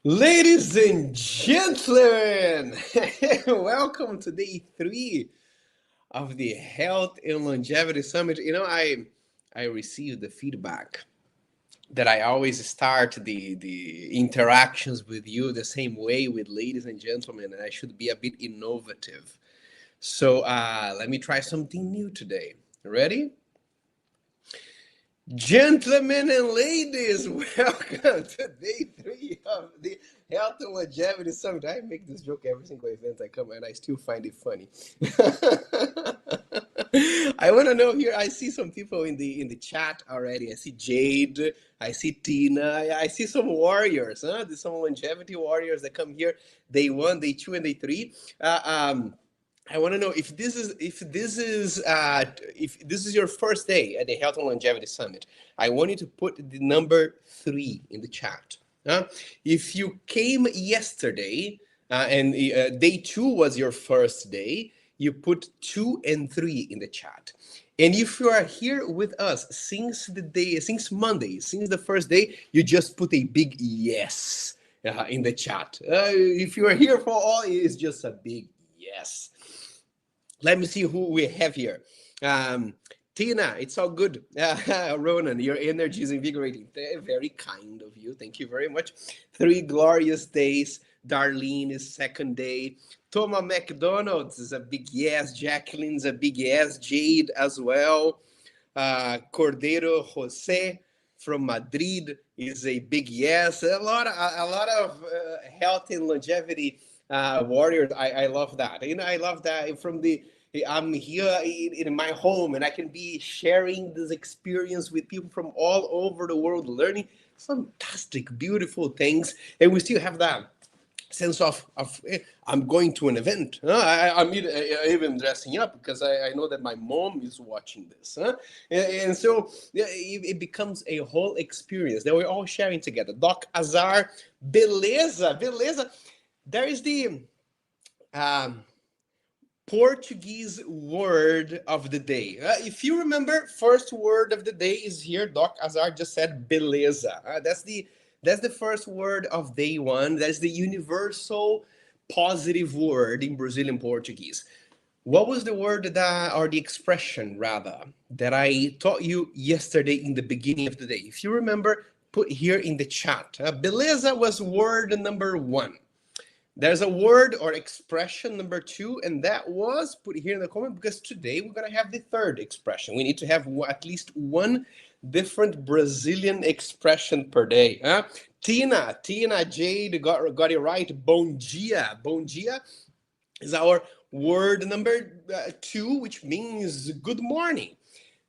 Ladies and gentlemen, welcome to day 3 of the Health and Longevity Summit. I received the feedback that I always start the interactions with you the same way with ladies and gentlemen, and I should be a bit innovative. So let me try something new today. Ready? Gentlemen and ladies, welcome to day 3 of the Health and Longevity Summit. I make this joke every single event I come, and I still find it funny. I want to know here. I see some people in the chat already. I see Jade. I see Tina. I see some warriors. There's some longevity warriors that come here day 1, day 2, and day 3. I want to know if this is your first day at the Health and Longevity Summit. I want you to put the number 3 in the chat. If you came yesterday and day 2 was your first day, you put 2 and 3 in the chat. And if you are here with us since Monday, since the first day, you just put a big yes in the chat. If you are here for all, it's just a big yes. Let me see who we have here. Tina, it's all good. Ronan, your energy is invigorating. Very kind of you. Thank you very much. 3 glorious days. Darlene is second day. Toma McDonald's is a big yes. Jacqueline's a big yes. Jade as well. Cordero Jose from Madrid is a big yes. A lot of health and longevity warriors. I love that. I love that I'm here in my home and I can be sharing this experience with people from all over the world, learning fantastic, beautiful things. And we still have that sense of I'm going to an event. I'm even dressing up because I know that my mom is watching this. And so it becomes a whole experience that we're all sharing together. Doc Azar, beleza. There is the Portuguese word of the day. If you remember, first word of the day is here. Doc Azar just said beleza. That's the first word of day 1. That's the universal positive word in Brazilian Portuguese. What was the word or the expression rather, that I taught you yesterday in the beginning of the day? If you remember, put here in the chat. Beleza was word number 1. There's a word or expression number 2, and that was put here in the comment because today we're going to have the third expression. We need to have at least one different Brazilian expression per day. Tina, Jade got it right. Bom dia. Bom dia is our word number 2, which means good morning.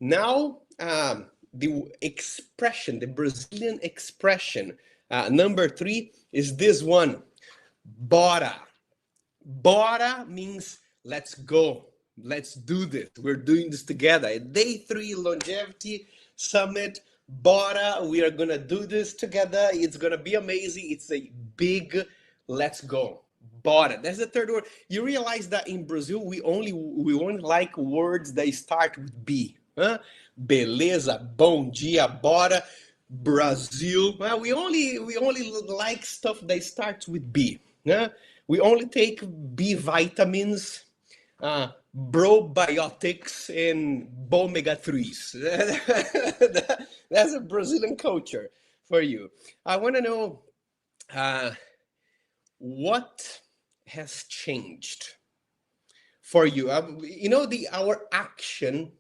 Now, the expression, the Brazilian expression number 3 is this one. Bora. Bora means let's go. Let's do this. We're doing this together. Day 3 longevity summit. Bora. We are going to do this together. It's going to be amazing. It's a big let's go. Bora. That's the third word. You realize that in Brazil, we only like words that start with B. Beleza, bom dia, bora. Brazil. We only like stuff that starts with B. We only take B vitamins, probiotics, and omega-3s. That's a Brazilian culture for you. I want to know what has changed for you. Our action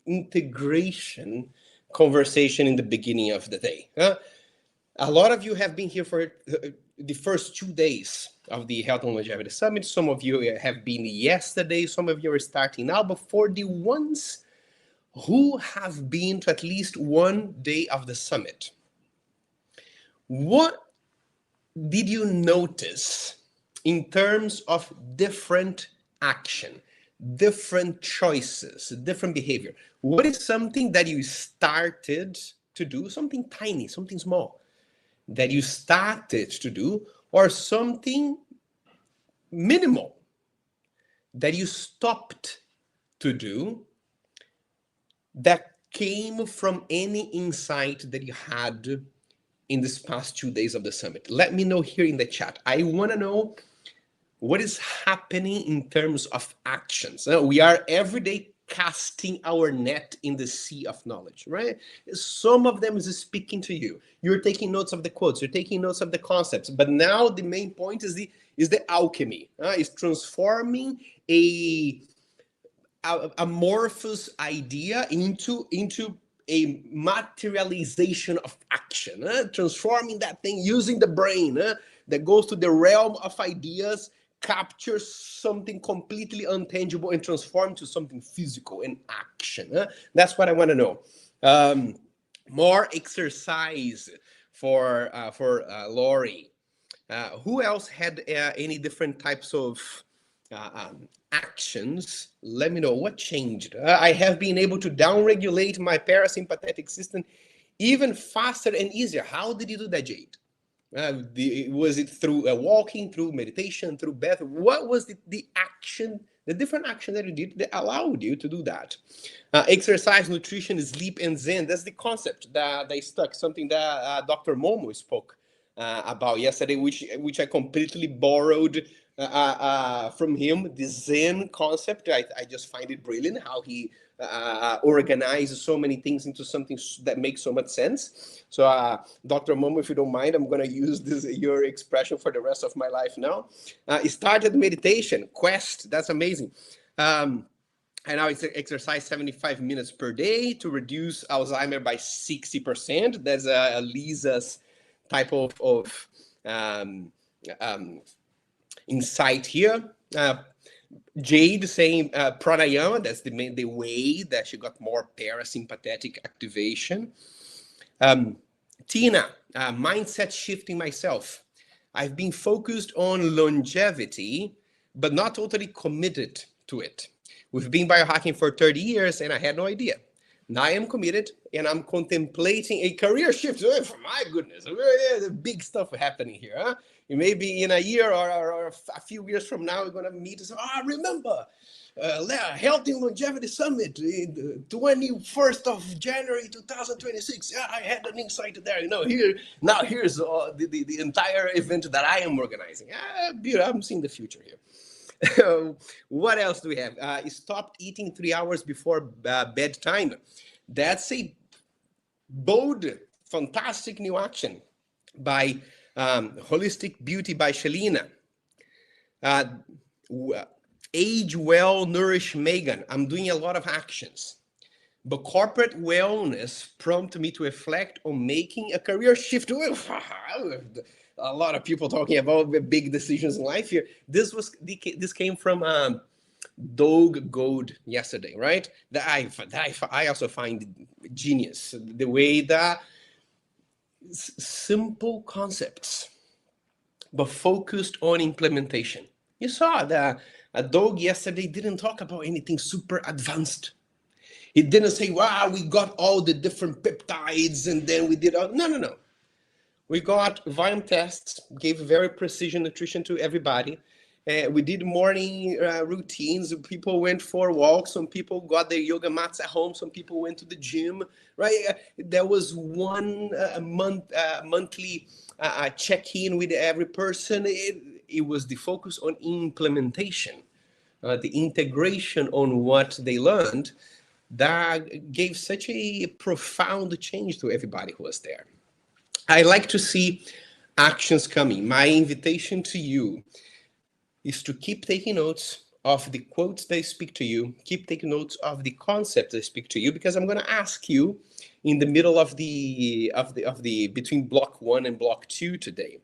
integration conversation in the beginning of the day. A lot of you have been here for the first 2 days of the Health and Longevity Summit. Some of you have been yesterday. Some of you are starting now. But for the ones who have been to at least 1 day of the summit, what did you notice in terms of different action, different choices, different behavior? What is something that you started to do, something tiny, something small, that you started to do, or something minimal that you stopped to do, that came from any insight that you had in this past 2 days of the summit? Let me know here in the chat. I want to know what is happening in terms of actions. We are every day casting our net in the sea of knowledge, right? Some of them is speaking to you. You're taking notes of the quotes, you're taking notes of the concepts, but now the main point is the alchemy. Is transforming a amorphous idea into a materialization of action, transforming that thing using the brain that goes to the realm of ideas, captures something completely untangible and transforms to something physical and action. That's what I want to know. More exercise for Lori. Who else had any different types of actions? Let me know what changed. I have been able to downregulate my parasympathetic system even faster and easier. How did you do that, Jade? Was it through walking, through meditation, through breath? What was the action, the different action that you did that allowed you to do that? Exercise, nutrition, sleep, and Zen. That's the concept that stuck, something that Dr. Momo spoke about yesterday, which I completely borrowed from him. The Zen concept, I just find it brilliant how he organizes so many things into something that makes so much sense. So Dr. Momo, if you don't mind, I'm going to use your expression for the rest of my life now. Started meditation, quest, that's amazing. And now it's exercise 75 minutes per day to reduce Alzheimer by 60%. That's Lisa's type of insight here. Jade saying pranayama, that's the way that she got more parasympathetic activation. Tina, mindset shifting myself. I've been focused on longevity, but not totally committed to it. We've been biohacking for 30 years and I had no idea. Now I am committed and I'm contemplating a career shift. My goodness, the big stuff happening here. Huh? Maybe in a year or a few years from now, we're going to meet and say, remember, Health and Longevity Summit, 21st of January 2026. Yeah, I had an insight there. Here's the entire event that I am organizing. I'm seeing the future here. What else do we have? Stopped eating 3 hours before bedtime. That's a bold, fantastic new action by Holistic Beauty by Shalina. Age well, nourish Megan. I'm doing a lot of actions. But corporate wellness prompted me to reflect on making a career shift. A lot of people talking about the big decisions in life here. This came from Doug Gold yesterday, right? That I also find genius. The way that simple concepts, but focused on implementation. You saw that Doug yesterday didn't talk about anything super advanced. He didn't say, wow, we got all the different peptides and then we did all. No. We got volume tests, gave very precision nutrition to everybody. We did morning routines. People went for walks. Some people got their yoga mats at home. Some people went to the gym, right? There was one monthly check-in with every person. It was the focus on implementation, the integration on what they learned that gave such a profound change to everybody who was there. I like to see actions coming. My invitation to you is to keep taking notes of the quotes they speak to you, keep taking notes of the concepts they speak to you, because I'm going to ask you in the middle of the between block 1 and block 2 today.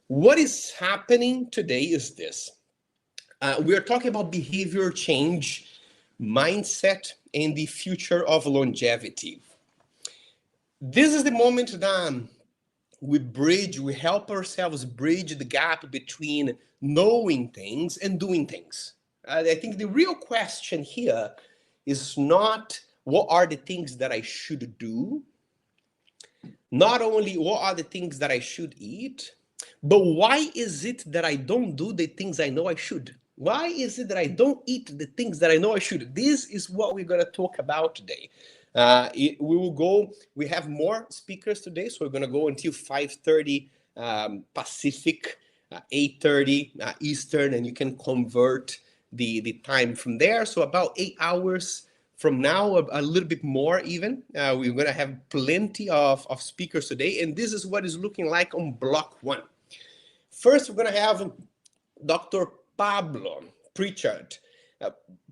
What is happening today is this. We are talking about behavior change, mindset, and the future of longevity. This is the moment that we help ourselves bridge the gap between knowing things and doing things. I think the real question here is not what are the things that I should do, not only what are the things that I should eat, but why is it that I don't do the things I know I should? Why is it that I don't eat the things that I know I should? This is what we're going to talk about today. We have more speakers today, so we're going to go until 5:30 Pacific, 8:30 Eastern, and you can convert the time from there. So about 8 hours from now, a little bit more even. We're going to have plenty of speakers today, and this is what is looking like on block one. First, we're going to have Dr. Pablo Prichard.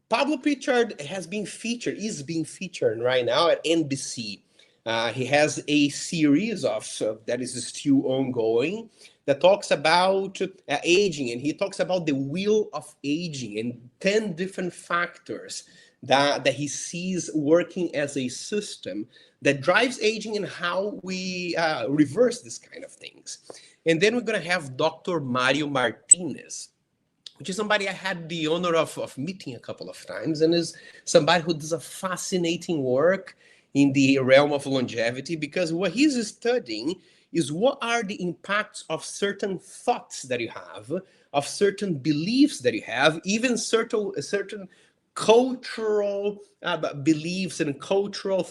Pablo Prichard is being featured right now at NBC. He has a series that is still ongoing that talks about aging, and he talks about the wheel of aging and 10 different factors that he sees working as a system that drives aging and how we reverse this kind of things. And then we're going to have Dr. Mario Martinez, which is somebody I had the honor of meeting a couple of times, and is somebody who does a fascinating work in the realm of longevity, because what he's studying is what are the impacts of certain thoughts that you have, of certain beliefs that you have, even certain cultural beliefs and cultural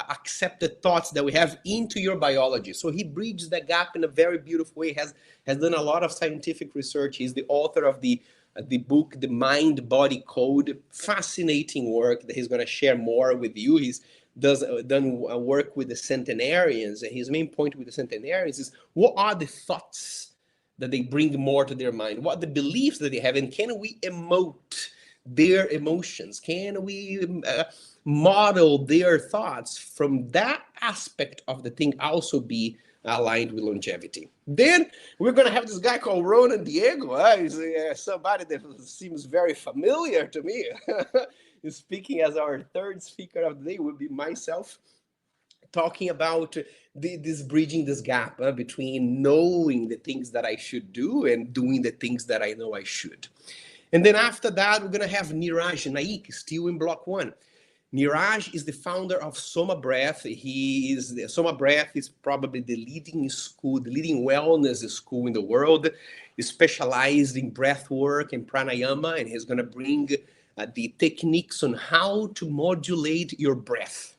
accepted thoughts that we have into your biology. So he bridges that gap in a very beautiful way, has done a lot of scientific research. He's the author of the book, The Mind Body Code, fascinating work that he's going to share more with you. He's done work with the Centenarians, and his main point with the Centenarians is what are the thoughts that they bring more to their mind, what are the beliefs that they have, and can we emote their emotions? Can we model their thoughts from that aspect of the thing also be aligned with longevity? Then we're going to have this guy called Ronan Diego. He's somebody that seems very familiar to me. He's speaking as our third speaker of the day, will be myself, talking about this bridging this gap between knowing the things that I should do and doing the things that I know I should. And then after that, we're going to have Niraj Naik, still in block one. Niraj is the founder of Soma Breath. Soma Breath is probably the leading school, the leading wellness school in the world. He's specialized in breath work and pranayama, and he's going to bring the techniques on how to modulate your breath.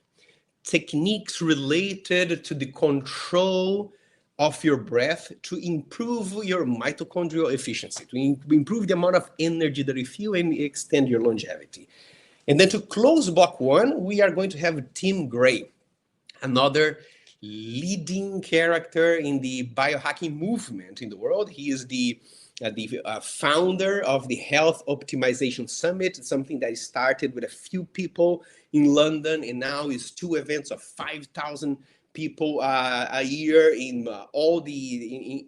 Techniques related to the control of your breath to improve your mitochondrial efficiency, to improve the amount of energy that you feel and extend your longevity. And then to close block one, we are going to have Tim Gray, another leading character in the biohacking movement in the world. He is the founder of the Health Optimization Summit, something that started with a few people in London, and now is 2 events of 5,000 people a year in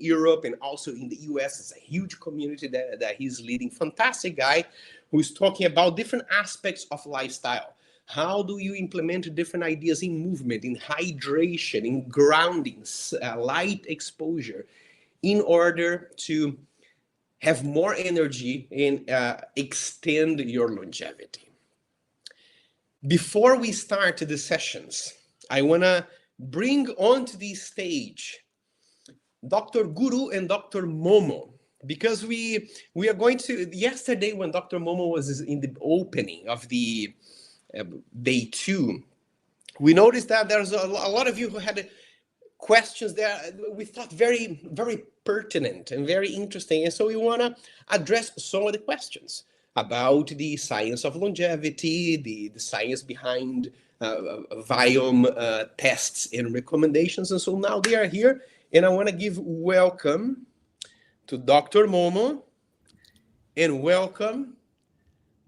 Europe and also in the US. It's a huge community that he's leading. Fantastic guy who is talking about different aspects of lifestyle. How do you implement different ideas in movement, in hydration, in grounding, light exposure, in order to have more energy and extend your longevity? Before we start the sessions, I want to bring onto the stage Dr. Guru and Dr. Momo, because we are going to, yesterday when Dr. Momo was in the opening of the day 2, we noticed that there's a lot of you who had questions there we thought very, very pertinent and very interesting. And so we want to address some of the questions about the science of longevity, the science behind Viome tests and recommendations. And so now they are here, and I want to give welcome to Dr. Momo and welcome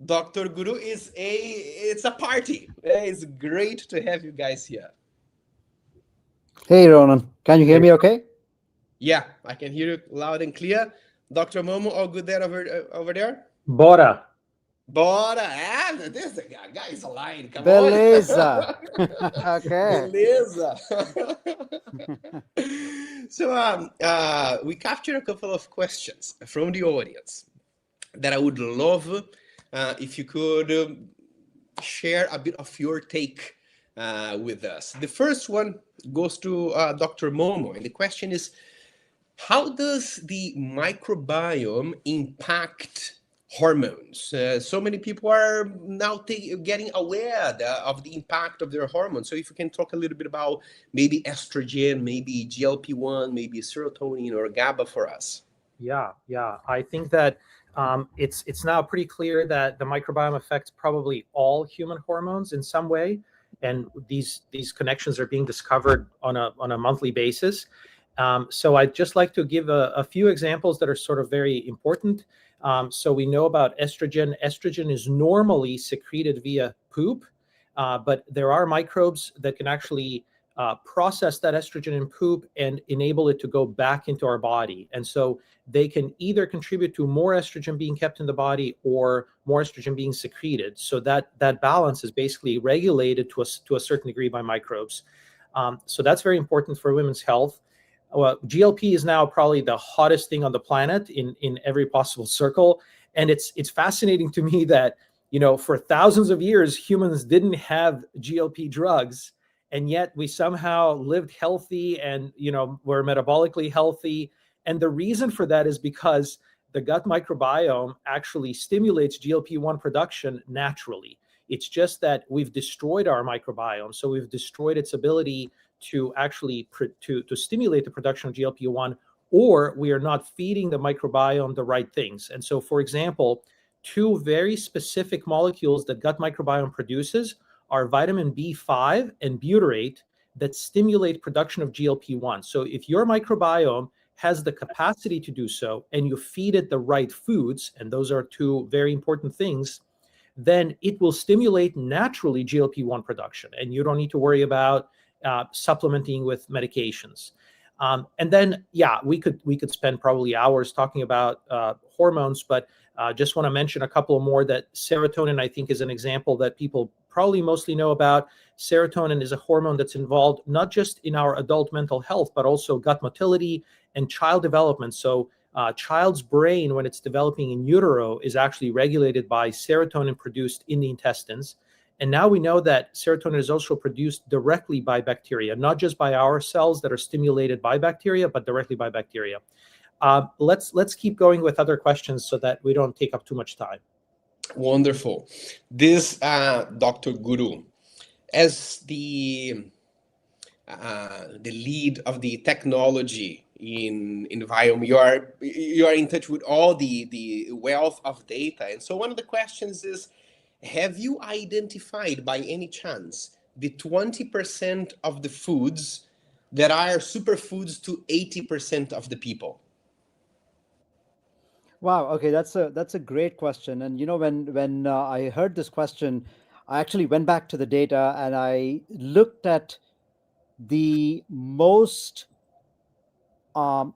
Dr. Guru. It's a party. It's great to have you guys here. Hey, Ronan. Can you hear me okay? Yeah, I can hear you loud and clear. Dr. Momo, all good there over there? Bora. This guy is aligned. Come Beleza. on. Okay. Beleza. So we captured a couple of questions from the audience that I would love if you could share a bit of your take with us. The first one goes to Dr. Momo, and the question is, how does the microbiome impact hormones. So many people are now getting aware of the impact of their hormones. So if you can talk a little bit about maybe estrogen, maybe GLP-1, maybe serotonin or GABA for us. Yeah. I think that it's now pretty clear that the microbiome affects probably all human hormones in some way, and these connections are being discovered on a monthly basis. So I'd just like to give a few examples that are sort of very important. So we know about estrogen. Estrogen is normally secreted via poop, but there are microbes that can actually process that estrogen in poop and enable it to go back into our body. And so they can either contribute to more estrogen being kept in the body or more estrogen being secreted. So that balance is basically regulated to a certain degree by microbes. So that's very important for women's health. Well, GLP is now probably the hottest thing on the planet in every possible circle, and it's fascinating to me that for thousands of years humans didn't have GLP drugs, and yet we somehow lived healthy and were metabolically healthy. And the reason for that is because the gut microbiome actually stimulates GLP-1 production naturally. It's just that we've destroyed our microbiome, so we've destroyed its ability to actually to stimulate the production of GLP-1, or we are not feeding the microbiome the right things. And so, for example, two very specific molecules that gut microbiome produces are vitamin B5 and butyrate that stimulate production of GLP-1. So if your microbiome has the capacity to do so and you feed it the right foods, and those are two very important things, then it will stimulate naturally GLP-1 production, and you don't need to worry about supplementing with medications. And then, yeah, we could spend probably hours talking about hormones, but just want to mention a couple more. That serotonin, I think, is an example that people probably mostly know about. Serotonin is a hormone that's involved not just in our adult mental health, but also gut motility and child development. So child's brain, when it's developing in utero, is actually regulated by serotonin produced in the intestines. And now we know that serotonin is also produced directly by bacteria, not just by our cells that are stimulated by bacteria, but directly by bacteria. Let's keep going with other questions so that we don't take up too much time. Wonderful. This Dr. Guru, as the lead of the technology in Viome, you are in touch with all the wealth of data. And so one of the questions is, have you identified by any chance the 20% of the foods that are superfoods to 80% of the people? Wow. Okay, that's a great question. And when I heard this question, I actually went back to the data and I looked at the most um,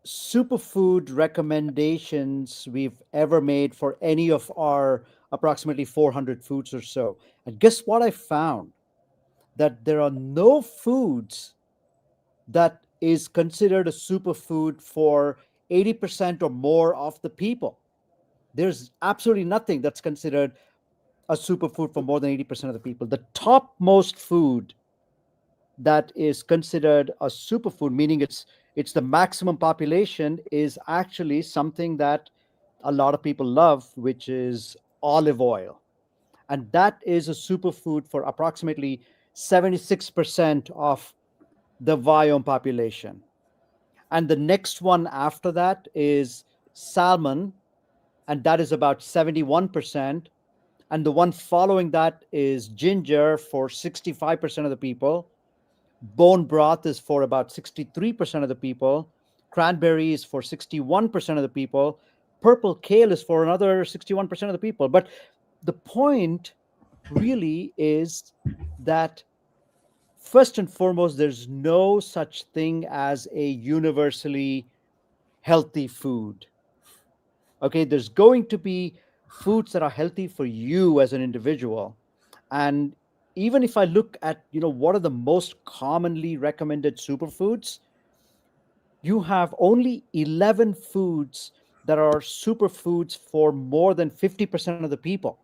superfood recommendations we've ever made for any of our approximately 400 foods or so. And guess what I found? That there are no foods that is considered a superfood for 80% or more of the people. There's absolutely nothing that's considered a superfood for more than 80% of the people. The topmost food that is considered a superfood, meaning it's the maximum population, is actually something that a lot of people love, which is olive oil. And that is a superfood for approximately 76% of the Viome population. And the next one after that is salmon, and that is about 71%. And the one following that is ginger for 65% of the people. Bone broth is for about 63% of the people. Cranberry is for 61% of the people. Purple kale is for another 61% of the people. But the point really is that first and foremost, there's no such thing as a universally healthy food. Okay, there's going to be foods that are healthy for you as an individual. And even if I look at, what are the most commonly recommended superfoods, you have only 11 foods that are superfoods for more than 50% of the people.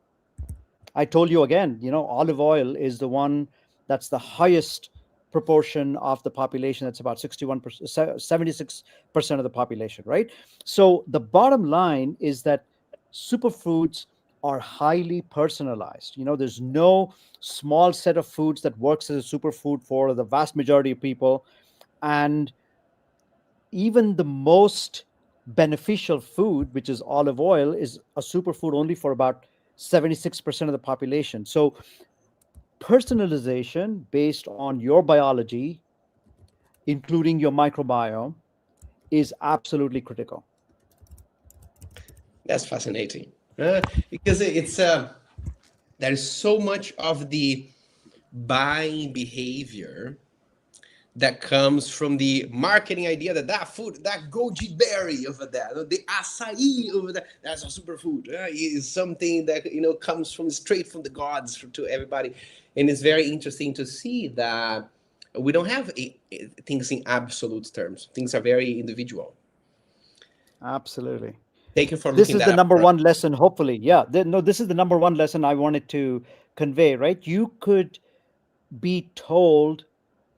I told you again, olive oil is the one that's the highest proportion of the population. That's about 61%, 76% of the population, right? So the bottom line is that superfoods are highly personalized. There's no small set of foods that works as a superfood for the vast majority of people. And even the most beneficial food, which is olive oil, is a superfood only for about 76% of the population. So personalization based on your biology, including your microbiome, is absolutely critical. That's fascinating. Because it's there is so much of the buying behavior that comes from the marketing idea that that food, that goji berry over there, the acai over there, that's a superfood. Is something that comes from straight from the gods to everybody, and it's very interesting to see that we don't have things in absolute terms. Things are very individual. Absolutely. Thank you for This looking is that the up number for us. one lesson, hopefully. Yeah. No, this is the number one lesson I wanted to convey, right? You could be told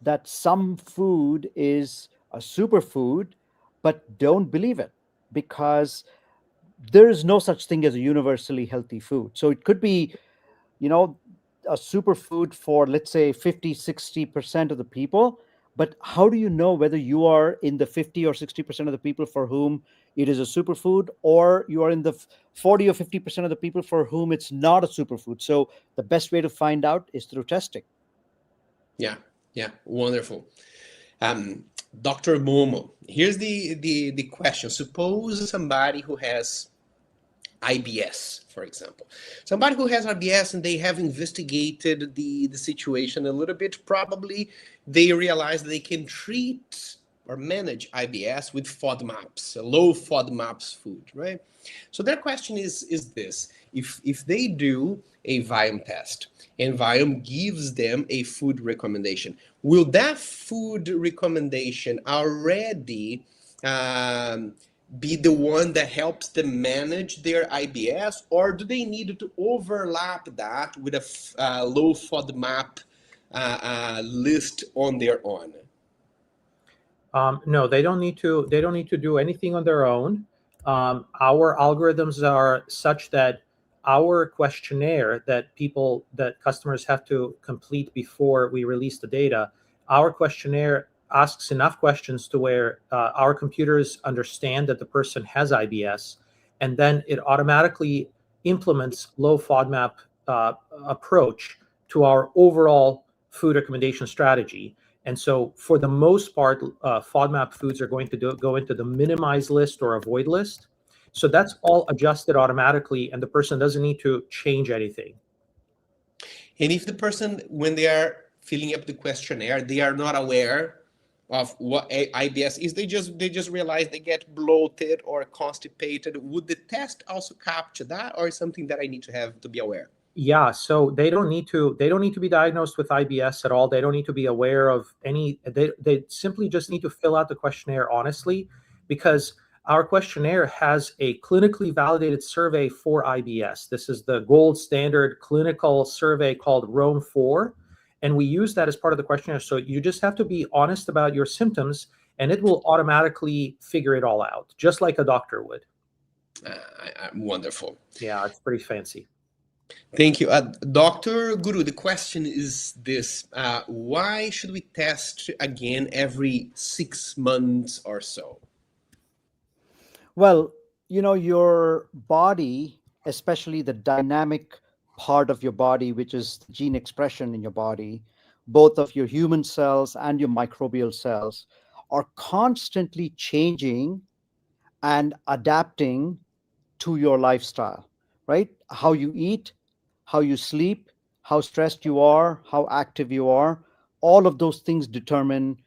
that some food is a superfood, but don't believe it, because there is no such thing as a universally healthy food. So it could be, you know, a superfood for, let's say, 50, 60% of the people. But how do you know whether you are in the 50 or 60% of the people for whom it is a superfood, or you are in the 40 or 50% of the people for whom it's not a superfood? So the best way to find out is through testing. Yeah, yeah, wonderful. Um, Dr. Momo, here's the question. Suppose somebody who has IBS, for example. Somebody who has IBS and they have investigated the situation a little bit, probably they realize they can treat or manage IBS with FODMAPs, a low FODMAPs food, right? So their question is this: if they do a Viome test and Viome gives them a food recommendation, will that food recommendation already um, be the one that helps them manage their IBS, or do they need to overlap that with a low FODMAP list on their own? No, they don't need to. They don't need to do anything on their own. Our algorithms are such that our questionnaire that customers have to complete before we release the data, our questionnaire asks enough questions to where our computers understand that the person has IBS, and then it automatically implements low FODMAP approach to our overall food recommendation strategy. And so, for the most part, FODMAP foods are going to go into the minimize list or avoid list. So that's all adjusted automatically, and the person doesn't need to change anything. And if the person, when they are filling up the questionnaire, they are not aware of what IBS is, they just realize they get bloated or constipated, would the test also capture that, or is something that I need to have to be aware? Yeah, so they don't need to be diagnosed with IBS at all. They don't need to be aware of any. They simply just need to fill out the questionnaire honestly, because our questionnaire has a clinically validated survey for IBS. This is the gold standard clinical survey called Rome 4, and we use that as part of the questionnaire. So you just have to be honest about your symptoms, and it will automatically figure it all out, just like a doctor would. Wonderful. Yeah, it's pretty fancy. Thank you. Dr. Guru, the question is this. Why should we test again every 6 months or so? Well, your body, especially the dynamic part of your body, which is the gene expression in your body, both of your human cells and your microbial cells, are constantly changing and adapting to your lifestyle, right? How you eat, how you sleep, how stressed you are, how active you are, all of those things determine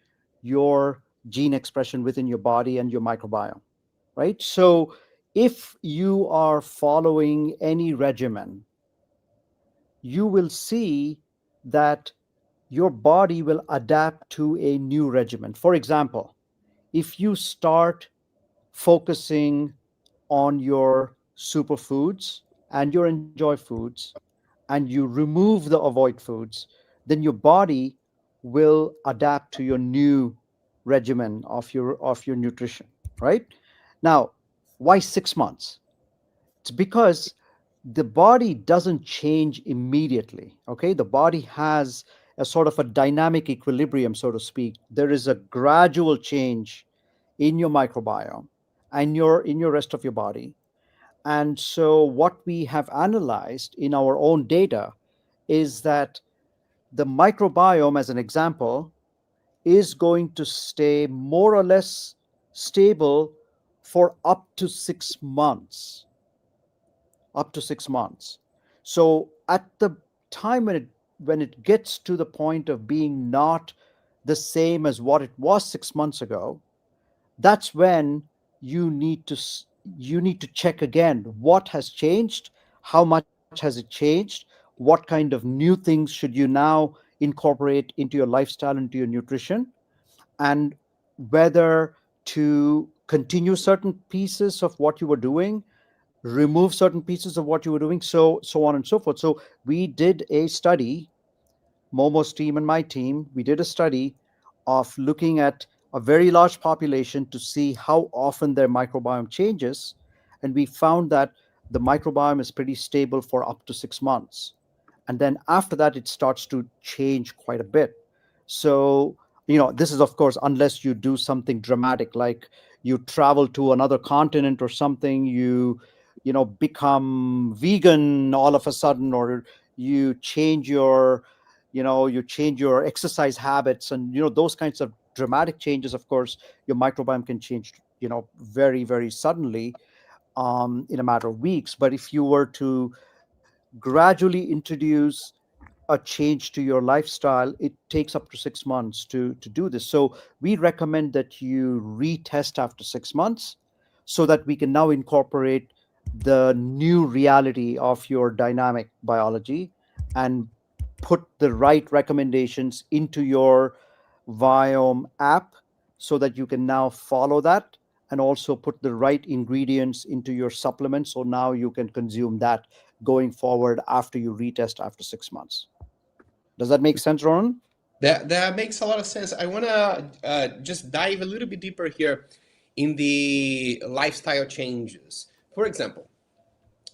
your gene expression within your body and your microbiome, right? So if you are following any regimen, you will see that your body will adapt to a new regimen. For example, if you start focusing on your superfoods and your enjoy foods, and you remove the avoid foods, then your body will adapt to your new regimen of your nutrition, right? Now, why 6 months? It's because the body doesn't change immediately. Okay, the body has a sort of a dynamic equilibrium, so to speak. There is a gradual change in your microbiome and your in your rest of your body. And so what we have analyzed in our own data is that the microbiome, as an example, is going to stay more or less stable for up to 6 months. So at the time when it gets to the point of being not the same as what it was 6 months ago, that's when you need to you need to check again what has changed, how much has it changed, what kind of new things should you now incorporate into your lifestyle, into your nutrition, and whether to continue certain pieces of what you were doing, remove certain pieces of what you were doing, so on and so forth. So we did a study, Momo's team and my team, we did a study of looking at a very large population to see how often their microbiome changes. And we found that the microbiome is pretty stable for up to 6 months. And then after that, it starts to change quite a bit. So, this is, of course, unless you do something dramatic, like you travel to another continent or something, become vegan all of a sudden, or you change your exercise habits, and those kinds of dramatic changes. Of course, your microbiome can change very, very suddenly, in a matter of weeks. But if you were to gradually introduce a change to your lifestyle, it takes up to 6 months to do this. So we recommend that you retest after 6 months, so that we can now incorporate the new reality of your dynamic biology and put the right recommendations into your Viome app, so that you can now follow that, and also put the right ingredients into your supplements, so now you can consume that going forward after you retest after 6 months. Does that make sense, Ronan? That makes a lot of sense. I want to just dive a little bit deeper here in the lifestyle changes. For example,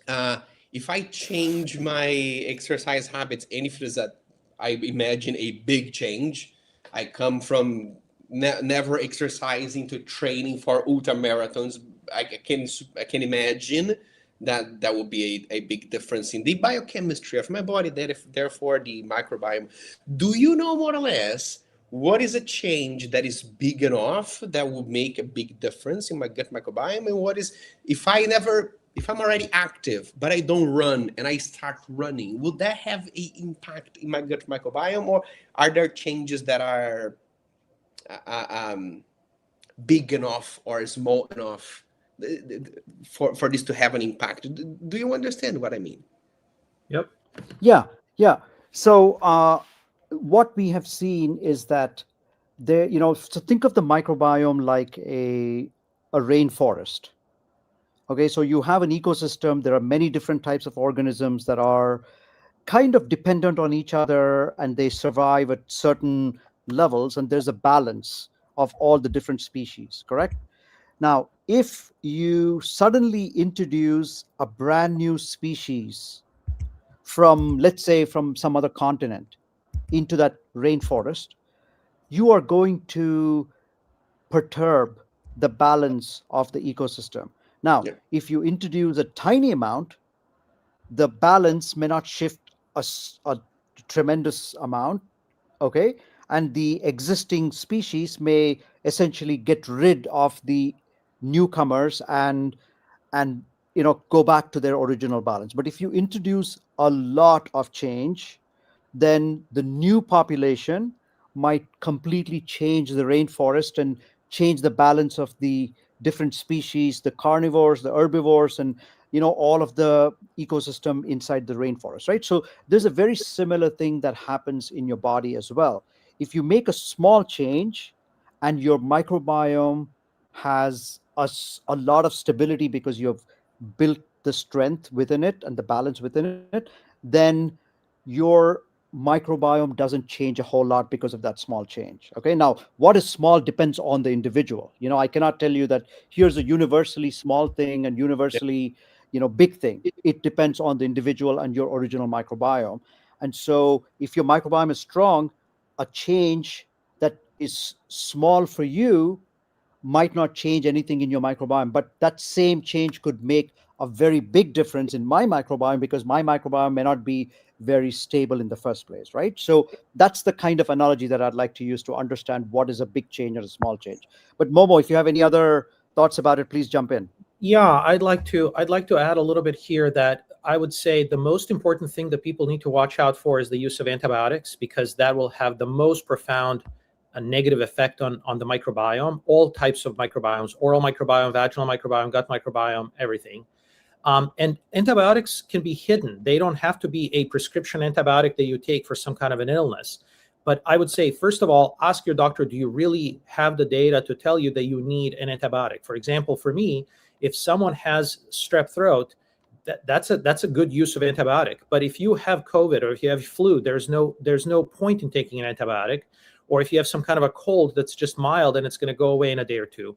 uh, if I change my exercise habits, and if it is that I imagine a big change, I come from never exercising to training for ultra marathons. I can imagine that that would be a big difference in the biochemistry of my body. That if therefore the microbiome. Do you know more or less what is a change that is big enough that will make a big difference in my gut microbiome, and what is if I never if I'm already active but I don't run and I start running, will that have an impact in my gut microbiome, or are there changes that are uh, um, big enough or small enough for this to have an impact? Do you understand what I mean? Yep. Yeah, yeah. So what we have seen is that so think of the microbiome like a rainforest. Okay, so you have an ecosystem. There are many different types of organisms that are kind of dependent on each other, and they survive at certain levels, and there's a balance of all the different species, correct? Now, if you suddenly introduce a brand new species from, let's say, from some other continent into that rainforest, you are going to perturb the balance of the ecosystem. Now, Yeah. if you introduce a tiny amount, the balance may not shift a tremendous amount. Okay, and the existing species may essentially get rid of the newcomers, and go back to their original balance. But if you introduce a lot of change, then the new population might completely change the rainforest and change the balance of the different species, the carnivores, the herbivores, and all of the ecosystem inside the rainforest, right? So there's a very similar thing that happens in your body as well. If you make a small change and your microbiome has a lot of stability because you have built the strength within it and the balance within it, then your microbiome doesn't change a whole lot because of that small change. Okay, now what is small depends on the individual. I cannot tell you that here's a universally small thing and universally big thing. It depends on the individual and your original microbiome. And so if your microbiome is strong, a change that is small for you might not change anything in your microbiome, but that same change could make a very big difference in my microbiome, because my microbiome may not be very stable in the first place, right? So that's the kind of analogy that I'd like to use to understand what is a big change or a small change. But Momo, if you have any other thoughts about it, please jump in. Yeah, I'd like to add a little bit here that I would say the most important thing that people need to watch out for is the use of antibiotics, because that will have the most profound negative effect on the microbiome, all types of microbiomes, oral microbiome, vaginal microbiome, gut microbiome, everything. And antibiotics can be hidden. They don't have to be a prescription antibiotic that you take for some kind of an illness. But I would say, first of all, ask your doctor, do you really have the data to tell you that you need an antibiotic? For example, for me, if someone has strep throat, that's a good use of antibiotic. But if you have COVID or if you have flu, there's no point in taking an antibiotic. Or if you have some kind of a cold that's just mild and it's going to go away in a day or two.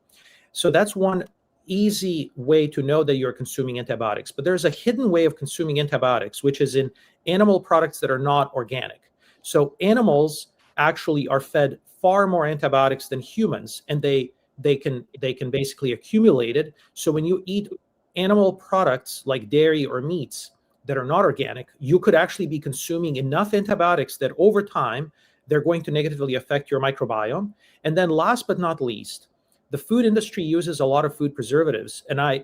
So that's one easy way to know that you're consuming antibiotics. But there's a hidden way of consuming antibiotics, which is in animal products that are not organic. So animals actually are fed far more antibiotics than humans, and they can basically accumulate it. So when you eat animal products like dairy or meats that are not organic, you could actually be consuming enough antibiotics that over time they're going to negatively affect your microbiome. And then last but not least, the food industry uses a lot of food preservatives. And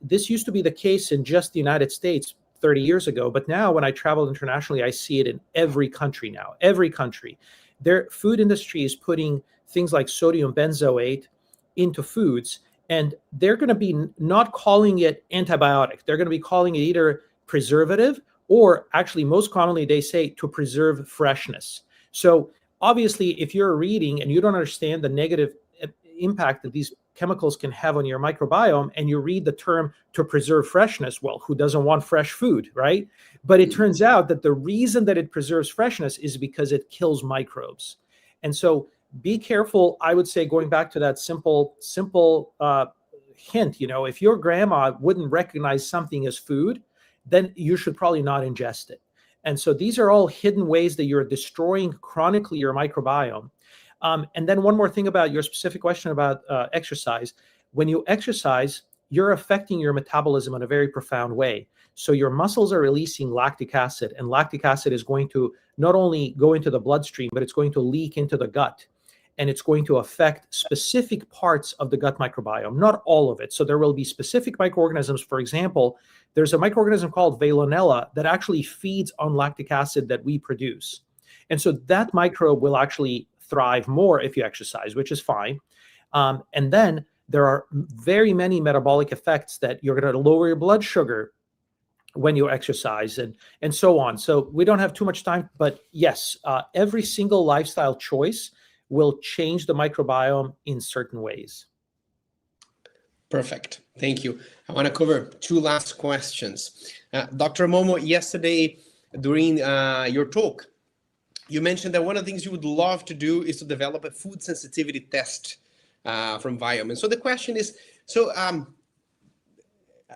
this used to be the case in just the United States 30 years ago. But now when I travel internationally, I see it in every country now. Every country. Their food industry is putting things like sodium benzoate into foods. And they're going to be not calling it antibiotic. They're going to be calling it either preservative, or actually most commonly they say to preserve freshness. So obviously, if you're reading and you don't understand the negative impact that these chemicals can have on your microbiome, and you read the term to preserve freshness, well, who doesn't want fresh food, right? But it turns out that the reason that it preserves freshness is because it kills microbes. And so be careful, I would say, going back to that simple hint, if your grandma wouldn't recognize something as food, then you should probably not ingest it. And so these are all hidden ways that you're destroying chronically your microbiome. And then one more thing about your specific question about exercise. When you exercise, you're affecting your metabolism in a very profound way. So your muscles are releasing lactic acid, and lactic acid is going to not only go into the bloodstream, but it's going to leak into the gut. And it's going to affect specific parts of the gut microbiome, not all of it. So there will be specific microorganisms. For example, there's a microorganism called Veillonella that actually feeds on lactic acid that we produce. And so that microbe will actually thrive more if you exercise, which is fine. And then there are very many metabolic effects that you're going to lower your blood sugar when you exercise and so on. So we don't have too much time, but yes, every single lifestyle choice will change the microbiome in certain ways. Perfect. Thank you. I want to cover two last questions. Dr. Momo, yesterday during your talk, you mentioned that one of the things you would love to do is to develop a food sensitivity test from Viome. And so the question is,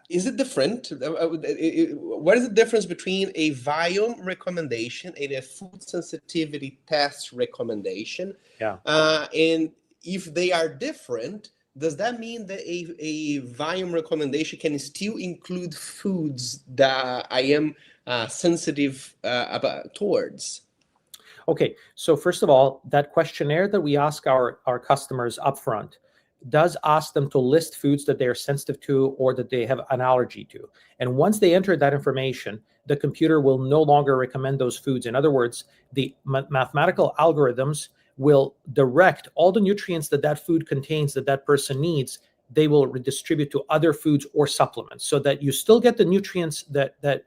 is it different? What is the difference between a Viome recommendation and a food sensitivity test recommendation? Yeah. And if they are different, does that mean that a Viome recommendation can still include foods that I am sensitive towards? Okay, so first of all, that questionnaire that we ask our customers upfront does ask them to list foods that they are sensitive to or that they have an allergy to. And once they enter that information, the computer will no longer recommend those foods. In other words, the mathematical algorithms will direct all the nutrients that food contains that person needs. They will redistribute to other foods or supplements so that you still get the nutrients that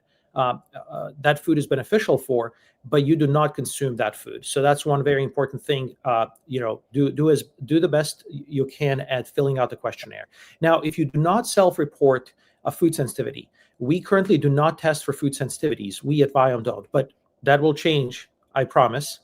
food is beneficial for, but you do not consume that food. So that's one very important thing. Do the best you can at filling out the questionnaire. Now, if you do not self-report a food sensitivity, we currently do not test for food sensitivities. We at Viome don't, but that will change, I promise.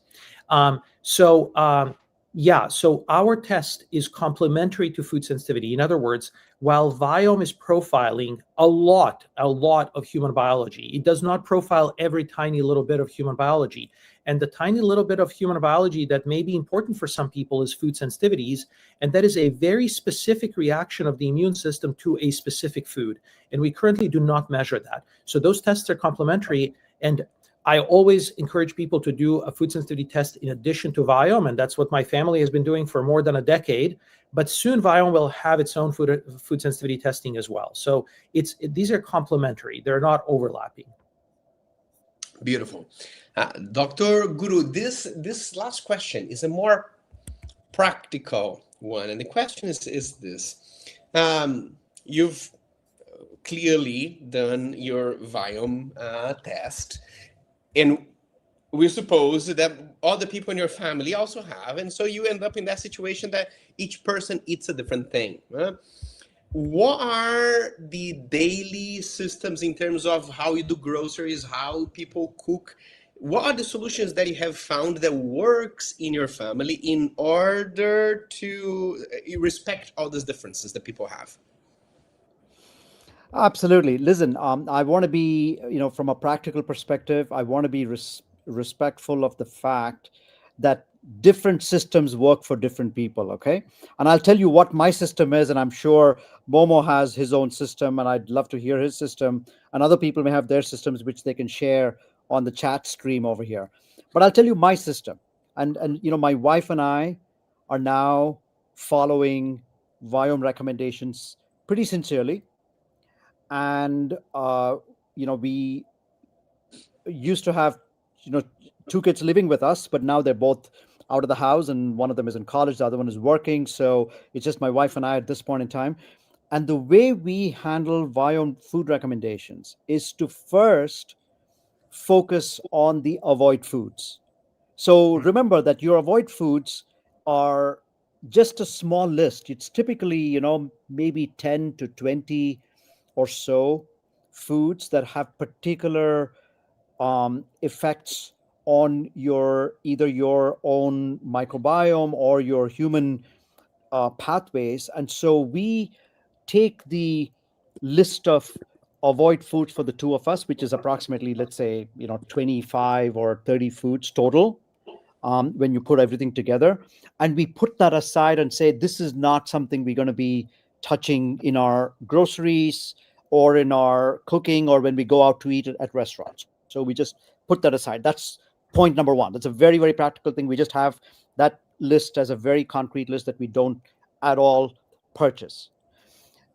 So our test is complementary to food sensitivity. In other words, while Viome is profiling a lot of human biology. It does not profile every tiny little bit of human biology. And the tiny little bit of human biology that may be important for some people is food sensitivities. And that is a very specific reaction of the immune system to a specific food. And we currently do not measure that. So those tests are complementary. And I always encourage people to do a food sensitivity test in addition to Viome. And that's what my family has been doing for more than a decade. But soon Viome will have its own food sensitivity testing as well. So these are complementary. They're not overlapping. Beautiful. Dr. Guru, this last question is a more practical one. And the question is this. You've clearly done your Viome test. And we suppose that other people in your family also have. And so you end up in that situation that each person eats a different thing. What are the daily systems in terms of how you do groceries, how people cook? What are the solutions that you have found that works in your family in order to respect all these differences that people have? Absolutely. Listen, I want to be, from a practical perspective, I want to be respectful of the fact that different systems work for different people. Okay. And I'll tell you what my system is. And I'm sure Momo has his own system, and I'd love to hear his system. And other people may have their systems, which they can share on the chat stream over here. But I'll tell you my system. And my wife and I are now following Viome recommendations pretty sincerely. And we used to have you know two kids living with us, but now they're both out of the house, and one of them is in college, the other one is working, so it's just my wife and I at this point in time. And the way we handle Viome food recommendations is to first focus on the avoid foods. So remember that your avoid foods are just a small list. It's typically, maybe 10 to 20 or so foods that have particular effects on your either your own microbiome or your human pathways. And so we take the list of avoid foods for the two of us, which is approximately, let's say, 25 or 30 foods total, when you put everything together. And we put that aside and say, this is not something we're going to be touching in our groceries or in our cooking or when we go out to eat at restaurants. So we just put that aside. That's point number one. That's a very, very practical thing. We just have that list as a very concrete list that we don't at all purchase.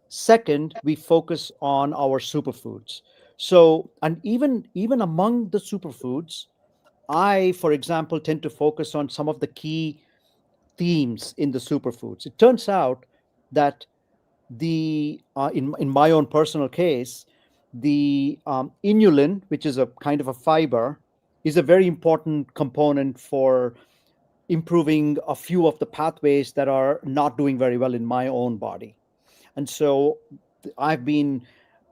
Second, we focus on our superfoods. So, and even among the superfoods, I, for example, tend to focus on some of the key themes in the superfoods. It turns out that the in my own personal case, the inulin, which is a kind of a fiber, is a very important component for improving a few of the pathways that are not doing very well in my own body. And so I've been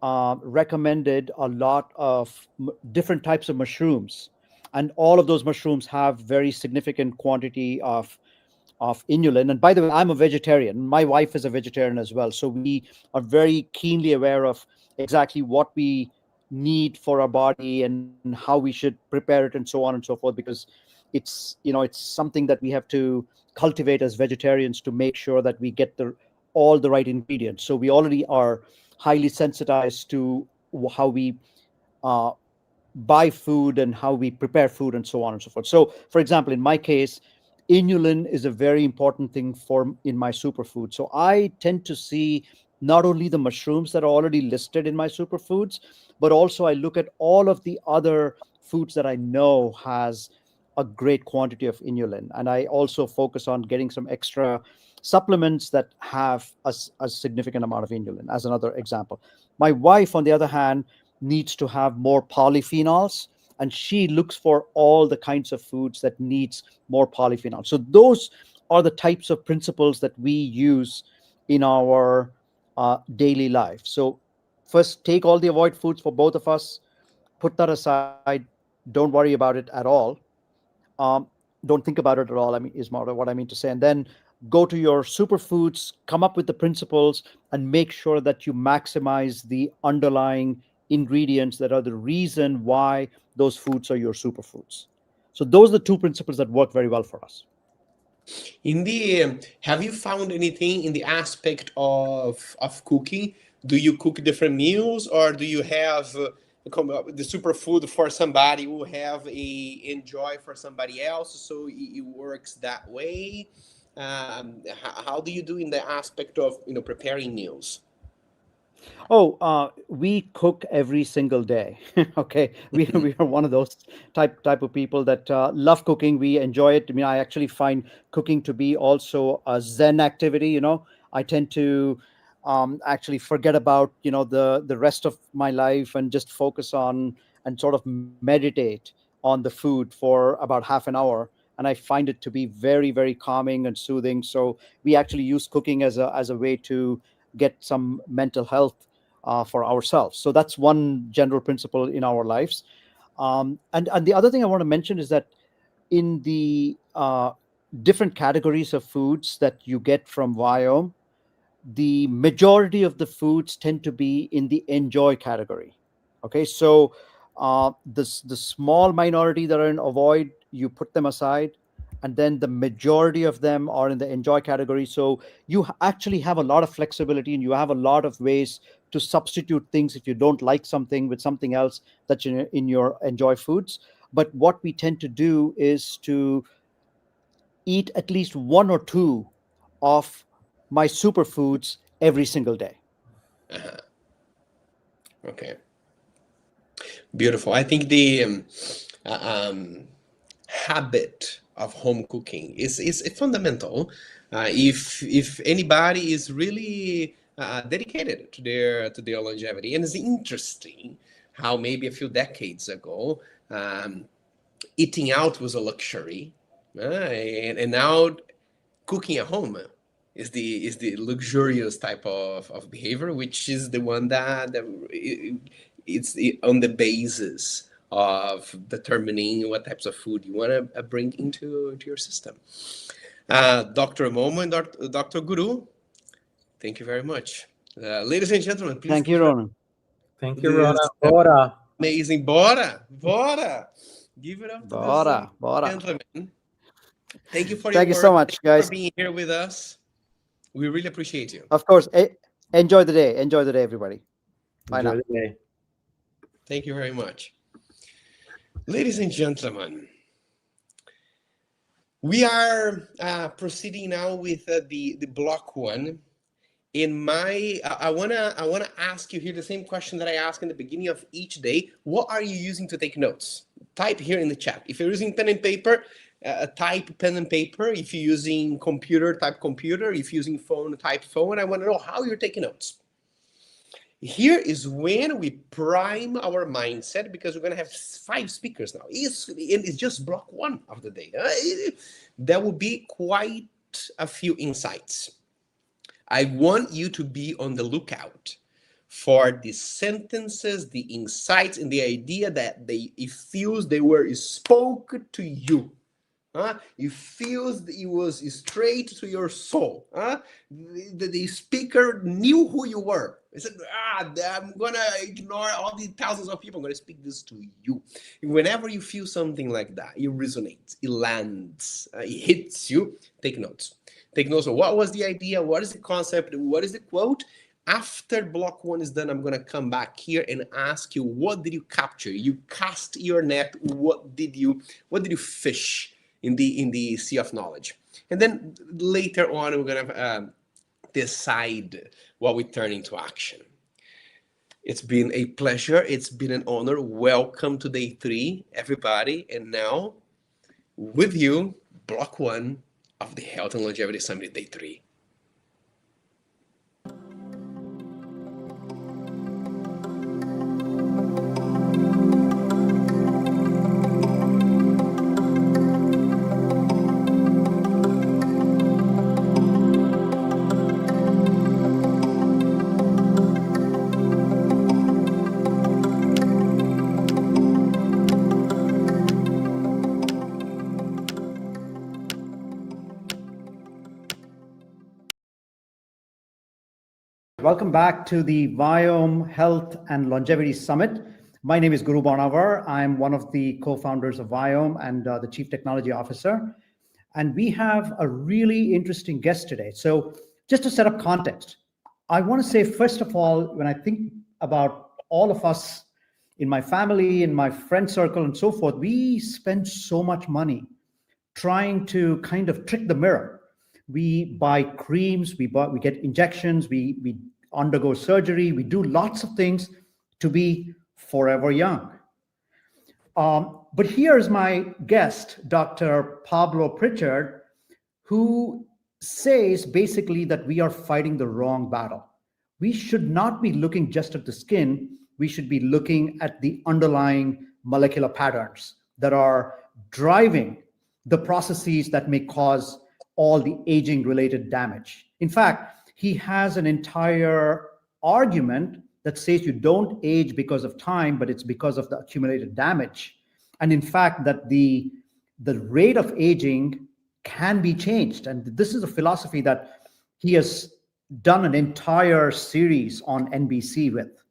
recommended a lot of different types of mushrooms, and all of those mushrooms have very significant quantity of inulin. And by the way, I'm a vegetarian. My wife is a vegetarian as well. So we are very keenly aware of exactly what we need for our body and how we should prepare it and so on and so forth, because it's something that we have to cultivate as vegetarians to make sure that we get all the right ingredients. So we already are highly sensitized to how we uh, buy food and how we prepare food and so on and so forth. So, for example, in my case, inulin is a very important thing for in my superfood. So I tend to see not only the mushrooms that are already listed in my superfoods, but also I look at all of the other foods that I know has a great quantity of inulin. And I also focus on getting some extra supplements that have a significant amount of inulin, as another example. My wife, on the other hand, needs to have more polyphenols, and she looks for all the kinds of foods that needs more polyphenols. So those are the types of principles that we use in our daily life. So first, take all the avoid foods for both of us, put that aside, don't worry about it at all. um, don't think about it at all, is more what I mean to say. And then go to your superfoods, come up with the principles, and make sure that you maximize the underlying ingredients that are the reason why those foods are your superfoods. So those are the two principles that work very well for us. In the have you found anything in the aspect of cooking? Do you cook different meals, or do you have come up with the superfood for somebody who have a enjoy for somebody else? So it works that way. How do you do in the aspect of preparing meals? Oh, we cook every single day. Okay, we are one of those type of people that love cooking. We enjoy it. I mean, I actually find cooking to be also a Zen activity. I tend to actually forget about the rest of my life and just focus on and sort of meditate on the food for about half an hour. And I find it to be very, very calming and soothing. So we actually use cooking as a way to get some mental health for ourselves. So that's one general principle in our lives. And the other thing I want to mention is that in the different categories of foods that you get from Viome, the majority of the foods tend to be in the enjoy category. Okay, so the small minority that are in avoid, you put them aside, and then the majority of them are in the enjoy category. So you actually have a lot of flexibility, and you have a lot of ways to substitute things if you don't like something with something else that's in your enjoy foods. But what we tend to do is to eat at least one or two of my superfoods every single day. Uh-huh. Okay, beautiful. I think the uh, um, habit of home cooking is fundamental. If anybody is really dedicated to their longevity, and it's interesting how maybe a few decades ago, eating out was a luxury, and now cooking at home is the luxurious type of behavior, which is the one that it's on the basis of determining what types of food you want to bring into your system. Dr. Momo and Dr. Guru, thank you very much. Ladies and gentlemen, please Thank you, give it up Ronan. Thank to you, Rona. this Bora. amazing Bora. Give it up to this Bora, bora. gentleman. Thank you for your Thank you so work. Thank much, you for guys. being here with us. We really appreciate you. Of course, enjoy the day. Enjoy the day, everybody. Bye Enjoy now. the day. Thank you very much. Ladies and gentlemen, we are proceeding now with the block one. I wanna ask you here the same question that I ask in the beginning of each day. What are you using to take notes? Type here in the chat. If you're using pen and paper, type pen and paper. If you're using computer, type computer. If you're using phone, type phone. I want to know how you're taking notes. Here is when we prime our mindset, because we're going to have 5 speakers now. It's just block one of the day. There will be quite a few insights. I want you to be on the lookout for the sentences, the insights, and the idea that it feels they were spoke to you. It feels it was straight to your soul. The speaker knew who you were. He said, I'm going to ignore all the thousands of people. I'm going to speak this to you. Whenever you feel something like that, it resonates, it lands, it hits you, take notes. Take notes of what was the idea, what is the concept, what is the quote. After block one is done, I'm going to come back here and ask you, what did you capture? You cast your net. What did you fish in the sea of knowledge? And then later on, we're going to decide what we turn into action. It's been a pleasure. It's been an honor. Welcome to day 3, everybody. And now, with you, block one of the Health and Longevity Summit, day 3. Welcome back to the Viome Health and Longevity Summit. My name is Guru Banavar. I'm one of the co-founders of Viome and the Chief Technology Officer. And we have a really interesting guest today. So just to set up context, I want to say, first of all, when I think about all of us in my family, in my friend circle and so forth, we spend so much money trying to kind of trick the mirror. We buy creams, we get injections, we undergo surgery, we do lots of things to be forever young. But here's my guest, Dr. Pablo Prichard, who says basically that we are fighting the wrong battle. We should not be looking just at the skin. We should be looking at the underlying molecular patterns that are driving the processes that may cause all the aging-related damage. In fact, he has an entire argument that says you don't age because of time, but it's because of the accumulated damage. And in fact, that the rate of aging can be changed. And this is a philosophy that he has done an entire series on NBC with.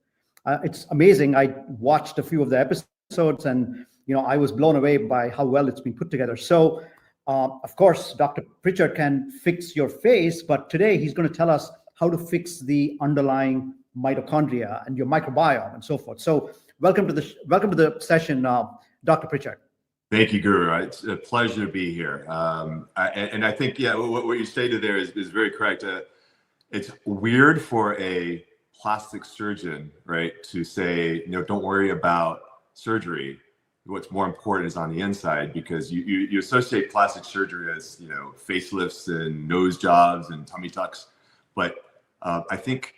It's amazing. I watched a few of the episodes, and I was blown away by how well it's been put together. So, of course, Dr. Prichard can fix your face, but today he's going to tell us how to fix the underlying mitochondria and your microbiome and so forth. So, welcome to the session, Dr. Prichard. Thank you, Guru. It's a pleasure to be here. I think, what you stated there is very correct. It's weird for a plastic surgeon, right, to say, don't worry about surgery. What's more important is on the inside, because you associate plastic surgery as, facelifts and nose jobs and tummy tucks. But I think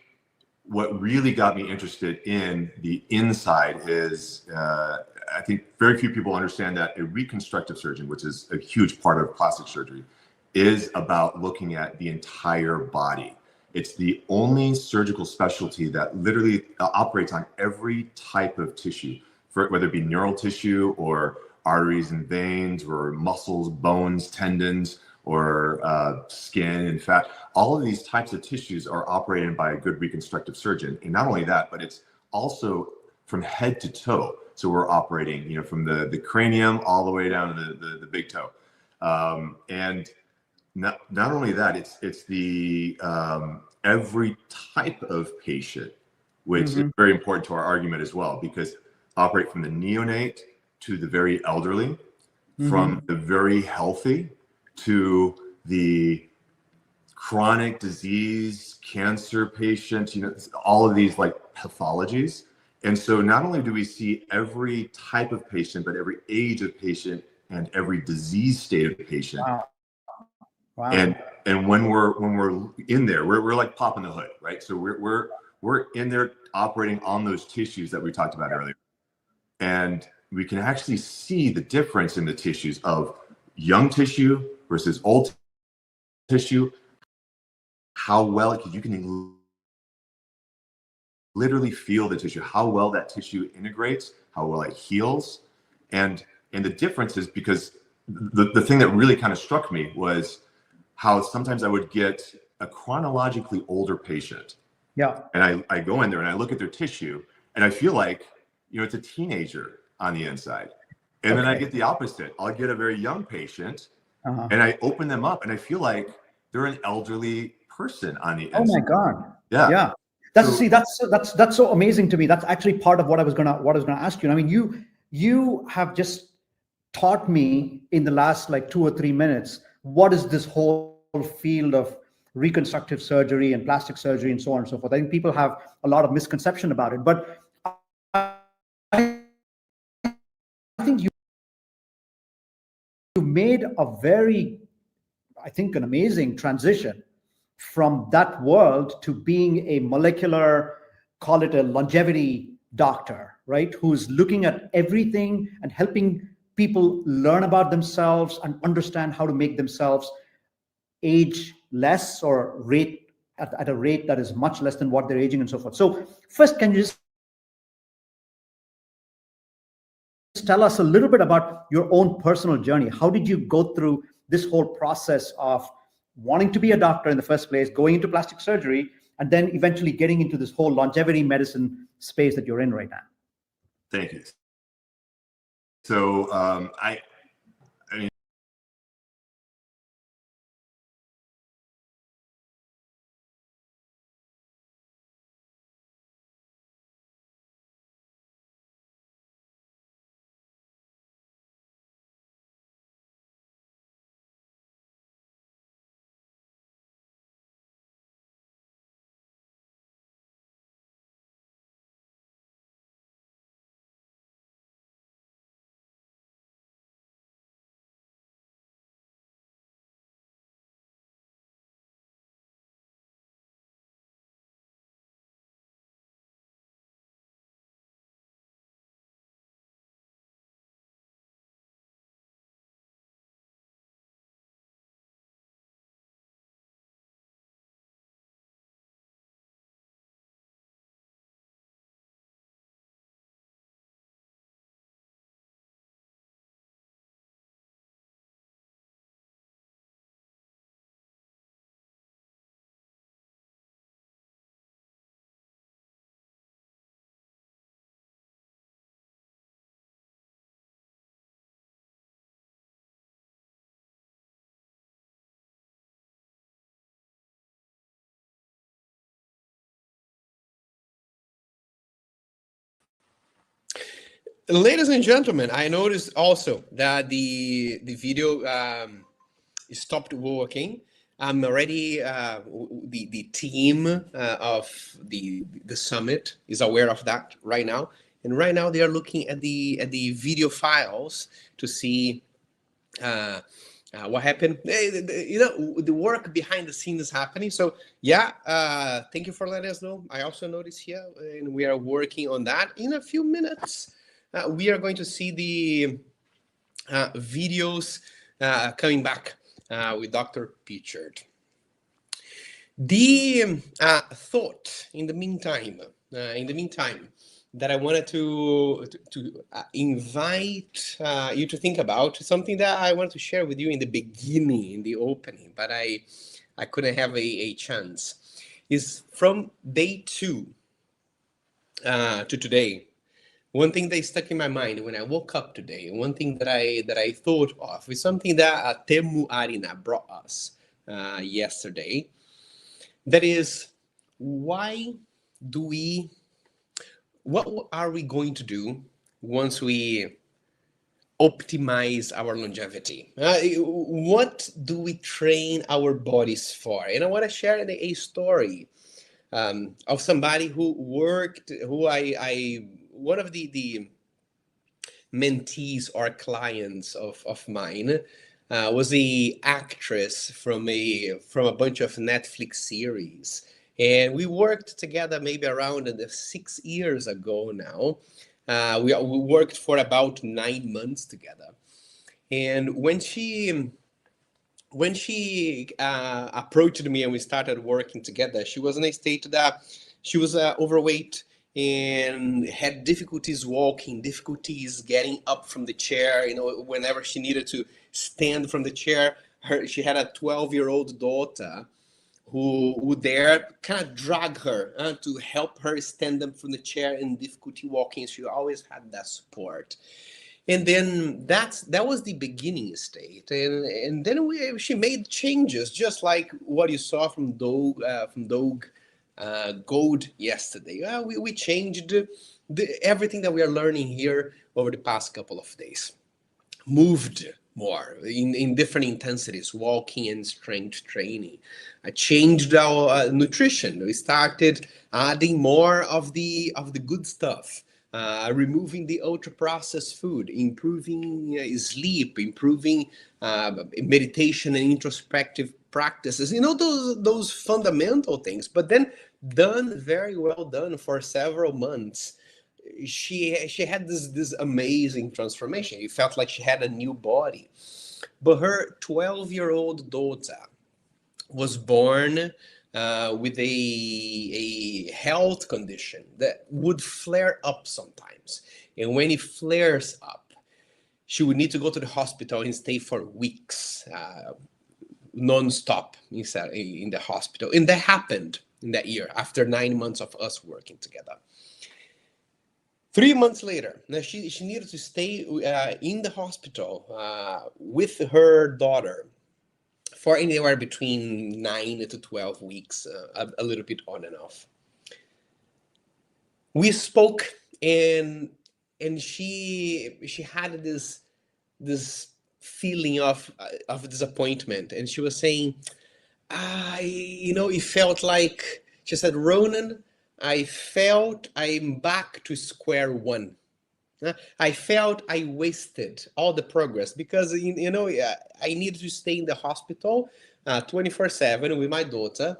what really got me interested in the inside is, I think very few people understand that a reconstructive surgeon, which is a huge part of plastic surgery, is about looking at the entire body. It's the only surgical specialty that literally operates on every type of tissue, whether it be neural tissue or arteries and veins or muscles, bones, tendons, or skin and fat. All of these types of tissues are operated by a good reconstructive surgeon. And not only that, but it's also from head to toe. So we're operating, from the cranium all the way down to the big toe. And not only that, it's the every type of patient, which is very important to our argument as well, because operate from the neonate to the very elderly, from the very healthy to the chronic disease, cancer patient, all of these like pathologies. And so not only do we see every type of patient, but every age of patient and every disease state of patient. Wow. And when we're in there, we're like popping the hood, right? So we're in there operating on those tissues that we talked about earlier. And we can actually see the difference in the tissues of young tissue versus old tissue, how well you can literally feel the tissue, how well that tissue integrates, how well it heals. And the difference is because the thing that really kind of struck me was how sometimes I would get a chronologically older patient. Yeah. And I go in there and I look at their tissue and I feel like, it's a teenager on the inside. And then I get the opposite. I'll get a very young patient and I open them up and I feel like they're an elderly person on the inside. Oh my God. Yeah. Yeah. That's so amazing to me. That's actually part of what I was gonna ask you. I mean, you have just taught me in the last like 2 or 3 minutes, what is this whole field of reconstructive surgery and plastic surgery and so on and so forth. I think people have a lot of misconception about it, but I think you made a very, I think, an amazing transition from that world to being a molecular, call it a longevity doctor, right? Who's looking at everything and helping people learn about themselves and understand how to make themselves age less or rate at a rate that is much less than what they're aging and so forth. So first, can you just tell us a little bit about your own personal journey? How did you go through this whole process of wanting to be a doctor in the first place, going into plastic surgery, and then eventually getting into this whole longevity medicine space that you're in right now? Thank you. So I mean, Ladies and gentlemen, I noticed also that the video stopped working. I'm already the team of the summit is aware of that right now, and right now they are looking at the video files to see what happened. You know, the work behind the scenes is happening. So yeah, thank you for letting us know. I also noticed here, and we are working on that. In a few minutes, we are going to see the videos coming back with Dr. Prichard. The thought in the meantime, that I wanted to invite you to think about something that I wanted to share with you in the beginning, in the opening, but I couldn't have a chance. Is from day 2 to today. One thing that stuck in my mind when I woke up today, one thing that I thought of is something that Temu Arina brought us yesterday. That is, why do we? What are we going to do once we optimize our longevity? What do we train our bodies for? And I want to share a story of somebody who worked, who I one of the mentees or clients of mine was a actress from a bunch of Netflix series, and we worked together maybe around 6 years ago now. We worked for about 9 months together, and when she approached me and we started working together, she was in a state that she was overweight and had difficulties walking, difficulties getting up from the chair. You know, whenever she needed to stand from the chair, she had a 12-year-old daughter who would there kind of drag her to help her stand up from the chair in difficulty walking. She always had that support. And then that was the beginning state, and then she made changes, just like what you saw from Doug Gold yesterday. We changed everything that we are learning here over the past couple of days. Moved more in different intensities, walking and strength training. I changed our nutrition. We started adding more of the good stuff. Removing the ultra processed food, improving sleep, improving meditation and introspective practices. You know, those fundamental things. But then done very well done for several months. She had this amazing transformation. It felt like she had a new body. But her 12-year-old daughter was born with a health condition that would flare up sometimes. And when it flares up, she would need to go to the hospital and stay for weeks, non-stop in the hospital. And that happened. in that year, after 9 months of us working together. 3 months later, now she needed to stay in the hospital with her daughter for anywhere between 9 to 12 weeks, a little bit on and off. We spoke, and she had this feeling of disappointment, and she was saying, it felt like, she said, Ronan, I felt I'm back to square one. I felt I wasted all the progress because, I needed to stay in the hospital 24/7 with my daughter,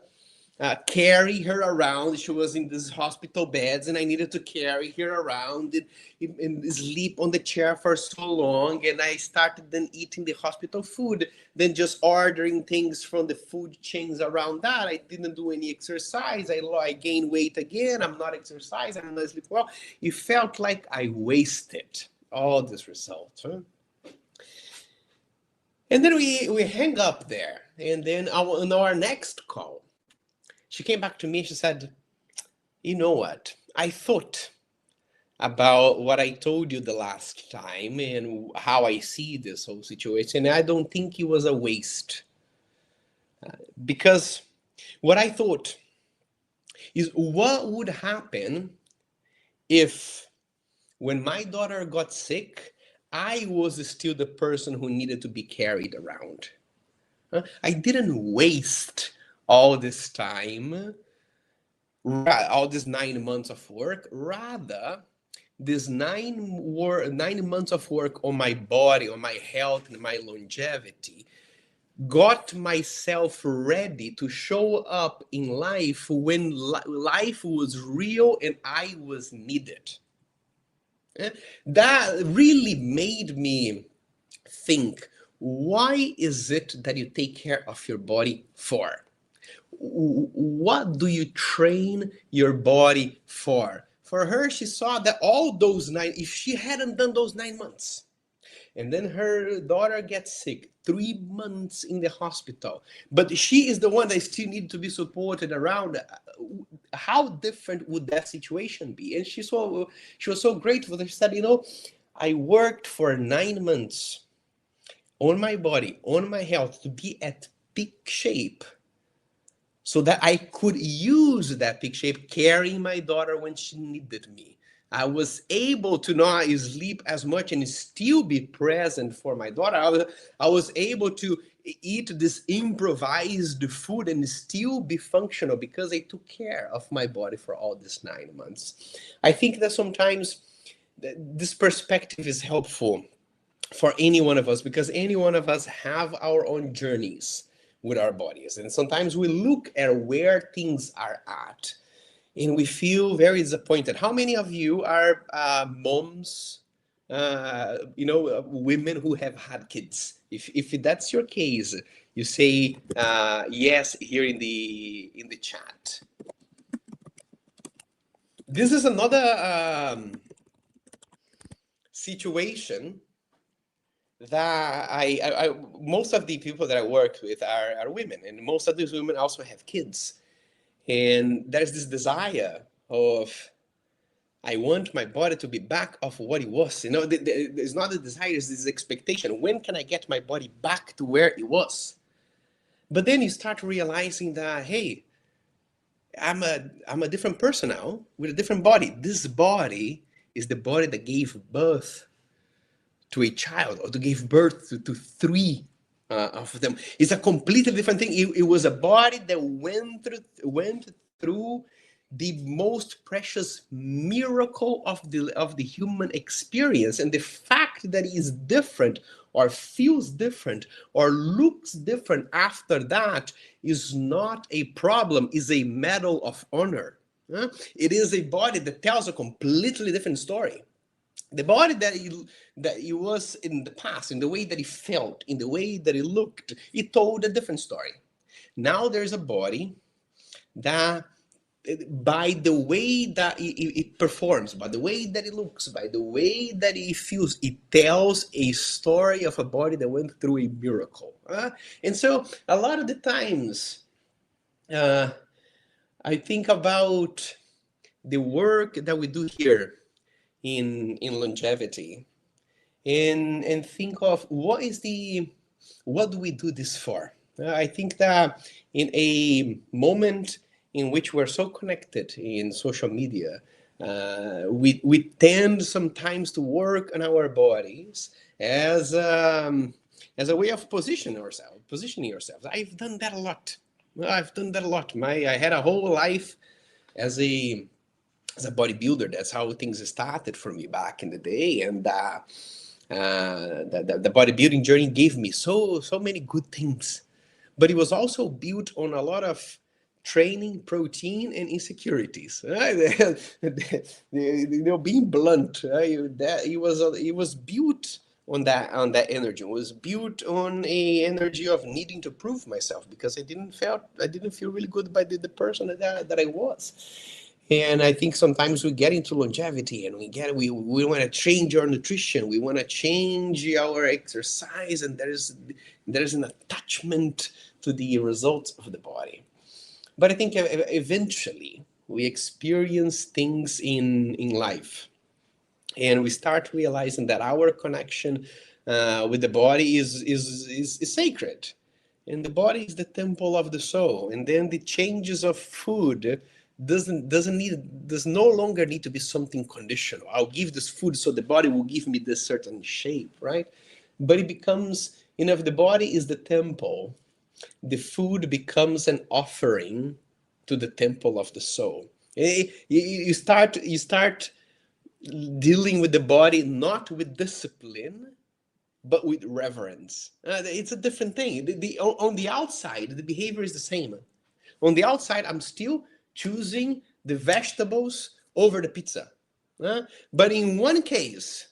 carry her around. She was in these hospital beds, and I needed to carry her around and sleep on the chair for so long. And I started then eating the hospital food, then just ordering things from the food chains around that. I didn't do any exercise. I gained weight again. I'm not exercising. I'm not sleeping well. It felt like I wasted all this result. Huh? And then we hang up there. And then on our next call, she came back to me and she said, you know what? I thought about what I told you the last time and how I see this whole situation. And I don't think it was a waste. Because what I thought is, what would happen if when my daughter got sick, I was still the person who needed to be carried around? I didn't waste all this time, all these 9 months of work. Rather, this 9 months of work on my body, on my health, and my longevity got myself ready to show up in life when life was real and I was needed. That really made me think, why is it that you take care of your body for? What do you train your body for? For her, she saw that all those 9, if she hadn't done those 9 months, and then her daughter gets sick, 3 months in the hospital, but she is the one that still needs to be supported around, how different would that situation be? And she was so grateful that she said, I worked for 9 months on my body, on my health, to be at peak shape, so that I could use that peak shape carrying my daughter when she needed me. I was able to not sleep as much and still be present for my daughter. I was able to eat this improvised food and still be functional because I took care of my body for all these 9 months. I think that sometimes this perspective is helpful for any one of us, because any one of us have our own journeys with our bodies. And sometimes we look at where things are at and we feel very disappointed. How many of you are moms, women who have had kids? If that's your case, you say yes here in the chat. This is another situation that I most of the people that I work with are women, and most of these women also have kids. And there's this desire of, I want my body to be back of what it was. There's not a desire, it's this expectation. When can I get my body back to where it was? But then you start realizing that, hey, I'm a different person now with a different body. This body is the body that gave birth to a child, or to give birth to 3 of them. It's a completely different thing. It was a body that went through the most precious miracle of the human experience. And the fact that it is different, or feels different, or looks different after that is not a problem, is a medal of honor. It is a body that tells a completely different story. The body that it was in the past, in the way that it felt, in the way that it looked, it told a different story. Now there's a body that, by the way that it performs, by the way that it looks, by the way that it feels, it tells a story of a body that went through a miracle. And so a lot of the times, I think about the work that we do here in longevity, and think of what do we do this for? I think that in a moment in which we're so connected in social media, we tend sometimes to work on our bodies as a way of positioning ourselves. I've done that a lot. I've done that a lot. I had a whole life as a bodybuilder. That's how things started for me back in the day, and the bodybuilding journey gave me so many good things, but it was also built on a lot of training, protein, and insecurities. Being blunt, it was built on that energy. It was built on a energy of needing to prove myself because I didn't feel really good by the person that I was. And I think sometimes we get into longevity and we want to change our nutrition, we want to change our exercise, and there's an attachment to the results of the body. But I think eventually we experience things in life, and we start realizing that our connection with the body is sacred, and the body is the temple of the soul. And then the changes of food does no longer need to be something conditional. I'll give this food so the body will give me this certain shape, right? But it becomes, if the body is the temple, the food becomes an offering to the temple of the soul. You start dealing with the body not with discipline, but with reverence. It's a different thing. On the outside, the behavior is the same. On the outside, I'm still choosing the vegetables over the pizza. But in one case,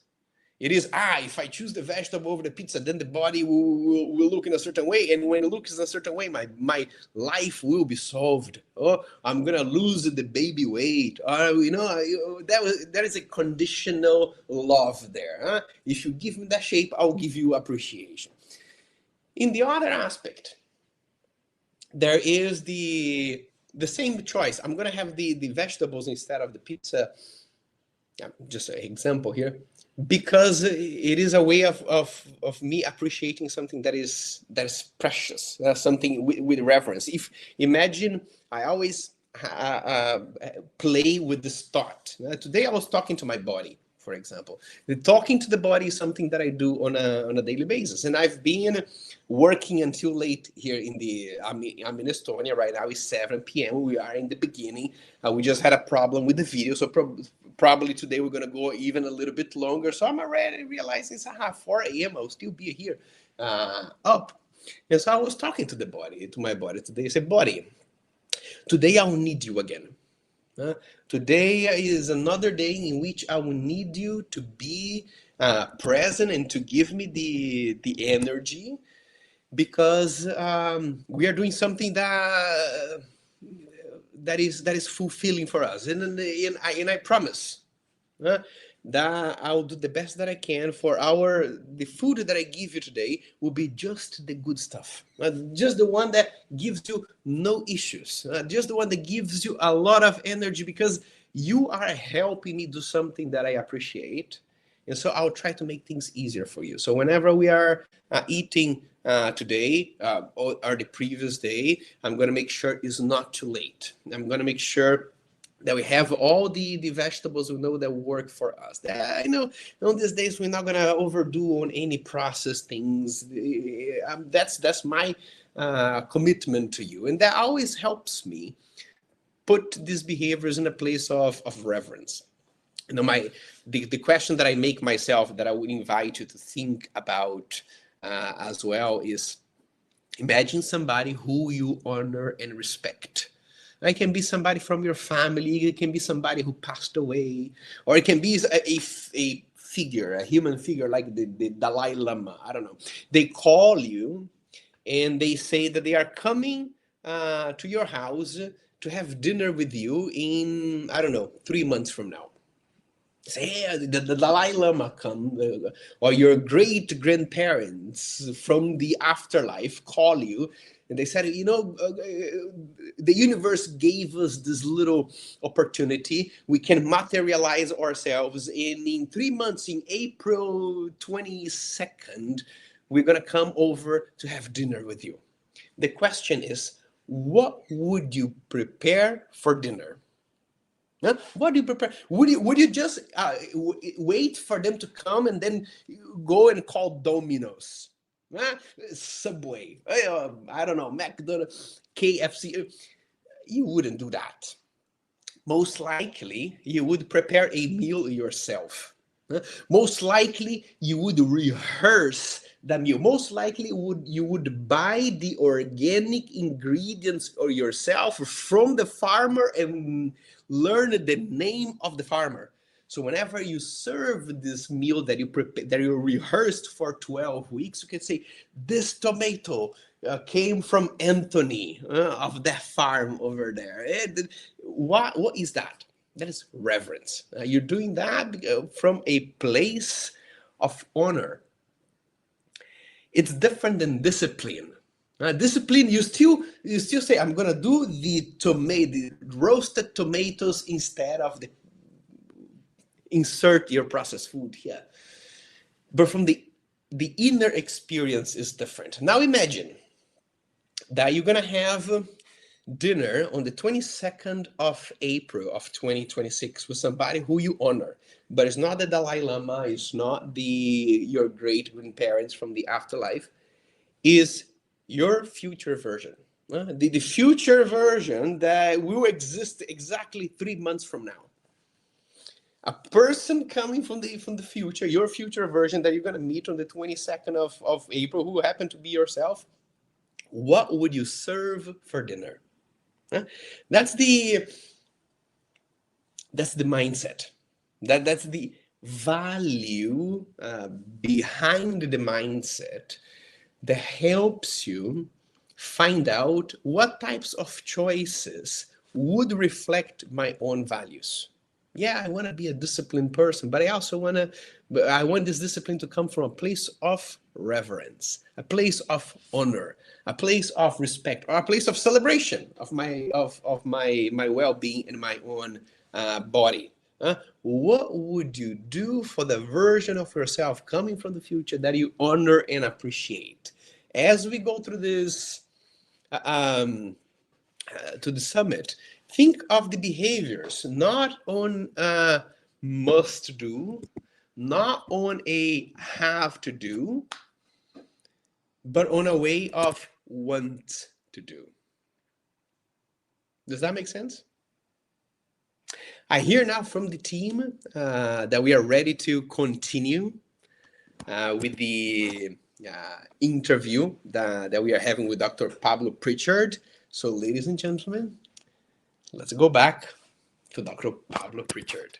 it is, if I choose the vegetable over the pizza, then the body will look in a certain way. And when it looks in a certain way, my life will be solved. Oh, I'm going to lose the baby weight. That is a conditional love there. If you give me that shape, I'll give you appreciation. In the other aspect, there is the same choice. I'm going to have the vegetables instead of the pizza. Just an example here, because it is a way of me appreciating something that is precious, something with reverence. If imagine, I always play with this thought. Today I was talking to my body, for example. The talking to the body is something that I do on a daily basis, and I've been working until late here I'm in Estonia right now. It's 7 p.m. We are in the beginning. We just had a problem with the video, so probably today we're going to go even a little bit longer. So I'm already realizing it's 4 a.m. I'll still be here up. And so I was talking to my body today. I said, body, today I will need you again. Today is another day in which I will need you to be present and to give me the energy, because we are doing something that is fulfilling for us, and I promise that I'll do the best that I can for the food that I give you today will be just the good stuff, just the one that gives you no issues, just the one that gives you a lot of energy, because you are helping me do something that I appreciate. And so I'll try to make things easier for you. So whenever we are eating today or the previous day, I'm going to make sure it's not too late. I'm going to make sure that we have all the vegetables we know that work for us. I know these days we're not going to overdo on any processed things. That's my commitment to you. And that always helps me put these behaviors in a place of reverence. The question that I make myself, that I would invite you to think about as well, is imagine somebody who you honor and respect. It can be somebody from your family, it can be somebody who passed away, or it can be a human figure like the Dalai Lama. I don't know. They call you and they say that they are coming to your house to have dinner with you in, I don't know, 3 months from now. Say, yeah, the Dalai Lama come, or your great grandparents from the afterlife call you, and they said, the universe gave us this little opportunity. We can materialize ourselves, and in 3 months, in April 22nd, we're gonna come over to have dinner with you. The question is, what would you prepare for dinner? Huh? What do you prepare? Would you just wait for them to come and then go and call Domino's, huh? Subway, I don't know, McDonald's, KFC? You wouldn't do that. Most likely, you would prepare a meal yourself. Most likely, you would rehearse the meal. Most likely, you would buy the organic ingredients or yourself from the farmer and learn the name of the farmer. So whenever you serve this meal that you rehearsed for 12 weeks, you can say, this tomato came from Anthony of that farm over there. What is that? That is reverence. You're doing that from a place of honor. It's different than discipline. Discipline, you still say, I'm gonna do the roasted tomatoes instead of the insert your processed food here. But from the inner experience is different. Now imagine that you're gonna have dinner on the 22nd of April of 2026 with somebody who you honor, but it's not the Dalai Lama, it's not your great grandparents from the afterlife, is your future version. The future version that will exist exactly 3 months from now. A person coming from the future, your future version that you're going to meet on the 22nd of April, who happened to be yourself. What would you serve for dinner? That's the mindset. That's the value behind the mindset that helps you find out what types of choices would reflect my own values. Yeah, I want to be a disciplined person, but I want this discipline to come from a place of reverence, a place of honor, a place of respect, or a place of celebration of my well-being in my own body. What would you do for the version of yourself coming from the future that you honor and appreciate? As we go through this to the summit, think of the behaviors not on a must do, not on a have to do, but on a way of want to do. Does that make sense? I hear now from the team that we are ready to continue with the interview that we are having with Dr. Pablo Prichard. So, ladies and gentlemen, let's go back to Dr. Pablo Prichard.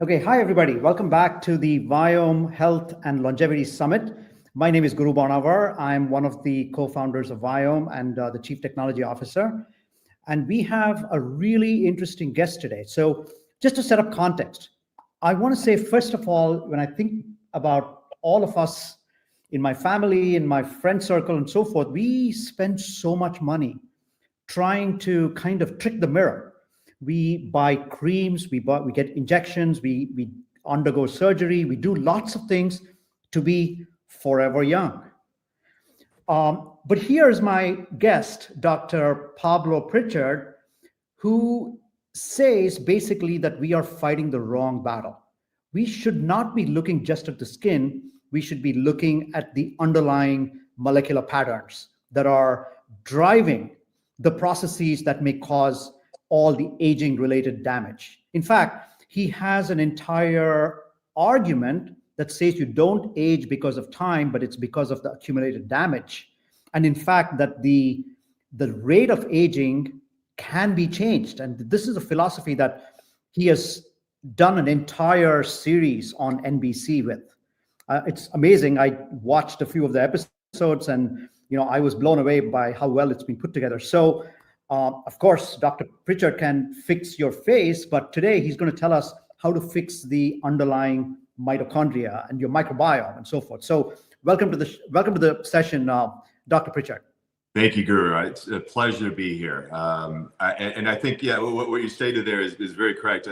Okay, hi everybody. Welcome back to the Viome Health and Longevity Summit. My name is Guru Bonavar. I'm one of the co-founders of Viome and the Chief Technology Officer. And we have a really interesting guest today. So just to set up context, I want to say, first of all, when I think about all of us in my family, in my friend circle and so forth, we spend so much money trying to kind of trick the mirror. We buy creams, we get injections, we undergo surgery, we do lots of things to be forever young. But here's my guest, Dr. Pablo Prichard, who says basically that we are fighting the wrong battle. we should not be looking just at the skin. We should be looking at the underlying molecular patterns that are driving the processes that may cause all the aging related damage. In fact, he has an entire argument that says you don't age because of time, but it's because of the accumulated damage. And in fact, that the rate of aging can be changed. And this is a philosophy that he has done an entire series on NBC with. It's amazing. I watched a few of the episodes, and I was blown away by how well it's been put together. So, of course, Dr. Prichard can fix your face, but today he's going to tell us how to fix the underlying mitochondria and your microbiome and so forth. So, welcome to the session, Dr. Prichard. Thank you, Guru. It's a pleasure to be here. And I think, yeah, what you stated there is very correct.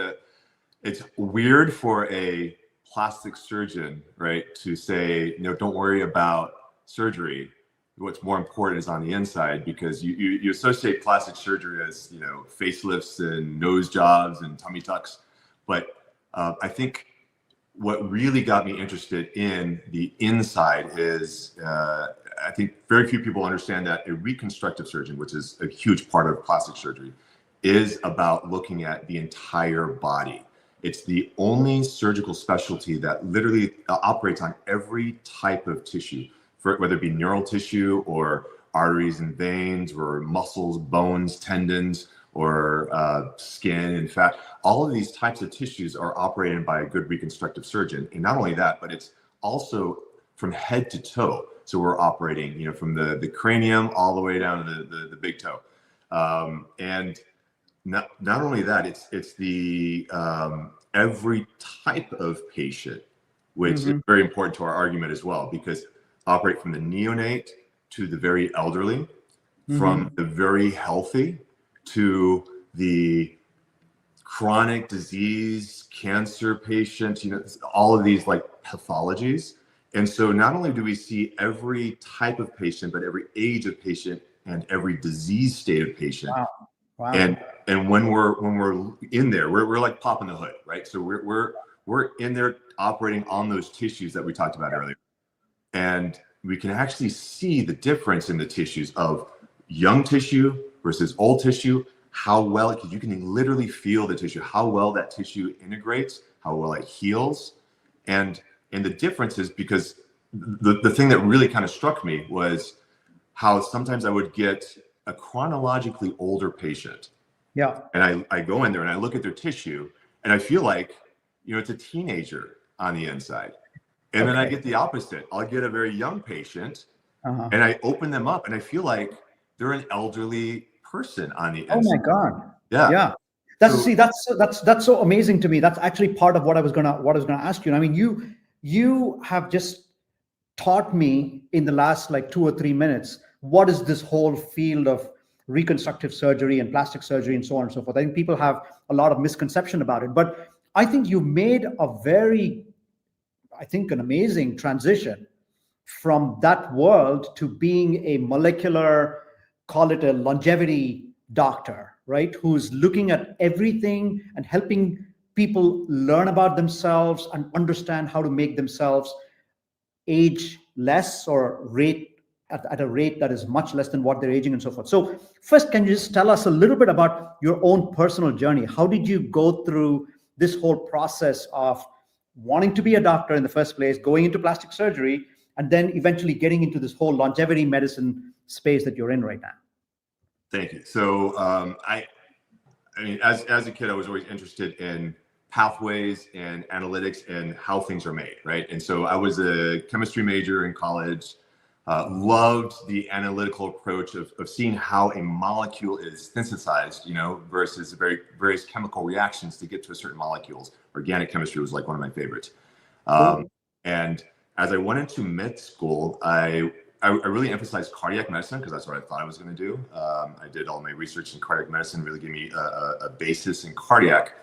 It's weird for a plastic surgeon, right, to say, don't worry about surgery. What's more important is on the inside, because you associate plastic surgery as, facelifts and nose jobs and tummy tucks. But I think what really got me interested in the inside is, I think very few people understand that a reconstructive surgeon, which is a huge part of plastic surgery, is about looking at the entire body. It's the only surgical specialty that literally operates on every type of tissue, whether it be neural tissue or arteries and veins or muscles, bones, tendons, or skin and fat. All of these types of tissues are operated by a good reconstructive surgeon. And not only that, but it's also from head to toe. So we're operating, from the cranium all the way down to the big toe. And not only that, it's the every type of patient, which is very important to our argument as well, because operate from the neonate to the very elderly, from the very healthy to the chronic disease, cancer patients, all of these like pathologies. And so not only do we see every type of patient, but every age of patient and every disease state of patient. Wow. And when we're in there, we're like popping the hood, right? So we're in there operating on those tissues that we talked about earlier. And we can actually see the difference in the tissues of young tissue versus old tissue, how well, because you can literally feel the tissue, how well that tissue integrates, how well it heals. And the difference is because the thing that really kind of struck me was how sometimes I would get a chronologically older patient. Yeah. And I go in there and I look at their tissue and I feel like, it's a teenager on the inside. And then I get the opposite. I'll get a very young patient and I open them up and I feel like they're an elderly person on the inside. Oh my God. Yeah. Yeah. That's so amazing to me. That's actually part of what I was gonna ask you. I mean, you have just taught me in the last like 2 or 3 minutes what is this whole field of reconstructive surgery and plastic surgery and so on and so forth. I think people have a lot of misconception about it, but I think you made an amazing transition from that world to being a molecular, call it a longevity doctor, right? Who's looking at everything and helping people learn about themselves and understand how to make themselves age less or at a rate that is much less than what they're aging and so forth. So first, can you just tell us a little bit about your own personal journey? How did you go through this whole process of wanting to be a doctor in the first place, going into plastic surgery, and then eventually getting into this whole longevity medicine space that you're in right now? Thank you. So I mean, as a kid, I was always interested in pathways and analytics and how things are made, right? And so I was a chemistry major in college, loved the analytical approach of seeing how a molecule is synthesized, versus various chemical reactions to get to a certain molecules. Organic chemistry was like one of my favorites. And as I went into med school, I really emphasized cardiac medicine because that's what I thought I was going to do. I did all my research in cardiac medicine, really gave me a basis in cardiac.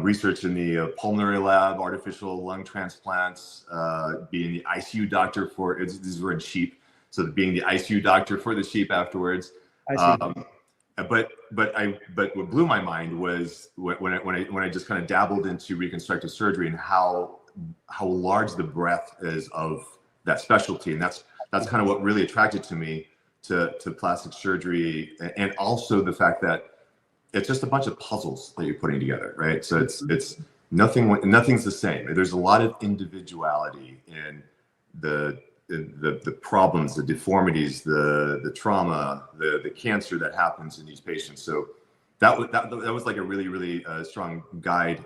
Research in the pulmonary lab, artificial lung transplants, being the ICU doctor these were in sheep. So being the ICU doctor for the sheep afterwards. but what blew my mind was when I just kind of dabbled into reconstructive surgery and how large the breadth is of that specialty, and that's kind of what really attracted to me to plastic surgery, and also the fact that it's just a bunch of puzzles that you're putting together, right? So it's nothing's the same. There's a lot of individuality in the problems, the deformities, the trauma, the cancer that happens in these patients. So that was like a really strong guide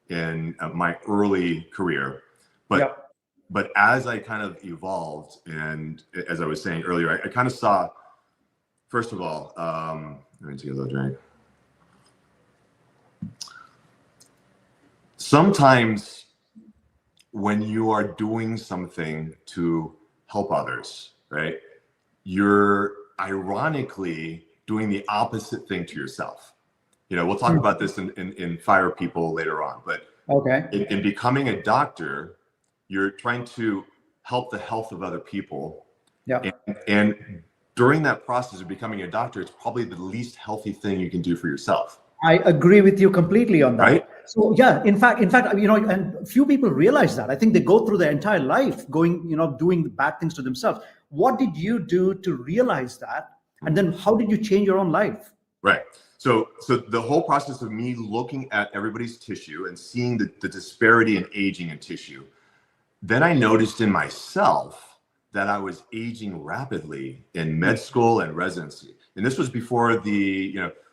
in my early career. But as I kind of evolved, and as I was saying earlier, I kind of saw, first of all, let me take a little drink. Sometimes when you are doing something to help others, right, you're ironically doing the opposite thing to yourself. You know, we'll talk about this in Fire People later on, but in becoming a doctor, you're trying to help the health of other people. And during that process of becoming a doctor, it's probably the least healthy thing you can do for yourself. I agree with you completely on that. Right? So yeah, in fact, you know, and few people realize that. I think they go through their entire life going, you know, doing bad things to themselves. What did you do to realize that? And then how did you change your own life? Right. So the whole process of me looking at everybody's tissue and seeing the disparity in aging in tissue, then I noticed in myself that I was aging rapidly in med school and residency. And this was before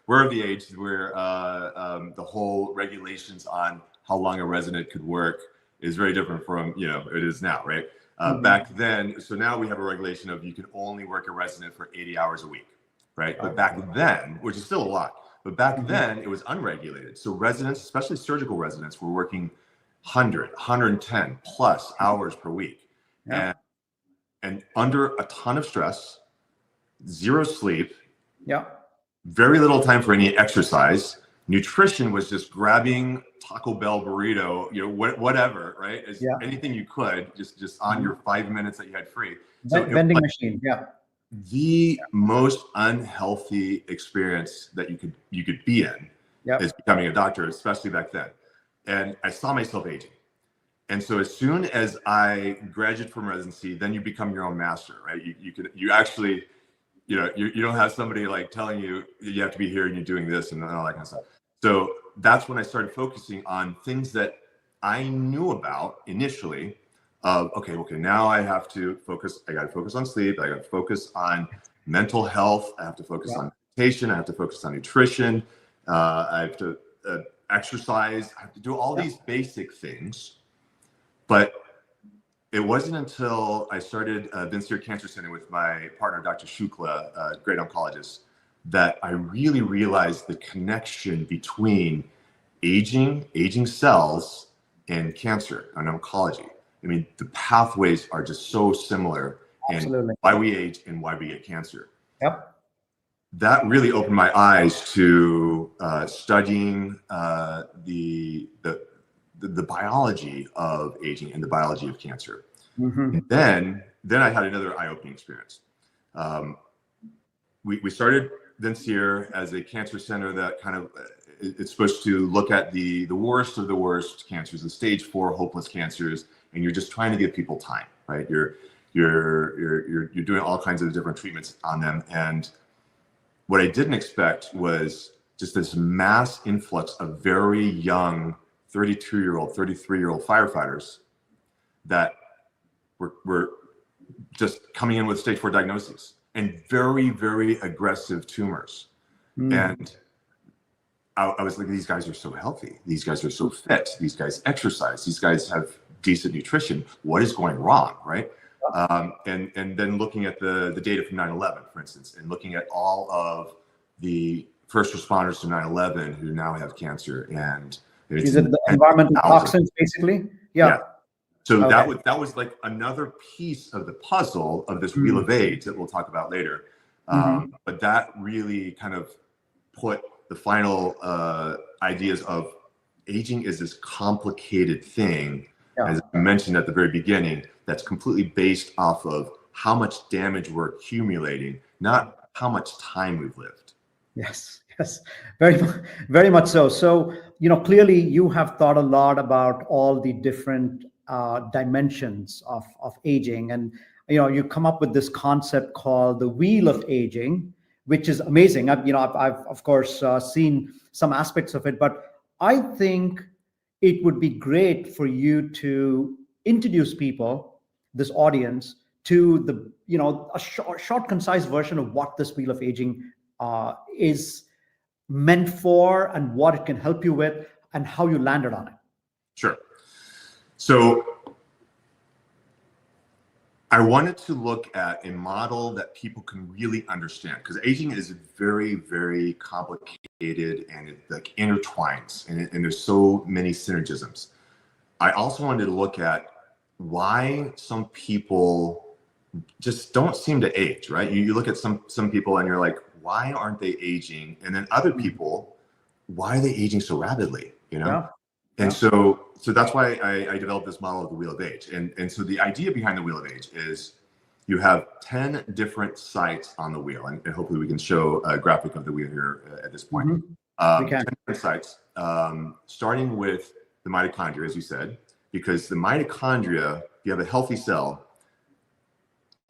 we're of the age where the whole regulations on how long a resident could work is very different from, it is now, right? Back then, so now we have a regulation of you can only work a resident for 80 hours a week, right? But back then, which is still a lot, but back then it was unregulated. So residents, especially surgical residents, were working 100, 110 plus hours per week. And under a ton of stress, zero sleep, very little time for any exercise. Nutrition was just grabbing Taco Bell burrito, whatever, right? Anything you could, just on your 5 minutes that you had free. So vending machine, the most unhealthy experience that you could be in is becoming a doctor, especially back then. And I saw myself aging. And so as soon as I graduated from residency, then you become your own master, right? You actually, you don't have somebody like telling you you have to be here and you're doing this and all that kind of stuff. So that's when I started focusing on things that I knew about initially. Okay, now I have to focus. I got to focus on sleep. I got to focus on mental health. I have to focus on meditation. I have to focus on nutrition. I have to exercise. I have to do all these basic things. But it wasn't until I started Vincere Cancer Center with my partner, Dr. Shukla, a great oncologist, that I really realized the connection between aging cells and cancer and oncology. I mean, the pathways are just so similar in why we age and why we get cancer. That really opened my eyes to studying the biology of aging and the biology of cancer. And then I had another eye-opening experience. We started Vincere as a cancer center that kind of it's supposed to look at the worst of the worst cancers, the stage 4 hopeless cancers, and you're just trying to give people time, right? You're doing all kinds of different treatments on them. And what I didn't expect was just this mass influx of very young 32-year-old, 33-year-old firefighters that were just coming in with stage 4 diagnoses and very, very aggressive tumors. And I was like, these guys are so healthy. These guys are so fit. These guys exercise. These guys have decent nutrition. What is going wrong, right? And then looking at the data from 9/11, for instance, and looking at all of the first responders to 9/11 who now have cancer, and is it the environmental toxins, basically? So that was like another piece of the puzzle of this wheel of age that we'll talk about later. But that really kind of put the final ideas of aging is this complicated thing, as I mentioned at the very beginning, that's completely based off of how much damage we're accumulating, not how much time we've lived. Yes, very much so. So, clearly you have thought a lot about all the different dimensions of aging. And, you come up with this concept called the wheel of aging, which is amazing. I've of course seen some aspects of it, but I think it would be great for you to introduce people, this audience, to the, a short, concise version of what this wheel of aging is meant for and what it can help you with and how you landed on it. Sure. So I wanted to look at a model that people can really understand, because aging is very, very complicated and it like intertwines and there's so many synergisms. I also wanted to look at why some people just don't seem to age, right? You look at some people and you're like, why aren't they aging? And then other people, why are they aging so rapidly? Yeah. And so that's why I developed this model of the wheel of age. And so the idea behind the wheel of age is you have 10 different sites on the wheel. And hopefully we can show a graphic of the wheel here at this point. We can. 10 different sites, starting with the mitochondria, as you said, because the mitochondria, if you have a healthy cell,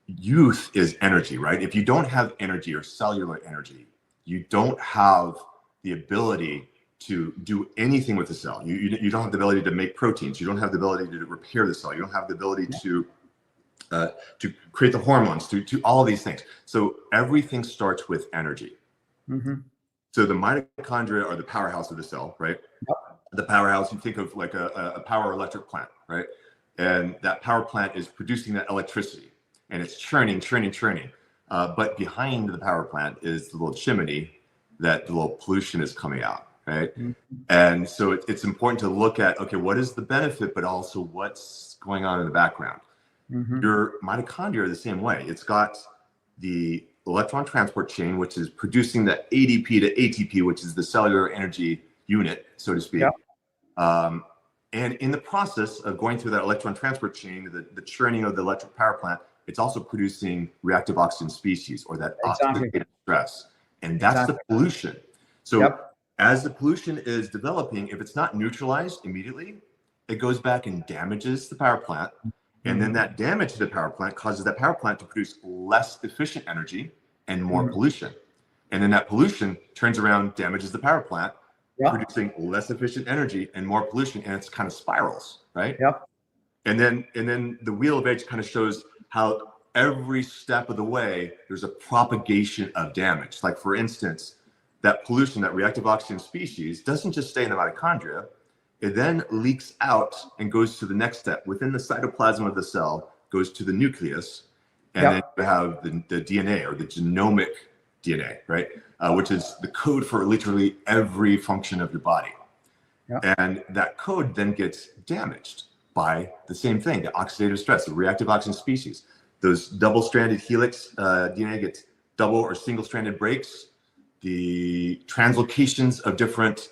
youth is energy, right? If you don't have energy or cellular energy, you don't have the ability to do anything with the cell. You don't have the ability to make proteins. You don't have the ability to repair the cell. You don't have the ability to create the hormones, to all of these things. So everything starts with energy. So the mitochondria are the powerhouse of the cell, right? The powerhouse, you think of like a power electric plant, right? And that power plant is producing that electricity and it's churning. But behind the power plant is the little chimney that the little pollution is coming out, right? And so it's important to look at, okay, what is the benefit, but also what's going on in the background? Your mitochondria are the same way. It's got the electron transport chain, which is producing the ADP to ATP, which is the cellular energy unit, so to speak. And in the process of going through that electron transport chain, the churning of the electric power plant, it's also producing reactive oxygen species, or that oxidative stress. And that's the pollution. So as the pollution is developing, if it's not neutralized immediately, it goes back and damages the power plant. And then that damage to the power plant causes that power plant to produce less efficient energy and more pollution. And then that pollution turns around, damages the power plant, producing less efficient energy and more pollution, and it's kind of spirals, right? And then the wheel of age kind of shows how every step of the way there's a propagation of damage. Like for instance, that pollution, that reactive oxygen species, doesn't just stay in the mitochondria. It then leaks out and goes to the next step within the cytoplasm of the cell, goes to the nucleus, and then you have the DNA, or the genomic DNA, right? Which is the code for literally every function of your body. And that code then gets damaged by the same thing, the oxidative stress, the reactive oxygen species. Those double-stranded helix DNA gets double or single-stranded breaks. The translocations of different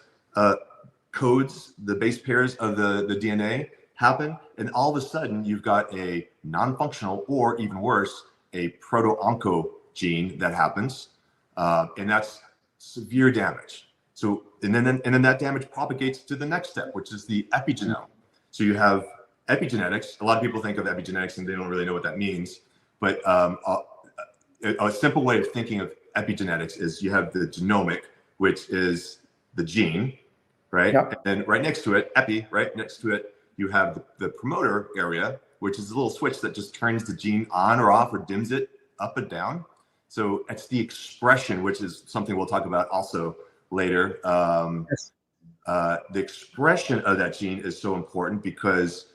codes, the base pairs of the DNA happen, and all of a sudden you've got a non-functional, or even worse, a proto-onco gene that happens, and that's severe damage. So, and then that damage propagates to the next step, which is the epigenome. So you have epigenetics. A lot of people think of epigenetics and they don't really know what that means. But a simple way of thinking of epigenetics is you have the genomic, which is the gene, right? And then right next to it, right next to it, you have the promoter area, which is a little switch that just turns the gene on or off or dims it up and down. So it's the expression, which is something we'll talk about also later. The expression of that gene is so important because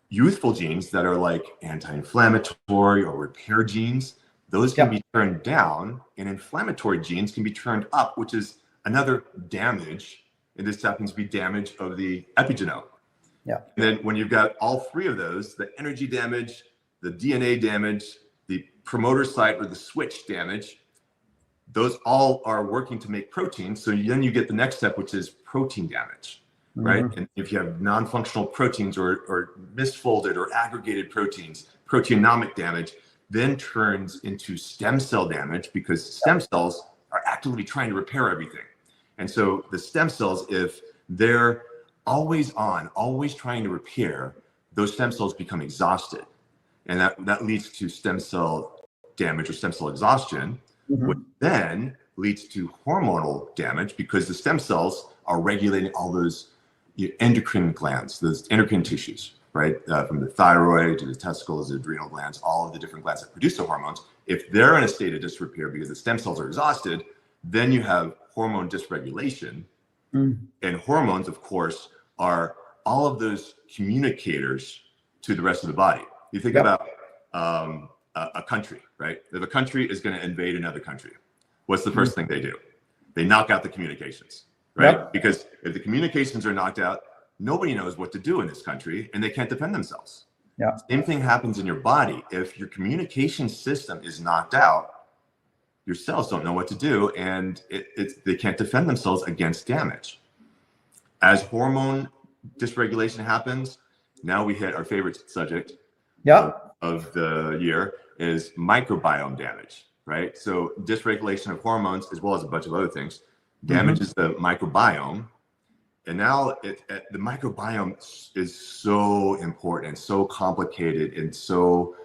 youthful genes that are like anti-inflammatory or repair genes, those can be turned down, and inflammatory genes can be turned up, which is another damage. And this happens to be damage of the epigenome. And then when you've got all three of those, the energy damage, the DNA damage, the promoter site or the switch damage, those all are working to make proteins. So then you get the next step, which is protein damage, right? And if you have non-functional proteins or misfolded or aggregated proteins, proteomic damage then turns into stem cell damage, because stem cells are actively trying to repair everything. And so the stem cells, if they're always on, always trying to repair, those stem cells become exhausted. And that leads to stem cell damage or stem cell exhaustion, which then leads to hormonal damage because the stem cells are regulating all those endocrine glands, those endocrine tissues, right? From the thyroid to the testicles, the adrenal glands, all of the different glands that produce the hormones. If they're in a state of disrepair because the stem cells are exhausted, then you have hormone dysregulation. And hormones, of course, are all of those communicators to the rest of the body. You think about a country, right? If a country is going to invade another country, what's the first thing they do? They knock out the communications, right? Because if the communications are knocked out, nobody knows what to do in this country and they can't defend themselves. Same thing happens in your body. If your communication system is knocked out, your cells don't know what to do and they can't defend themselves against damage. As hormone dysregulation happens, now we hit our favorite subject of the year is microbiome damage, right? So dysregulation of hormones, as well as a bunch of other things, damages the microbiome. And now the microbiome is so important and so complicated and so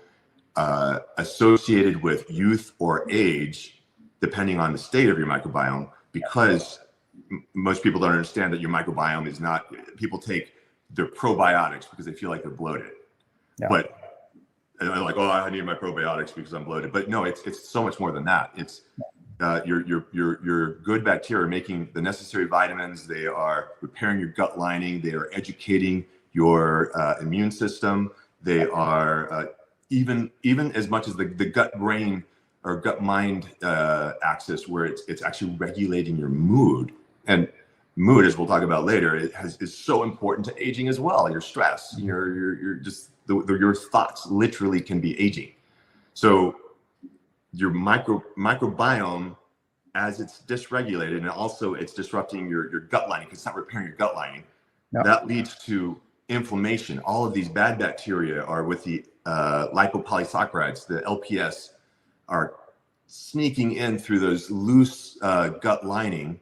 associated with youth or age, depending on the state of your microbiome, because most people don't understand that your microbiome is not, people take their probiotics because they feel like they're bloated. But and they're like, oh, I need my probiotics because I'm bloated. But no, it's so much more than that. It's your good bacteria are making the necessary vitamins. They are repairing your gut lining. They are educating your immune system. They are even as much as the gut brain or gut mind axis, where it's actually regulating your mood. And mood, as we'll talk about later, is so important to aging as well. Your stress, your just your thoughts literally can be aging. So your microbiome, as it's dysregulated, and also it's disrupting your gut lining because it's not repairing your gut lining. That leads to inflammation. All of these bad bacteria are with the lipopolysaccharides, the LPS, are sneaking in through those loose gut lining,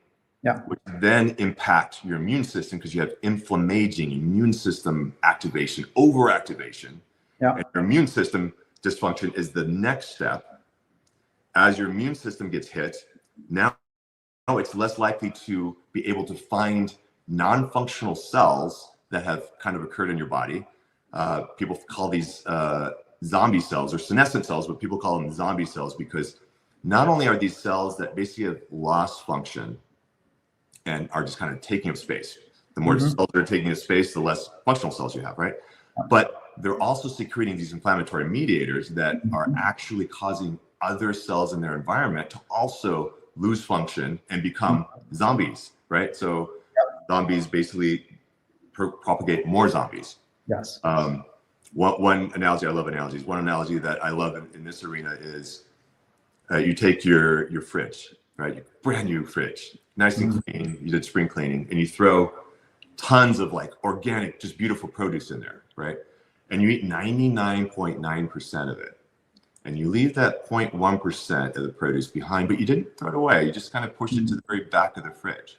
which then impact your immune system because you have inflammaging immune system activation, overactivation. And your immune system dysfunction is the next step. As your immune system gets hit, now it's less likely to be able to find non-functional cells that have kind of occurred in your body. People call these zombie cells or senescent cells, but people call them zombie cells because not only are these cells that basically have lost function and are just kind of taking up space. The more cells that are taking up space, the less functional cells you have, right? But they're also secreting these inflammatory mediators that are actually causing other cells in their environment to also lose function and become zombies, right? So zombies basically propagate more zombies. One analogy, I love analogies. One analogy that I love in this arena is you take your fridge, right? Your brand new fridge, nice and clean. You did spring cleaning, and you throw tons of like organic, just beautiful produce in there, right? And you eat 99.9% of it. And you leave that 0.1% of the produce behind, but you didn't throw it away. You just kind of pushed it to the very back of the fridge.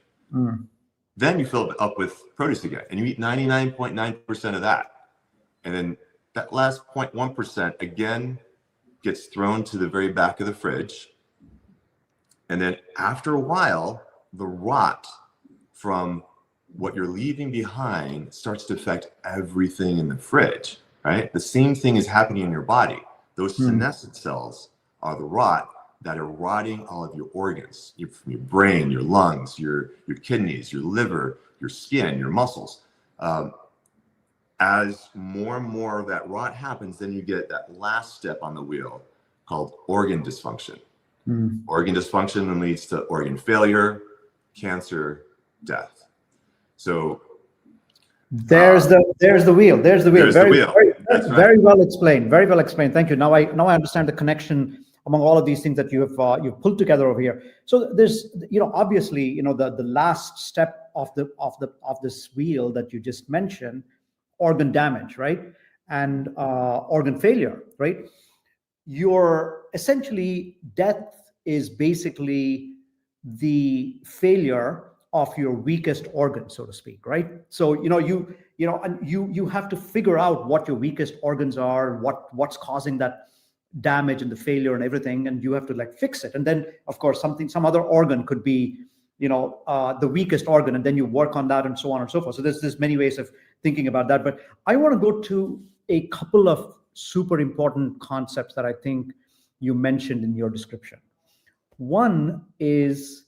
Then you fill it up with produce again, and you eat 99.9% of that. And then that last 0.1% again gets thrown to the very back of the fridge. And then after a while, the rot from what you're leaving behind starts to affect everything in the fridge, right? The same thing is happening in your body. Those senescent cells are the rot that are rotting all of your organs, from your brain, your lungs, your kidneys, your liver, your skin, your muscles. As more and more of that rot happens, then you get that last step on the wheel called organ dysfunction. Organ dysfunction then leads to organ failure, cancer, death. So there's the wheel. There's the wheel. Very well explained. Very well explained. Thank you. Now I understand the connection among all of these things that you've pulled together over here. So there's, obviously, the last step of this wheel that you just mentioned, organ damage, right? And organ failure, right? Your essentially death is basically the failure of your weakest organ, so to speak, right? So and you have to figure out what your weakest organs are, what's causing that damage and the failure and everything, and you have to like fix it. And then of course some other organ could be the weakest organ, and then you work on that and so on and so forth. So there's many ways of thinking about that, but I want to go to a couple of super important concepts that I think you mentioned in your description. One is,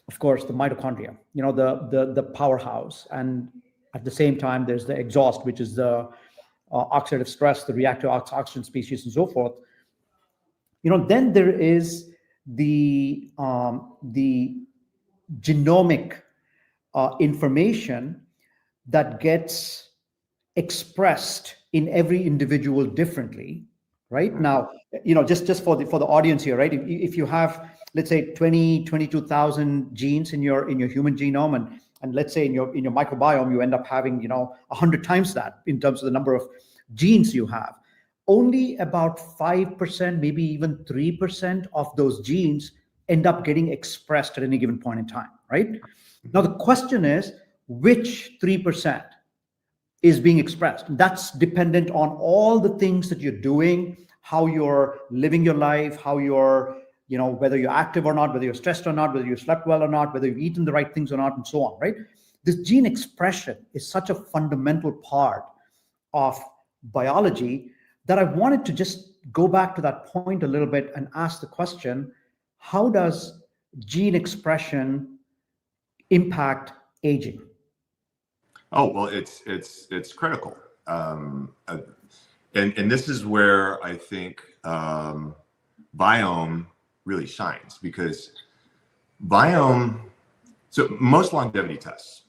of course, the mitochondria, the powerhouse, and at the same time there's the exhaust, which is the oxidative stress, the reactive oxygen species, and so forth. Then there is the genomic information that gets expressed in every individual differently, right? Now, just for the audience here, right? If you have, let's say, 22,000 genes in your human genome, and let's say in your microbiome you end up having 100 times that in terms of the number of genes you have, only about 5%, maybe even 3% of those genes end up getting expressed at any given point in time, right? Now the question is, which 3% is being expressed? That's dependent on all the things that you're doing, how you're living your life, how you're, whether you're active or not, whether you're stressed or not, whether you slept well or not, whether you've eaten the right things or not, and so on, right? This gene expression is such a fundamental part of biology that I wanted to just go back to that point a little bit and ask the question, how does gene expression impact aging? Oh, well, it's critical. And this is where I think Biome really shines, because Biome, so most longevity tests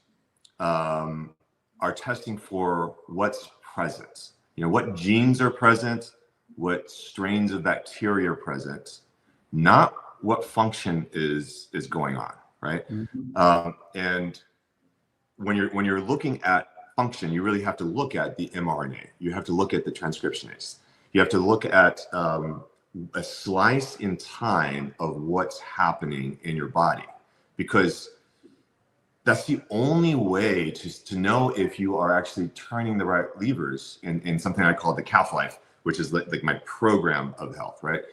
are testing for what's present. What genes are present, what strains of bacteria are present, not what function is going on, right? Mm-hmm. And when you're looking at function, you really have to look at the mRNA. You have to look at the transcriptionase. You have to look at a slice in time of what's happening in your body, because that's the only way to know if you are actually turning the right levers in something I call the half-life, which is like my program of health, right?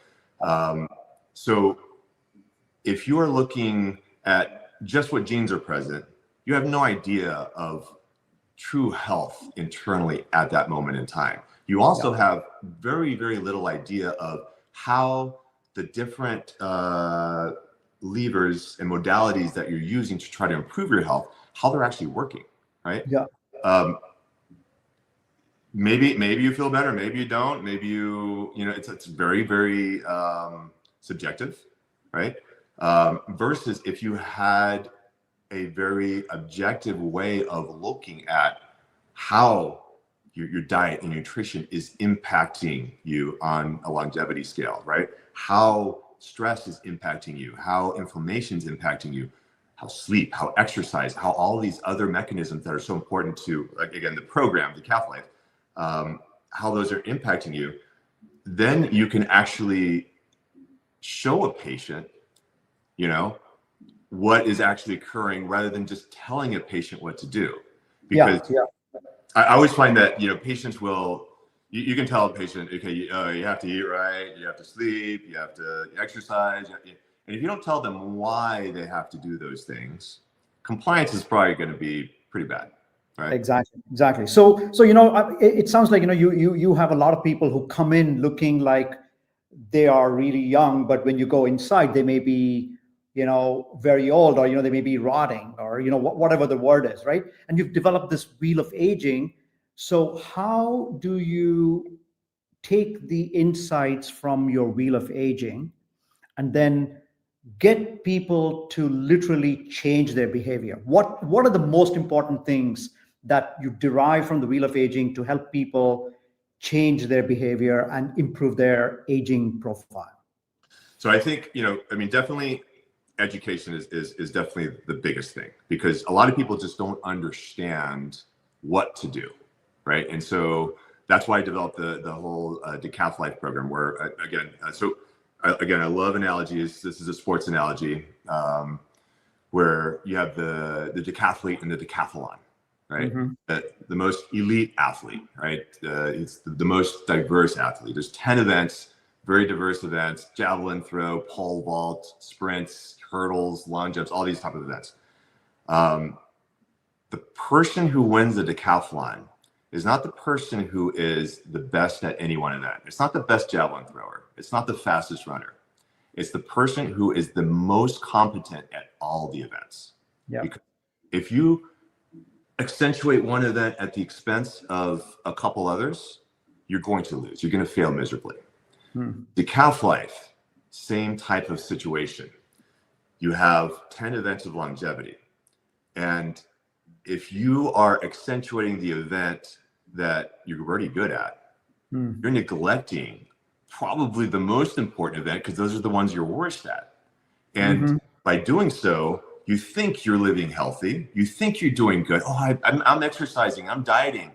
So if you are looking at just what genes are present, you have no idea of true health internally at that moment in time. You also have very, very little idea of how the different levers and modalities that you're using to try to improve your health, how they're actually working, right? Yeah. Maybe you feel better, maybe you don't, maybe it's very, very subjective, right? Versus if you had a very objective way of looking at how your diet and nutrition is impacting you on a longevity scale, right? How stress is impacting you, how inflammation is impacting you, how sleep, how exercise, how all these other mechanisms that are so important to, like, again, the program, the half-life, how those are impacting you, then you can actually show a patient, what is actually occurring, rather than just telling a patient what to do. Because I always find that, patients will, you can tell a patient, okay, you have to eat right, you have to sleep, you have to exercise. And if you don't tell them why they have to do those things, compliance is probably going to be pretty bad. Right? Exactly. So it sounds like, you have a lot of people who come in looking like they are really young, but when you go inside, they may be, very old, or, they may be rotting, or, whatever the word is, right? And you've developed this wheel of aging. So how do you take the insights from your wheel of aging and then get people to literally change their behavior? What are the most important things that you derive from the wheel of aging to help people change their behavior and improve their aging profile? So I think, definitely education is definitely the biggest thing, because a lot of people just don't understand what to do, right? And so that's why I developed the whole Decathlon program, where again, so again, I love analogies. This is a sports analogy where you have the decathlete and the decathlon, right? The most elite athlete, right? It's the most diverse athlete. There's 10 events, very diverse events: javelin throw, pole vault, sprints, hurdles, long jumps, all these type of events. The person who wins the decathlon is not the person who is the best at any one event. It's not the best javelin thrower. It's not the fastest runner. It's the person who is the most competent at all the events. Yeah. Because if you accentuate one event at the expense of a couple others, you're going to lose. You're going to fail miserably. Decaf life, same type of situation. You have 10 events of longevity. And if you are accentuating the event that you're already good at, you're neglecting probably the most important event, because those are the ones you're worst at. And by doing so, you think you're living healthy. You think you're doing good. Oh, I'm exercising. I'm dieting.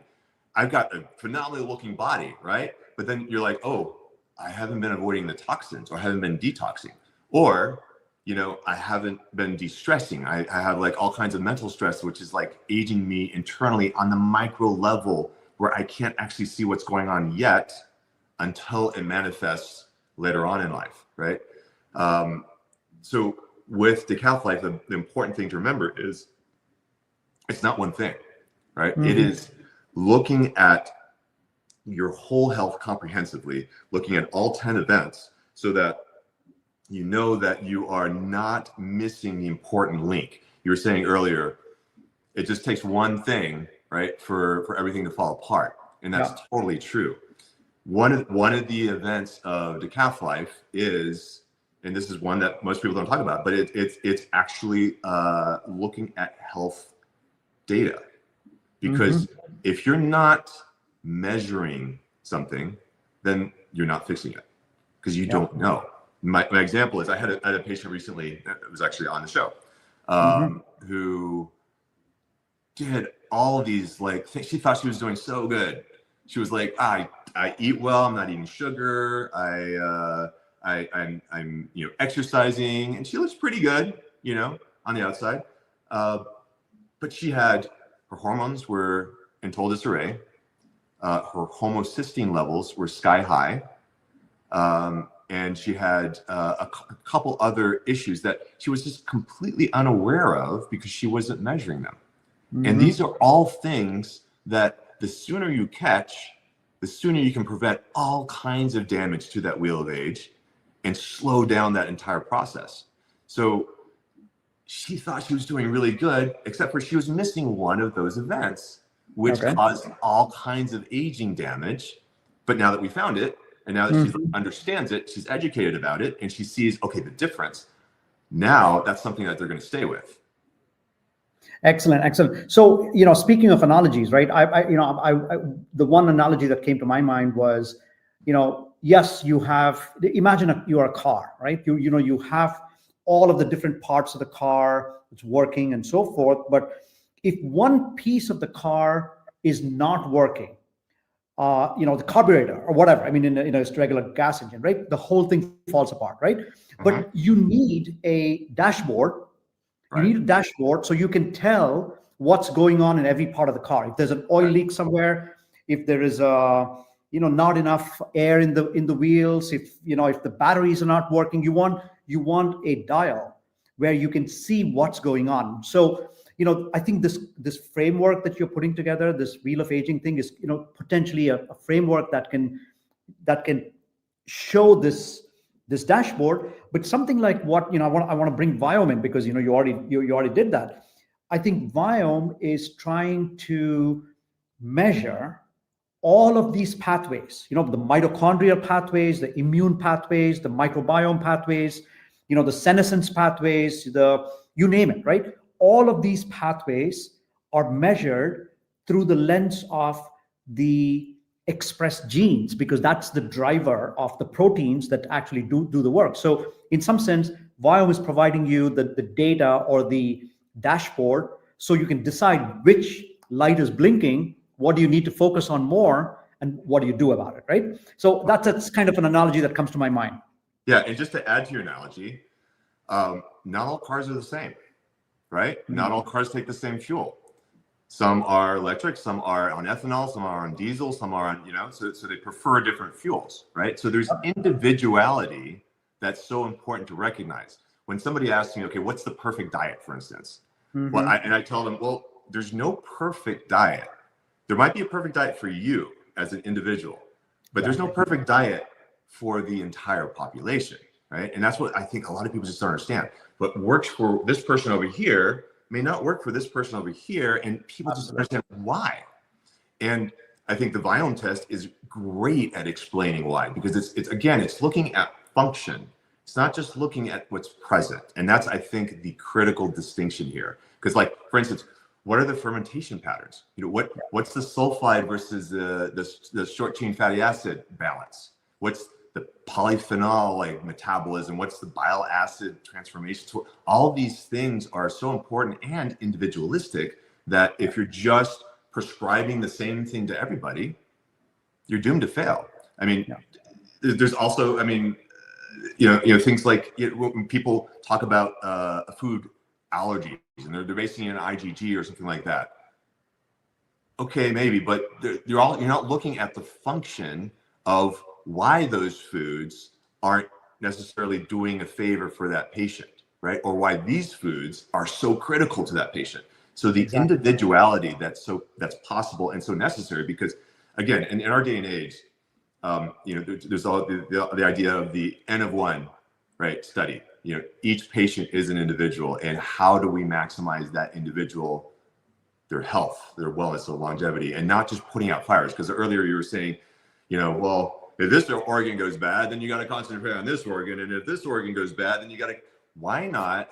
I've got a phenomenally looking body, right? But then you're like, oh, I haven't been avoiding the toxins, or I haven't been detoxing, or I haven't been de-stressing. I have like all kinds of mental stress, which is like aging me internally on the micro level, where I can't actually see what's going on yet until it manifests later on in life, right? So with Decaf Life, the important thing to remember is it's not one thing, right? It is looking at your whole health comprehensively, looking at all 10 events, so that you know that you are not missing the important link. You were saying earlier, it just takes one thing, right, for everything to fall apart. And that's totally true. One of the events of Decaf Life is, and this is one that most people don't talk about, but it's actually looking at health data. Because if you're not measuring something, then you're not fixing it, because you don't know. My example is I had a patient recently that was actually on the show who did all of these she thought she was doing so good. She was like, I eat well, I'm not eating sugar, I'm exercising, and she looks pretty good, on the outside. But she had, her hormones were in total disarray. Her homocysteine levels were sky high. And she had a couple other issues that she was just completely unaware of because she wasn't measuring them. And these are all things that the sooner you catch, the sooner you can prevent all kinds of damage to that wheel of age and slow down that entire process. So she thought she was doing really good, except for she was missing one of those events, which caused all kinds of aging damage. But now that we found it, and now that she understands it, she's educated about it, and she sees, okay, the difference. Now that's something that they're going to stay with. Excellent. So, speaking of analogies, right? The one analogy that came to my mind was, yes, you have, imagine you are a car, right? You have all of the different parts of the car, it's working and so forth. But if one piece of the car is not working, the carburetor or whatever, I mean, in a regular gas engine, right? The whole thing falls apart, right? But you need a dashboard. You need a dashboard so you can tell what's going on in every part of the car. If there's an oil leak somewhere, if there is not enough air in the wheels, if the batteries are not working, you want a dial where you can see what's going on. So I think this framework that you're putting together, this wheel of aging thing, is potentially a framework that can show this dashboard. But something like what I want to bring Viome in, because you already did that. I think Viome is trying to measure all of these pathways, the mitochondrial pathways, the immune pathways, the microbiome pathways, the senescence pathways, you name it, right? All of these pathways are measured through the lens of the expressed genes, because that's the driver of the proteins that actually do the work. So in some sense, Viome is providing you the data or the dashboard, so you can decide which light is blinking, what do you need to focus on more, and what do you do about it, right? So that's kind of an analogy that comes to my mind. Yeah, and just to add to your analogy, not all cars are the same, right? Mm-hmm. Not all cars take the same fuel. Some are electric, some are on ethanol, some are on diesel, some are on, so they prefer different fuels, right? So there's individuality that's so important to recognize. When somebody asks me, okay, what's the perfect diet, for instance? Mm-hmm. Well, I tell them, well, there's no perfect diet. There might be a perfect diet for you as an individual, but there's no perfect diet for the entire population, right? And that's what I think a lot of people just don't understand. What works for this person over here may not work for this person over here, and people just don't understand why. And I think the Viome test is great at explaining why, because it's looking at function. It's not just looking at what's present. And that's, I think, the critical distinction here. Because, like, for instance, what are the fermentation patterns? What's the sulfide versus the short chain fatty acid balance? What's the polyphenol metabolism? What's the bile acid transformation? So all these things are so important and individualistic that if you're just prescribing the same thing to everybody, you're doomed to fail. I mean, there's also, things like when people talk about a food allergies and they're basing it on IgG or something like that. Okay, maybe, but you're not looking at the function of why those foods aren't necessarily doing a favor for that patient, right? Or why these foods are so critical to that patient. So the individuality that's possible and so necessary, because again, in our day and age, there's all the idea of the N of one, right? Study. Each patient is an individual, and how do we maximize that individual, their health, their wellness, their longevity, and not just putting out fires? Because earlier you were saying, well, if this organ goes bad, then you got to concentrate on this organ, and if this organ goes bad, then you got to. Why not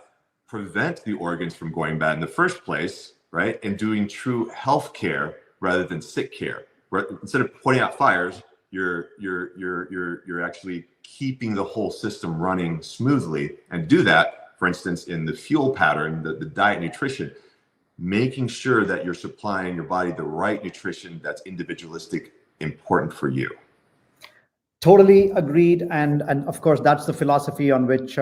prevent the organs from going bad in the first place, right? And doing true health care rather than sick care. Right? Instead of putting out fires, you're actually keeping the whole system running smoothly. And do that, for instance, in the fuel pattern, the diet, nutrition, making sure that you're supplying your body the right nutrition that's individualistic, important for you. Totally agreed. And of course, that's the philosophy on which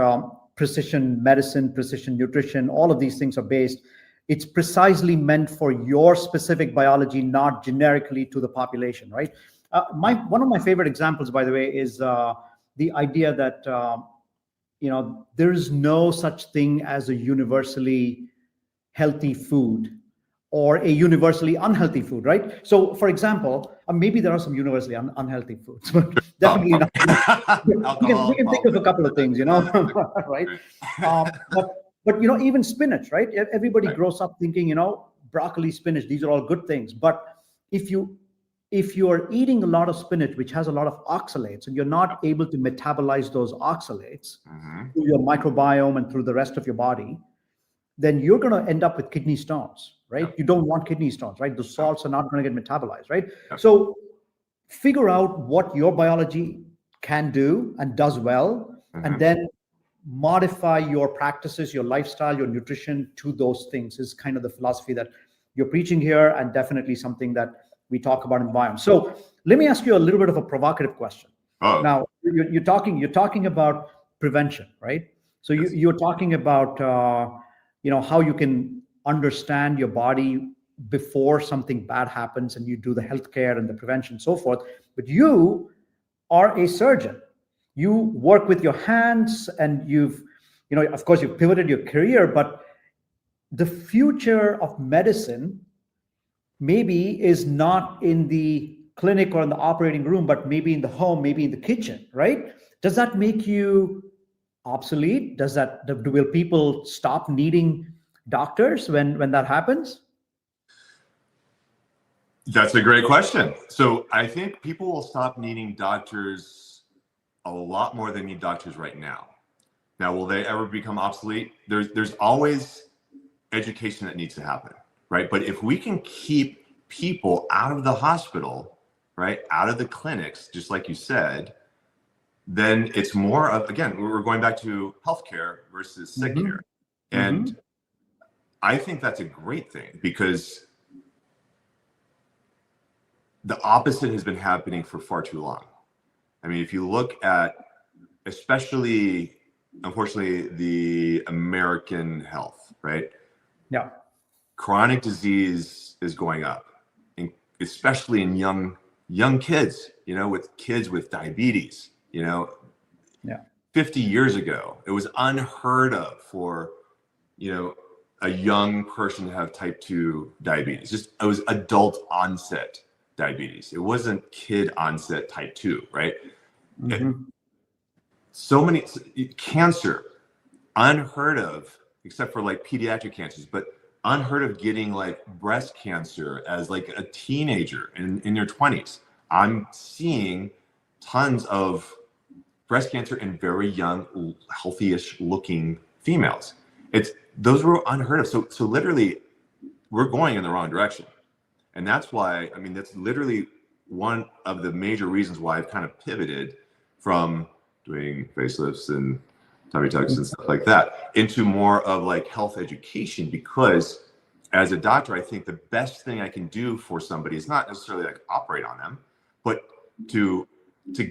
precision medicine, precision nutrition, all of these things are based. It's precisely meant for your specific biology, not generically to the population, right? One of my favorite examples, by the way, is the idea that there is no such thing as a universally healthy food or a universally unhealthy food, right? So, for example, maybe there are some universally unhealthy foods, but definitely not. we can think of a couple of things, right? But even spinach, right? Everybody grows up thinking, broccoli, spinach, these are all good things. But if you are eating a lot of spinach, which has a lot of oxalates, and you're not able to metabolize those oxalates through your microbiome and through the rest of your body, then you're going to end up with kidney stones, right? Yep. You don't want kidney stones, right? The salts are not going to get metabolized, right? Yep. So figure out what your biology can do and does well, and then modify your practices, your lifestyle, your nutrition to those things is kind of the philosophy that you're preaching here, and definitely something that we talk about in Viome. So let me ask you a little bit of a provocative question. Now, you're talking about prevention, right? So you're talking about how you can understand your body before something bad happens, and you do the healthcare and the prevention and so forth. But you are a surgeon. You work with your hands, and of course, you've pivoted your career, but the future of medicine maybe is not in the clinic or in the operating room, but maybe in the home, maybe in the kitchen, right? Does that make you obsolete? Will people stop needing doctors when that happens? That's a great question. So I think people will stop needing doctors a lot more than need doctors right now. Now, will they ever become obsolete? There's always education that needs to happen, right? But if we can keep people out of the hospital, right, out of the clinics, just like you said, then it's more of, again, we're going back to healthcare versus sick care. And I think that's a great thing, because the opposite has been happening for far too long. I mean, if you look at especially, unfortunately, the American health, right? Yeah. Chronic disease is going up, especially in young kids, with kids with diabetes, Yeah. 50 years ago, it was unheard of for, a young person to have type 2 diabetes. It was adult onset diabetes. It wasn't kid onset type 2, right? Mm-hmm. So many cancer, unheard of, except for like pediatric cancers, but unheard of getting like breast cancer as like a teenager in your 20s. I'm seeing tons of breast cancer in very young, healthy-ish looking females. Those were unheard of. So literally, we're going in the wrong direction, and that's why. I mean, that's literally one of the major reasons why I've kind of pivoted from doing facelifts and tummy tucks and stuff like that into more of like health education, because as a doctor, I think the best thing I can do for somebody is not necessarily like operate on them, but to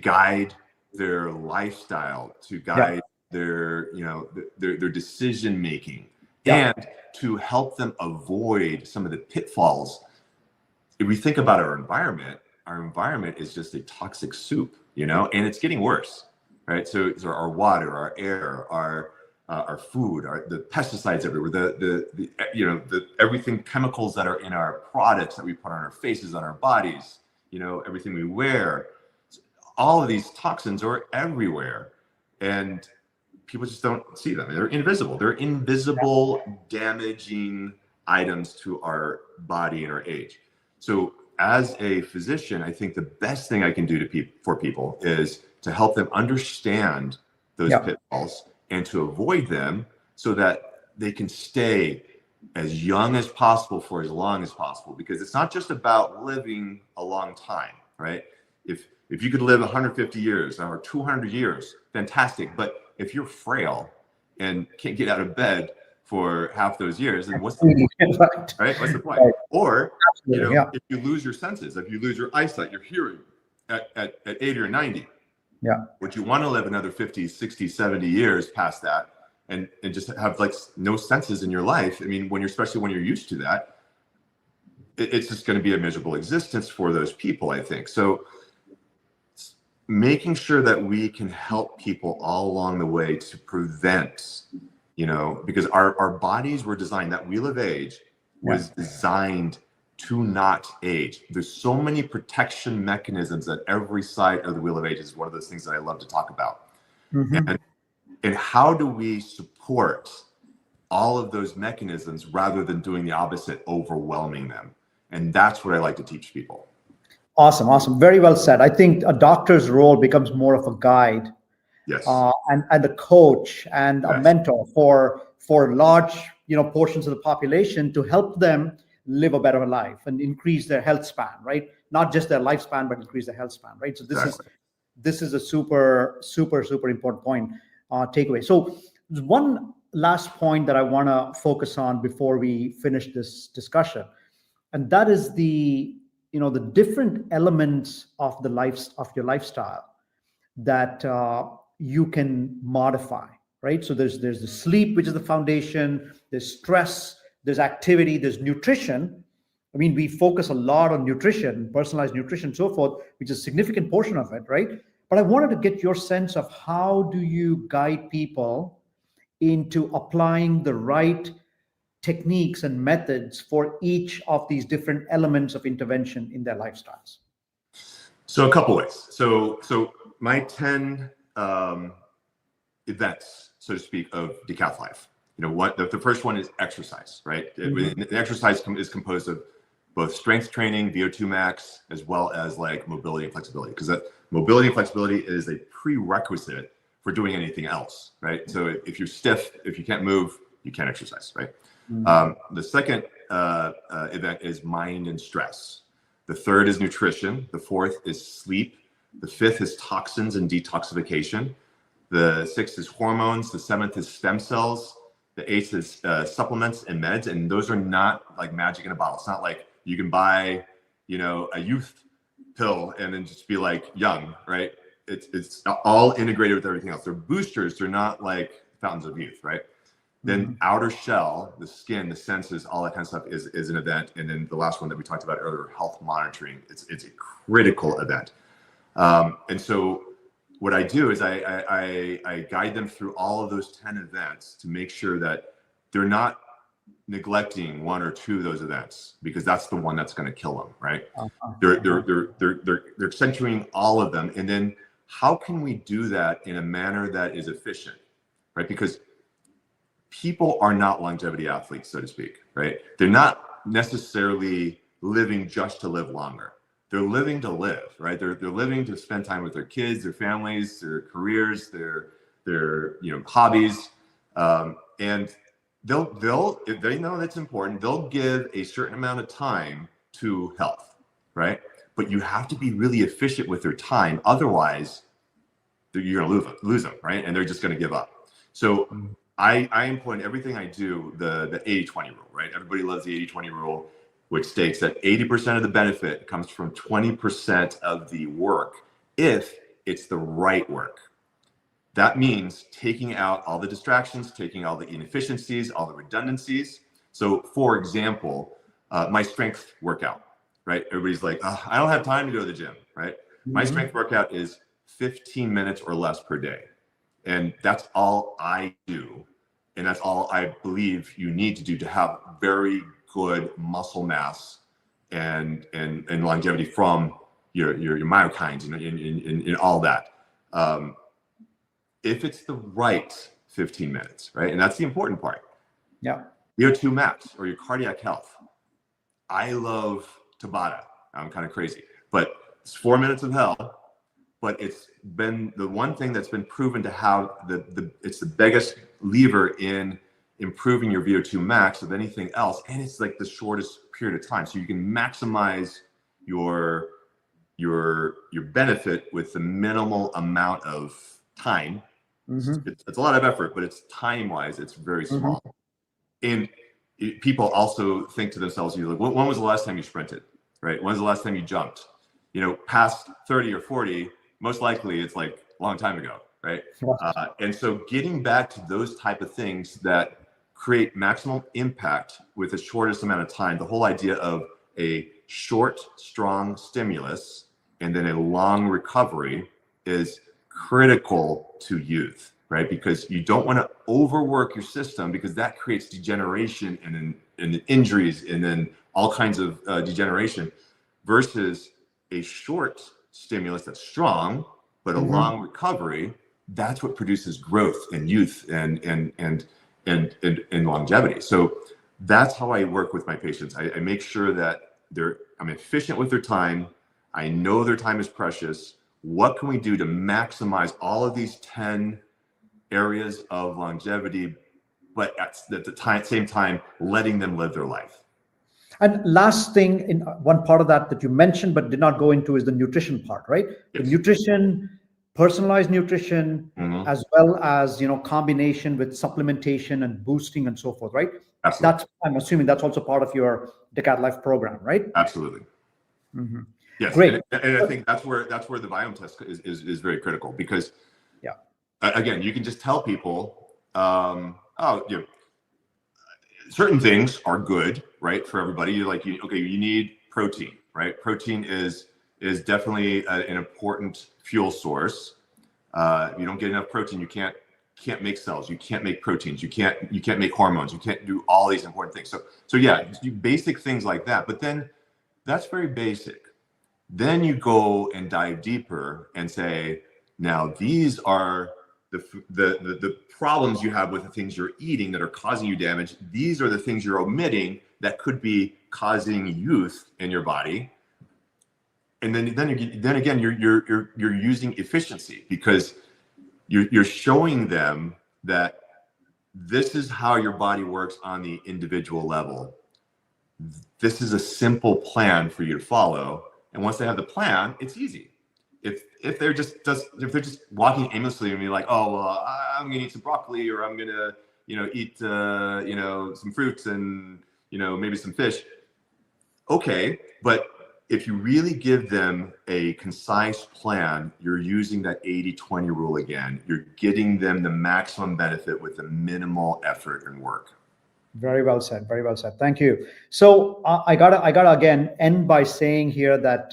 guide their lifestyle, to guide their their decision making, and to help them avoid some of the pitfalls. If we think about our environment is just a toxic soup, and it's getting worse, right? So our water, our air, our food, the pesticides everywhere, the everything, chemicals that are in our products that we put on our faces, on our bodies, everything we wear, all of these toxins are everywhere, and people just don't see them. They're invisible. They're invisible, damaging items to our body and our age. So as a physician, I think the best thing I can do for people is to help them understand those pitfalls and to avoid them so that they can stay as young as possible for as long as possible. Because it's not just about living a long time, right? If you could live 150 years or 200 years, fantastic. But if you're frail and can't get out of bed for half those years, then what's the point? Right? What's the point? Right. Or, if you lose your senses, if you lose your eyesight, your hearing at 80 or 90, would you want to live another 50, 60, 70 years past that and just have like no senses in your life? I mean, especially when you're used to that, it's just going to be a miserable existence for those people, I think. So making sure that we can help people all along the way to prevent, because our bodies were designed, that wheel of age was designed to not age. There's so many protection mechanisms at every side of the wheel of age. Is one of those things that I love to talk about. Mm-hmm. And how do we support all of those mechanisms rather than doing the opposite, overwhelming them? And that's what I like to teach people. Awesome. Very well said. I think a doctor's role becomes more of a guide, and a coach and a mentor for large, portions of the population, to help them live a better life and increase their health span, right? Not just their lifespan, but increase their health span, right? So this is a super important point, takeaway. So one last point that I want to focus on before we finish this discussion, and that is the different elements of your lifestyle that you can modify, right? So there's the sleep, which is the foundation. There's stress, there's activity, there's nutrition. I mean, we focus a lot on nutrition, personalized nutrition, so forth, which is a significant portion of it, right? But I wanted to get your sense of how do you guide people into applying the right techniques and methods for each of these different elements of intervention in their lifestyles? So a couple ways. So my 10 events, so to speak, of decathlon life. The first one is exercise, right? Mm-hmm. The exercise is composed of both strength training, VO2 max, as well as like mobility and flexibility, because that mobility and flexibility is a prerequisite for doing anything else, right? So if you're stiff, if you can't move, you can't exercise, right? Mm-hmm. The second event is mind and stress. The third is nutrition. The fourth is sleep. The fifth is toxins and detoxification. The sixth is hormones. The seventh is stem cells. The eighth is supplements and meds. And those are not like magic in a bottle. It's not like you can buy, a youth pill and then just be like young, right? It's all integrated with everything else. They're boosters. They're not like fountains of youth, right? Then outer shell, the skin, the senses, all that kind of stuff is an event. And then the last one that we talked about earlier, health monitoring, it's a critical event. And so what I do is I guide them through all of those 10 events to make sure that they're not neglecting one or two of those events, because that's the one that's going to kill them, right? They're centering all of them. And then how can we do that in a manner that is efficient, right? Because people are not longevity athletes, so to speak, right? They're not necessarily living just to live longer. They're living to live, right? They're living to spend time with their kids, their families, their careers, their hobbies, and they'll if they know that's important, they'll give a certain amount of time to health, right? But you have to be really efficient with their time, otherwise you're going to lose them, right? And they're just going to give up. So I employ in everything I do the 80-20 rule, right? Everybody loves the 80-20 rule, which states that 80% of the benefit comes from 20% of the work, if it's the right work. That means taking out all the distractions, taking all the inefficiencies, all the redundancies. So for example, my strength workout, right? Everybody's like, oh, I don't have time to go to the gym, right? My strength workout is 15 minutes or less per day. And that's all I do. And that's all I believe you need to do to have very good muscle mass and longevity from your myokines and all that. If it's the right 15 minutes, right? And that's the important part. Yeah. VO2 max or your cardiac health. I love Tabata. I'm kind of crazy, but it's 4 minutes of hell. But it's been the one thing that's been proven to have it's the biggest lever in improving your VO2 max of anything else, and it's like the shortest period of time, so you can maximize your benefit with the minimal amount of time. It's a lot of effort, but it's time-wise, it's very small. And people also think to themselves, like, when was the last time you sprinted, right? When was the last time you jumped? Past 30 or 40, most likely it's like a long time ago, right? And so getting back to those type of things that create maximum impact with the shortest amount of time, the whole idea of a short, strong stimulus and then a long recovery is critical to youth, right? Because you don't want to overwork your system, because that creates degeneration and then injuries and then all kinds of degeneration, versus a short stimulus that's strong, but a long recovery. That's what produces growth and youth and longevity. So that's how I work with my patients. I make sure that I'm efficient with their time. I know their time is precious. What can we do to maximize all of these 10 areas of longevity, but at the same time, letting them live their life? And last thing, in one part of that you mentioned but did not go into, is the nutrition part, right? Yes. The nutrition, personalized nutrition, as well as combination with supplementation and boosting and so forth, right? Absolutely. I'm assuming that's also part of your Decade Life program, right? Absolutely. Yes. Great. And I think that's where the biome test is very critical, because again, you can just tell people, certain things are good, right, for everybody. You need protein, right? Protein is definitely an important fuel source. If you don't get enough protein, you can't make cells, you can't make proteins, you can't make hormones, you can't do all these important things. So yeah, do basic things like that. But then that's very basic. Then you go and dive deeper and say, now these are the problems you have with the things you're eating that are causing you damage. These are the things you're omitting that could be causing youth in your body. And then again, you're using efficiency, because you're showing them that this is how your body works on the individual level. This is a simple plan for you to follow. And once they have the plan, it's easy. If they're just walking aimlessly and be like, oh well, I'm gonna eat some broccoli, or I'm gonna eat some fruits and maybe some fish. Okay, but if you really give them a concise plan, you're using that 80-20 rule again. You're getting them the maximum benefit with the minimal effort and work. Very well said. Very well said. Thank you. So I gotta again end by saying here that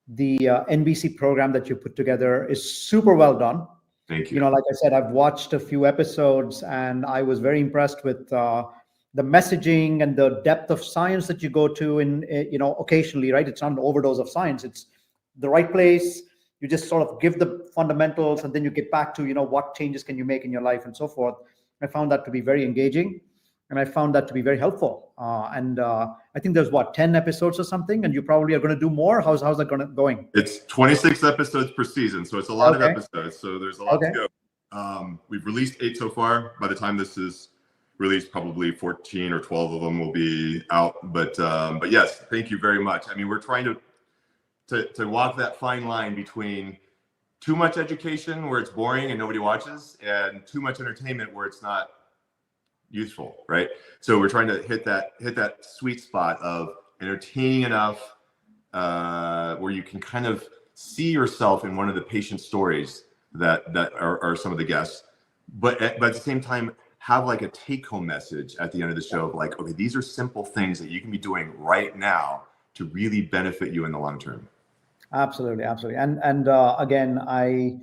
the NBC program that you put together is super well done. Thank you. You know, like I said, I've watched a few episodes and I was very impressed with the messaging and the depth of science that you go to in, you know, occasionally, right? It's not an overdose of science. It's the right place. You just sort of give the fundamentals and then you get back to, you know, what changes can you make in your life and so forth. I found that to be very engaging. And I found that to be very helpful. I think there's 10 episodes or something, and you probably are going to do more. How's that going? It's 26 episodes per season, so it's a lot of episodes. So there's a lot to go. We've released 8 so far. By the time this is released, probably 14 or 12 of them will be out. But yes, thank you very much. I mean, we're trying to walk that fine line between too much education where it's boring and nobody watches, and too much entertainment where it's not useful, right? So we're trying to hit that sweet spot of entertaining enough where you can kind of see yourself in one of the patient stories that are some of the guests, but at the same time have like a take-home message at the end of the show of like, okay, these are simple things that you can be doing right now to really benefit you in the long term. Absolutely. And again, I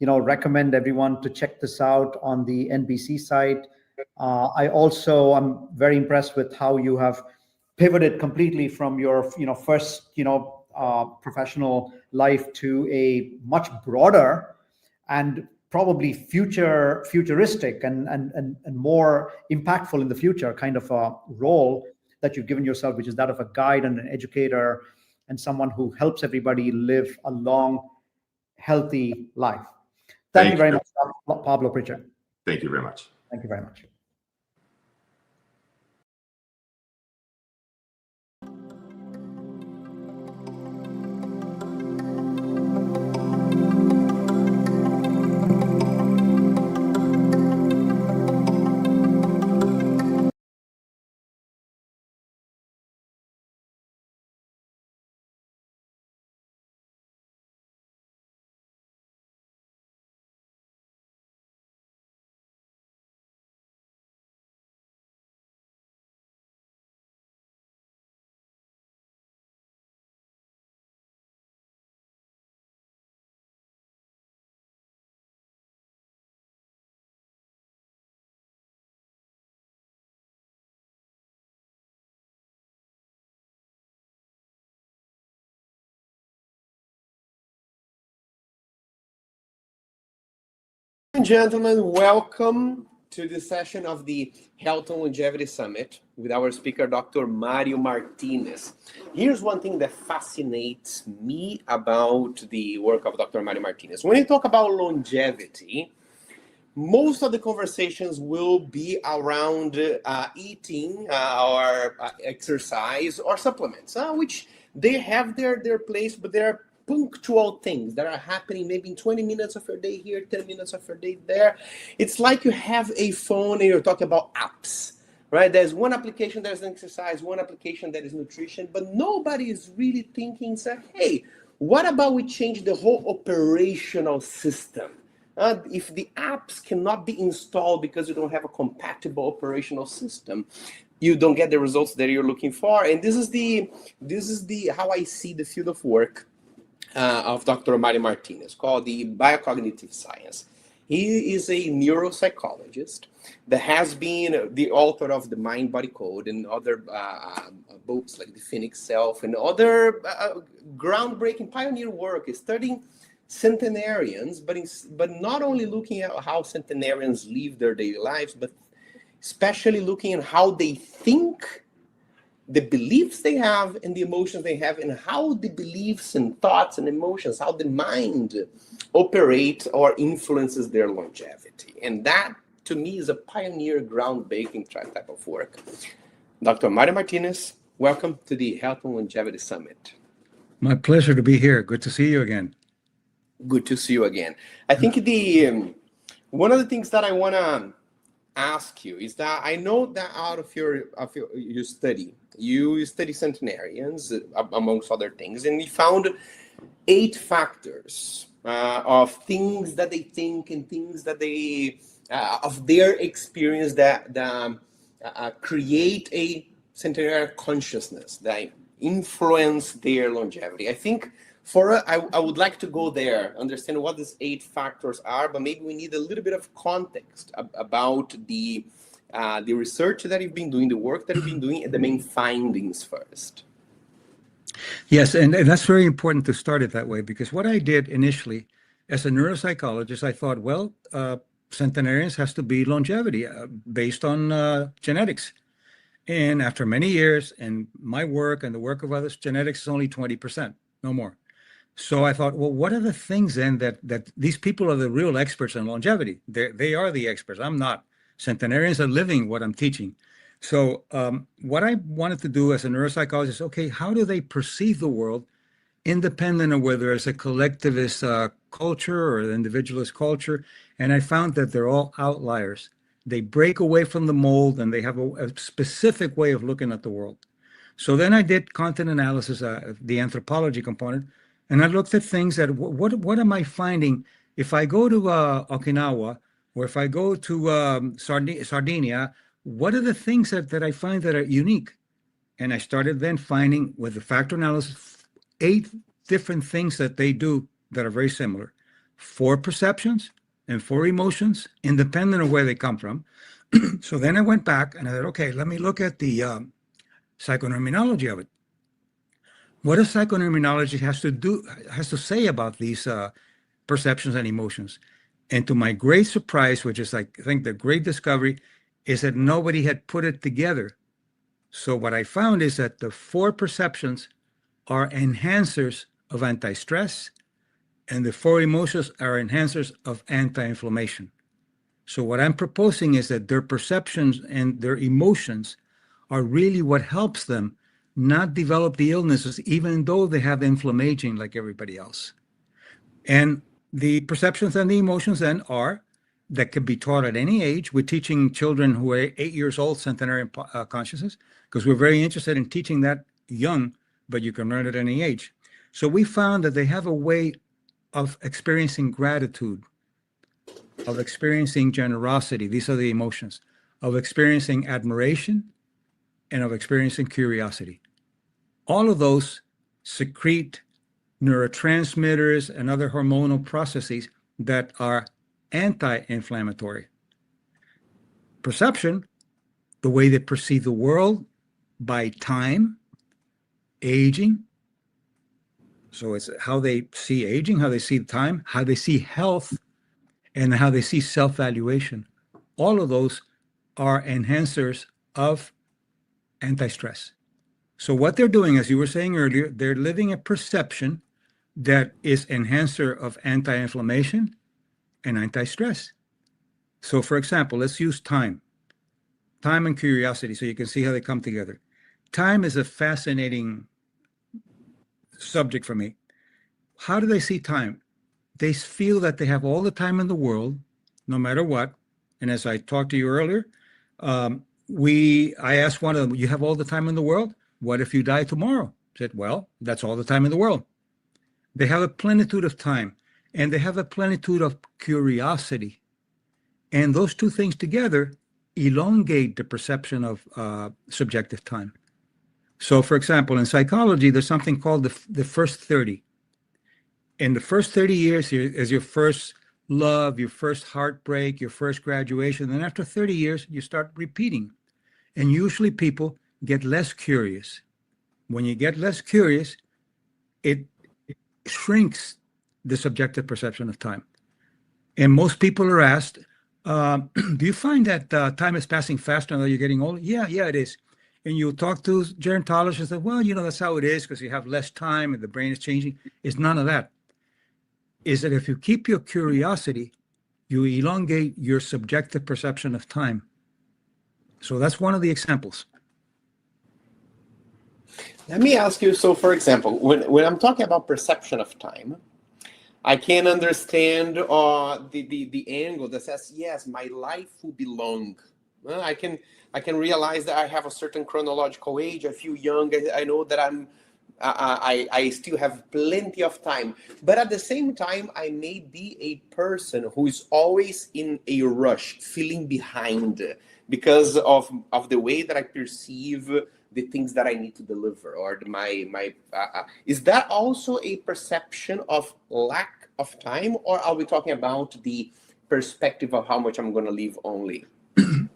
recommend everyone to check this out on the NBC site. I'm very impressed with how you have pivoted completely from your first professional life to a much broader and probably futuristic and more impactful in the future kind of a role that you've given yourself, which is that of a guide and an educator and someone who helps everybody live a long, healthy life. Thank you very much, Pablo Prichard. Thank you very much. Thank you very much. Ladies and gentlemen, welcome to the session of the Health and Longevity Summit with our speaker, Dr. Mario Martinez. Here's one thing that fascinates me about the work of Dr. Mario Martinez. When you talk about longevity, most of the conversations will be around eating or exercise or supplements, which they have their place, but they're punctual things that are happening maybe in 20 minutes of your day here, 10 minutes of your day there. It's like you have a phone and you're talking about apps, right? There's one application that is exercise, one application that is nutrition, but nobody is really thinking, hey, what about we change the whole operational system? If the apps cannot be installed because you don't have a compatible operational system, you don't get the results that you're looking for. And this is the how I see the field of work of Dr. Mario Martinez, called the biocognitive science. He is a neuropsychologist that has been the author of the Mind Body Code and other books like The Phoenix Self and other groundbreaking pioneer work, studying centenarians, but not only looking at how centenarians live their daily lives, but especially looking at how they think, the beliefs they have and the emotions they have, and how the beliefs and thoughts and emotions, how the mind operates or influences their longevity. And that, to me, is a pioneer, groundbreaking type of work. Dr. Mario Martinez, welcome to the Health and Longevity Summit. My pleasure to be here. Good to see you again. Good to see you again. I think one of the things that I want to ask you is that I know that out of your study, you study centenarians amongst other things, and we found 8 factors of things that they think and things that they of their experience that create a centenarian consciousness that influence their longevity. I think I would like to go there, understand what these 8 factors are, but maybe we need a little bit of context about the research that you've been doing, the work that you've been doing, and the main findings first. Yes, and that's very important to start it that way, because what I did initially as a neuropsychologist, I thought, well, centenarians has to be longevity based on genetics. And after many years and my work and the work of others, genetics is only 20%, no more. So I thought, well, what are the things then that these people are the real experts in longevity? They are the experts. I'm not. Centenarians are living what I'm teaching. So what I wanted to do as a neuropsychologist, okay, how do they perceive the world independent of whether it's a collectivist culture or an individualist culture? And I found that they're all outliers. They break away from the mold and they have a specific way of looking at the world. So then I did content analysis, the anthropology component, and I looked at things that what am I finding if I go to Okinawa or if I go to Sardinia, what are the things that I find that are unique? And I started then finding with the factor analysis 8 different things that they do that are very similar. 4 perceptions and 4 emotions, independent of where they come from. So then I went back and I said, okay, let me look at the psychoneuroimmunology of it. What does psychoneuroimmunology has to say about these perceptions and emotions? And to my great surprise, which is I think the great discovery, is that nobody had put it together. So what I found is that the 4 perceptions are enhancers of anti-stress, and the 4 emotions are enhancers of anti-inflammation. So what I'm proposing is that their perceptions and their emotions are really what helps them not develop the illnesses, even though they have inflammation like everybody else. And the perceptions and the emotions then are that can be taught at any age. We're teaching children who are 8 years old centenarian consciousness because we're very interested in teaching that young, but you can learn at any age. So we found that they have a way of experiencing gratitude, of experiencing generosity. These are the emotions, of experiencing admiration, and of experiencing curiosity. All of those secrete neurotransmitters and other hormonal processes that are anti-inflammatory. Perception, the way they perceive the world by time, aging. So it's how they see aging, how they see time, how they see health, and how they see self-valuation. All of those are enhancers of anti-stress. So what they're doing, as you were saying earlier, they're living a perception that is enhancer of anti-inflammation and anti-stress. So for example, let's use time and curiosity so you can see how they come together. Time is a fascinating subject for me. How do they see time? They feel that they have all the time in the world, no matter what. And as I talked to you earlier, I asked one of them, you have all the time in the world? What if you die tomorrow? I said, well, that's all the time in the world. They have a plenitude of time, and they have a plenitude of curiosity. And those 2 things together elongate the perception of subjective time. So, for example, in psychology, there's something called the first 30. In the first 30 years is your first love, your first heartbreak, your first graduation. And after 30 years, you start repeating. And usually people get less curious. When you get less curious, it shrinks the subjective perception of time. And most people are asked, do you find that time is passing faster now you're getting older? Yeah, it is. And you talk to gerontologists that, well, that's how it is because you have less time and the brain is changing. It's none of that. Is that if you keep your curiosity, you elongate your subjective perception of time. So that's one of the examples. Let me ask you, so for example, when I'm talking about perception of time, I can understand the angle that says, yes, my life will be long. Well, I can realize that I have a certain chronological age. I feel young. I know that I still have plenty of time. But at the same time, I may be a person who is always in a rush, feeling behind because of the way that I perceive the things that I need to deliver, or my is that also a perception of lack of time, or are we talking about the perspective of how much I'm going to live only?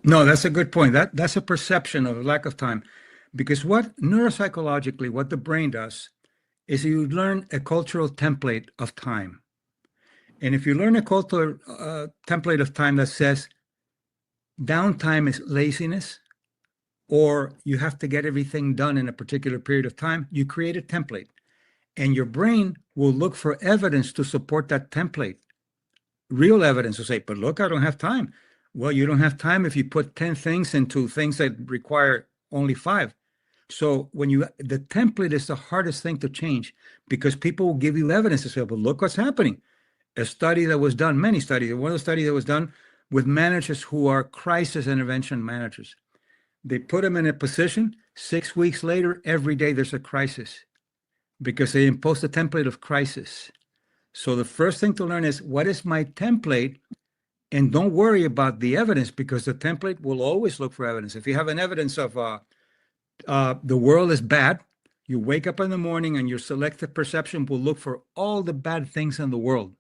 No, that's a good point. That's a perception of lack of time, because what neuropsychologically, what the brain does is you learn a cultural template of time. And if you learn a cultural template of time that says downtime is laziness, or you have to get everything done in a particular period of time, you create a template. And your brain will look for evidence to support that template. Real evidence to say, but look, I don't have time. Well, you don't have time if you put 10 things into things that require only 5. So the template is the hardest thing to change, because people will give you evidence to say, well, look what's happening. A study that was done, many studies, one of the studies that was done with managers who are crisis intervention managers. They put them in a position, 6 weeks later, every day there's a crisis, because they imposed a template of crisis. So the first thing to learn is, what is my template? And don't worry about the evidence, because the template will always look for evidence. If you have an evidence of the world is bad, you wake up in the morning and your selective perception will look for all the bad things in the world,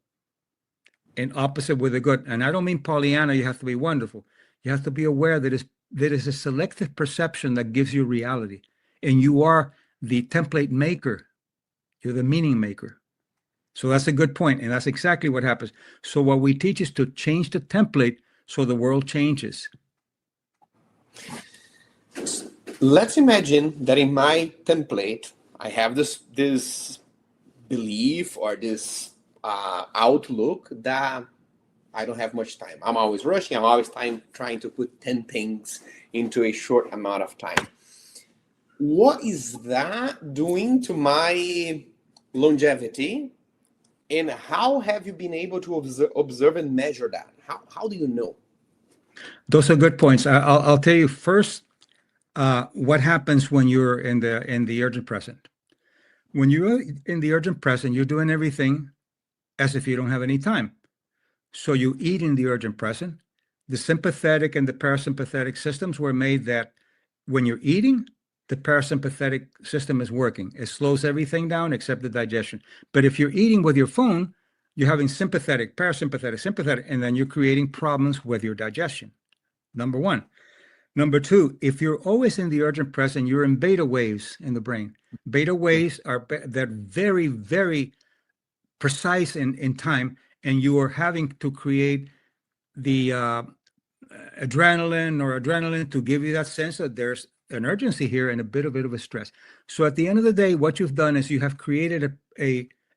and opposite with the good. And I don't mean Pollyanna, you have to be wonderful. You have to be aware that there is a selective perception that gives you reality. And you are the template maker. You're the meaning maker. So that's a good point, and that's exactly what happens. So what we teach is to change the template so the world changes. Let's imagine that in my template, I have this belief or this outlook that I don't have much time. I'm always rushing. I'm always trying to put 10 things into a short amount of time. What is that doing to my longevity? And how have you been able to observe and measure that? How do you know? Those are good points. I'll tell you first what happens when you're in the urgent present. When you're in the urgent present, you're doing everything as if you don't have any time. So you eat in the urgent present. The sympathetic and the parasympathetic systems were made that when you're eating, the parasympathetic system is working. It slows everything down except the digestion. But if you're eating with your phone, you're having sympathetic, parasympathetic, sympathetic, and then you're creating problems with your digestion. Number one. Number two, if you're always in the urgent present, you're in beta waves in the brain. Beta waves they're very, very precise in time, and you are having to create the adrenaline to give you that sense that there's an urgency here and a bit of a stress. So at the end of the day, what you've done is you have created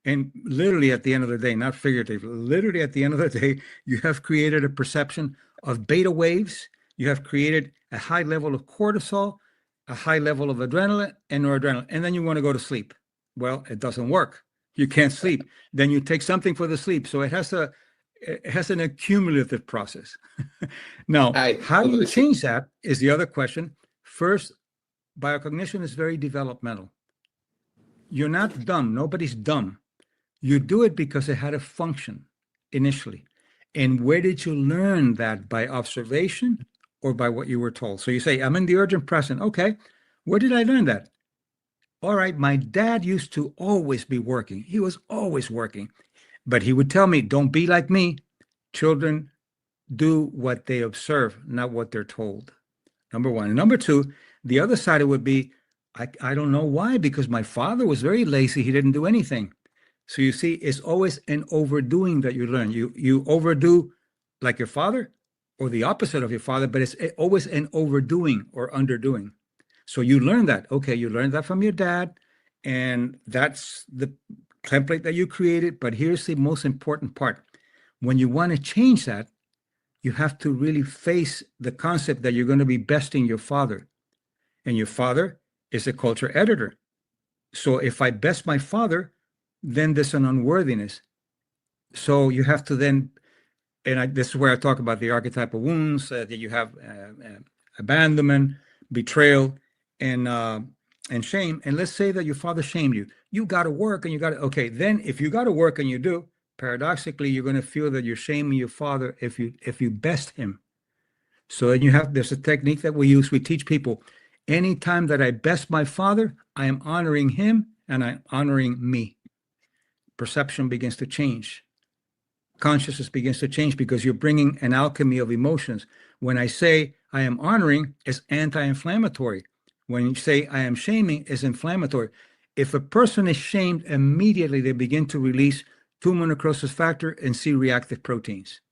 and literally at the end of the day, not figuratively, literally at the end of the day, you have created a perception of beta waves. You have created a high level of cortisol, a high level of adrenaline and noradrenaline, and then you want to go to sleep. Well, it doesn't work. You can't sleep. Then you take something for the sleep. So it has an accumulative process. Now, how do you change that is the other question. First, biocognition is very developmental. You're not dumb. Nobody's dumb. You do it because it had a function initially. And where did you learn that? By observation or by what you were told? So you say, I'm in the urgent present. Okay, where did I learn that? All right, my dad used to always be working. He was always working. But he would tell me, don't be like me. Children do what they observe, not what they're told. Number one. And number two, the other side it would be, I don't know why, because my father was very lazy. He didn't do anything. So you see, it's always an overdoing that you learn. You overdo like your father or the opposite of your father, but it's always an overdoing or underdoing. So you learn that. Okay, you learned that from your dad, and that's the template that you created. But here's the most important part. When you want to change that, you have to really face the concept that you're going to be besting your father. And your father is a culture editor. So if I best my father, then there's an unworthiness. So you have to then and this is where I talk about the archetypal wounds that you have: abandonment, betrayal, and shame. And let's say that your father shamed you. You got to work, and you got to. Okay, then if you got to work and you do, paradoxically, you're going to feel that you're shaming your father if you best him. So then there's a technique that we use. We teach people, anytime that I best my father, I am honoring him and I'm honoring me. Perception begins to change. Consciousness begins to change because you're bringing an alchemy of emotions. When I say I am honoring, it's anti-inflammatory. When you say I am shaming, it's inflammatory. If a person is shamed, immediately they begin to release tumor necrosis factor and C-reactive proteins.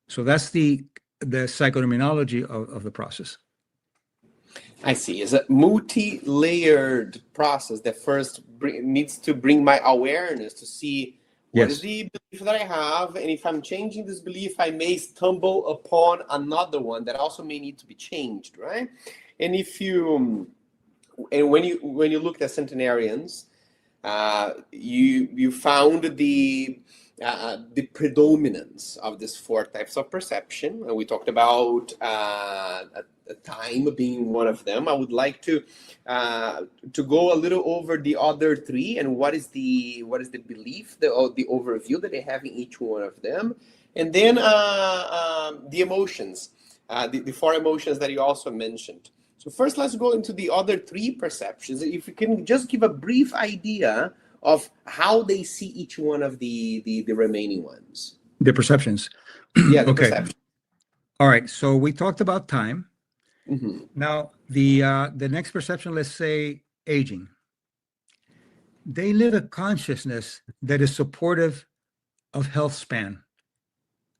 So that's the psychoterminology of the process. I see. It's a multi-layered process that first needs to bring my awareness to see what is the belief that I have, and if I'm changing this belief, I may stumble upon another one that also may need to be changed, right? And when you looked at centenarians, you found the predominance of these 4 types of perception, and we talked about time being one of them. I would like to go a little over the other 3 and what is the belief, the overview that they have in each one of them, and then the emotions, the 4 emotions that you also mentioned. So first, let's go into the other 3 perceptions. If you can just give a brief idea of how they see each one of the remaining ones. The perceptions. Yeah, the okay. perception. All right. So we talked about time. Mm-hmm. Now, the next perception, let's say aging. They live a consciousness that is supportive of health span,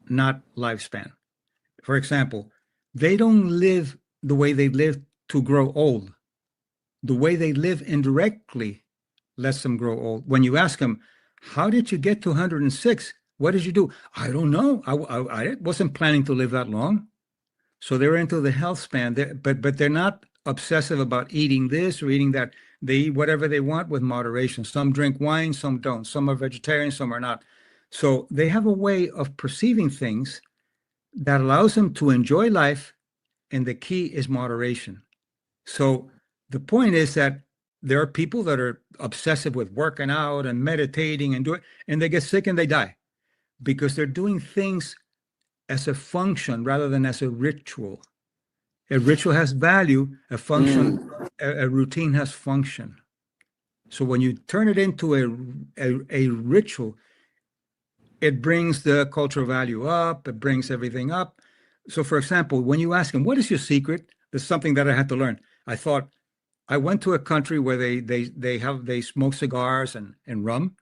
not lifespan. For example, they don't live the way they live to grow old. The way they live indirectly lets them grow old. When you ask them, how did you get to 106? What did you do? I don't know. I wasn't planning to live that long. So they're into the health span, but they're not obsessive about eating this or eating that. They eat whatever they want with moderation. Some drink wine, some don't. Some are vegetarian, some are not. So they have a way of perceiving things that allows them to enjoy life, and the key is moderation. So the point is that there are people that are obsessive with working out and meditating and they get sick and they die because they're doing things as a function rather than as a ritual. A ritual has value, a function, a routine has function. So when you turn it into a ritual, it brings the cultural value up, it brings everything up. So for example, when you ask them, what is your secret? There's something that I had to learn. I went to a country where they smoke cigars and rum.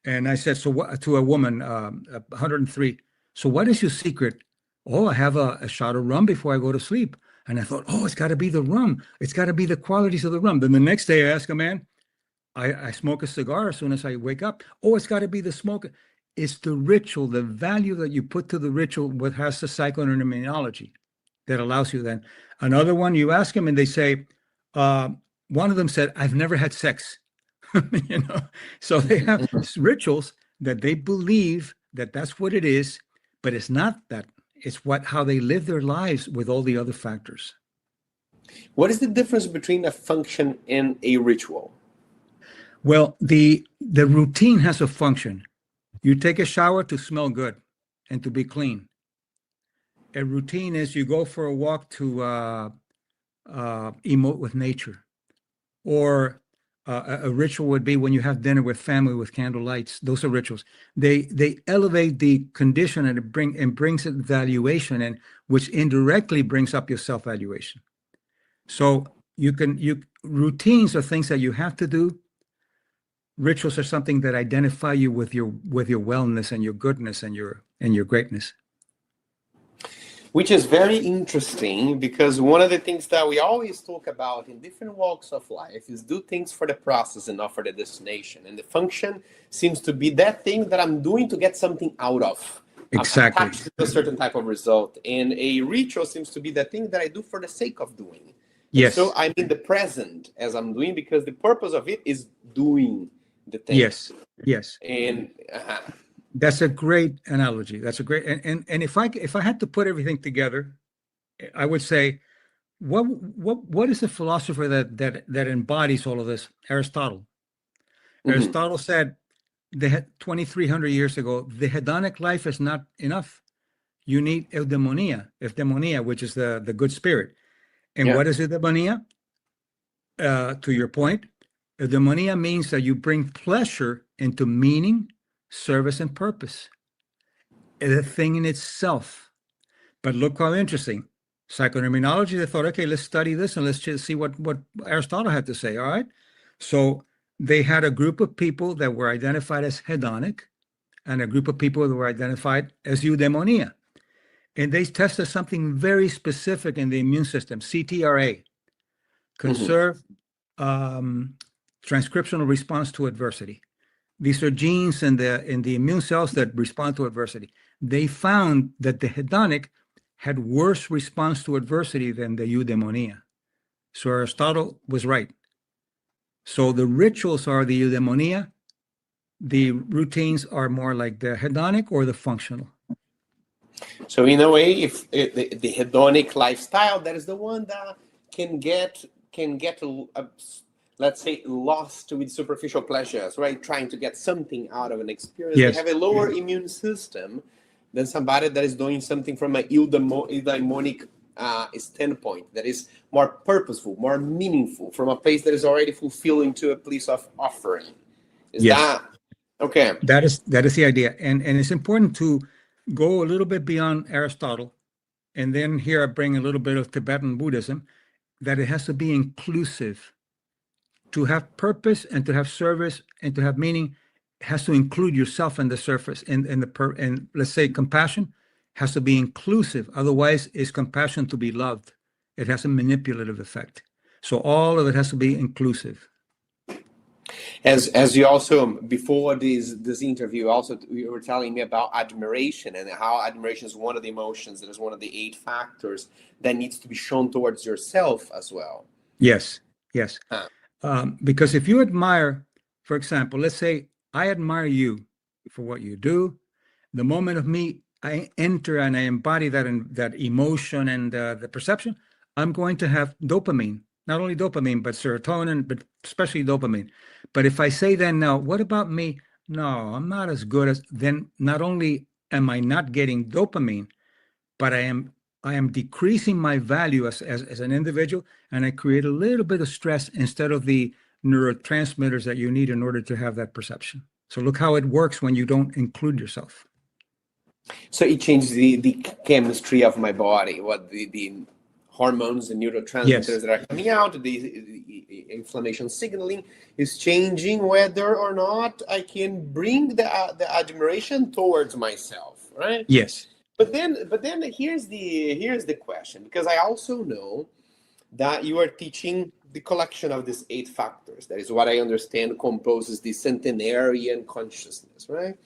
And I said, to a woman, 103, so what is your secret? Oh, I have a shot of rum before I go to sleep. And I thought, oh, it's got to be the rum. It's got to be the qualities of the rum. Then the next day I ask a man, I smoke a cigar as soon as I wake up. Oh, it's got to be the smoke. It's the ritual, the value that you put to the ritual, what has the psychoterminology that allows you then. Another one, you ask them and they say, one of them said, I've never had sex. So they have rituals that they believe that that's what it is, but it's not that. It's how they live their lives with all the other factors. What is the difference between a function and a ritual? Well, the routine has a function. You take a shower to smell good and to be clean. A routine is you go for a walk to emote with nature, or a ritual would be when you have dinner with family with candle lights. Those are rituals. They elevate the condition and brings it valuation, and which indirectly brings up your self-valuation. So routines are things that you have to do. Rituals are something that identify you with your wellness and your goodness and your greatness. Which is very interesting, because one of the things that we always talk about in different walks of life is do things for the process and not for the destination. And the function seems to be that thing that I'm doing to get something out of. Exactly. Attached to a certain type of result. And a ritual seems to be the thing that I do for the sake of doing. Yes. So I'm in the present as I'm doing, because the purpose of it is doing the thing. Yes. And That's a great analogy. That's a great, and if I had to put everything together, I would say, what is the philosopher that embodies all of this? Aristotle. Aristotle said, 2,300 years ago, the hedonic life is not enough. You need eudaimonia, which is the good spirit. And what is eudaimonia? To your point, eudaimonia means that you bring pleasure into meaning, service, and purpose. It's a thing in itself. But look how interesting. Psychoterminology, they thought, okay, let's study this and let's just see what Aristotle had to say, all right? So they had a group of people that were identified as hedonic and a group of people that were identified as eudaimonia. And they tested something very specific in the immune system, CTRA, conserved transcriptional response to adversity. These are genes in the immune cells that respond to adversity. They found that the hedonic had worse response to adversity than the eudaimonia. So Aristotle was right. So the rituals are the eudaimonia. The routines are more like the hedonic or the functional. So in a way, if the hedonic lifestyle, that is the one that can get let's say, lost with superficial pleasures, right? Trying to get something out of an experience. Yes. They have a lower immune system than somebody that is doing something from an eudaimonic standpoint, that is more purposeful, more meaningful, from a place that is already fulfilling to a place of offering. Is that okay? That is the idea, and it's important to go a little bit beyond Aristotle, and then here I bring a little bit of Tibetan Buddhism, that it has to be inclusive. To have purpose and to have service and to have meaning has to include yourself in the surface, and let's say compassion has to be inclusive. Otherwise, is compassion to be loved? It has a manipulative effect. So all of it has to be inclusive. As you also, before this interview, also you were telling me about admiration and how admiration is one of the emotions, that is one of the 8 factors that needs to be shown towards yourself as well. Yes. Because if you admire, for example, let's say I admire you for what you do, the moment of me, I enter and I embody that emotion and the perception, I'm going to have dopamine. Not only dopamine, but serotonin, but especially dopamine. But if I say then, now, what about me? No, I'm not as good as, then not only am I not getting dopamine, but I am decreasing my value as an individual, and I create a little bit of stress instead of the neurotransmitters that you need in order to have that perception. So look how it works when you don't include yourself. So it changes the chemistry of my body, what the hormones and neurotransmitters that are coming out, the inflammation signaling is changing whether or not I can bring the admiration towards myself, right? Yes. But then here's the question, because I also know that you are teaching the collection of these 8 factors. That is what I understand composes the Centenarian consciousness, right?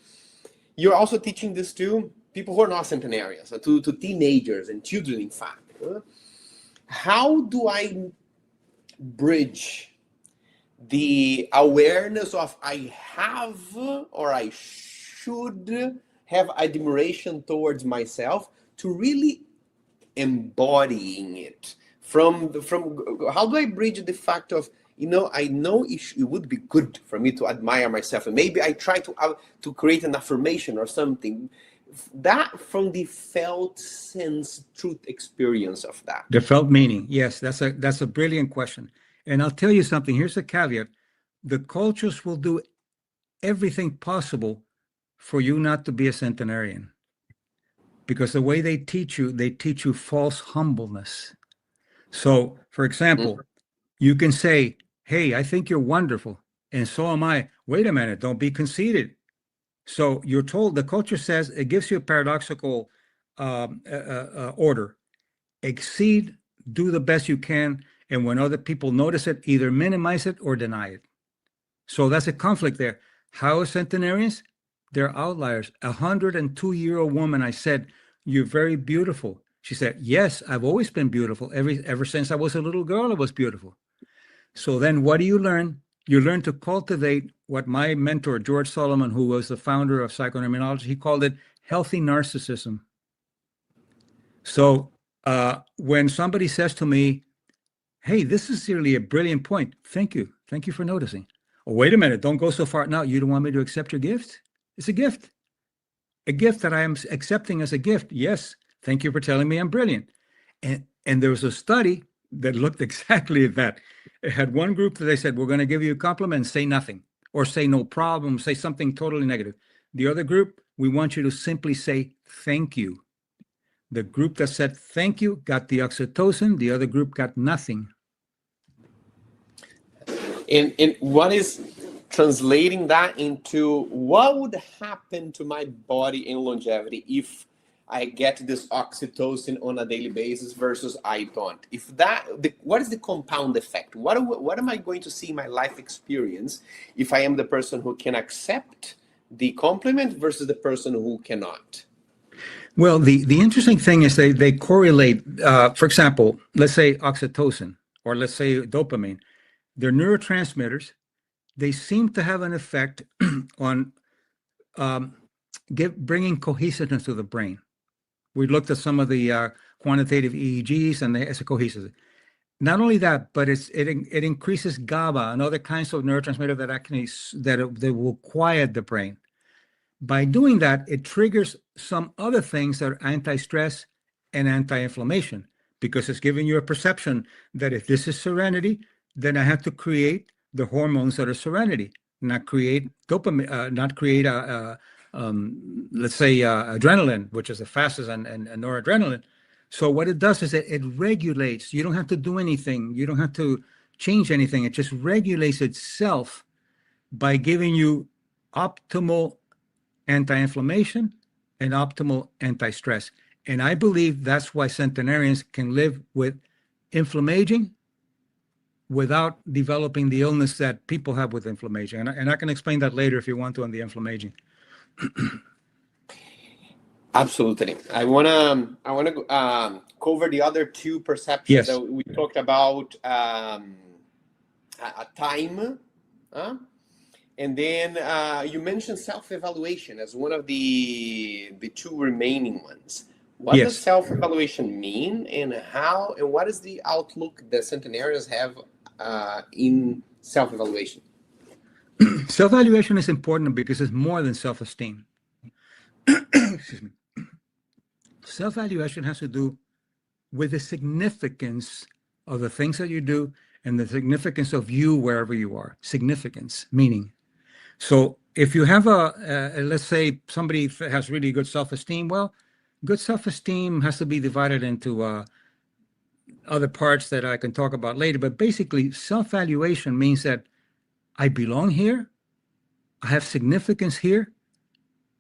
You're also teaching this to people who are not centenarians, to teenagers and children, in fact. How do I bridge the awareness of I have or I should have admiration towards myself to really embodying it? From how do I bridge the fact of, I know it would be good for me to admire myself, and maybe I try to create an affirmation or something, that from the felt sense, truth experience of that. The felt meaning. Yes, that's a brilliant question. And I'll tell you something. Here's a caveat. The cultures will do everything possible for you not to be a centenarian. Because the way they teach you false humbleness. So, for example, you can say, hey, I think you're wonderful, and so am I. Wait a minute, don't be conceited. So you're told, the culture says, it gives you a paradoxical order. Exceed, do the best you can, and when other people notice it, either minimize it or deny it. So that's a conflict there. How are centenarians? They're outliers. 102-year-old woman, I said, you're very beautiful. She said, yes, I've always been beautiful. Ever since I was a little girl, I was beautiful. So then what do you learn? You learn to cultivate what my mentor, George Solomon, who was the founder of psychoneuroimmunology, he called it healthy narcissism. So when somebody says to me, hey, this is really a brilliant point. Thank you. Thank you for noticing. Oh, wait a minute. Don't go so far. Now, you don't want me to accept your gift? It's a gift. A gift that I am accepting as a gift. Yes. Thank you for telling me I'm brilliant. And there was a study that looked exactly at that. It had one group that they said, we're going to give you a compliment and say nothing, or say no problem, say something totally negative. The other group, we want you to simply say thank you. The group that said thank you got the oxytocin. The other group got nothing. And what is translating that into what would happen to my body in longevity if I get this oxytocin on a daily basis versus I don't? If that, what is the compound effect? What am I going to see in my life experience if I am the person who can accept the compliment versus the person who cannot? Well, the interesting thing is they correlate. For example, let's say oxytocin, or let's say dopamine. They're neurotransmitters. They seem to have an effect on bringing cohesiveness to the brain. We looked at some of the quantitative EEGs, and it's a cohesive. Not only that, but it increases GABA and other kinds of neurotransmitter that will quiet the brain. By doing that, it triggers some other things that are anti-stress and anti-inflammation, because it's giving you a perception that if this is serenity, then I have to create the hormones that are serenity, not create dopamine, not create let's say adrenaline, which is the fastest, and noradrenaline. So what it does is it regulates. You don't have to do anything. You don't have to change anything. It just regulates itself by giving you optimal anti-inflammation and optimal anti-stress. And I believe that's why centenarians can live with inflammaging without developing the illness that people have with inflammation. And I can explain that later if you want to on the inflammaging. Absolutely. I wanna cover the other two perceptions. Yes. that we talked about. Time, and then you mentioned self-evaluation as one of the two remaining ones. What Yes. does self-evaluation mean, and how, and what is the outlook that centenarians have in self-evaluation? Self-evaluation is important because it's more than self-esteem. Excuse me. Self-evaluation has to do with the significance of the things that you do and the significance of you wherever you are. Significance, meaning. So if you have let's say somebody has really good self-esteem, well, good self-esteem has to be divided into other parts that I can talk about later. But basically, self-evaluation means that I belong here, I have significance here,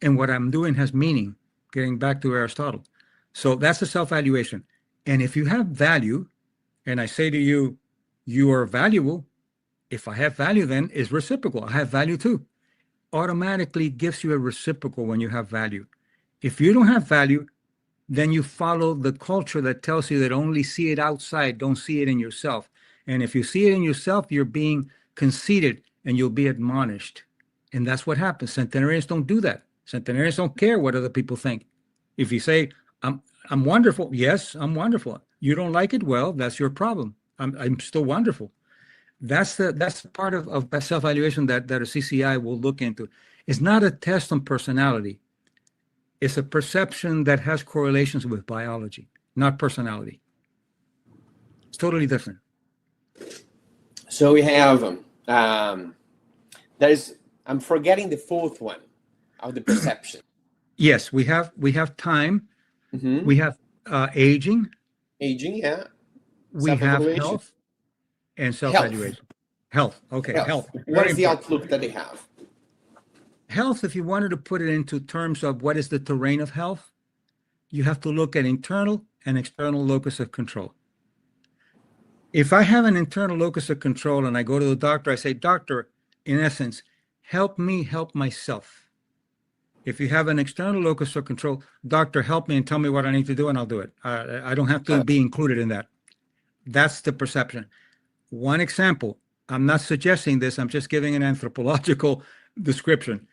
and what I'm doing has meaning, getting back to Aristotle. So that's a self-evaluation. And if you have value, and I say to you, you are valuable, if I have value, then it's reciprocal. I have value too. Automatically gives you a reciprocal when you have value. If you don't have value, then you follow the culture that tells you that only see it outside, don't see it in yourself. And if you see it in yourself, you're being conceited and you'll be admonished. And that's what happens. Centenarians don't do that. Centenarians don't care what other people think. If you say, I'm wonderful, yes, I'm wonderful. You don't like it, well, that's your problem. I'm still wonderful. That's the part of self-evaluation that a CCI will look into. It's not a test on personality. It's a perception that has correlations with biology, not personality. It's totally different. So we have I'm forgetting the fourth one of the perception. Yes, we have time. Mm-hmm. We have aging. Aging, yeah. We have health and self-evaluation. Health. Okay, health. What is the outlook that they have? Health, if you wanted to put it into terms of what is the terrain of health, you have to look at internal and external locus of control. If I have an internal locus of control and I go to the doctor, I say, doctor, in essence, help me help myself. If you have an external locus of control, doctor, help me and tell me what I need to do and I'll do it. I don't have to be included in that. That's the perception. One example, I'm not suggesting this. I'm just giving an anthropological description.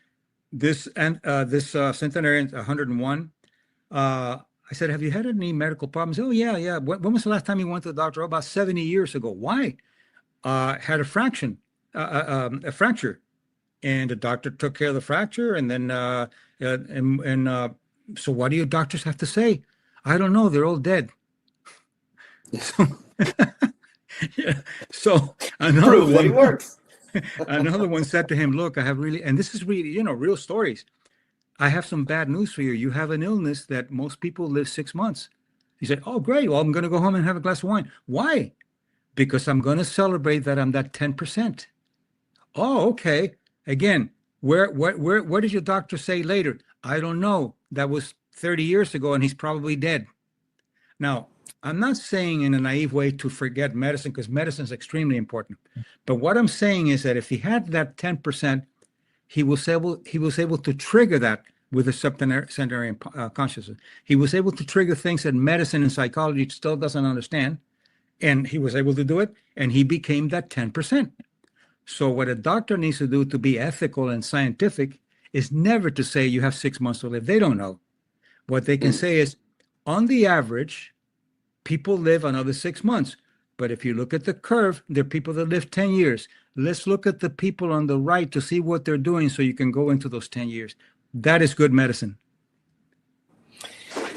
This centenarian, 101. I said, "Have you had any medical problems?" "Oh, yeah. When was the last time you went to the doctor?" "Oh, about 70 years ago." "Why?" "Had a fracture, and the doctor took care of the fracture, and then so what do your doctors have to say?" "I don't know. They're all dead." So, yeah. So another Prove that it one, works. another one said to him, "Look, I have really, and this is really, real stories. I have some bad news for you. You have an illness that most people live 6 months." He said, "Oh, great. Well, I'm going to go home and have a glass of wine." "Why?" "Because I'm going to celebrate that I'm that 10%. "Oh, okay. Again, what did your doctor say later?" "I don't know. That was 30 years ago, and he's probably dead." Now, I'm not saying in a naive way to forget medicine, because medicine is extremely important. But what I'm saying is that if he had that 10%, he was able to trigger that with the centenarian consciousness. He was able to trigger things that medicine and psychology still doesn't understand, and he was able to do it, and he became that 10%. So what a doctor needs to do to be ethical and scientific is never to say you have 6 months to live. They don't know. What they can say is, on the average, people live another 6 months. But if you look at the curve, there are people that live 10 years. Let's look at the people on the right to see what they're doing so you can go into those 10 years. That is good medicine.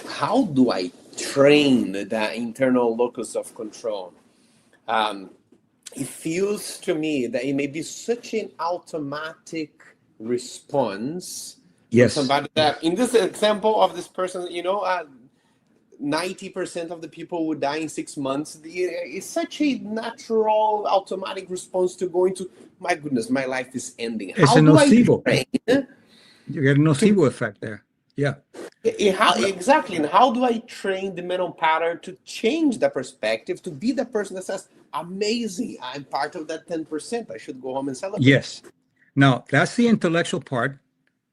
How do I train the internal locus of control? It feels to me that it may be such an automatic response. Yes. Somebody that, in this example of this person, 90% of the people would die in 6 months. It's such a natural, automatic response to go into, my goodness, my life is ending. It's How a do nocebo. I train? You get a nocebo effect there. Yeah. Exactly. And how do I train the mental pattern to change the perspective, to be the person that says, amazing, I'm part of that 10%. I should go home and celebrate. Yes. Now, that's the intellectual part,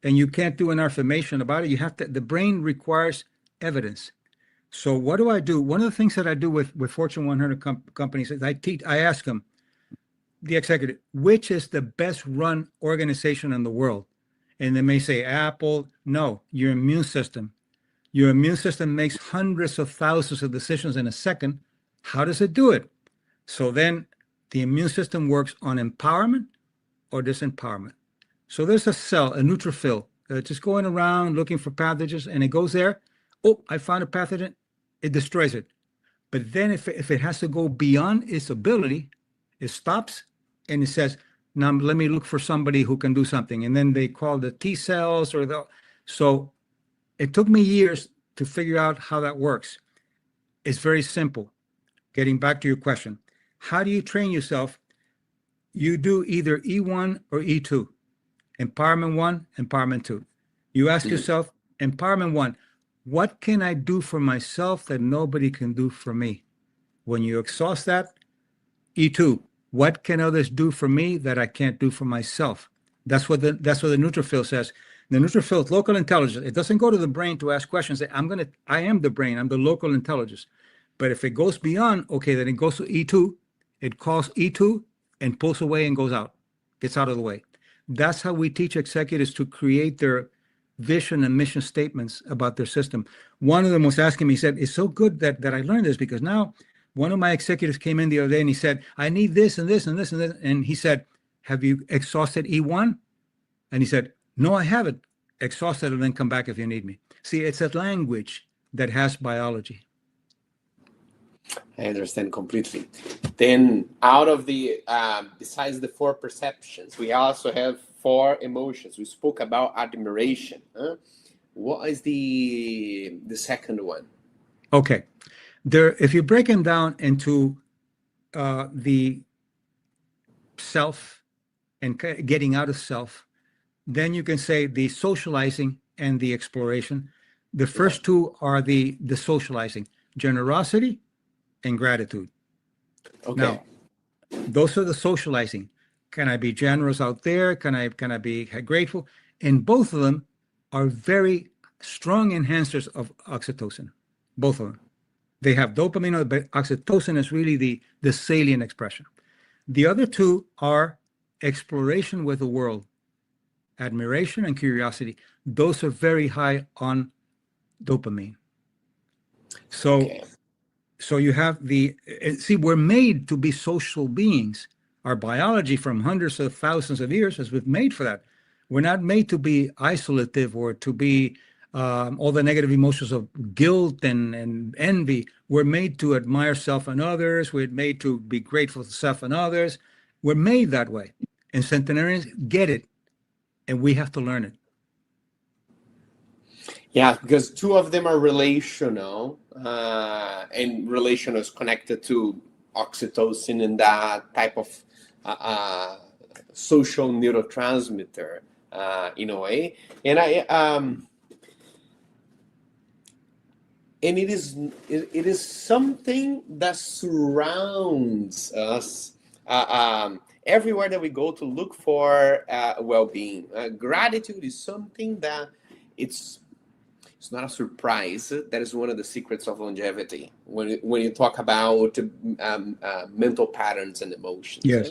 and you can't do an affirmation about it. You have to, the brain requires evidence. So what do I do? One of the things that I do with Fortune 100 companies is I ask them, the executive, which is the best run organization in the world? And they may say Apple. No, your immune system. Your immune system makes hundreds of thousands of decisions in a second. How does it do it? So then the immune system works on empowerment or disempowerment. So there's a cell, a neutrophil, just going around looking for pathogens, and it goes there. Oh, I found a pathogen. It destroys it. But then if it has to go beyond its ability, it stops and it says, now let me look for somebody who can do something. And then they call the T cells so it took me years to figure out how that works. It's very simple. Getting back to your question, how do you train yourself? You do either E1 or E2, empowerment 1, empowerment 2. You ask yourself, empowerment 1, what can I do for myself that nobody can do for me? When you exhaust that, E2, what can others do for me that I can't do for myself? That's what the neutrophil says. The neutrophil is local intelligence. It doesn't go to the brain to ask questions. I am the brain. I'm the local intelligence. But if it goes beyond, okay, then it goes to E2. It calls E2 and pulls away and goes out, gets out of the way. That's how we teach executives to create their vision and mission statements about their system. One of them was asking me, he said, it's so good that I learned this, because now one of my executives came in the other day and he said, I need this and this and this and this. And he said, have you exhausted E1? And he said, no, I haven't. Exhausted and then come back if you need me. See, it's a language that has biology. I understand completely. Then out of the, besides the 4 perceptions, we also have 4 emotions. We spoke about admiration. What is the second one? Okay. If you break them down into the self and getting out of self, then you can say the socializing and the exploration. The first 2 are the socializing, generosity and gratitude. Okay. Now, those are the socializing. Can I be generous out there? Can I be grateful? And both of them are very strong enhancers of oxytocin. Both of them. They have dopamine, but oxytocin is really the salient expression. The other two are exploration with the world, admiration and curiosity. Those are very high on dopamine. So, Okay. so you have see, we're made to be social beings. Our biology from hundreds of thousands of years has been made for that. We're not made to be isolative or to be all the negative emotions of guilt and envy. We're made to admire self and others. We're made to be grateful to self and others. We're made that way. And centenarians get it, and we have to learn it. Yeah, because two of them are relational, and relational is connected to oxytocin and that type of social neurotransmitter in a way. And and it is something that surrounds us everywhere that we go to look for well-being. Gratitude is something that it's not a surprise. That is one of the secrets of longevity when you talk about mental patterns and emotions. Yes.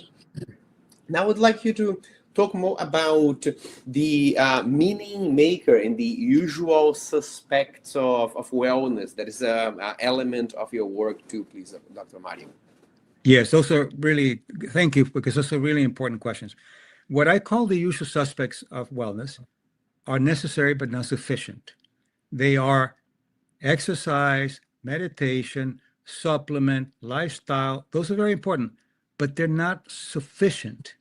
Now I would like you to talk more about the meaning maker and the usual suspects of wellness. That is an element of your work too, please, Dr. Mario. Yes, those are really, thank you, because those are really important questions. What I call the usual suspects of wellness are necessary but not sufficient. They are exercise, meditation, supplement, lifestyle. Those are very important, but they're not sufficient.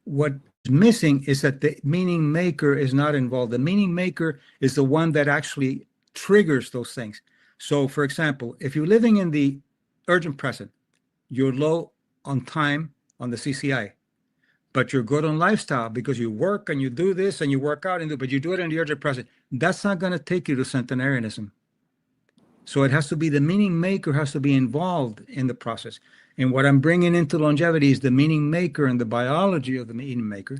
What is missing is that the meaning maker is not involved. The meaning maker is the one that actually triggers those things. So, for example, if you're living in the urgent present, you're low on time on the CCI, but you're good on lifestyle because you work and you do this and you work out, but you do it in the urgent present. That's not going to take you to centenarianism. So it has to be the meaning maker has to be involved in the process. And what I'm bringing into longevity is the meaning maker and the biology of the meaning maker.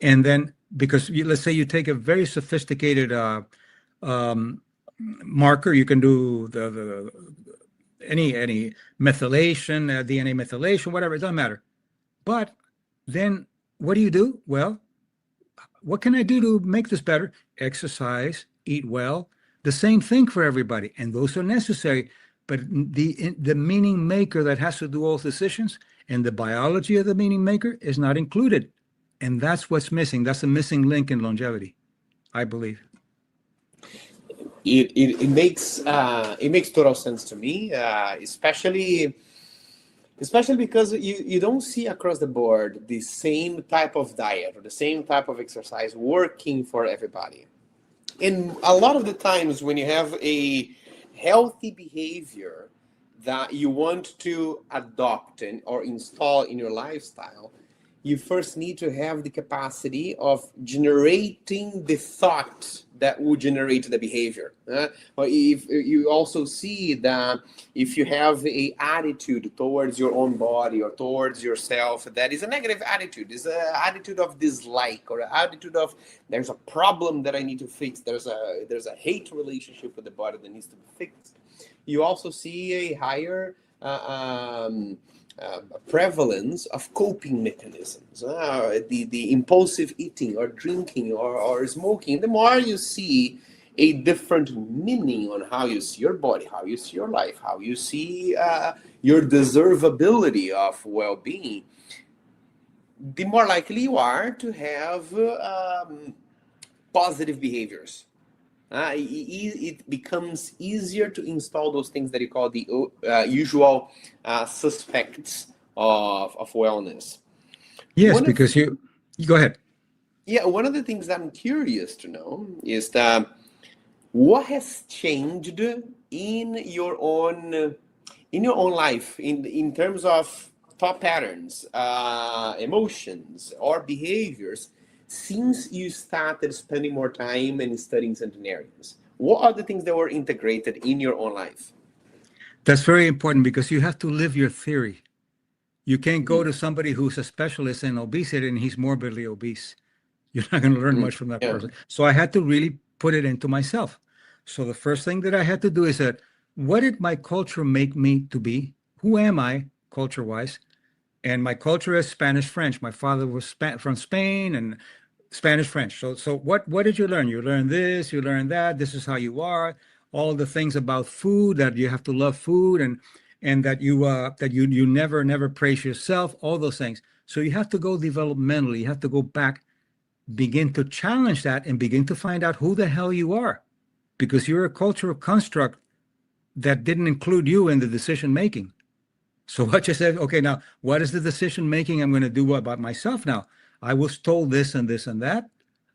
And then, because let's say you take a very sophisticated marker, you can do any methylation, DNA methylation, whatever, it doesn't matter. But then what do? Well, what can I do to make this better? Exercise, eat well, the same thing for everybody. And those are necessary. But the meaning maker that has to do all decisions and the biology of the meaning maker is not included. And that's what's missing. That's a missing link in longevity, I believe. It makes total sense to me, especially because you don't see across the board the same type of diet or the same type of exercise working for everybody. And a lot of the times when you have a healthy behavior that you want to adopt or install in your lifestyle, you first need to have the capacity of generating the thought that will generate the behavior. Or if you also see that if you have an attitude towards your own body or towards yourself, that is a negative attitude, is an attitude of dislike or an attitude of there's a problem that I need to fix. There's a hate relationship with the body that needs to be fixed. You also see a higher prevalence of coping mechanisms, the impulsive eating or drinking or smoking. The more you see a different meaning on how you see your body, how you see your life, how you see your deservability of well-being, the more likely you are to have positive behaviors. It becomes easier to install those things that you call the usual suspects of wellness. Yes, because you go ahead. Yeah, one of the things I'm curious to know is that what has changed in your own life in terms of thought patterns, emotions, or behaviors since you started spending more time and studying centenarians. What are the things that were integrated in your own life? That's very important because you have to live your theory. You can't go to somebody who's a specialist in obesity and he's morbidly obese. You're not going to learn much from that person. So I had to really put it into myself. So the first thing that I had to do is that, what did my culture make me to be? Who am I culture-wise? And my culture is Spanish French. My father was from Spain and Spanish French. So what did you learn? You learn this, you learn that. This is how you are. All the things about food, that you have to love food, and that you never praise yourself. All those things. So you have to go developmentally. You have to go back, begin to challenge that, and begin to find out who the hell you are, because you're a cultural construct that didn't include you in the decision making. So what you said, okay, now what is the decision making I'm going to do about myself now? I was told this and this and that.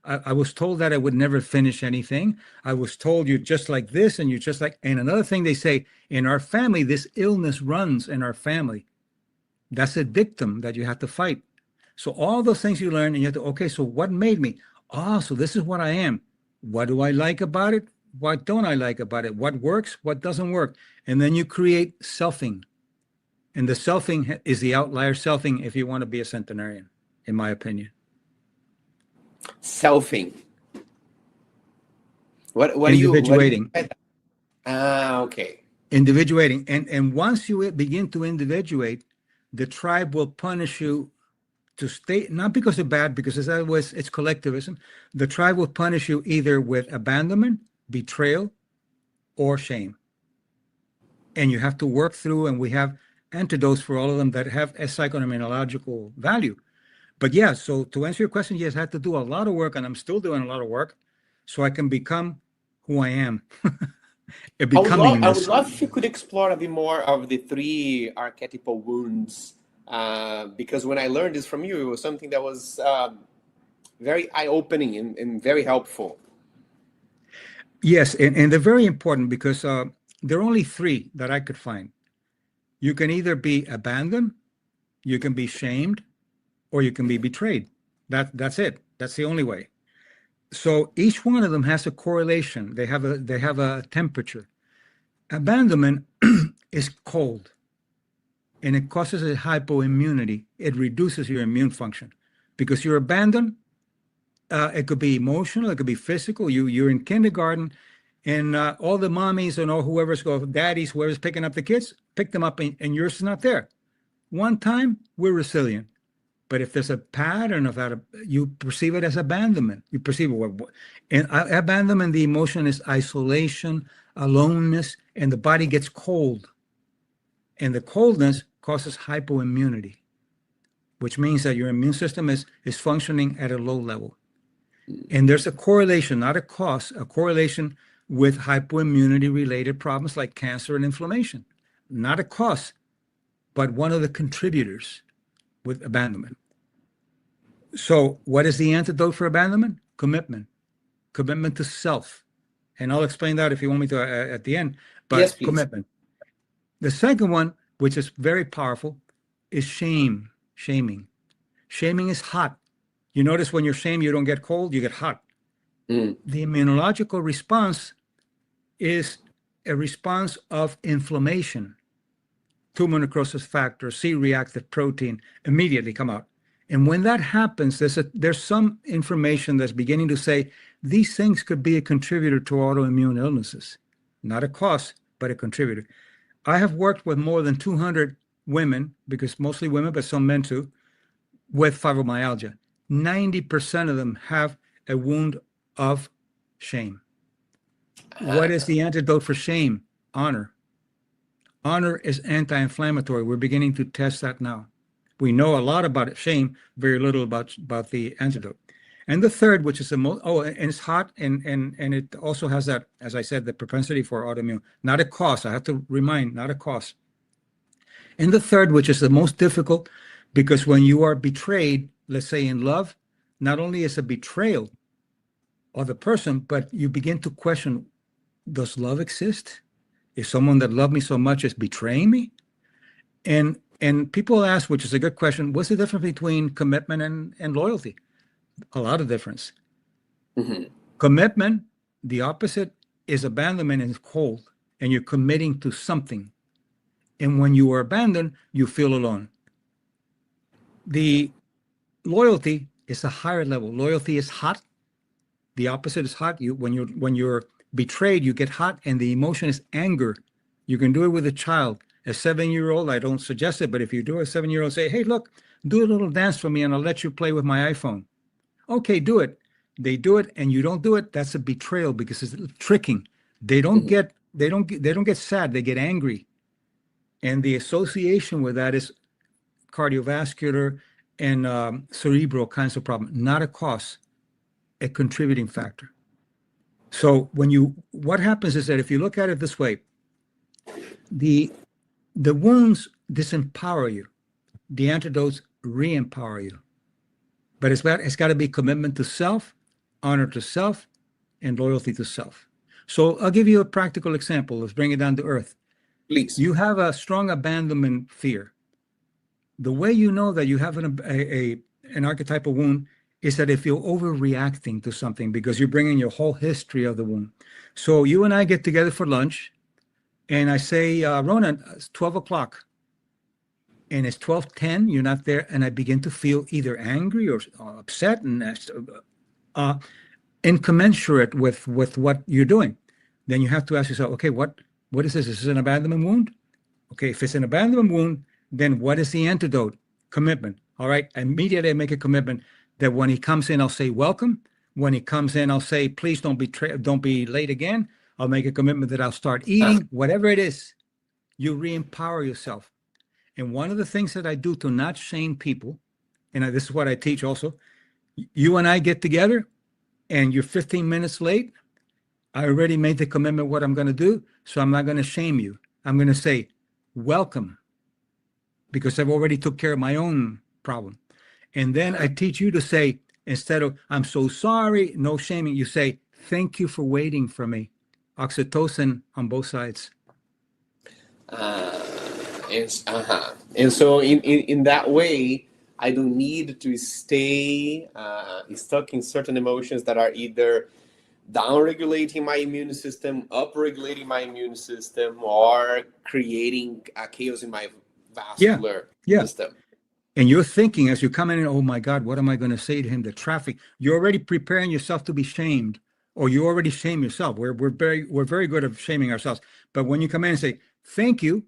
I was told that I would never finish anything. I was told you're just like this and you're just like, and another thing they say, in our family, this illness runs in our family. That's a dictum that you have to fight. So all those things you learn, and you have to, okay, so what made me? Oh, so this is what I am. What do I like about it? What don't I like about it? What works? What doesn't work? And then you create selfing. And the selfing is the outlier selfing if you want to be a centenarian, in my opinion. Selfing. What individuating. Okay. Individuating. And once you begin to individuate, the tribe will punish you to stay, not because of bad, because it's collectivism. The tribe will punish you either with abandonment, betrayal, or shame. And you have to work through, and we have antidotes for all of them that have a psychoimmunological value. But yeah, so to answer your question, yes, I had to do a lot of work, and I'm still doing a lot of work so I can become who I am. I would love if you could explore a bit more of the 3 archetypal wounds, because when I learned this from you, it was something that was very eye-opening and very helpful. Yes, and they're very important because there are only 3 that I could find. You can either be abandoned, you can be shamed, or you can be betrayed. That's it. That's the only way. So each one of them has a correlation. They have a temperature. Abandonment is cold, and it causes a hypoimmunity. It reduces your immune function because you're abandoned. It could be emotional. It could be physical. You're in kindergarten, and all the mommies and all whoever's daddies, whoever's picking up the kids, pick them up, and yours is not there. One time, we're resilient. But if there's a pattern of that, you perceive it as abandonment. You perceive it. And abandonment, the emotion is isolation, aloneness, and the body gets cold. And the coldness causes hypoimmunity, which means that your immune system is functioning at a low level. And there's a correlation, not a cause, a correlation with hypoimmunity-related problems like cancer and inflammation. Not a cause, but one of the contributors with abandonment. So what is the antidote for abandonment? Commitment to self. And I'll explain that if you want me to at the end, but yes, commitment. The second one, which is very powerful, is shaming. Shaming is hot. You notice when you're shamed, you don't get cold, you get hot. The immunological response is a response of inflammation. Tumor necrosis factor, C-reactive protein immediately come out. And when that happens, there's some information that's beginning to say these things could be a contributor to autoimmune illnesses. Not a cause, but a contributor. I have worked with more than 200 women, because mostly women, but some men too, with fibromyalgia. 90% of them have a wound of shame. What is the antidote for shame? Honor. Honor is anti-inflammatory. We're beginning to test that now. We know a lot about shame, very little about the antidote. And the third, which is the most, and it's hot, and it also has that, as I said, the propensity for autoimmune. Not a cause, I have to remind, not a cause. And the third, which is the most difficult, because when you are betrayed, let's say in love, not only is a betrayal of the person, but you begin to question, does love exist? Is someone that loved me so much is betraying me? And people ask, which is a good question, what's the difference between commitment and loyalty? A lot of difference. Commitment, the opposite, is abandonment and it's cold, and you're committing to something. And when you are abandoned, you feel alone. The loyalty is a higher level. Loyalty is hot. The opposite is hot. When you're betrayed, you get hot, and the emotion is anger. You can do it with a child. A 7-year-old, I don't suggest it, but if you do, a 7-year-old say, hey, look, do a little dance for me and I'll let you play with my iPhone. Okay, do it. They do it and you don't do it. That's a betrayal because it's tricking. They don't get sad. They get angry. And the association with that is cardiovascular and cerebral kinds of problems, not a cause, a contributing factor. So what happens is that if you look at it this way, the wounds disempower you. The antidotes re-empower you. But it's got to be commitment to self, honor to self, and loyalty to self. So I'll give you a practical example. Let's bring it down to earth. Please. You have a strong abandonment fear. The way you know that you have an archetypal wound is that if you're overreacting to something because you're bringing your whole history of the wound. So you and I get together for lunch, and I say, Ronan, it's 12 o'clock. And it's 12:10, you're not there, and I begin to feel either angry or upset and incommensurate with what you're doing. Then you have to ask yourself, okay, what is this? Is this an abandonment wound? Okay, if it's an abandonment wound, then what is the antidote? Commitment. All right, immediately I make a commitment that when he comes in, I'll say welcome. When he comes in, I'll say, please don't be late again. I'll make a commitment that I'll start eating, whatever it is. You re-empower yourself. And one of the things that I do to not shame people, and this is what I teach also, you and I get together and you're 15 minutes late, I already made the commitment what I'm going to do, so I'm not going to shame you. I'm going to say, welcome, because I've already took care of my own problem. And then I teach you to say, instead of, I'm so sorry, no shaming, you say, thank you for waiting for me. Oxytocin on both sides. And so in that way, I don't need to stay stuck in certain emotions that are either down-regulating my immune system, up-regulating my immune system, or creating chaos in my vascular system. And you're thinking as you're coming in, oh my God, what am I going to say to him? The traffic. You're already preparing yourself to be shamed, or you already shame yourself. We're very good at shaming ourselves. But when you come in and say, thank you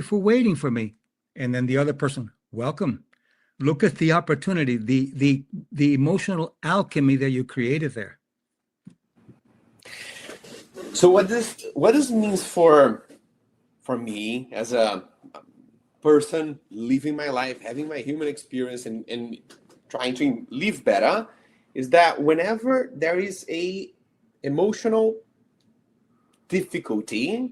for waiting for me, and then the other person, welcome. Look at the opportunity, the emotional alchemy that you created there. So what this means for me as a person living my life, having my human experience, and trying to live better, is that whenever there is a emotional difficulty,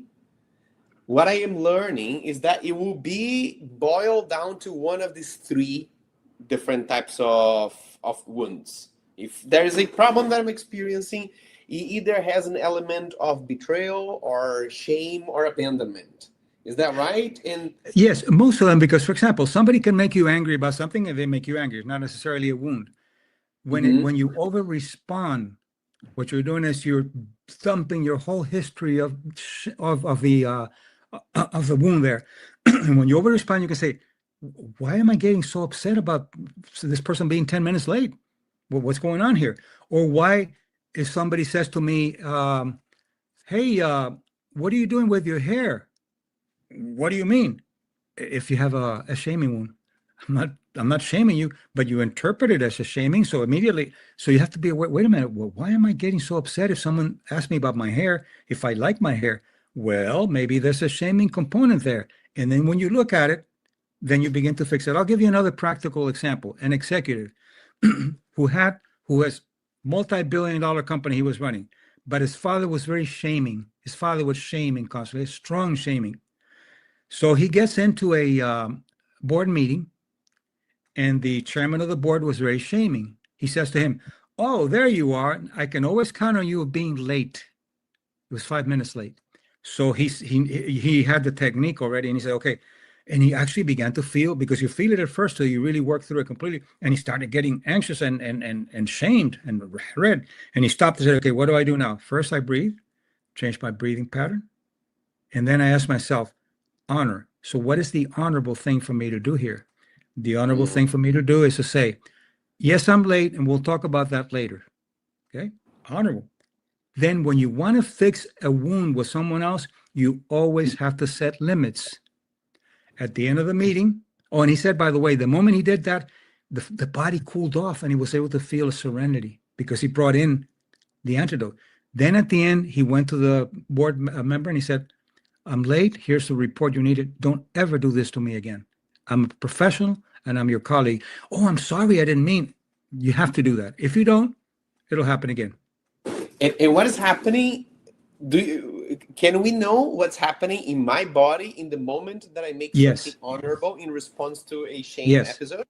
what I am learning is that it will be boiled down to one of these three different types of wounds. If there is a problem that I'm experiencing, it either has an element of betrayal or shame or abandonment. Is that right? And yes, most of them, because, for example, somebody can make you angry about something and they make you angry. It's not necessarily a wound. When you over-respond, what you're doing is you're thumping your whole history of the wound there. And when you over-respond, you can say, why am I getting so upset about this person being 10 minutes late? Well, what's going on here? Or why, if somebody says to me, hey, what are you doing with your hair? What do you mean? If you have a shaming wound, I'm not shaming you, but you interpret it as a shaming. So immediately, so you have to be aware, wait a minute, well, why am I getting so upset if someone asks me about my hair, if I like my hair? Well, maybe there's a shaming component there. And then when you look at it, then you begin to fix it. I'll give you another practical example. An executive who has multi-billion-dollar company he was running, but his father was very shaming. His father was shaming constantly, strong shaming. So he gets into a board meeting, and the chairman of the board was very shaming. He says to him, oh, there you are. I can always count on you being late. It was 5 minutes late. So he had the technique already, and he said, okay. And he actually began to feel, because you feel it at first, so you really work through it completely. And he started getting anxious and shamed and red. And he stopped and said, okay, what do I do now? First, I breathe, change my breathing pattern. And then I ask myself, honor. So what is the honorable thing for me to do here? The honorable thing for me to do is to say, yes, I'm late, and we'll talk about that later. Okay? Honorable. then when you want to fix a wound with someone else, you always have to set limits. At the end of the meeting, oh, and he said, by the way, the moment he did that, the body cooled off and he was able to feel a serenity because he brought in the antidote. Then at the end, he went to the board member and he said, I'm late. Here's the report you needed. Don't ever do this to me again. I'm a professional and I'm your colleague. Oh, I'm sorry. I didn't mean. You have to do that. If you don't, it'll happen again. And what is happening? Can we know what's happening in my body in the moment that I make something honorable in response to a shame episode?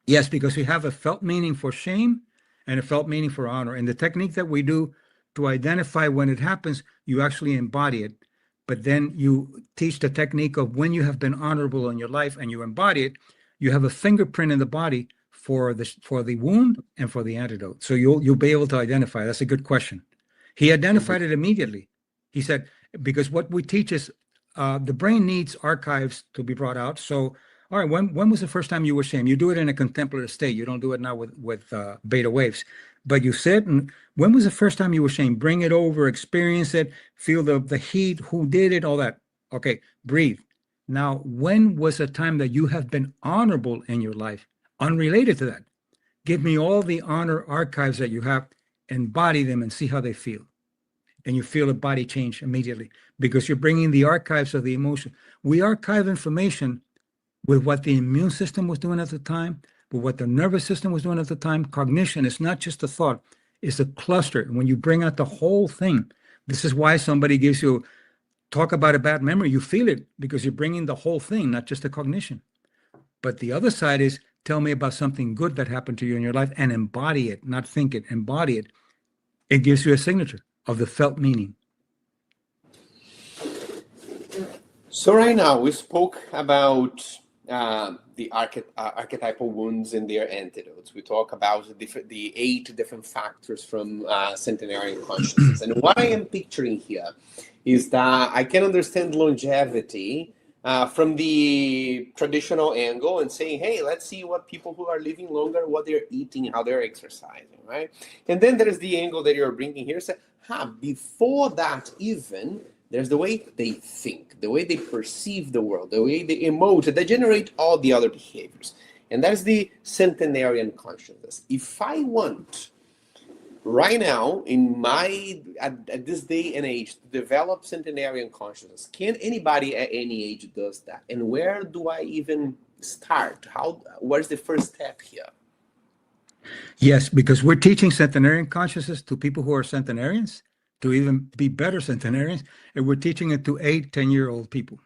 Yes, because we have a felt meaning for shame and a felt meaning for honor. And the technique that we do to identify when it happens, you actually embody it. But then you teach the technique of when you have been honorable in your life and you embody it, you have a fingerprint in the body for the wound and for the antidote. So you'll be able to identify. That's a good question. He identified it immediately. He said, because what we teach is the brain needs archives to be brought out. So, all right, when was the first time you were ashamed? You do it in a contemplative state. You don't do it now with beta waves. But you sit and when was the first time you were ashamed? Bring it over, experience it, feel the heat, who did it, all that. Okay, breathe. Now, when was a time that you have been honorable in your life, unrelated to that? Give me all the honor archives that you have, embody them and see how they feel. And you feel the body change immediately because you're bringing the archives of the emotion. We archive information with what the immune system was doing at the time, with what the nervous system was doing at the time. Cognition is not just a thought, it's a cluster. And when you bring out the whole thing, this is why somebody gives you, talk about a bad memory, you feel it because you're bringing the whole thing, not just the cognition. But the other side is, tell me about something good that happened to you in your life and embody it, not think it, embody it. It gives you a signature of the felt meaning. So right now we spoke about the archetypal wounds and their antidotes. We talk about the 8 different factors from Centenarian consciousness. And what I am picturing here is that I can understand longevity from the traditional angle and saying, hey, let's see what people who are living longer, what they're eating, how they're exercising, right? And then there's the angle that you're bringing here. So, before that even, there's the way they think, the way they perceive the world, the way they emote, they generate all the other behaviors. And that's the Centenarian consciousness. If I want right now, at this day and age, to develop Centenarian consciousness, can anybody at any age does that? And where do I even start? Where's the first step here? Yes, because we're teaching Centenarian consciousness to people who are centenarians, to even be better centenarians, and we're teaching it to 8, 10-year-old people,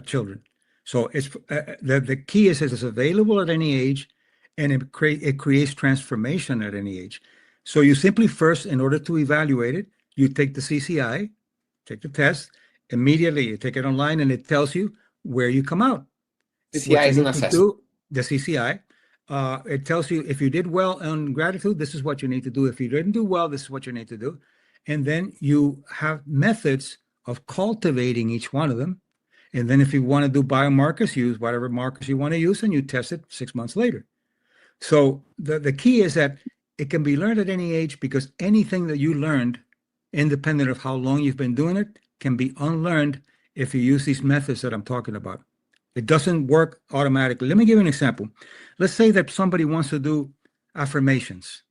children. So it's the key is it's available at any age, and it creates transformation at any age. So you simply first, in order to evaluate it, you take the CCI, take the test, immediately you take it online, and it tells you where you come out. CCI is an assessment. The CCI. It tells you if you did well on gratitude, this is what you need to do. If you didn't do well, this is what you need to do. And then you have methods of cultivating each one of them. And then if you want to do biomarkers, use whatever markers you want to use, and you test it 6 months later. So the key is that it can be learned at any age, because anything that you learned, independent of how long you've been doing it, can be unlearned if you use these methods that I'm talking about. It doesn't work automatically. Let me give you an example. Let's say that somebody wants to do affirmations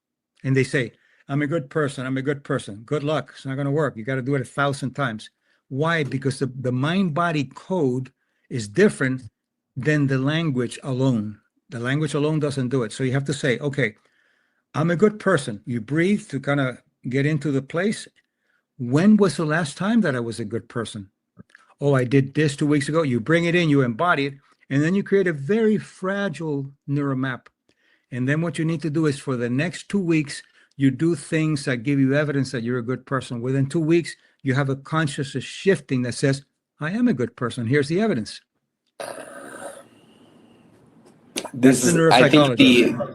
and they say, I'm a good person. I'm a good person. Good luck. It's not going to work. You got to do it 1,000 times. Why? Because the mind-body code is different than the language alone. The language alone doesn't do it. So you have to say, okay, I'm a good person. You breathe to kind of get into the place. When was the last time that I was a good person? Oh, I did this 2 weeks ago. You bring it in, you embody it, and then you create a very fragile neural map. And then what you need to do is for the next 2 weeks, you do things that give you evidence that you're a good person. Within 2 weeks, you have a consciousness shifting that says, I am a good person. Here's the evidence. I think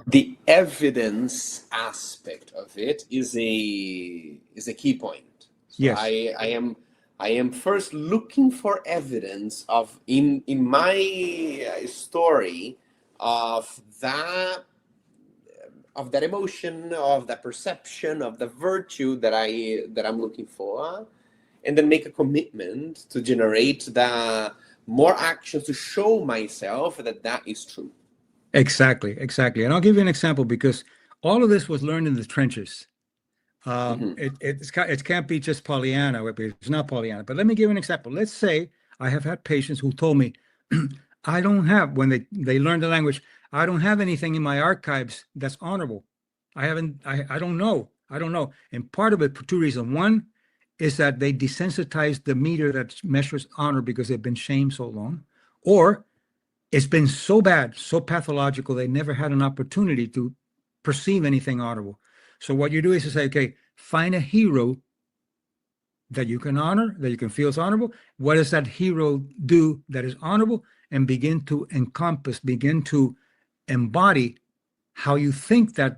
the evidence aspect of it is a key point. So yes. I am first looking for evidence of in my story of that that emotion, of that perception, of the virtue that I'm looking for, and then make a commitment to generate the more actions to show myself that that is true. Exactly. And I'll give you an example, because all of this was learned in the trenches. It can't be just Pollyanna. It's not Pollyanna. But let me give you an example. Let's say I have had patients who told me, I don't have, when they learn the language, I don't have anything in my archives that's honorable. I don't know. And part of it for two reasons. One is that they desensitized the meter that measures honor because they've been shamed so long, or it's been so bad, so pathological, they never had an opportunity to perceive anything honorable. So what you do is to say, okay, find a hero that you can honor, that you can feel is honorable. What does that hero do that is honorable? And begin to encompass, begin to embody how you think that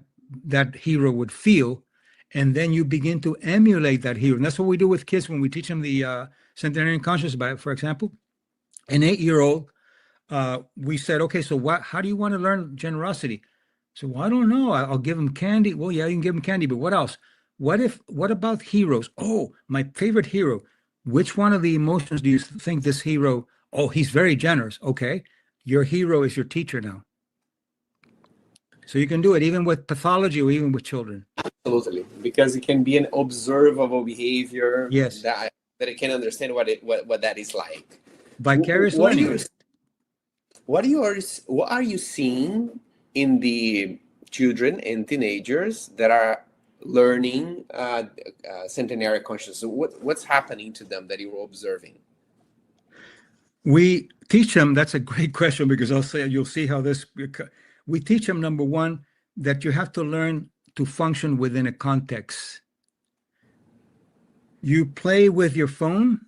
hero would feel. And then you begin to emulate that hero. And that's what we do with kids when we teach them the Centenarian consciousness, for example. An 8-year-old, we said, okay, so how do you want to learn generosity? So, well, I don't know. I'll give them candy. Well, yeah, you can give them candy, but what else? What about heroes? Oh, my favorite hero. Which one of the emotions do you think this hero? Oh, he's very generous. Okay. Your hero is your teacher now. So you can do it even with pathology or even with children. Absolutely. Because it can be an observable behavior. Yes. That it can understand what that is like. Vicarious learning. What are you seeing in the children and teenagers that are learning centenarian consciousness? What's happening to them that you're observing? We teach them. That's a great question, because you'll see how this. We teach them, number one, that you have to learn to function within a context. You play with your phone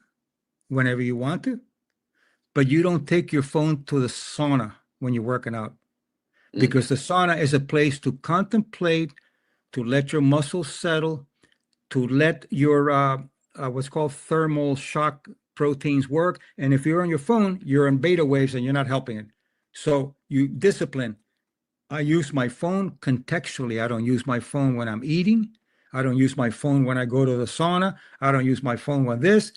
whenever you want to, but you don't take your phone to the sauna when you're working out, because the sauna is a place to contemplate, to let your muscles settle, to let your what's called thermal shock proteins work. And if you're on your phone, you're in beta waves and you're not helping it. So you discipline. I use my phone contextually. I don't use my phone when I'm eating. I don't use my phone when I go to the sauna. I don't use my phone when this.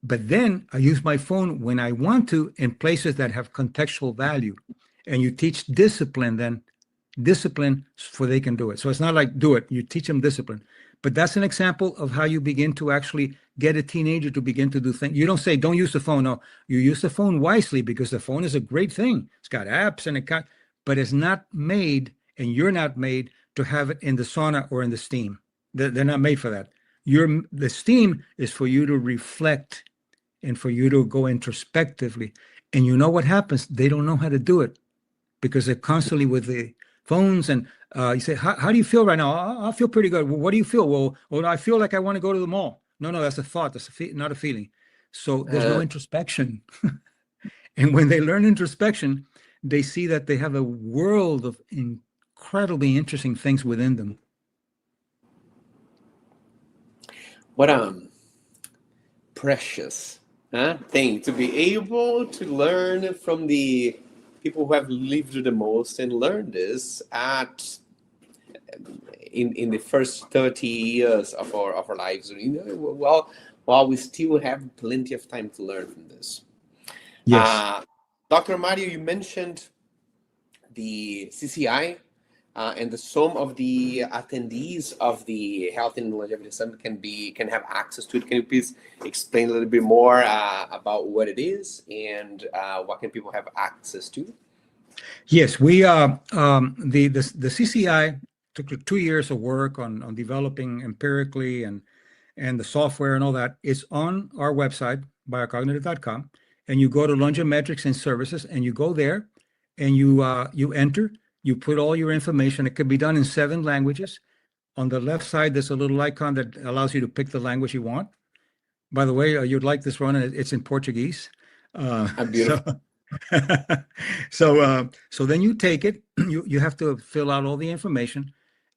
But then I use my phone when I want to in places that have contextual value. And you teach discipline then. Discipline so they can do it. So it's not like do it. You teach them discipline. But that's an example of how you begin to actually get a teenager to begin to do things. You don't say, don't use the phone. No, you use the phone wisely, because the phone is a great thing. It's got apps and but it's not made, and you're not made to have it in the sauna or in the steam. They're not made for that. The steam is for you to reflect and for you to go introspectively. And you know what happens? They don't know how to do it because they're constantly with the phones. And you say, how do you feel right now? I feel pretty good. Well, what do you feel? Well, I feel like I want to go to the mall. No, that's a thought. That's not a feeling. So there's no introspection. And when they learn introspection, they see that they have a world of incredibly interesting things within them. What precious thing to be able to learn from the people who have lived the most and learned this in the first 30 years of our lives. While we still have plenty of time to learn from this. Yes. Dr. Mario, you mentioned the CCI and the sum of the attendees of the Health and Longevity Summit can have access to it. Can you please explain a little bit more about what it is and what can people have access to? Yes, we the CCI took 2 years of work on developing empirically and the software and all that. It's on our website, biocognitive.com, and you go to Longemetrics and Services, and you go there, and you enter, you put all your information. It can be done in 7 languages. On the left side, there's a little icon that allows you to pick the language you want. By the way, you'd like this, Ronan, it's in Portuguese. Beautiful. So then you take it, you have to fill out all the information.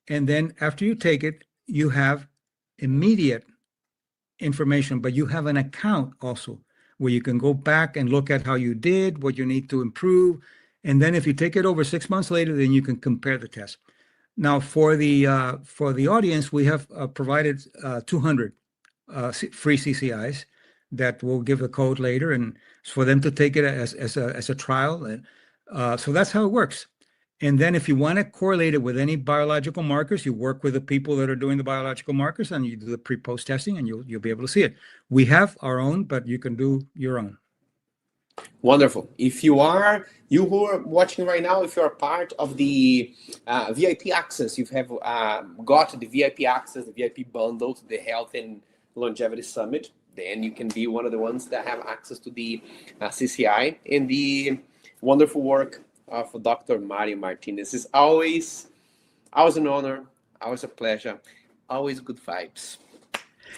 And then after you take it, you have immediate information, but you have an account also where you can go back and look at how you did, what you need to improve. And then if you take it over 6 months later, then you can compare the test. Now, for the audience, we have provided 200 free CCIs that we'll give a code later, and it's for them to take it as a trial. And so that's how it works. And then if you want to correlate it with any biological markers, you work with the people that are doing the biological markers, and you do the pre-post testing, and you'll be able to see it. We have our own, but you can do your own. Wonderful. If you who are watching right now, if you are part of the VIP access, you have got the VIP access, the VIP bundle to the Health and Longevity Summit, then you can be one of the ones that have access to the CCI and the wonderful work of Dr. Mario Martinez. It's always an honor, always a pleasure, always good vibes.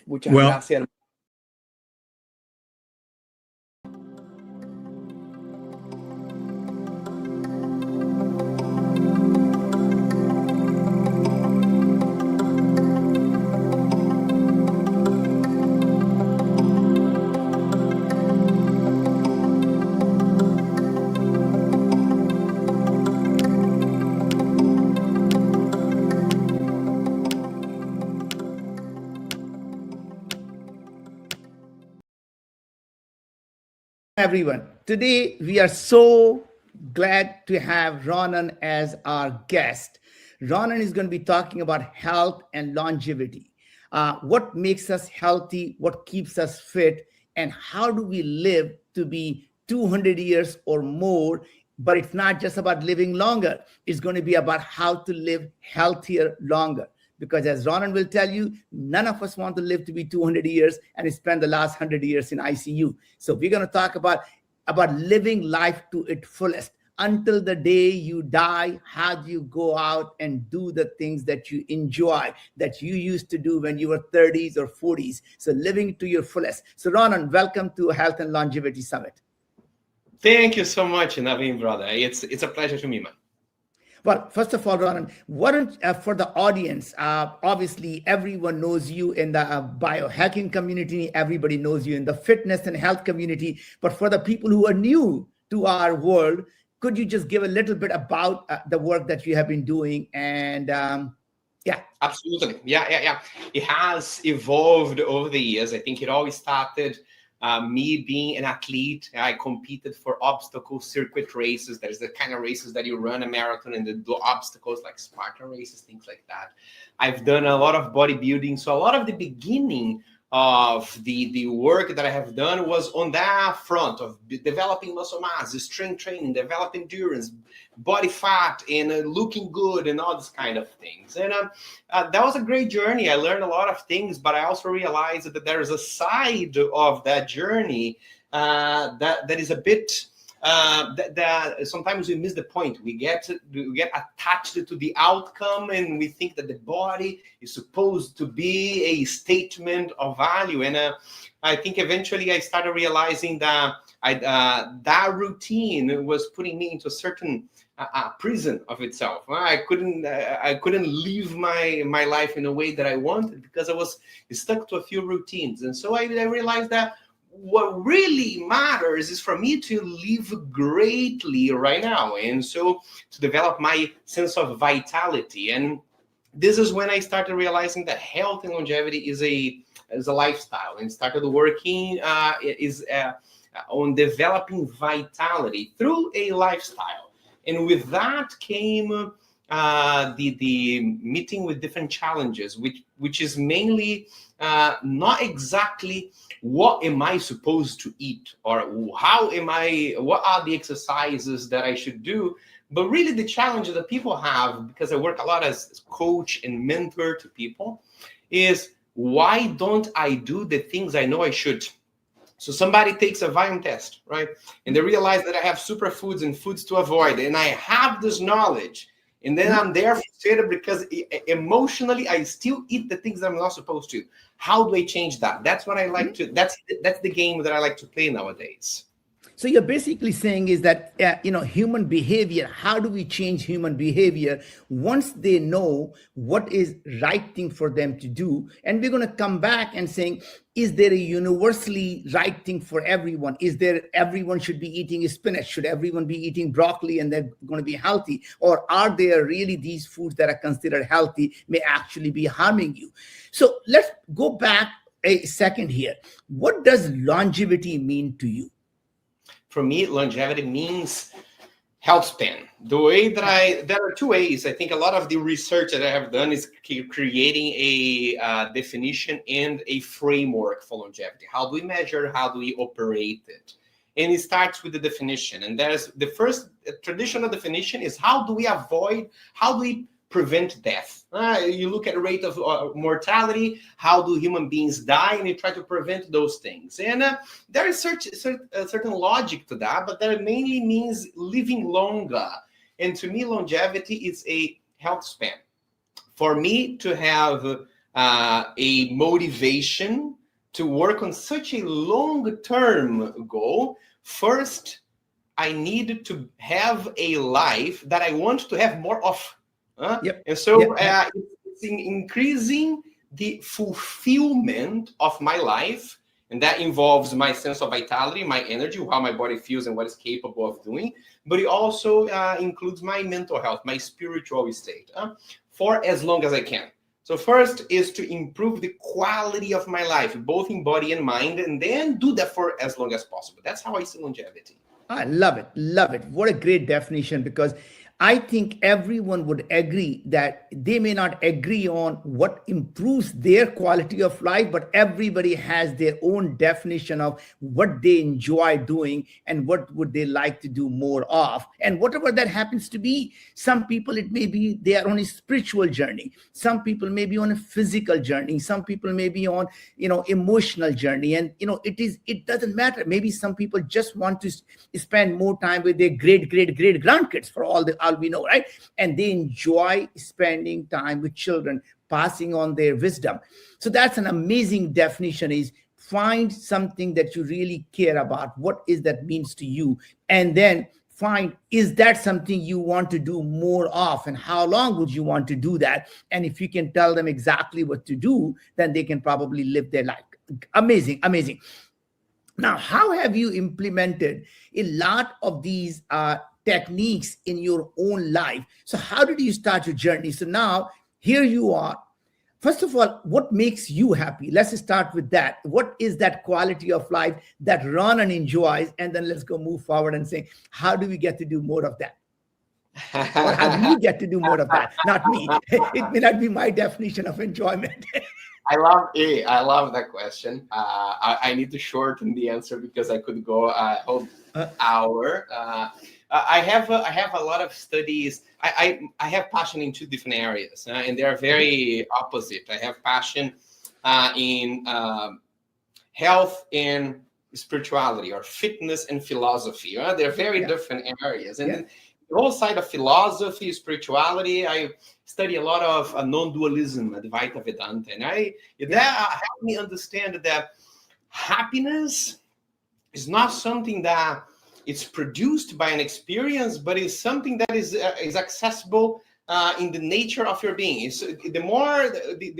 Muchas gracias. Everyone. Today, we are so glad to have Ronan as our guest. Ronan is going to be talking about health and longevity. What makes us healthy, what keeps us fit, and how do we live to be 200 years or more? But it's not just about living longer. It's going to be about how to live healthier longer. Because as Ronan will tell you, none of us want to live to be 200 years and spend the last 100 years in ICU. So we're going to talk about living life to its fullest. Until the day you die, how do you go out and do the things that you enjoy, that you used to do when you were 30s or 40s? So living to your fullest. So Ronan, welcome to Health and Longevity Summit. Thank you so much, Naveen, brother. It's a pleasure to me, man. Well, first of all, Ronan, why don't, for the audience, obviously everyone knows you in the biohacking community, everybody knows you in the fitness and health community, but for the people who are new to our world, could you just give a little bit about the work that you have been doing? And yeah. Absolutely. Yeah. It has evolved over the years. I think it always started me being an athlete. I competed for obstacle circuit races. There's the kind of races that you run a marathon and do obstacles like Spartan races, things like that. I've done a lot of bodybuilding. So a lot of the beginning of the work that I have done was on that front of developing muscle mass, strength training, developing endurance, body fat, and looking good, and all these kind of things. And that was a great journey. I learned a lot of things, but I also realized that there is a side of that journey that is a bit that sometimes we miss the point. We get attached to the outcome, and we think that the body is supposed to be a statement of value. And I think eventually I started realizing that that routine was putting me into a certain prison of itself. I couldn't live my life in a way that I wanted because I was stuck to a few routines. And so I realized that what really matters is for me to live greatly right now, and so to develop my sense of vitality. And this is when I started realizing that health and longevity is a lifestyle, and started working on developing vitality through a lifestyle. And with that came the meeting with different challenges, which is mainly not exactly what am I supposed to eat, or what are the exercises that I should do, but really the challenge that people have, because I work a lot as coach and mentor to people, is why don't I do the things I know I should? So somebody takes a Viome test, right? And they realize that I have superfoods and foods to avoid, and I have this knowledge. And then I'm there frustrated because emotionally I still eat the things that I'm not supposed to. How do I change that? That's what I like to. That's the game that I like to play nowadays. So you're basically saying is that, human behavior, how do we change human behavior once they know what is right thing for them to do? And we're going to come back and saying, is there a universally right thing for everyone? Is there everyone should be eating spinach? Should everyone be eating broccoli and they're going to be healthy? Or are there really these foods that are considered healthy may actually be harming you? So let's go back a second here. What does longevity mean to you? For me, longevity means health span. The way that there are two ways. I think a lot of the research that I have done is creating a definition and a framework for longevity. How do we measure? How do we operate it? And it starts with the definition. And there's the first traditional definition is how do we prevent death? You look at the rate of mortality, how do human beings die, and you try to prevent those things. And there is a certain logic to that, but that mainly means living longer. And to me, longevity is a health span. For me to have a motivation to work on such a long-term goal, first, I need to have a life that I want to have more of. Yep. And so Yep. It's increasing the fulfillment of my life, and that involves my sense of vitality, my energy, how my body feels and what it's capable of doing, but it also includes my mental health, my spiritual state, for as long as I can. So first is to improve the quality of my life, both in body and mind, and then do that for as long as possible. That's how I see longevity. I love it. Love it. What a great definition, because I think everyone would agree that they may not agree on what improves their quality of life, but everybody has their own definition of what they enjoy doing and what would they like to do more of. And whatever that happens to be, some people, it may be they are on a spiritual journey. Some people may be on a physical journey. Some people may be on, emotional journey. And, it doesn't matter. Maybe some people just want to spend more time with their great grandkids for all we know, right? And they enjoy spending time with children, passing on their wisdom. So that's an amazing definition, is find something that you really care about. What is that means to you? And then find, is that something you want to do more of? And how long would you want to do that? And if you can tell them exactly what to do, then they can probably live their life. Amazing, amazing. Now, how have you implemented a lot of these techniques in your own life? So how did you start your journey? So now here you are. First of all, what makes you happy? Let's start with that. What is that quality of life that Ronan enjoys? And then let's go move forward and say, how do we get to do more of that? Or how do you get to do more of that? Not me. It may not be my definition of enjoyment. I love that question. I need to shorten the answer because I could go a whole hour. I have a lot of studies. I have passion in two different areas, and they are very opposite. I have passion in health and spirituality, or fitness and philosophy. They're very different areas. And the whole side of philosophy, spirituality, I study a lot of non-dualism, Advaita Vedanta, and that helped me understand that happiness is not something that it's produced by an experience, but it's something that is accessible in the nature of your being. It's, the more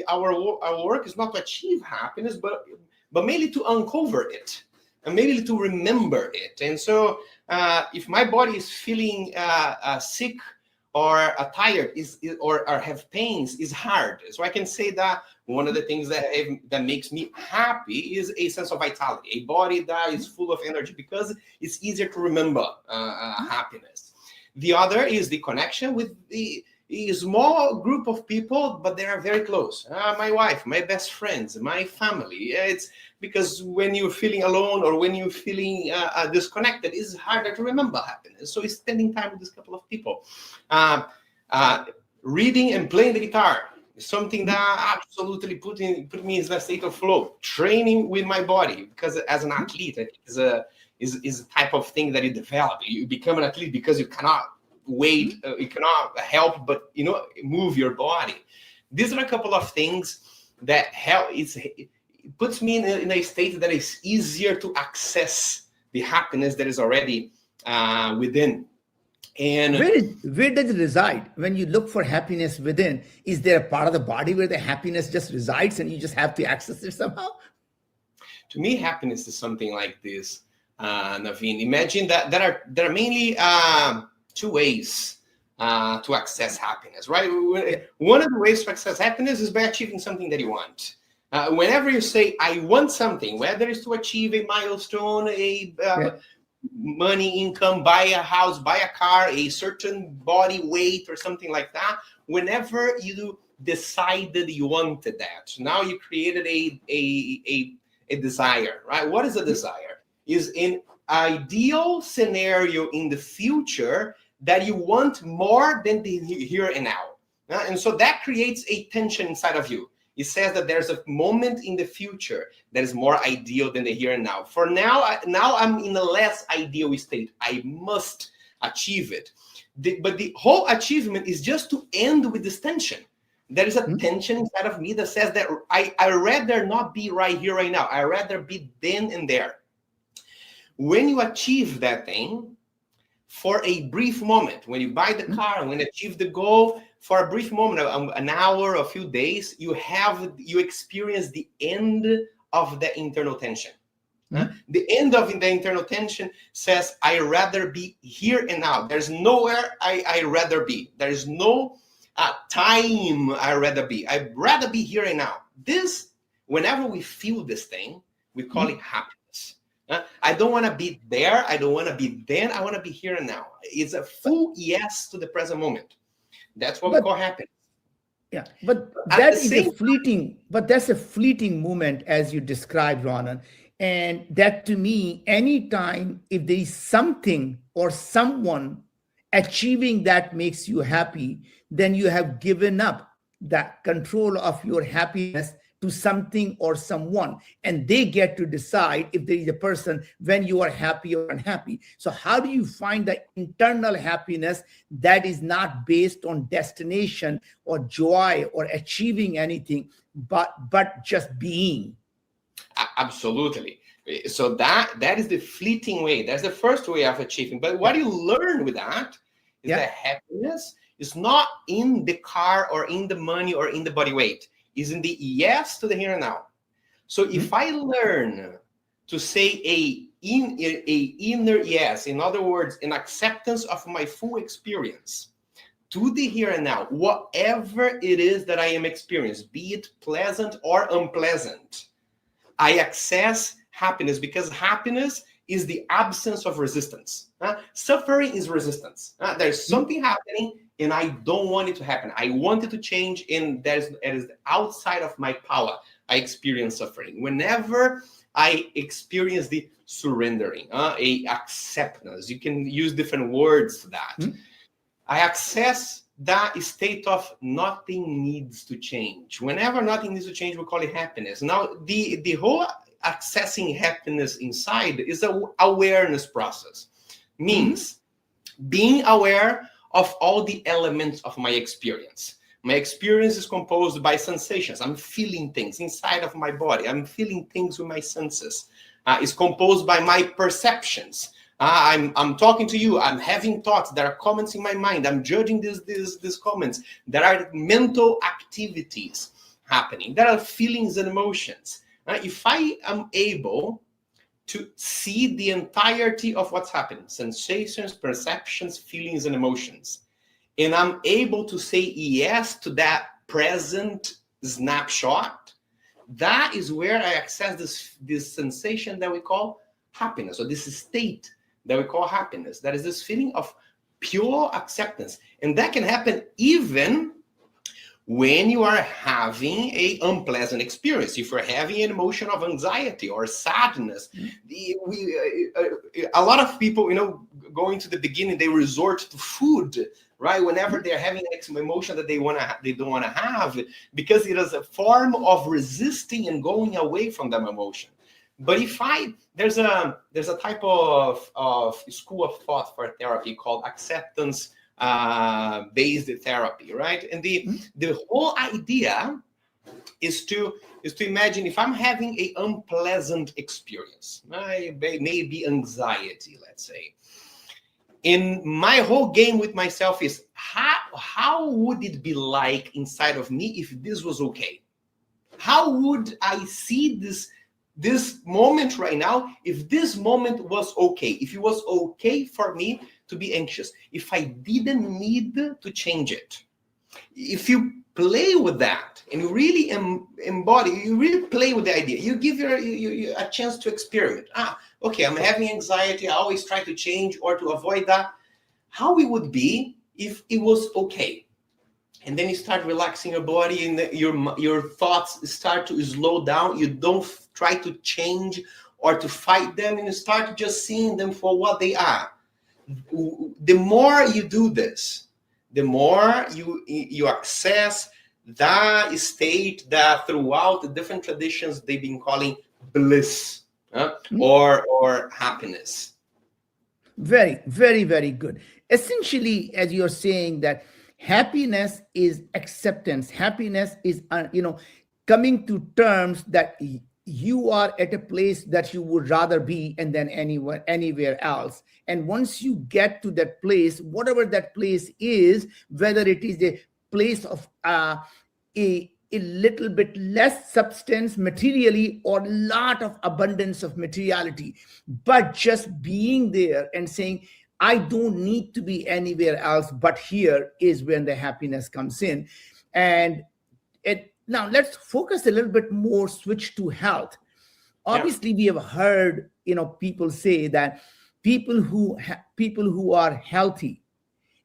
our work is not to achieve happiness, but mainly to uncover it and maybe to remember it. And so, if my body is feeling sick or tired, or have pains, is hard. So I can say that one of the things that makes me happy is a sense of vitality, a body that is full of energy, because it's easier to remember happiness. The other is the connection with a small group of people, but they are very close. My wife, my best friends, my family. It's because when you're feeling alone or when you're feeling disconnected, it's harder to remember happiness. So it's spending time with this couple of people. Reading and playing the guitar is something that absolutely put me in that state of flow. Training with my body, because as an athlete, I think is a type of thing that you develop. You become an athlete because you cannot wait, you cannot help but move your body. These are a couple of things that help. It puts me in a state that is easier to access the happiness that is already within. And where does it reside? When you look for happiness within, is there a part of the body where the happiness just resides and you just have to access it somehow? To me, happiness is something like this, Naveen. Imagine that there are mainly two ways to access happiness, right? One of the ways to access happiness is by achieving something that you want. Whenever you say, I want something, whether it's to achieve a milestone, money, income, buy a house, buy a car, a certain body weight or something like that, whenever you decided you wanted that, now you created a desire, right? What is a desire? Is an ideal scenario in the future that you want more than the here and now. And so that creates a tension inside of you. It says that there's a moment in the future that is more ideal than the here and now. For now, I'm in a less ideal state. I must achieve it. But the whole achievement is just to end with this tension. There is a tension inside of me that says that I rather not be right here, right now. I rather be then and there. When you achieve that thing, for a brief moment, when you buy the car, when you achieve the goal, for a brief moment, an hour, a few days, you experience the end of the internal tension. The end of the internal tension says, I rather be here and now. There's nowhere I rather be. There's no time I rather be. I'd rather be here and now. This, whenever we feel this thing, we call it happiness. I don't want to be there. I don't want to be then. I want to be here and now. It's a full yes to the present moment. That's what we call happiness. Yeah, but that is a fleeting. But that's a fleeting moment, as you described, Ronan. And that, to me, anytime if there is something or someone achieving that makes you happy, then you have given up that control of your happiness to something or someone, and they get to decide if there is a person when you are happy or unhappy. So how do you find the internal happiness that is not based on destination or joy or achieving anything, but just being? Absolutely. So that is the fleeting way. That's the first way of achieving. But what you learn with that is that happiness is not in the car or in the money or in the body weight. Is in the yes to the here and now. So if I learn to say a inner yes, in other words, an acceptance of my full experience to the here and now, whatever it is that I am experiencing, be it pleasant or unpleasant, I access happiness, because happiness is the absence of resistance. Suffering is resistance. There's something happening and I don't want it to happen. I want it to change, and it is outside of my power. I experience suffering. Whenever I experience the surrendering, a acceptance, you can use different words to that. I access that state of nothing needs to change. Whenever nothing needs to change, we call it happiness. Now, the whole accessing happiness inside is an awareness process. Means being aware of all the elements of my experience. My experience is composed by sensations. I'm feeling things inside of my body. I'm feeling things with my senses. It's composed by my perceptions. I'm talking to you. I'm having thoughts. There are comments in my mind. I'm judging these comments. There are mental activities happening. There are feelings and emotions. If I am able to see the entirety of what's happening, sensations, perceptions, feelings, and emotions, and I'm able to say yes to that present snapshot, that is where I access this sensation that we call happiness, or this state that we call happiness. That is this feeling of pure acceptance. And that can happen even when you are having an unpleasant experience. If you're having an emotion of anxiety or sadness, a lot of people, going to the beginning, they resort to food, right? Whenever they're having an emotion that they don't want to have, because it is a form of resisting and going away from that emotion. But there's a type of school of thought for therapy called acceptance based therapy, right? And the whole idea is to imagine if I'm having an unpleasant experience, maybe anxiety, let's say. In my whole game with myself is how would it be like inside of me if this was okay? How would I see this moment right now if this moment was okay? If it was okay for me to be anxious, if I didn't need to change it. If you play with that and you really embody, you really play with the idea, you give you a chance to experiment. Okay, I'm having anxiety, I always try to change or to avoid that. How it would be if it was okay? And then you start relaxing your body and your thoughts start to slow down. You don't try to change or to fight them, and you start just seeing them for what they are. The more you do this, the more you access that state that throughout the different traditions they've been calling bliss or happiness. Very, very, very good. Essentially, as you're saying that happiness is acceptance. Happiness is, coming to terms that you are at a place that you would rather be and then anywhere else. And once you get to that place, whatever that place is, whether it is a place of a little bit less substance materially or a lot of abundance of materiality, but just being there and saying, I don't need to be anywhere else but here, is when the happiness comes in. And now let's focus a little bit more, switch to health. Obviously, we have heard, people say that people who are healthy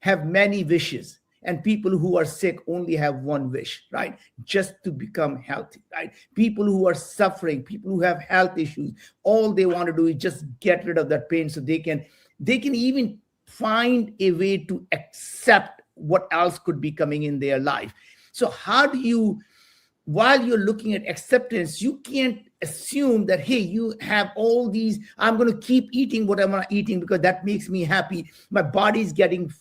have many wishes, and people who are sick only have one wish, right? Just to become healthy, right? People who are suffering, people who have health issues, all they want to do is just get rid of that pain so they can even find a way to accept what else could be coming in their life. So how do you, while you're looking at acceptance, you can't assume that, hey, you have all these, I'm going to keep eating what I'm eating because that makes me happy. My body's getting,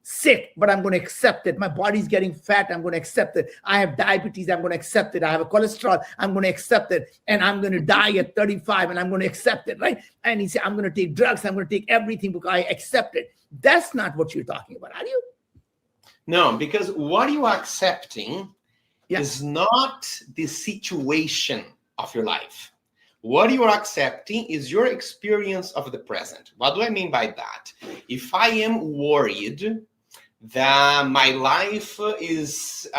sick, but I'm going to accept it. My body's getting fat, I'm going to accept it. I have diabetes, I'm going to accept it. I have a cholesterol, I'm going to accept it. And I'm going to die at 35 and I'm going to accept it, right? And he said, I'm going to take drugs, I'm going to take everything because I accept it. That's not what you're talking about, are you? No, because what you are accepting is not the situation of your life. What you are accepting is your experience of the present. What do I mean by that? If I am worried that my life is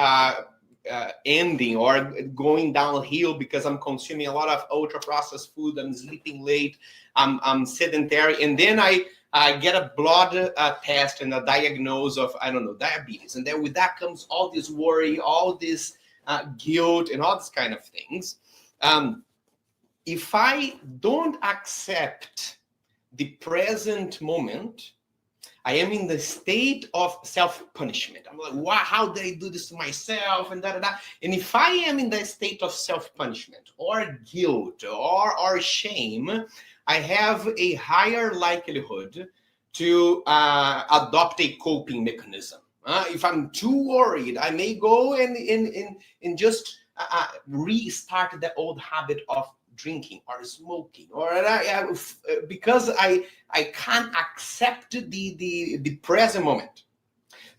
ending or going downhill because I'm consuming a lot of ultra-processed food, I'm sleeping late, I'm sedentary, and then I get a blood test and a diagnosis of, diabetes. And then with that comes all this worry, all this guilt, and all these kind of things. If I don't accept the present moment, I am in the state of self-punishment. I'm like, wow, how did I do this to myself? And da. And if I am in the state of self-punishment or guilt or shame, I have a higher likelihood to adopt a coping mechanism. If I'm too worried, I may go and just restart the old habit of drinking or smoking, or because I can't accept the present moment.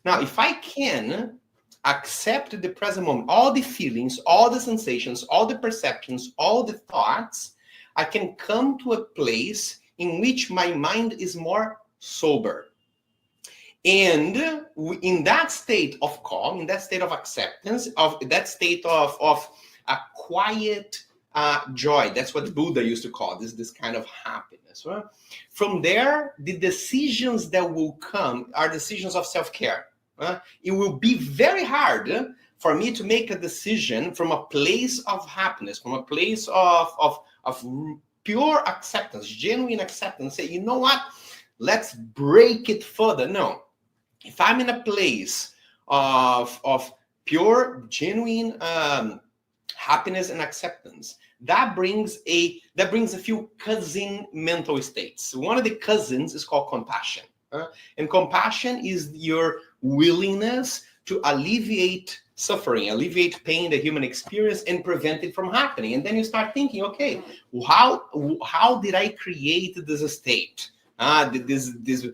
Now, if I can accept the present moment, all the feelings, all the sensations, all the perceptions, all the thoughts, I can come to a place in which my mind is more sober. And in that state of calm, in that state of acceptance, of that state of a quiet joy, that's what Buddha used to call this kind of happiness. Right? From there, the decisions that will come are decisions of self-care. It will be very hard for me to make a decision from a place of happiness, from a place of pure acceptance, genuine acceptance. Say, you know what? Let's break it further. No. If I'm in a place of pure, genuine happiness and acceptance, that brings a few cousin mental states. One of the cousins is called compassion. And compassion is your willingness to alleviate suffering, alleviate pain, the human experience, and prevent it from happening. And then you start thinking, okay, how did I create this state? This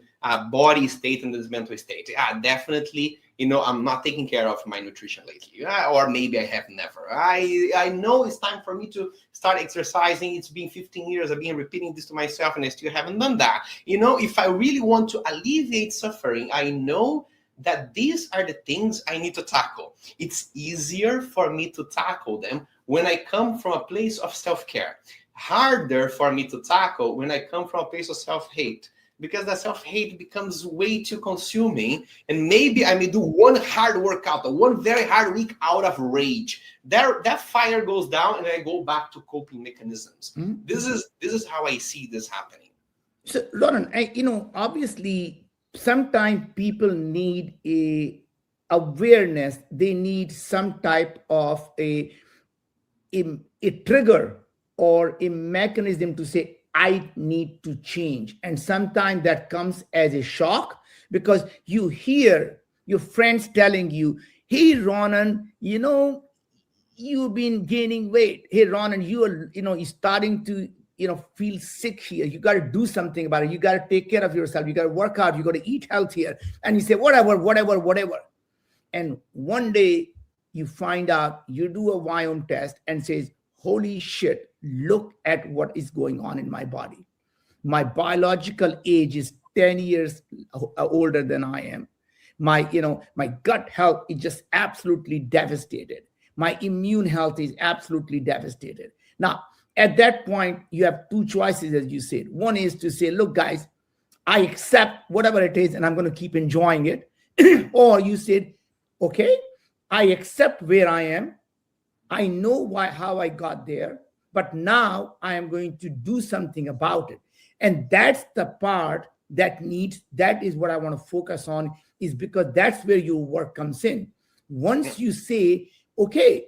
body state and this mental state? Definitely, I'm not taking care of my nutrition lately, or maybe I have never. I know it's time for me to start exercising. It's been 15 years. I've been repeating this to myself, and I still haven't done that. If I really want to alleviate suffering, I know that these are the things I need to tackle. It's easier for me to tackle them when I come from a place of self-care. Harder for me to tackle when I come from a place of self-hate, because that self-hate becomes way too consuming, and maybe I may do one hard workout, one very hard week out of rage. That fire goes down, and I go back to coping mechanisms. Mm-hmm. This is how I see this happening. So, Ronan, obviously, sometimes people need a awareness. They need some type of a trigger or a mechanism to say, I need to change. And sometimes that comes as a shock, because you hear your friends telling you, hey, Ronan, you've been gaining weight. Hey, Ronan, you're starting to feel sick here. You got to do something about it. You got to take care of yourself. You got to work out. You got to eat healthier. And you say, whatever. And one day you find out, you do a biome test and says, holy shit, look at what is going on in my body. My biological age is 10 years older than I am. My gut health is just absolutely devastated. My immune health is absolutely devastated. Now, at that point, you have two choices, as you said. One is to say, look, guys, I accept whatever it is, and I'm going to keep enjoying it. Or you said, okay, I accept where I am. I know how I got there, but now I am going to do something about it. And that's the part that is what I want to focus on, is because that's where your work comes in. Once you say, okay,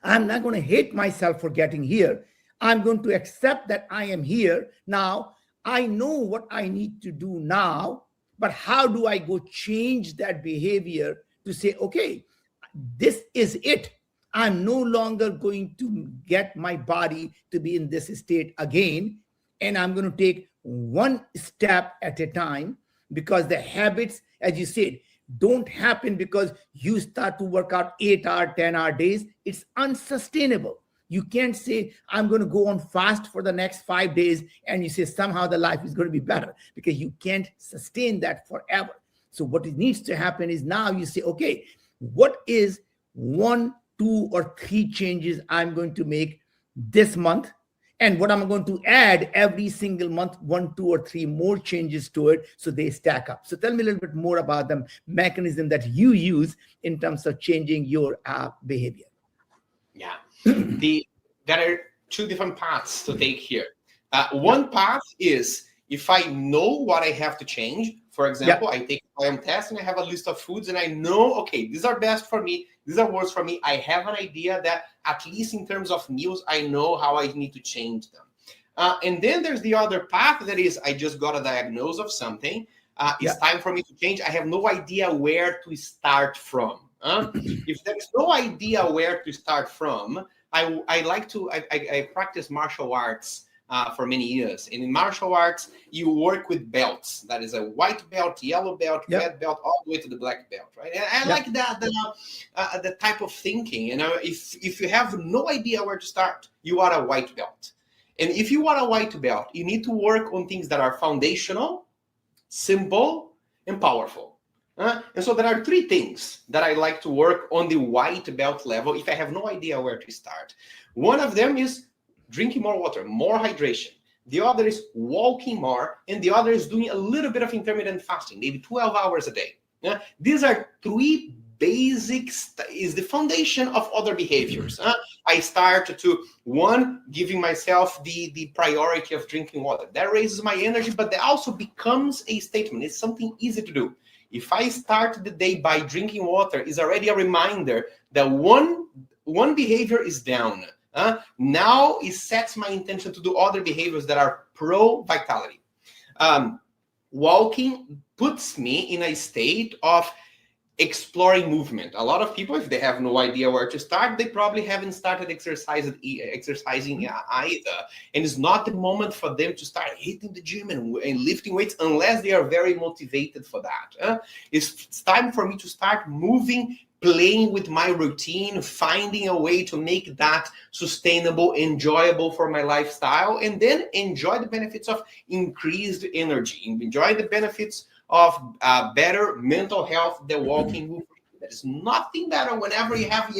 I'm not going to hate myself for getting here. I'm going to accept that I am here. Now, I know what I need to do now, but how do I go change that behavior to say, okay, this is it. I'm no longer going to get my body to be in this state again. And I'm going to take one step at a time, because the habits, as you said, don't happen because you start to work out 8-hour, 10-hour days. It's unsustainable. You can't say, I'm going to go on fast for the next 5 days, and you say somehow the life is going to be better, because you can't sustain that forever. So what needs to happen is, now you say, okay, what is 1, 2, or 3 changes I'm going to make this month? And what I'm going to add every single month, 1, 2, or 3 more changes to it, so they stack up. So tell me a little bit more about the mechanism that you use in terms of changing your behavior. Yeah, there are 2 different paths to take here. One path is, if I know what I have to change. For example, I take a biome test and I have a list of foods, and I know, okay, these are best for me, these are worse for me. I have an idea that, at least in terms of meals, I know how I need to change them. And then there's the other path, that is, I just got a diagnosis of something. It's time for me to change. I have no idea where to start from. If there's no idea where to start from, I practice martial arts for many years. And in martial arts, you work with belts. That is a white belt, yellow belt, red belt, all the way to the black belt, right? And I like that the type of thinking. If you have no idea where to start, you are a white belt. And if you are a white belt, you need to work on things that are foundational, simple, and powerful. And so there are 3 things that I like to work on the white belt level if I have no idea where to start. One of them is drinking more water, more hydration. The other is walking more, and the other is doing a little bit of intermittent fasting, maybe 12 hours a day. These are 3 basics, is the foundation of other behaviors. I start to, 1, giving myself the priority of drinking water. That raises my energy, but that also becomes a statement. It's something easy to do. If I start the day by drinking water, is already a reminder that one behavior is down. Now it sets my intention to do other behaviors that are pro-vitality. Walking puts me in a state of exploring movement. A lot of people, if they have no idea where to start, they probably haven't started exercising either. And it's not the moment for them to start hitting the gym and lifting weights unless they are very motivated for that. It's time for me to start moving, playing with my routine, finding a way to make that sustainable, enjoyable for my lifestyle, and then enjoy the benefits of increased energy, enjoy the benefits of better mental health than walking movement. There is nothing better whenever you have,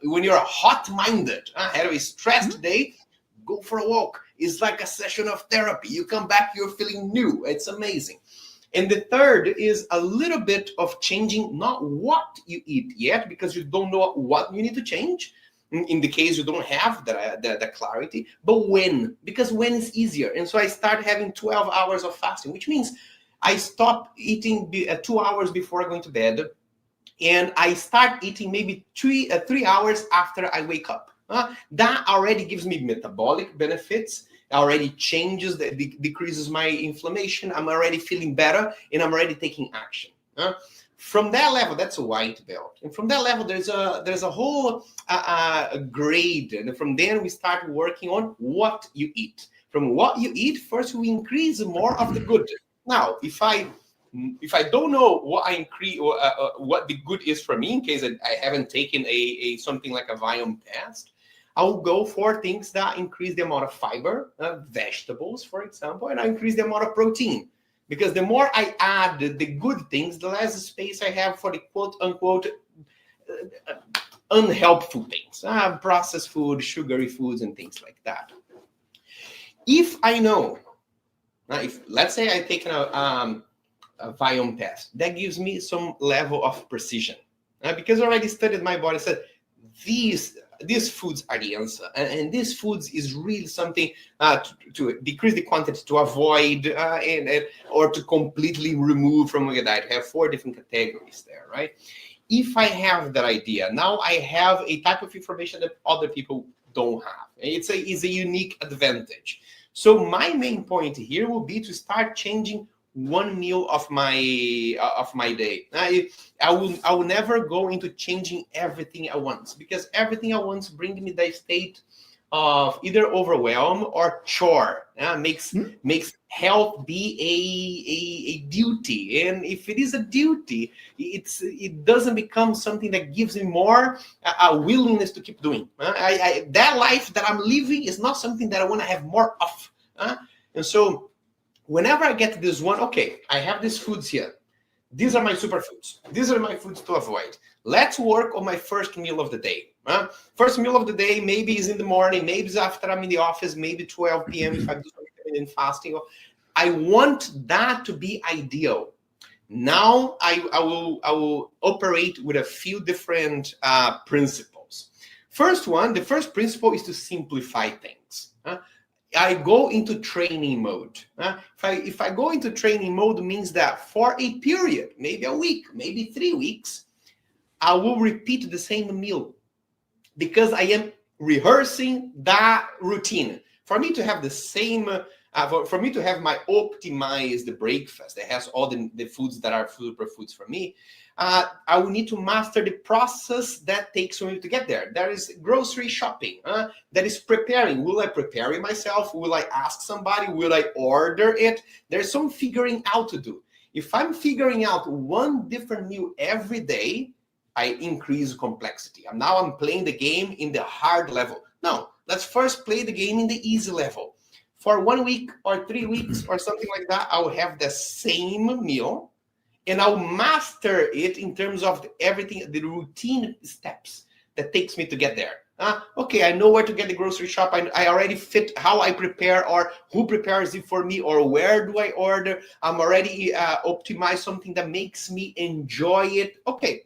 when you're hot-minded, had a stressed day, go for a walk. It's like a session of therapy. You come back, you're feeling new. It's amazing. And the third is a little bit of changing, not what you eat yet, because you don't know what you need to change. In the case you don't have the clarity, but when, because when is easier. And so I start having 12 hours of fasting, which means I stop eating 2 hours before going to bed, and I start eating maybe 3 hours after I wake up. That already gives me metabolic benefits. Already changes, decreases my inflammation. I'm already feeling better, and I'm already taking action. From that level, that's a white belt, and from that level, there's a whole grade, and from there we start working on what you eat. From what you eat, first we increase more of the good. Now, if I don't know what I increase, what the good is for me, in case I haven't taken a something like a Viome test, I'll go for things that increase the amount of fiber, vegetables, for example, and I increase the amount of protein. Because the more I add the good things, the less space I have for the quote-unquote unhelpful things, processed food, sugary foods, and things like that. If I know, if let's say I take a Viome test, that gives me some level of precision. Because I already studied my body, said these foods are the answer, and these foods is really something to decrease the quantity, to avoid, or to completely remove from your diet. I have 4 different categories there, right? If I have that idea, now I have a type of information that other people don't have. It's a unique advantage. So my main point here will be to start changing one meal of my day. I will never go into changing everything at once, because everything at once brings me the state of either overwhelm or chore. Makes health be a duty, and if it is a duty, it doesn't become something that gives me more a willingness to keep doing. That life that I'm living is not something that I want to have more of. And so whenever I get to this one, okay, I have these foods here. These are my superfoods. These are my foods to avoid. Let's work on my first meal of the day. First meal of the day, maybe is in the morning, maybe it's after I'm in the office, maybe 12 p.m. if I'm doing fasting. I want that to be ideal. Now I will operate with a few different principles. The first principle is to simplify things. I go into training mode. If I go into training mode, means that for a period, maybe a week, maybe 3 weeks, I will repeat the same meal, because I am rehearsing that routine. For me to have the same, for me to have my optimized breakfast that has all the foods that are superfoods for me, I will need to master the process that takes for me to get there. There is grocery shopping. That is preparing. Will I prepare it myself? Will I ask somebody? Will I order it? There's some figuring out to do. If I'm figuring out one different meal every day, I increase complexity. Now I'm playing the game in the hard level. No, let's first play the game in the easy level. For 1 week or 3 weeks or something like that, I will have the same meal, and I'll master it in terms of everything, the routine steps that takes me to get there. Okay, I know where to get the grocery shop. I already fit how I prepare, or who prepares it for me, or where do I order. I'm already optimized something that makes me enjoy it. Okay,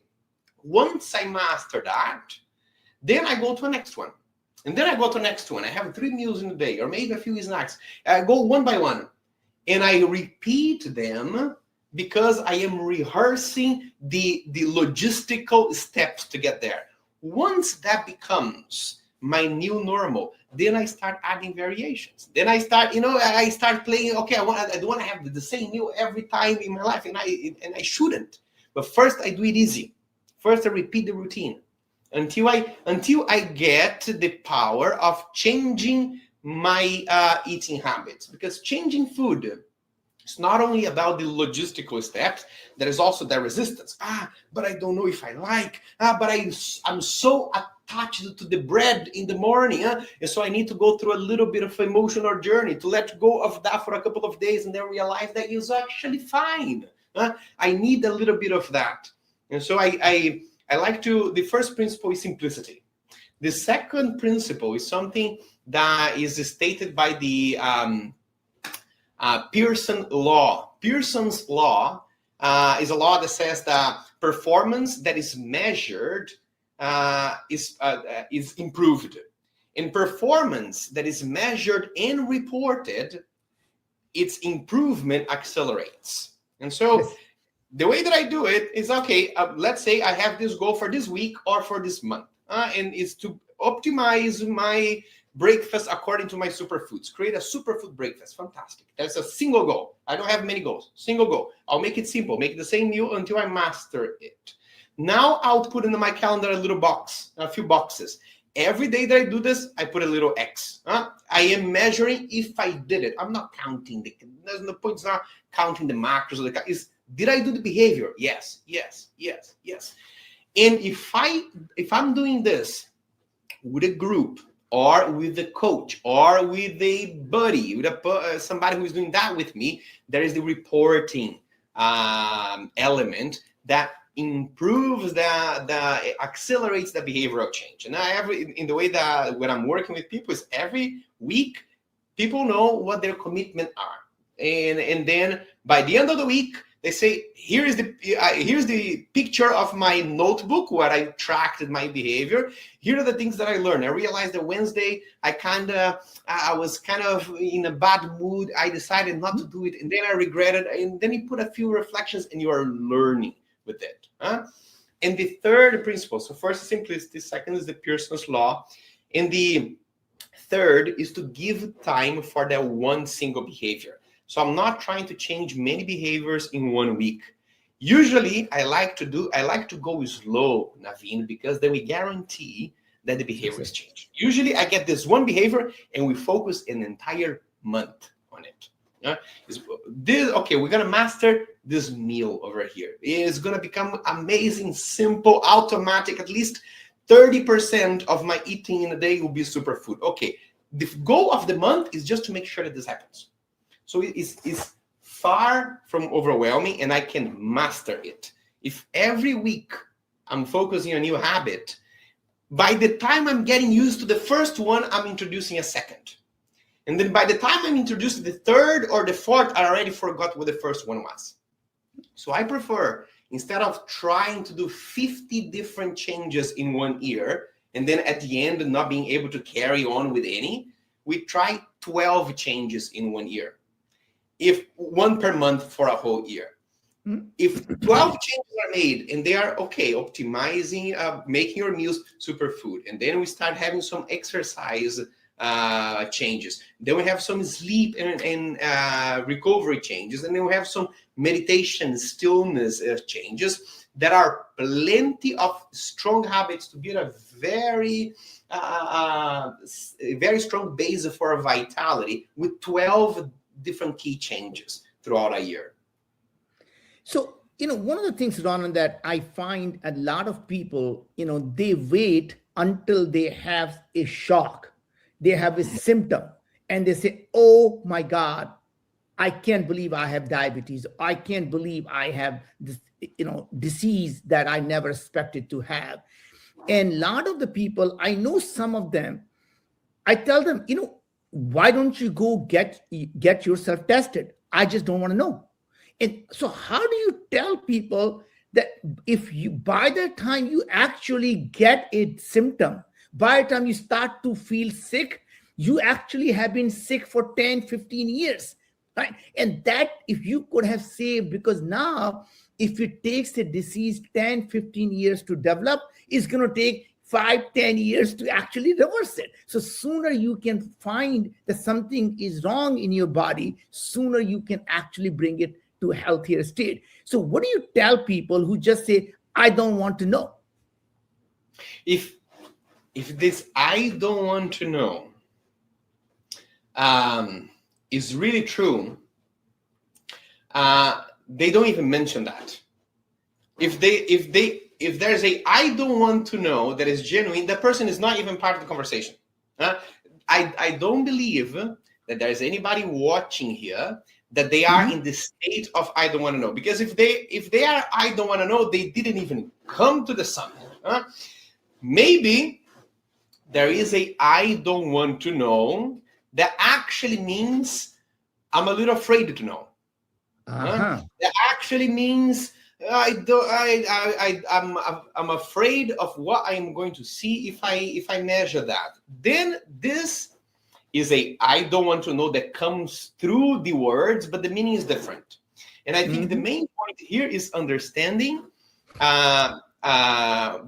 once I master that, then I go to the next one. And then I go to the next one. I have 3 meals in a day, or maybe a few snacks. I go one by one, and I repeat them, because I am rehearsing the logistical steps to get there. Once that becomes my new normal, then I start adding variations. Then I start, I start playing. Okay, I don't want to have the same meal every time in my life, and I shouldn't, But first I do it easy. First I repeat the routine until I get the power of changing my eating habits. Because changing food, it's not only about the logistical steps, there is also the resistance. But I don't know if I like. But I'm so attached to the bread in the morning. And so I need to go through a little bit of emotional journey to let go of that for a couple of days and then realize that it's actually fine. I need a little bit of that. And so I like to, the first principle is simplicity. The second principle is something that is stated by the Pearson law. Pearson's law is a law that says that performance that is measured is improved. In performance that is measured and reported, its improvement accelerates. And so the way that I do it is, okay, let's say I have this goal for this week or for this month, and it's to optimize my breakfast according to my superfoods. Create a superfood breakfast. Fantastic. That's a single goal. I don't have many goals. Single goal. I'll make it simple. Make the same meal until I master it. Now I'll put into my calendar a little box, a few boxes. Every day that I do this, I put a little X. I am measuring if I did it. I'm not counting. There's no point. It's not counting the macros. Did I do the behavior? Yes, yes, yes, yes. And if I'm doing this with a group, or with the coach, or with a buddy, with somebody who's doing that with me, there is the reporting element that improves that accelerates the behavioral change. And in the way that when I'm working with people is every week, people know what their commitment are. And then by the end of the week, they say, here's the picture of my notebook where I tracked my behavior. Here are the things that I learned. I realized that Wednesday, I was kind of in a bad mood. I decided not to do it. And then I regretted. And then you put a few reflections and you are learning with it. And the third principle, so first is simplicity, second is the Pearson's law. And the third is to give time for that one single behavior. So I'm not trying to change many behaviors in 1 week. Usually I like to go slow, Naveen, because then we guarantee that the behavior is changed. Usually I get this one behavior and we focus an entire month on it. Okay, we're gonna master this meal over here. It's gonna become amazing, simple, automatic. At least 30% of my eating in a day will be superfood. Okay, the goal of the month is just to make sure that this happens. So it's far from overwhelming and I can master it. If every week I'm focusing on a new habit, by the time I'm getting used to the first one, I'm introducing a second. And then by the time I'm introducing the third or the fourth, I already forgot what the first one was. So I prefer, instead of trying to do 50 different changes in 1 year, and then at the end not being able to carry on with any, we try 12 changes in 1 year. If one per month for a whole year. If 12 changes are made and they are okay, optimizing, making your meals superfood, and then we start having some exercise changes, then we have some sleep and recovery changes, and then we have some meditation, stillness changes. There are plenty of strong habits to build a very strong base for vitality with 12 different key changes throughout a year. So, one of the things, Ronan, that I find a lot of people, they wait until they have a shock, they have a symptom, and they say, oh my God, I can't believe I have diabetes. I can't believe I have this, disease that I never expected to have. And a lot of the people, I know some of them, I tell them, why don't you go get yourself tested? I just don't want to know. And so how do you tell people that if you, by the time you actually get a symptom, by the time you start to feel sick, you actually have been sick for 10, 15 years, right? And that if you could have saved, because now if it takes a disease 10, 15 years to develop, it's going to take 5, 10 years to actually reverse it. So sooner you can find that something is wrong in your body, sooner you can actually bring it to a healthier state. So what do you tell people who just say, I don't want to know? If this I don't want to know is really true, they don't even mention that. If there's a I don't want to know that is genuine, that person is not even part of the conversation. I don't believe that there's anybody watching here that they are in the state of I don't want to know. Because if they are I don't want to know, they didn't even come to the summit. Maybe there is a I don't want to know that actually means I'm a little afraid to know. That actually means I'm afraid of what I'm going to see if I measure that. Then this is a I don't want to know that comes through the words, but the meaning is different. And I think the main point here is understanding the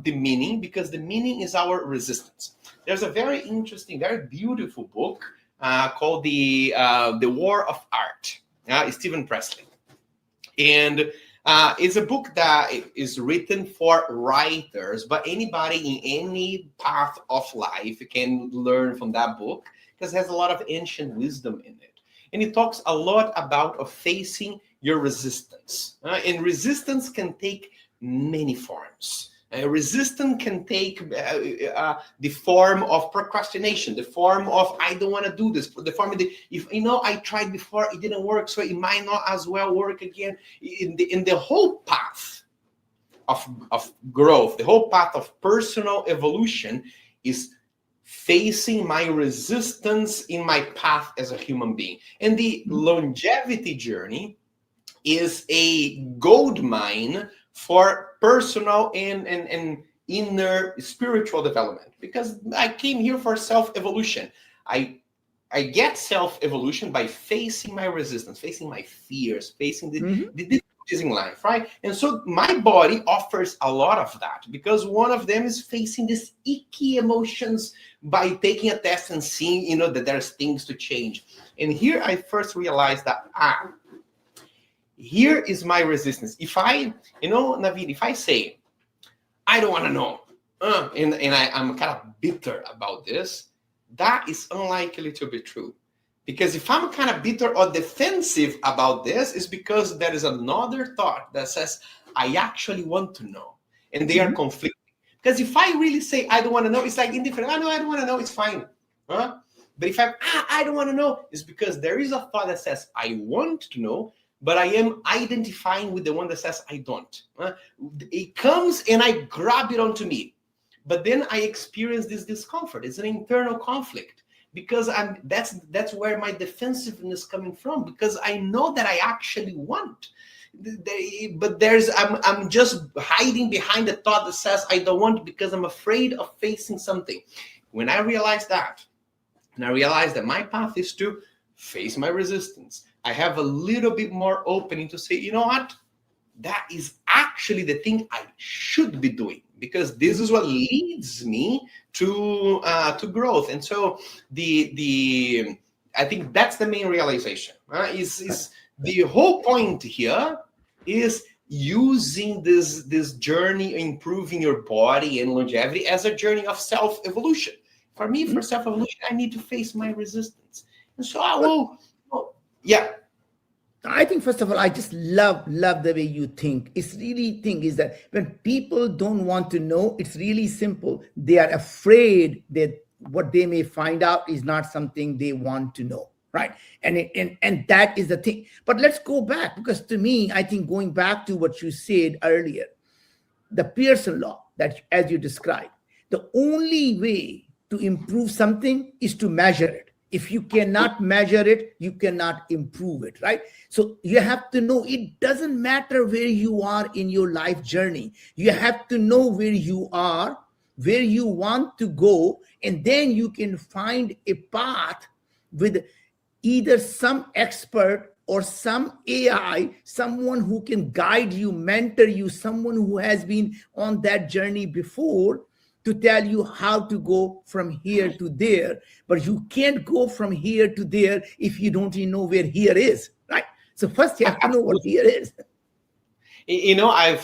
meaning, because the meaning is our resistance. There's a very interesting, very beautiful book called The War of Art, Stephen Presley. And it's a book that is written for writers, but anybody in any path of life can learn from that book, because it has a lot of ancient wisdom in it. And it talks a lot about facing your resistance. And resistance can take many forms. Resistance can take the form of procrastination, the form of I don't want to do this, the form of if I tried before, it didn't work, so it might not as well work again. In the whole path of growth, the whole path of personal evolution is facing my resistance in my path as a human being. And the longevity journey is a gold mine for personal and inner spiritual development, because I came here for self-evolution. I get self-evolution by facing my resistance, facing my fears, facing the difficulties in life, right? And so my body offers a lot of that, because one of them is facing these icky emotions by taking a test and seeing, that there's things to change. And here I first realized that, here is my resistance. If I, Navid, if I say, I don't want to know, and I'm kind of bitter about this, that is unlikely to be true. Because if I'm kind of bitter or defensive about this, it's because there is another thought that says, I actually want to know. And they are conflicting. Because if I really say, I don't want to know, it's like indifferent. I don't want to know, it's fine. But if I don't want to know, it's because there is a thought that says, I want to know, but I am identifying with the one that says I don't. It comes and I grab it onto me. But then I experience this discomfort. It's an internal conflict, because that's where my defensiveness is coming from, because I know that I actually want. But I'm just hiding behind the thought that says I don't want, because I'm afraid of facing something. When I realize that, and I realize that my path is to face my resistance, I have a little bit more opening to say, you know what? That is actually the thing I should be doing, because this is what leads me to growth. And so I think that's the main realization. Is the whole point here is using this journey, improving your body and longevity as a journey of self-evolution. For me, for self-evolution, I need to face my resistance. And so I will. Yeah. I think, first of all, I just love the way you think. It's really thing is that when people don't want to know, it's really simple. They are afraid that what they may find out is not something they want to know, right? And that is the thing. But let's go back, because to me, I think going back to what you said earlier, the Pearson law, that as you described, the only way to improve something is to measure it. If you cannot measure it, you cannot improve it, right? So you have to know, it doesn't matter where you are in your life journey. You have to know where you are, where you want to go, and then you can find a path with either some expert or some AI, someone who can guide you, mentor you, someone who has been on that journey before, to tell you how to go from here to there. But you can't go from here to there if you don't even know where here is, right? So first you have to know what fear is. You know, I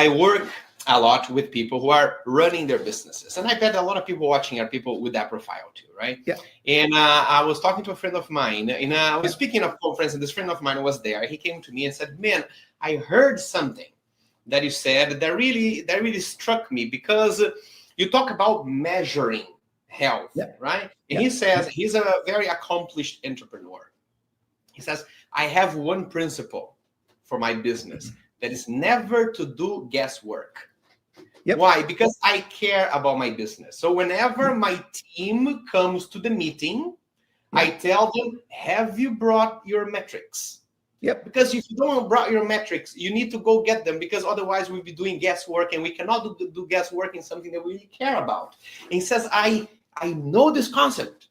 work a lot with people who are running their businesses, and I bet a lot of people watching are people with that profile too, right? Yeah. And I was talking to a friend of mine, and I was speaking of conference, and this friend of mine was there. He came to me and said, "Man, I heard something that you said that really struck me, because you talk about measuring health, right?" And he says he's a very accomplished entrepreneur. He says, "I have one principle for my business, that is never to do guesswork." Why? Because I care about my business. So whenever my team comes to the meeting, I tell them, "Have you brought your metrics?" Because if you don't brought your metrics, you need to go get them, because otherwise we'll be doing guesswork, and we cannot do guesswork in something that we really care about. And he says, I know this concept,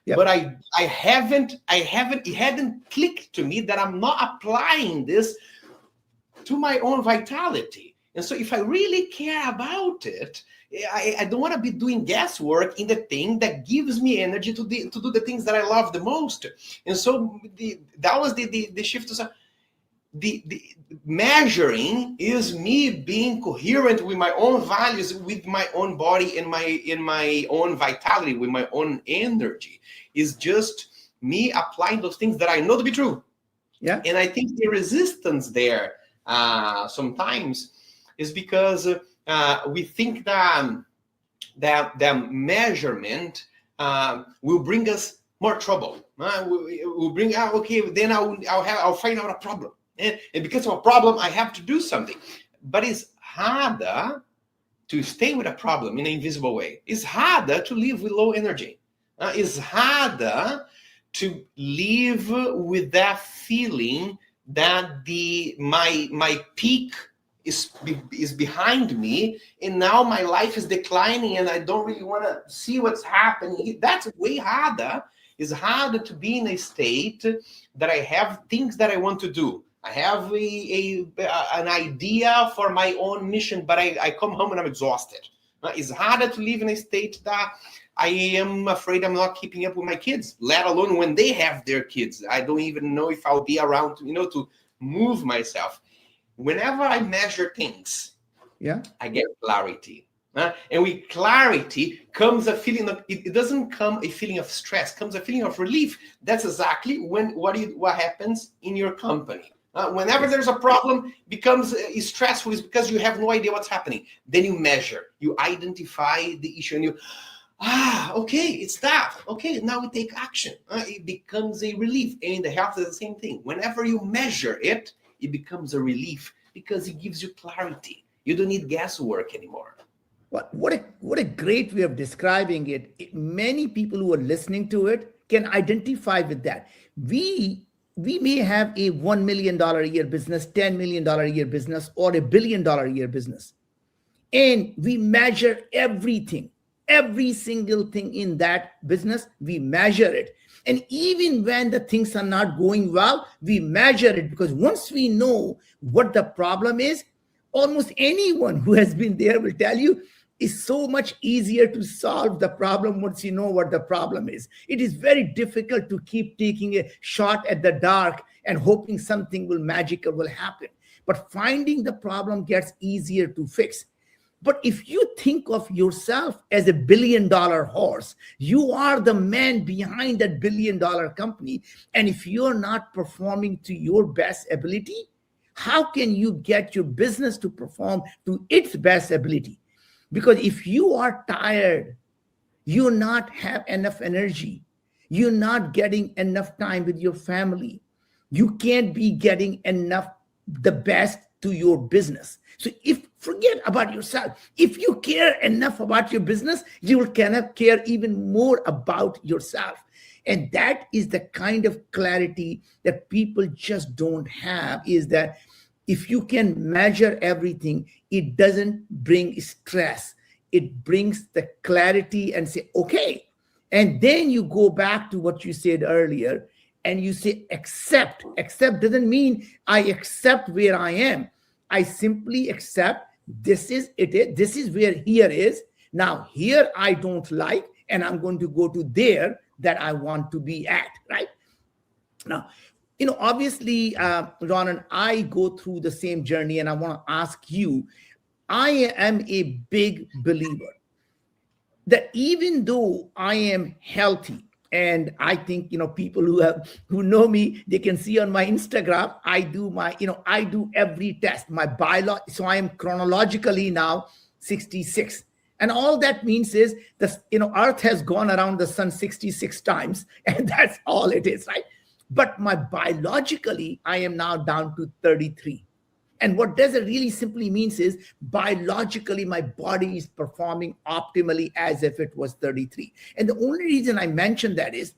but it hadn't clicked to me that I'm not applying this to my own vitality. And so if I really care about it, I don't want to be doing guesswork in the thing that gives me energy to do the things that I love the most. And so that was the shift. The measuring is me being coherent with my own values, with my own body, in my own vitality, with my own energy. Is just me applying those things that I know to be true. And I think the resistance there sometimes is because we think that measurement will bring us more trouble. Will bring out, okay, then I'll find out a problem, and because of a problem, I have to do something. But it's harder to stay with a problem in an invisible way. It's harder to live with low energy. It's harder to live with that feeling that my peak is behind me, and now my life is declining, and I don't really want to see what's happening. That's way harder. It's harder to be in a state that I have things that I want to do. I have an idea for my own mission, but I come home and I'm exhausted. It's harder to live in a state that I am afraid I'm not keeping up with my kids, let alone when they have their kids. I don't even know if I'll be around to move myself. Whenever I measure things, I get clarity. And with clarity comes a feeling of, it doesn't come a feeling of stress, comes a feeling of relief. That's exactly what happens in your company. Whenever there's a problem, becomes stressful, is because you have no idea what's happening. Then you measure, you identify the issue, and you, okay, it's that. Okay, now we take action. It becomes a relief. And in the health is the same thing. Whenever you measure it, it becomes a relief, because it gives you clarity. You don't need guesswork anymore. What a great way of describing it. Many people who are listening to it can identify with that. We may have a $1 million a year business, $10 million a year business, or $1 billion a year business. And we measure everything, every single thing in that business, we measure it. And even when the things are not going well, we measure it, because once we know what the problem is, almost anyone who has been there will tell you it's so much easier to solve the problem once you know what the problem is. It is very difficult to keep taking a shot at the dark and hoping something magical will happen. But finding the problem gets easier to fix. But if you think of yourself as $1 billion horse, you are the man behind that $1 billion company. And if you're not performing to your best ability, how can you get your business to perform to its best ability? Because if you are tired, you not have enough energy, you're not getting enough time with your family, you can't be getting enough, the best to your business. So forget about yourself. If you care enough about your business, you will care even more about yourself. And that is the kind of clarity that people just don't have, is that if you can measure everything, it doesn't bring stress. It brings the clarity and say, okay. And then you go back to what you said earlier and you say, accept. Accept doesn't mean I accept where I am. I simply accept this is it. This is where here is. Now here I don't like, and I'm going to go to there that I want to be at, right? Now, obviously, Ronan, I go through the same journey, and I want to ask you, I am a big believer that even though I am healthy, and I think people who know me, they can see on my Instagram, I do I do every test, my bio. So I am chronologically now 66, and all that means is the Earth has gone around the sun 66 times, and that's all it is, right? But my biologically, I am now down to 33. And what does it really simply means is biologically, my body is performing optimally as if it was 33. And the only reason I mention that is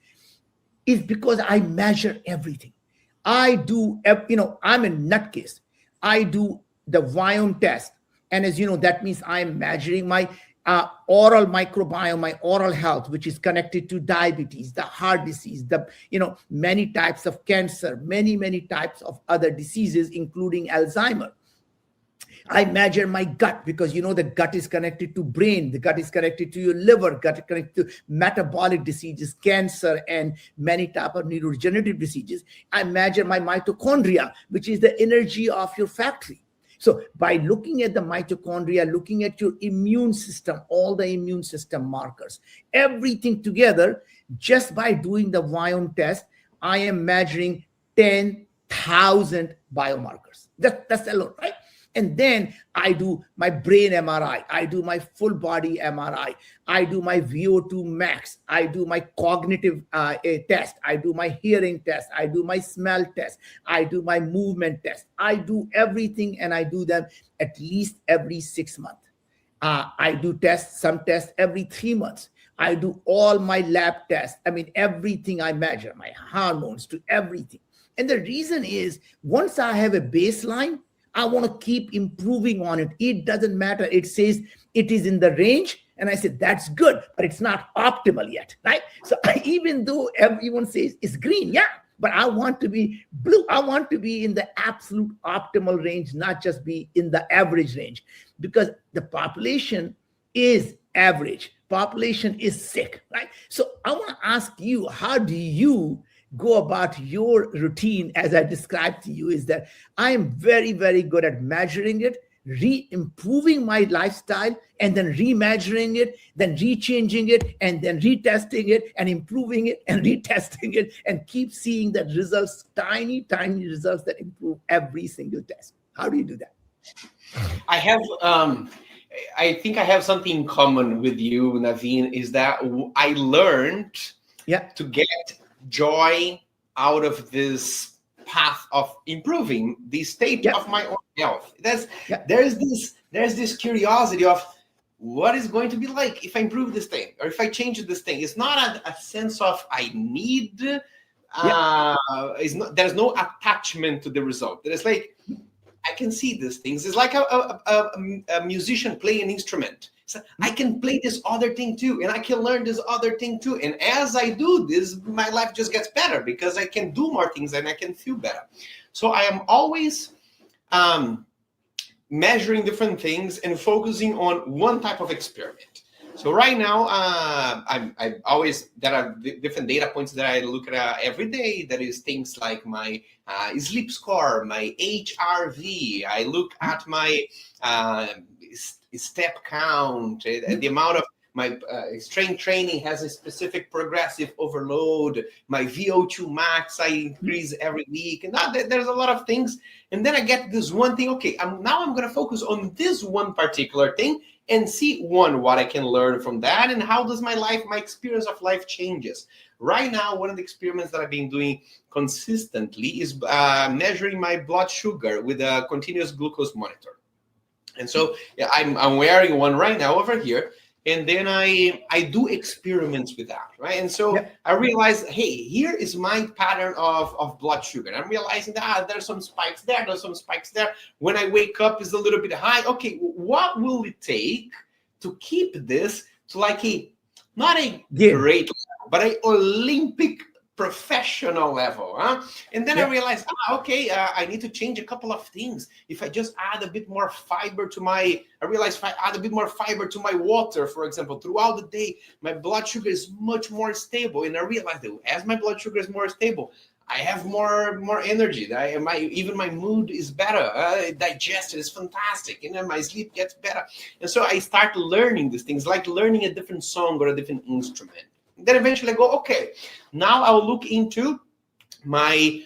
because I measure everything. I do, I'm a nutcase. I do the Viome test. And as you know, that means I'm measuring my oral microbiome, my oral health, which is connected to diabetes, the heart disease, the many types of cancer, many types of other diseases, including Alzheimer. I measure my gut because the gut is connected to brain, the gut is connected to your liver, gut is connected to metabolic diseases, cancer, and many types of neurodegenerative diseases. I measure my mitochondria, which is the energy of your factory. So by looking at the mitochondria, looking at your immune system, all the immune system markers, everything together, just by doing the Viome test, I am measuring 10,000 biomarkers. That's alone, right? And then I do my brain MRI. I do my full body MRI. I do my VO2 max. I do my cognitive test. I do my hearing test. I do my smell test. I do my movement test. I do everything, and I do them at least every 6 months. I do some tests every 3 months. I do all my lab tests. I mean, everything I measure, my hormones to everything. And the reason is, once I have a baseline, I want to keep improving on it. It doesn't matter. It says it is in the range, and I said, that's good, but it's not optimal yet, right? So even though everyone says it's green, yeah, but I want to be blue. I want to be in the absolute optimal range, not just be in the average range, because the population is average. Population is sick, right? So I want to ask you, how do you go about your routine? As I described to you, is that I am very, very good at measuring it, improving my lifestyle, and then remeasuring it, then rechanging it, and then retesting it, and improving it, and retesting it, and keep seeing the results, tiny results that improve every single test. How do you do that? I think I have something in common with you, Naveen, is that I learned to get joy out of this path of improving the state of my own health. There's this curiosity of what is going to be like if I improve this thing or if I change this thing. It's not a sense of I need. There's no attachment to the result. There's like, I can see these things. It's like a musician playing an instrument. So I can play this other thing too, and I can learn this other thing too. And as I do this, my life just gets better because I can do more things and I can feel better. So I am always measuring different things and focusing on one type of experiment. So right now, there are different data points that I look at every day. That is things like my sleep score, my HRV. I look at my step count, the amount of my strength training has a specific progressive overload. My VO2 max, I increase every week. And there's a lot of things. And then I get this one thing. Okay, I'm going to focus on this one particular thing and see what I can learn from that and how does my experience of life changes. Right now, one of the experiments that I've been doing consistently is measuring my blood sugar with a continuous glucose monitor. And so I'm wearing one right now over here. And then I do experiments with that, right? And so I realized, hey, here is my pattern of blood sugar. And I'm realizing that there's some spikes there, there's some spikes there. When I wake up, it's a little bit high. Okay, what will it take to keep this to like not a great level, but an Olympic professional level, huh? And then I realized, I need to change a couple of things. If I just add a bit more fiber to I realized if I add a bit more fiber to my water, for example, throughout the day, my blood sugar is much more stable. And I realized that as my blood sugar is more stable, I have more energy. Even my mood is better. Digestion is fantastic. My sleep gets better. And so I start learning these things, like learning a different song or a different instrument. Then eventually I go, okay, now I'll look into my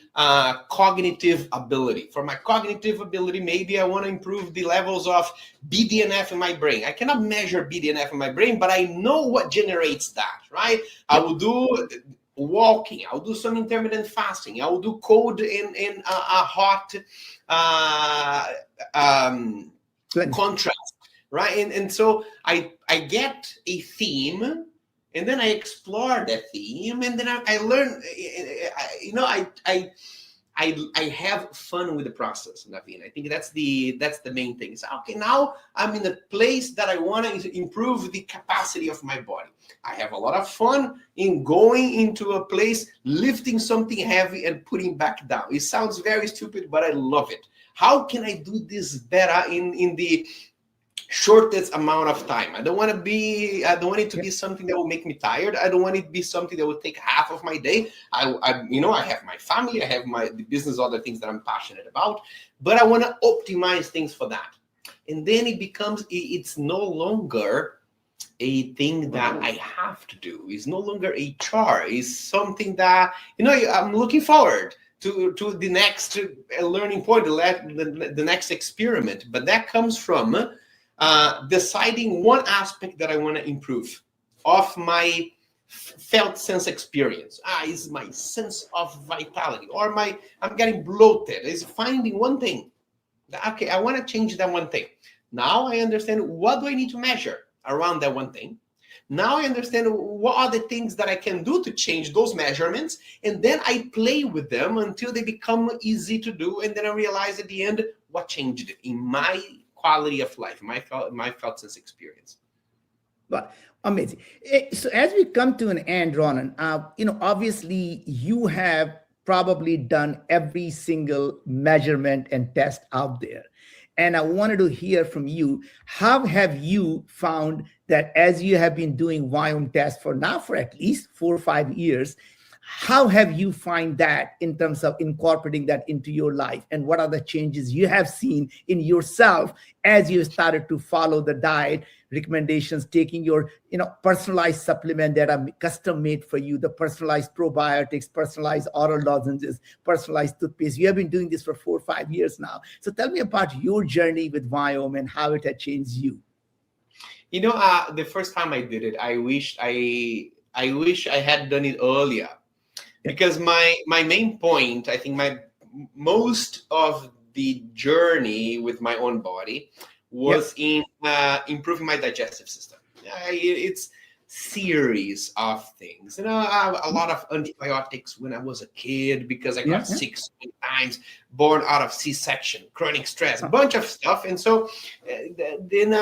cognitive ability. For my cognitive ability, maybe I want to improve the levels of BDNF in my brain. I cannot measure BDNF in my brain, but I know what generates that, right? I will do walking. I'll do some intermittent fasting. I will do cold in a hot contrast, right? And so I get a theme, and then I explore that theme, and then I learn. I have fun with the process, Naveen. I think that's the main thing. So, okay, now I'm in a place that I want to improve the capacity of my body. I have a lot of fun in going into a place, lifting something heavy and putting back down. It sounds very stupid, but I love it. How can I do this better in the shortest amount of time? I don't want it to be something that will make me tired. I don't want it to be something that will take half of my day. I have my family, I have the business, other things that I'm passionate about, but I want to optimize things for that. And then it's no longer a thing that I have to do. It's no longer a chore. It's something that, I'm looking forward to the next learning point, the next experiment. But that comes from deciding one aspect that I want to improve of my felt sense experience. Is my sense of vitality, or I'm getting bloated. Is finding one thing. Okay, I want to change that one thing. Now I understand what do I need to measure around that one thing. Now I understand what are the things that I can do to change those measurements, and then I play with them until they become easy to do, and then I realize at the end what changed in my quality of life, my felt sense experience. Well, amazing. So as we come to an end, Ronan, obviously you have probably done every single measurement and test out there. And I wanted to hear from you, how have you found that as you have been doing Viome tests for at least 4 or 5 years, how have you find that in terms of incorporating that into your life? And what are the changes you have seen in yourself as you started to follow the diet recommendations, taking your personalized supplement that are custom made for you, the personalized probiotics, personalized oral lozenges, personalized toothpaste? You have been doing this for 4 or 5 years now. So tell me about your journey with Viome and how it had changed you. The first time I did it, I wish I had done it earlier. Because my main point, I think most of the journey with my own body was in improving my digestive system. It's series of things. A lot of antibiotics when I was a kid because I got sick so many times, born out of C-section, chronic stress, a bunch of stuff. And so then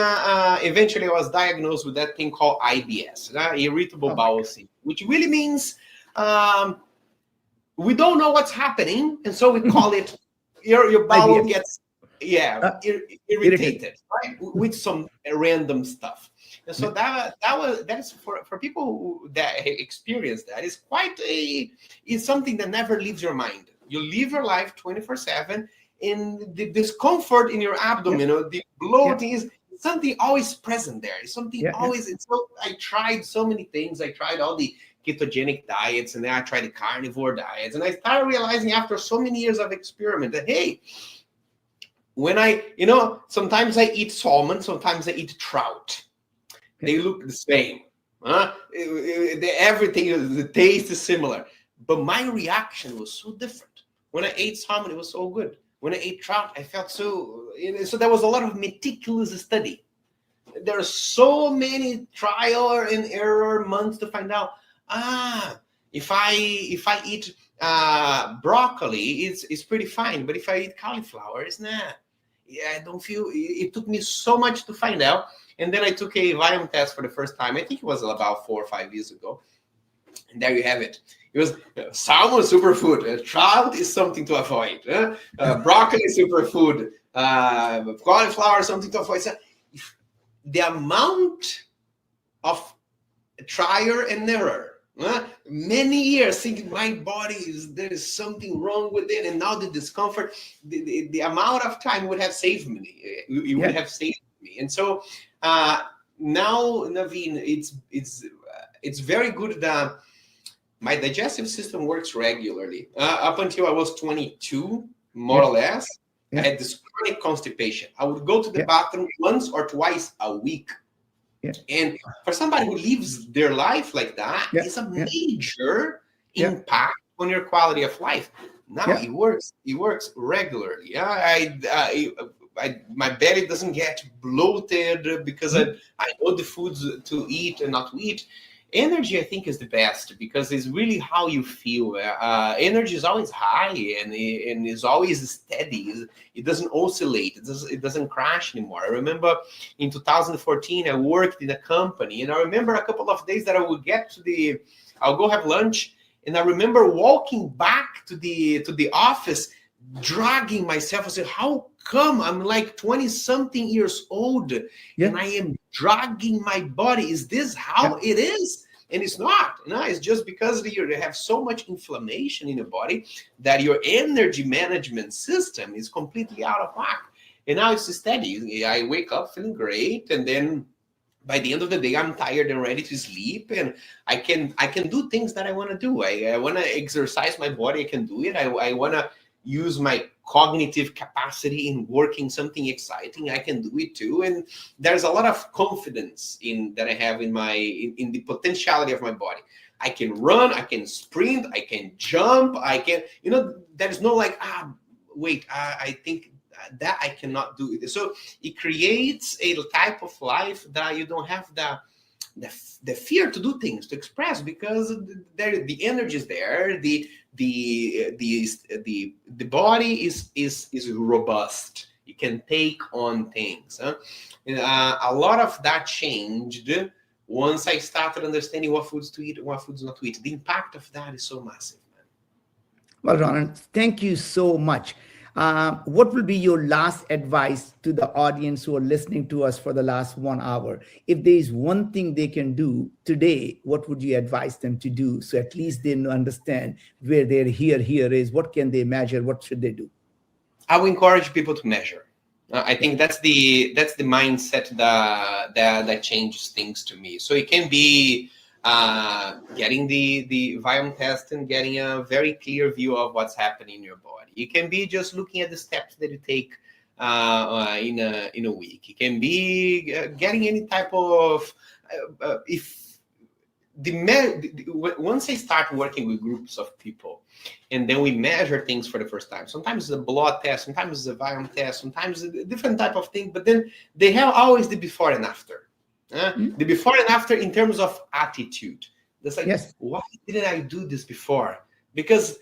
eventually I was diagnosed with that thing called IBS, irritable bowel syndrome, which really means we don't know what's happening, and so we call it your bowel gets irritated, right, with some random stuff. And so that is for people that experience that, is it's something that never leaves your mind. You live your life 24/7, and the discomfort in your abdomen or the bloating is something always present there. It's something always. And so I tried so many things. I tried all the ketogenic diets, and then I tried the carnivore diets, and I started realizing after so many years of experiment that, hey, when sometimes I eat salmon, sometimes I eat trout. They look the same. Everything, the taste is similar, but my reaction was so different. When I ate salmon, it was so good. When I ate trout, I felt so there was a lot of meticulous study. There are so many trial and error months to find out. If I eat broccoli, it's pretty fine. But if I eat cauliflower, it's not. I don't feel. It took me so much to find out. And then I took a Viome test for the first time. I think it was about 4 or 5 years ago. And there you have it. It was salmon superfood. Trout is something to avoid. Broccoli superfood. Cauliflower something to avoid. So the amount of trial and error Many years thinking my body there is something wrong with it, and now the discomfort, the amount of time would have saved me. It would have saved me. And so now, Naveen, it's very good that my digestive system works regularly. Up until I was 22, more or less, I had this chronic constipation. I would go to the bathroom once or twice a week. And for somebody who lives their life like that, it's a major impact on your quality of life. Now it works regularly. My belly doesn't get bloated because I know the foods to eat and not to eat. Energy, I think, is the best because it's really how you feel. Energy is always high and is always steady. It doesn't oscillate. It doesn't crash anymore. I remember in 2014, I worked in a company, and I remember a couple of days that I would I'll go have lunch, and I remember walking back to the office, dragging myself. I said, how come I'm like 20-something years old and I am dragging my body? Is this how it is? And it's not. No, it's just because you have so much inflammation in your body that your energy management system is completely out of whack. And now it's steady. I wake up feeling great, and then by the end of the day, I'm tired and ready to sleep, and I can do things that I want to do. I want to exercise my body. I can do it. I want to use my cognitive capacity in working something exciting. I can do it too. And there's a lot of confidence that I have in the potentiality of my body. I can run, I can sprint, I can jump, I can, there's no like, I think that I cannot do it. So it creates a type of life that you don't have the fear to do things, to express, because the energy is there. The body is robust. It can take on things. A lot of that changed once I started understanding what foods to eat and what foods not to eat. The impact of that is so massive, man. Well, Ronan, thank you so much. What will be your last advice to the audience who are listening to us for the last 1 hour? If there is one thing they can do today, what would you advise them to do? So at least they understand where their here is. What can they measure? What should they do? I would encourage people to measure. I think that's the mindset that changes things to me. So it can be getting the Viome test and getting a very clear view of what's happening in your body. It can be just looking at the steps that you take in a week. It can be getting any type of once I start working with groups of people, and then we measure things for the first time. Sometimes it's a blood test, sometimes it's a Viome test, sometimes it's a different type of thing. But then they have always the before and after. The before and after in terms of attitude. That's like, why didn't I do this before? Because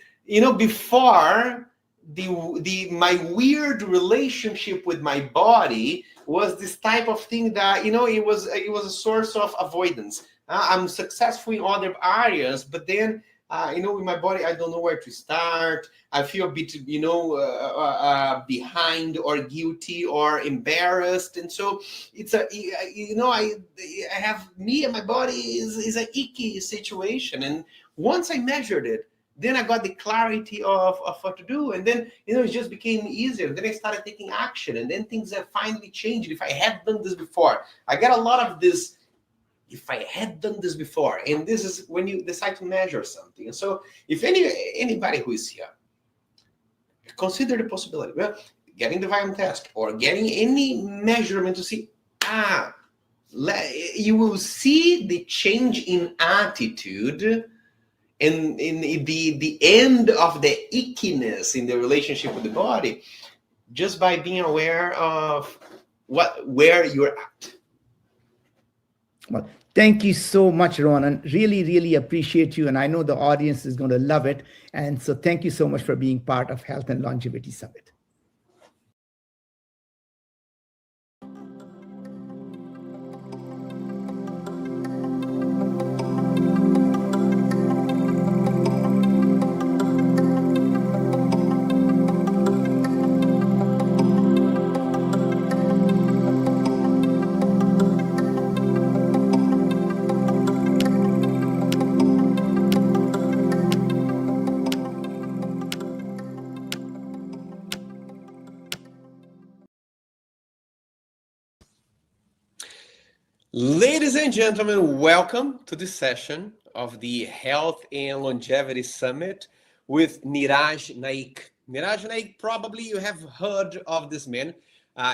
before my weird relationship with my body was this type of thing that it was a source of avoidance. I'm successful in other areas, but then with my body, I don't know where to start. I feel a bit, behind or guilty or embarrassed, and so it's I have me and my body is an icky situation. And once I measured it, then I got the clarity of what to do, and then it just became easier. Then I started taking action, and then things have finally changed. If I had done this before, I get a lot of this. If I had done this before, and this is when you decide to measure something. And so if anybody who is here, consider the possibility, getting the Viome test or getting any measurement to see, you will see the change in attitude and in the end of the ickiness in the relationship with the body, just by being aware of where you're at. Well, thank you so much, Ronan. Really, really appreciate you. And I know the audience is going to love it. And so thank you so much for being part of Health and Longevity Summit. Ladies and gentlemen, welcome to this session of the Health and Longevity Summit with Niraj Naik. Niraj Naik, probably you have heard of this man.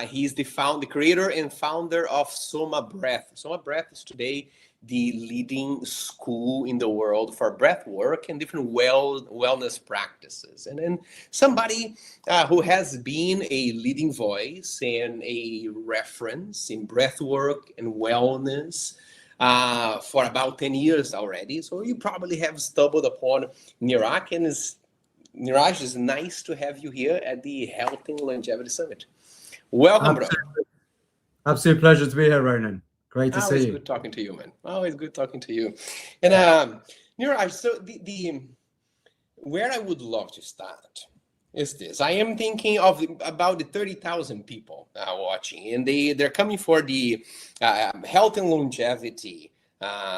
He's the creator and founder of Soma Breath. Soma Breath is today the leading school in the world for breath work and different wellness practices. And then somebody who has been a leading voice and a reference in breath work and wellness for about 10 years already. So you probably have stumbled upon Niraj, and Niraj, is nice to have you here at the Health and Longevity Summit. Welcome, bro. Absolute pleasure to be here, Ronan. Great to see you. Always good talking to you, man. Always good talking to you. And Niraj, so the where I would love to start is this. I am thinking of about the 30,000 people watching, and they're coming for the Health and Longevity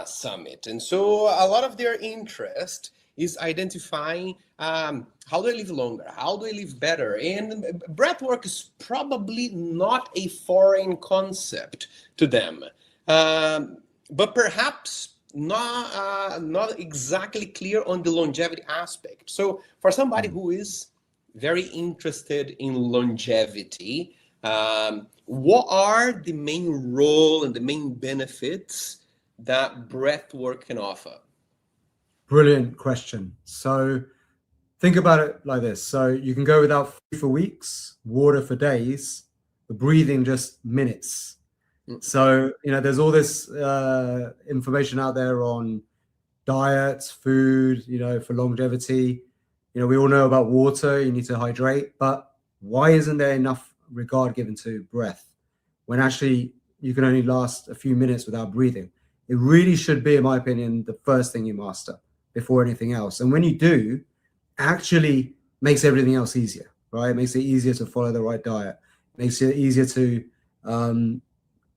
Summit. And so a lot of their interest is identifying how do I live longer? How do I live better? And breathwork is probably not a foreign concept to them, but perhaps not exactly clear on the longevity aspect. So for somebody who is very interested in longevity, what are the main role and the main benefits that breathwork can offer? Brilliant question. So think about it like this. So you can go without food for weeks, water for days, but breathing just minutes. So, there's all this information out there on diets, food, for longevity. We all know about water, you need to hydrate, but why isn't there enough regard given to breath when actually you can only last a few minutes without breathing? It really should be, in my opinion, the first thing you master before anything else. And when you do, actually makes everything else easier, right? It makes it easier to follow the right diet. It makes it easier to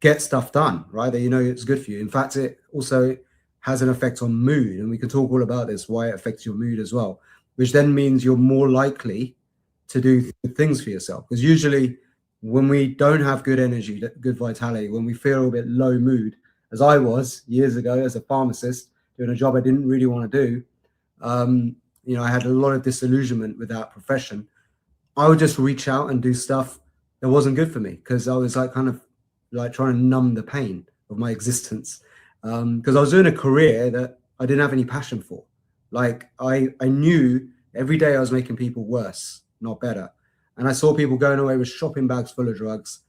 get stuff done, right? That it's good for you. In fact, it also has an effect on mood, and we can talk all about this, why it affects your mood as well, which then means you're more likely to do things for yourself. Because usually when we don't have good energy, good vitality, when we feel a bit low mood, as I was years ago as a pharmacist doing a job I didn't really want to do, I had a lot of disillusionment with that profession. I would just reach out and do stuff that wasn't good for me because I was kind of trying to numb the pain of my existence. Because I was doing a career that I didn't have any passion for. I knew every day I was making people worse, not better. And I saw people going away with shopping bags full of drugs,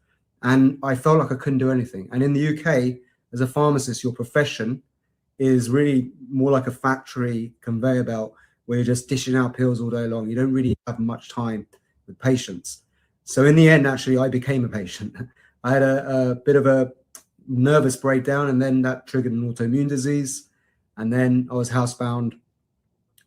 and I felt like I couldn't do anything. And in the UK, as a pharmacist, your profession is really more like a factory conveyor belt where you're just dishing out pills all day long. You don't really have much time with patients. So in the end, actually, I became a patient. I had a bit of a nervous breakdown, and then that triggered an autoimmune disease. And then I was housebound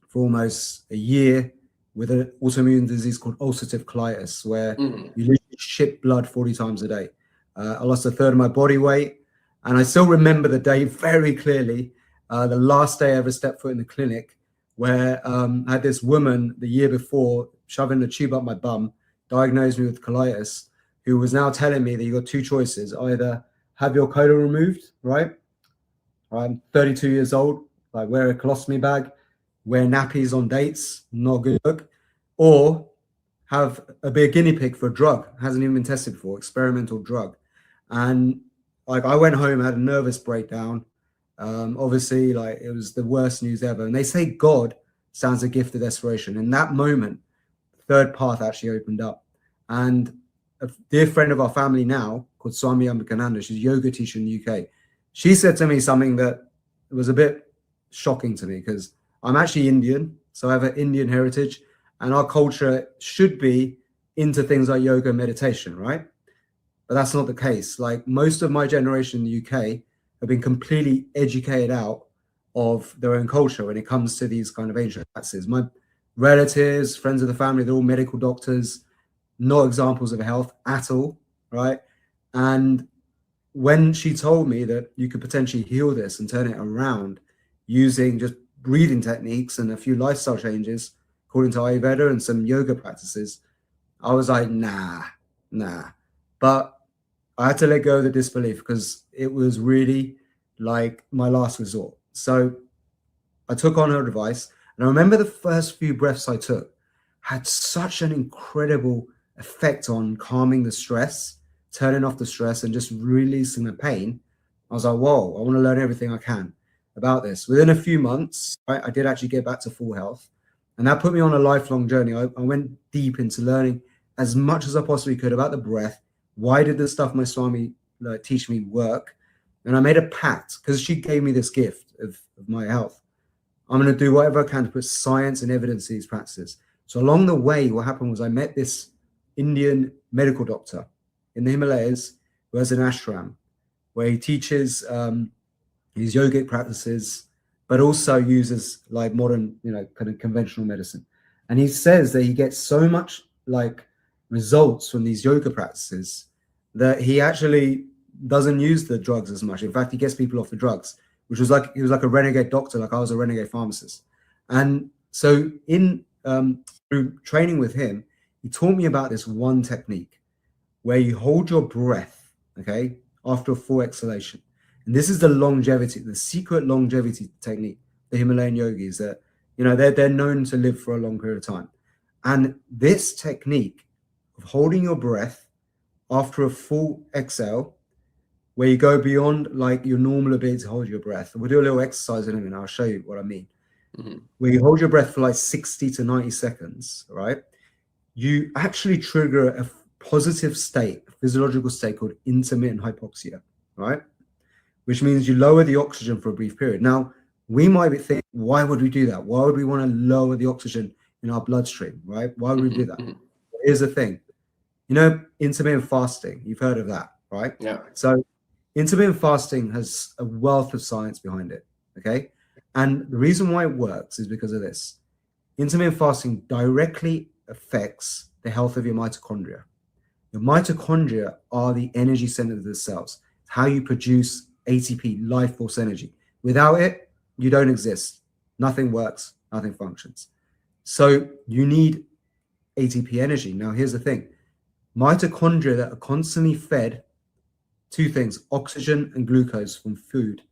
for almost a year with an autoimmune disease called ulcerative colitis, where you literally shit blood 40 times a day. I lost a third of my body weight. And I still remember the day very clearly, the last day I ever stepped foot in the clinic, where I had this woman the year before shoving a tube up my bum, diagnosed me with colitis, who was now telling me that you got two choices: either have your colon removed, right? I'm 32 years old, wear a colostomy bag, wear nappies on dates, not a good look, or be a guinea pig for a drug, hasn't even been tested before, experimental drug. And I went home, had a nervous breakdown. Obviously, it was the worst news ever. And they say God sounds a gift of desperation. In that moment, third path actually opened up. And a dear friend of our family now, called Swami Ambikananda, she's a yoga teacher in the UK. She said to me something that was a bit shocking to me, because I'm actually Indian, so I have an Indian heritage, and our culture should be into things like yoga and meditation, right? But that's not the case. Most of my generation in the UK have been completely educated out of their own culture when it comes to these kind of ancient practices. My relatives, friends of the family, they're all medical doctors, no examples of health at all, right? And when she told me that you could potentially heal this and turn it around using just breathing techniques and a few lifestyle changes, according to Ayurveda and some yoga practices, I was like, nah. But I had to let go of the disbelief because it was really like my last resort. So I took on her advice, and I remember the first few breaths I took had such an incredible effect on calming the stress, turning off the stress, and just releasing the pain. I was like, whoa, I want to learn everything I can about this. Within a few months, I did actually get back to full health, and that put me on a lifelong journey. I went deep into learning as much as I possibly could about the breath. Why did the stuff my Swami teach me work? And I made a pact, because she gave me this gift of my health. I'm going to do whatever I can to put science and evidence to these practices. So along the way, what happened was I met this Indian medical doctor in the Himalayas who has an ashram where he teaches his yogic practices, but also uses like modern, kind of conventional medicine. And he says that he gets so much like results from these yoga practices that he actually doesn't use the drugs as much. In fact, he gets people off the drugs, which was like, he was like a renegade doctor, like I was a renegade pharmacist. And so through training with him, he taught me about this one technique where you hold your breath, okay, after a full exhalation. And this is the longevity, the secret longevity technique, the Himalayan yogis that, they're known to live for a long period of time. And this technique of holding your breath after a full exhale, where you go beyond like your normal ability to hold your breath. We'll do a little exercise in a minute. I'll show you what I mean. Mm-hmm. Where you hold your breath for like 60 to 90 seconds, right? You actually trigger a positive state, a physiological state called intermittent hypoxia, right? Which means you lower the oxygen for a brief period. Now, we might be thinking, why would we do that? Why would we want to lower the oxygen in our bloodstream, right? Why would we do that? Mm-hmm. Here's the thing. Intermittent fasting, you've heard of that, right? Yeah. So intermittent fasting has a wealth of science behind it, okay? And the reason why it works is because of this. Intermittent fasting directly affects the health of your mitochondria. Your mitochondria are the energy centers of the cells. It's how you produce ATP, life force energy. Without it, you don't exist. Nothing works, nothing functions. So you need ATP energy. Now, here's the thing. Mitochondria that are constantly fed two things, oxygen and glucose from food,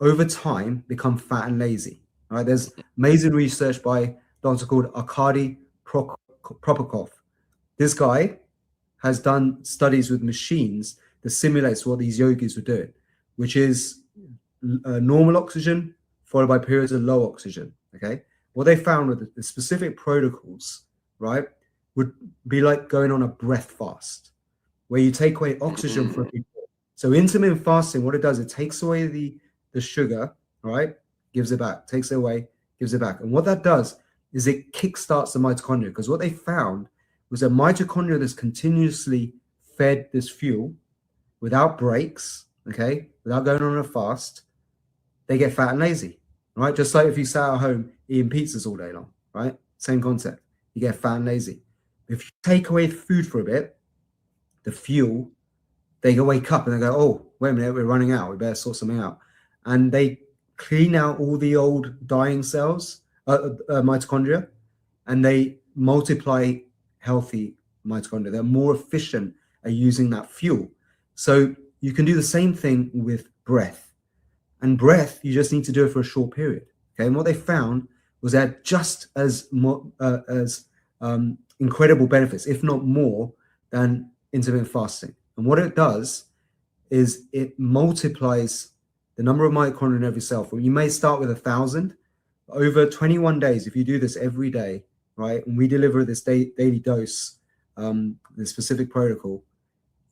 over time become fat and lazy. All right, there's amazing research by a doctor called Arkady Propakov. This guy has done studies with machines that simulates what these yogis were doing, which is normal oxygen followed by periods of low oxygen. Okay, what they found with the specific protocols, right, would be like going on a breath fast, where you take away oxygen from people. So intermittent fasting, what it does, it takes away the sugar, right? Gives it back, takes it away, gives it back. And what that does is it kickstarts the mitochondria, because what they found was that mitochondria that's continuously fed this fuel without breaks, okay, without going on a fast, they get fat and lazy, right? Just like if you sat at home eating pizzas all day long, right? Same concept. You get fat and lazy. If you take away food for a bit, the fuel, they wake up and they go, oh, wait a minute, we're running out. We better sort something out. And they clean out all the old dying cells, mitochondria, and they multiply healthy mitochondria. They're more efficient at using that fuel. So you can do the same thing with breath. And breath, you just need to do it for a short period. Okay. And what they found was that just as incredible benefits, if not more, than intermittent fasting. And what it does is it multiplies the number of mitochondria in every cell. You may start with 1,000. Over 21 days, if you do this every day, right, and we deliver this daily dose, the specific protocol,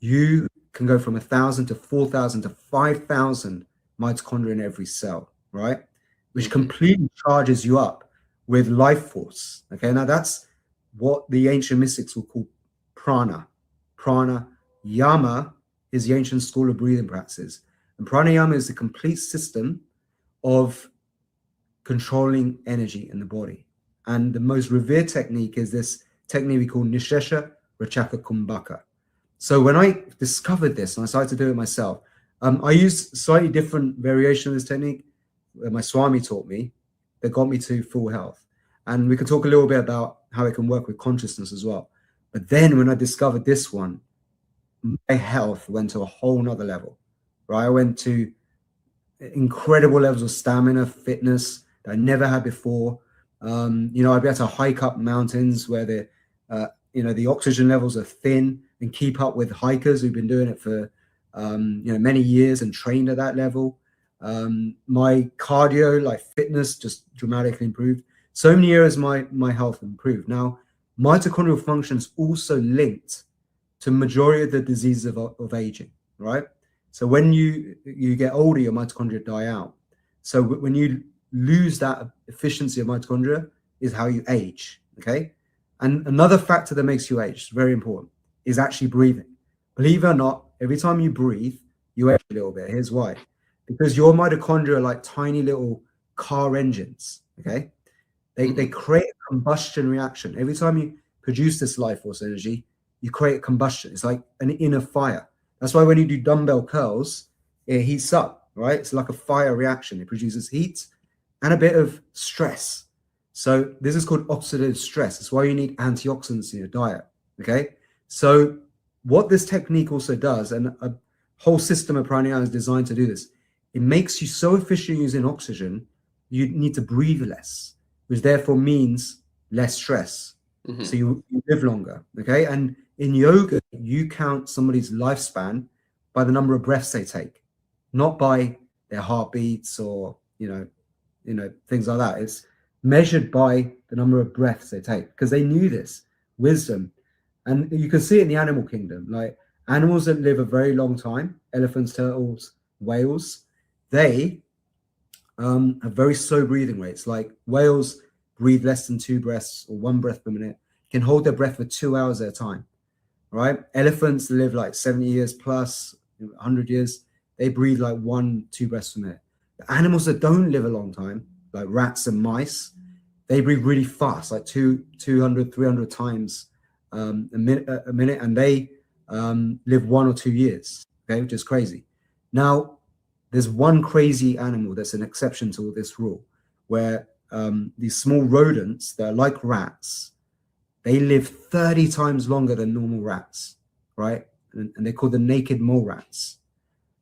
you can go from 1,000 to 4,000 to 5,000 mitochondria in every cell, right? Which completely charges you up with life force. Okay, now that's what the ancient mystics will call prana. Pranayama is the ancient school of breathing practices. And pranayama is the complete system of controlling energy in the body. And the most revered technique is this technique we call Nishesha Rachaka Kumbhaka. So when I discovered this and I started to do it myself, I used slightly different variation of this technique that my Swami taught me that got me to full health. And we can talk a little bit about how it can work with consciousness as well. But then when I discovered this one, my health went to a whole nother level, right? I went to incredible levels of stamina, fitness that I never had before. I'd be able to hike up mountains where the oxygen levels are thin and keep up with hikers who've been doing it for many years and trained at that level. My cardio, like fitness, just dramatically improved. So many areas my health improved. Now, mitochondrial function is also linked to majority of the diseases of aging, right? So when you get older, your mitochondria die out. So when you lose that efficiency of mitochondria is how you age, okay? And another factor that makes you age, very important, is actually breathing. Believe it or not, every time you breathe, you age a little bit. Here's why. Because your mitochondria are like tiny little car engines, okay? They create a combustion reaction. Every time you produce this life force energy, you create a combustion. It's like an inner fire. That's why when you do dumbbell curls, it heats up, right? It's like a fire reaction. It produces heat and a bit of stress. So this is called oxidative stress. That's why you need antioxidants in your diet, okay? So what this technique also does, and a whole system of pranayama is designed to do this, it makes you so efficient using oxygen, you need to breathe less, which therefore means less stress. Mm-hmm. So you live longer, okay? And in yoga, you count somebody's lifespan by the number of breaths they take, not by their heartbeats or, things like that. It's measured by the number of breaths they take, because they knew this wisdom. And you can see it in the animal kingdom, like animals that live a very long time, elephants, turtles, whales, they have very slow breathing rates. Like whales breathe less than 2 breaths or 1 breath per minute, can hold their breath for 2 hours at a time, right? Elephants live like 70 years plus, 100 years. They breathe like 1-2 breaths per minute. The animals that don't live a long time, like rats and mice, they breathe really fast, like 200, 300 times a minute, and they live 1 or 2 years, okay, which is crazy. Now, there's one crazy animal that's an exception to all this rule, where these small rodents that are like rats, they live 30 times longer than normal rats, right? And they're called the naked mole rats.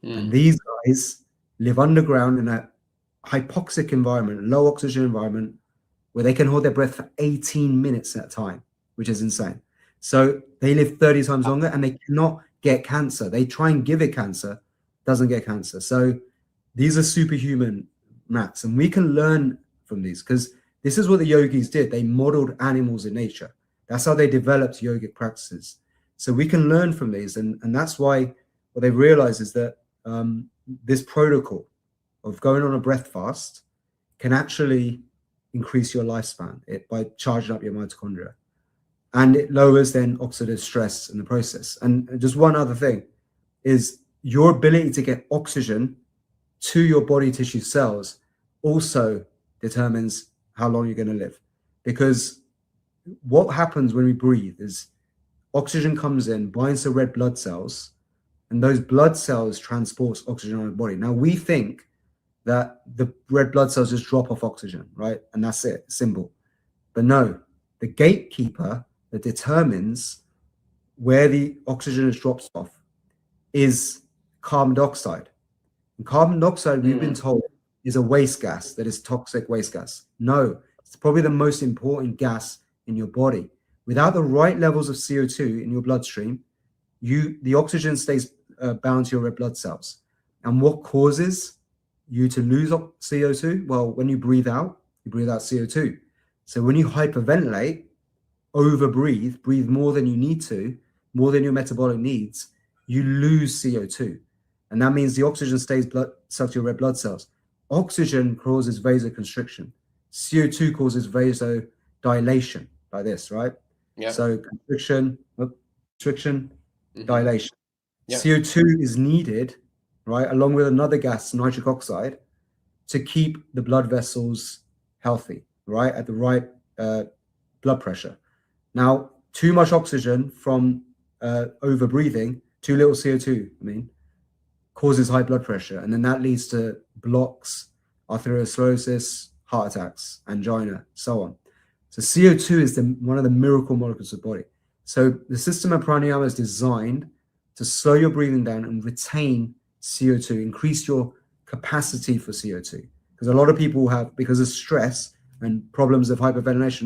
And these guys live underground in a hypoxic environment, low oxygen environment, where they can hold their breath for 18 minutes at a time, which is insane. So they live 30 times longer and they cannot get cancer. They try and give it cancer, doesn't get cancer. So these are superhuman rats, and we can learn from these, because this is what the yogis did. They modeled animals in nature. That's how they developed yogic practices. So we can learn from these, and that's why what they realized is that this protocol of going on a breath fast can actually increase your lifespan by charging up your mitochondria. And it lowers then oxidative stress in the process. And just one other thing is your ability to get oxygen to your body tissue cells also determines how long you're going to live. Because what happens when we breathe is oxygen comes in, binds to red blood cells, and those blood cells transport oxygen on the body. Now, we think that the red blood cells just drop off oxygen, right? And that's it, simple. But no, the gatekeeper that determines where the oxygen is dropped off is carbon dioxide. And carbon dioxide, we've been told, is a waste gas, that is toxic waste gas. No, it's probably the most important gas in your body. Without the right levels of CO2 in your bloodstream, the oxygen stays bound to your red blood cells. And what causes you to lose CO2? Well, when you breathe out CO2. So when you hyperventilate, overbreathe, breathe more than you need to, more than your metabolic needs, you lose CO2. And that means the oxygen stays stuck to your red blood cells. Oxygen causes vasoconstriction. CO2 causes vasodilation, like this, right? Yeah. So constriction, dilation. Yeah. CO2 is needed, right, along with another gas, nitric oxide, to keep the blood vessels healthy, right, at the right blood pressure. Now, too much oxygen from over-breathing, too little CO2, causes high blood pressure. And then that leads to blocks, arteriosclerosis, heart attacks, angina, so on. So CO2 is one of the miracle molecules of the body. So the system of pranayama is designed to slow your breathing down and retain CO2, increase your capacity for CO2. Because a lot of people have, because of stress and problems of hyperventilation,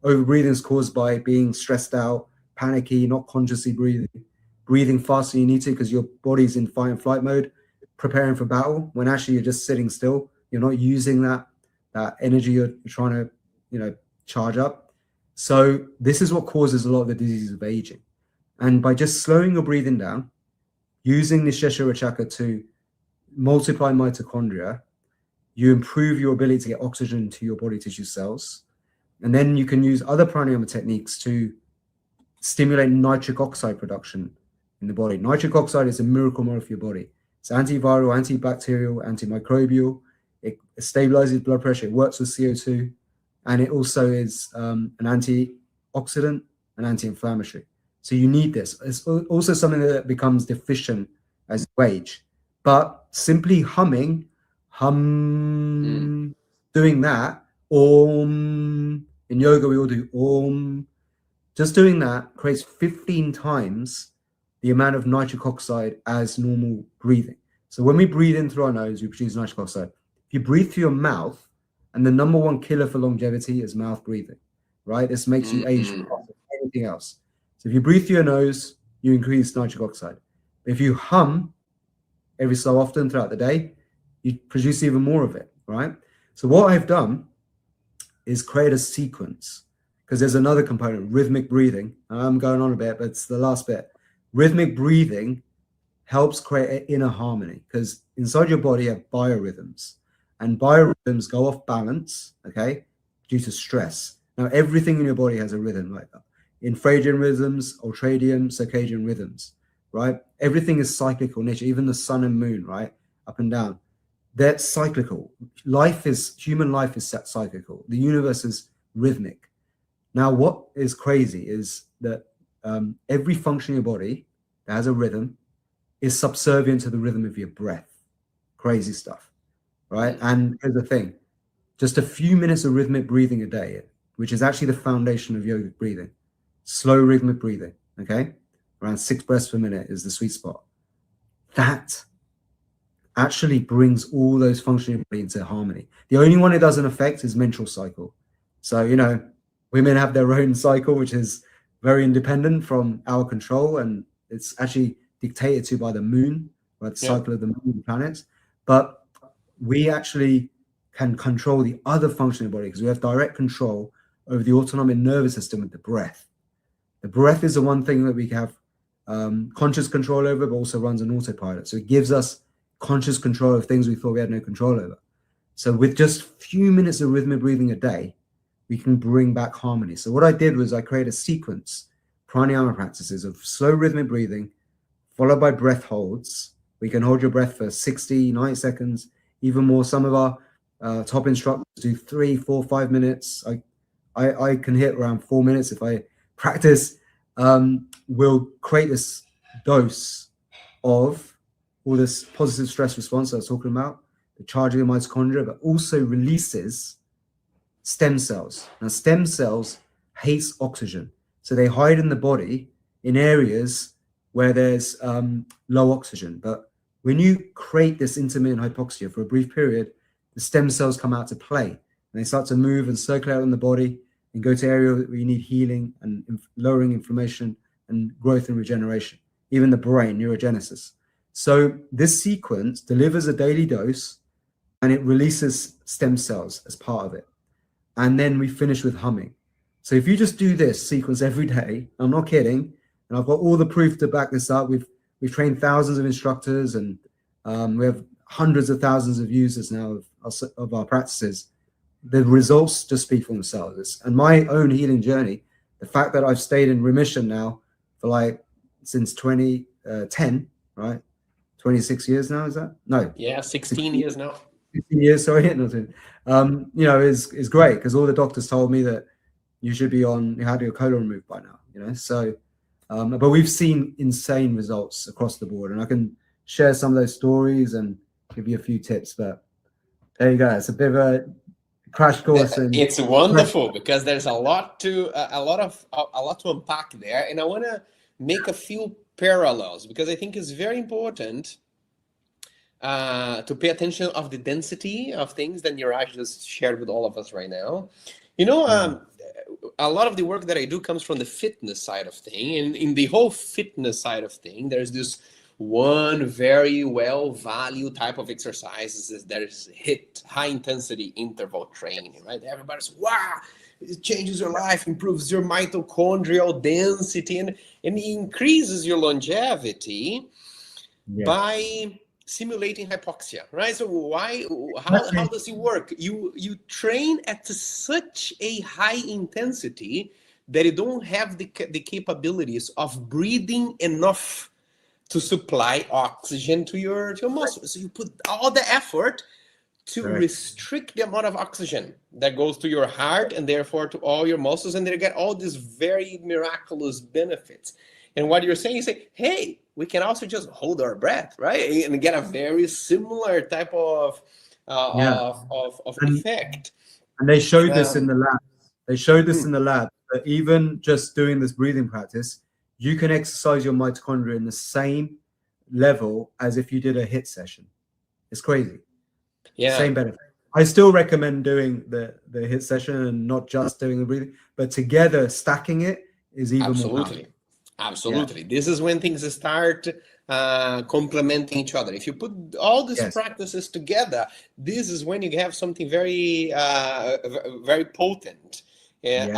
overbreathing is caused by being stressed out, panicky, not consciously breathing faster than you need to because your body's in fight and flight mode, preparing for battle, when actually you're just sitting still. You're not using that energy you're trying to, charge up. So this is what causes a lot of the diseases of aging. And by just slowing your breathing down, using Nishesha Chakra to multiply mitochondria, you improve your ability to get oxygen to your body tissue cells. And then you can use other pranayama techniques to stimulate nitric oxide production in the body. Nitric oxide is a miracle model for your body. It's antiviral, antibacterial, antimicrobial. It stabilizes blood pressure. It works with CO2. And it also is an antioxidant and anti-inflammatory. So you need this. It's also something that becomes deficient as you age. But simply doing that, Om, in yoga we all do Om, just doing that creates 15 times the amount of nitric oxide as normal breathing. So when we breathe in through our nose, we produce nitric oxide. If you breathe through your mouth, and the number one killer for longevity is mouth breathing, right? This makes you age faster than anything else. So if you breathe through your nose, you increase nitric oxide. If you hum every so often throughout the day, you produce even more of it, right? So what I've done is create a sequence, because there's another component, rhythmic breathing. I'm going on a bit, but it's the last bit. Rhythmic breathing helps create an inner harmony, because inside your body you have biorhythms. And biorhythms go off balance, okay, due to stress. Now, everything in your body has a rhythm like that. Infradian rhythms, ultradian, circadian rhythms, right? Everything is cyclical in nature, even the sun and moon, right? Up and down. They're cyclical. Human life is cyclical. The universe is rhythmic. Now, what is crazy is that every function in your body that has a rhythm is subservient to the rhythm of your breath. Crazy stuff. Right. And here's the thing, just a few minutes of rhythmic breathing a day, which is actually the foundation of yogic breathing, slow rhythmic breathing. Okay. Around 6 breaths per minute is the sweet spot. That actually brings all those functions into harmony. The only one it doesn't affect is menstrual cycle. So, women have their own cycle, which is very independent from our control. And it's actually dictated to by the moon, by the cycle of the moon and planets. But we actually can control the other function of the body because we have direct control over the autonomic nervous system with the breath. The breath is the one thing that we have conscious control over, but also runs on autopilot. So it gives us conscious control of things we thought we had no control over. So with just a few minutes of rhythmic breathing a day, we can bring back harmony. So what I did was I created a sequence, pranayama practices of slow rhythmic breathing, followed by breath holds. We can hold your breath for 60, 90 seconds, even more. Some of our top instructors do 3, 4, 5 minutes. I can hit around 4 minutes if I practice. We'll create this dose of all this positive stress response I was talking about, the charging of mitochondria, but also releases stem cells. Now, stem cells hates oxygen, so they hide in the body in areas where there's low oxygen. But when you create this intermittent hypoxia for a brief period, the stem cells come out to play, and they start to move and circulate in the body and go to areas where you need healing and lowering inflammation and growth and regeneration, even the brain, neurogenesis. So this sequence delivers a daily dose, and it releases stem cells as part of it. And then we finish with humming. So if you just do this sequence every day, I'm not kidding, and I've got all the proof to back this up. We've trained thousands of instructors, and we have hundreds of thousands of users now of our practices. The results just speak for themselves. And my own healing journey, the fact that I've stayed in remission now for since 2010, right? 26 years now, is that? No. Yeah, 16 years now. 16 years, sorry. Is great, because all the doctors told me that you had your colon removed by now, So, but we've seen insane results across the board, and I can share some of those stories and give you a few tips, but there you go. It's a bit of a crash course. It's wonderful because there's a lot to unpack there, and I want to make a few parallels, because I think it's very important to pay attention of the density of things that Niraj just shared with all of us right now. You know, a lot of the work that I do comes from the fitness side of thing, and in the whole fitness side of thing, there's this one very well valued type of exercises that is high intensity interval training, right? Everybody's, wow, it changes your life, improves your mitochondrial density, and increases your longevity by simulating hypoxia, right? So how does it work? You train at such a high intensity that you don't have the capabilities of breathing enough to supply oxygen to your muscles. So you put all the effort to restrict the amount of oxygen that goes to your heart and therefore to all your muscles, and they get all these very miraculous benefits. And what you're saying is, hey, we can also just hold our breath, right, and get a very similar type of effect. And they showed this in the lab. They showed this in the lab, that even just doing this breathing practice, you can exercise your mitochondria in the same level as if you did a HIIT session. It's crazy. Yeah. Same benefit. I still recommend doing the HIIT session and not just doing the breathing, but together stacking it is even more powerful. Absolutely. Yeah. This is when things start complementing each other. If you put all these practices together, this is when you have something very, very potent. Then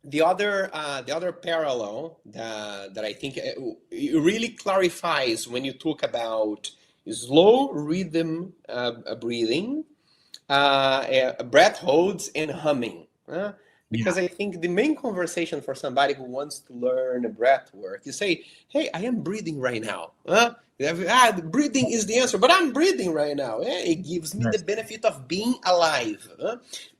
the other parallel that I think it really clarifies when you talk about slow rhythm breathing, breath holds, and humming. Because I think the main conversation for somebody who wants to learn breath work, you say, hey, I am breathing right now. Breathing is the answer, but I'm breathing right now. It gives me the benefit of being alive.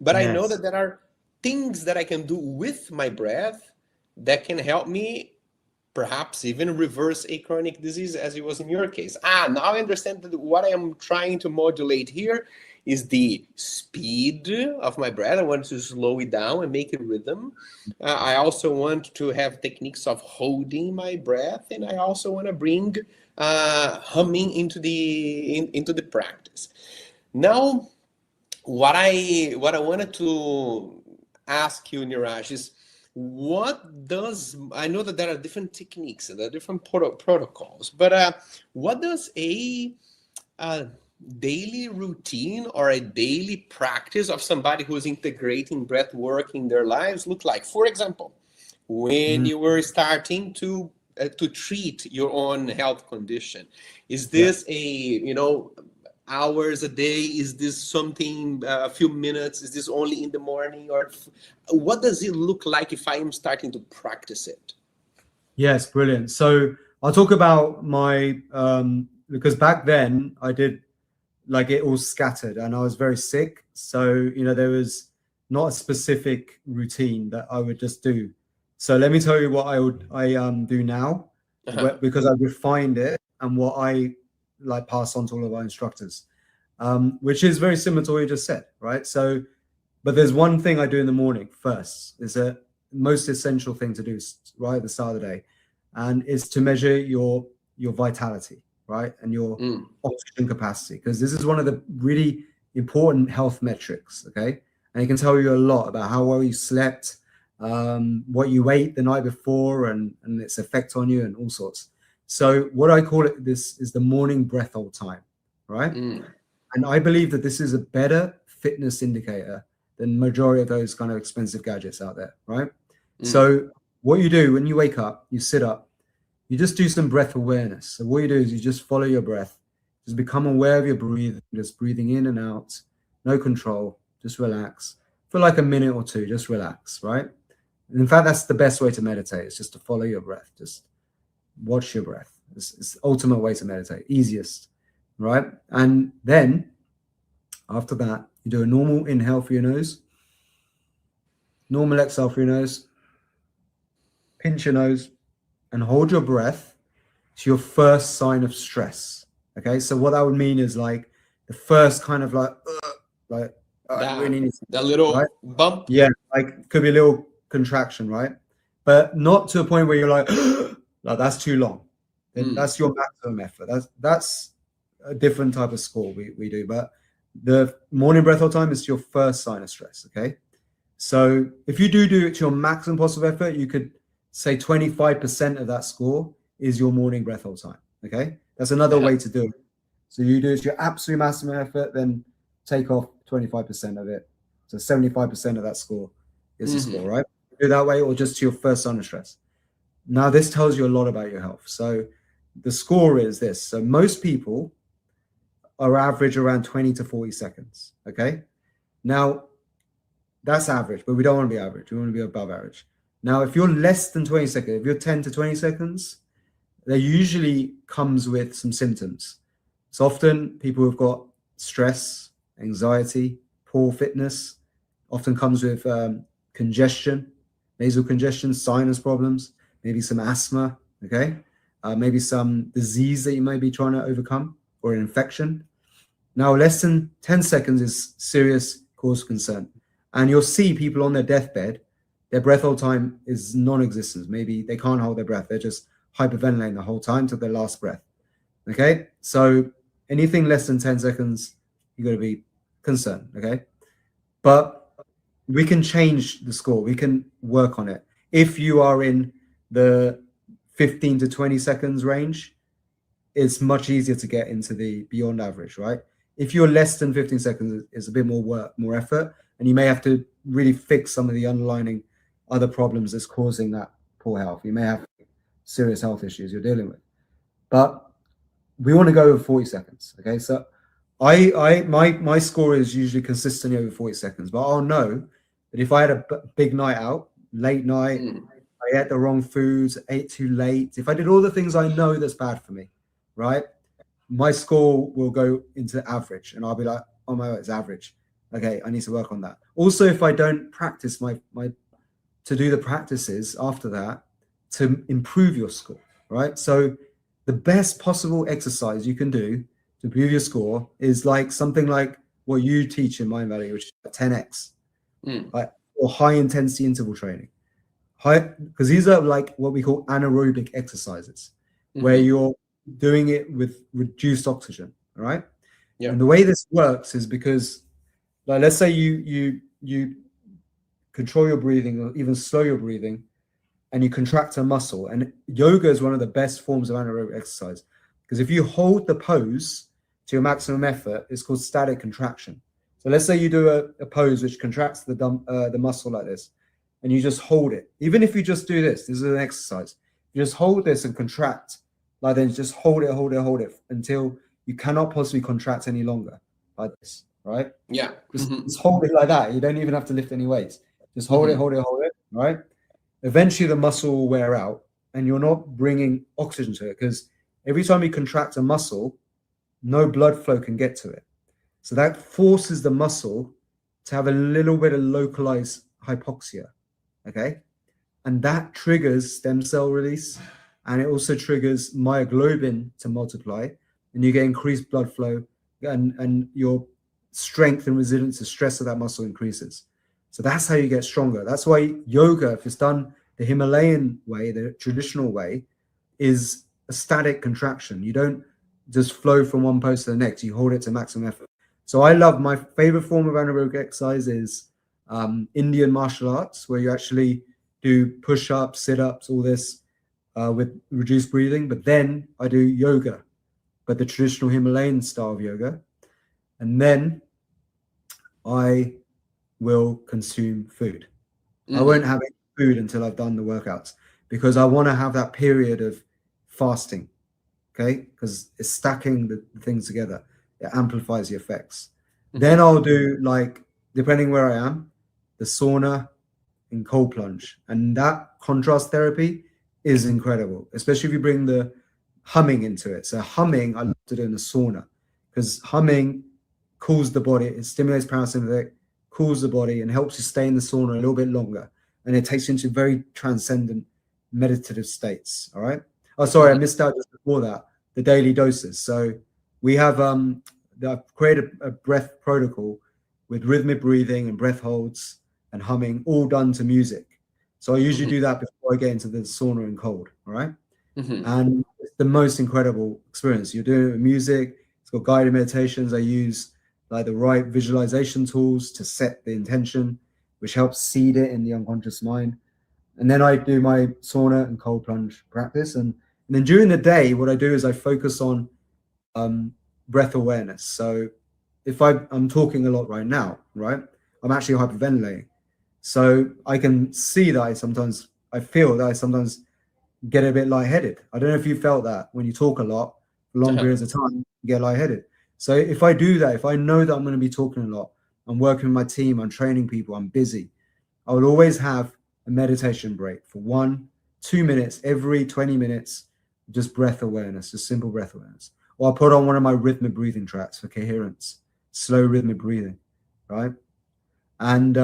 But I know that there are things that I can do with my breath that can help me perhaps even reverse a chronic disease, as it was in your case. Now I understand that what I am trying to modulate here is the speed of my breath. I want to slow it down and make it rhythm. I also want to have techniques of holding my breath, and I also want to bring humming into the practice. Now, what I wanted to ask you, Niraj, is I know that there are different techniques and there are different protocols, but what does a daily routine or a daily practice of somebody who is integrating breath work in their lives look like? For example, when you were starting to treat your own health condition, is this hours a day? Is this something a few minutes? Is this only in the morning? Or what does it look like if I am starting to practice it? Yes, brilliant. So I'll talk about my because back then I did it all scattered and I was very sick. So, there was not a specific routine that I would just do. So let me tell you what I do now, because I refined it and what I pass on to all of our instructors, which is very similar to what you just said, right? So, but there's one thing I do in the morning first, is a most essential thing to do right at the start of the day, and is to measure your vitality, right? And your oxygen capacity, because this is one of the really important health metrics, okay? And it can tell you a lot about how well you slept, what you ate the night before, and its effect on you and all sorts. So what I call it, this is the morning breath hold time, right? And I believe that this is a better fitness indicator than majority of those kind of expensive gadgets out there, right? So what you do when you wake up, you sit up, you just do some breath awareness. So what you do is you just follow your breath, just become aware of your breathing, just breathing in and out, no control, just relax for like a minute or two, just relax, right? And in fact, that's the best way to meditate. It's just to follow your breath, just watch your breath. It's the ultimate way to meditate, easiest, right? And then after that, you do a normal inhale for your nose, normal exhale for your nose, pinch your nose, and hold your breath to your first sign of stress. Okay, so what that would mean is the first kind of that little bump. Yeah, could be a little contraction, right? but not to a point where you're like, no, that's too long. Then that's your maximum effort. That's a different type of score we do. But the morning breath hold time is your first sign of stress. Okay. So if you do it to your maximum possible effort, you could say 25% of that score is your morning breath hold time. Okay. That's another way to do it. So you do it to your absolute maximum effort, then take off 25% of it. So 75% of that score is the score, right? Do it that way, or just to your first sign of stress. Now, this tells you a lot about your health. So the score is this. So most people are average around 20 to 40 seconds. Okay. Now, that's average, but we don't want to be average. We want to be above average. Now, if you're less than 20 seconds, if you're 10 to 20 seconds, that usually comes with some symptoms. It's often people who've got stress, anxiety, poor fitness, often comes with congestion, nasal congestion, sinus problems, maybe some asthma, okay? Maybe some disease that you may be trying to overcome or an infection. Now, less than 10 seconds is serious cause of concern. And you'll see people on their deathbed, their breath hold time is non-existent. Maybe they can't hold their breath. They're just hyperventilating the whole time till their last breath. Okay? So anything less than 10 seconds, you got to be concerned. Okay? But we can change the score. We can work on it. If you are in the 15 to 20 seconds range, it's much easier to get into the beyond average, right? If you're less than 15 seconds, it's a bit more work, more effort, and you may have to really fix some of the underlying other problems that's causing that poor health. You may have serious health issues you're dealing with, but we want to go over 40 seconds. Okay, so my score is usually consistently over 40 seconds, but I'll know that if I had a big night out, late night, I ate the wrong foods, ate too late, if I did all the things I know that's bad for me, right, my score will go into average, and I'll be like, oh my God, it's average. Okay, I need to work on that. Also, if I don't practice to do the practices after that to improve your score, right? So the best possible exercise you can do to improve your score is like something like what you teach in Mind Valley, which is 10x, right? Or high intensity interval training. Because these are like what we call anaerobic exercises, where you're doing it with reduced oxygen, all right? Yeah. And the way this works is because, like, let's say you control your breathing or even slow your breathing, and you contract a muscle. And yoga is one of the best forms of anaerobic exercise, because if you hold the pose to your maximum effort, it's called static contraction. So let's say you do a pose which contracts the muscle like this, and you just hold it. Even if you just do this is an exercise. You just hold this and contract, like then just hold it until you cannot possibly contract any longer, like this, right? Yeah. Just hold it like that. You don't even have to lift any weights. Just hold it, right? Eventually the muscle will wear out, and you're not bringing oxygen to it, because every time you contract a muscle, no blood flow can get to it. So that forces the muscle to have a little bit of localized hypoxia, okay? And that triggers stem cell release, and it also triggers myoglobin to multiply, and you get increased blood flow, and your strength and resilience to stress of that muscle increases. So that's how you get stronger. That's why yoga, if it's done the Himalayan way, the traditional way, is a static contraction. You don't just flow from one pose to the next. You hold it to maximum effort. So I love, my favorite form of anaerobic exercise is Indian martial arts, where you actually do push-ups, sit-ups, all this with reduced breathing. But then I do yoga, but the traditional Himalayan style of yoga. And then I will consume food. I won't have any food until I've done the workouts, because I want to have that period of fasting, okay? Because it's stacking the things together. It amplifies the effects. Then I'll do, like, depending where I am, the sauna and cold plunge. And that contrast therapy is incredible, especially if you bring the humming into it. So humming, I love to do in the sauna, because humming cools the body, it stimulates parasympathetic, cools the body, and helps you stay in the sauna a little bit longer. And it takes you into very transcendent meditative states. All right. Oh, sorry, I missed out just before that, the daily doses. So we have I've created a breath protocol with rhythmic breathing and breath holds and humming, all done to music. So I usually do that before I get into the sauna and cold, all right? Mm-hmm. And it's the most incredible experience. You're doing it with music. It's got guided meditations. I use like the right visualization tools to set the intention, which helps seed it in the unconscious mind. And then I do my sauna and cold plunge practice. And then during the day, what I do is I focus on breath awareness. So if I'm talking a lot right now, right, I'm actually hyperventilating. So I can see that I feel that I sometimes get a bit lightheaded. I don't know if you felt that when you talk a lot for long periods of time, you get lightheaded. So if I do that, if I know that I'm going to be talking a lot, I'm working with my team, I'm training people, I'm busy, I will always have a meditation break for 1-2 minutes every 20 minutes, just breath awareness, just simple breath awareness. Or I'll put on one of my rhythmic breathing tracks for coherence, slow rhythmic breathing, right? And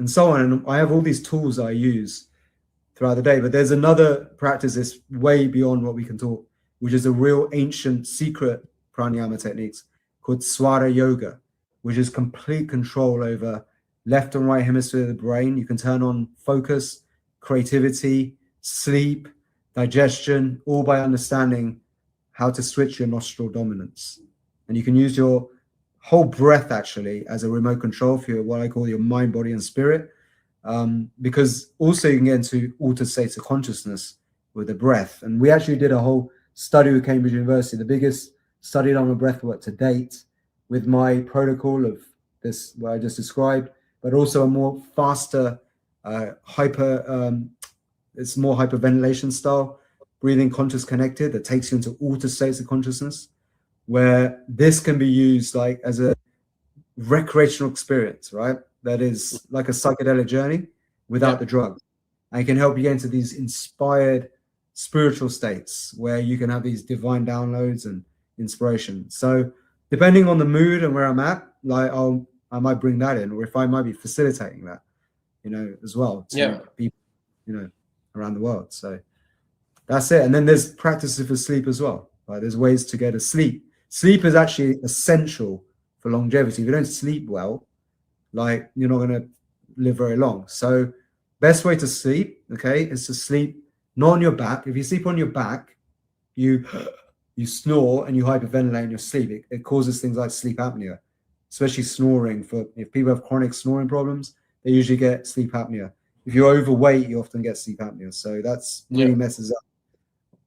so on. And I have all these tools that I use throughout the day, but there's another practice that's way beyond what we can talk, which is a real ancient secret pranayama techniques called Swara Yoga, which is complete control over left and right hemisphere of the brain. You can turn on focus, creativity, sleep, digestion, all by understanding how to switch your nostril dominance. And you can use your whole breath actually as a remote control for what I call your mind, body, and spirit. Because also you can get into altered states of consciousness with the breath. And we actually did a whole study with Cambridge University, the biggest study on breath work to date, with my protocol of this, what I just described, but also a more faster, it's more hyperventilation style, breathing conscious connected that takes you into altered states of consciousness, where this can be used like as a recreational experience, right? That is like a psychedelic journey without the drug. And it can help you get into these inspired spiritual states where you can have these divine downloads and inspiration. So depending on the mood and where I'm at, like I might bring that in, or if I might be facilitating that, as well to people, around the world. So that's it. And then there's practices for sleep as well. Like there's ways to get a sleep. Sleep is actually essential for longevity. If you don't sleep well, like you're not going to live very long. So best way to sleep, okay, is to sleep not on your back. If you sleep on your back, you snore and you hyperventilate in your sleep. It causes things like sleep apnea, especially snoring. If people have chronic snoring problems, they usually get sleep apnea. If you're overweight, you often get sleep apnea. So that's really messes up.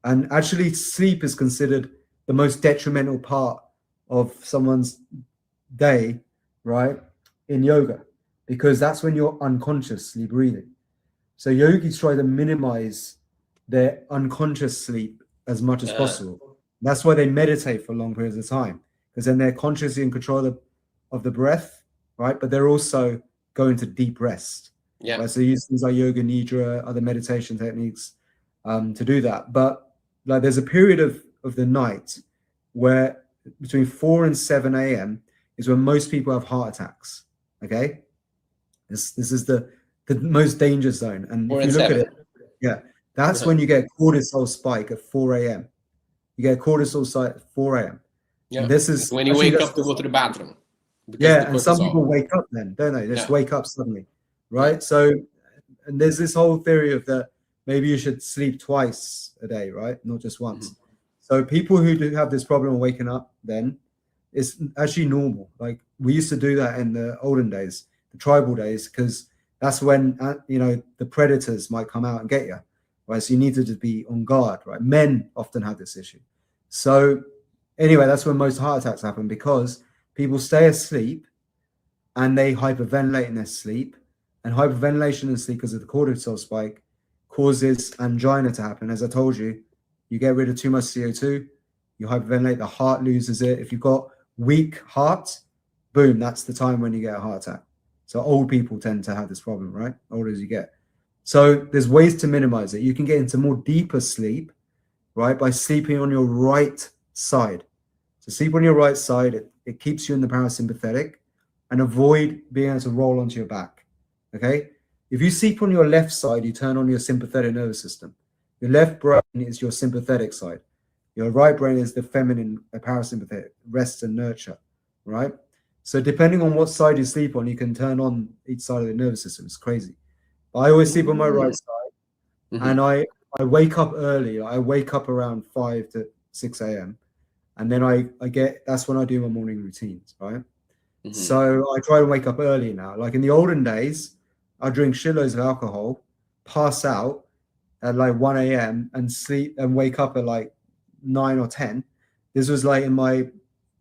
And actually sleep is considered the most detrimental part of someone's day, right, in yoga, because that's when you're unconsciously breathing. So yogis try to minimize their unconscious sleep as much as possible. That's why they meditate for long periods of time, because then they're consciously in control of the breath, right? But they're also going to deep rest. Yeah. Right? So they use things like yoga nidra, other meditation techniques to do that. But like there's a period of the night where between 4 and 7 a.m. is when most people have heart attacks. Okay, this is the most dangerous zone. And if you look at it, that's when you get a cortisol spike at 4 a.m. You get a cortisol spike at 4 a.m. Yeah, and this is when you wake up to go to the bathroom. And some people wake up then, don't they? They just wake up suddenly, right? So, and there's this whole theory of that maybe you should sleep twice a day, right? Not just once. Mm-hmm. So people who do have this problem of waking up then, it's actually normal. Like we used to do that in the olden days, the tribal days, because that's when, the predators might come out and get you, right? So you need to just be on guard, right? Men often have this issue. So anyway, that's when most heart attacks happen, because people stay asleep and they hyperventilate in their sleep, and hyperventilation in sleep because of the cortisol spike causes angina to happen. As I told you, you get rid of too much CO2, you hyperventilate, the heart loses it. If you've got weak heart, boom, that's the time when you get a heart attack. So old people tend to have this problem, right? Older as you get. So there's ways to minimize it. You can get into more deeper sleep, right, by sleeping on your right side. So sleep on your right side, it keeps you in the parasympathetic, and avoid being able to roll onto your back, okay? If you sleep on your left side, you turn on your sympathetic nervous system. Your left brain is your sympathetic side. Your right brain is the feminine, parasympathetic, rest and nurture, right? So depending on what side you sleep on, you can turn on each side of the nervous system. It's crazy. I always sleep on my right side, Mhm. and I wake up early. I wake up around 5 to 6 a.m. and then that's when I do my morning routines, right? Mhm. So I try to wake up early now. Like in the olden days, I drink shitloads of alcohol, pass out at like 1 a.m. and sleep and wake up at like 9 or 10. This was like in my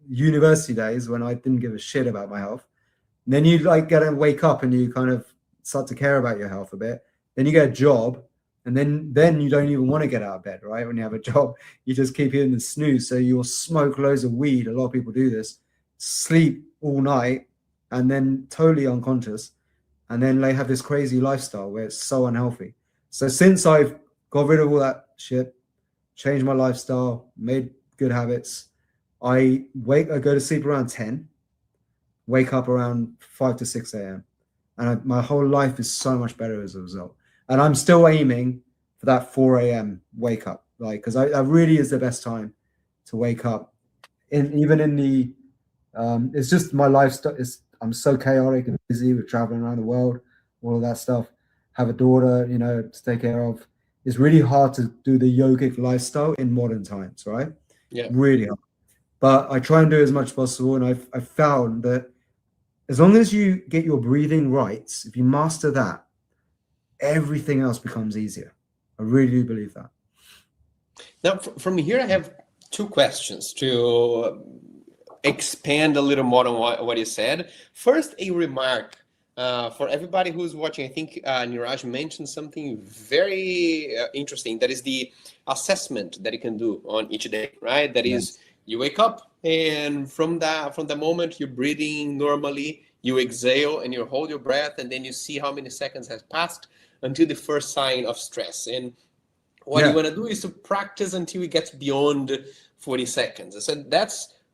university days when I didn't give a shit about my health. And then you like get to wake up and you kind of start to care about your health a bit. Then you get a job, and then you don't even want to get out of bed, right? When you have a job, you just keep hitting the snooze. So you'll smoke loads of weed. A lot of people do this, sleep all night, and then totally unconscious, and then they have this crazy lifestyle where it's so unhealthy. So since I've got rid of all that shit, changed my lifestyle, made good habits, I go to sleep around 10, wake up around 5 to 6 a.m. And my whole life is so much better as a result. And I'm still aiming for that 4 a.m. wake up, like, because that really is the best time to wake up. Even in the, it's just my lifestyle. I'm so chaotic and busy with traveling around the world, all of that stuff. Have a daughter, to take care of. It's really hard to do the yogic lifestyle in modern times, right? Yeah. Really hard. But I try and do as much as possible. And I've found that as long as you get your breathing right, if you master that, everything else becomes easier. I really do believe that. Now, from here, I have two questions to expand a little more on what you said. First, a remark for everybody who's watching. I think Niraj mentioned something very interesting. That is the assessment that you can do on each day, right? That is, you wake up, and from the moment you're breathing normally, you exhale and you hold your breath, and then you see how many seconds has passed until the first sign of stress. And what you want to do is to practice until it gets beyond 40 seconds. So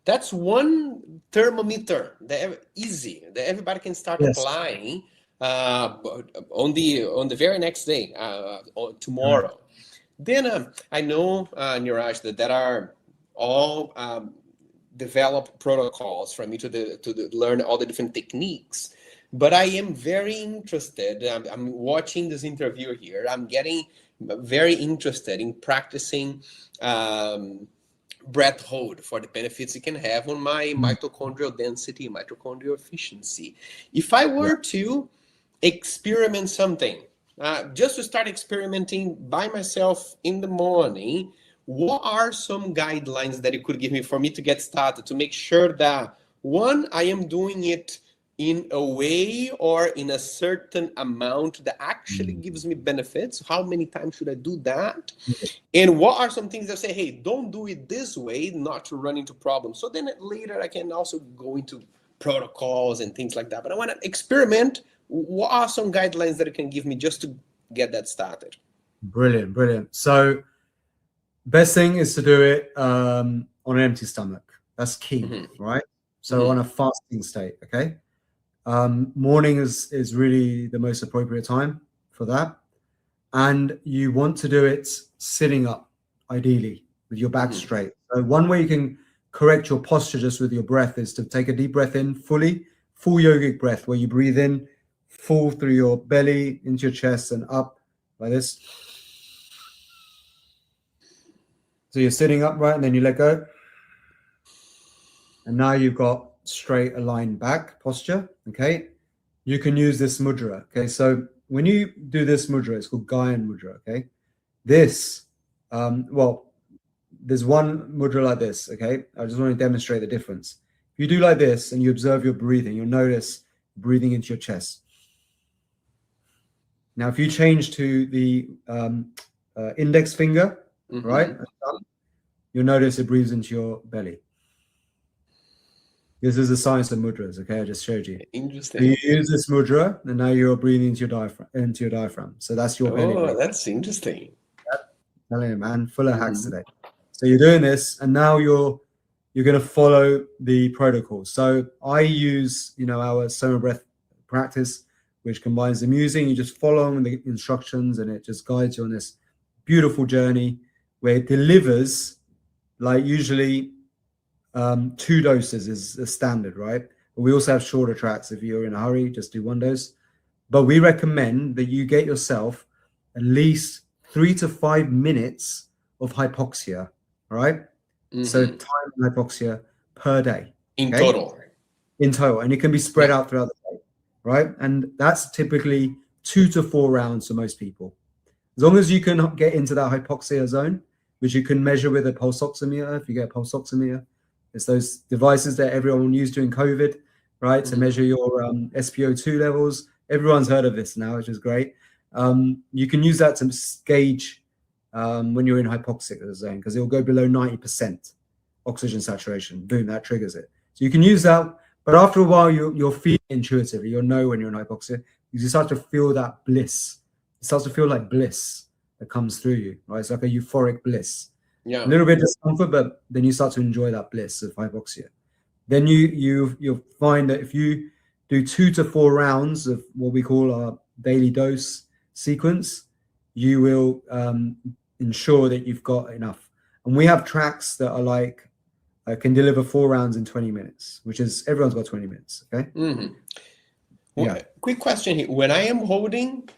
that's one thermometer that everybody can start applying on the very next day, or tomorrow. Then I know, Niraj, that there are all develop protocols for me to learn all the different techniques. But I am very interested. I'm watching this interview here. I'm getting very interested in practicing breath hold for the benefits it can have on my mitochondrial density, mitochondrial efficiency. If I were to experiment something, just to start experimenting by myself in the morning, what are some guidelines that you could give me for me to get started, to make sure that, one, I am doing it in a way or in a certain amount that actually gives me benefits? How many times should I do that? And what are some things that say, hey, don't do it this way, not to run into problems? So then later I can also go into protocols and things like that. But I want to experiment. What are some guidelines that you can give me just to get that started? Brilliant. So best thing is to do it on an empty stomach. That's key, right? So on a fasting state, okay? Morning is really the most appropriate time for that. And you want to do it sitting up, ideally, with your back straight. So one way you can correct your posture just with your breath is to take a deep breath in, full yogic breath, where you breathe in full through your belly, into your chest, and up like this. So you're sitting upright, and then you let go. And now you've got straight aligned back posture, okay? You can use this mudra, okay? So when you do this mudra, it's called Gyan mudra, okay? This, there's one mudra like this, okay? I just want to demonstrate the difference. If you do like this and you observe your breathing, you'll notice breathing into your chest. Now, if you change to the index finger, right? You'll notice it breathes into your belly. This is the science of mudras, okay? I just showed you. Interesting. So you use this mudra, and now you're breathing into your diaphragm. So that's your belly. Oh, that's interesting. Telling you, man, full of hacks today. So you're doing this, and now you're going to follow the protocol. So I use, our Soma breath practice, which combines the music. You just follow the instructions, and it just guides you on this beautiful journey where it delivers, like usually 2 doses is the standard, right? But we also have shorter tracks. If you're in a hurry, just do 1 dose. but we recommend that you get yourself at least 3 to 5 minutes of hypoxia. All right. So time of hypoxia per day. In total. In total. And it can be spread out throughout the day. Right. And that's typically 2 to 4 rounds for most people. As long as you can get into that hypoxia zone, which you can measure with a pulse oximeter, if you get a pulse oximeter, it's those devices that everyone used during COVID, right, to measure your SpO2 levels. Everyone's heard of this now, which is great. You can use that to gauge when you're in hypoxic zone, because it'll go below 90% oxygen saturation. Boom, that triggers it. So you can use that, but after a while, you'll feel intuitively. You'll know when you're in hypoxia. You start to feel that bliss. It starts to feel like bliss that comes through you, right? It's like a euphoric bliss. Yeah. A little bit of discomfort, but then you start to enjoy that bliss of hypoxia. Then you'll find that if you do 2 to 4 rounds of what we call our daily dose sequence, you will ensure that you've got enough. And we have tracks that are like can deliver 4 rounds in 20 minutes, which is everyone's got 20 minutes. Okay. Yeah. Quick question here: when I am holding,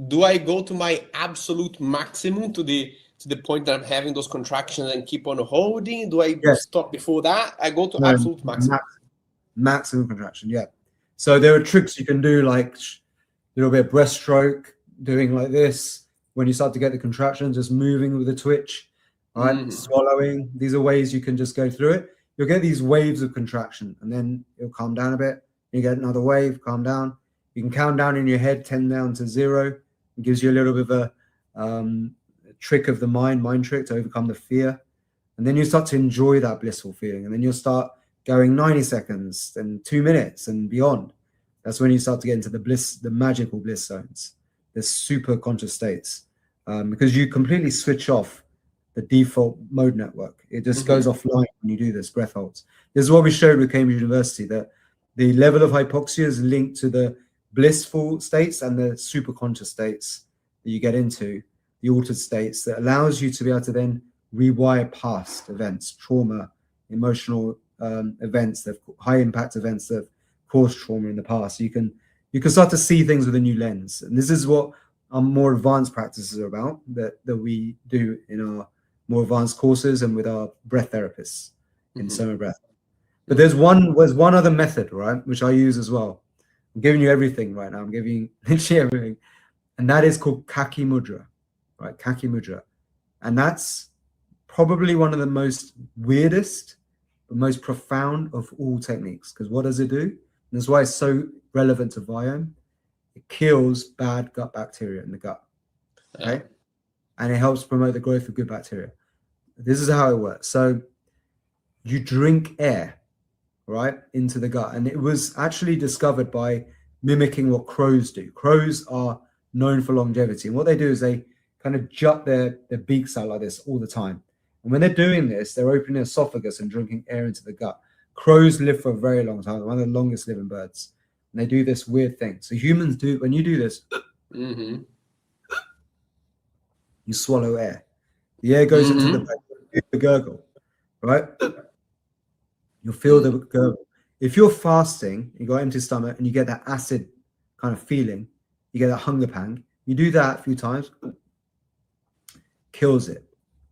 do I go to my absolute maximum to the point that I'm having those contractions and keep on holding? Do I stop before that? I go to absolute maximum. Maximum contraction, yeah. So there are tricks you can do, like a little bit of breaststroke, doing like this. When you start to get the contractions, just moving with the twitch, right? Swallowing. These are ways you can just go through it. You'll get these waves of contraction, and then it'll calm down a bit. You get another wave, calm down. You can count down in your head, 10 down to 0. It gives you a little bit of a trick of the mind trick to overcome the fear. And then you start to enjoy that blissful feeling. And then you'll start going 90 seconds, then 2 minutes and beyond. That's when you start to get into the bliss, the magical bliss zones, the super conscious states, because you completely switch off the default mode network. It just goes offline when you do this breath holds. This is what we showed with Cambridge University, that the level of hypoxia is linked to the blissful states and the super conscious states that you get into, the altered states, that allows you to be able to then rewire past events, trauma, emotional events, that high impact events that have caused trauma in the past. You can start to see things with a new lens. And this is what our more advanced practices are about, that we do in our more advanced courses and with our breath therapists in Soma Breath. But there's one other method, right, which I use as well. I'm giving you everything right now. I'm giving you literally everything. And that is called Kaki Mudra, right? Kaki Mudra. And that's probably one of the most weirdest, but most profound of all techniques. Because what does it do? And that's why it's so relevant to Viome. It kills bad gut bacteria in the gut. Okay. And it helps promote the growth of good bacteria. This is how it works. So you drink air, right, into the gut. And it was actually discovered by mimicking what crows do. Crows are known for longevity. And what they do is they kind of jut their beaks out like this all the time. And when they're doing this, they're opening their esophagus and drinking air into the gut. Crows live for a very long time. They're one of the longest living birds. And they do this weird thing. So humans do, when you do this, you swallow air. The air goes into the gurgle, right? You'll feel the gurgle. If you're fasting, you got empty stomach, and you get that acid kind of feeling, you get that hunger pang. You do that a few times, kills it,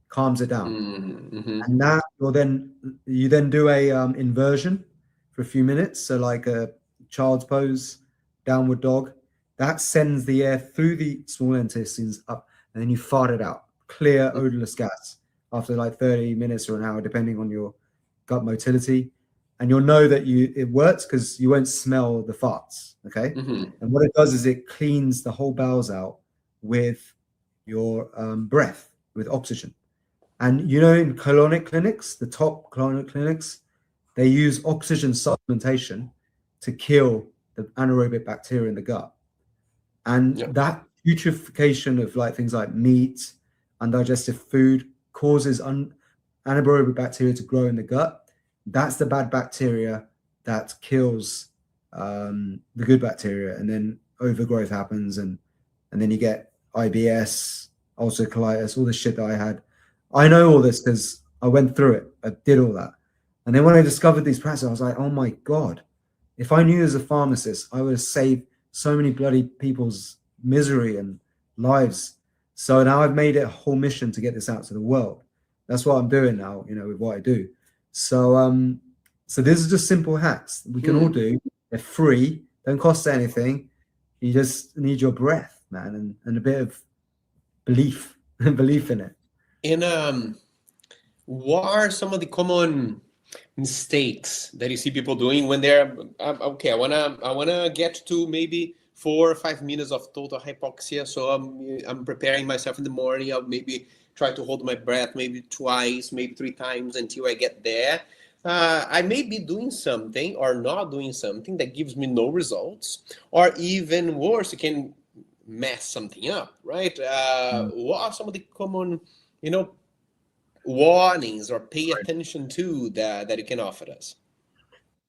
calms it down, and that you then do a inversion for a few minutes. So like a child's pose, downward dog. That sends the air through the small intestines up, and then you fart it out, clear, odorless gas after like 30 minutes or an hour, depending on your gut motility. And you'll know that it works because you won't smell the farts, okay? And what it does is it cleans the whole bowels out with your breath, with oxygen. And you know, in colonic clinics, the top colonic clinics, they use oxygen supplementation to kill the anaerobic bacteria in the gut. And that putrefaction of like things like meat, undigested food causes anaerobic bacteria to grow in the gut. That's the bad bacteria that kills the good bacteria, and then overgrowth happens, and then you get IBS, ulcerative colitis, all the shit that I had. I know all this because I went through it. I did all that. And then when I discovered these practices, I was like, oh my God, if I knew as a pharmacist, I would have saved so many bloody people's misery and lives. So now I've made it a whole mission to get this out to the world. That's what I'm doing now, with what I do. So so these are just simple hacks we can all do. They're free, don't cost anything. You just need your breath, man, and a bit of belief in it. And what are some of the common mistakes that you see people doing when they're okay? I wanna get to maybe 4 or 5 minutes of total hypoxia. So I'm preparing myself in the morning. I'll maybe try to hold my breath maybe twice, maybe 3 times until I get there. I may be doing something or not doing something that gives me no results, or even worse, it can mess something up, right? What are some of the common, warnings or pay attention to that you can offer us?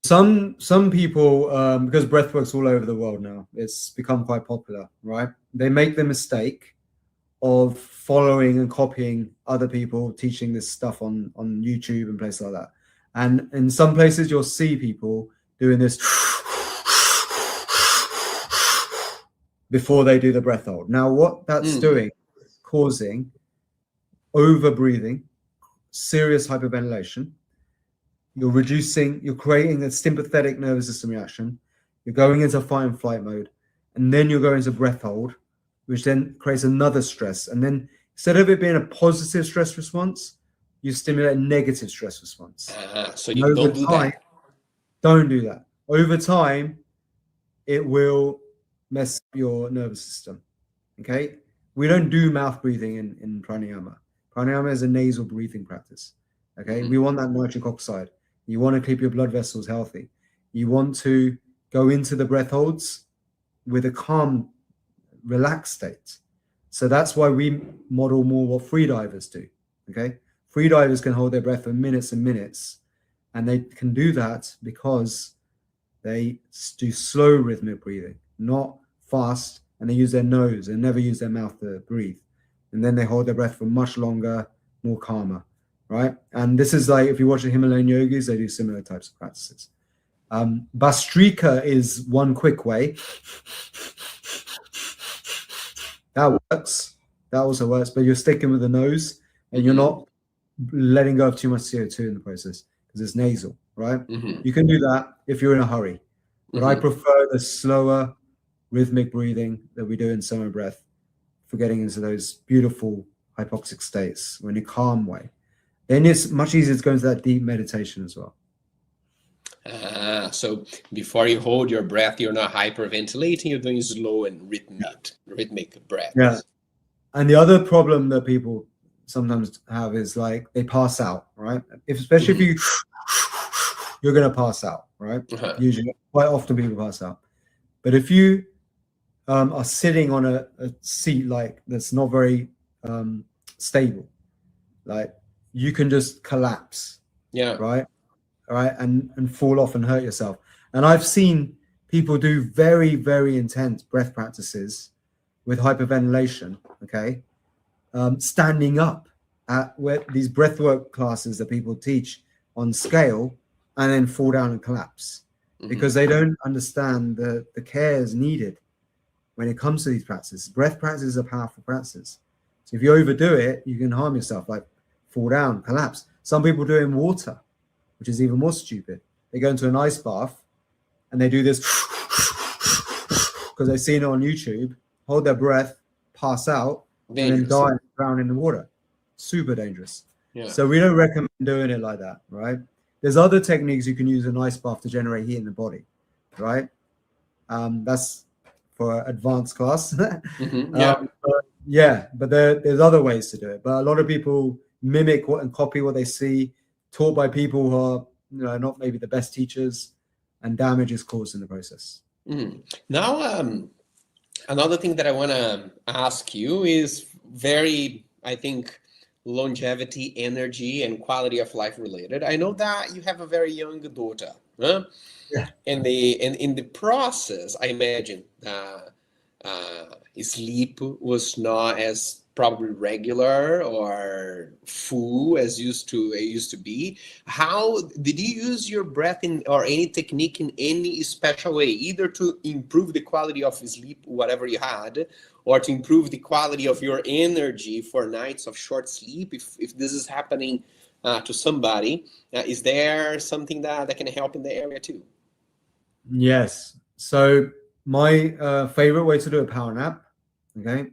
Some people, because breathwork's all over the world now, it's become quite popular, right? They make the mistake of following and copying other people teaching this stuff on YouTube and places like that. And in some places, you'll see people doing this before they do the breath hold. Now, what that's doing, causing over breathing, serious hyperventilation. You're creating a sympathetic nervous system reaction. You're going into fight and flight mode, and then you're going into breath hold, which then creates another stress. And then instead of it being a positive stress response, you stimulate a negative stress response. So you don't do that. Don't do that. Over time, it will mess up your nervous system. Okay? We don't do mouth breathing in pranayama. Pranayama is a nasal breathing practice. Okay? We want that nitric oxide. You want to keep your blood vessels healthy. You want to go into the breath holds with a calm, relaxed state. So that's why we model more what freedivers do. Okay? Freedivers can hold their breath for minutes and minutes, and they can do that because they do slow rhythmic breathing, not fast, and they use their nose and never use their mouth to breathe. And then they hold their breath for much longer, more calmer, right? And this is like, if you watch the Himalayan yogis, they do similar types of practices. Bastrika is one quick way. That works. That also works, but you're sticking with the nose and you're not letting go of too much CO2 in the process because it's nasal, right? You can do that if you're in a hurry, but I prefer the slower rhythmic breathing that we do in summer breath for getting into those beautiful hypoxic states in a calm way. Then it's much easier to go into that deep meditation as well. So before you hold your breath, you're not hyperventilating, you're doing slow and rhythmic breath. Yeah. And the other problem that people sometimes have is like they pass out, right? Especially if you're going to pass out, right? Usually, quite often people pass out. But if you are sitting on a seat like that's not very stable, like you can just collapse, right, and fall off and hurt yourself. And I've seen people do very, very intense breath practices with hyperventilation, okay, standing up at where these breathwork classes that people teach on scale, and then fall down and collapse because they don't understand the cares needed when it comes to these practices. Breath practices are powerful practices. So if you overdo it, you can harm yourself, like fall down, collapse. Some people do it in water, which is even more stupid. They go into an ice bath and they do this because they've seen it on YouTube, hold their breath, pass out, and then die and drown in the water. Super dangerous. So we don't recommend doing it like that, right? There's other techniques you can use in an ice bath to generate heat in the body, right? That's for advanced class. But there's other ways to do it. But a lot of people mimic and copy what they see, taught by people who are not maybe the best teachers, and damage is caused in the process. Now, another thing that I want to ask you is very, I think, longevity, energy, and quality of life related. I know that you have a very young daughter, huh? And in the process, I imagine sleep was not as probably regular or full as it used to be. How did you use your breath in or any technique in any special way, either to improve the quality of sleep, whatever you had, or to improve the quality of your energy for nights of short sleep? If this is happening to somebody, is there something that can help in the area too? Yes. So my favorite way to do a power nap, okay,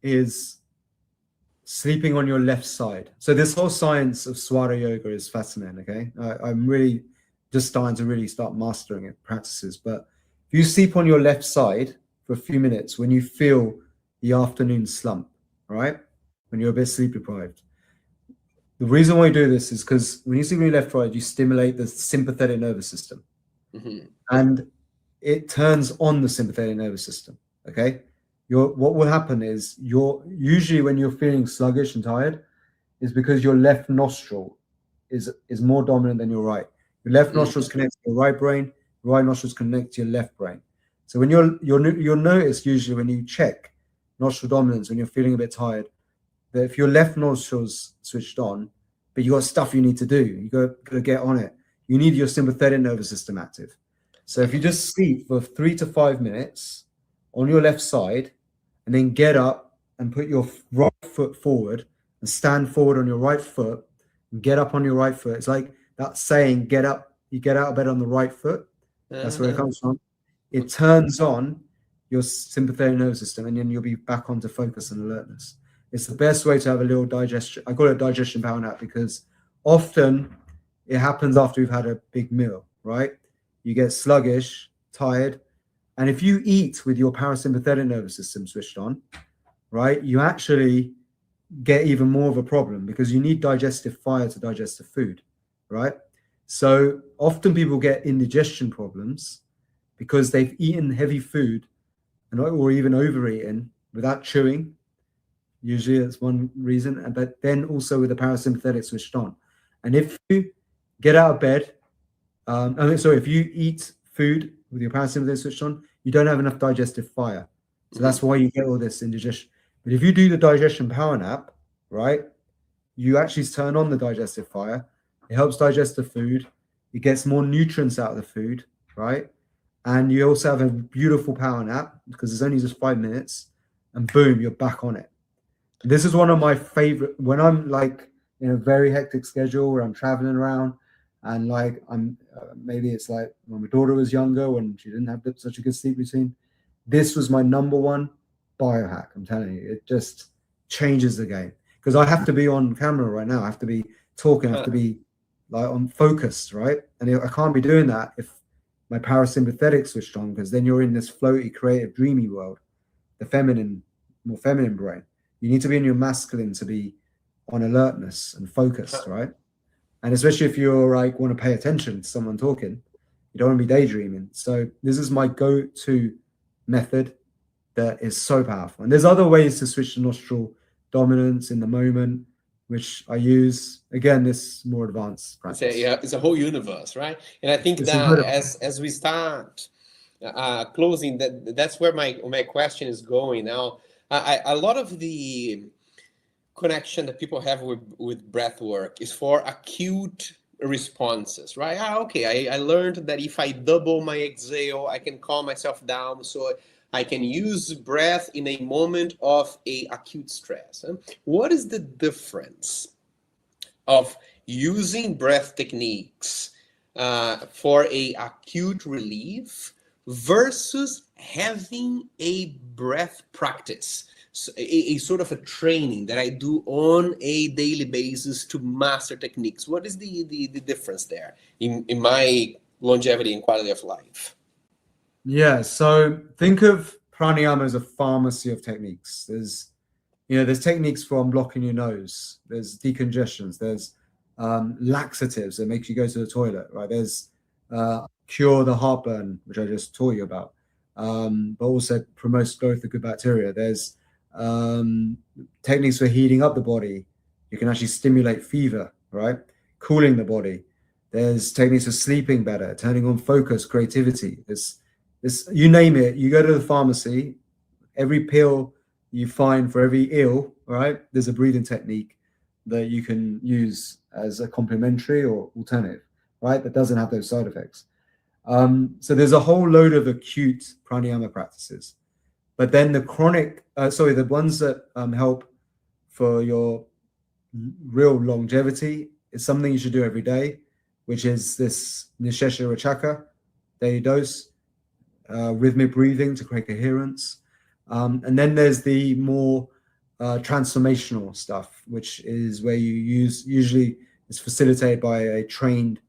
is sleeping on your left side. So this whole science of Swara yoga is fascinating, okay? I'm really just starting to really start mastering it, practices. But if you sleep on your left side for a few minutes when you feel the afternoon slump, right? When you're a bit sleep deprived. The reason why you do this is because when you sleep on your left side, you stimulate the sympathetic nervous system. Mm-hmm. And it turns on the sympathetic nervous system, okay? What will happen is usually when you're feeling sluggish and tired is because your left nostril is more dominant than your right. Your left nostrils connect to your right brain, your right nostrils connect to your left brain. So when you'll notice usually when you check nostril dominance, when you're feeling a bit tired, that if your left nostril's switched on, but you got stuff you need to do, you got to get on it. You need your sympathetic nervous system active. So if you just sleep for 3 to 5 minutes on your left side, and then get up and put your right foot forward and stand forward on your right foot and get up on your right foot. It's like that saying, get up, you get out of bed on the right foot. That's where it comes from. It turns on your sympathetic nervous system and then you'll be back onto focus and alertness. It's the best way to have a little digestion. I call it digestion power nap because often it happens after you've had a big meal, right? You get sluggish, tired. And if you eat with your parasympathetic nervous system switched on, right, you actually get even more of a problem because you need digestive fire to digest the food, right? So often people get indigestion problems because they've eaten heavy food or even overeaten without chewing. Usually that's one reason, but then also with the parasympathetic switched on. And if you get out of bed, if you eat food with your parasympathetic switched on, you don't have enough digestive fire. So that's why you get all this indigestion. But if you do the digestion power nap, right, you actually turn on the digestive fire. It helps digest the food. It gets more nutrients out of the food, right? And you also have a beautiful power nap because it's only just 5 minutes and boom, you're back on it. This is one of my favorite, when I'm like in a very hectic schedule where I'm traveling around and like I'm maybe it's like when my daughter was younger when she didn't have such a good sleep routine. This was my number one biohack. I'm telling you, it just changes the game because I have to be on camera right now. I have to be talking. I have to be like on focused, right? And I can't be doing that if my parasympathetic switched on because then you're in this floaty, creative, dreamy world, the more feminine brain. You need to be in your masculine to be on alertness and focused, right? And especially if you're like want to pay attention to someone talking, you don't want to be daydreaming. So this is my go-to method that is so powerful. And there's other ways to switch to nostril dominance in the moment, which I use. Again, this more advanced practice. It's a whole universe, right? And I think that as we start closing, that's where my question is going now. A lot of the connection that people have with breath work is for acute responses, right? Okay, I learned that if I double my exhale, I can calm myself down, so I can use breath in a moment of a acute stress. What is the difference of using breath techniques for a acute relief versus having a breath practice? So a sort of a training that I do on a daily basis to master techniques. What is the difference there in my longevity and quality of life? Yeah, so think of pranayama as a pharmacy of techniques. There's techniques for unblocking your nose. There's decongestions. There's laxatives that makes you go to the toilet, right? There's cure the heartburn, which I just taught you about, but also promotes growth of good bacteria. There's techniques for heating up the body. You can actually stimulate fever, right? Cooling the body. There's techniques for sleeping better, turning on focus, creativity. There's you name it. You go to the pharmacy, every pill you find for every ill right? There's a breathing technique that you can use as a complementary or alternative, right? That doesn't have those side effects. So there's a whole load of acute pranayama practices, but then the chronic, the ones that help for your real longevity is something you should do every day, which is this Nishesha Rachaka daily dose, rhythmic breathing to create coherence. And then there's the more transformational stuff, which is where you usually it's facilitated by a trained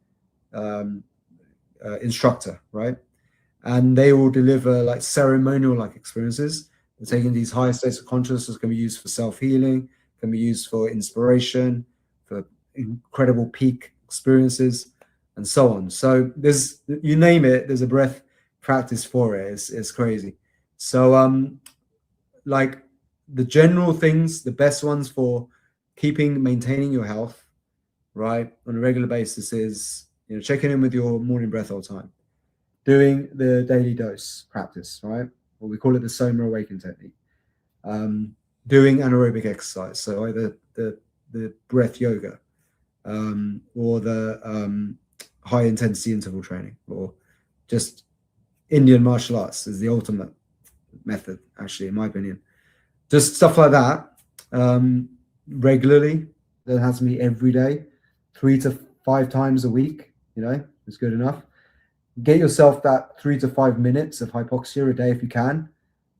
instructor, right? And they will deliver like ceremonial like experiences. They're taking these higher states of consciousness, can be used for self-healing, can be used for inspiration, for incredible peak experiences, and so on. So there's, you name it, there's a breath practice for it. It's crazy. So like the general things, the best ones for maintaining your health, right, on a regular basis is, you know, checking in with your morning breath all the time, doing the daily dose practice, right? Or we call it the Soma Awaken technique. Doing anaerobic exercise, so either the breath yoga or the high intensity interval training, or just Indian martial arts is the ultimate method, actually, in my opinion. Just stuff like that regularly. That has to be every day, 3 to 5 times a week. You know, is good enough. Get yourself that 3 to 5 minutes of hypoxia a day if you can.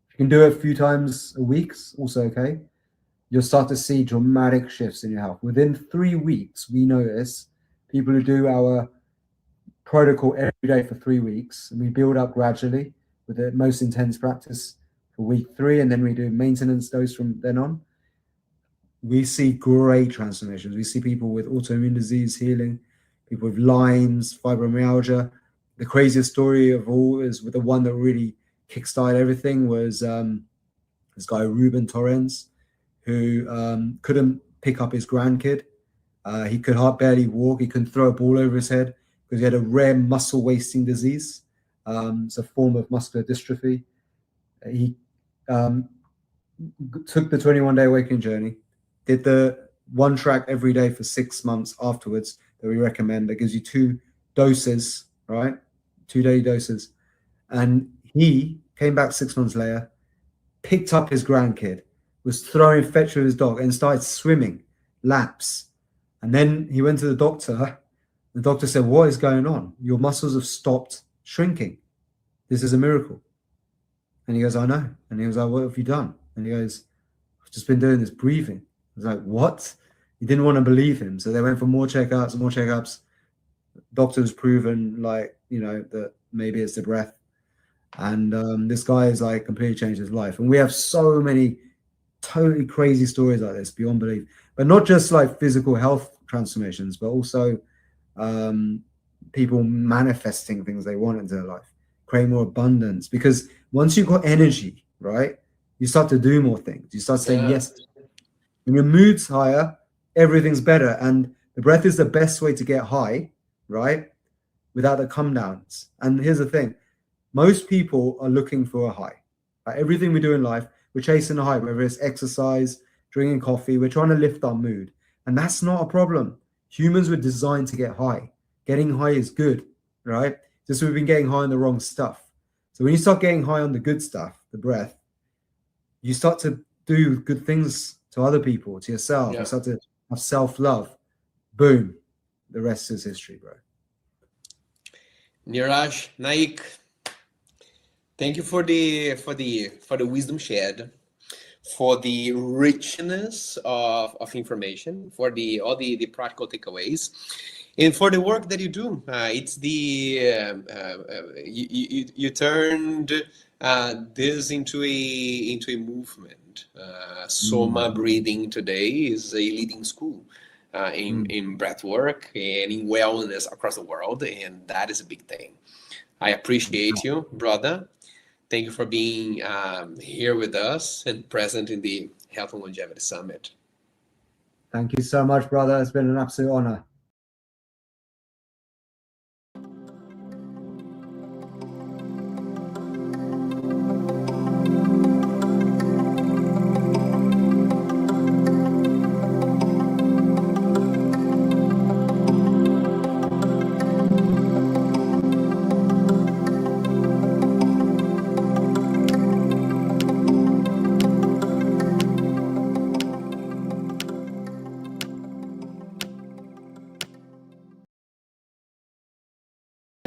If you can do it a few times a week, also okay. You'll start to see dramatic shifts in your health. Within 3 weeks, we notice people who do our protocol every day for 3 weeks, and we build up gradually with the most intense practice for week 3, and then we do maintenance dose from then on. We see great transformations. We see people with autoimmune disease healing, people with Lyme's, fibromyalgia. The craziest story of all is with the one that really kickstarted everything was this guy Ruben Torrens, who couldn't pick up his grandkid. He could barely walk. He couldn't throw a ball over his head because he had a rare muscle wasting disease. It's a form of muscular dystrophy. He took the 21-day awakening journey, did the one track every day for 6 months afterwards that we recommend. That gives you 2 doses, right? 2 daily doses. And he came back 6 months later, picked up his grandkid, was throwing fetch with his dog, and started swimming laps. And then he went to the doctor. The doctor said, "What is going on? Your muscles have stopped shrinking. This is a miracle." And he goes, "I know." And he was like, "What have you done?" And he goes, "I've just been doing this breathing." I was like, "What?" He didn't want to believe him. So they went for more checkups and more checkups. Doctors proven, like, you know, that maybe it's the breath. And this guy is like completely changed his life. And we have so many totally crazy stories like this, beyond belief. But not just like physical health transformations, but also people manifesting things they want into their life, create more abundance. Because once you've got energy, right, you start to do more things. You start saying yes. When your mood's higher, everything's better. And the breath is the best way to get high, right, without the come downs. And here's the thing. Most people are looking for a high. Like everything we do in life, we're chasing a high, whether it's exercise, drinking coffee, we're trying to lift our mood. And that's not a problem. Humans were designed to get high. Getting high is good, right? Just we've been getting high on the wrong stuff. So when you start getting high on the good stuff, the breath, you start to do good things to other people, to yourself. You start to have self-love. Boom. The rest is history, bro. Niraj, Naik, thank you for the wisdom shared, for the richness of information, for all the practical takeaways, and for the work that you do. It's you turned this into a movement. Soma breathing today is a leading school in breath work and in wellness across the world, and that is a big thing. I appreciate you, brother. Thank you for being here with us and present in the Health and Longevity Summit. Thank you so much, brother. It's been an absolute honor.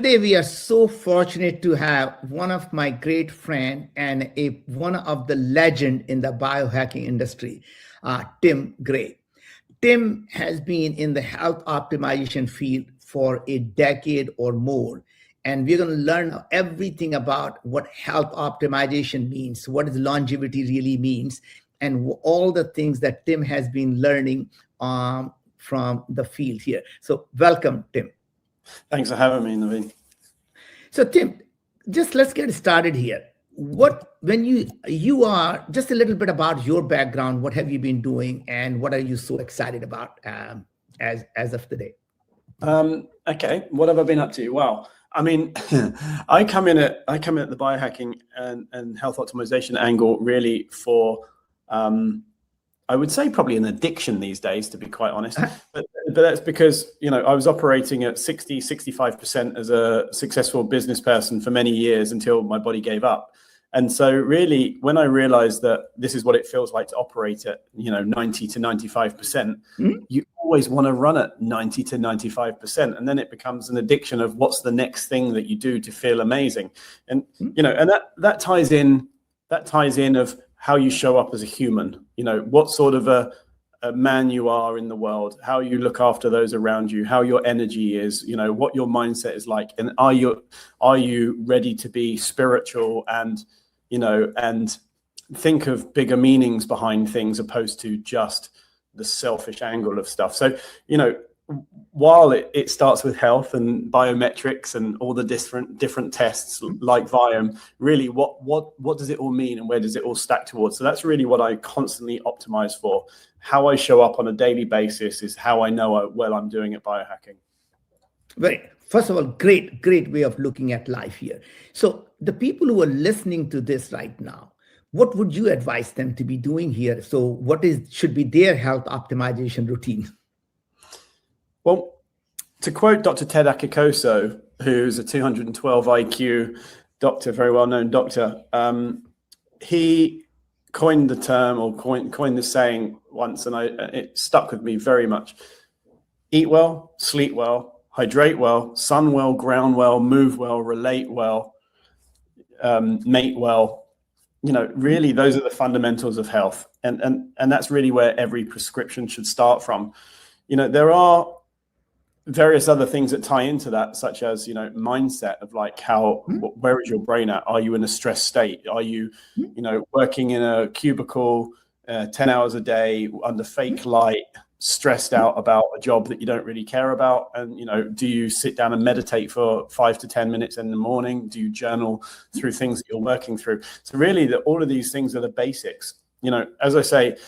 today we are so fortunate to have one of my great friend and one of the legend in the biohacking industry, Tim Gray. Tim has been in the health optimization field for a decade or more. And we're going to learn everything about what health optimization means, what is longevity really means, and all the things that Tim has been learning from the field here. So welcome, Tim. Thanks for having me, Naveen. So Tim, just let's get started here. When you are, just a little bit about your background, what have you been doing and what are you so excited about as of today? Okay, what have I been up to? Wow. I mean, I come in at the biohacking and health optimization angle really for, I would say probably an addiction these days, to be quite honest. But that's because, I was operating at 65% as a successful business person for many years until my body gave up. And so really, when I realized that this is what it feels like to operate at, 90 to 95%, you always want to run at 90 to 95%. And then it becomes an addiction of what's the next thing that you do to feel amazing. And, and that ties in of how you show up as a human, what sort of a man you are in the world, how you look after those around you, how your energy is, what your mindset is like. And are you ready to be spiritual and think of bigger meanings behind things opposed to just the selfish angle of stuff. So, while it starts with health and biometrics and all the different tests like Viome, really what does it all mean and where does it all stack towards? So that's really what I constantly optimize for. How I show up on a daily basis is how I know how well I'm doing at biohacking. First of all, great way of looking at life here. So the people who are listening to this right now, what would you advise them to be doing here? So what should be their health optimization routine? Well, to quote Dr. Ted Akikoso, who's a 212 IQ doctor, very well-known doctor, he coined the term or coined the saying once, and it stuck with me very much. Eat well, sleep well, hydrate well, sun well, ground well, move well, relate well, mate well. Really, those are the fundamentals of health. And that's really where every prescription should start from. There are various other things that tie into that, such as, mindset of like where is your brain at? Are you in a stress state? Are you, working in a cubicle 10 hours a day under fake light, stressed out about a job that you don't really care about? And, do you sit down and meditate for 5 to 10 minutes in the morning? Do you journal through things that you're working through? So really all of these things are the basics. As I say,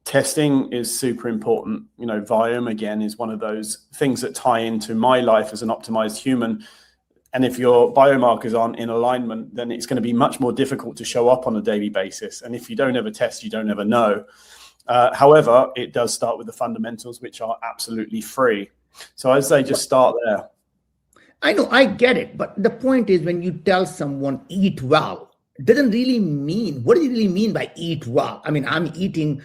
testing is super important. Viome, again, is one of those things that tie into my life as an optimized human. And if your biomarkers aren't in alignment, then it's going to be much more difficult to show up on a daily basis. And if you don't ever test, you don't ever know. However, it does start with the fundamentals, which are absolutely free. So I'd say just start there. I know, I get it. But the point is, when you tell someone eat well, it doesn't really mean, what do you really mean by eat well? I mean, I'm eating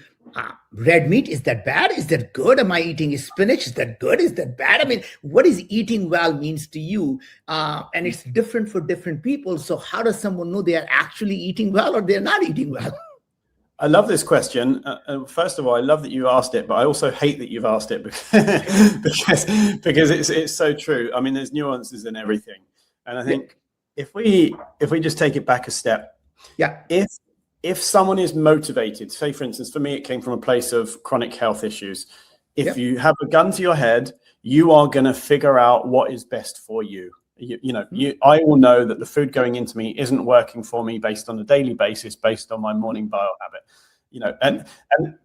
red meat. Is that bad? Is that good? Am I eating spinach? Is that good? Is that bad? I mean, what is eating well means to you? And it's different for different people. So how does someone know they are actually eating well or they're not eating well? I love this question. First of all, I love that you asked it, but I also hate that you've asked it because it's so true. I mean, there's nuances in everything. And I think if we just take it back a step, if someone is motivated, say, for instance, for me, it came from a place of chronic health issues. If you have a gun to your head, you are going to figure out what is best for you. I will know that the food going into me isn't working for me based on a daily basis, based on my morning biohabit,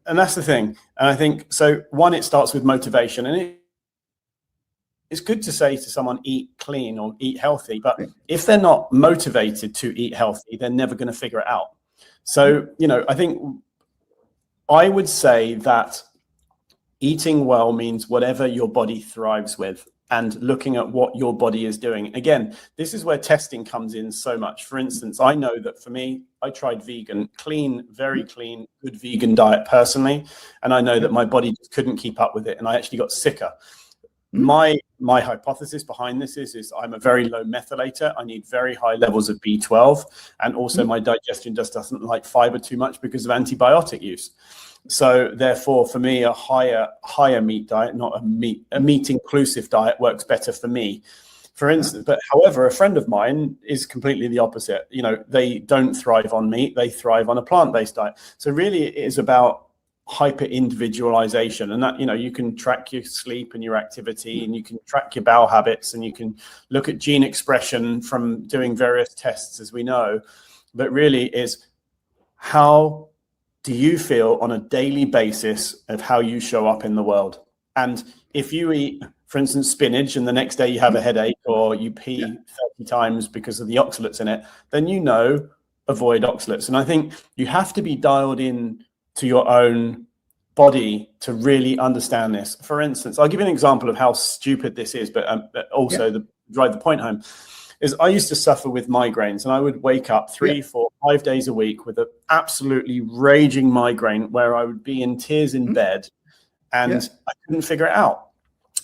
and that's the thing. And I think, so one, it starts with motivation, and it's good to say to someone, eat clean or eat healthy, but if they're not motivated to eat healthy, they're never going to figure it out. So, I think I would say that eating well means whatever your body thrives with and looking at what your body is doing. Again, this is where testing comes in so much. For instance, I know that for me, I tried vegan, clean, very clean, good vegan diet personally. And I know that my body just couldn't keep up with it. And I actually got sicker. My hypothesis behind this is I'm a very low methylator. I need very high levels of B12, and also my digestion just doesn't like fiber too much because of antibiotic use. So therefore, for me, a higher meat diet, not a meat inclusive diet, works better for me. For instance, but however, a friend of mine is completely the opposite. You know, they don't thrive on meat; they thrive on a plant-based diet. So really, it is about hyper individualization, and that, you know, you can track your sleep and your activity, and you can track your bowel habits, and you can look at gene expression from doing various tests, as we know. But really, is how do you feel on a daily basis of how you show up in the world? And if you eat, for instance, spinach, and the next day you have a headache, or you pee 30 times because of the oxalates in it, then you know, avoid oxalates. And I think you have to be dialed in to your own body to really understand this. For instance, I'll give you an example of how stupid this is, but also drive the point home. Is I used to suffer with migraines, and I would wake up 3, 4, 5 days a week with an absolutely raging migraine where I would be in tears in bed, and I couldn't figure it out.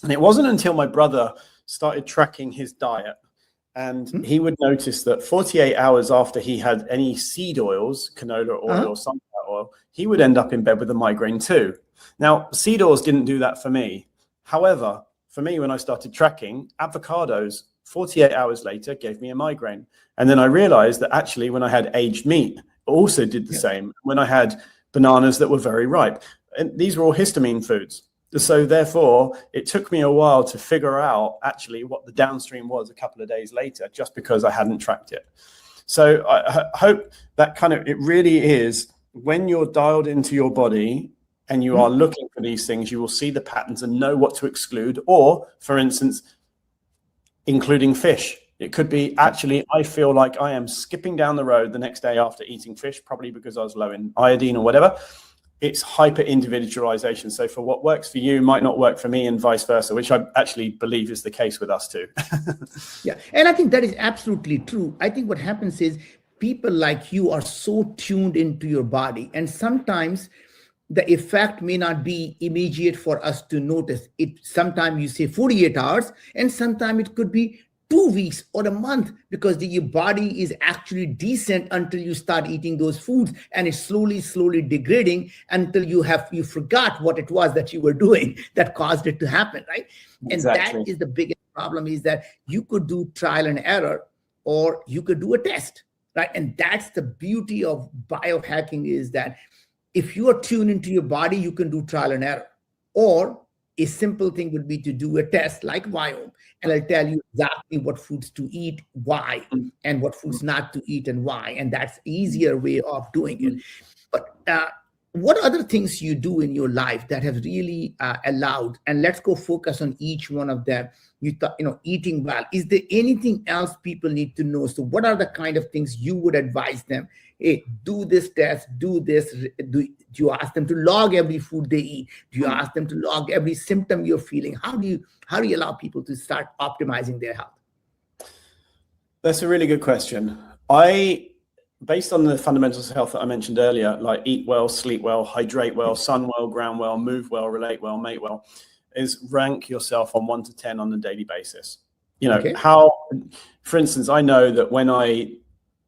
And it wasn't until my brother started tracking his diet, and he would notice that 48 hours after he had any seed oils, canola oil or sunflower oil, he would end up in bed with a migraine too. Now, seed oils didn't do that for me. However, for me, when I started tracking, avocados 48 hours later gave me a migraine. And then I realized that actually when I had aged meat, it also did the same. When I had bananas that were very ripe, and these were all histamine foods. So therefore, it took me a while to figure out actually what the downstream was a couple of days later, just because I hadn't tracked it. So I hope that it really is, when you're dialed into your body and you are looking for these things, you will see the patterns and know what to exclude. Or, for instance, including fish. It could be, actually, I feel like I am skipping down the road the next day after eating fish, probably because I was low in iodine or whatever. It's hyper individualization. So for what works for you might not work for me, and vice versa, which I actually believe is the case with us too. And I think that is absolutely true. I think what happens is people like you are so tuned into your body, and sometimes the effect may not be immediate for us to notice it. Sometimes you say 48 hours, and sometimes it could be 2 weeks or a month, because your body is actually decent until you start eating those foods, and it's slowly degrading until you forgot what it was that you were doing that caused it to happen, right? Exactly. And that is the biggest problem, is that you could do trial and error, or you could do a test, right? And that's the beauty of biohacking, is that if you are tuned into your body, you can do trial and error. Or a simple thing would be to do a test like Viome, and I'll tell you exactly what foods to eat, why, and what foods not to eat and why. And that's easier way of doing it. But what other things you do in your life that have really allowed, and let's go focus on each one of them. You thought, eating well. Is there anything else people need to know? So what are the kind of things you would advise them? Hey, do this test, do this. Do you ask them to log every food they eat? Do you ask them to log every symptom you're feeling? How do you allow people to start optimizing their health? That's a really good question. Based on the fundamentals of health that I mentioned earlier, like eat well, sleep well, hydrate well, sun well, ground well, move well, relate well, mate well, is rank yourself on 1 to 10 on a daily basis. How, for instance, I know that when I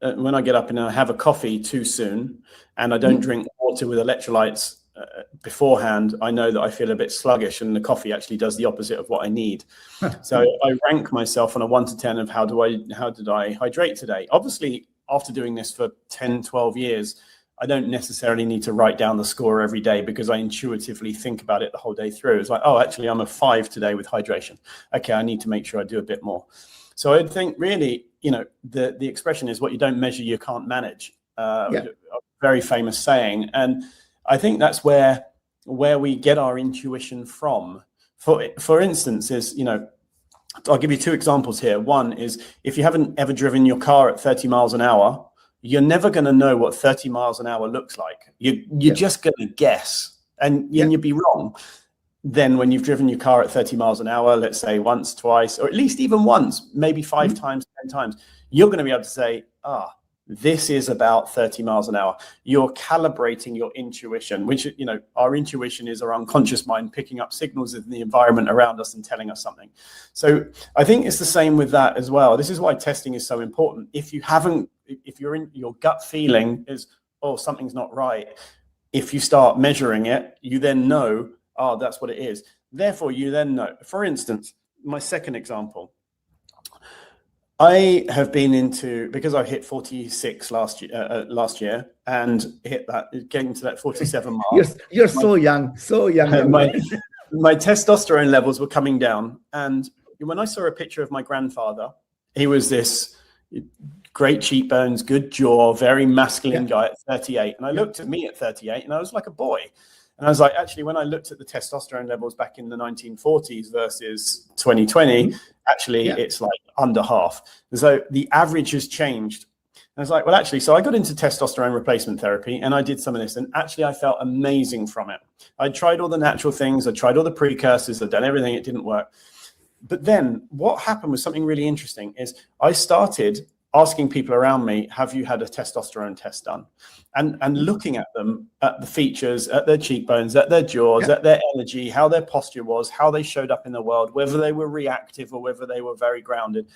get up and I have a coffee too soon, and I don't drink water with electrolytes beforehand, I know that I feel a bit sluggish, and the coffee actually does the opposite of what I need. So I rank myself on a 1 to 10 of how did I hydrate today? Obviously, after doing this for 10, 12 years, I don't necessarily need to write down the score every day, because I intuitively think about it the whole day through. It's like, oh, actually, I'm a 5 today with hydration. Okay, I need to make sure I do a bit more. So I think really, the expression is, what you don't measure, you can't manage. A very famous saying. And I think that's where we get our intuition from. For instance, I'll give you 2 examples here. One is, if you haven't ever driven your car at 30 miles an hour, you're never going to know what 30 miles an hour looks like. You're just going to guess, and you'd be wrong. Then when you've driven your car at 30 miles an hour, let's say once, twice, or at least even once, maybe 5 times, 10 times, you're going to be able to say, this is about 30 miles an hour. You're calibrating your intuition, which, you know, our intuition is our unconscious mind picking up signals in the environment around us and telling us something. So I think it's the same with that as well. This is why testing is so important. If you're in your gut feeling is, oh, something's not right. If you start measuring it, you then know, oh, that's what it is. Therefore, you then know. For instance, my second example, I have been into, because I hit 46 last year and hit that, getting to that 47 mark. You're so young, so young. My testosterone levels were coming down. And when I saw a picture of my grandfather, he was this great cheekbones, good jaw, very masculine guy at 38. And I looked at me at 38 and I was like a boy. And I was like, actually, when I looked at the testosterone levels back in the 1940s versus 2020, actually, it's like under half. And so the average has changed. And I was like, well, actually, so I got into testosterone replacement therapy and I did some of this. And actually, I felt amazing from it. I tried all the natural things. I tried all the precursors. I'd done everything. It didn't work. But then what happened was something really interesting is I started asking people around me, have you had a testosterone test done? And looking at them, at the features, at their cheekbones, at their jaws, at their energy, how their posture was, how they showed up in the world, whether they were reactive or whether they were very grounded.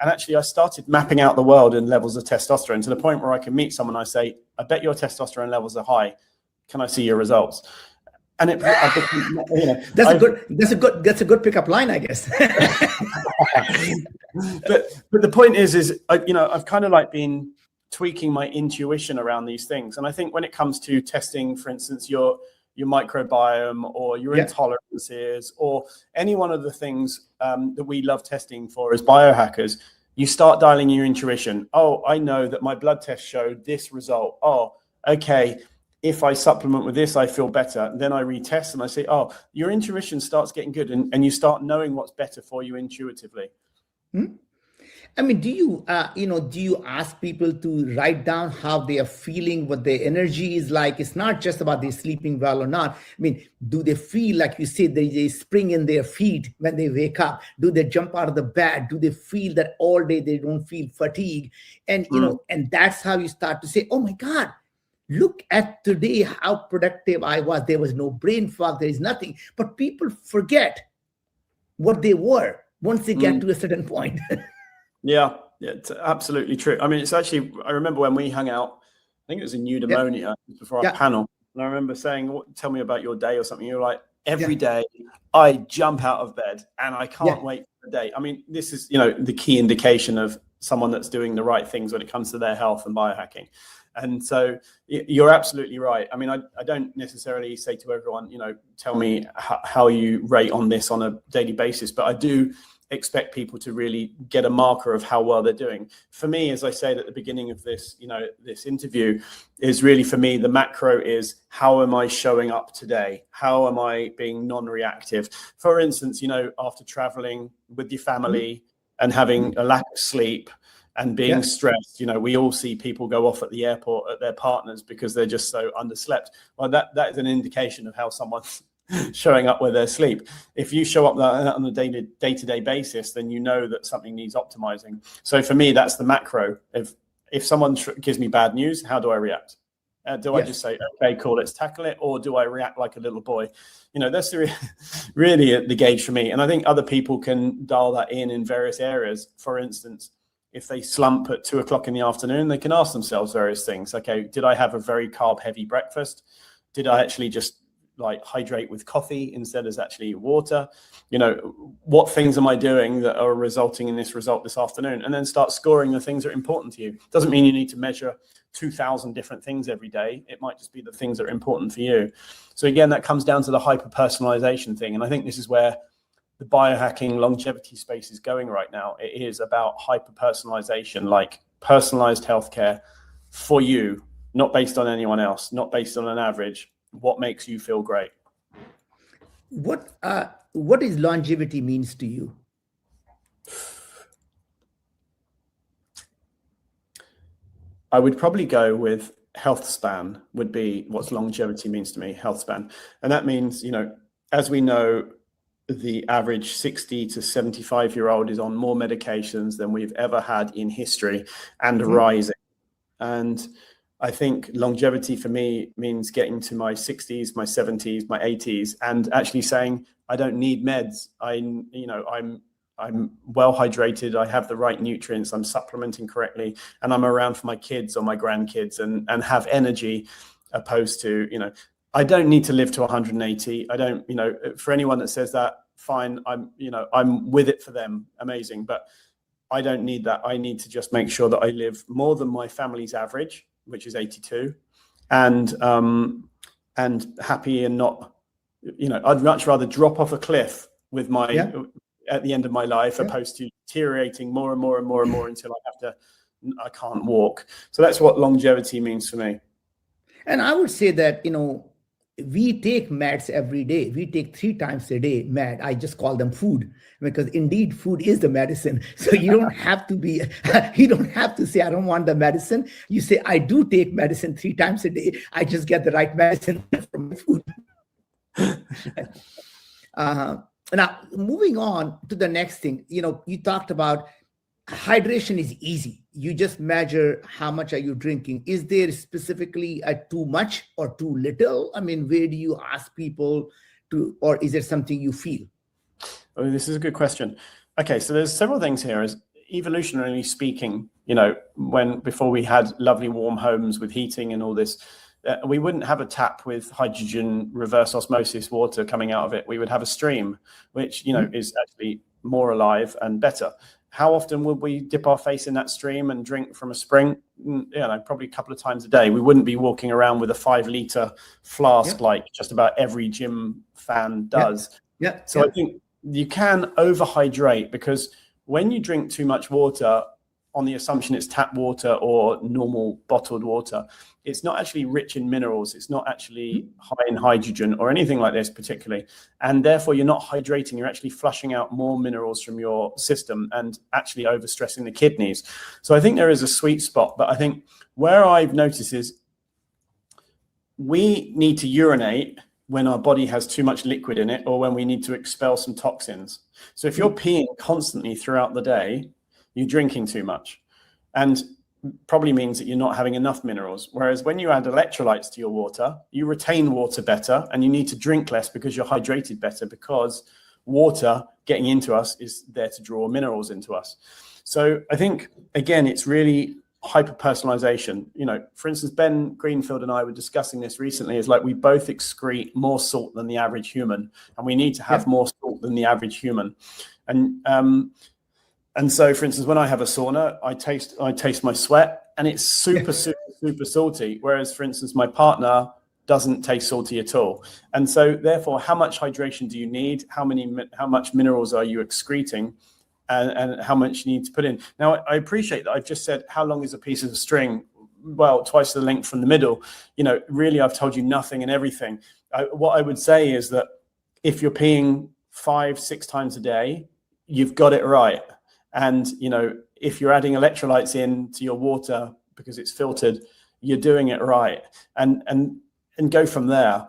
And actually, I started mapping out the world in levels of testosterone to the point where I can meet someone. I say, I bet your testosterone levels are high. Can I see your results? And that's a good pickup line, I guess. but the point is I've kind of like been tweaking my intuition around these things. And I think when it comes to testing, for instance, your microbiome or your intolerances or any one of the things that we love testing for as biohackers, you start dialing your intuition. Oh, I know that my blood test showed this result. Oh, okay. If I supplement with this, I feel better. Then I retest and I say, oh, your intuition starts getting good and you start knowing what's better for you intuitively. I mean, do you ask people to write down how they are feeling, what their energy is like? It's not just about they sleeping well or not. I mean, do they feel, like you said, there is a spring in their feet when they wake up? Do they jump out of the bed? Do they feel that all day they don't feel fatigue? And, and that's how you start to say, oh my God, look at today, how productive I was. There was no brain fog. There is nothing. But people forget what they were once they get to a certain point. Yeah, it's absolutely true. I mean, it's actually, I remember when we hung out, I think it was in pneumonia before our panel. And I remember saying, tell me about your day or something. You're like, every day I jump out of bed and I can't wait for the day. I mean, this is, the key indication of someone that's doing the right things when it comes to their health and biohacking. And so you're absolutely right. I mean, I don't necessarily say to everyone, tell me how you rate on this on a daily basis, but I do expect people to really get a marker of how well they're doing. For me, as I said at the beginning of this, this interview, is really, for me, the macro is, how am I showing up today? How am I being non-reactive? For instance, after traveling with your family and having a lack of sleep and being stressed, we all see people go off at the airport at their partners because they're just so underslept. Well, that is an indication of how someone's showing up with their sleep. If you show up on a day-to-day basis, then you know that something needs optimizing. So for me, that's the macro. If someone gives me bad news, how do I react? Do I just say, okay, cool, let's tackle it? Or do I react like a little boy? That's really the gauge for me. And I think other people can dial that in various areas. For instance, if they slump at 2 o'clock in the afternoon, they can ask themselves various things. Okay, did I have a very carb heavy breakfast? Did I actually just hydrate with coffee instead of actually water? What things am I doing that are resulting in this result this afternoon? And then start scoring the things that are important to you. Doesn't mean you need to measure 2,000 different things every day. It might just be the things that are important for you. So again, that comes down to the hyper personalization thing. And I think this is where the biohacking longevity space is going right now. It is about hyper personalization, like personalized healthcare for you, not based on anyone else, not based on an average. What makes you feel great? What is longevity means to you? I would probably go with health span would be what longevity means to me, health span. And that means, as we know, the average 60 to 75-year-old is on more medications than we've ever had in history and rising. And I think longevity for me means getting to my 60s, my 70s, my 80s, and actually saying, I don't need meds. I'm well hydrated. I have the right nutrients. I'm supplementing correctly, and I'm around for my kids or my grandkids and have energy, opposed to, I don't need to live to 180. I don't, for anyone that says that, fine. I'm with it for them. Amazing. But I don't need that. I need to just make sure that I live more than my family's average, which is 82, and happy and not, I'd much rather drop off a cliff with my at the end of my life, opposed to deteriorating more and more and more and more until I can't walk. So that's what longevity means for me. And I would say that, we take meds every day. We take 3 times a day med. I just call them food, because indeed food is the medicine. So you don't have to say, I don't want the medicine. You say, I do take medicine 3 times a day. I just get the right medicine from my food. Now, moving on to the next thing, you talked about hydration is easy. You just measure how much are you drinking. Is there specifically a too much or too little? I mean, where do you ask people to, or is there something you feel? Oh, this is a good question. Okay, so there's several things here. As evolutionarily speaking, before we had lovely warm homes with heating and all this, we wouldn't have a tap with hydrogen reverse osmosis water coming out of it. We would have a stream, which, is actually more alive and better. How often would we dip our face in that stream and drink from a spring? Probably a couple of times a day. We wouldn't be walking around with a 5-liter flask like just about every gym fan does. So I think you can overhydrate, because when you drink too much water, on the assumption it's tap water or normal bottled water, it's not actually rich in minerals. It's not actually high in hydrogen or anything like this particularly. And therefore you're not hydrating. You're actually flushing out more minerals from your system and actually overstressing the kidneys. So I think there is a sweet spot. But I think where I've noticed is we need to urinate when our body has too much liquid in it, or when we need to expel some toxins. So if you're peeing constantly throughout the day, you're drinking too much, and probably means that you're not having enough minerals. Whereas when you add electrolytes to your water, you retain water better, and you need to drink less because you're hydrated better, because water getting into us is there to draw minerals into us. So I think, again, it's really hyper personalization. For instance, Ben Greenfield and I were discussing this recently. Is like we both excrete more salt than the average human, and we need to have more salt than the average human. And so, for instance, when I have a sauna, I taste my sweat, and it's super salty. Whereas, for instance, my partner doesn't taste salty at all. And so, therefore, how much hydration do you need? How much minerals are you excreting? And how much you need to put in. Now, I appreciate that I've just said, how long is a piece of string? Well, twice the length from the middle. Really, I've told you nothing and everything. What I would say is that if you're peeing 5-6 times a day, you've got it right. And, if you're adding electrolytes into your water because it's filtered, you're doing it right. And go from there.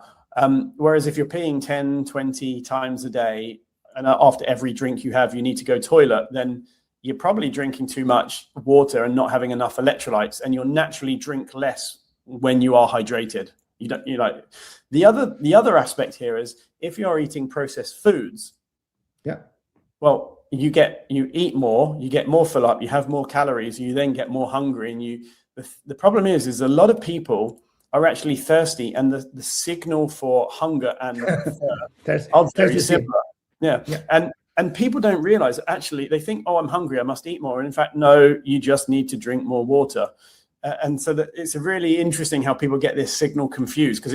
Whereas if you're peeing 10, 20 times a day, and after every drink you have, you need to go toilet, then you're probably drinking too much water and not having enough electrolytes, and you'll naturally drink less when you are hydrated. The other aspect here is if you're eating processed foods, well, you eat more, you get more fill up, you have more calories, you then get more hungry, and the problem is a lot of people are actually thirsty, and the signal for hunger and thirst are very similar. Yeah. And people don't realize that actually they think, oh, I'm hungry, I must eat more. And in fact, no, you just need to drink more water. And so that it's really interesting how people get this signal confused, because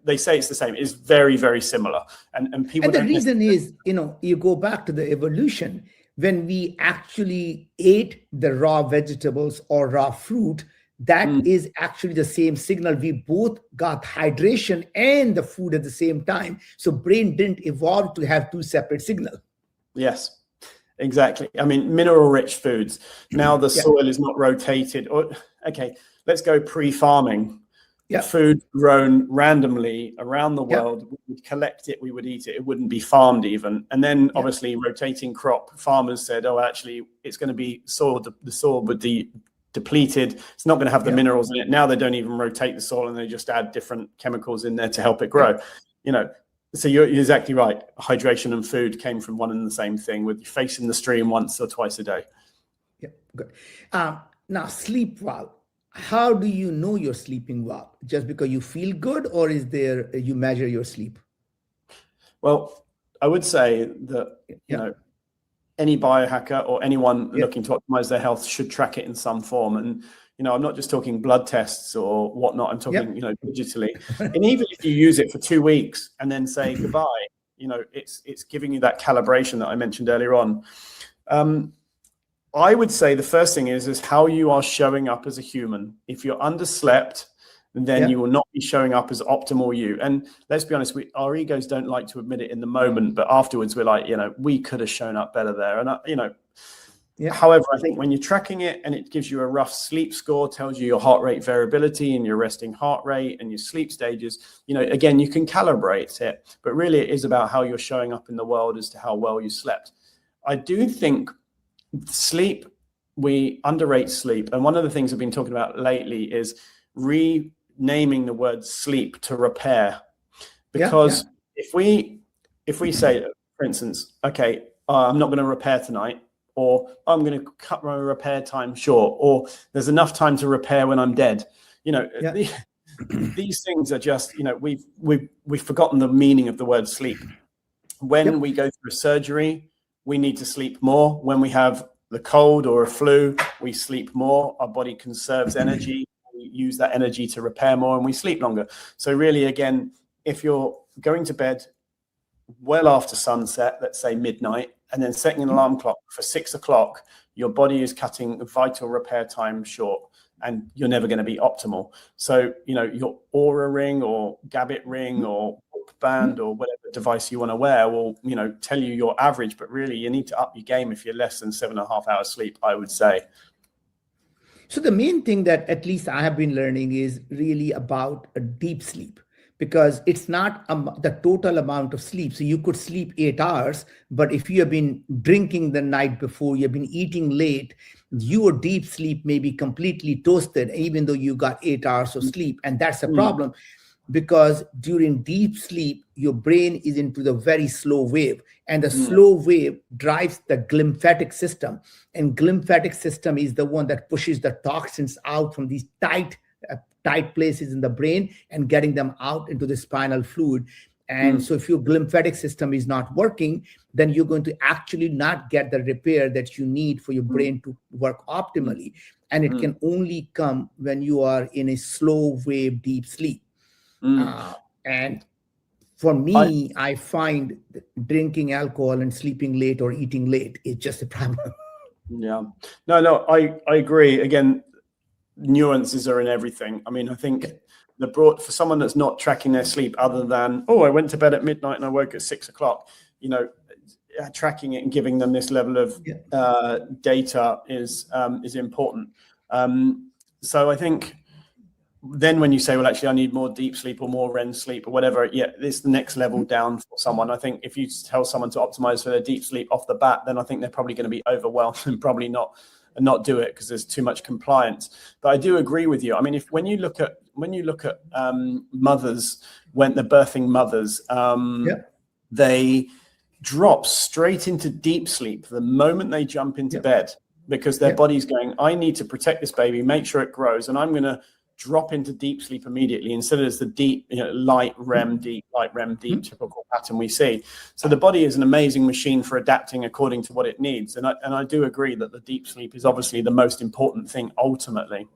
they say it's the same. It's very, very similar. And people. And the reason is, you go back to the evolution. When we actually ate the raw vegetables or raw fruit, that is actually the same signal. We both got hydration and the food at the same time. So brain didn't evolve to have 2 separate signals. Yes, exactly. I mean, mineral-rich foods. Now the soil is not rotated. Okay, let's go pre-farming. Food grown randomly around the world. We would collect it, we would eat it. It wouldn't be farmed even. And then obviously rotating crop, farmers said, oh, actually, it's going to be the soil with the depleted. It's not going to have the minerals in it. Now they don't even rotate the soil, and they just add different chemicals in there to help it grow. You know, so you're exactly right. Hydration and food came from one and the same thing, with you facing the stream once or twice a day. Yeah, good. Now, sleep well. How do you know you're sleeping well? Just because you feel good, or is there you measure your sleep? Well, I would say that you know, any biohacker or anyone looking to optimize their health should track it in some form. And you know, I'm not just talking blood tests or whatnot. I'm talking you know, digitally. And even if you use it for 2 weeks and then say goodbye, you know, it's giving you that calibration that I mentioned earlier on. I would say the first thing is how you are showing up as a human. If you're underslept, then you will not be showing up as optimal you. And let's be honest, our egos don't like to admit it in the moment, but afterwards we're like, you know, we could have shown up better there. And you know, however, I think when you're tracking it and it gives you a rough sleep score, tells you your heart rate variability and your resting heart rate and your sleep stages, you know, again, you can calibrate it, but really it is about how you're showing up in the world as to how well you slept. I do think sleep, we underrate sleep. And one of the things I've been talking about lately is renaming the word sleep to repair. Because if we say, for instance, okay, I'm not going to repair tonight, or I'm going to cut my repair time short, or there's enough time to repair when I'm dead. You know, these things are just, you know, we've forgotten the meaning of the word sleep. When we go through surgery, we need to sleep more. When we have the cold or a flu, we sleep more. Our body conserves energy. We use that energy to repair more, and we sleep longer. So really, again, if you're going to bed well after sunset, let's say midnight, and then setting an alarm clock for 6 o'clock, your body is cutting vital repair time short, and you're never going to be optimal. So, you know, your Aura ring or Gabbit ring or band or whatever device you want to wear will, you know, tell you your average, but really you need to up your game if you're less than 7.5 hours sleep, I would say. So the main thing that at least I have been learning is really about a deep sleep, because it's not the total amount of sleep. So you could sleep 8 hours, but if you have been drinking the night before, you've been eating late, your deep sleep may be completely toasted, even though you got 8 hours of sleep. And that's a problem, because during deep sleep, your brain is into the very slow wave, and the slow wave drives the glymphatic system. And glymphatic system is the one that pushes the toxins out from these tight places in the brain and getting them out into the spinal fluid. And so if your glymphatic system is not working, then you're going to actually not get the repair that you need for your brain to work optimally. And it can only come when you are in a slow wave deep sleep. And for me, I find drinking alcohol and sleeping late or eating late is just a problem. No, I agree. Again, nuances are in everything. I mean, I think for someone that's not tracking their sleep, other than, oh, I went to bed at midnight and I woke at 6 o'clock, you know, tracking it and giving them this level of data is important. So I think then when you say, well, actually, I need more deep sleep or more REM sleep or whatever, it's the next level down for someone. I think if you tell someone to optimize for their deep sleep off the bat, then I think they're probably going to be overwhelmed and probably not do it because there's too much compliance. But I do agree with you. I mean, when you look at mothers, when the birthing mothers, they drop straight into deep sleep the moment they jump into bed, because their body's going, I need to protect this baby, make sure it grows, and I'm going to drop into deep sleep immediately instead of the deep, you know, light REM deep, typical pattern we see. So the body is an amazing machine for adapting according to what it needs. And I do agree that the deep sleep is obviously the most important thing ultimately.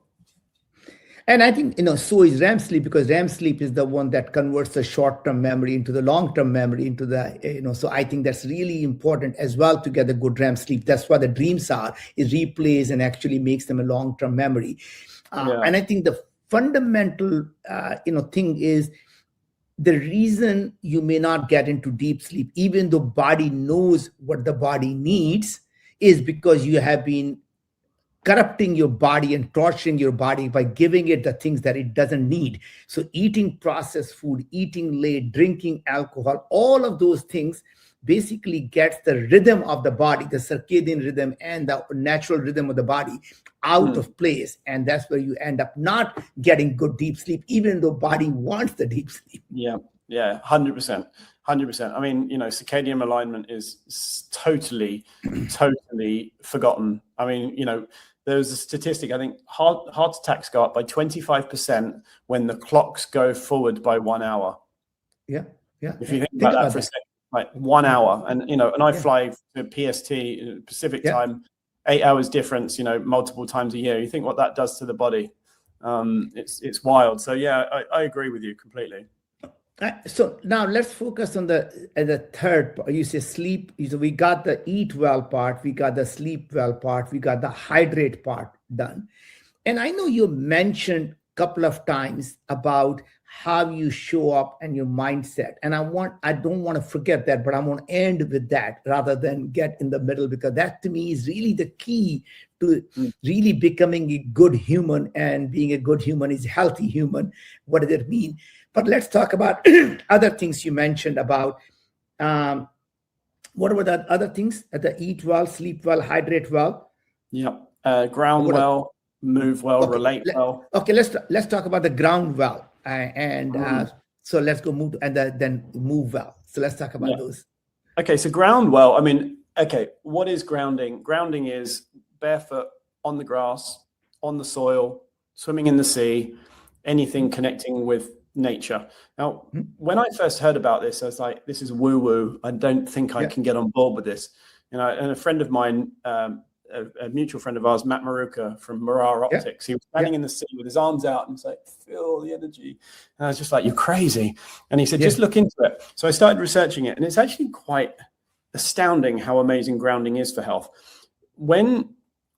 And I think, you know, so is REM sleep, because REM sleep is the one that converts the short-term memory into the long-term memory into the, you know, so I think that's really important as well to get a good REM sleep. That's why the dreams is replays and actually makes them a long-term memory. And I think the fundamental, thing is the reason you may not get into deep sleep, even though body knows what the body needs, is because you have been corrupting your body and torturing your body by giving it the things that it doesn't need. So eating processed food, eating late, drinking alcohol, all of those things basically gets the rhythm of the body, the circadian rhythm and the natural rhythm of the body out of place. And that's where you end up not getting good deep sleep, even though body wants the deep sleep. Yeah, 100%. 100%. I mean, circadian alignment is totally forgotten. I mean, there's a statistic, I think heart attacks go up by 25% when the clocks go forward by 1 hour. Yeah. If you think about that for a second, like 1 hour, and I fly to PST, Pacific time, 8 hours difference, multiple times a year. You think what that does to the body. It's wild. So yeah, I agree with you completely. So now let's focus on the third part. You say sleep. So we got the eat well part, we got the sleep well part, we got the hydrate part done. And I know you mentioned a couple of times about how you show up and your mindset. And I don't want to forget that, but I want to end with that rather than get in the middle, because that to me is really the key to really becoming a good human. And being a good human is a healthy human. What does it mean? But let's talk about other things you mentioned about. What were the other things? The eat well, sleep well, hydrate well. Yeah, ground well, move well, relate well. Okay, let's talk about the ground well, so let's go move and then move well. So let's talk about those. Okay, so ground well. I mean, okay, what is grounding? Grounding is barefoot on the grass, on the soil, swimming in the sea, anything connecting with nature. Now, when I first heard about this, I was like, this is woo-woo. I don't think I can get on board with this. And a friend of mine, a mutual friend of ours, Matt Maruka from Mirar Optics, he was standing in the sea with his arms out and was like, feel the energy. And I was just like, you're crazy. And he said, just look into it. So I started researching it, and it's actually quite astounding how amazing grounding is for health.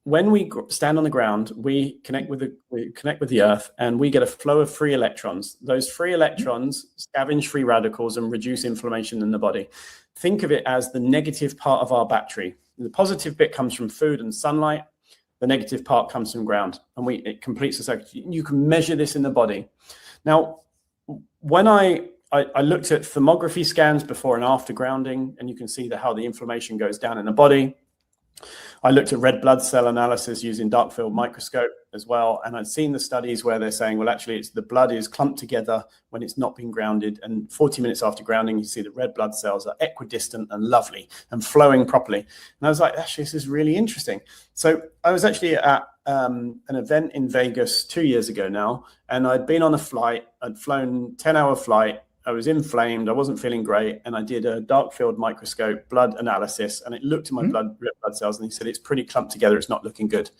When we stand on the ground, we connect with the earth, and we get a flow of free electrons. Those free electrons scavenge free radicals and reduce inflammation in the body. Think of it as the negative part of our battery. The positive bit comes from food and sunlight. The negative part comes from ground, and it completes the circuit. You can measure this in the body. Now, when I looked at thermography scans before and after grounding, and you can see how the inflammation goes down in the body. I looked at red blood cell analysis using dark field microscope as well. And I'd seen the studies where they're saying, well, actually, the blood is clumped together when it's not been grounded. And 40 minutes after grounding, you see the red blood cells are equidistant and lovely and flowing properly. And I was like, actually, this is really interesting. So I was actually at an event in Vegas 2 years ago now, and I'd been on a flight. I'd flown 10-hour flight. I was inflamed. I wasn't feeling great. And I did a dark field microscope blood analysis, and it looked at my red blood cells, and he said, it's pretty clumped together. It's not looking good.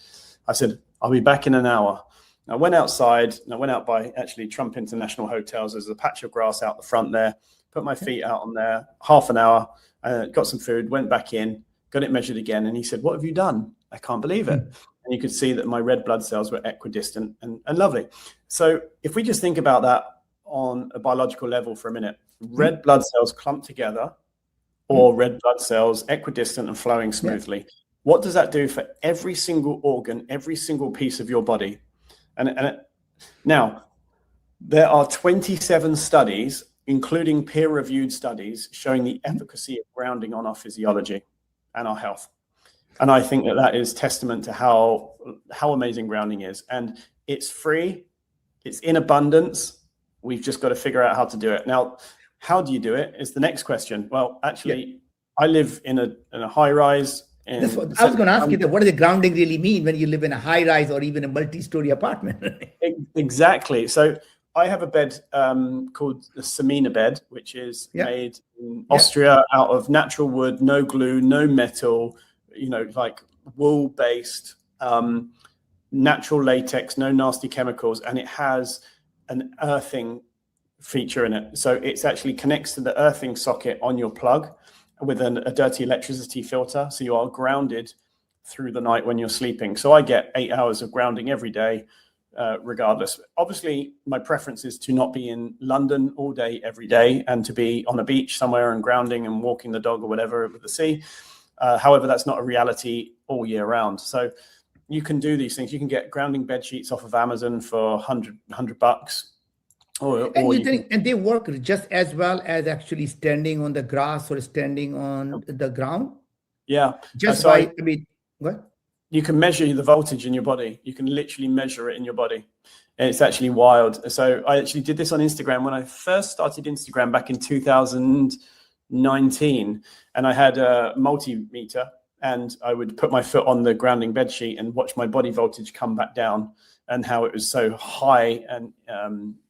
I said, I'll be back in an hour. I went outside, and I went out by actually Trump International Hotels. There's a patch of grass out the front there, put my feet out on there, half an hour, got some food, went back in, got it measured again. And he said, what have you done? I can't believe it. And you could see that my red blood cells were equidistant and lovely. So if we just think about that on a biological level for a minute, red blood cells clumped together, or red blood cells equidistant and flowing smoothly. What does that do for every single organ, every single piece of your body? Now, there are 27 studies, including peer-reviewed studies, showing the efficacy of grounding on our physiology and our health. And I think that is testament to how amazing grounding is. And it's free, it's in abundance. We've just got to figure out how to do it. Now, how do you do it is the next question. Well, actually, I live in a high rise. That's what I was going to ask you, that what does the grounding really mean when you live in a high rise or even a multi-story apartment? Exactly. So I have a bed called the Samina bed, which is made in Austria out of natural wood, no glue, no metal, like wool-based, natural latex, no nasty chemicals, and it has an earthing feature in it. So it actually connects to the earthing socket on your plug with a dirty electricity filter. So you are grounded through the night when you're sleeping. So I get 8 hours of grounding every day, regardless. Obviously, my preference is to not be in London all day, every day, and to be on a beach somewhere and grounding and walking the dog or whatever with the sea. However, that's not a reality all year round. So you can do these things. You can get grounding bed sheets off of Amazon for $100. And they work just as well as actually standing on the grass or standing on the ground. Yeah. Just what? You can measure the voltage in your body. You can literally measure it in your body. And it's actually wild. So I actually did this on Instagram when I first started Instagram back in 2019. And I had a multimeter, and I would put my foot on the grounding bed sheet and watch my body voltage come back down, and how it was so high and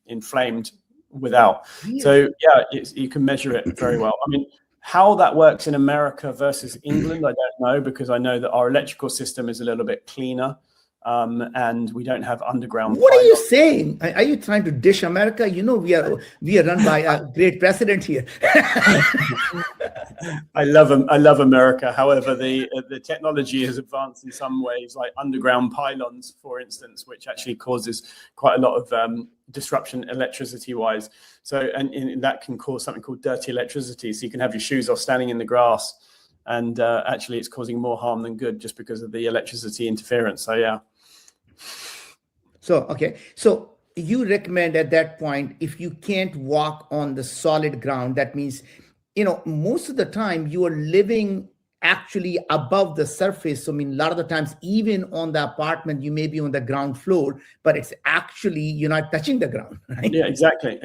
inflamed without. Really? So yeah, you can measure it very well. I mean, how that works in America versus England, I don't know, because I know that our electrical system is a little bit cleaner, and we don't have underground. What are you saying? Are you trying to dish America? You know, we are run by a great president here. I love America. However, the technology has advanced in some ways, like underground pylons, for instance, which actually causes quite a lot of disruption electricity-wise. So, and that can cause something called dirty electricity. So you can have your shoes off standing in the grass, and actually it's causing more harm than good just because of the electricity interference. So yeah. So, okay. So you recommend at that point, if you can't walk on the solid ground, that means, most of the time you are living actually above the surface. So, I mean, a lot of the times, even on the apartment, you may be on the ground floor, but it's actually, you're not touching the ground, right? Yeah, exactly.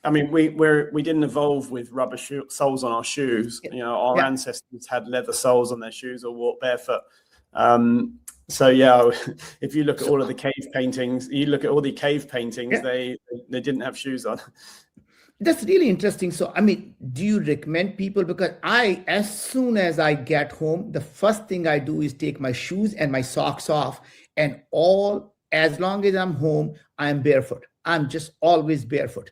I mean, we didn't evolve with rubber soles on our shoes. Our ancestors had leather soles on their shoes or walked barefoot. So yeah, if you look at all of the cave paintings, they didn't have shoes on. That's really interesting. So, I mean, do you recommend people? Because as soon as I get home, the first thing I do is take my shoes and my socks off, and as long as I'm home, I'm barefoot. I'm just always barefoot.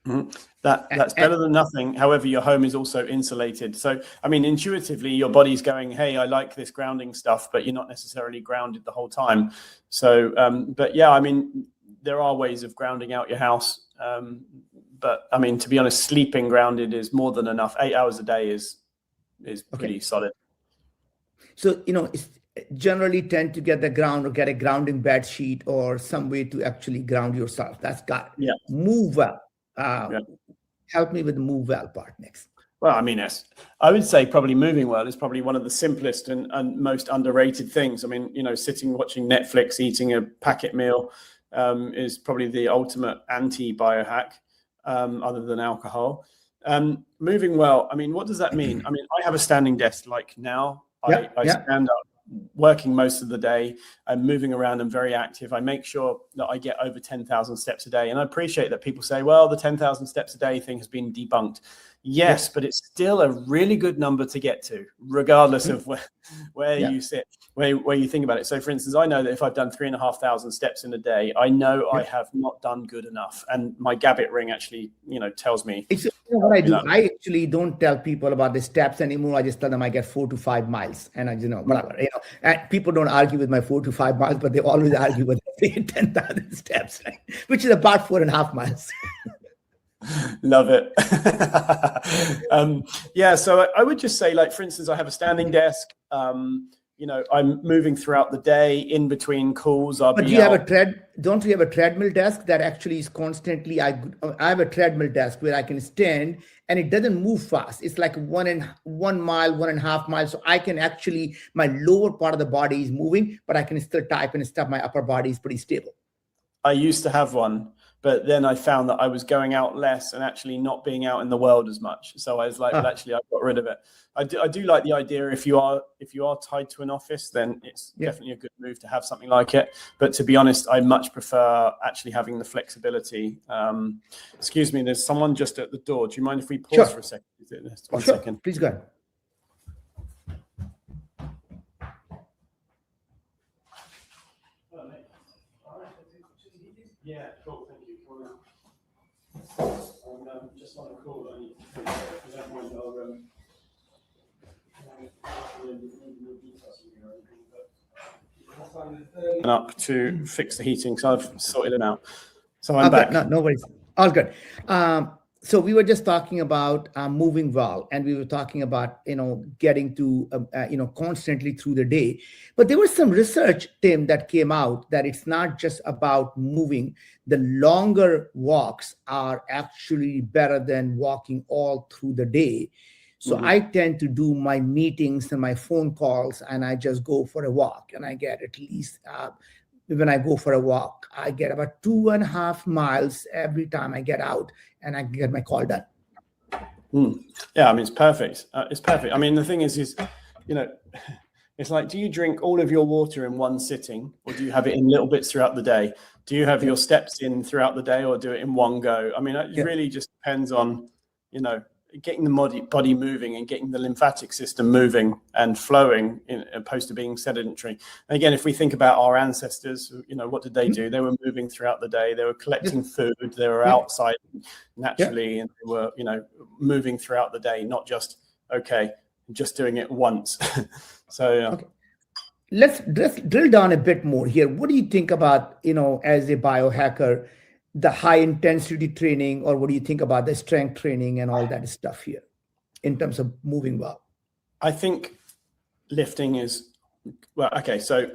Mm-hmm. That's better than nothing. However, your home is also insulated. So, I mean, intuitively, your body's going, hey, I like this grounding stuff, but you're not necessarily grounded the whole time. So, but yeah, I mean, there are ways of grounding out your house. But I mean, to be honest, sleeping grounded is more than enough. 8 hours a day is pretty solid. So, it's generally tend to get the ground or get a grounding bed sheet or some way to actually ground yourself. That's got it. Yeah. Move well. Help me with the move well part next. Well, I mean, yes, I would say probably moving well is probably one of the simplest and most underrated things. I mean, sitting, watching Netflix, eating a packet meal is probably the ultimate anti-biohack, other than alcohol. Moving well, I mean, what does that mean? I mean, I have a standing desk like now. I stand up, working most of the day. I'm moving around and very active. I make sure that I get over 10,000 steps a day. And I appreciate that people say, well, the 10,000 steps a day thing has been debunked. Yes, but it's still a really good number to get to, regardless of where you sit, where you think about it. So, for instance, I know that if I've done 3,500 steps in a day, I know I have not done good enough. And my Gabbett ring actually, tells me. What I do, I actually don't tell people about the steps anymore. I just tell them I get 4 to 5 miles, and whatever. And people don't argue with my 4 to 5 miles, but they always argue with 10,000 steps, right? Which is about 4.5 miles. Love it. So I would just say, like, for instance, I have a standing desk. I'm moving throughout the day in between calls. Don't you have a treadmill desk that actually is constantly? I have a treadmill desk where I can stand and it doesn't move fast. It's like 1 mile, 1.5 miles. So I can actually, my lower part of the body is moving, but I can still type and stuff. My upper body is pretty stable. I used to have one, but then I found that I was going out less and actually not being out in the world as much. So I was like, actually, I got rid of it. I do like the idea. If you are tied to an office, then it's definitely a good move to have something like it. But to be honest, I much prefer actually having the flexibility. Excuse me, there's someone just at the door. Do you mind if we pause for a second? One second. Please go ahead. Yeah, cool. Thank you. Come on out. Just on a call that I need to finish. If you don't mind, I'll up to fix the heating, so I've sorted it out. So I'm back. No worries. All good. So we were just talking about moving well, and we were talking about getting to constantly through the day. But there was some research, Tim, that came out that it's not just about moving. The longer walks are actually better than walking all through the day. So I tend to do my meetings and my phone calls, and I just go for a walk, and I get at least when I go for a walk, I get about 2.5 miles every time I get out, and I get my call done. Yeah, I mean, it's perfect. It's perfect. I mean, the thing is, it's like, do you drink all of your water in one sitting, or do you have it in little bits throughout the day? Do you have your steps in throughout the day, or do it in one go? I mean, it really just depends on, getting the body moving and getting the lymphatic system moving and flowing, opposed to being sedentary. And again, if we think about our ancestors, what did they do? They were moving throughout the day. They were collecting food. They were outside naturally, and they were, moving throughout the day, not just just doing it once. So let's drill down a bit more here. What do you think about, as a biohacker, the high intensity training, or what do you think about the strength training and all that stuff here in terms of moving well? I think lifting is, so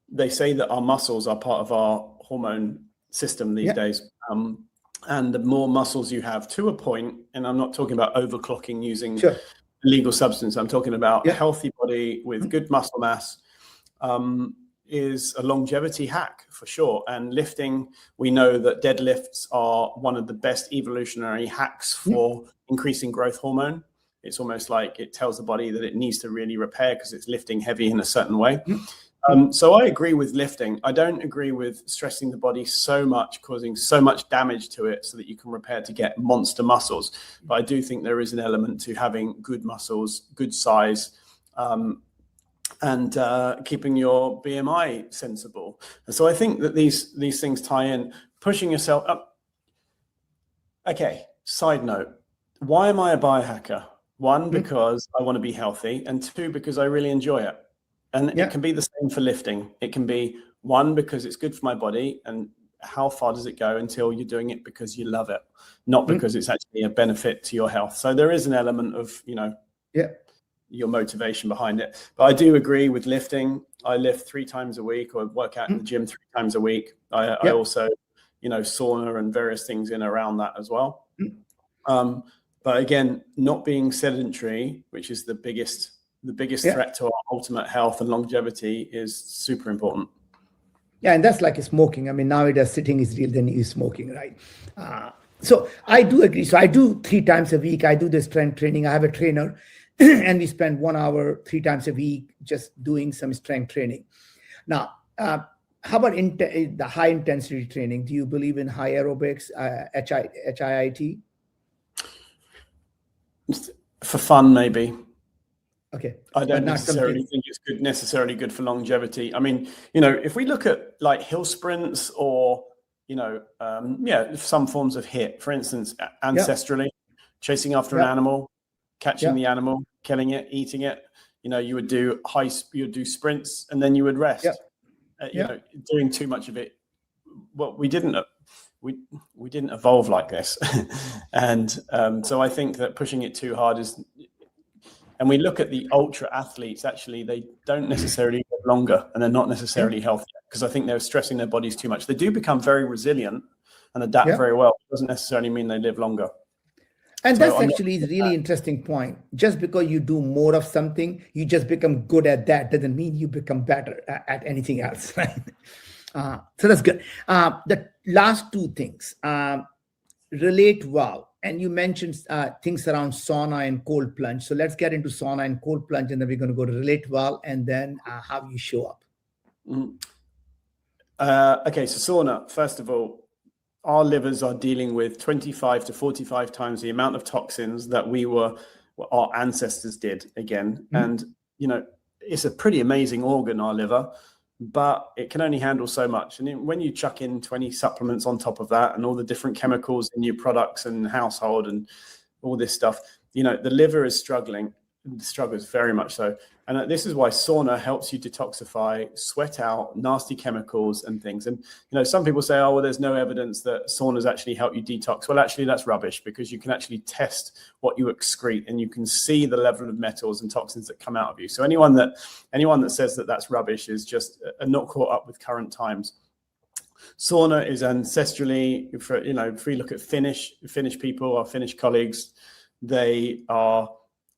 they say that our muscles are part of our hormone system these days. And the more muscles you have, to a point, and I'm not talking about overclocking using illegal substance, I'm talking about a healthy body with good muscle mass, is a longevity hack for sure. And lifting, we know that deadlifts are one of the best evolutionary hacks for increasing growth hormone. It's almost like it tells the body that it needs to really repair because it's lifting heavy in a certain way. So I agree with lifting. I don't agree with stressing the body so much, causing so much damage to it so that you can repair to get monster muscles. But I do think there is an element to having good muscles, good size, and keeping your BMI sensible. And so I think that these things tie in, pushing yourself up. Okay, side note, why am I a biohacker? One, because I want to be healthy, and two, because I really enjoy it. And it can be the same for lifting. It can be, one, because it's good for my body, and how far does it go until you're doing it because you love it, not because it's actually a benefit to your health. So there is an element of, your motivation behind it. But I do agree with lifting. I lift 3 times a week, or work out in the gym 3 times a week. I also, sauna and various things in around that as well. But again, not being sedentary, which is the biggest threat to our ultimate health and longevity, is super important. Yeah, and that's like smoking. I mean, nowadays sitting is real than is smoking, right? So I do agree. So I do 3 times a week. I do the strength training. I have a trainer, and we spend 1 hour 3 times a week just doing some strength training. Now, how about the high intensity training? Do you believe in high aerobics, HIIT? For fun, maybe. Okay. I don't necessarily think it's necessarily good for longevity. I mean, if we look at like hill sprints or, some forms of HIIT, for instance, ancestrally, chasing after an animal, catching the animal, killing it, eating it, you would do sprints and then you would rest. Doing too much of it. Well, we didn't evolve like this. And so I think that pushing it too hard is, and we look at the ultra athletes, actually, they don't necessarily live longer, and they're not necessarily healthy, because I think they're stressing their bodies too much. They do become very resilient and adapt very well. It doesn't necessarily mean they live longer. And that's actually a really interesting point. Just because you do more of something, you just become good at that, doesn't mean you become better at anything else, right? So that's good. The last 2 things relate well. And you mentioned things around sauna and cold plunge. So let's get into sauna and cold plunge, and then we're going to go to relate well, and then how you show up. Okay, so sauna, first of all, our livers are dealing with 25 to 45 times the amount of toxins that our ancestors did again. And, it's a pretty amazing organ, our liver, but it can only handle so much. And when you chuck in 20 supplements on top of that and all the different chemicals in your products and household and all this stuff, the liver is struggling. struggles very much so. And this is why sauna helps you detoxify, sweat out nasty chemicals and things. And, some people say, oh, well, there's no evidence that saunas actually help you detox. Well, actually, that's rubbish, because you can actually test what you excrete and you can see the level of metals and toxins that come out of you. So anyone that says that that's rubbish is just not caught up with current times. Sauna is ancestrally, if we look at Finnish people, our Finnish colleagues, they are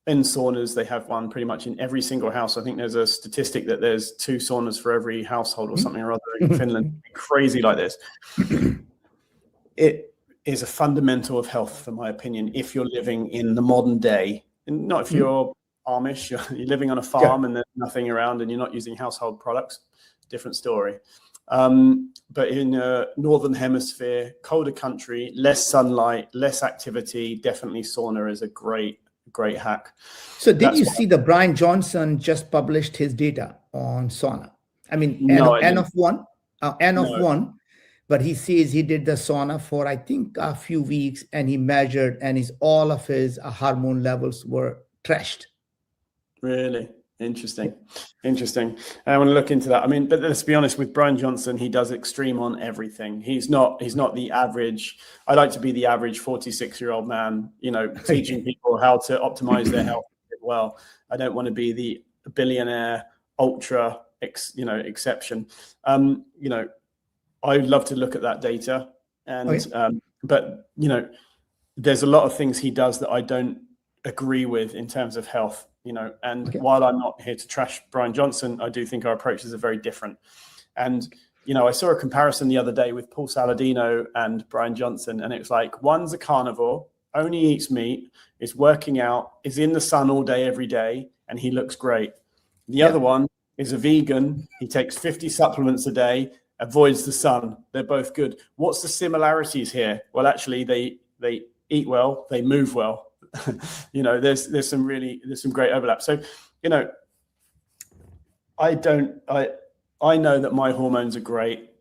in saunas. They have one pretty much in every single house. I think there's a statistic that there's 2 saunas for every household or something or other in Finland. Crazy like this. It is a fundamental of health, for my opinion, if you're living in the modern day. And not if you're Amish, you're living on a farm and there's nothing around and you're not using household products. Different story. But in northern hemisphere, colder country, less sunlight, less activity, definitely sauna is a great hack. So did you see the Brian Johnson just published his data on sauna? I mean, N of one, but he says he did the sauna for, I think, a few weeks, and he measured, and all of his hormone levels were trashed. Really? Interesting. I want to look into that. I mean, but let's be honest, with Brian Johnson, he does extreme on everything. He's not the average. I like to be the average 46-year-old man, teaching people how to optimize their health well. I don't want to be the billionaire ultra exception. I'd love to look at that data, and but there's a lot of things he does that I don't agree with in terms of health. While I'm not here to trash Brian Johnson, I do think our approaches are very different. And, I saw a comparison the other day with Paul Saladino and Brian Johnson, and it was like, one's a carnivore, only eats meat, is working out, is in the sun all day, every day, and he looks great. The other one is a vegan. He takes 50 supplements a day, avoids the sun. They're both good. What's the similarities here? Well, actually, they eat well, they move well. There's some great overlap. So, I know that my hormones are great.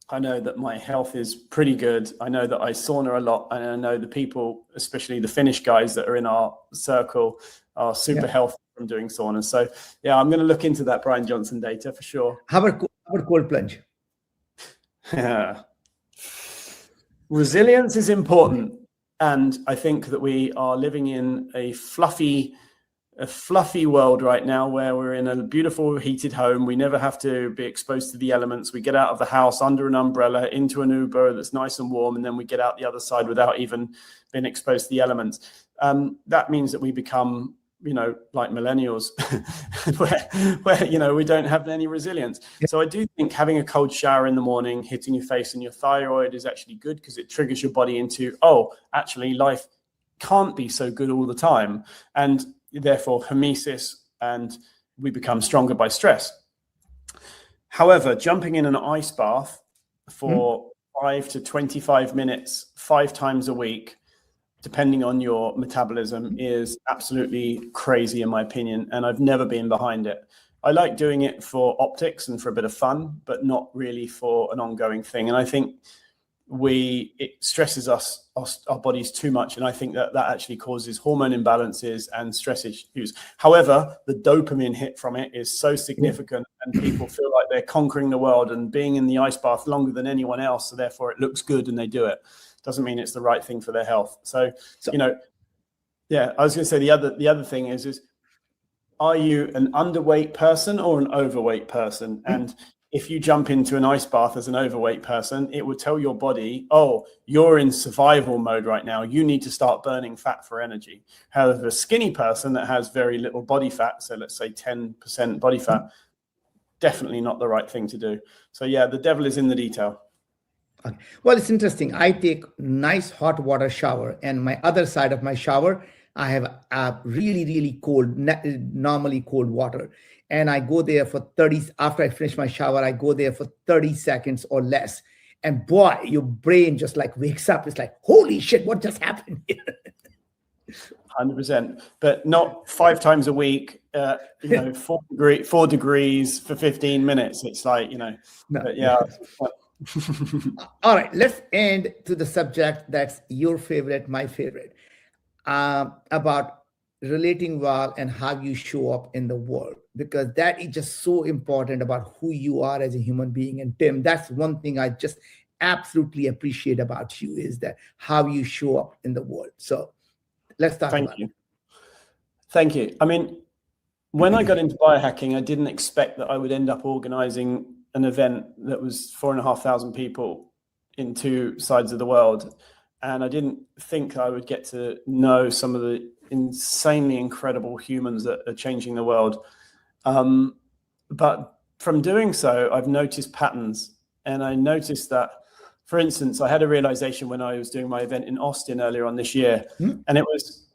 I know that my health is pretty good. I know that I sauna a lot, and I know the people, especially the Finnish guys that are in our circle, are super healthy from doing sauna. So I'm going to look into that Brian Johnson data for sure. How about cold plunge? Resilience is important. And I think that we are living in a fluffy world right now, where we're in a beautiful heated home. We never have to be exposed to the elements. We get out of the house under an umbrella into an Uber that's nice and warm, and then we get out the other side without even being exposed to the elements. That means that we become, like millennials, where we don't have any resilience. So I do think having a cold shower in the morning, hitting your face and your thyroid is actually good, because it triggers your body into, actually life can't be so good all the time. And therefore hormesis, and we become stronger by stress. However, jumping in an ice bath for 5 to 25 minutes, 5 times a week, depending on your metabolism, is absolutely crazy in my opinion. And I've never been behind it. I like doing it for optics and for a bit of fun, but not really for an ongoing thing. And I think it stresses our bodies too much. And I think that actually causes hormone imbalances and stress issues. However, the dopamine hit from it is so significant, and people feel like they're conquering the world and being in the ice bath longer than anyone else. So therefore it looks good and they do it. Doesn't mean it's the right thing for their health. So I was going to say the other thing is are you an underweight person or an overweight person? And if you jump into an ice bath as an overweight person, it would tell your body, you're in survival mode right now. You need to start burning fat for energy. However, a skinny person that has very little body fat, so let's say 10% body fat, definitely not the right thing to do. So the devil is in the detail. Okay. Well, it's interesting. I take nice hot water shower, and my other side of my shower, I have a really, really cold, normally cold water. And I go there for 30, after I finish my shower, I go there for 30 seconds or less. And boy, your brain just like wakes up. It's like, holy shit, what just happened here? 100%, but not 5 times a week, 4 degrees for 15 minutes. It's like, All right, let's end to the subject that's your favorite, my favorite, about relating well and how you show up in the world, because that is just so important about who you are as a human being. And Tim, that's one thing I just absolutely appreciate about you, is that how you show up in the world. So let's talk about it. Thank you. I mean, when I got into biohacking, I didn't expect that I would end up organizing an event that was 4,500 people in two sides of the world. And I didn't think I would get to know some of the insanely incredible humans that are changing the world. But from doing so, I've noticed patterns. And I noticed that, for instance, I had a realization when I was doing my event in Austin earlier on this year. And it was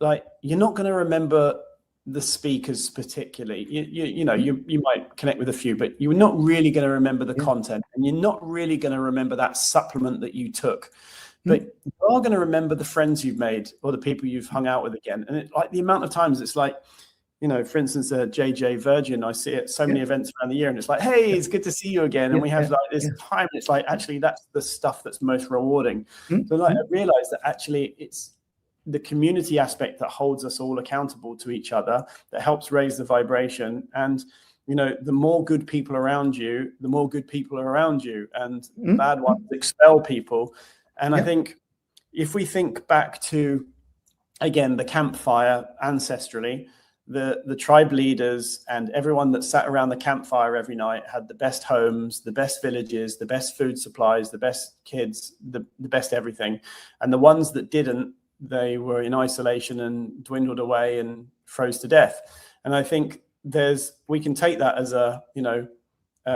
like, you're not going to remember the speakers particularly. You know, you might connect with a few, but you're not really going to remember the content, and you're not really going to remember that supplement that you took. But you are going to remember the friends you've made or the people you've hung out with again. And like the amount of times it's like, you know, for instance, JJ Virgin, I see it at so many events around the year, and it's like, hey, it's good to see you again. And we have like this time. It's like, actually, that's the stuff that's most rewarding. So like, I realized that actually it's the community aspect that holds us all accountable to each other, that helps raise the vibration. And, you know, the more good people around you, the more good people are around you, and bad ones expel people. And I think if we think back to, again, the campfire ancestrally, the tribe leaders and everyone that sat around the campfire every night had the best homes, the best villages, the best food supplies, the best kids, the best everything. And the ones that didn't, they were in isolation and dwindled away and froze to death. And I think we can take that as a, you know,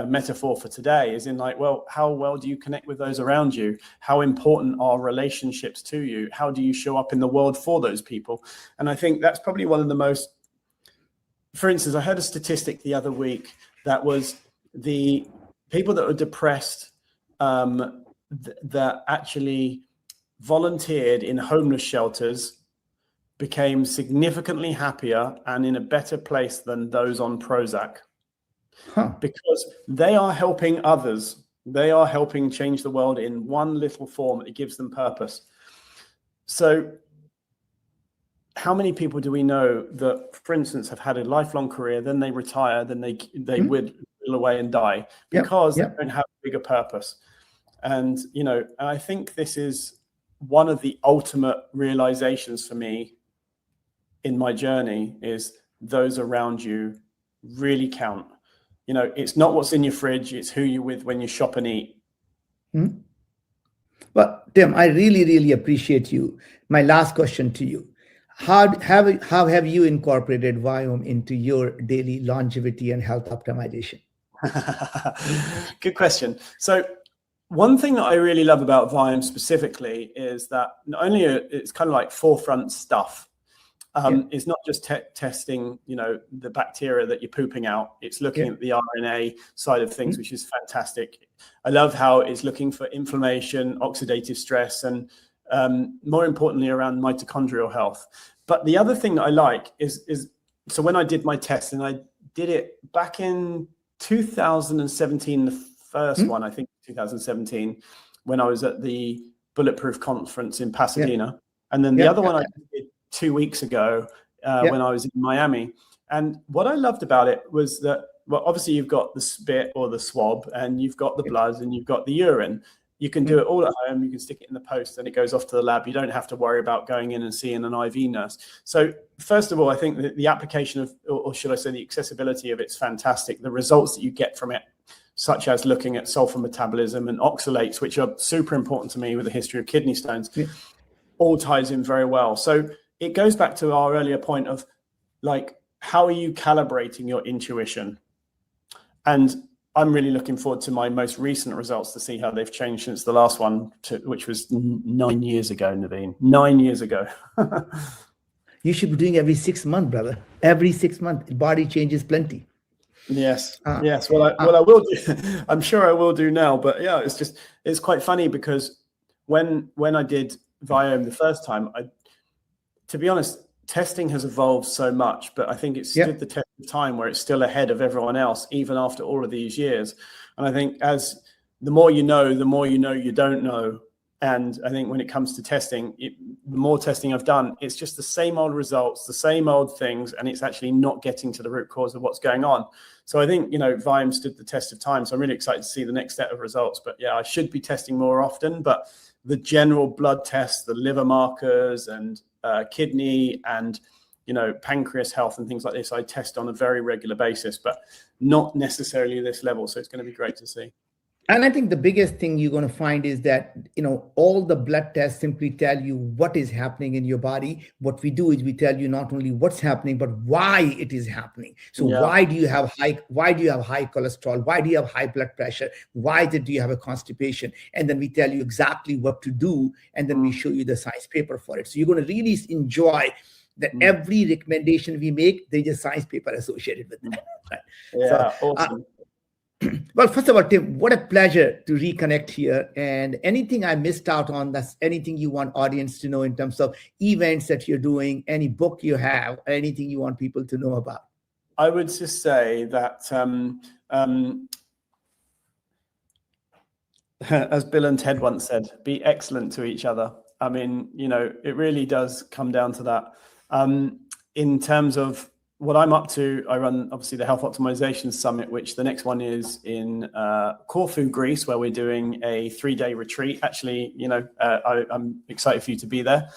metaphor for today, is in like, well, how well do you connect with those around you? How important are relationships to you? How do you show up in the world for those people? And I think that's probably one of the most, for instance, I heard a statistic the other week that was the people that were depressed that actually volunteered in homeless shelters became significantly happier and in a better place than those on Prozac. Because they are helping others. They are helping change the world in one little form. It gives them purpose. So how many people do we know that, for instance, have had a lifelong career, then they retire, then they wither away and die because they don't have a bigger purpose? And, you know, I think this is one of the ultimate realizations for me in my journey, is those around you really count. You know, it's not what's in your fridge, it's who you're with when you shop and eat. Well, Tim, I really, really appreciate you. My last question to you. How have you incorporated Viome into your daily longevity and health optimization? Good question. So one thing that I really love about Viome specifically is that not only it's kind of like forefront stuff. It's not just testing, you know, the bacteria that you're pooping out. It's looking at the RNA side of things, which is fantastic. I love how it's looking for inflammation, oxidative stress, and more importantly, around mitochondrial health. But the other thing that I like is so when I did my test, and I did it back in 2017, the first one, I think 2017, when I was at the Bulletproof Conference in Pasadena. And then the other one I did 2 weeks ago when I was in Miami. And what I loved about it was that, well, obviously you've got the spit or the swab, and you've got the blood, and you've got the urine. You can do it all at home. You can stick it in the post and it goes off to the lab. You don't have to worry about going in and seeing an IV nurse. So first of all, I think that the application of, or should I say the accessibility of it's fantastic. The results that you get from it, such as looking at sulfur metabolism and oxalates, which are super important to me with a history of kidney stones, all ties in very well. So it goes back to our earlier point of like, how are you calibrating your intuition? And I'm really looking forward to my most recent results to see how they've changed since the last one, which was 9 years ago, Naveen. 9 years ago. You should be doing every 6 months, brother. Every 6 months, body changes plenty. Yes. Yes. Well, I will do. I'm sure I will do now. But yeah, it's quite funny because when I did Viome the first time, to be honest, testing has evolved so much, but I think it stood the test of time where it's still ahead of everyone else, even after all of these years. And I think as the more you know you don't know. And I think when it comes to testing, the more testing I've done, it's just the same old results, the same old things, and it's actually not getting to the root cause of what's going on. So I think, Viome stood the test of time. So I'm really excited to see the next set of results. But yeah, I should be testing more often. But the general blood tests, the liver markers and kidney and, pancreas health and things like this, I test on a very regular basis, but not necessarily this level. So it's going to be great to see. And I think the biggest thing you're going to find is that, all the blood tests simply tell you what is happening in your body. What we do is we tell you not only what's happening, but why it is happening. So why do you have high cholesterol? Why do you have high blood pressure? Why do you have a constipation? And then we tell you exactly what to do. And then we show you the science paper for it. So you're going to really enjoy that every recommendation we make, there's a science paper associated with that. Right? Yeah, so, awesome. Well, first of all, Tim, what a pleasure to reconnect here. And anything I missed out on, that's anything you want audience to know in terms of events that you're doing, any book you have, anything you want people to know about? I would just say that, as Bill and Ted once said, be excellent to each other. I mean, it really does come down to that. In terms of what I'm up to, I run obviously the Health Optimization Summit, which the next one is in Corfu, Greece, where we're doing a 3-day retreat. Actually, I'm excited for you to be there.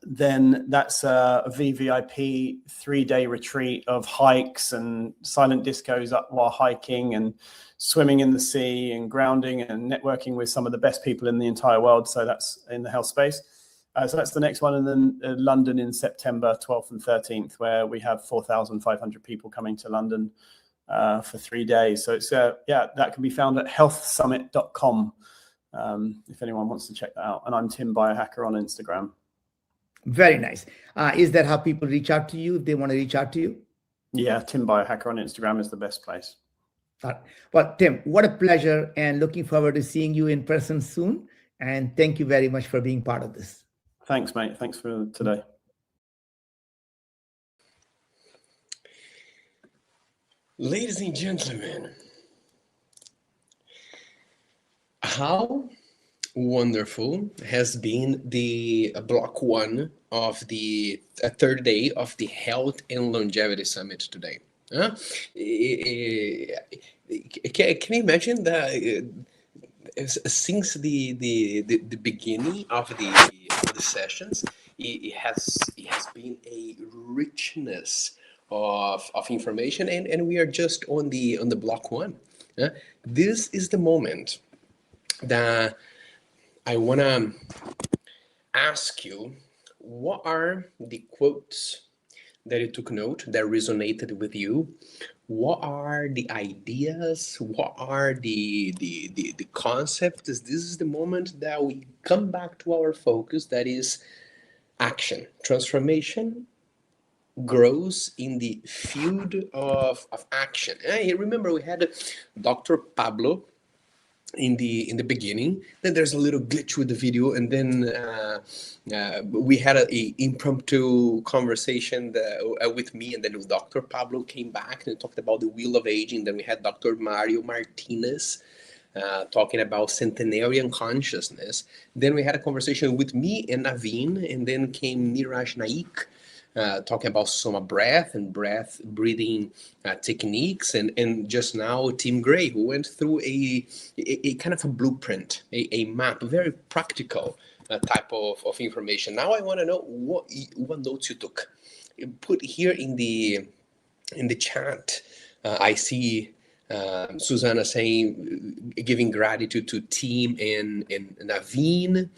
Then that's a VVIP 3-day retreat of hikes and silent discos up while hiking and swimming in the sea and grounding and networking with some of the best people in the entire world. So that's in the health space. So that's the next one. And then London in September 12th and 13th, where we have 4,500 people coming to London for 3 days. So it's, that can be found at healthsummit.com if anyone wants to check that out. And I'm Tim Biohacker on Instagram. Very nice. Is that how people reach out to you if they want to reach out to you? Yeah, Tim Biohacker on Instagram is the best place. Well, Tim, what a pleasure, and looking forward to seeing you in person soon. And thank you very much for being part of this. Thanks, mate. Thanks for today. Ladies and gentlemen, how wonderful has been the block 1 of the third day of the Health and Longevity Summit today. Can you imagine that since the beginning of the sessions, it has been a richness of information, and we are just on the block 1. This is the moment that I want to ask you, what are the quotes that you took note that resonated with you? What are the ideas? What are the concepts? This is the moment that we come back to our focus, that is action. Transformation grows in the field of action. Remember, we had Dr. Pablo in the beginning. Then there's a little glitch with the video, and then we had a impromptu conversation with me, and then Dr. Pablo came back and talked about the wheel of aging. Then we had Dr. Mario Martinez talking about Centenarian consciousness. Then we had a conversation with me and Naveen, and then came Niraj Naik talking about Soma breath and breathing techniques, and just now Tim Gray, who went through a kind of a blueprint, a map, a very practical type of information. Now I want to know what notes you took. Put here in the chat. I see Susanna saying, giving gratitude to Tim and Naveen.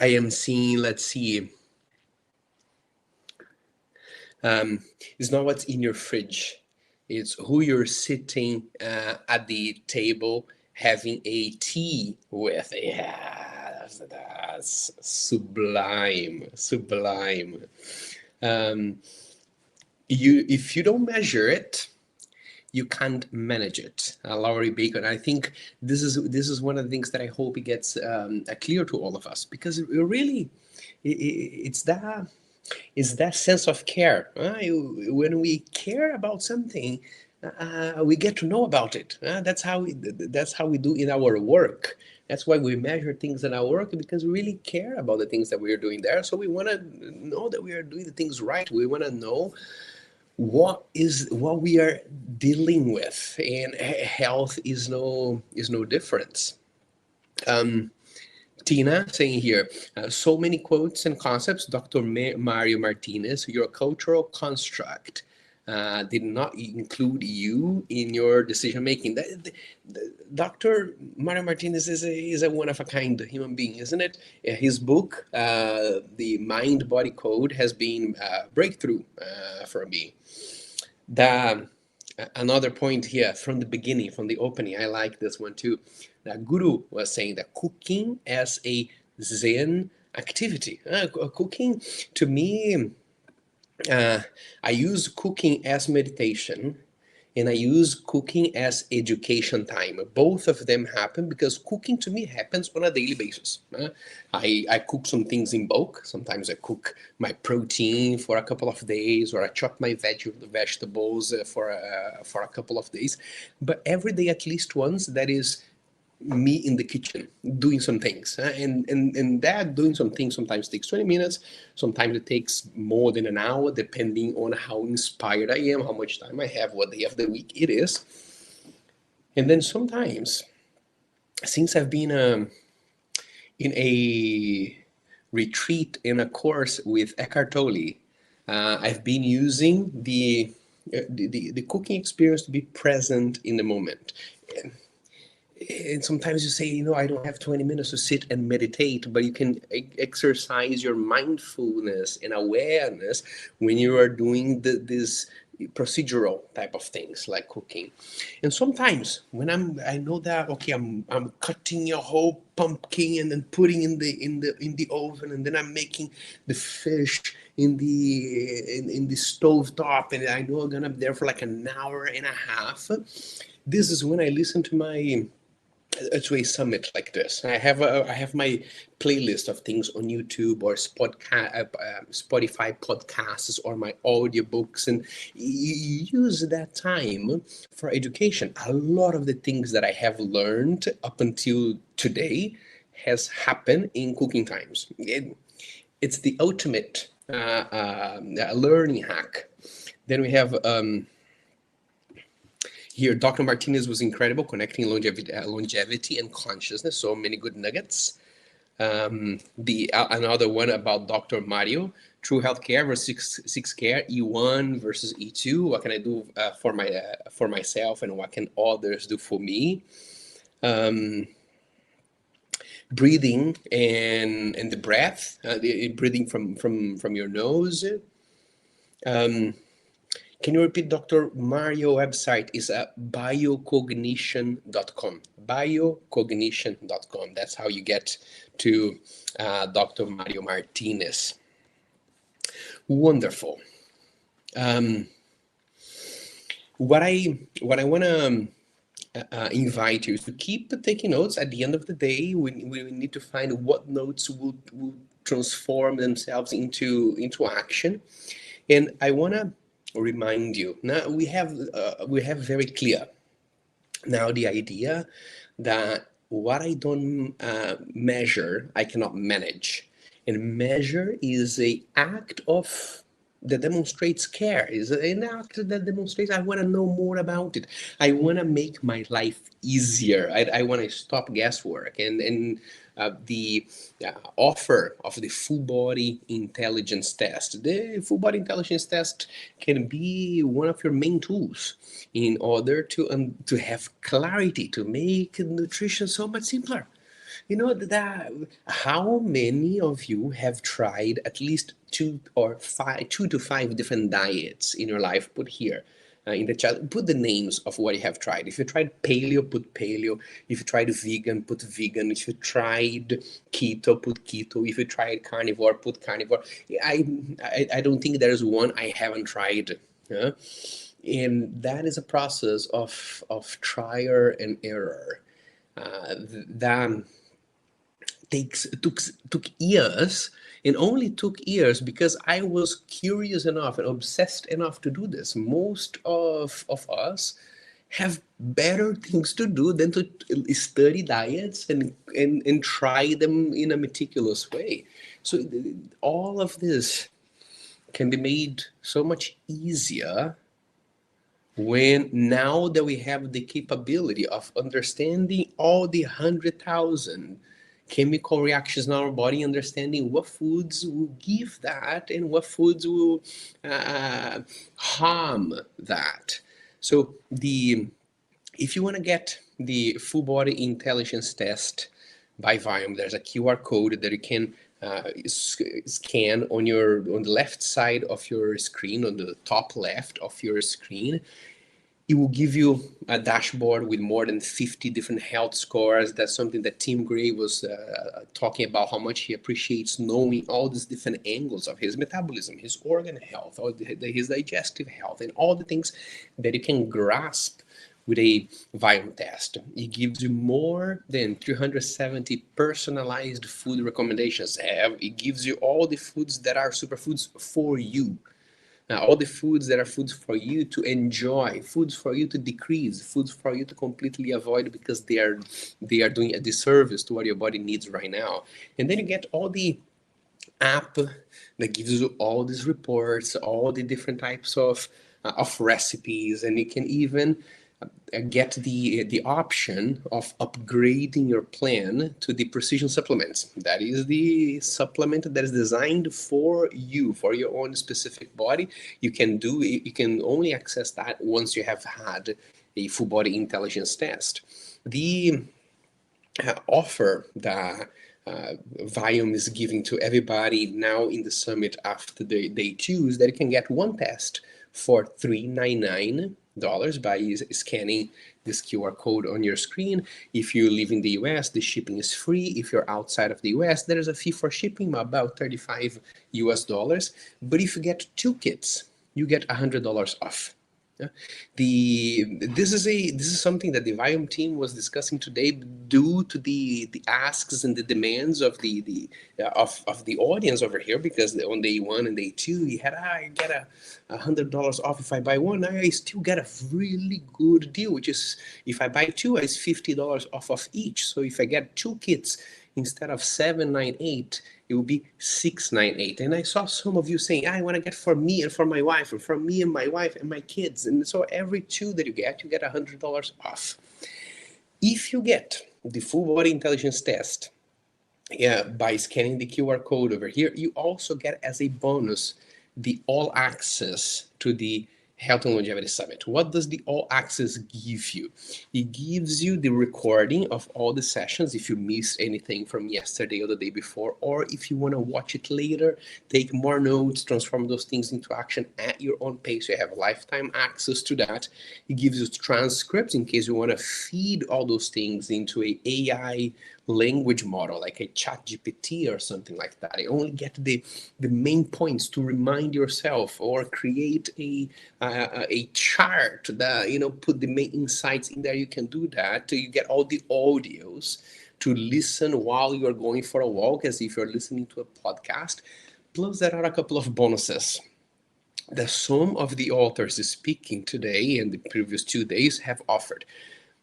I am seeing, let's see, it's not what's in your fridge, it's who you're sitting at the table having a tea with. Yeah, that's sublime. If you don't measure it, you can't manage it. Laurie Bacon. I think this is one of the things that I hope it gets clear to all of us, because it really, it's that sense of care. When we care about something, we get to know about it. That's how we do in our work. That's why we measure things in our work, because we really care about the things that we are doing there. So we want to know that we are doing the things right. We want to know what we are dealing with, and health is no difference. Tina saying here, so many quotes and concepts. Dr. Mario Martinez, your cultural construct did not include you in your decision making. Dr. Mario Martinez is a one of a kind human being, isn't it? His book, The Mind Body Code, has been a breakthrough for me. Another point here from the beginning, from the opening, I like this one too. The Guru was saying that cooking as a Zen activity. Cooking, to me, I use cooking as meditation, and I use cooking as education time. Both of them happen because cooking to me happens on a daily basis. I cook some things in bulk. Sometimes I cook my protein for a couple of days, or I chop my vegetables for a couple of days. But every day at least once, that is me in the kitchen doing some things, and that doing some things sometimes takes 20 minutes, sometimes it takes more than an hour, depending on how inspired I am, how much time I have, what day of the week it is. And then sometimes, since I've been in a retreat in a course with Eckhart Tolle, I've been using the cooking experience to be present in the moment. And sometimes you say, I don't have 20 minutes to sit and meditate, but you can exercise your mindfulness and awareness when you are doing this procedural type of things like cooking. And sometimes when I know that, okay, I'm cutting a whole pumpkin and then putting in the oven, and then I'm making the fish in the stove top, and I know I'm gonna be there for like an hour and a half. This is when I listen to a summit like this. I have my playlist of things on YouTube or Spotify podcasts or my audiobooks, and use that time for education. A lot of the things that I have learned up until today has happened in cooking times. It's the ultimate learning hack. Then we have here, Dr. Martinez was incredible, connecting longevity and consciousness. So many good nuggets. Another one about Dr. Mario, true healthcare versus six care, E1 versus E2. What can I do for myself, and what can others do for me? Breathing and the breath, breathing from your nose. Can you repeat Dr. Mario website? Is biocognition.com. Biocognition.com. That's how you get to Dr. Mario Martinez. Wonderful. What I want to invite you is to keep taking notes. At the end of the day, we need to find what notes will transform themselves into action. And I want to remind you, now we have very clear now the idea that what I don't measure, I cannot manage. And measure is an act that demonstrates care, is an act that demonstrates I want to know more about it. I want to make my life easier. I want to stop guesswork. And the offer of the full body intelligence test. The full body intelligence test can be one of your main tools in order to have clarity, to make nutrition so much simpler. How many of you have tried at least 2 to 5 different diets in your life? Put here in the chat, put the names of what you have tried. If you tried paleo, put paleo. If you tried vegan, put vegan. If you tried keto, put keto. If you tried carnivore, put carnivore. I don't think there's one I haven't tried. And that is a process of trial and error. That took years, and only took years because I was curious enough and obsessed enough to do this. Most of us have better things to do than to study diets and try them in a meticulous way. So all of this can be made so much easier when now that we have the capability of understanding all the 100,000 chemical reactions in our body, understanding what foods will give that and what foods will harm that. So if you want to get the full body intelligence test by Viome, there's a QR code that you can scan on the left side of your screen, on the top left of your screen. It will give you a dashboard with more than 50 different health scores. That's something that Tim Gray was talking about, how much he appreciates knowing all these different angles of his metabolism, his organ health, his digestive health, and all the things that you can grasp with a Viome test. It gives you more than 370 personalized food recommendations. It gives you all the foods that are superfoods for you. All the foods that are foods for you to enjoy, foods for you to decrease, foods for you to completely avoid because they are doing a disservice to what your body needs right now. And then you get all the app that gives you all these reports, all the different types of recipes, and you can even get the option of upgrading your plan to the precision supplements. That is the supplement that is designed for you, for your own specific body. You can only access that once you have had a full body intelligence test. The offer that Viome is giving to everybody now in the summit after they choose, that you can get one test for $399 by scanning this QR code on your screen. If you live in the US, the shipping is free. If you're outside of the US, there is a fee for shipping, about $35 US. But if you get 2 kits, you get $100 off. This is something that the Viome team was discussing today, due to the asks and the demands of the audience over here, because on day 1 and day 2 you had I get $100 off if I buy one. I still get a really good deal, which is if I buy 2, it's $50 off of each. So if I get 2 kits, instead of $798, it will be $698. And I saw some of you saying, I want to get for me and for my wife, or for me and my wife and my kids. And so every 2 that you get $100 off. If you get the full body intelligence test by scanning the QR code over here, you also get as a bonus the all access to the Health and Longevity Summit. What does the all access give you? It gives you the recording of all the sessions if you missed anything from yesterday or the day before, or if you want to watch it later, take more notes, transform those things into action at your own pace. You have lifetime access to that. It gives you transcripts in case you want to feed all those things into a AI language model like a ChatGPT or something like that. You only get the main points to remind yourself, or create a chart that put the main insights in there. You can do that. You get all the audios to listen while you're going for a walk, as if you're listening to a podcast. Plus, there are a couple of bonuses that some of the authors speaking today and the previous 2 days have offered.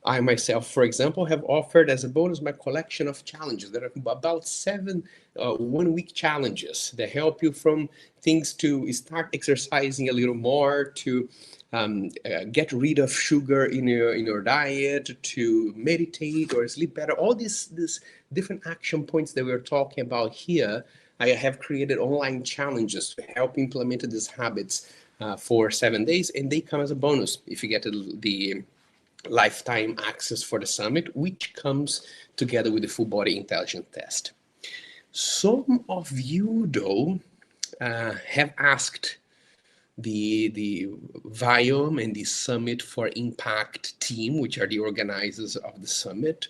I myself, for example, have offered as a bonus my collection of challenges. There are about 7 one-week challenges that help you from things to start exercising a little more, to get rid of sugar in your diet, to meditate or sleep better. All these different action points that we're talking about here, I have created online challenges to help implement these habits for 7 days, and they come as a bonus if you get the lifetime access for the summit, which comes together with the full body intelligence test. Some of you, though, have asked the Viome and the Summit for Impact team, which are the organizers of the summit,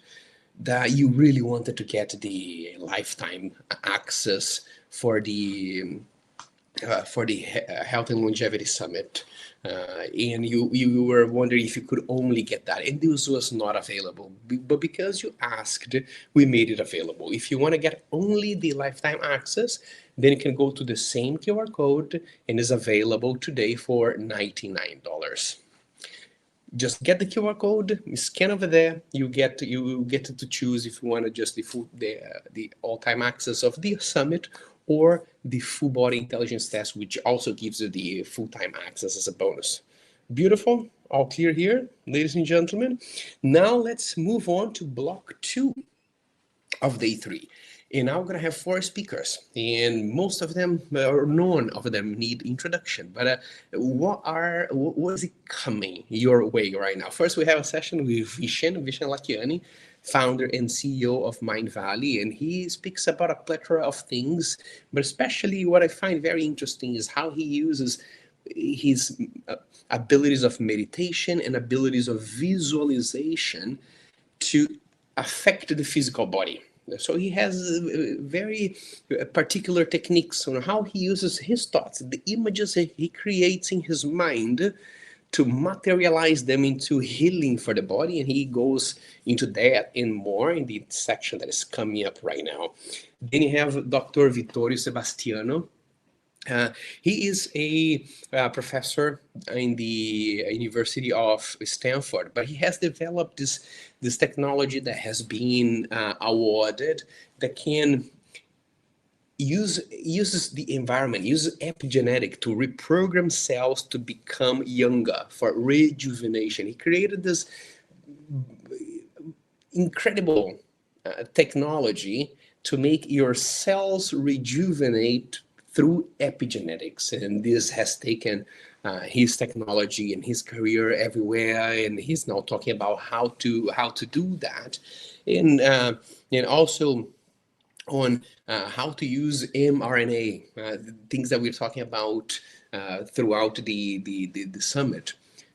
that you really wanted to get the lifetime access for the Health and Longevity Summit. And you were wondering if you could only get that, and this was not available. But because you asked, we made it available. If you want to get only the lifetime access, then you can go to the same QR code, and is available today for $99. Just get the QR code, scan over there. You get to choose if you want just the all-time access of the summit or the full body intelligence test, which also gives you the full-time access as a bonus. Beautiful, all clear here, ladies and gentlemen. Now let's move on to block 2 of day 3. And now we're going to have 4 speakers, and most of them, or none of them, need introduction. But what is it coming your way right now? First, we have a session with Vishen Lakhiani, founder and CEO of Mind Valley, and he speaks about a plethora of things. But especially what I find very interesting is how he uses his abilities of meditation and abilities of visualization to affect the physical body. So he has very particular techniques on how he uses his thoughts, the images he creates in his mind, to materialize them into healing for the body. And he goes into that and more in the section that is coming up right now. Then you have Dr. Vittorio Sebastiano. He is a professor in the University of Stanford, but he has developed this technology that has been awarded that can uses the environment, uses epigenetic to reprogram cells to become younger for rejuvenation. He created this incredible technology to make your cells rejuvenate through epigenetics, and this has taken his technology and his career everywhere, and he's now talking about how to do that, and also on how to use mRNA, things that we're talking about throughout the summit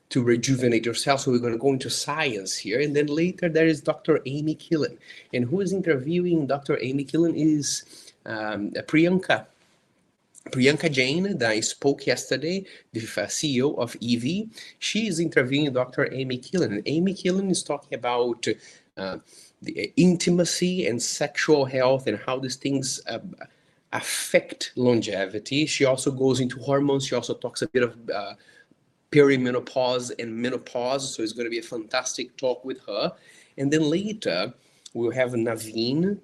to rejuvenate your cells. So we're going to go into science here, and then later there is Dr. Amy Killen, and who is interviewing Dr. Amy Killen is Priyanka Jain, that I spoke yesterday, the CEO of EV. She is interviewing Dr. Amy Killen. And Amy Killen is talking about the intimacy and sexual health and how these things affect longevity. She also goes into hormones. She also talks a bit of perimenopause and menopause. So it's going to be a fantastic talk with her. And then later, we'll have Naveen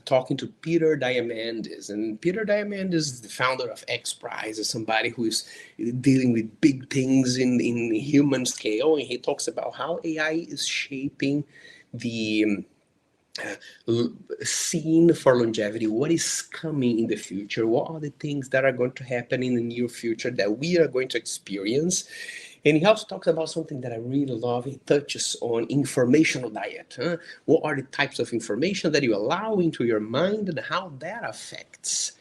talking to Peter Diamandis. And Peter Diamandis, the founder of X Prize, is somebody who is dealing with big things in human scale. And he talks about how AI is shaping the scene for longevity. What is coming in the future? What are the things that are going to happen in the near future that we are going to experience? And he also talks about something that I really love. He touches on informational diet. What are the types of information that you allow into your mind and how that affects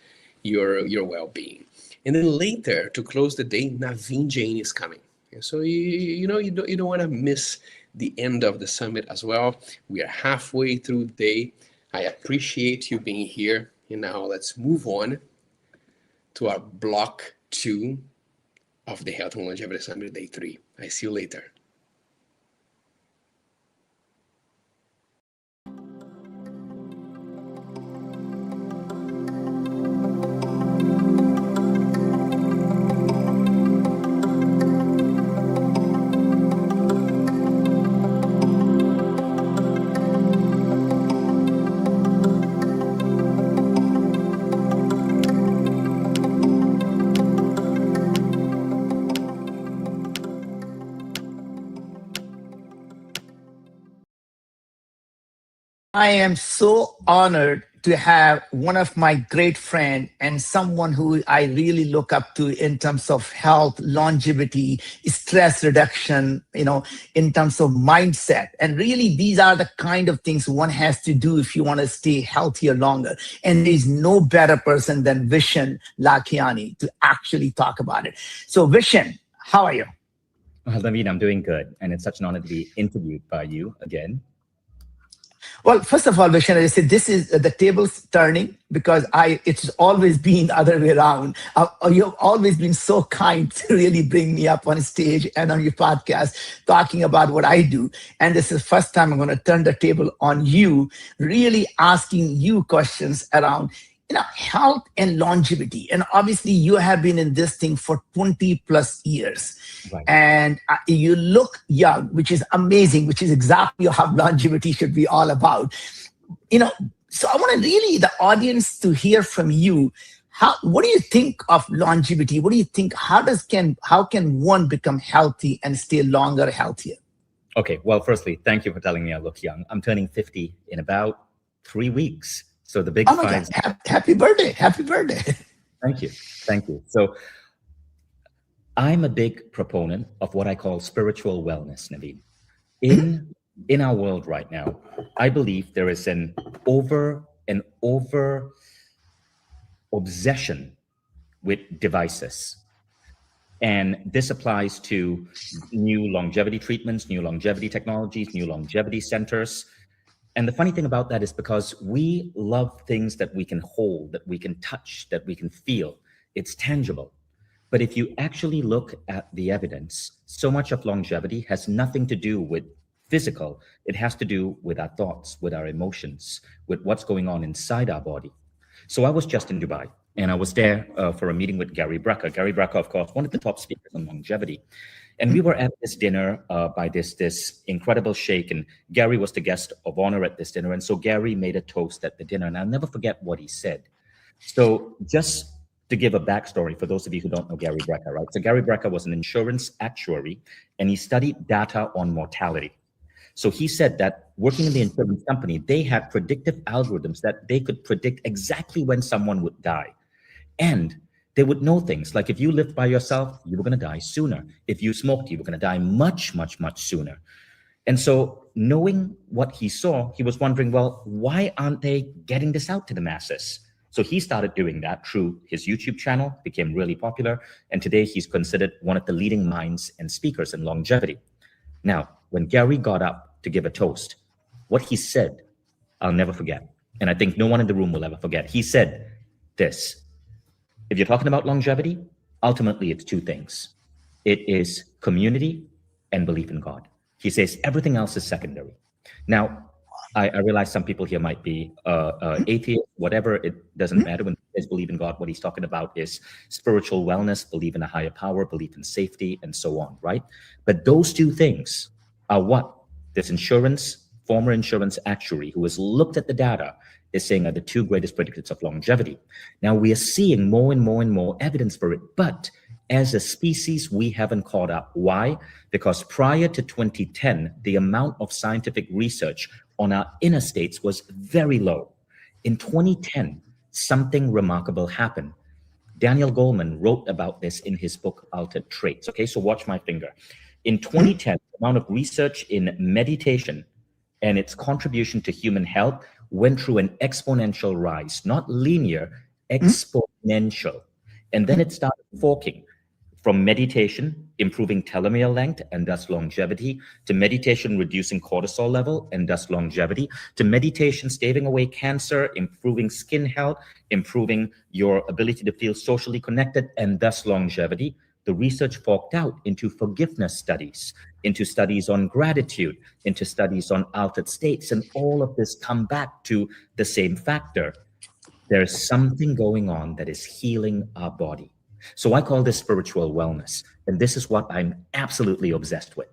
your well-being? And then later, to close the day, Naveen Jain is coming. And so you don't want to miss the end of the summit as well. We are halfway through the day. I appreciate you being here. And now let's move on to our block 2 of the Health and Longevity Summit, day 3. I see you later. I am so honored to have one of my great friends and someone who I really look up to in terms of health, longevity, stress reduction, in terms of mindset. And really, these are the kind of things one has to do if you want to stay healthier longer. And there's no better person than Vishen Lakhiani to actually talk about it. So Vishen, how are you? David, I'm doing good. And it's such an honor to be interviewed by you again. Well, first of all, Vishen, I said this is the tables turning because it's always been the other way around. You've always been so kind to really bring me up on stage and on your podcast talking about what I do. And this is the first time I'm going to turn the table on you, really asking you questions around health and longevity. And obviously you have been in this thing for 20 plus years. Right. And you look young, which is amazing, which is exactly how longevity should be all about. So I want really the audience to hear from you. What do you think of longevity? What do you think? How can one become healthy and stay longer healthier? Okay, well, firstly, thank you for telling me I look young. I'm turning 50 in about 3 weeks. So the big oh my God. Happy birthday. Happy birthday. Thank you. Thank you. So I'm a big proponent of what I call spiritual wellness, Naveen. In our world right now, I believe there is an over obsession with devices. And this applies to new longevity treatments, new longevity technologies, new longevity centers. And the funny thing about that is because we love things that we can hold, that we can touch, that we can feel. It's tangible. But if you actually look at the evidence, so much of longevity has nothing to do with physical. It has to do with our thoughts, with our emotions, with what's going on inside our body. So I was just in Dubai, and I was there for a meeting with Gary Brecka. Gary Brecka, of course, one of the top speakers on longevity. And we were at this dinner by this incredible sheikh, and Gary was the guest of honor at this dinner. And so Gary made a toast at the dinner, and I'll never forget what he said. So just to give a backstory for those of you who don't know Gary Brecka, right? So Gary Brecka was an insurance actuary, and he studied data on mortality. So he said that working in the insurance company, they had predictive algorithms that they could predict exactly when someone would die. And they would know things like if you lived by yourself, you were going to die sooner. If you smoked, you were going to die much, much, much sooner. And so knowing what he saw, he was wondering, well, why aren't they getting this out to the masses? So he started doing that through his YouTube channel, became really popular. And today he's considered one of the leading minds and speakers in longevity. Now, when Gary got up to give a toast, what he said, I'll never forget. And I think no one in the room will ever forget. He said this: if you're talking about longevity, ultimately it's two things. It is community and belief in God. He says everything else is secondary. Now, I realize some people here might be atheist, whatever, it doesn't matter. When he says believe in God, what he's talking about is spiritual wellness, believe in a higher power, belief in safety, and so on, right? But those two things are what this former insurance actuary who has looked at the data is saying are the two greatest predictors of longevity. Now we are seeing more and more and more evidence for it, but as a species, we haven't caught up. Why? Because prior to 2010, the amount of scientific research on our inner states was very low. In 2010, something remarkable happened. Daniel Goleman wrote about this in his book, Altered Traits. Okay, so watch my finger. In 2010, the amount of research in meditation and its contribution to human health went through an exponential rise, not linear, exponential. And then it started forking from meditation, improving telomere length and thus longevity, to meditation, reducing cortisol level and thus longevity, to meditation, staving away cancer, improving skin health, improving your ability to feel socially connected and thus longevity. The research forked out into forgiveness studies, into studies on gratitude, into studies on altered states, and all of this come back to the same factor. There's something going on that is healing our body. So I call this spiritual wellness, and this is what I'm absolutely obsessed with.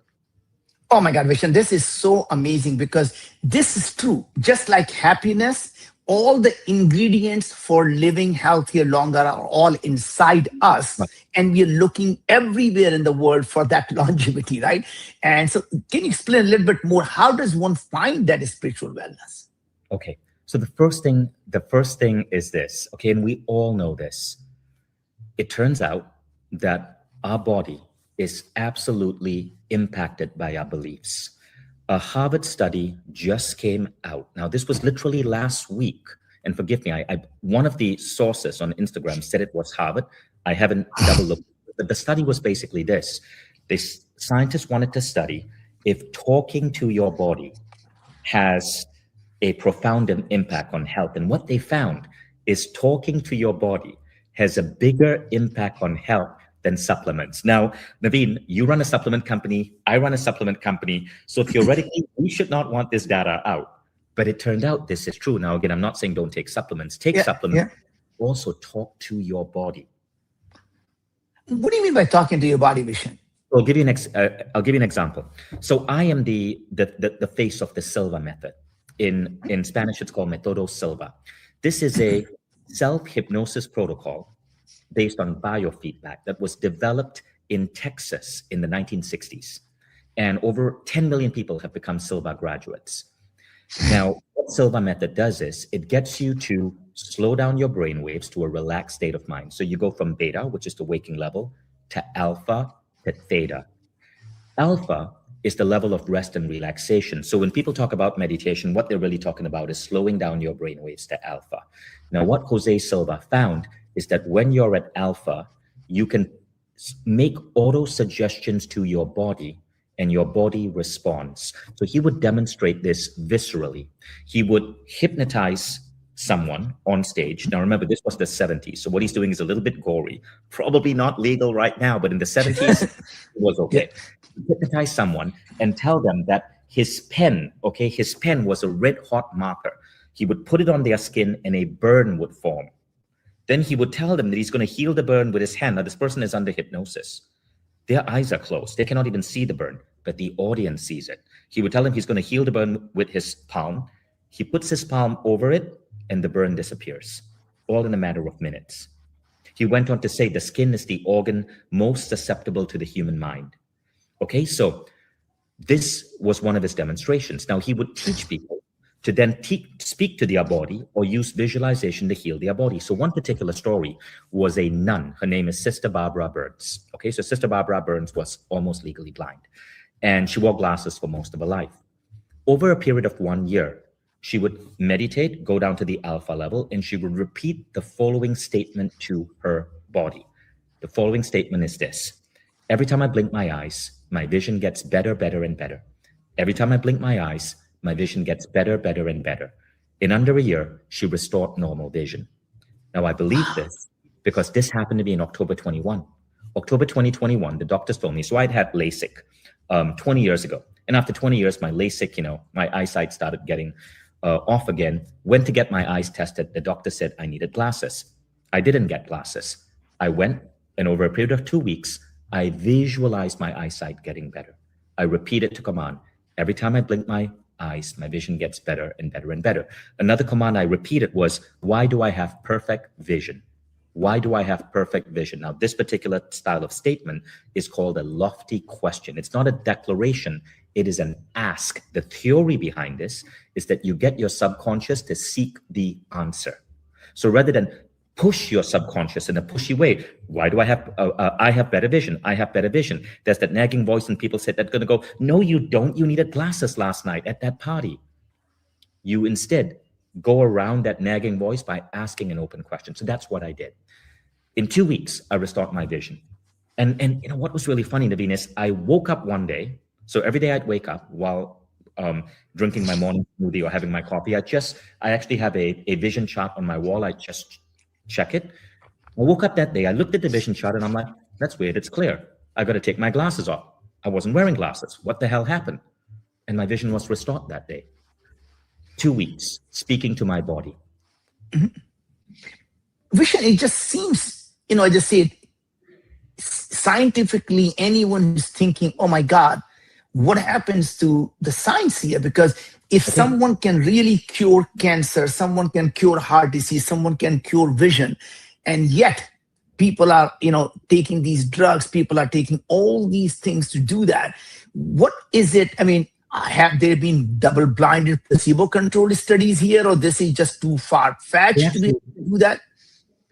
Oh my God, Vishen, this is so amazing because this is true. Just like happiness, all the ingredients for living healthier, longer are all inside us. Right. And we're looking everywhere in the world for that longevity, right? And so can you explain a little bit more? How does one find that spiritual wellness? Okay, so the first thing is this, okay, and we all know this. It turns out that our body is absolutely impacted by our beliefs. A Harvard study just came out. Now, this was literally last week. And forgive me, one of the sources on Instagram said it was Harvard. I haven't double looked, but the study was basically this. Scientists wanted to study if talking to your body has a profound impact on health. And what they found is talking to your body has a bigger impact on health than supplements. Now, Naveen, you run a supplement company, I run a supplement company. So theoretically, we should not want this data out. But it turned out this is true. Now, again, I'm not saying don't take supplements. Take supplements. also talk to your body. What do you mean by talking to your body, Vishen? I'll give you an example. So I am the face of the Silva method. In Spanish, it's called Metodo Silva. This is a self-hypnosis protocol based on biofeedback that was developed in Texas in the 1960s. And over 10 million people have become Silva graduates. Now, what Silva method does is it gets you to slow down your brain waves to a relaxed state of mind. So you go from beta, which is the waking level, to alpha, to theta. Alpha is the level of rest and relaxation. So when people talk about meditation, what they're really talking about is slowing down your brain waves to alpha. Now, what Jose Silva found is that when you're at alpha, you can make auto suggestions to your body and your body responds. So he would demonstrate this viscerally. He would hypnotize someone on stage. Now, remember, this was the 70s. So what he's doing is a little bit gory, probably not legal right now, but in the 70s, it was okay. Hypnotize someone and tell them that his pen was a red hot marker. He would put it on their skin and a burn would form. Then he would tell them that he's going to heal the burn with his hand. Now, this person is under hypnosis. Their eyes are closed. They cannot even see the burn, but the audience sees it. He would tell them he's going to heal the burn with his palm. He puts his palm over it and the burn disappears, all in a matter of minutes. He went on to say the skin is the organ most susceptible to the human mind. Okay, so this was one of his demonstrations. Now, he would teach people to then speak to their body or use visualization to heal their body. So one particular story was a nun. Her name is Sister Barbara Burns. Okay, so Sister Barbara Burns was almost legally blind, and she wore glasses for most of her life. Over a period of 1 year, she would meditate, go down to the alpha level, and she would repeat the following statement to her body. The following statement is this: every time I blink my eyes, my vision gets better, better, and better. Every time I blink my eyes, my vision gets better, better, and better. In under a year, she restored normal vision. Now, I believe this because this happened to me in October 21. October 2021, the doctors told me, so I'd had LASIK 20 years ago. And after 20 years, my LASIK, my eyesight started getting off again. Went to get my eyes tested. The doctor said I needed glasses. I didn't get glasses. I went, and over a period of 2 weeks, I visualized my eyesight getting better. I repeated to command. Every time I blink my eyes, my vision gets better and better and better. Another command I repeated was, why do I have perfect vision? Why do I have perfect vision? Now, this particular style of statement is called a lofty question. It's not a declaration. It is an ask. The theory behind this is that you get your subconscious to seek the answer. So rather than push your subconscious in a pushy way, why do I have better vision? I have better vision. There's that nagging voice and people said that's going to go, no, you don't. You needed glasses last night at that party. You instead go around that nagging voice by asking an open question. So that's what I did. In 2 weeks, I restored my vision. And what was really funny, Naveen, is I woke up one day. So every day I'd wake up while drinking my morning smoothie or having my coffee. I actually have a vision chart on my wall. I just check it. I woke up that day. I looked at the vision chart and I'm like, that's weird. It's clear. I got to take my glasses off. I wasn't wearing glasses. What the hell happened? And my vision was restored that day. 2 weeks speaking to my body. Vishen, it just seems, I just say it, scientifically, anyone who's thinking, oh my God, what happens to the science here? Because if someone can really cure cancer, someone can cure heart disease, someone can cure vision, and yet people are, taking these drugs, people are taking all these things to do that. What is it? I mean, have there been double-blinded placebo-controlled studies here, or this is just too far-fetched to do that?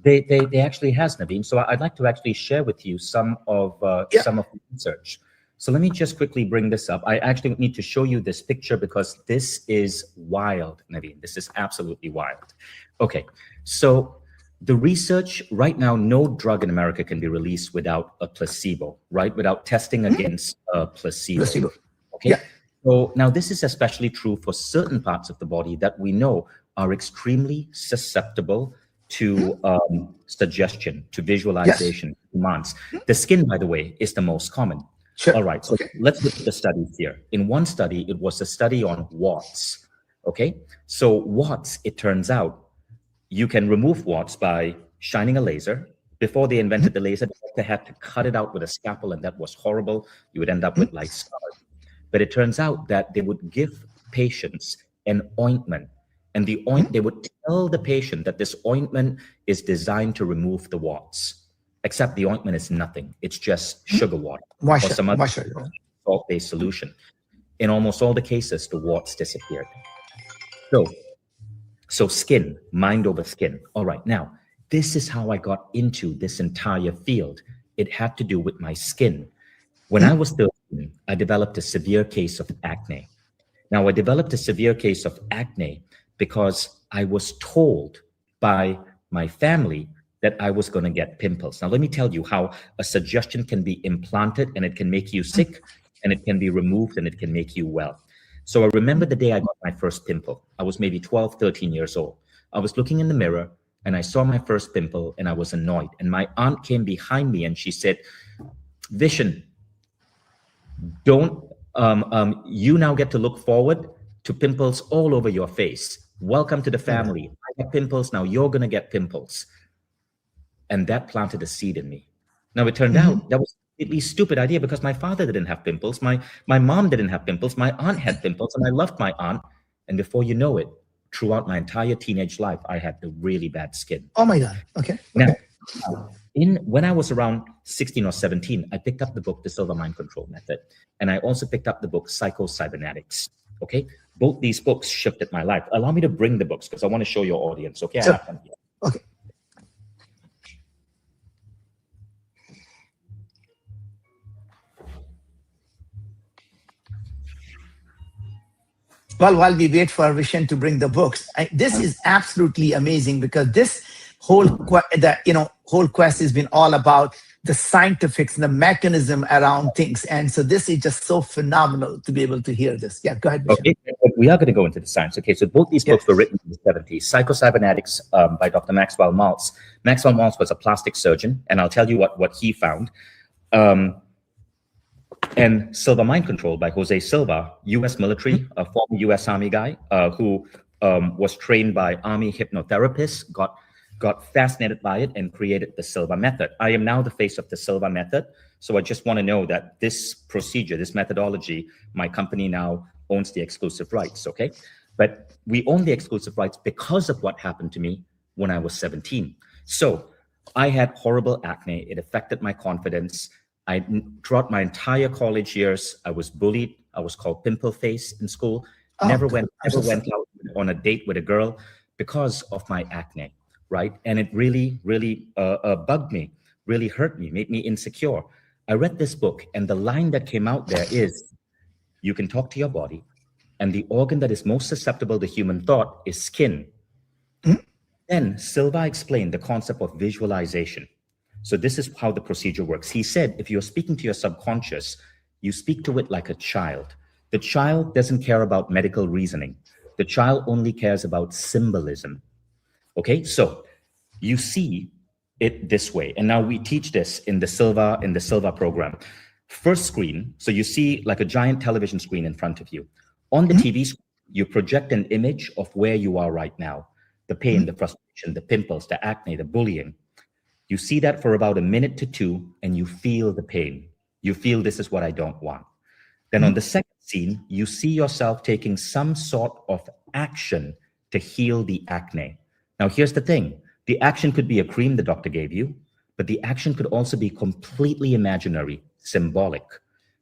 They actually has, Naveen. So I'd like to actually share with you some of the research. So let me just quickly bring this up. I actually need to show you this picture because this is wild, Naveen. This is absolutely wild. Okay, so the research right now, no drug in America can be released without a placebo, right? Without testing against a placebo. Okay. Yeah. So now this is especially true for certain parts of the body that we know are extremely susceptible to suggestion, to visualization, commands. The skin, by the way, is the most common. Sure. All right, so let's look at the studies here. In one study, it was a study on warts. Okay, so warts, it turns out, you can remove warts by shining a laser. Before they invented the laser, they had to cut it out with a scalpel, and that was horrible. You would end up with like scars. But it turns out that they would give patients an ointment, and they would tell the patient that this ointment is designed to remove the warts, except the ointment is nothing. It's just sugar water or some other salt-based solution. In almost all the cases, the warts disappeared. So skin, mind over skin. All right, now, this is how I got into this entire field. It had to do with my skin. When I was 13, I developed a severe case of acne. Now, I developed a severe case of acne because I was told by my family that I was going to get pimples. Now, let me tell you how a suggestion can be implanted and it can make you sick, and it can be removed and it can make you well. So I remember the day I got my first pimple. I was maybe 12, 13 years old. I was looking in the mirror and I saw my first pimple and I was annoyed. And my aunt came behind me and she said, Vishen, you now get to look forward to pimples all over your face. Welcome to the family. I have pimples, now you're gonna get pimples. And that planted a seed in me. Now it turned out that was a completely stupid idea because my father didn't have pimples, my mom didn't have pimples, my aunt had pimples, and I loved my aunt. And before you know it, throughout my entire teenage life, I had the really bad skin. Oh my God, okay. Now, when I was around 16 or 17, I picked up the book, The Silver Mind Control Method. And I also picked up the book, Psycho-Cybernetics. Okay, both these books shifted my life. Allow me to bring the books because I want to show your audience. Okay, sure. I have them here. Okay. Well, while we wait for Vishen to bring the books, this is absolutely amazing because this whole quest has been all about the scientifics and the mechanism around things. And so this is just so phenomenal to be able to hear this. Yeah, go ahead, Vishen. Okay, we are going to go into the science. Okay, so both these books were written in the 70s. Psycho-Cybernetics by Dr. Maxwell Maltz. Maxwell Maltz was a plastic surgeon, and I'll tell you what he found. And Silver Mind Control by Jose Silva, U.S. military, a former U.S. Army guy who was trained by Army hypnotherapists, got fascinated by it and created the Silva method. I am now the face of the Silva method. So I just want to know that this procedure, this methodology, my company now owns the exclusive rights, okay? But we own the exclusive rights because of what happened to me when I was 17. So I had horrible acne. It affected my confidence. Throughout my entire college years, I was bullied. I was called pimple face in school. Never went out on a date with a girl because of my acne, right? And it really, really bugged me, really hurt me, made me insecure. I read this book, and the line that came out there is, you can talk to your body, and the organ that is most susceptible to human thought is skin. Then Silva explained the concept of visualization. So this is how the procedure works. He said, if you're speaking to your subconscious, you speak to it like a child. The child doesn't care about medical reasoning. The child only cares about symbolism. Okay, so you see it this way. And now we teach this in the Silva program. First screen, so you see like a giant television screen in front of you. On the TV screen, you project an image of where you are right now. The pain, the frustration, the pimples, the acne, the bullying. You see that for about a minute to two, and you feel the pain. You feel this is what I don't want. Then on the second scene, you see yourself taking some sort of action to heal the acne. Now, here's the thing. The action could be a cream the doctor gave you, but the action could also be completely imaginary, symbolic.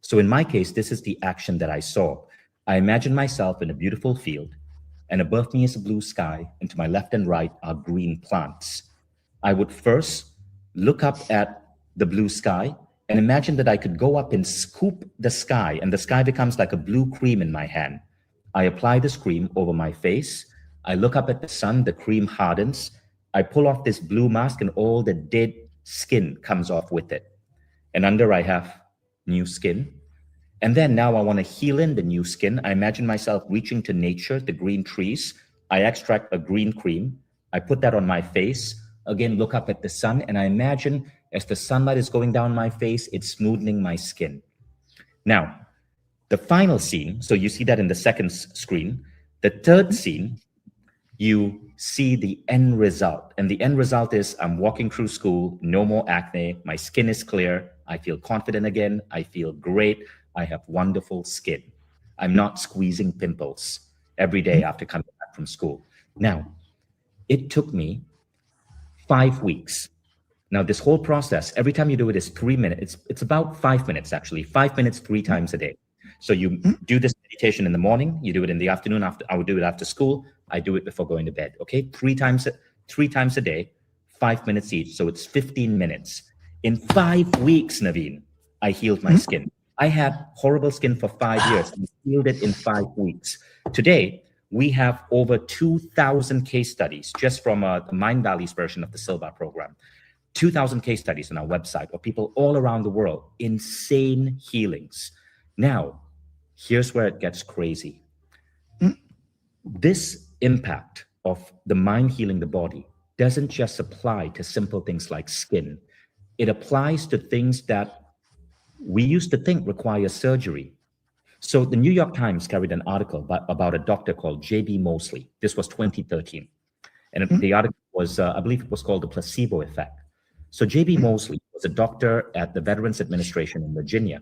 So in my case, this is the action that I saw. I imagine myself in a beautiful field, and above me is a blue sky, and to my left and right are green plants. I would first look up at the blue sky and imagine that I could go up and scoop the sky, and the sky becomes like a blue cream in my hand. I apply this cream over my face. I look up at the sun, the cream hardens. I pull off this blue mask, and all the dead skin comes off with it. And under I have new skin. And then now I want to heal in the new skin. I imagine myself reaching to nature, the green trees. I extract a green cream. I put that on my face. Again, look up at the sun, and I imagine as the sunlight is going down my face, it's smoothing my skin. Now, the final scene, so you see that in the second screen. The third scene, you see the end result. And the end result is I'm walking through school, no more acne, my skin is clear, I feel confident again, I feel great, I have wonderful skin. I'm not squeezing pimples every day after coming back from school. Now, it took me 5 weeks. Now, this whole process, every time you do it is 3 minutes. It's about 5 minutes, actually, 5 minutes, 3 times a day. So you do this meditation in the morning, you do it in the afternoon, I would do it after school, I do it before going to bed, okay? 3 times a day, 5 minutes each, so it's 15 minutes. In 5 weeks, Naveen, I healed my skin. I had horrible skin for 5 years, and healed it in 5 weeks. Today, we have over 2,000 case studies just from the Mind Valley's version of the Silva program. 2,000 case studies on our website of people all around the world, insane healings. Now, here's where it gets crazy. This impact of the mind healing the body doesn't just apply to simple things like skin. It applies to things that we used to think require surgery. So the New York Times carried an article about a doctor called J.B. Moseley. This was 2013. And the article was, I believe it was called The Placebo Effect. So J.B. Moseley was a doctor at the Veterans Administration in Virginia.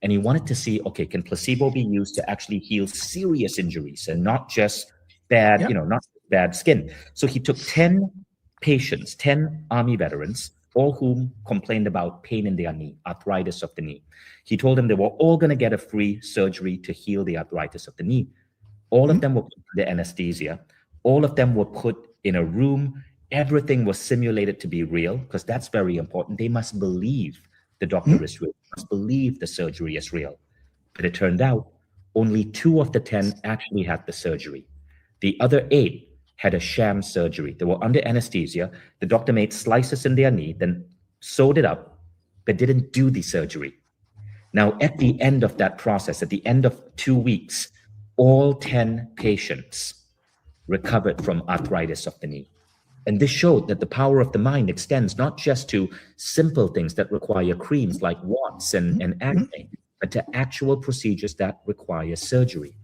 And he wanted to see, okay, can placebo be used to actually heal serious injuries and not just bad, not bad skin? So he took 10 patients, 10 Army veterans, all whom complained about pain in their knee, arthritis of the knee. He told them they were all going to get a free surgery to heal the arthritis of the knee. All of them were put under anesthesia. All of them were put in a room. Everything was simulated to be real, because that's very important. They must believe the doctor is real. They must believe the surgery is real. But it turned out only 2 of the 10 actually had the surgery. The other 8 had a sham surgery. They were under anesthesia. The doctor made slices in their knee, then sewed it up, but didn't do the surgery. Now, at the end of that process, at the end of 2 weeks, all 10 patients recovered from arthritis of the knee. And this showed that the power of the mind extends not just to simple things that require creams like warts and acne, but to actual procedures that require surgery.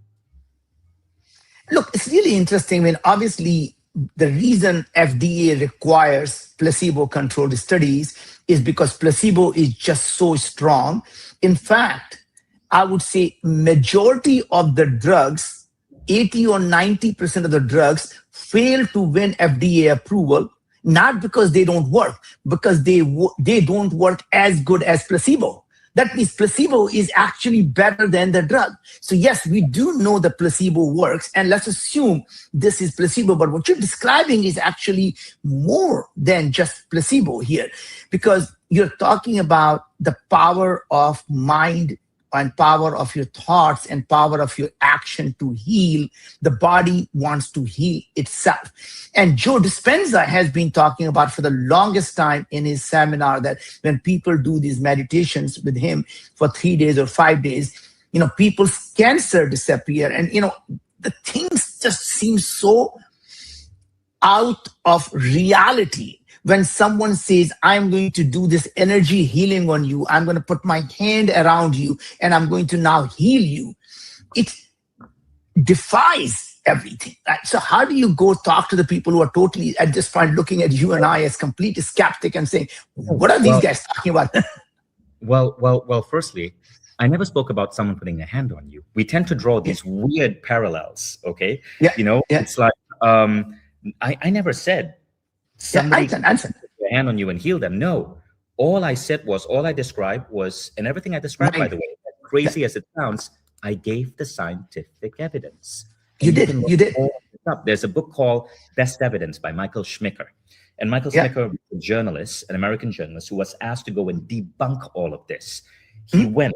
Look, it's really interesting. I mean, obviously, the reason FDA requires placebo-controlled studies is because placebo is just so strong. In fact, I would say majority of the drugs, 80 or 90% of the drugs fail to win FDA approval, not because they don't work, because they don't work as good as placebo. That means placebo is actually better than the drug. So yes, we do know the placebo works, and let's assume this is placebo, but what you're describing is actually more than just placebo here, because you're talking about the power of mind and power of your thoughts and power of your action to heal. The body wants to heal itself. And Joe Dispenza has been talking about for the longest time in his seminar that when people do these meditations with him for 3 days or 5 days, people's cancer disappear. And, the things just seem so out of reality. When someone says, I'm going to do this energy healing on you, I'm going to put my hand around you, and I'm going to now heal you, it defies everything. Right? So how do you go talk to the people who are totally at this point looking at you and I as complete skeptic and saying, what are these guys talking about? Well, firstly, I never spoke about someone putting a hand on you. We tend to draw these weird parallels, okay? Yeah. It's like, I never said, somebody put their hand on you and heal them. No, all I described was, and everything I described, by the way, as crazy as it sounds, I gave the scientific evidence. You did. There's a book called Best Evidence by Michael Schmicker. And Michael Schmicker was a journalist, an American journalist, who was asked to go and debunk all of this. He went,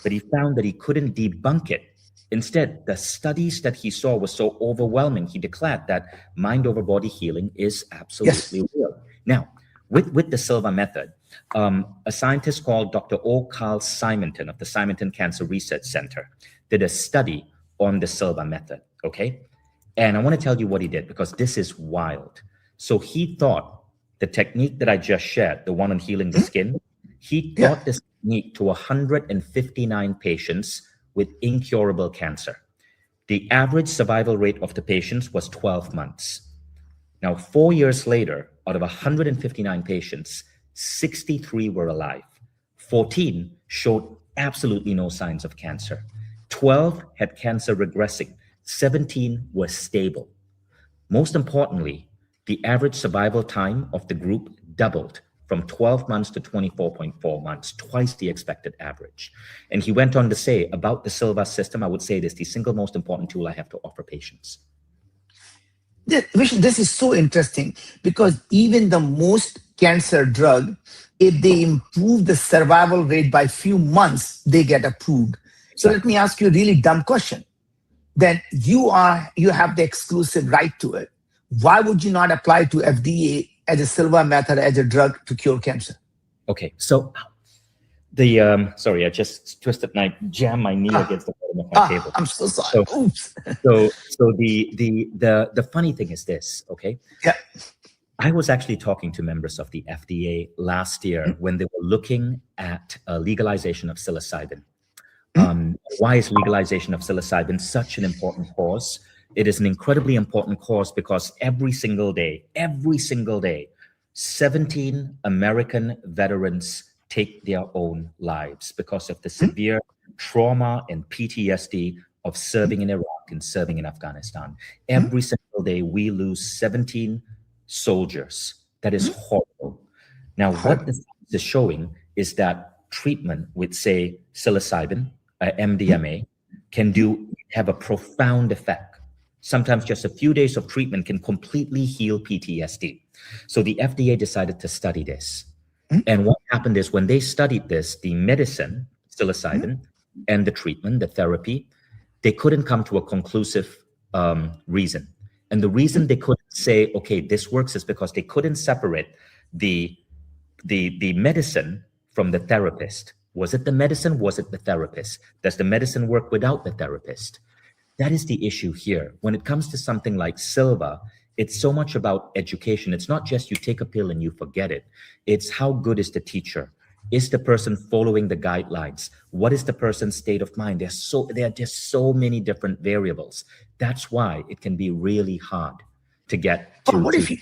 but he found that he couldn't debunk it. Instead, the studies that he saw were so overwhelming, he declared that mind over body healing is absolutely real. Now, with the Silva method, a scientist called Dr. O. Carl Simonton of the Simonton Cancer Research Center did a study on the Silva method, okay? And I want to tell you what he did, because this is wild. So he thought the technique that I just shared, the one on healing the skin, he taught this technique to 159 patients with incurable cancer. The average survival rate of the patients was 12 months. Now, 4 years later, out of 159 patients, 63 were alive. 14 showed absolutely no signs of cancer. 12 had cancer regressing. 17 were stable. Most importantly, the average survival time of the group doubled from 12 months to 24.4 months, twice the expected average. And he went on to say about the Silva system, I would say it is the single most important tool I have to offer patients. Vishen, this is so interesting because even the most cancer drug, if they improve the survival rate by few months, they get approved. So let me ask you a really dumb question. Then you have the exclusive right to it. Why would you not apply to FDA as a Silva method as a drug to cure cancer? Okay, so the sorry, I just jammed my knee against the bottom of my table. I'm so sorry. Oops. So the funny thing is this, okay? Yeah. I was actually talking to members of the FDA last year when they were looking at legalization of psilocybin. Why is legalization of psilocybin such an important cause? It is an incredibly important cause because every single day, 17 American veterans take their own lives because of the severe trauma and PTSD of serving in Iraq and serving in Afghanistan. Every single day, we lose 17 soldiers. That is horrible. Now, what the science is showing is that treatment with, say, psilocybin, MDMA, can have a profound effect. Sometimes just a few days of treatment can completely heal PTSD. So the FDA decided to study this. And what happened is when they studied this, the medicine, psilocybin, and the treatment, the therapy, they couldn't come to a conclusive reason. And the reason they couldn't say, okay, this works is because they couldn't separate the medicine from the therapist. Was it the medicine? Was it the therapist? Does the medicine work without the therapist? That is the issue here. When it comes to something like Silva, it's so much about education. It's not just you take a pill and you forget it. It's how good is the teacher? Is the person following the guidelines? What is the person's state of mind? There are just so many different variables. That's why it can be really hard to get to. What if you,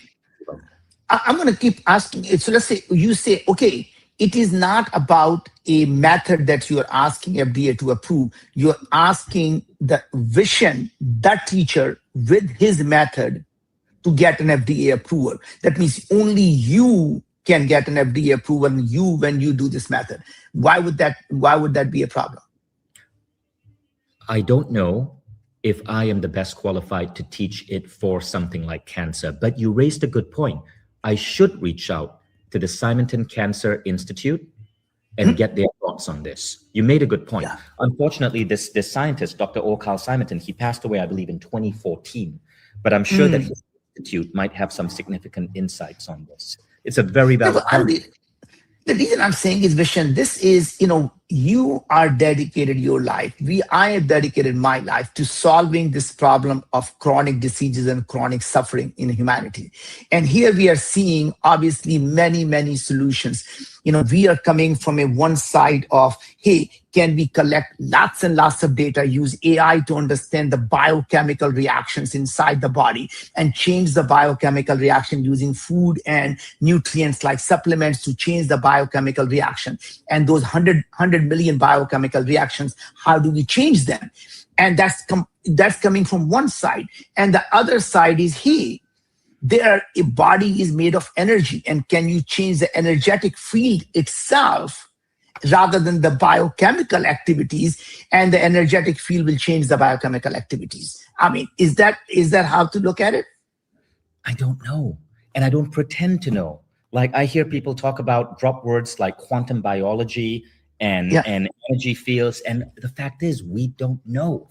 I'm going to keep asking. So let's say you say, okay, it is not about a method that you are asking FDA to approve. You're asking the Vishen, that teacher, with his method to get an FDA approval. That means only you can get an FDA approval when you do this method. Why would that be a problem? I don't know if I am the best qualified to teach it for something like cancer, but you raised a good point. I should reach out to the Simonton Cancer Institute and get their thoughts on this. You made a good point. Yeah. Unfortunately, this scientist, Dr. Carl Simonton, he passed away, I believe, in 2014. But I'm sure that his institute might have some significant insights on this. It's a very valid point. The reason I'm saying is, Vishen, this is, you are dedicated your life. I have dedicated my life to solving this problem of chronic diseases and chronic suffering in humanity. And here we are seeing, obviously, many, many solutions. We are coming from one side of, hey, can we collect lots and lots of data, use AI to understand the biochemical reactions inside the body and change the biochemical reaction using food and nutrients like supplements to change the biochemical reaction. And those 100 million biochemical reactions, how do we change them? And that's coming from one side. And the other side is, hey, a body is made of energy, and can you change the energetic field itself rather than the biochemical activities, and the energetic field will change the biochemical activities? I mean, is that how to look at it? I don't know. And I don't pretend to know. Like, I hear people talk about drop words like quantum biology and energy fields. And the fact is, we don't know.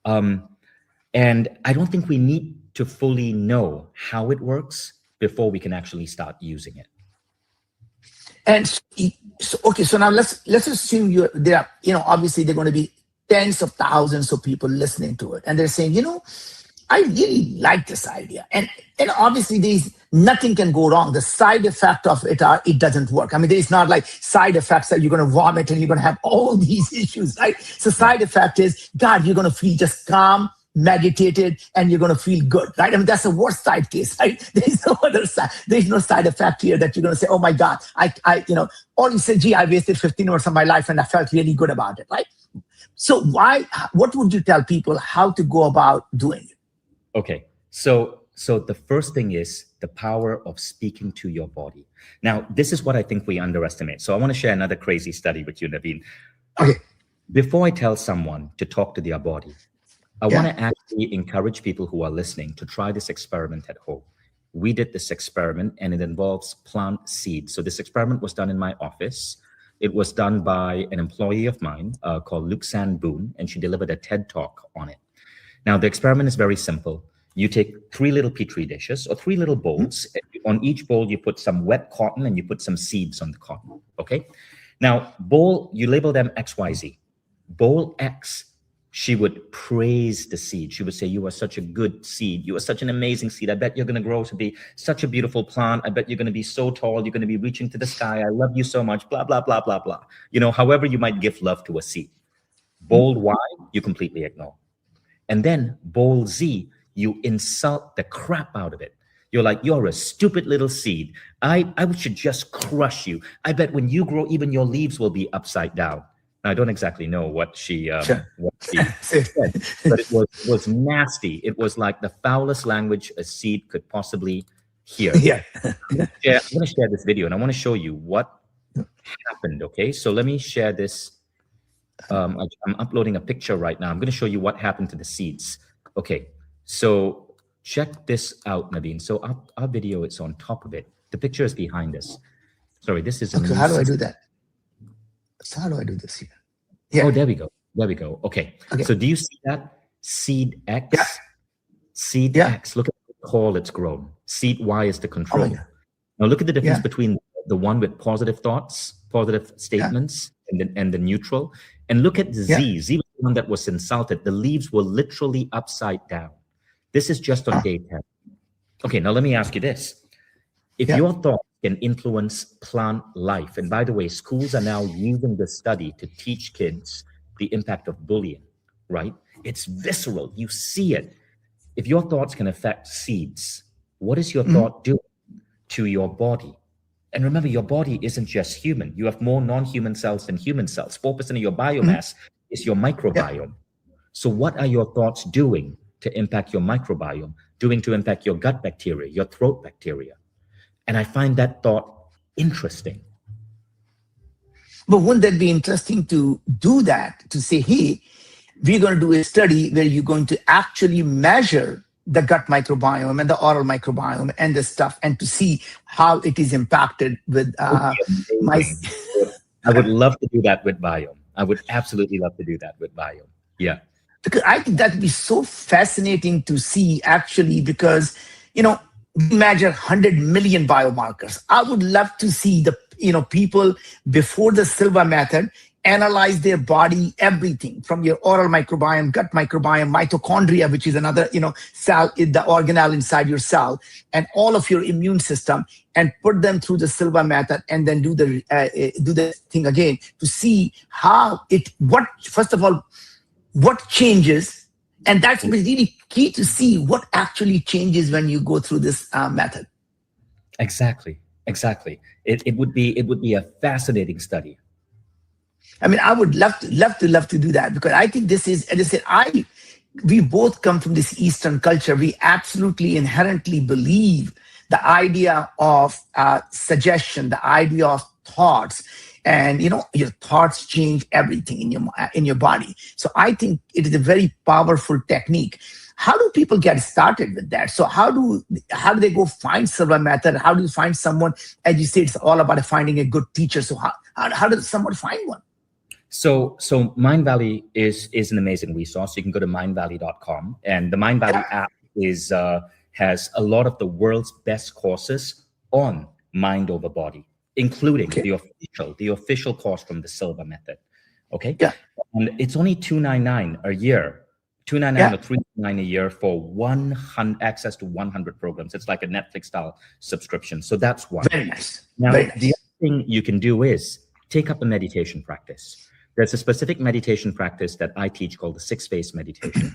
And I don't think we need to fully know how it works before we can actually start using it. And so now let's assume there are, obviously there are going to be tens of thousands of people listening to it, and they're saying, I really like this idea, and obviously nothing can go wrong. The side effect of it are it doesn't work. I mean, there's not like side effects that you're going to vomit and you're going to have all these issues, right? So side effect is, God, you're going to feel just calm meditated, and you're going to feel good, right? I mean, that's the worst side case, right? There's no other side. There's no side effect here that you're going to say, oh my God, or you say, gee, I wasted 15 minutes of my life and I felt really good about it, right? So what would you tell people how to go about doing it? Okay, so the first thing is the power of speaking to your body. Now, this is what I think we underestimate. So I want to share another crazy study with you, Naveen. Okay. Before I tell someone to talk to their body, I want to actually encourage people who are listening to try this experiment at home. We did this experiment, and it involves plant seeds. So this experiment was done in my office. It was done by an employee of mine called Luxanne Boone, and she delivered a TED Talk on it. Now, the experiment is very simple. You take 3 little Petri dishes or 3 little bowls. On each bowl, you put some wet cotton and you put some seeds on the cotton, okay? Now, bowl, you label them XYZ. Bowl X, she would praise the seed. She would say, you are such a good seed. You are such an amazing seed. I bet you're going to grow to be such a beautiful plant. I bet you're going to be so tall. You're going to be reaching to the sky. I love you so much, blah, blah, blah, blah, blah. You know, however you might give love to a seed. Bowl Y, you completely ignore. And then bowl Z, you insult the crap out of it. You're like, you're a stupid little seed. I should just crush you. I bet when you grow, even your leaves will be upside down. Now, I don't exactly know what she said, but it was nasty. It was like the foulest language a seed could possibly hear. Yeah. I'm going to share this video, and I want to show you what happened, okay? So let me share this. I'm uploading a picture right now. I'm going to show you what happened to the seeds. Okay, so check this out, Naveen. So our video is on top of it. The picture is behind us. Sorry, this is... Okay, how do I do that? So how do I do this here? Yeah. Oh, there we go. There we go. Okay. So do you see that? Seed X? Yeah. Seed X. Look at the call it's grown. Seed Y is the control. Now look at the difference between the one with positive thoughts, positive statements, and the neutral. And look at Z. Z was the one that was insulted. The leaves were literally upside down. This is just on day 10. Okay, now let me ask you this. If your thoughts can influence plant life, and by the way, schools are now using this study to teach kids the impact of bullying, right? It's visceral. You see it. If your thoughts can affect seeds, what is your thought doing to your body? And remember, your body isn't just human. You have more non-human cells than human cells. 4% of your biomass is your microbiome. So what are your thoughts doing to impact your microbiome, doing to impact your gut bacteria, your throat bacteria? And I find that thought interesting. But wouldn't that be interesting to do that, to say, hey, we're going to do a study where you're going to actually measure the gut microbiome and the oral microbiome and the stuff, and to see how it is impacted with I would love to do that with biome. I would absolutely love to do that with biome. Yeah. Because I think that would be so fascinating to see, actually, because, you know, we measure 100 million biomarkers. I would love to see the, people before the Silva method analyze their body, everything from your oral microbiome, gut microbiome, mitochondria, which is another, cell, the organelle inside your cell, and all of your immune system, and put them through the Silva method, and then do the thing again to see first of all, what changes. And that's really key to see what actually changes when you go through this method. Exactly. It would be a fascinating study. I mean, I would love to do that, because I think this is, as I said, we both come from this Eastern culture. We absolutely inherently believe the idea of suggestion, the idea of thoughts. And your thoughts change everything in your body. So I think it is a very powerful technique. How do people get started with that? So how do they go find Silva method? How do you find someone? As you say, it's all about finding a good teacher. So how does someone find one? So Mindvalley is an amazing resource. You can go to mindvalley.com, and the Mindvalley app has a lot of the world's best courses on mind over body, including the official course from the Silva method. Okay. Yeah. And it's only $299 a year, $299 or $399 a year for access to 100 programs. It's like a Netflix style subscription. So that's one. Very nice. Now, Very nice. The other thing you can do is take up a meditation practice. There's a specific meditation practice that I teach called the 6-phase meditation.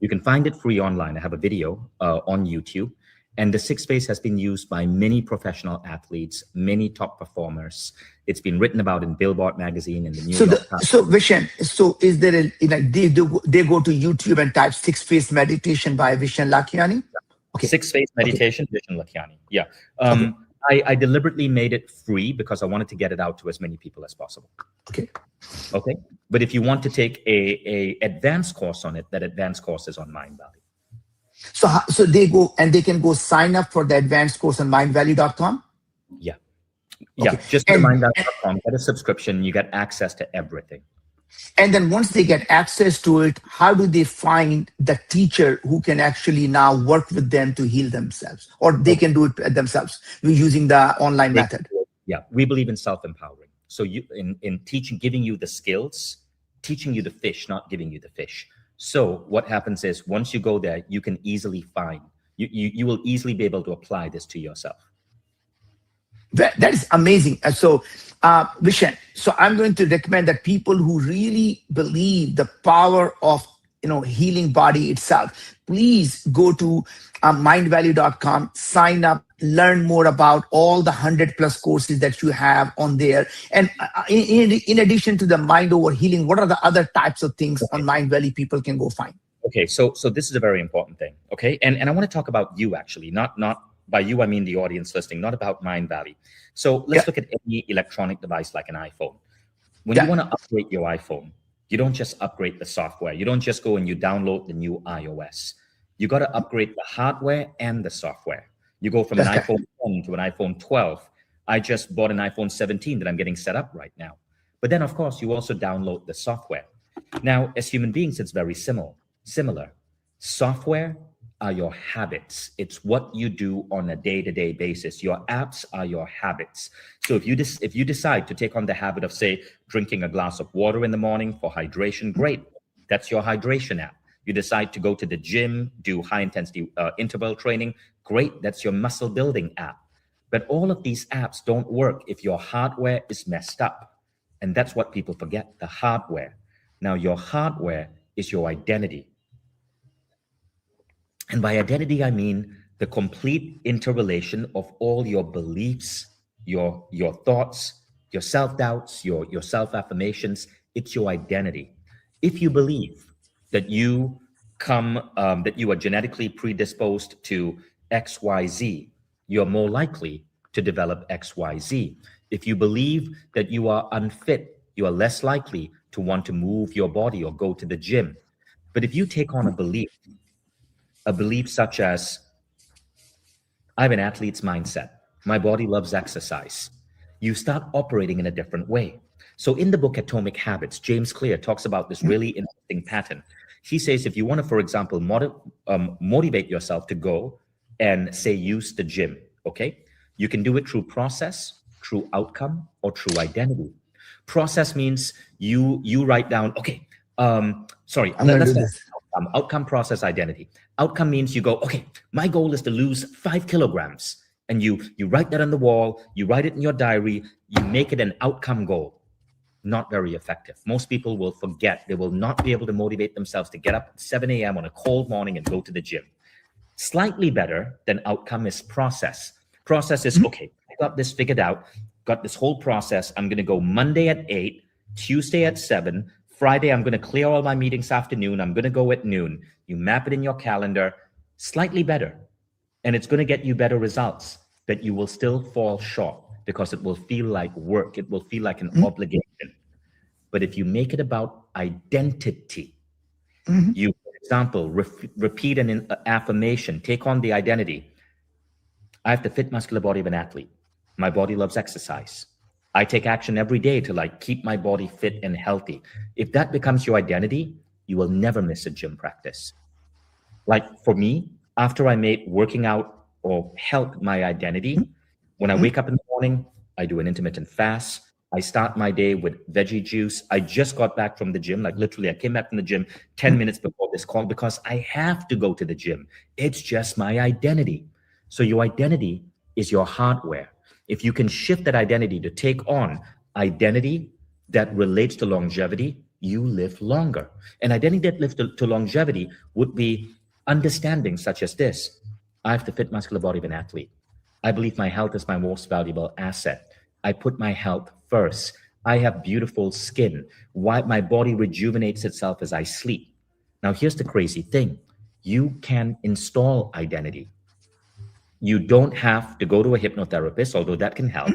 You can find it free online. I have a video on YouTube. And the 6-phase has been used by many professional athletes, many top performers. It's been written about in Billboard magazine and the New York Times. So Vishen, so is there they go to YouTube and type 6-phase meditation by Vishen Lakhiani? Okay. 6-phase meditation, Vishen Lakhiani. Yeah. I deliberately made it free because I wanted to get it out to as many people as possible. Okay. Okay. But if you want to take a advanced course on it, that advanced course is on Mindvalley. So they go and they can go sign up for the advanced course on mindvalley.com? Yeah. Yeah. Okay. Just go to mindvalley.com, get a subscription, you get access to everything. And then once they get access to it, how do they find the teacher who can actually now work with them to heal themselves? Or they can do it themselves using the online method? Yeah. We believe in self-empowering. So you in teaching, giving you the skills, teaching you the fish, not giving you the fish. So what happens is once you go there, you can easily find, you will easily be able to apply this to yourself. That is amazing. So Vishen, so I'm going to recommend that people who really believe the power of healing body itself, please go to mindvalley.com, sign up, learn more about all the 100+ courses that you have on there. And in addition to the mind over healing, what are the other types of things on Mindvalley people can go find? Okay, so this is a very important thing. Okay, and I want to talk about you actually, not by you I mean the audience listening, not about Mindvalley. So let's look at any electronic device like an iPhone. When you want to upgrade your iPhone, you don't just upgrade the software. You don't just go and you download the new iOS. You got to upgrade the hardware and the software. You go from an iPhone 10 to an iPhone 12. I just bought an iPhone 17 that I'm getting set up right now. But then, of course, you also download the software. Now, as human beings, it's very similar. Software are your habits. It's what you do on a day-to-day basis. Your apps are your habits. So if you decide to take on the habit of, say, drinking a glass of water in the morning for hydration, great. That's your hydration app. You decide to go to the gym, do high-intensity interval training, great. That's your muscle building app. But all of these apps don't work if your hardware is messed up. And that's what people forget, the hardware. Now, your hardware is your identity. And by identity, I mean the complete interrelation of all your beliefs, your thoughts, your self-doubts, your self-affirmations. It's your identity. If you believe that you that you are genetically predisposed to XYZ, you're more likely to develop XYZ. If you believe that you are unfit, you are less likely to want to move your body or go to the gym. But if you take on a belief such as, I have an athlete's mindset, my body loves exercise, you start operating in a different way. So in the book Atomic Habits, James Clear talks about this really interesting pattern. He says if you want to, for example, motivate yourself to go and, say, use the gym, okay? You can do it through process, through outcome, or through identity. Process means you write down, okay, outcome, process, identity. Outcome means you go, okay, my goal is to lose 5 kilograms. And you write that on the wall, you write it in your diary, you make it an outcome goal. Not very effective. Most people will forget. They will not be able to motivate themselves to get up at 7 a.m. on a cold morning and go to the gym. Slightly better than outcome is process. Process is, okay, I got this figured out, got this whole process. I'm going to go Monday at 8, Tuesday at 7, Friday, I'm going to clear all my meetings afternoon. I'm going to go at noon. You map it in your calendar, slightly better. And it's going to get you better results, but you will still fall short because it will feel like work. It will feel like an obligation. But if you make it about identity, you, for example, repeat an affirmation, take on the identity. I have the fit muscular body of an athlete. My body loves exercise. I take action every day to keep my body fit and healthy. If that becomes your identity, you will never miss a gym practice. Like for me, after I made working out or health my identity, when I wake up in the morning, I do an intermittent fast. I start my day with veggie juice. I just got back from the gym. Literally, I came back from the gym 10 minutes before this call because I have to go to the gym. It's just my identity. So your identity is your hardware. If you can shift that identity to take on identity that relates to longevity, you live longer. And identity that lives to longevity would be understanding such as this. I have the fit muscular body of an athlete. I believe my health is my most valuable asset. I put my health first. I have beautiful skin. Why my body rejuvenates itself as I sleep. Now, here's the crazy thing. You can install identity. You don't have to go to a hypnotherapist, although that can help.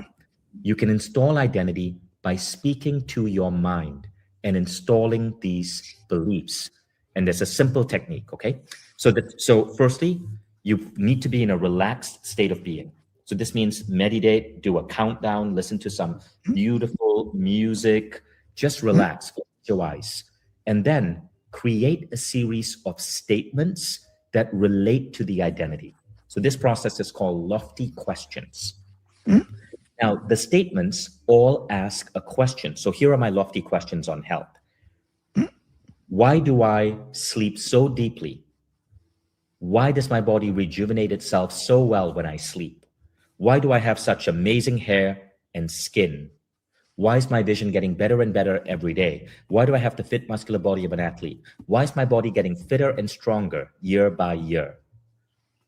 You can install identity by speaking to your mind and installing these beliefs. And there's a simple technique, okay? So firstly, you need to be in a relaxed state of being. So this means meditate, do a countdown, listen to some beautiful music, just relax, close your eyes, and then create a series of statements that relate to the identity. So this process is called lofty questions. Now, the statements all ask a question. So here are my lofty questions on health. Why do I sleep so deeply? Why does my body rejuvenate itself so well when I sleep? Why do I have such amazing hair and skin? Why is my vision getting better and better every day? Why do I have the fit muscular body of an athlete? Why is my body getting fitter and stronger year by year?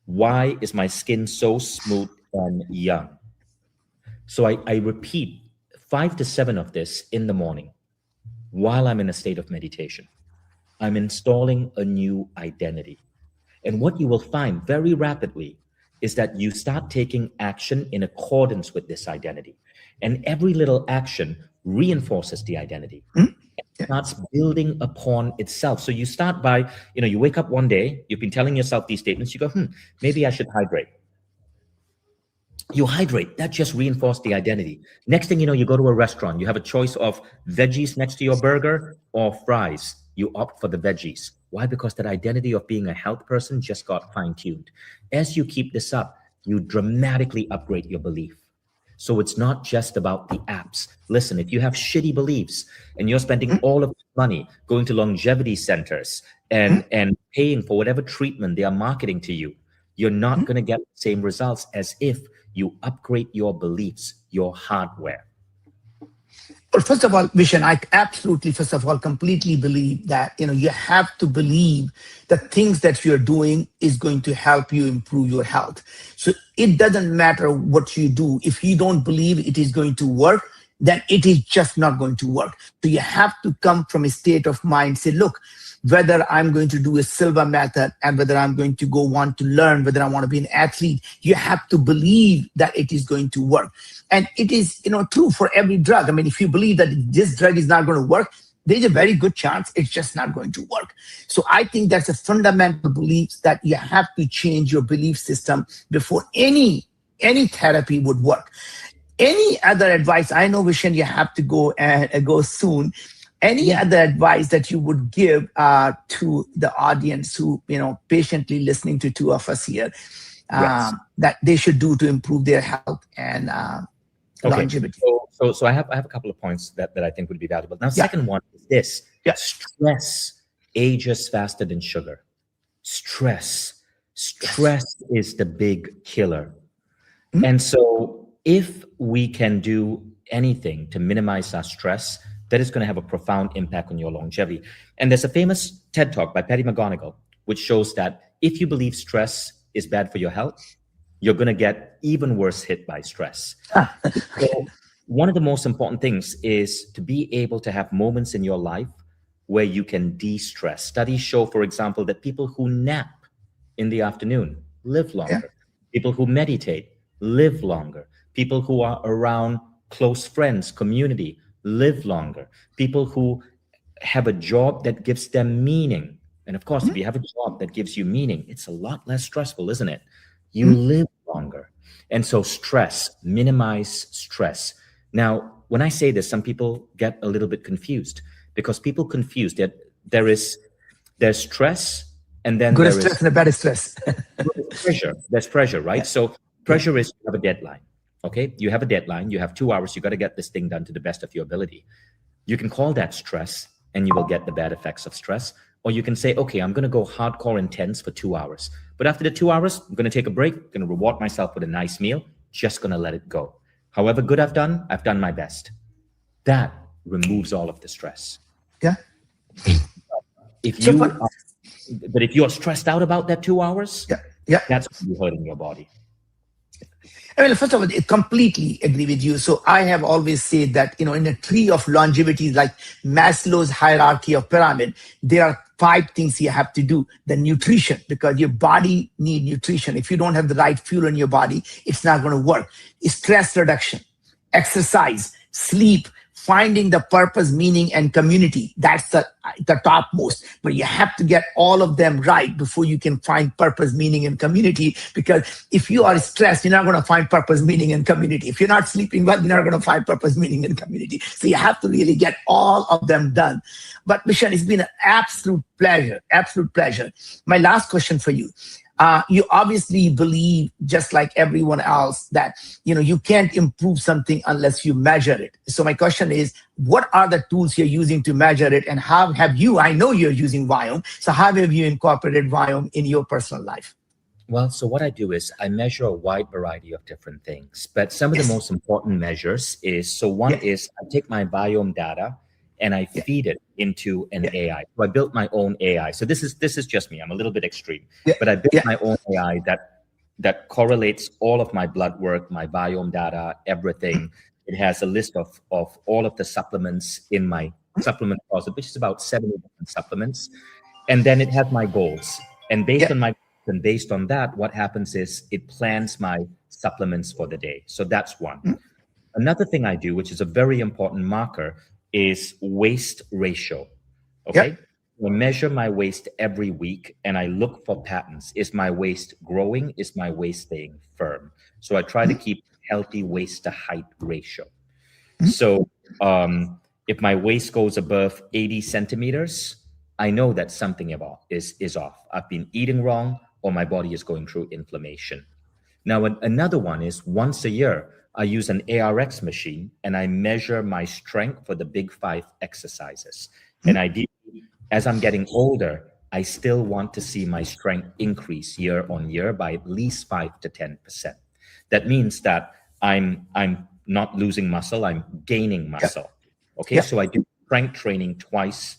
Why is my skin so smooth and young? So I repeat 5 to 7 of this in the morning while I'm in a state of meditation. I'm installing a new identity. And what you will find very rapidly is that you start taking action in accordance with this identity. And every little action reinforces the identity. It starts building upon itself. So you start by, you wake up one day, you've been telling yourself these statements, you go, maybe I should hydrate. You hydrate, that just reinforced the identity. Next thing you know, you go to a restaurant, you have a choice of veggies next to your burger or fries. You opt for the veggies. Why? Because that identity of being a health person just got fine-tuned. As you keep this up, you dramatically upgrade your belief. So it's not just about the apps. Listen, if you have shitty beliefs and you're spending all of the money going to longevity centers and paying for whatever treatment they are marketing to you, you're not going to get the same results as if you upgrade your beliefs, your hardware. Well, first of all, Vishen, I absolutely, first of all, completely believe that, you have to believe the things that you're doing is going to help you improve your health. So it doesn't matter what you do. If you don't believe it is going to work, then it is just not going to work. So you have to come from a state of mind, say, look, whether I'm going to do a silver method and whether I'm going to go want to learn, whether I want to be an athlete, you have to believe that it is going to work. And it is, true for every drug. I mean, if you believe that this drug is not going to work, there's a very good chance it's just not going to work. So I think that's a fundamental belief that you have to change your belief system before any therapy would work. Any other advice? I know, Vishen, you have to go soon. Any other advice that you would give to the audience who, patiently listening to two of us here, that they should do to improve their health and longevity? So I have a couple of points that I think would be valuable. Now, second one is this. Stress ages faster than sugar. Stress is the big killer. And so if we can do anything to minimize our stress, that is going to have a profound impact on your longevity. And there's a famous TED Talk by Patty McGonigal, which shows that if you believe stress is bad for your health, you're going to get even worse hit by stress. So one of the most important things is to be able to have moments in your life where you can de-stress. Studies show, for example, that people who nap in the afternoon live longer. People who meditate live longer. People who are around close friends, community, live longer. People who have a job that gives them meaning. And of course, if you have a job that gives you meaning, it's a lot less stressful, isn't it? You live longer. And so minimize stress. Now, when I say this, some people get a little bit confused because people confuse that there's stress and then good stress and a bad stress. Pressure. There's pressure, right? So pressure is you have a deadline. Okay, you have a deadline, you have 2 hours, you got to get this thing done to the best of your ability. You can call that stress and you will get the bad effects of stress. Or you can say, okay, I'm going to go hardcore intense for 2 hours. But after the 2 hours, I'm going to take a break, going to reward myself with a nice meal, just going to let it go. However good I've done my best. That removes all of the stress. If you, but if you're stressed out about that 2 hours, that's going to be hurting your body. I mean, first of all, I completely agree with you. So I have always said that, in a tree of longevity, like Maslow's hierarchy of pyramid, there are 5 things you have to do. The nutrition, because your body needs nutrition. If you don't have the right fuel in your body, it's not going to work. Stress reduction, exercise, sleep, finding the purpose, meaning, and community. That's the topmost. But you have to get all of them right before you can find purpose, meaning, and community. Because if you are stressed, you're not going to find purpose, meaning, and community. If you're not sleeping well, you're not going to find purpose, meaning, and community. So you have to really get all of them done. But Vishen, it's been an absolute pleasure, absolute pleasure. My last question for you. You obviously believe, just like everyone else, that you can't improve something unless you measure it. So my question is, what are the tools you're using to measure it, and how have you? I know you're using Viome, so how have you incorporated Viome in your personal life? Well, so what I do is I measure a wide variety of different things, but some of the most important measures is, so one is I take my Viome data and I feed it into an AI. So I built my own AI. So this is just me. I'm a little bit extreme, but I built my own AI that correlates all of my blood work, my Viome data, everything. It has a list of all of the supplements in my supplement closet, which is about 70 different supplements. And then it has my goals. And based on that, what happens is it plans my supplements for the day. So that's one. Another thing I do, which is a very important marker, is waist ratio. Okay. I measure my waist every week and I look for patterns. Is my waist growing? Is my waist staying firm? So I try to keep healthy waist to height ratio. So if my waist goes above 80 centimeters, I know that something is off. I've been eating wrong, or my body is going through inflammation. Now, another one is once a year, I use an ARX machine and I measure my strength for the big 5 exercises. And ideally, as I'm getting older, I still want to see my strength increase year on year by at least 5 to 10%. That means that I'm not losing muscle, I'm gaining muscle. Okay, so I do strength training twice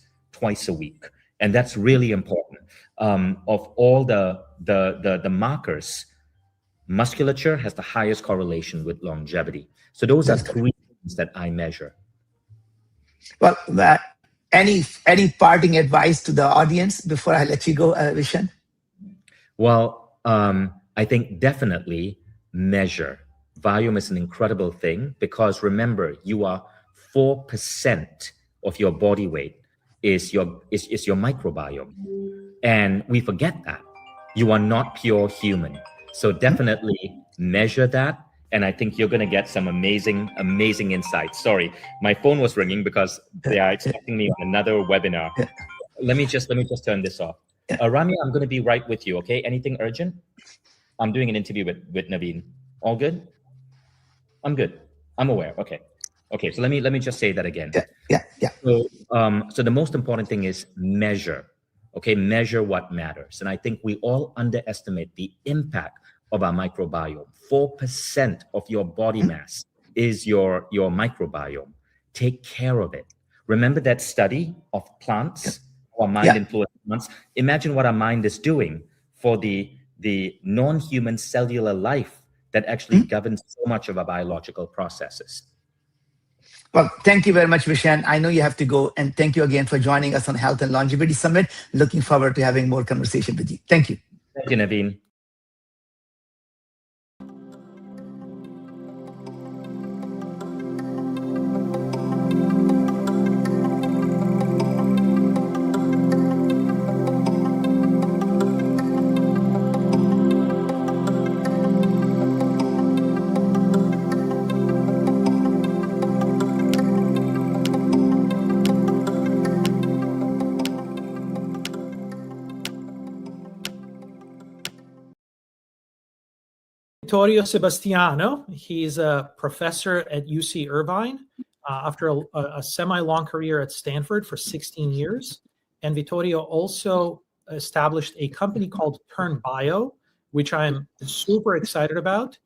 a week. And that's really important. Of all the markers, musculature has the highest correlation with longevity. So those are 3 things that I measure. Well, any parting advice to the audience before I let you go, Vishen? Well, I think definitely measure. Viome is an incredible thing because remember, you are 4% of your body weight is your microbiome. And we forget that. You are not pure human. So definitely measure that. And I think you're going to get some amazing insights. Sorry, my phone was ringing because they are expecting me on another webinar. Let me just turn this off. Rami, I'm going to be right with you, okay? Anything urgent? I'm doing an interview with Naveen. All good? I'm good. I'm aware. Okay. So let me just say that again. So the most important thing is measure. Okay, measure what matters. And I think we all underestimate the impact of our microbiome. 4% of your body mass is your microbiome. Take care of it. Remember that study of plants, or mind influenced plants? Imagine what our mind is doing for the non-human cellular life that actually governs so much of our biological processes. Well, thank you very much, Vishen. I know you have to go, and thank you again for joining us on Health and Longevity Summit. Looking forward to having more conversation with you. Thank you. Thank you, Naveen. Vittorio Sebastiano. He's a professor at UC Irvine after a semi-long career at Stanford for 16 years. And Vittorio also established a company called Turn Bio, which I'm super excited about.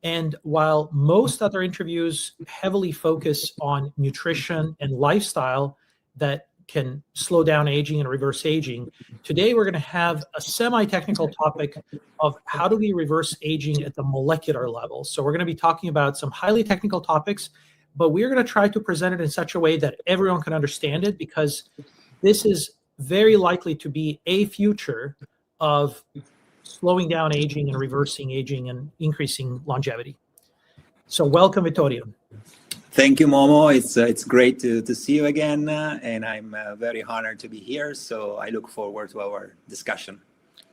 And while most other interviews heavily focus on nutrition and lifestyle, that can slow down aging and reverse aging. Today, we're going to have a semi-technical topic of how do we reverse aging at the molecular level. So we're going to be talking about some highly technical topics, but we're going to try to present it in such a way that everyone can understand it, because this is very likely to be a future of slowing down aging and reversing aging and increasing longevity. So welcome, Vittorio. Thank you, Momo. It's great to see you again, and I'm very honored to be here. So I look forward to our discussion.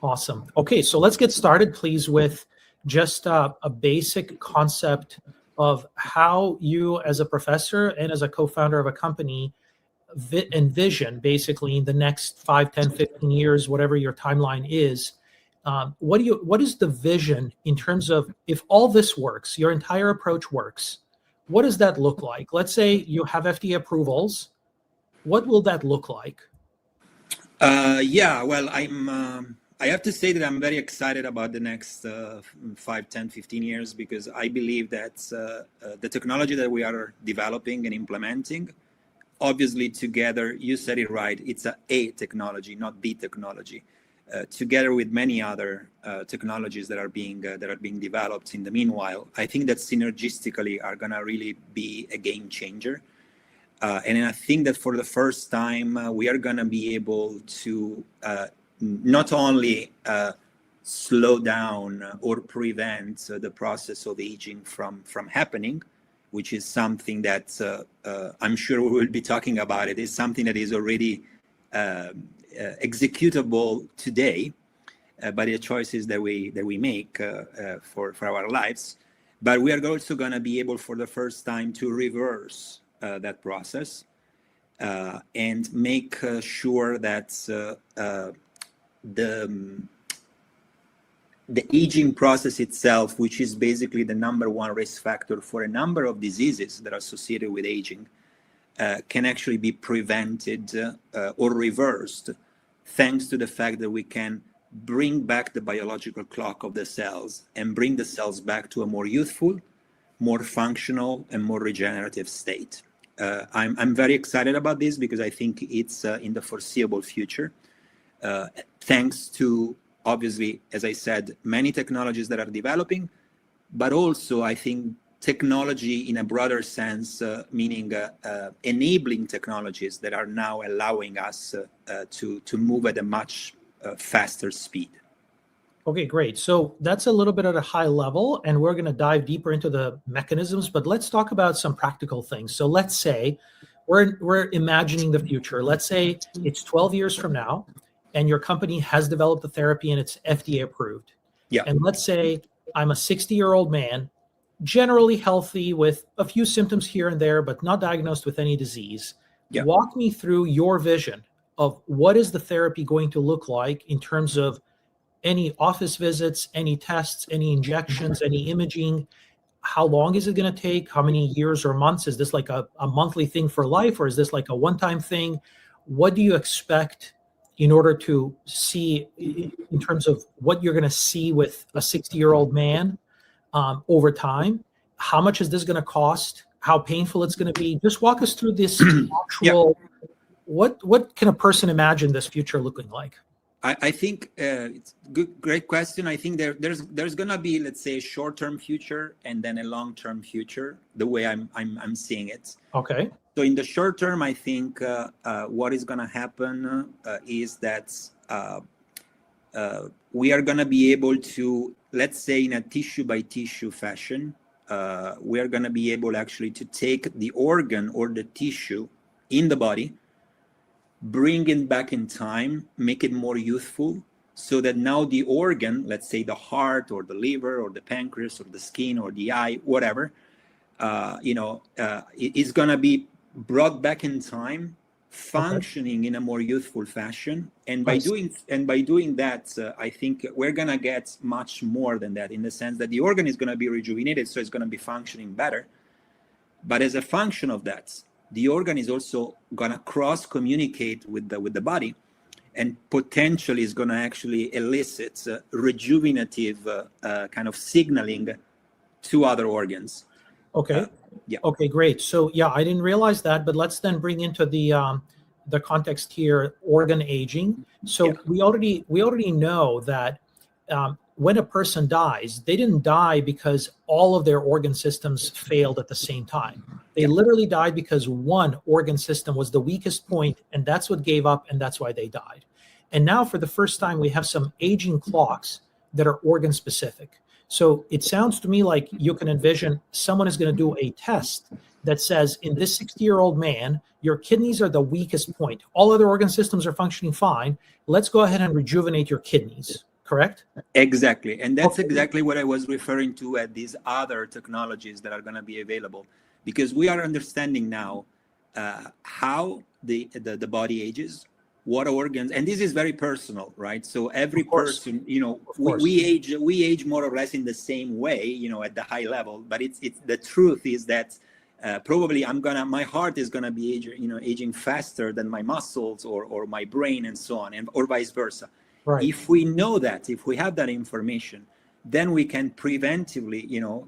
Awesome. Okay, so let's get started, please, with just a basic concept of how you, as a professor and as a co-founder of a company, envision basically in the next 5, 10, 15 years, whatever your timeline is. What is the vision in terms of, if all this works, your entire approach works, what does that look like? Let's say you have FDA approvals. What will that look like? Yeah, well, I have to say that I'm very excited about the next 5, 10, 15 years, because I believe that the technology that we are developing and implementing, obviously together, you said it right, it's a technology, not the technology. Together with many other technologies that are being developed in the meanwhile, I think that synergistically are going to really be a game changer. And I think that for the first time, we are going to be able to not only slow down or prevent the process of aging from happening, which is something that I'm sure we will be talking about. It is something that is already executable today by the choices that we make for our lives. But we are also going to be able, for the first time, to reverse that process and make sure that the aging process itself, which is basically the #1 risk factor for a number of diseases that are associated with aging, can actually be prevented or reversed, thanks to the fact that we can bring back the biological clock of the cells and bring the cells back to a more youthful, more functional, and more regenerative state. I'm very excited about this, because I think it's in the foreseeable future, thanks to, obviously, as I said, many technologies that are developing, but also I think technology in a broader sense, meaning enabling technologies that are now allowing us to move at a much faster speed. Okay, great. So that's a little bit at a high level, and we're going to dive deeper into the mechanisms, but let's talk about some practical things. So let's say we're imagining the future. Let's say it's 12 years from now, and your company has developed the therapy and it's FDA approved. Yeah. And let's say I'm a 60-year-old man, generally healthy with a few symptoms here and there, but not diagnosed with any disease. Yeah. Walk me through your vision of what is the therapy going to look like in terms of any office visits, any tests, any injections, any imaging. How long is it going to take? How many years or months? Is this like a monthly thing for life, or is this like a one-time thing? What do you expect in order to see, in terms of what you're going to see with a 60-year-old man over time? How much is this going to cost? How painful it's going to be? Just walk us through this actual, what can a person imagine this future looking like? I think it's great question. I think there's gonna be, let's say, a short-term future and then a long-term future, the way I'm seeing it. Okay. So in the short term, I think what is gonna happen is that we are gonna be able to, let's say, in a tissue by tissue fashion, we are gonna be able actually to take the organ or the tissue in the body, bring it back in time, make it more youthful, so that now the organ, let's say the heart or the liver or the pancreas or the skin or the eye, whatever, is going to be brought back in time, functioning in a more youthful fashion. And by doing that, I think we're going to get much more than that, in the sense that the organ is going to be rejuvenated, so it's going to be functioning better. But as a function of that, the organ is also going to cross-communicate with the body, and potentially is going to actually elicit rejuvenative kind of signaling to other organs. Okay. Yeah. Okay, great. So yeah, I didn't realize that, but let's then bring into the the context here, organ aging. So we already know that when a person dies, they didn't die because all of their organ systems failed at the same time. They literally died because one organ system was the weakest point, and that's what gave up, and that's why they died. And now for the first time, we have some aging clocks that are organ specific. So it sounds to me like you can envision someone is going to do a test that says, in this 60-year-old man, your kidneys are the weakest point. All other organ systems are functioning fine. Let's go ahead and rejuvenate your kidneys. Correct? Exactly. And that's exactly what I was referring to at these other technologies that are going to be available, because we are understanding now how the body ages, what organs, and this is very personal, right? So every person, you know, we age more or less in the same way, you know, at the high level, but it's the truth is that probably my heart is gonna be aging faster than my muscles or my brain and so on, or vice versa. Right. If we know that, if we have that information, then we can preventively, you know,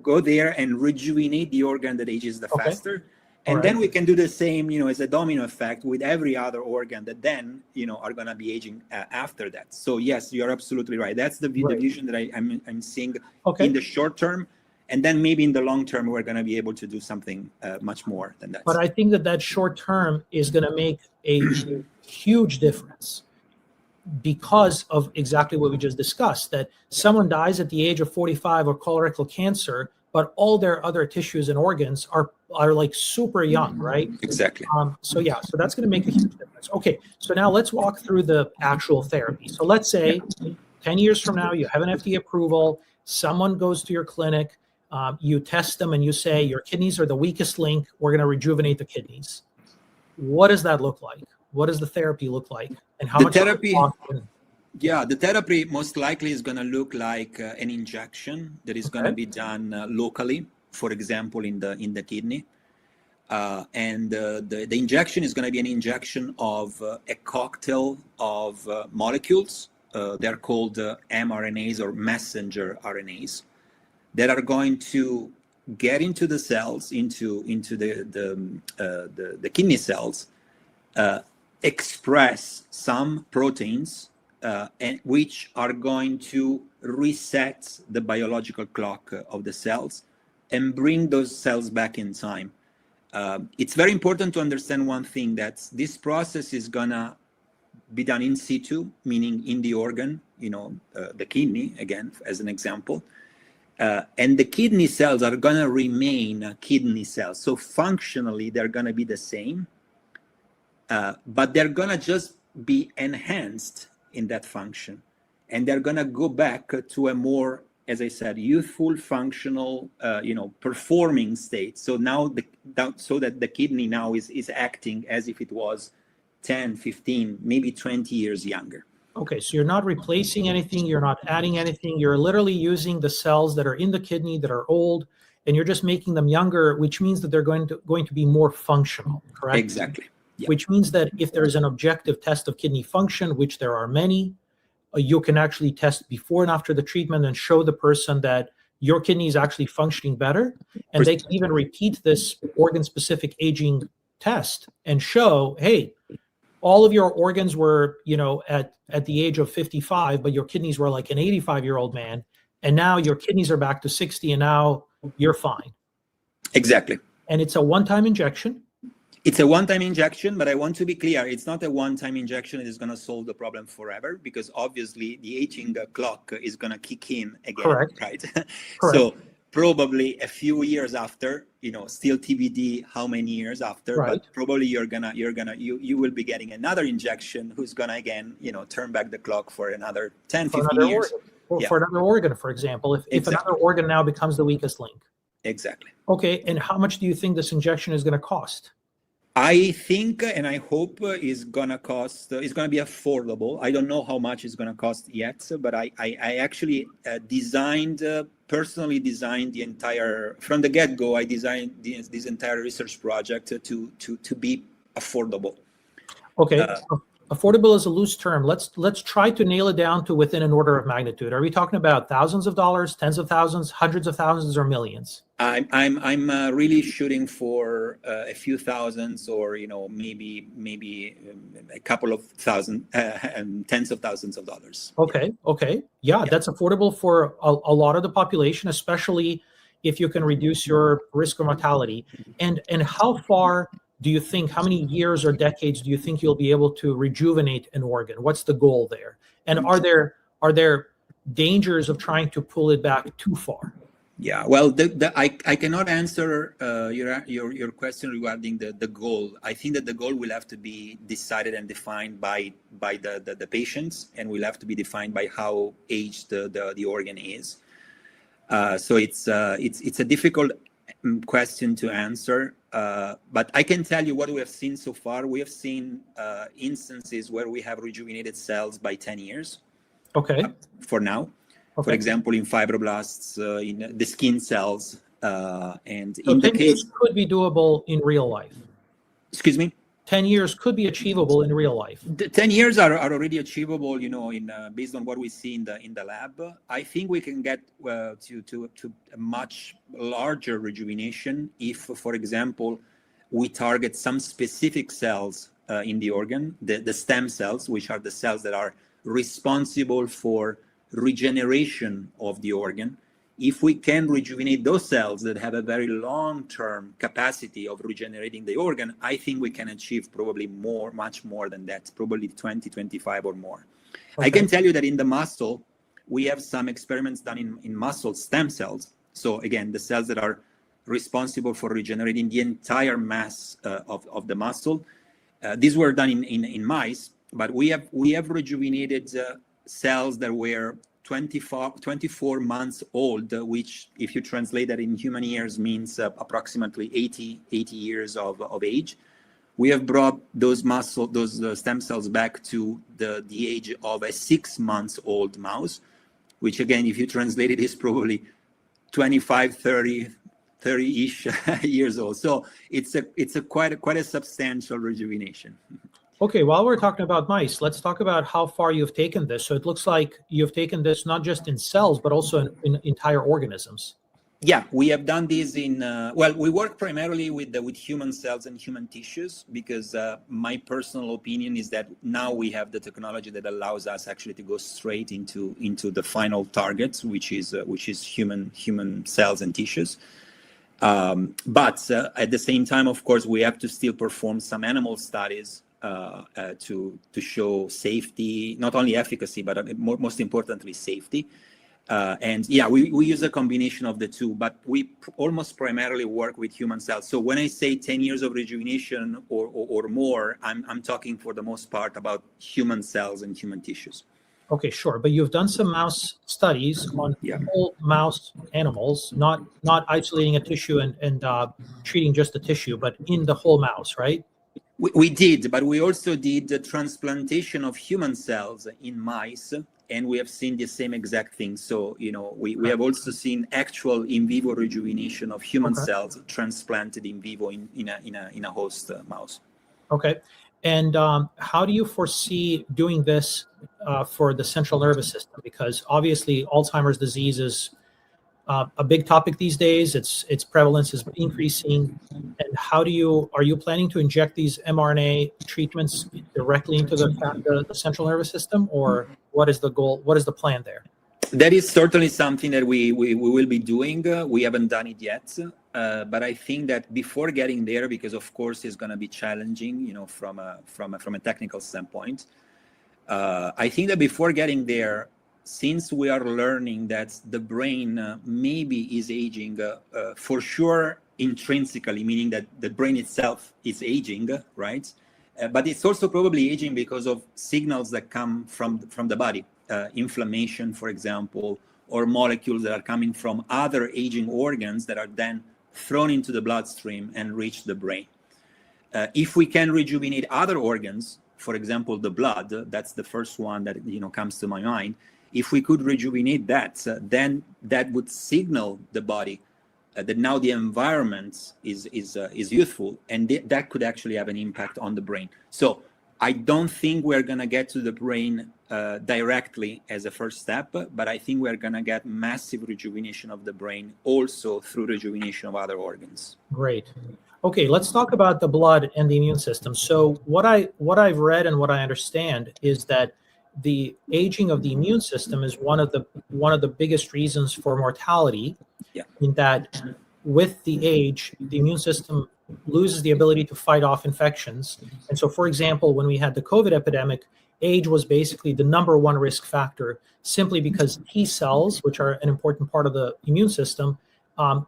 go there and rejuvenate the organ that ages the faster. And then we can do the same, you know, as a domino effect with every other organ that then, you know, are going to be aging after that. So yes, you're absolutely right. That's the vision that I'm seeing in the short term. And then maybe in the long term, we're going to be able to do something much more than that. But I think that short term is going to make a huge difference because of exactly what we just discussed, that someone dies at the age of 45 of colorectal cancer, but all their other tissues and organs are like super young, right? Exactly. So that's going to make a huge difference. Okay, so now let's walk through the actual therapy. So let's say 10 years from now, you have an FDA approval, someone goes to your clinic, you test them and you say, your kidneys are the weakest link, we're going to rejuvenate the kidneys. What does that look like? What does the therapy look like? And how much therapy? Yeah, the therapy most likely is going to look like an injection that is going to be done locally, for example, in the kidney. And the injection is going to be an injection of a cocktail of molecules. They're called mRNAs or messenger RNAs that are going to get into the cells, into the kidney cells, express some proteins and which are going to reset the biological clock of the cells and bring those cells back in time. It's very important to understand one thing, that this process is gonna be done in situ, meaning in the organ, you know, the kidney, again, as an example. And the kidney cells are gonna remain kidney cells. So functionally, they're gonna be the same, but they're gonna just be enhanced in that function, and they're gonna go back to a more, as I said, youthful, functional, performing state. So now so that the kidney now is acting as if it was 10, 15, maybe 20 years younger. Okay, so you're not replacing anything, you're not adding anything, you're literally using the cells that are in the kidney that are old, and you're just making them younger, which means that they're going to be more functional, correct? Exactly. Yeah. Which means that if there's an objective test of kidney function, which there are many, you can actually test before and after the treatment and show the person that your kidney is actually functioning better. And they can even repeat this organ-specific aging test and show, hey, all of your organs were, you know, at the age of 55, but your kidneys were like an 85-year-old man, and now your kidneys are back to 60, and now you're fine. Exactly. And it's a one-time injection. It's a one-time injection, but I want to be clear, it's not a one-time injection that is going to solve the problem forever, because obviously the aging clock is going to kick in again. Correct. Right? Correct. So probably a few years after, you know, still TBD how many years after, right. But probably you will be getting another injection who's gonna again, you know, turn back the clock for another 10, 15 years. For another organ, for example, if another organ now becomes the weakest link. Exactly. Okay, and how much do you think this injection is going to cost? I think and I hope is gonna be affordable. I don't know how much it's gonna cost yet, but I actually personally designed the entire, from the get-go, I designed this entire research project to be affordable. Okay, affordable is a loose term. Let's try to nail it down to within an order of magnitude. Are we talking about thousands of dollars, tens of thousands, hundreds of thousands, or millions? I'm really shooting for a few thousands, or maybe a couple of thousand, tens of thousands of dollars. Okay. Yeah, that's affordable for a lot of the population, especially if you can reduce your risk of mortality. And how far do you think, how many years or decades do you think you'll be able to rejuvenate an organ? What's the goal there? And are there dangers of trying to pull it back too far? Yeah, well, I cannot answer your question regarding the goal. I think that the goal will have to be decided and defined by the patients, and will have to be defined by how aged the organ is. So it's a difficult question to answer, but I can tell you what we have seen so far. We have seen instances where we have rejuvenated cells by 10 years. Okay. For now. For example, in fibroblasts, in the skin cells, and so in 10 the case years could be doable in real life. Excuse me. 10 years could be achievable in real life. 10 years are already achievable, in based on what we see in the lab. I think we can get to a much larger rejuvenation if, for example, we target some specific cells in the organ, the stem cells, which are the cells that are responsible for regeneration of the organ. If we can rejuvenate those cells that have a very long-term capacity of regenerating the organ, I think we can achieve probably much more than that, probably 20, 25 or more. Okay. I can tell you that in the muscle, we have some experiments done in muscle stem cells. So again, the cells that are responsible for regenerating the entire mass of the muscle. These were done in mice, but we have rejuvenated cells that were 24 months old, which, if you translate that in human years, means approximately 80 years of age. We have brought those stem cells back to the age of a 6 months old mouse, which again, if you translate it, is probably 25, 30-ish years old. So it's quite a substantial rejuvenation. Okay, while we're talking about mice, let's talk about how far you've taken this. So it looks like you've taken this not just in cells, but also in entire organisms. Yeah, we have done this in, we work primarily with human cells and human tissues, because my personal opinion is that now we have the technology that allows us actually to go straight into the final targets, which is human cells and tissues. But at the same time, of course, we have to still perform some animal studies to show safety, not only efficacy, but most importantly, safety. And yeah, we use a combination of the two, but we almost primarily work with human cells. So when I say 10 years of rejuvenation or more, I'm talking for the most part about human cells and human tissues. Okay, sure. But you've done some mouse studies on whole mouse animals, not isolating a tissue and treating just the tissue, but in the whole mouse, right? We did, but we also did the transplantation of human cells in mice, and we have seen the same exact thing. So, we have also seen actual in vivo rejuvenation of human cells transplanted in vivo in a host mouse. Okay. And how do you foresee doing this for the central nervous system? Because obviously Alzheimer's disease is a big topic these days. Its prevalence is increasing. And are you planning to inject these mRNA treatments directly into the central nervous system, or what is the goal? What is the plan there? That is certainly something that we will be doing. We haven't done it yet, but I think that before getting there, because of course it's going to be challenging, from a technical standpoint. I think that before getting there, since we are learning that the brain maybe is aging, for sure intrinsically, meaning that the brain itself is aging, right? But it's also probably aging because of signals that come from the body, inflammation, for example, or molecules that are coming from other aging organs that are then thrown into the bloodstream and reach the brain. If we can rejuvenate other organs, for example, the blood, that's the first one that comes to my mind. If we could rejuvenate that, then that would signal the body that now the environment is youthful, and that could actually have an impact on the brain. So I don't think we're going to get to the brain directly as a first step, but I think we're going to get massive rejuvenation of the brain also through rejuvenation of other organs. Great. Okay, let's talk about the blood and the immune system. So what I've read and what I understand is that the aging of the immune system is one of the biggest reasons for mortality. Yeah. In that, with the age, the immune system loses the ability to fight off infections. And so, for example, when we had the COVID epidemic, age was basically the number one risk factor, simply because T cells, which are an important part of the immune system, are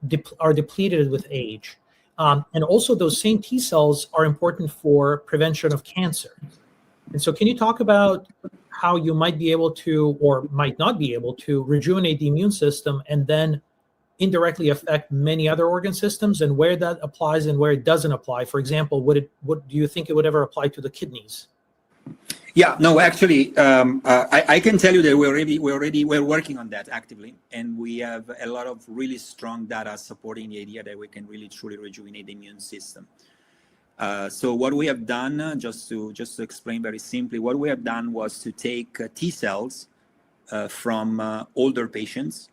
depleted with age. And also those same T cells are important for prevention of cancer. And so can you talk about how you might be able to, or might not be able to, rejuvenate the immune system and then indirectly affect many other organ systems, and where that applies and where it doesn't apply? For example, do you think it would ever apply to the kidneys? Yeah, no, actually, I can tell you that we're working on that actively, and we have a lot of really strong data supporting the idea that we can really truly rejuvenate the immune system. So what we have done, just to explain very simply, what we have done was to take T cells from older patients.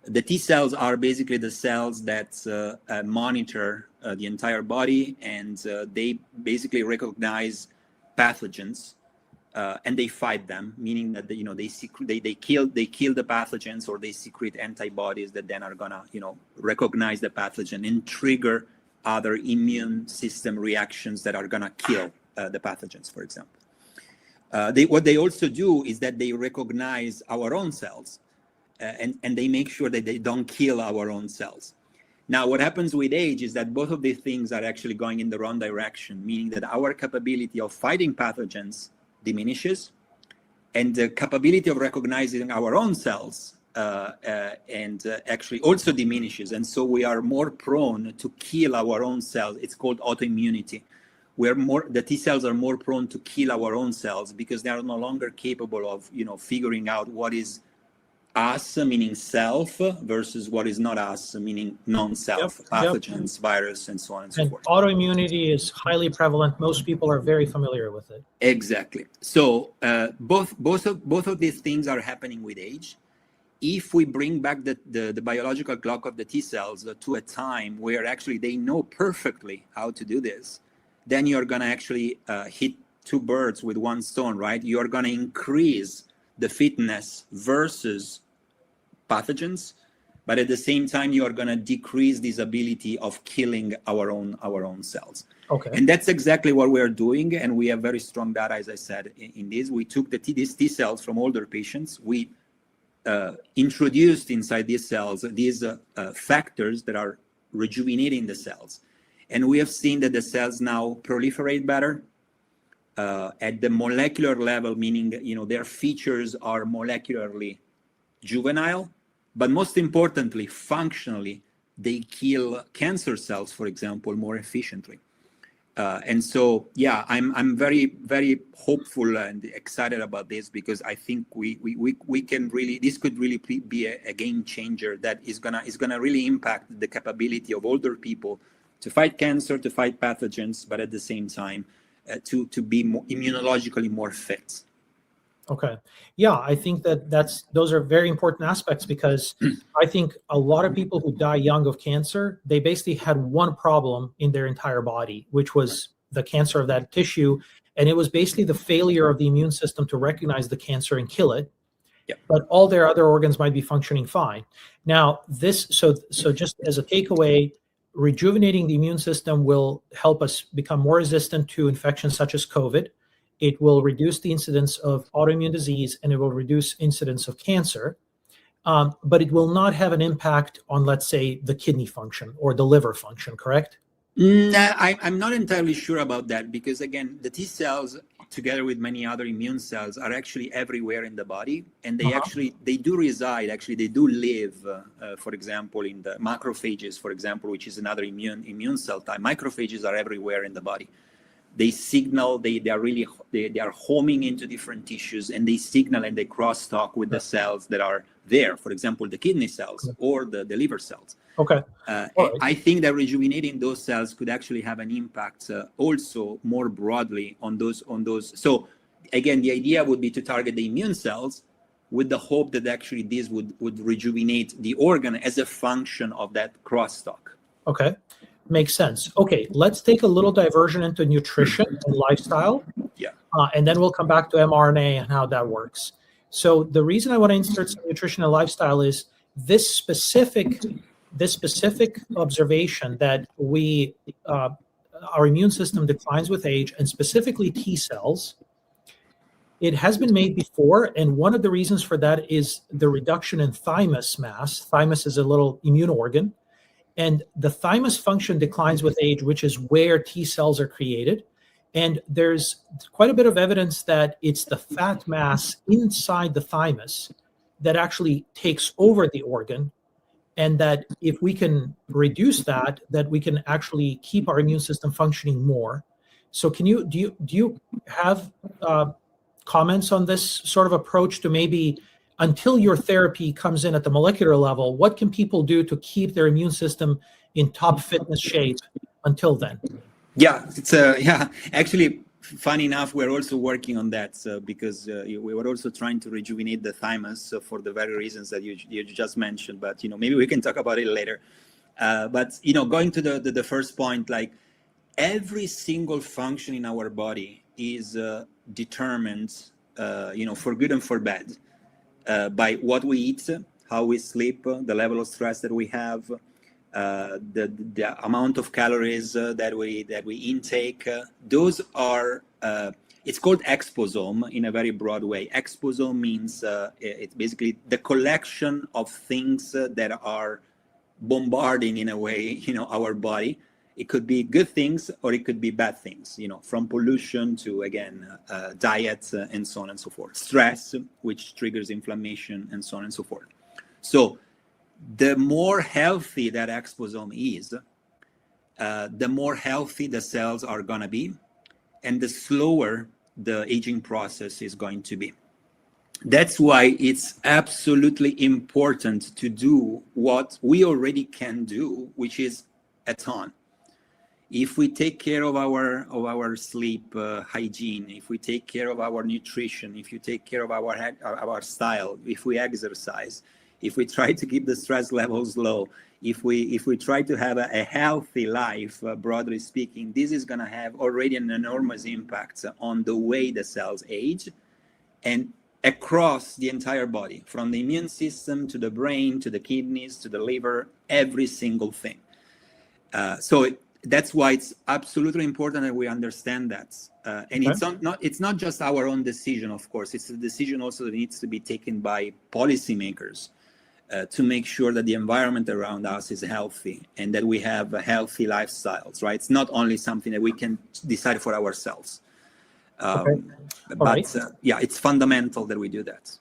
The T cells are basically the cells that monitor the entire body, and they basically recognize pathogens. And they fight them, meaning that they kill the pathogens, or they secrete antibodies that then are gonna recognize the pathogen and trigger other immune system reactions that are gonna kill the pathogens, for example. What they also do is that they recognize our own cells, and they make sure that they don't kill our own cells. Now, what happens with age is that both of these things are actually going in the wrong direction, meaning that our capability of fighting pathogens diminishes, and the capability of recognizing our own cells actually also diminishes. And so we are more prone to kill our own cells. It's called autoimmunity. The T cells are more prone to kill our own cells because they are no longer capable of figuring out what is us, meaning self, versus what is not us, meaning non-self, pathogens, virus, and so on and so forth. Autoimmunity is highly prevalent. Most people are very familiar with it. Exactly. So both of these things are happening with age. If we bring back the biological clock of the T cells to a time where actually they know perfectly how to do this, then you're going to actually hit two birds with one stone, right? You're going to increase the fitness versus pathogens, but at the same time you are going to decrease this ability of killing our own cells. Okay. And that's exactly what we are doing, and we have very strong data, as I said, in this. We took these T cells from older patients. We introduced inside these cells these factors that are rejuvenating the cells, and we have seen that the cells now proliferate better. At the molecular level, meaning their features are molecularly juvenile, but most importantly, functionally, they kill cancer cells, for example, more efficiently. And so, yeah, I'm very, very hopeful and excited about this, because I think we can really, this could really be a game changer that is gonna really impact the capability of older people to fight cancer, to fight pathogens, but at the same time, to be more immunologically more fit. Okay. Yeah, I think those are very important aspects, because I think a lot of people who die young of cancer, they basically had one problem in their entire body, which was the cancer of that tissue. And it was basically the failure of the immune system to recognize the cancer and kill it. Yeah. But all their other organs might be functioning fine. Now, so just as a takeaway, rejuvenating the immune system will help us become more resistant to infections such as COVID. It will reduce the incidence of autoimmune disease, and it will reduce incidence of cancer. But it will not have an impact on, let's say, the kidney function or the liver function, correct? No, I'm not entirely sure about that, because again, the T cells, together with many other immune cells, are actually everywhere in the body, and they do reside. Actually, they do live. For example, in the macrophages, for example, which is another immune cell type. Macrophages are everywhere in the body. They signal. They are homing into different tissues, and they signal and they crosstalk with the cells that are there. For example, the kidney cells or the liver cells. Okay. Right. I think that rejuvenating those cells could actually have an impact also more broadly on those. So again, the idea would be to target the immune cells with the hope that actually this would rejuvenate the organ as a function of that crosstalk. Okay, makes sense. Okay, let's take a little diversion into nutrition and lifestyle. Yeah. And then we'll come back to mRNA and how that works. So the reason I want to insert some nutrition and lifestyle is this specific observation that our immune system declines with age, and specifically T cells. It has been made before, and one of the reasons for that is the reduction in thymus mass. Thymus is a little immune organ, and the thymus function declines with age, which is where T cells are created. And there's quite a bit of evidence that it's the fat mass inside the thymus that actually takes over the organ, and that if we can reduce that we can actually keep our immune system functioning more. So do you have comments on this sort of approach to maybe until your therapy comes in at the molecular level, what can people do to keep their immune system in top fitness shape until then? Yeah, it's actually, funny enough, we're also working on that because we were also trying to rejuvenate the thymus for the very reasons that you just mentioned. But maybe we can talk about it later. But going to the first point, like every single function in our body is determined, for good and for bad, by what we eat, how we sleep, the level of stress that we have, the amount of calories that we intake. Those are it's called exposome in a very broad way. Exposome means it's basically the collection of things that are bombarding in a way our body. It could be good things or it could be bad things, from pollution to, again, diet and so on and so forth. Stress, which triggers inflammation and so on and so forth. So the more healthy that exposome is, the more healthy the cells are going to be, and the slower the aging process is going to be. That's why it's absolutely important to do what we already can do, which is a ton. If we take care of our sleep hygiene, if we take care of our nutrition, if you take care of our style, if we exercise, if we try to keep the stress levels low, if we try to have a healthy life, broadly speaking, this is going to have already an enormous impact on the way the cells age, and across the entire body, from the immune system to the brain to the kidneys to the liver, every single thing. That's why it's absolutely important that we understand that. And okay. It's not just our own decision, of course. It's a decision also that needs to be taken by policymakers to make sure that the environment around us is healthy and that we have healthy lifestyles, right? It's not only something that we can decide for ourselves. Okay. But it's fundamental that we do that.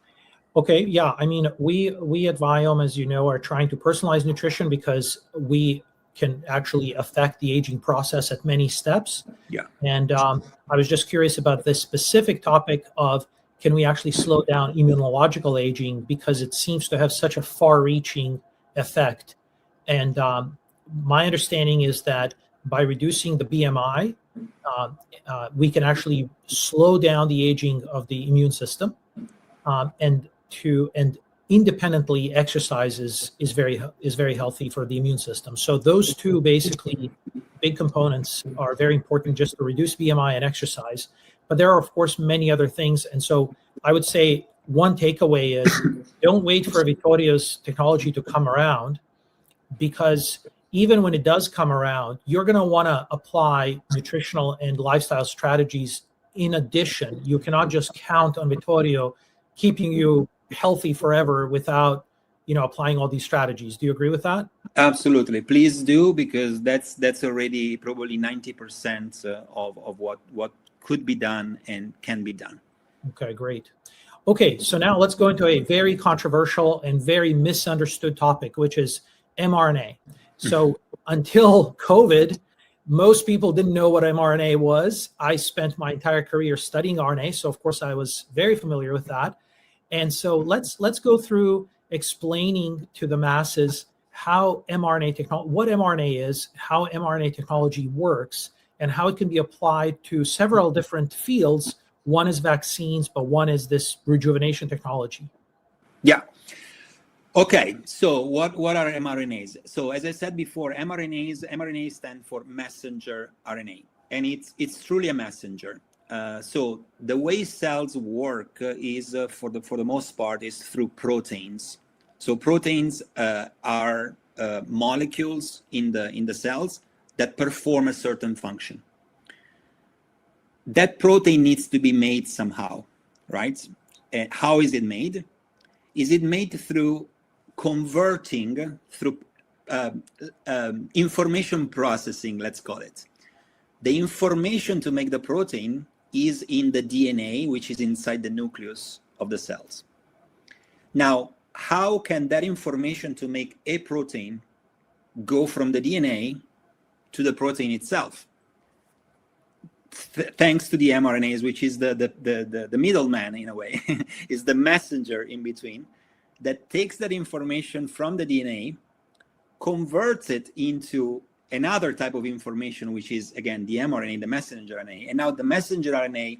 Okay, yeah. I mean, we at Viome, as you know, are trying to personalize nutrition because we can actually affect the aging process at many steps. Yeah. And I was just curious about this specific topic of, can we actually slow down immunological aging, because it seems to have such a far-reaching effect. And my understanding is that by reducing the BMI, we can actually slow down the aging of the immune system, and independently exercise is very healthy for the immune system. So those two basically big components are very important, just to reduce BMI and exercise. But there are, of course, many other things. And so I would say one takeaway is don't wait for Vittorio's technology to come around, because even when it does come around, you're going to want to apply nutritional and lifestyle strategies in addition. You cannot just count on Vittorio keeping you healthy forever without applying all these strategies. Do you agree with that? Absolutely, please do, because that's already probably 90% of what could be done and can be done. Okay, great. Okay, so now let's go into a very controversial and very misunderstood topic, which is mRNA. So until COVID, most people didn't know what mRNA was. I spent my entire career studying RNA, so of course I was very familiar with that. And so let's go through explaining to the masses how mRNA technology, what mRNA is, how mRNA technology works, and how it can be applied to several different fields. One is vaccines, but one is this rejuvenation technology. Yeah. Okay, so what are mRNAs? So as I said before, mRNAs stand for messenger RNA, and it's truly a messenger. So the way cells work is, for the most part, is through proteins. So proteins are molecules in the cells that perform a certain function. That protein needs to be made somehow, right? How is it made? Is it made through converting, through information processing, let's call it. The information to make the protein is in the DNA, which is inside the nucleus of the cells. Now, how can that information to make a protein go from the DNA to the protein itself? Thanks to the mRNAs, which is the middleman in a way, is the messenger in between, that takes that information from the DNA, converts it into another type of information, which is, again, the mRNA, the messenger RNA. And now the messenger RNA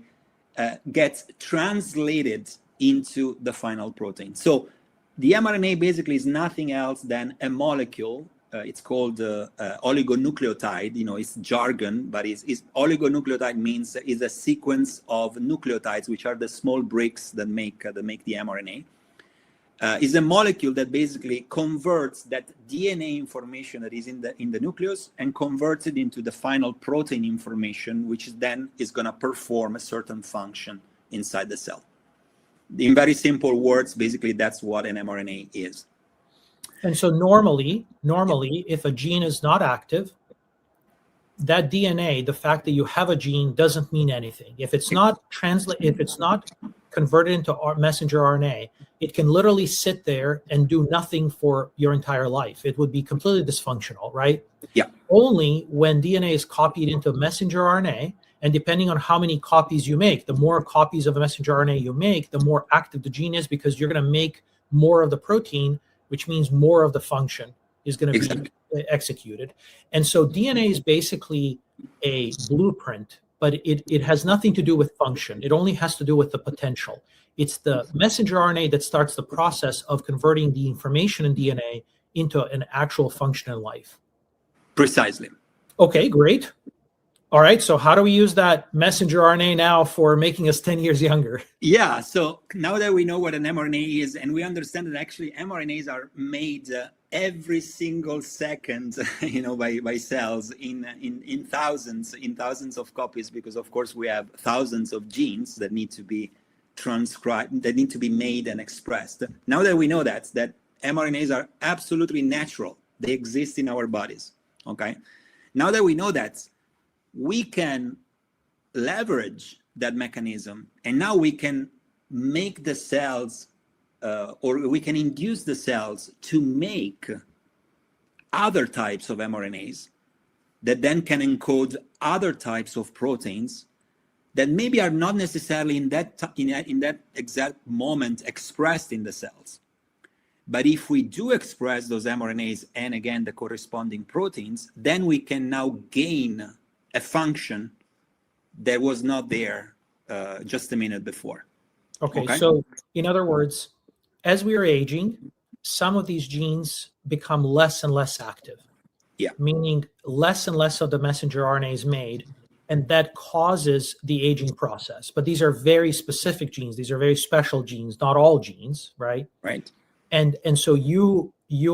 gets translated into the final protein. So the mRNA basically is nothing else than a molecule. It's called oligonucleotide. You know, it's jargon, but it's oligonucleotide means is a sequence of nucleotides, which are the small bricks that make the mRNA. Is a molecule that basically converts that DNA information that is in the nucleus and converts it into the final protein information, which then is going to perform a certain function inside the cell. In very simple words, basically that's what an mRNA is. And so normally, if a gene is not active, that DNA, the fact that you have a gene, doesn't mean anything. If it's not converted into messenger RNA, it can literally sit there and do nothing for your entire life. It would be completely dysfunctional, right? Yeah. Only when DNA is copied into messenger RNA, and depending on how many copies you make, the more copies of a messenger RNA you make, the more active the gene is, because you're going to make more of the protein, which means more of the function is going to be executed. And so DNA is basically a blueprint, but it has nothing to do with function. It only has to do with the potential. It's the messenger RNA that starts the process of converting the information in DNA into an actual function in life. Precisely. Okay, great. All right, so how do we use that messenger RNA now for making us 10 years younger? Yeah, so now that we know what an mRNA is, and we understand that actually mRNAs are made every single second, by cells in thousands of copies, because of course we have thousands of genes that need to be transcribed, that need to be made and expressed. Now that we know that mRNAs are absolutely natural, they exist in our bodies, okay? Now that we know that, we can leverage that mechanism, and now we can make the cells, or we can induce the cells to make other types of mRNAs that then can encode other types of proteins that maybe are not necessarily in that exact moment expressed in the cells. But if we do express those mRNAs and again the corresponding proteins, then we can now gain a function that was not there just a minute before. Okay, so in other words, as we are aging, some of these genes become less and less active. Yeah. Meaning less and less of the messenger RNA is made, and that causes the aging process. But these are very specific genes. These are very special genes, not all genes, right? Right. And so you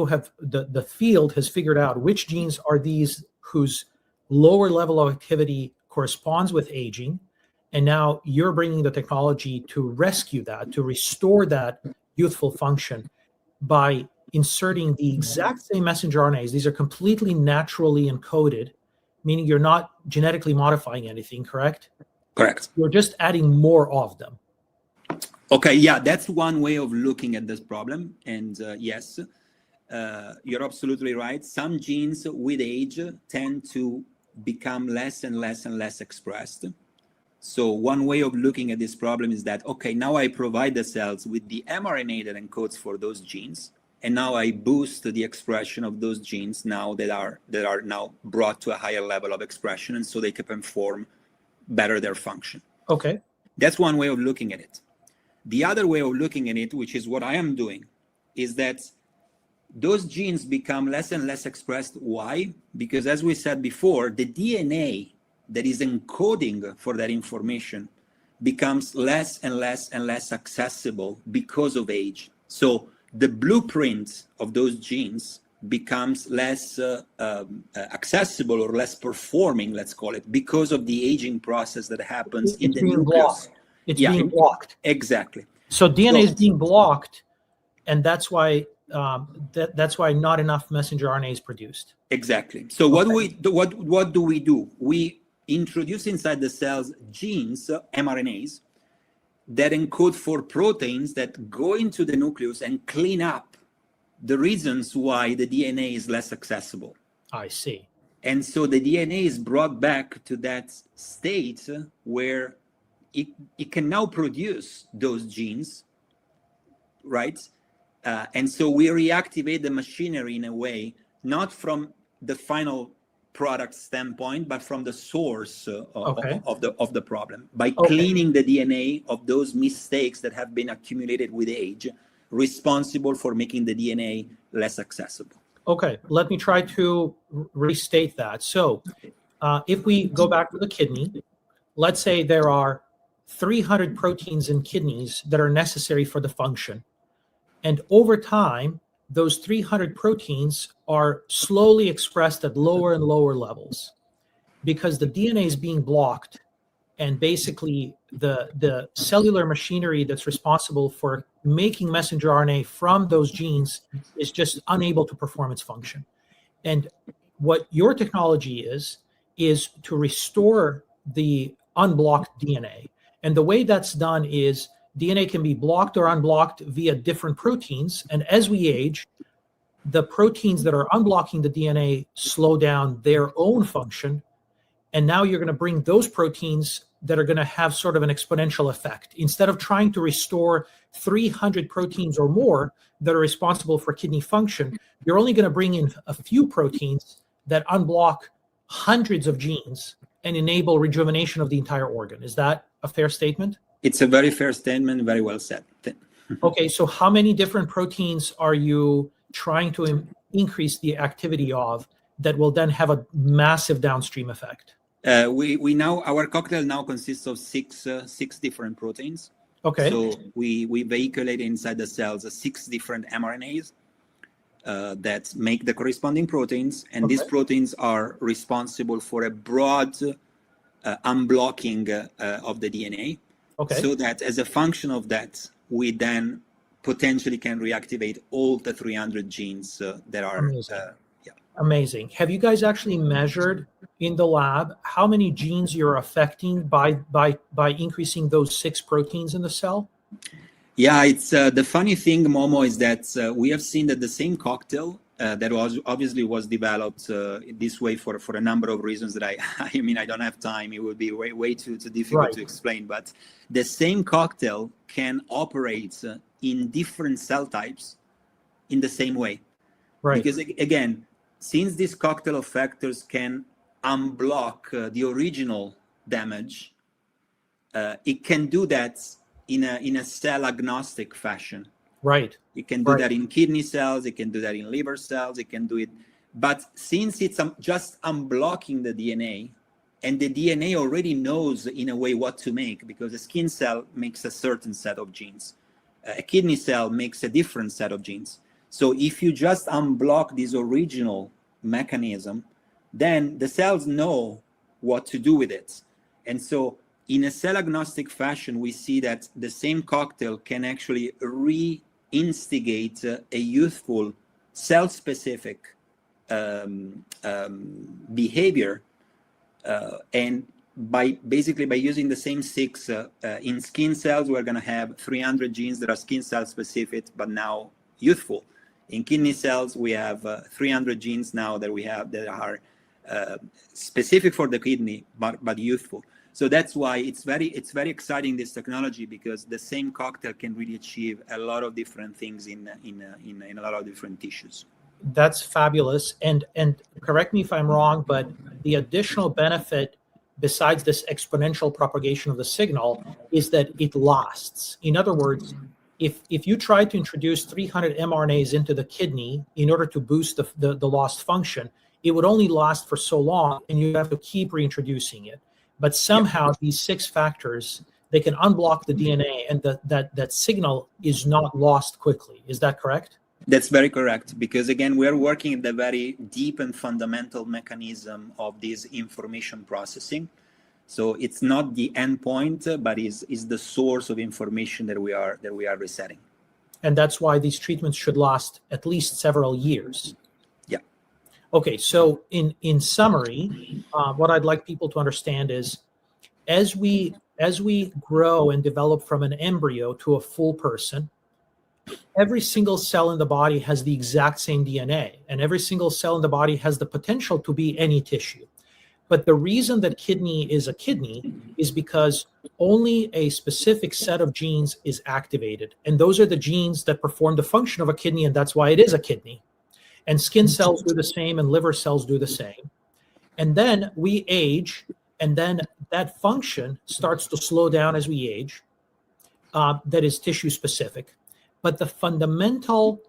have, the field has figured out which genes are these whose lower level of activity corresponds with aging, and now you're bringing the technology to rescue that, to restore that youthful function by inserting the exact same messenger RNAs. These are completely naturally encoded, meaning you're not genetically modifying anything, correct? Correct. You're just adding more of them. Okay, yeah, that's one way of looking at this problem. And yes, you're absolutely right. Some genes with age tend to become less and less and less expressed. So one way of looking at this problem is that, okay, now I provide the cells with the mRNA that encodes for those genes. and now I boost the expression of those genes now that are now brought to a higher level of expression, and so they can perform better their function. Okay. That's one way of looking at it. The other way of looking at it, which is what I am doing, is that those genes become less and less expressed. Why? Because as we said before, the DNA that is encoding for that information becomes less and less and less accessible because of age. So the blueprint of those genes becomes less accessible or less performing, let's call it, because of the aging process that happens in the nucleus. It's being blocked. Exactly. So DNA is being blocked, and that's why that's why not enough messenger RNA is produced. Exactly. So what do we do? We introduce inside the cells genes, mRNAs, that encode for proteins that go into the nucleus and clean up the reasons why the DNA is less accessible. I see. And so the DNA is brought back to that state where it can now produce those genes, right? And so we reactivate the machinery in a way, not from the final product standpoint, but from the source of the problem, by cleaning the DNA of those mistakes that have been accumulated with age, responsible for making the DNA less accessible. Okay, let me try to restate that. So if we go back to the kidney, let's say there are 300 proteins in kidneys that are necessary for the function. And over time, those 300 proteins are slowly expressed at lower and lower levels because the DNA is being blocked, and basically the cellular machinery that's responsible for making messenger RNA from those genes is just unable to perform its function. And what your technology is to restore the unblocked DNA. And the way that's done is DNA can be blocked or unblocked via different proteins. And as we age, the proteins that are unblocking the DNA slow down their own function. And now you're going to bring those proteins that are going to have sort of an exponential effect. Instead of trying to restore 300 proteins or more that are responsible for kidney function, you're only going to bring in a few proteins that unblock hundreds of genes and enable rejuvenation of the entire organ. Is that a fair statement? It's a very fair statement, very well said. Okay, so how many different proteins are you trying to increase the activity of that will then have a massive downstream effect? We now, our cocktail now consists of six different proteins. Okay. So we vehiculate inside the cells 6 different mRNAs that make the corresponding proteins, and these proteins are responsible for a broad unblocking of the DNA. Okay. So that as a function of that, we then potentially can reactivate all the 300 genes that are. Amazing. Amazing. Have you guys actually measured in the lab how many genes you're affecting by increasing those 6 proteins in the cell? Yeah, it's the funny thing, Momo, is that we have seen that the same cocktail that was developed this way for a number of reasons that I mean, I don't have time. It would be way too difficult to explain. But the same cocktail can operate in different cell types in the same way. Right. Because again, since this cocktail of factors can unblock the original damage, it can do that in a cell agnostic fashion. Right. It can do that in kidney cells, it can do that in liver cells, it can do it. But since it's just unblocking the DNA, and the DNA already knows in a way what to make, because a skin cell makes a certain set of genes, a kidney cell makes a different set of genes. So if you just unblock this original mechanism, then the cells know what to do with it. And so in a cell agnostic fashion, we see that the same cocktail can actually reinstigate a youthful cell-specific behavior, and by using the same 6 in skin cells, we're going to have 300 genes that are skin cell specific, but now youthful. In kidney cells, we have 300 genes now that we have that are specific for the kidney, but youthful. So that's why it's very exciting, this technology, because the same cocktail can really achieve a lot of different things in a lot of different tissues. That's fabulous. And correct me if I'm wrong, but the additional benefit besides this exponential propagation of the signal is that it lasts. In other words, if you try to introduce 300 mRNAs into the kidney in order to boost the lost function, it would only last for so long, and you have to keep reintroducing it. But somehow these 6 factors, they can unblock the DNA, and that signal is not lost quickly. Is that correct? That's very correct, because again, we are working in the very deep and fundamental mechanism of this information processing. So it's not the endpoint, but is the source of information that we are resetting. And that's why these treatments should last at least several years. Yeah. Okay, so in summary, what I'd like people to understand is, as we grow and develop from an embryo to a full person, every single cell in the body has the exact same DNA, and every single cell in the body has the potential to be any tissue. But the reason that kidney is a kidney is because only a specific set of genes is activated. And those are the genes that perform the function of a kidney, and that's why it is a kidney. And skin cells do the same, and liver cells do the same. And then we age, and then that function starts to slow down as we age. That is tissue specific. But the fundamental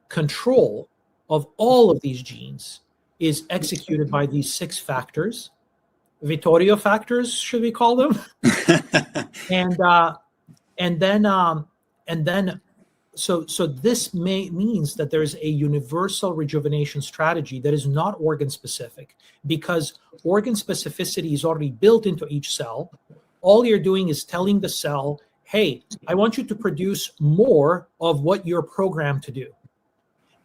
control of all of these genes is executed by these 6 factors, Vittorio factors, should we call them? So this means that there's a universal rejuvenation strategy that is not organ specific, because organ specificity is already built into each cell. All you're doing is telling the cell, hey, I want you to produce more of what you're programmed to do,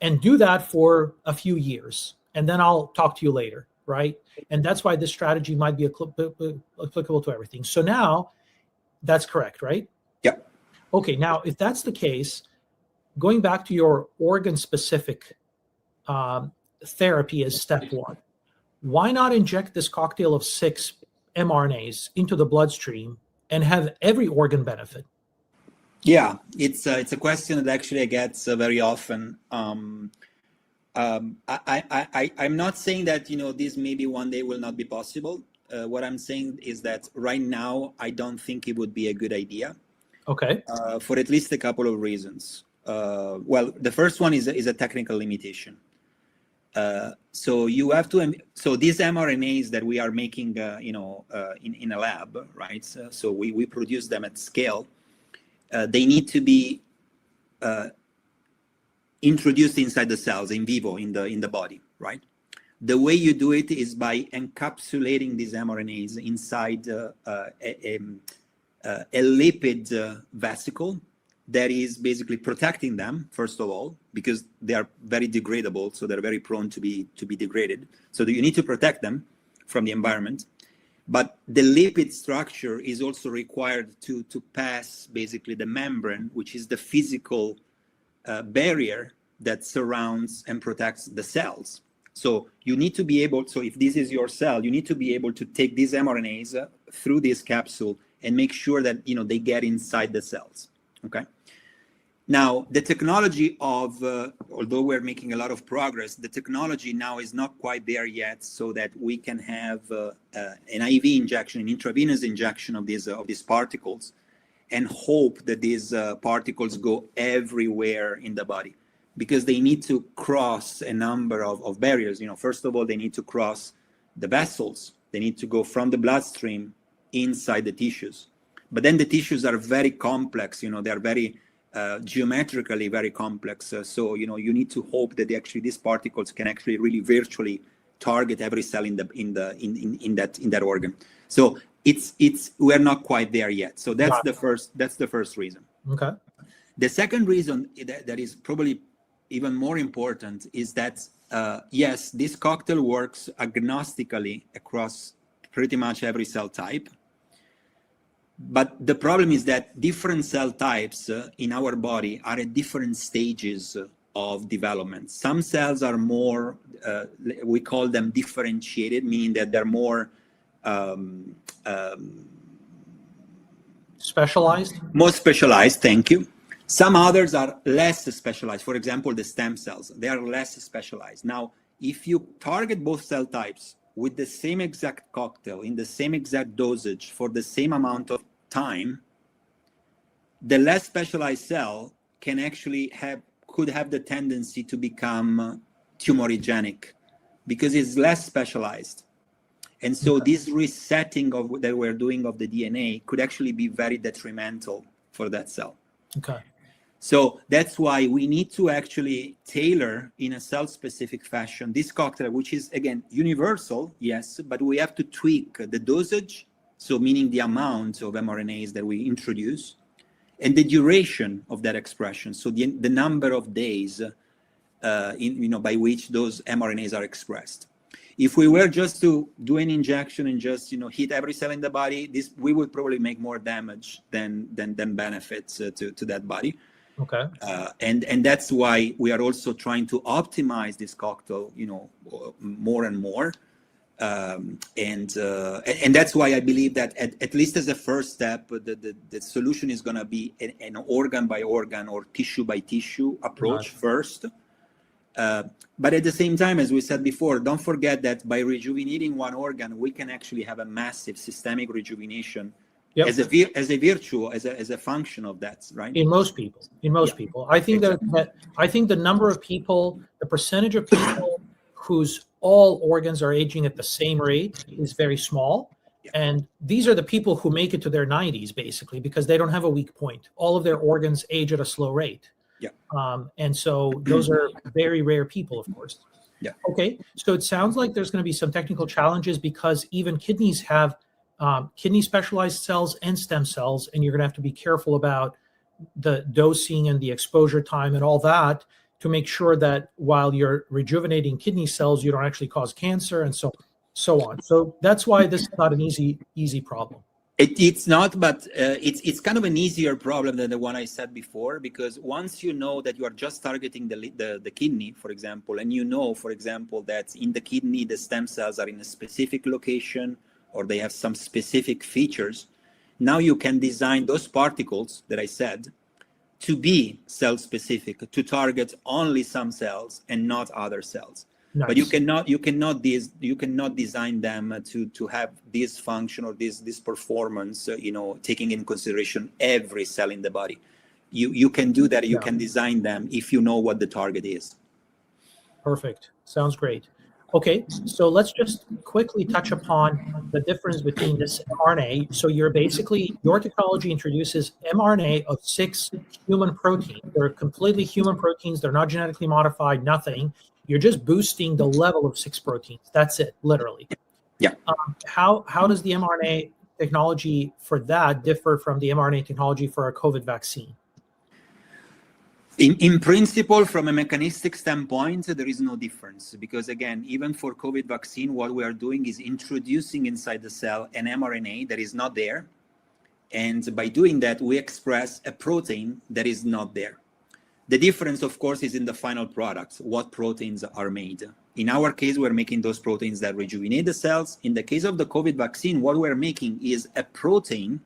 and do that for a few years. And then I'll talk to you later, right? And that's why this strategy might be applicable to everything. So now, that's correct, right? Yeah. Okay, now if that's the case, going back to your organ-specific therapy as step 1, why not inject this cocktail of 6 mRNAs into the bloodstream and have every organ benefit? Yeah, it's a question that actually I get very often. I'm not saying that, this maybe one day will not be possible. What I'm saying is that right now, I don't think it would be a good idea. Okay. For at least a couple of reasons. Well, the first one is a technical limitation. So you have to, so these mRNAs that we are making, in a lab, right? So we produce them at scale. They need to be introduced inside the cells in vivo in the body, right? The way you do it is by encapsulating these mRNAs inside a lipid vesicle that is basically protecting them, first of all, because they are very degradable, so they're very prone to be degraded. So you need to protect them from the environment. But the lipid structure is also required to pass basically the membrane, which is the physical barrier that surrounds and protects the cells. So you need to be able, so if this is your cell, you need to be able to take these mRNAs through this capsule and make sure that they get inside the cells. Okay. Now the technology of, although we're making a lot of progress, the technology now is not quite there yet, so that we can have an IV injection, an intravenous injection of these particles, and hope that these particles go everywhere in the body, because they need to cross a number of barriers. First of all, they need to cross the vessels. They need to go from the bloodstream inside the tissues. But then the tissues are very complex. They are very geometrically very complex. So you need to hope that these particles can actually really virtually target every cell in that organ. So we're not quite there yet. So that's the first reason. Okay. The second reason that is probably even more important is that yes, this cocktail works agnostically across pretty much every cell type. But the problem is that different cell types in our body are at different stages of development. Some cells are more, we call them differentiated, meaning that they're more Specialized? More specialized, thank you. Some others are less specialized. For example, the stem cells, they are less specialized. Now, if you target both cell types with the same exact cocktail in the same exact dosage for the same amount of time, the less specialized cell can actually could have the tendency to become tumorigenic because it's less specialized. And so this resetting of that we're doing of the DNA could actually be very detrimental for that cell. Okay. So that's why we need to actually tailor in a cell-specific fashion this cocktail, which is, again, universal, yes, but we have to tweak the dosage, so meaning the amount of mRNAs that we introduce, and the duration of that expression, so the number of days by which those mRNAs are expressed. If we were just to do an injection and just hit every cell in the body, we would probably make more damage than benefits to that body. Okay. And that's why we are also trying to optimize this cocktail, more and more. And that's why I believe that at least as a first step, the solution is going to be an organ by organ or tissue by tissue approach first. But at the same time, as we said before, don't forget that by rejuvenating one organ, we can actually have a massive systemic rejuvenation as a function of that, right? In most people, I think that I think the number of people, the percentage of people whose all organs are aging at the same rate is very small. And these are the people who make it to their 90s, basically, because they don't have a weak point. All of their organs age at a slow rate. And so those are very rare people, of course. Okay, so it sounds like there's going to be some technical challenges because even kidneys have kidney specialized cells and stem cells, and you're going to have to be careful about the dosing and the exposure time and all that to make sure that while you're rejuvenating kidney cells, you don't actually cause cancer and so on. So that's why this is not an easy problem. It's not, but it's kind of an easier problem than the one I said before, because once you know that you are just targeting the kidney, for example, and for example, that in the kidney the stem cells are in a specific location or they have some specific features, now you can design those particles that I said to be cell-specific, to target only some cells and not other cells. Nice. But you cannot design them to have this function or this performance, taking in consideration every cell in the body. You can do that. You can design them if you know what the target is. Perfect. Sounds great. Okay, so let's just quickly touch upon the difference between this mRNA. So your technology introduces mRNA of 6 human proteins. They're completely human proteins. They're not genetically modified, nothing. You're just boosting the level of 6 proteins. That's it, literally. Yeah. How does the mRNA technology for that differ from the mRNA technology for a COVID vaccine? In principle, from a mechanistic standpoint, there is no difference because, again, even for COVID vaccine, what we are doing is introducing inside the cell an mRNA that is not there. And by doing that, we express a protein that is not there. The difference, of course, is in the final product, what proteins are made. In our case, we're making those proteins that rejuvenate the cells. In the case of the COVID vaccine, what we're making is a protein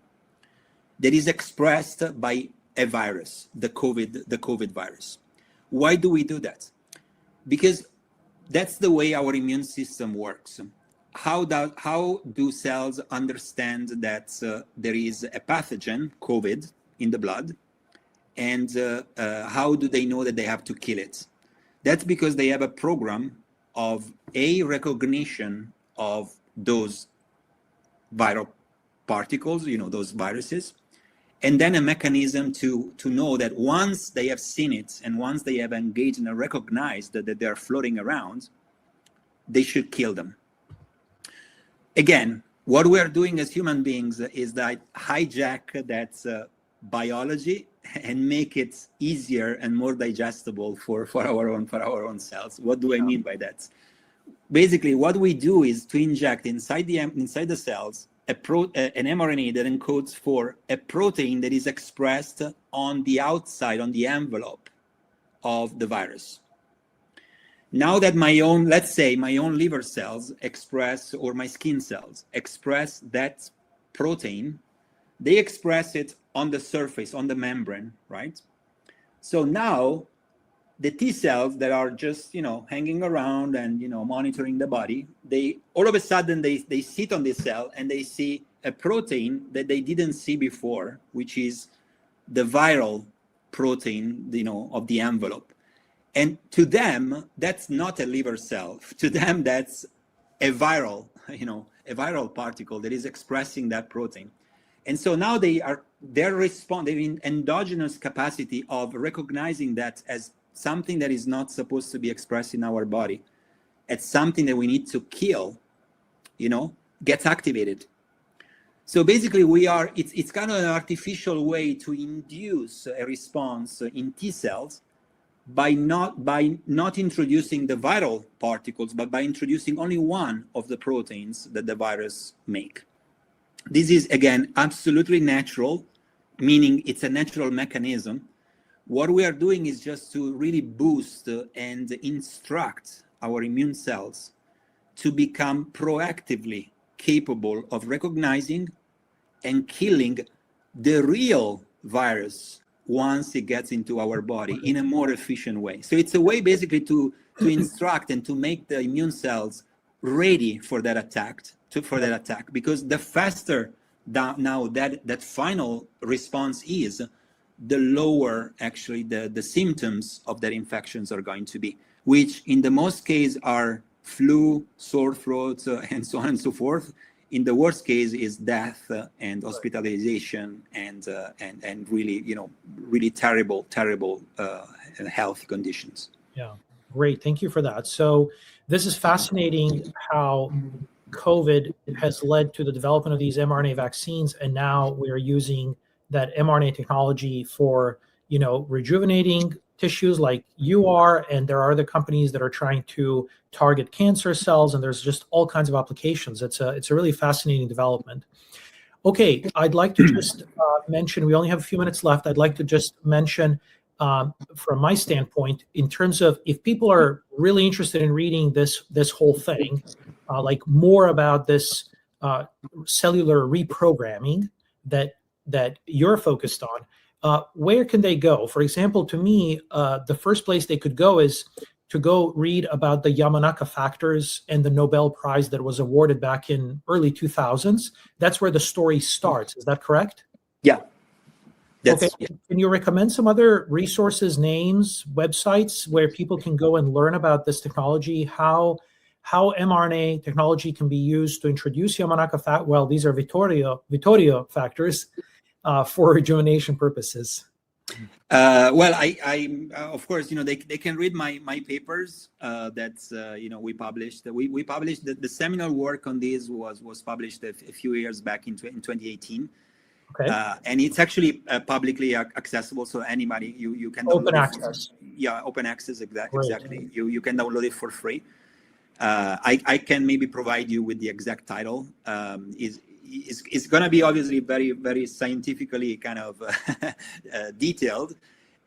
that is expressed by a virus, the COVID virus. Why do we do that? Because that's the way our immune system works. How do cells understand that there is a pathogen, COVID, in the blood? And how do they know that they have to kill it? That's because they have a program of recognition of those viral particles, those viruses, and then a mechanism to know that once they have seen it and once they have engaged and recognized that they're floating around, they should kill them. Again, what we are doing as human beings is that hijack that biology and make it easier and more digestible for our own cells. What do I mean by that? Basically, what we do is to inject inside the cells an mRNA that encodes for a protein that is expressed on the outside, on the envelope of the virus. Now that my own, let's say my own liver cells express, or my skin cells express that protein, they express it on the surface, on the membrane, right? So now the T cells that are just, hanging around and, monitoring the body, they all of a sudden, they sit on this cell and they see a protein that they didn't see before, which is the viral protein, of the envelope. And to them, that's not a liver cell. To them, that's a viral, a viral particle that is expressing that protein. And so now their endogenous capacity of recognizing that as something that is not supposed to be expressed in our body, as something that we need to kill, gets activated. So basically it's kind of an artificial way to induce a response in T cells by not introducing the viral particles, but by introducing only one of the proteins that the virus make. This is, again, absolutely natural, meaning it's a natural mechanism. What we are doing is just to really boost and instruct our immune cells to become proactively capable of recognizing and killing the real virus once it gets into our body in a more efficient way. So it's a way basically to instruct and to make the immune cells ready for that attack, because the faster that final response is, the lower actually the symptoms of that infections are going to be, which in the most case are flu, sore throat, and so on and so forth. In the worst case is death and hospitalization and really, really terrible health conditions. Yeah, great. Thank you for that. So this is fascinating how COVID has led to the development of these mRNA vaccines, and now we are using that mRNA technology for, rejuvenating tissues like you are, and there are other companies that are trying to target cancer cells, and there's just all kinds of applications. It's a really fascinating development. Okay, I'd like to just mention, we only have a few minutes left. I'd like to just mention, from my standpoint, in terms of if people are really interested in reading this whole thing, like more about this cellular reprogramming that you're focused on, where can they go? For example, to me, the first place they could go is to go read about the Yamanaka factors and the Nobel Prize that was awarded back in early 2000s. That's where the story starts. Is that correct? Yeah. Okay. Can you recommend some other resources, names, websites where people can go and learn about this technology, how mRNA technology can be used to introduce Yamanaka factors? Well, these are Vittorio factors for rejuvenation purposes. Well, I of course, they can read my papers that's we published. We published the seminal work on this was published a few years back in 2018. Okay. And it's actually publicly accessible, so anybody you can open download access. Open access, exactly. You can download it for free. I can maybe provide you with the exact title. It's going to be obviously very, very scientifically kind of detailed.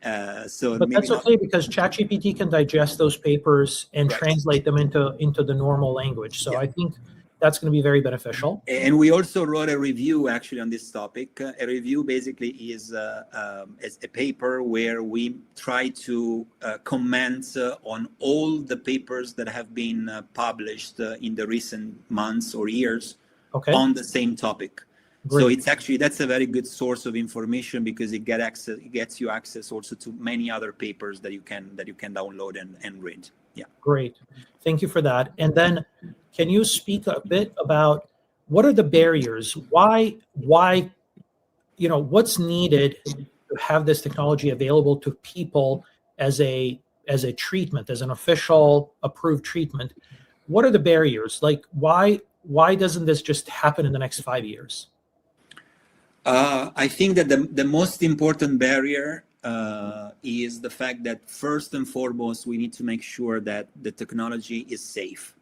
But maybe that's okay, because ChatGPT can digest those papers and translate them into the normal language. So I think that's going to be very beneficial. And we also wrote a review actually on this topic. A review basically is a paper where we try to comment on all the papers that have been published in the recent months or years on the same topic. Great. So it's actually, that's a very good source of information, because it gets you access also to many other papers that you can download and read. Yeah. Great. Thank you for that. And then can you speak a bit about what are the barriers? Why, what's needed to have this technology available to people as a treatment, as an official approved treatment? What are the barriers? Like, why doesn't this just happen in the next 5 years? I think that the most important barrier is the fact that first and foremost, we need to make sure that the technology is safe.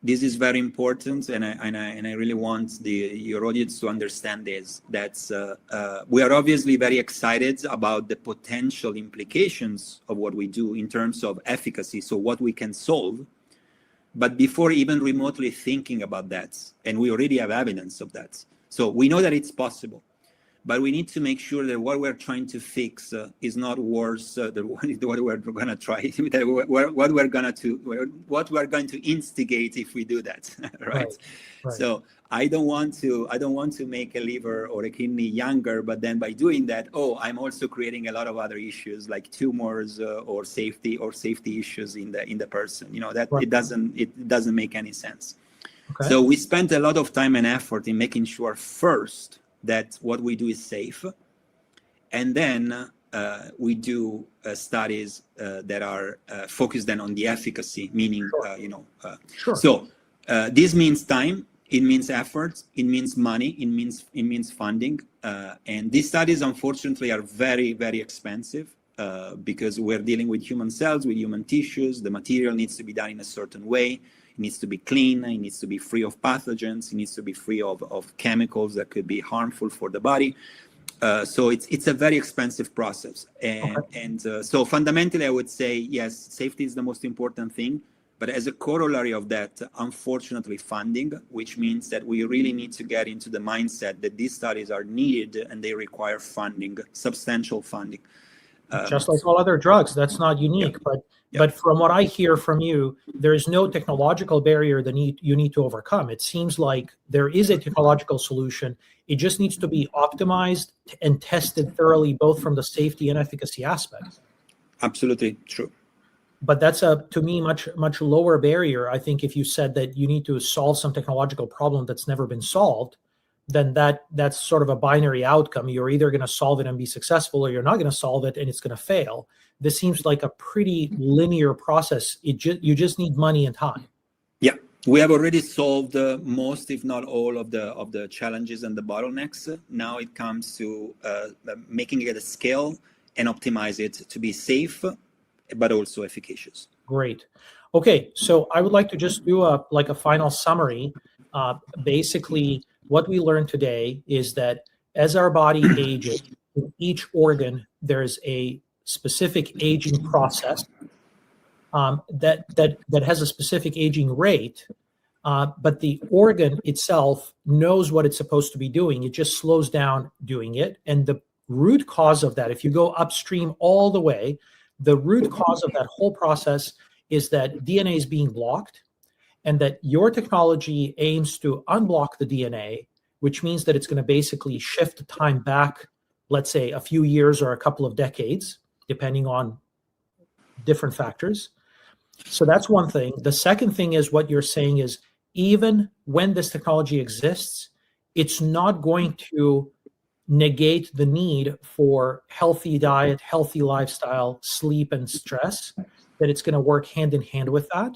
this is very important, and I really want your audience to understand this. That's we are obviously very excited about the potential implications of what we do in terms of efficacy, so what we can solve. But before even remotely thinking about that, and we already have evidence of that, so we know that it's possible. But we need to make sure that what we're trying to fix is not worse than what we're going to try, what we're going to instigate if we do that, right? So I don't want to make a liver or a kidney younger, but then by doing that, I'm also creating a lot of other issues like tumors or safety issues in the person. That it doesn't make any sense. Okay. So we spent a lot of time and effort in making sure first that what we do is safe, and then we do studies that are focused then on the efficacy, meaning So this means time, it means effort, it means money, it means funding, and these studies unfortunately are very, very expensive because we're dealing with human cells, with human tissues. The material needs to be done in a certain way. It needs to be clean, it needs to be free of pathogens, it needs to be free of chemicals that could be harmful for the body. So it's a very expensive process. And so fundamentally, I would say, yes, safety is the most important thing. But as a corollary of that, unfortunately, funding, which means that we really need to get into the mindset that these studies are needed and they require funding, substantial funding. Just like all other drugs, that's not unique. But from what I hear from you, there is no technological barrier that you need to overcome. It seems like there is a technological solution. It just needs to be optimized and tested thoroughly, both from the safety and efficacy aspect. Absolutely true. But that's to me, much lower barrier. I think if you said that you need to solve some technological problem that's never been solved, then that's sort of a binary outcome. You're either going to solve it and be successful, or you're not going to solve it and it's going to fail. This seems like a pretty linear process. You just need money and time. Yeah, we have already solved most, if not all, of the challenges and the bottlenecks. Now it comes to making it a scale and optimize it to be safe, but also efficacious. Great. Okay, so I would like to just do a final summary. Basically, what we learned today is that as our body ages, in each organ, there's a specific aging process that has a specific aging rate, but the organ itself knows what it's supposed to be doing. It just slows down doing it. And the root cause of that, if you go upstream all the way, the root cause of that whole process is that DNA is being blocked, and that your technology aims to unblock the DNA, which means that it's going to basically shift the time back, let's say a few years or a couple of decades, depending on different factors. So that's one thing. The second thing is what you're saying is even when this technology exists, it's not going to negate the need for healthy diet, healthy lifestyle, sleep, and stress, that it's going to work hand in hand with that.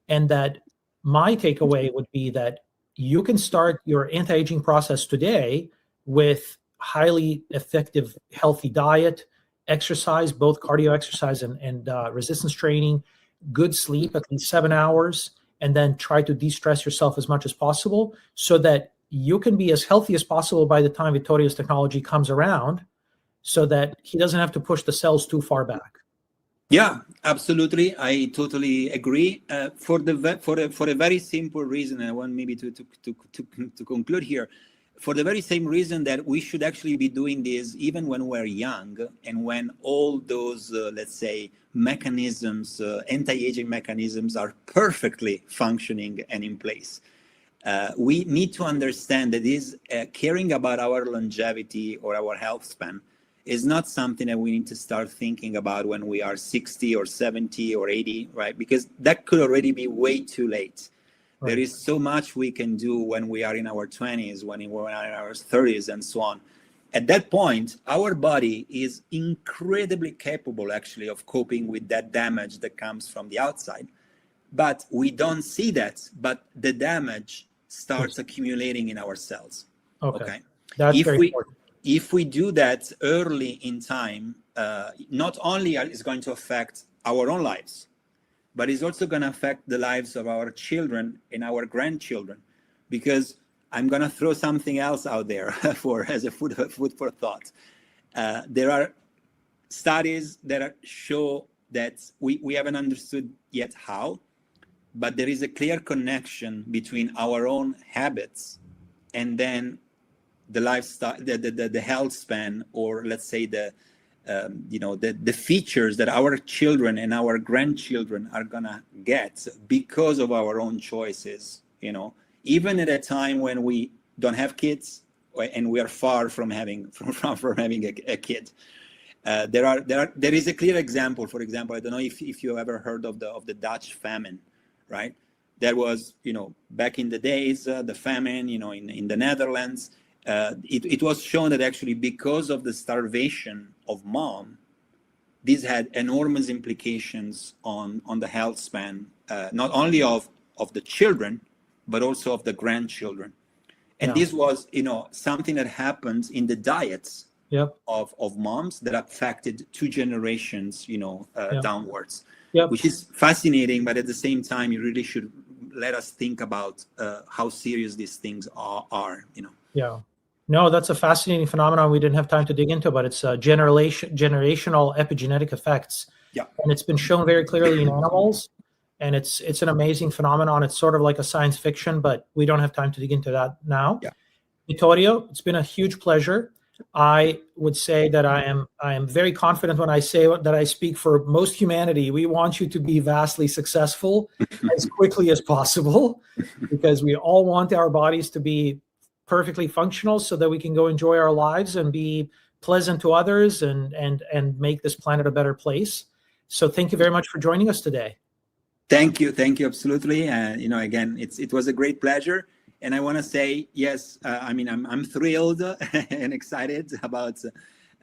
And that my takeaway would be that you can start your anti-aging process today with highly effective, healthy diet, exercise, both cardio exercise and resistance training, good sleep, at least 7 hours, and then try to de-stress yourself as much as possible so that you can be as healthy as possible by the time Vittorio's technology comes around, so that he doesn't have to push the cells too far back. Yeah, absolutely. I totally agree. For a very simple reason, I want maybe to conclude here. For the very same reason that we should actually be doing this even when we're young and when all those, let's say, mechanisms, anti-aging mechanisms are perfectly functioning and in place. We need to understand that this caring about our longevity or our health span is not something that we need to start thinking about when we are 60 or 70 or 80, right? Because that could already be way too late. Right. There is so much we can do when we are in our 20s, when we are in our 30s, and so on. At that point, our body is incredibly capable, actually, of coping with that damage that comes from the outside. But we don't see that, but the damage starts accumulating in our cells. Okay. That's very important. If we do that early in time, not only is going to affect our own lives, but it's also going to affect the lives of our children and our grandchildren, because I'm going to throw something else out there as a food for thought. There are studies that show that we haven't understood yet how, but there is a clear connection between our own habits and then the lifestyle, the health span, or let's say the features that our children and our grandchildren are gonna get because of our own choices. Even at a time when we don't have kids and we are far from having a kid. There is a clear example. For example, I don't know if you ever heard of the Dutch famine, right? There was, back in the days, the famine, in the Netherlands. It was shown that actually because of the starvation of mom, this had enormous implications on the health span, not only of the children, but also of the grandchildren. And this was, something that happens in the diets of moms that affected 2 generations, downwards, which is fascinating. But at the same time, you really should let us think about how serious these things are. Yeah. No, that's a fascinating phenomenon we didn't have time to dig into, but it's generational epigenetic effects. Yeah. And it's been shown very clearly in animals. And it's an amazing phenomenon. It's sort of like a science fiction, but we don't have time to dig into that now. Yeah. Vittorio, it's been a huge pleasure. I would say that I am very confident when I say that I speak for most humanity. We want you to be vastly successful as quickly as possible, because we all want our bodies to be perfectly functional so that we can go enjoy our lives and be pleasant to others and make this planet a better place. So thank you very much for joining us today. Thank you, absolutely. Again, it was a great pleasure, and I want to say yes. I'm thrilled and excited about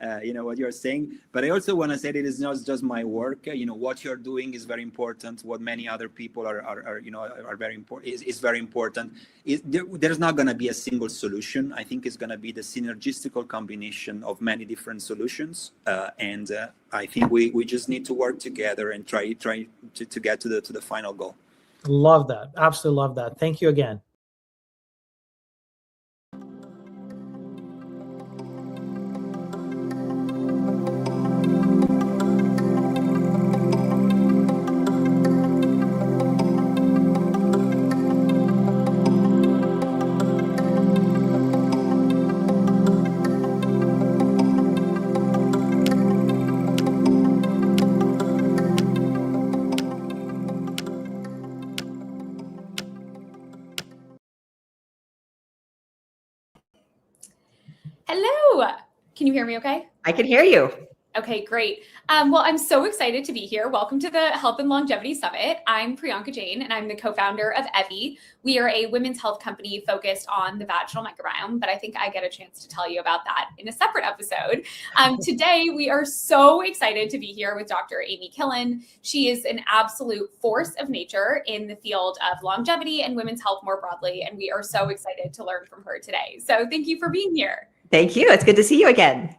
what you're saying. But I also want to say that it is not just my work. What you're doing is very important. What many other people are very important is very important. There's not going to be a single solution. I think it's going to be the synergistical combination of many different solutions. And I think we just need to work together and try to get to the final goal. Love that. Absolutely love that. Thank you again. Hello. Can you hear me okay? I can hear you. Okay, great. Well, I'm so excited to be here. Welcome to the Health and Longevity Summit. I'm Priyanka Jain, and I'm the co-founder of Evie. We are a women's health company focused on the vaginal microbiome, but I think I get a chance to tell you about that in a separate episode. Today, we are so excited to be here with Dr. Amy Killen. She is an absolute force of nature in the field of longevity and women's health more broadly, and we are so excited to learn from her today. So thank you for being here. Thank you. It's good to see you again.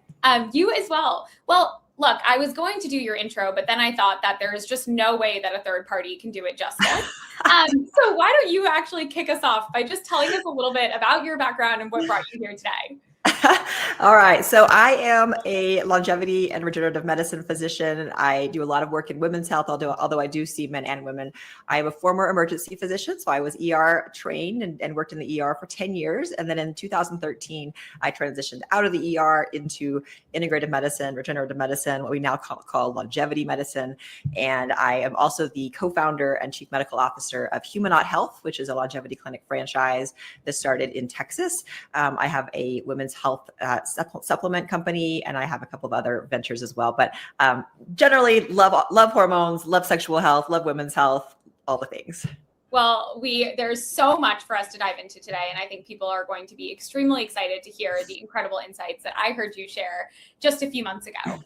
You as well. Well, look, I was going to do your intro, but then I thought that there is just no way that a third party can do it justice. So why don't you actually kick us off by just telling us a little bit about your background and what brought you here today? All right. So I am a longevity and regenerative medicine physician. I do a lot of work in women's health, although I do see men and women. I am a former emergency physician. So I was ER trained and worked in the ER for 10 years. And then in 2013, I transitioned out of the ER into integrative medicine, regenerative medicine, what we now call longevity medicine. And I am also the co-founder and chief medical officer of Humanot Health, which is a longevity clinic franchise that started in Texas. I have a women's health supplement company, and I have a couple of other ventures as well. But generally, love hormones, love sexual health, love women's health, all the things. Well, there's so much for us to dive into today, and I think people are going to be extremely excited to hear the incredible insights that I heard you share just a few months ago.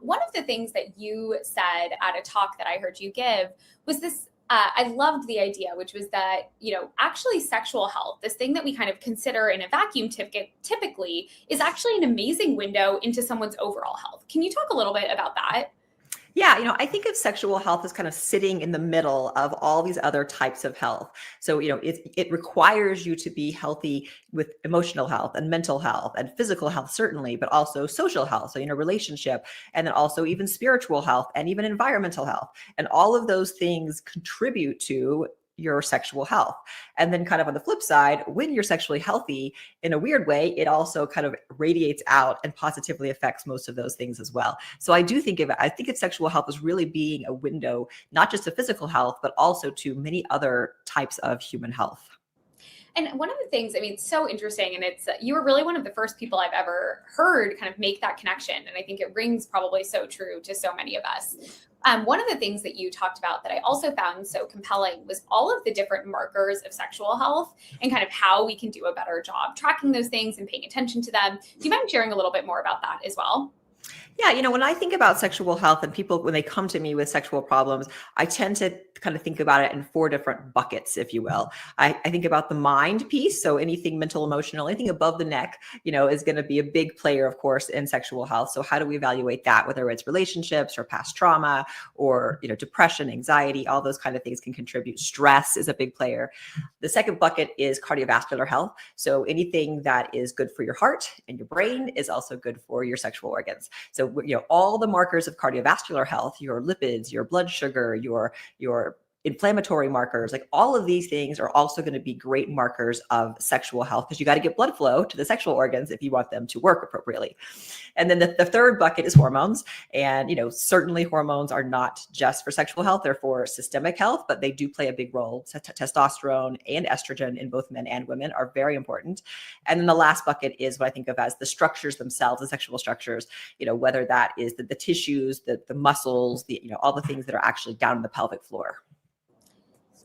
One of the things that you said at a talk that I heard you give was this. I loved the idea, which was that, actually sexual health, this thing that we kind of consider in a vacuum typically, is actually an amazing window into someone's overall health. Can you talk a little bit about that? Yeah, I think of sexual health as kind of sitting in the middle of all these other types of health. So, it requires you to be healthy with emotional health and mental health and physical health, certainly, but also social health. So, relationship, and then also even spiritual health and even environmental health. And all of those things contribute to your sexual health. And then kind of on the flip side, when you're sexually healthy, in a weird way, it also kind of radiates out and positively affects most of those things as well. So I think of sexual health as really being a window, not just to physical health, but also to many other types of human health. And one of the things, it's so interesting, and you were really one of the first people I've ever heard kind of make that connection. And I think it rings probably so true to so many of us. One of the things that you talked about that I also found so compelling was all of the different markers of sexual health and kind of how we can do a better job tracking those things and paying attention to them. Do you mind sharing a little bit more about that as well? Yeah, when I think about sexual health and people, when they come to me with sexual problems, I tend to kind of think about it in 4 different buckets, if you will. I think about the mind piece. So anything mental, emotional, anything above the neck, is going to be a big player, of course, in sexual health. So how do we evaluate that, whether it's relationships or past trauma or, depression, anxiety, all those kind of things can contribute. Stress is a big player. The second bucket is cardiovascular health. So anything that is good for your heart and your brain is also good for your sexual organs. So, all the markers of cardiovascular health, your lipids, your blood sugar, your inflammatory markers, like all of these things are also going to be great markers of sexual health, because you got to get blood flow to the sexual organs if you want them to work appropriately. And then the third bucket is hormones. And, certainly hormones are not just for sexual health, they're for systemic health, but they do play a big role. Testosterone and estrogen in both men and women are very important. And then the last bucket is what I think of as the structures themselves, the sexual structures, whether that is the tissues, the muscles, all the things that are actually down in the pelvic floor.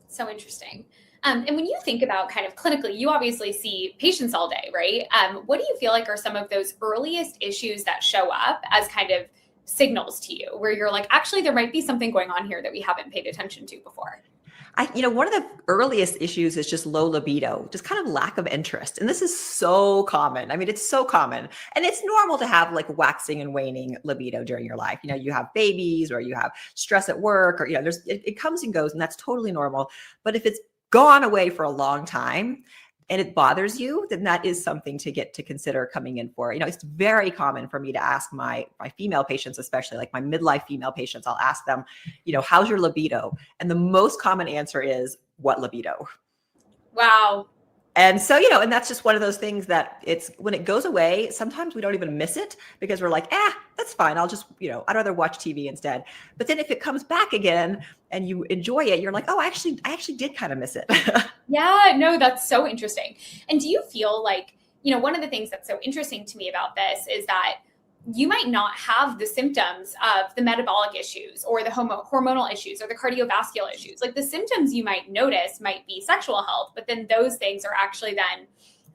So interesting. And when you think about kind of clinically, you obviously see patients all day, right? What do you feel like are some of those earliest issues that show up as kind of signals to you where you're like, actually, there might be something going on here that we haven't paid attention to before? One of the earliest issues is just low libido, just kind of lack of interest. And this is so common. It's so common. And it's normal to have like waxing and waning libido during your life. You have babies or you have stress at work or, it comes and goes, and that's totally normal. But if it's gone away for a long time and it bothers you, then that is something to consider coming in for. It's very common for me to ask my female patients, especially like my midlife female patients, I'll ask them, how's your libido? And the most common answer is, what libido? Wow. And so, and that's just one of those things that when it goes away, sometimes we don't even miss it because we're like, that's fine. I'll just, I'd rather watch TV instead. But then if it comes back again and you enjoy it, you're like, oh, I actually did kind of miss it. Yeah, no, that's so interesting. And do you feel like, one of the things that's so interesting to me about this is that you might not have the symptoms of the metabolic issues or the hormonal issues or the cardiovascular issues. Like the symptoms you might notice might be sexual health, but then those things are actually then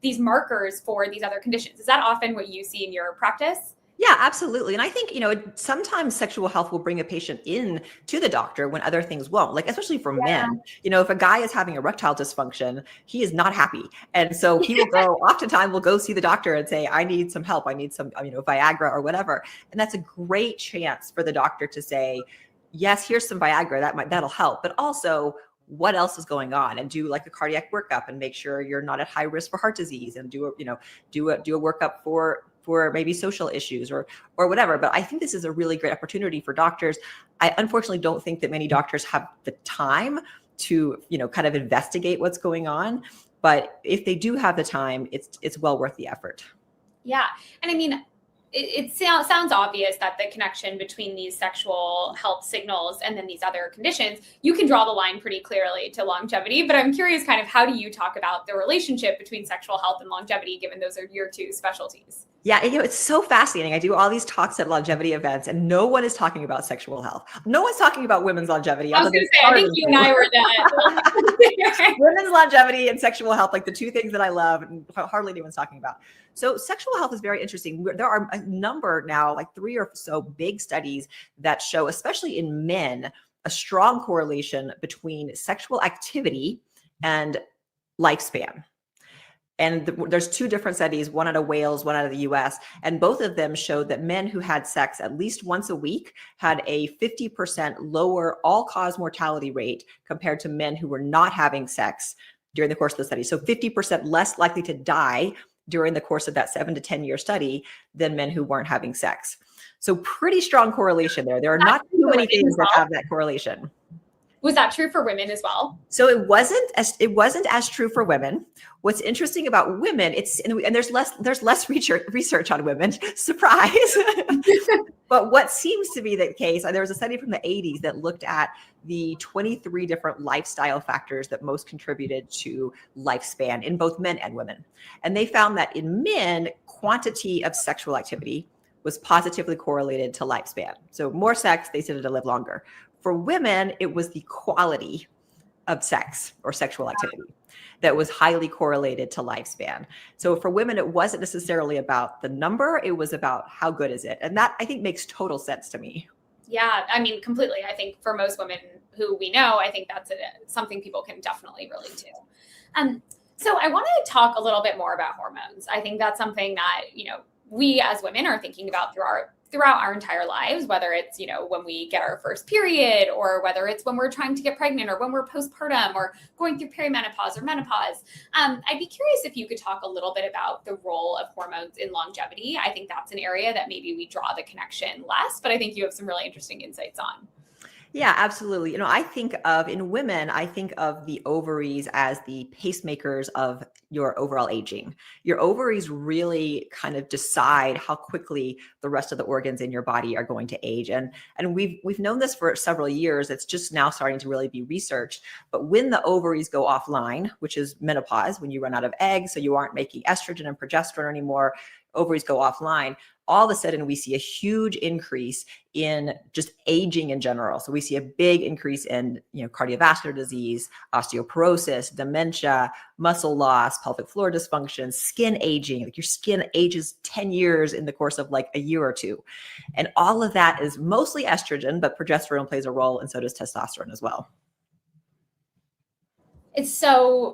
these markers for these other conditions. Is that often what you see in your practice? Yeah, absolutely. And I think, sometimes sexual health will bring a patient in to the doctor when other things won't, like, especially for men, if a guy is having erectile dysfunction, he is not happy. And so he will oftentimes will go see the doctor and say, I need some help. I need some, Viagra or whatever. And that's a great chance for the doctor to say, yes, here's some Viagra, that'll help. But also, what else is going on, and do like a cardiac workup and make sure you're not at high risk for heart disease, and do a workup for maybe social issues or whatever. But I think this is a really great opportunity for doctors. I unfortunately don't think that many doctors have the time to, kind of investigate what's going on. But if they do have the time, it's well worth the effort. Yeah. And it sounds obvious that the connection between these sexual health signals and then these other conditions, you can draw the line pretty clearly to longevity. But I'm curious, kind of, how do you talk about the relationship between sexual health and longevity, given those are your two specialties? Yeah, it's so fascinating. I do all these talks at longevity events, and no one is talking about sexual health. No one's talking about women's longevity. I was going to say, I think you and I were the women's longevity and sexual health, like the two things that I love, and hardly anyone's talking about. So sexual health is very interesting. There are a number now, like 3 or so big studies that show, especially in men, a strong correlation between sexual activity and lifespan. And there's two different studies, one out of Wales, one out of the US, and both of them showed that men who had sex at least once a week had a 50% lower all-cause mortality rate compared to men who were not having sex during the course of the study. So 50% less likely to die during the course of that 7 to 10 year study than men who weren't having sex. So pretty strong correlation there. There are not too many things that have that correlation. Was that true for women as well? So it wasn't as true for women. What's interesting about women, and there's less research on women. Surprise. But what seems to be the case, there was a study from the 80s that looked at the 23 different lifestyle factors that most contributed to lifespan in both men and women. And they found that in men, quantity of sexual activity was positively correlated to lifespan. So more sex, they tended to live longer. For women, it was the quality of sex or sexual activity that was highly correlated to lifespan. So for women, it wasn't necessarily about the number, it was about how good is it. And that, I think, makes total sense to me. Yeah, I mean, completely. I think for most women who we know, I think that's something people can definitely relate to. So I want to talk a little bit more about hormones. I think that's something that, we as women are thinking about throughout our entire lives, whether it's, when we get our first period, or whether it's when we're trying to get pregnant, or when we're postpartum, or going through perimenopause or menopause. I'd be curious if you could talk a little bit about the role of hormones in longevity. I think that's an area that maybe we draw the connection less, but I think you have some really interesting insights on. Yeah, absolutely. In women, I think of the ovaries as the pacemakers of your overall aging. Your ovaries really kind of decide how quickly the rest of the organs in your body are going to age. And we've known this for several years. It's just now starting to really be researched. But when the ovaries go offline, which is menopause, when you run out of eggs, so you aren't making estrogen and progesterone anymore, ovaries go offline, all of a sudden we see a huge increase in just aging in general. So we see a big increase in, cardiovascular disease, osteoporosis, dementia, muscle loss, pelvic floor dysfunction, skin aging. Like your skin ages 10 years in the course of like a year or two. And all of that is mostly estrogen, but progesterone plays a role, and so does testosterone as well. It's so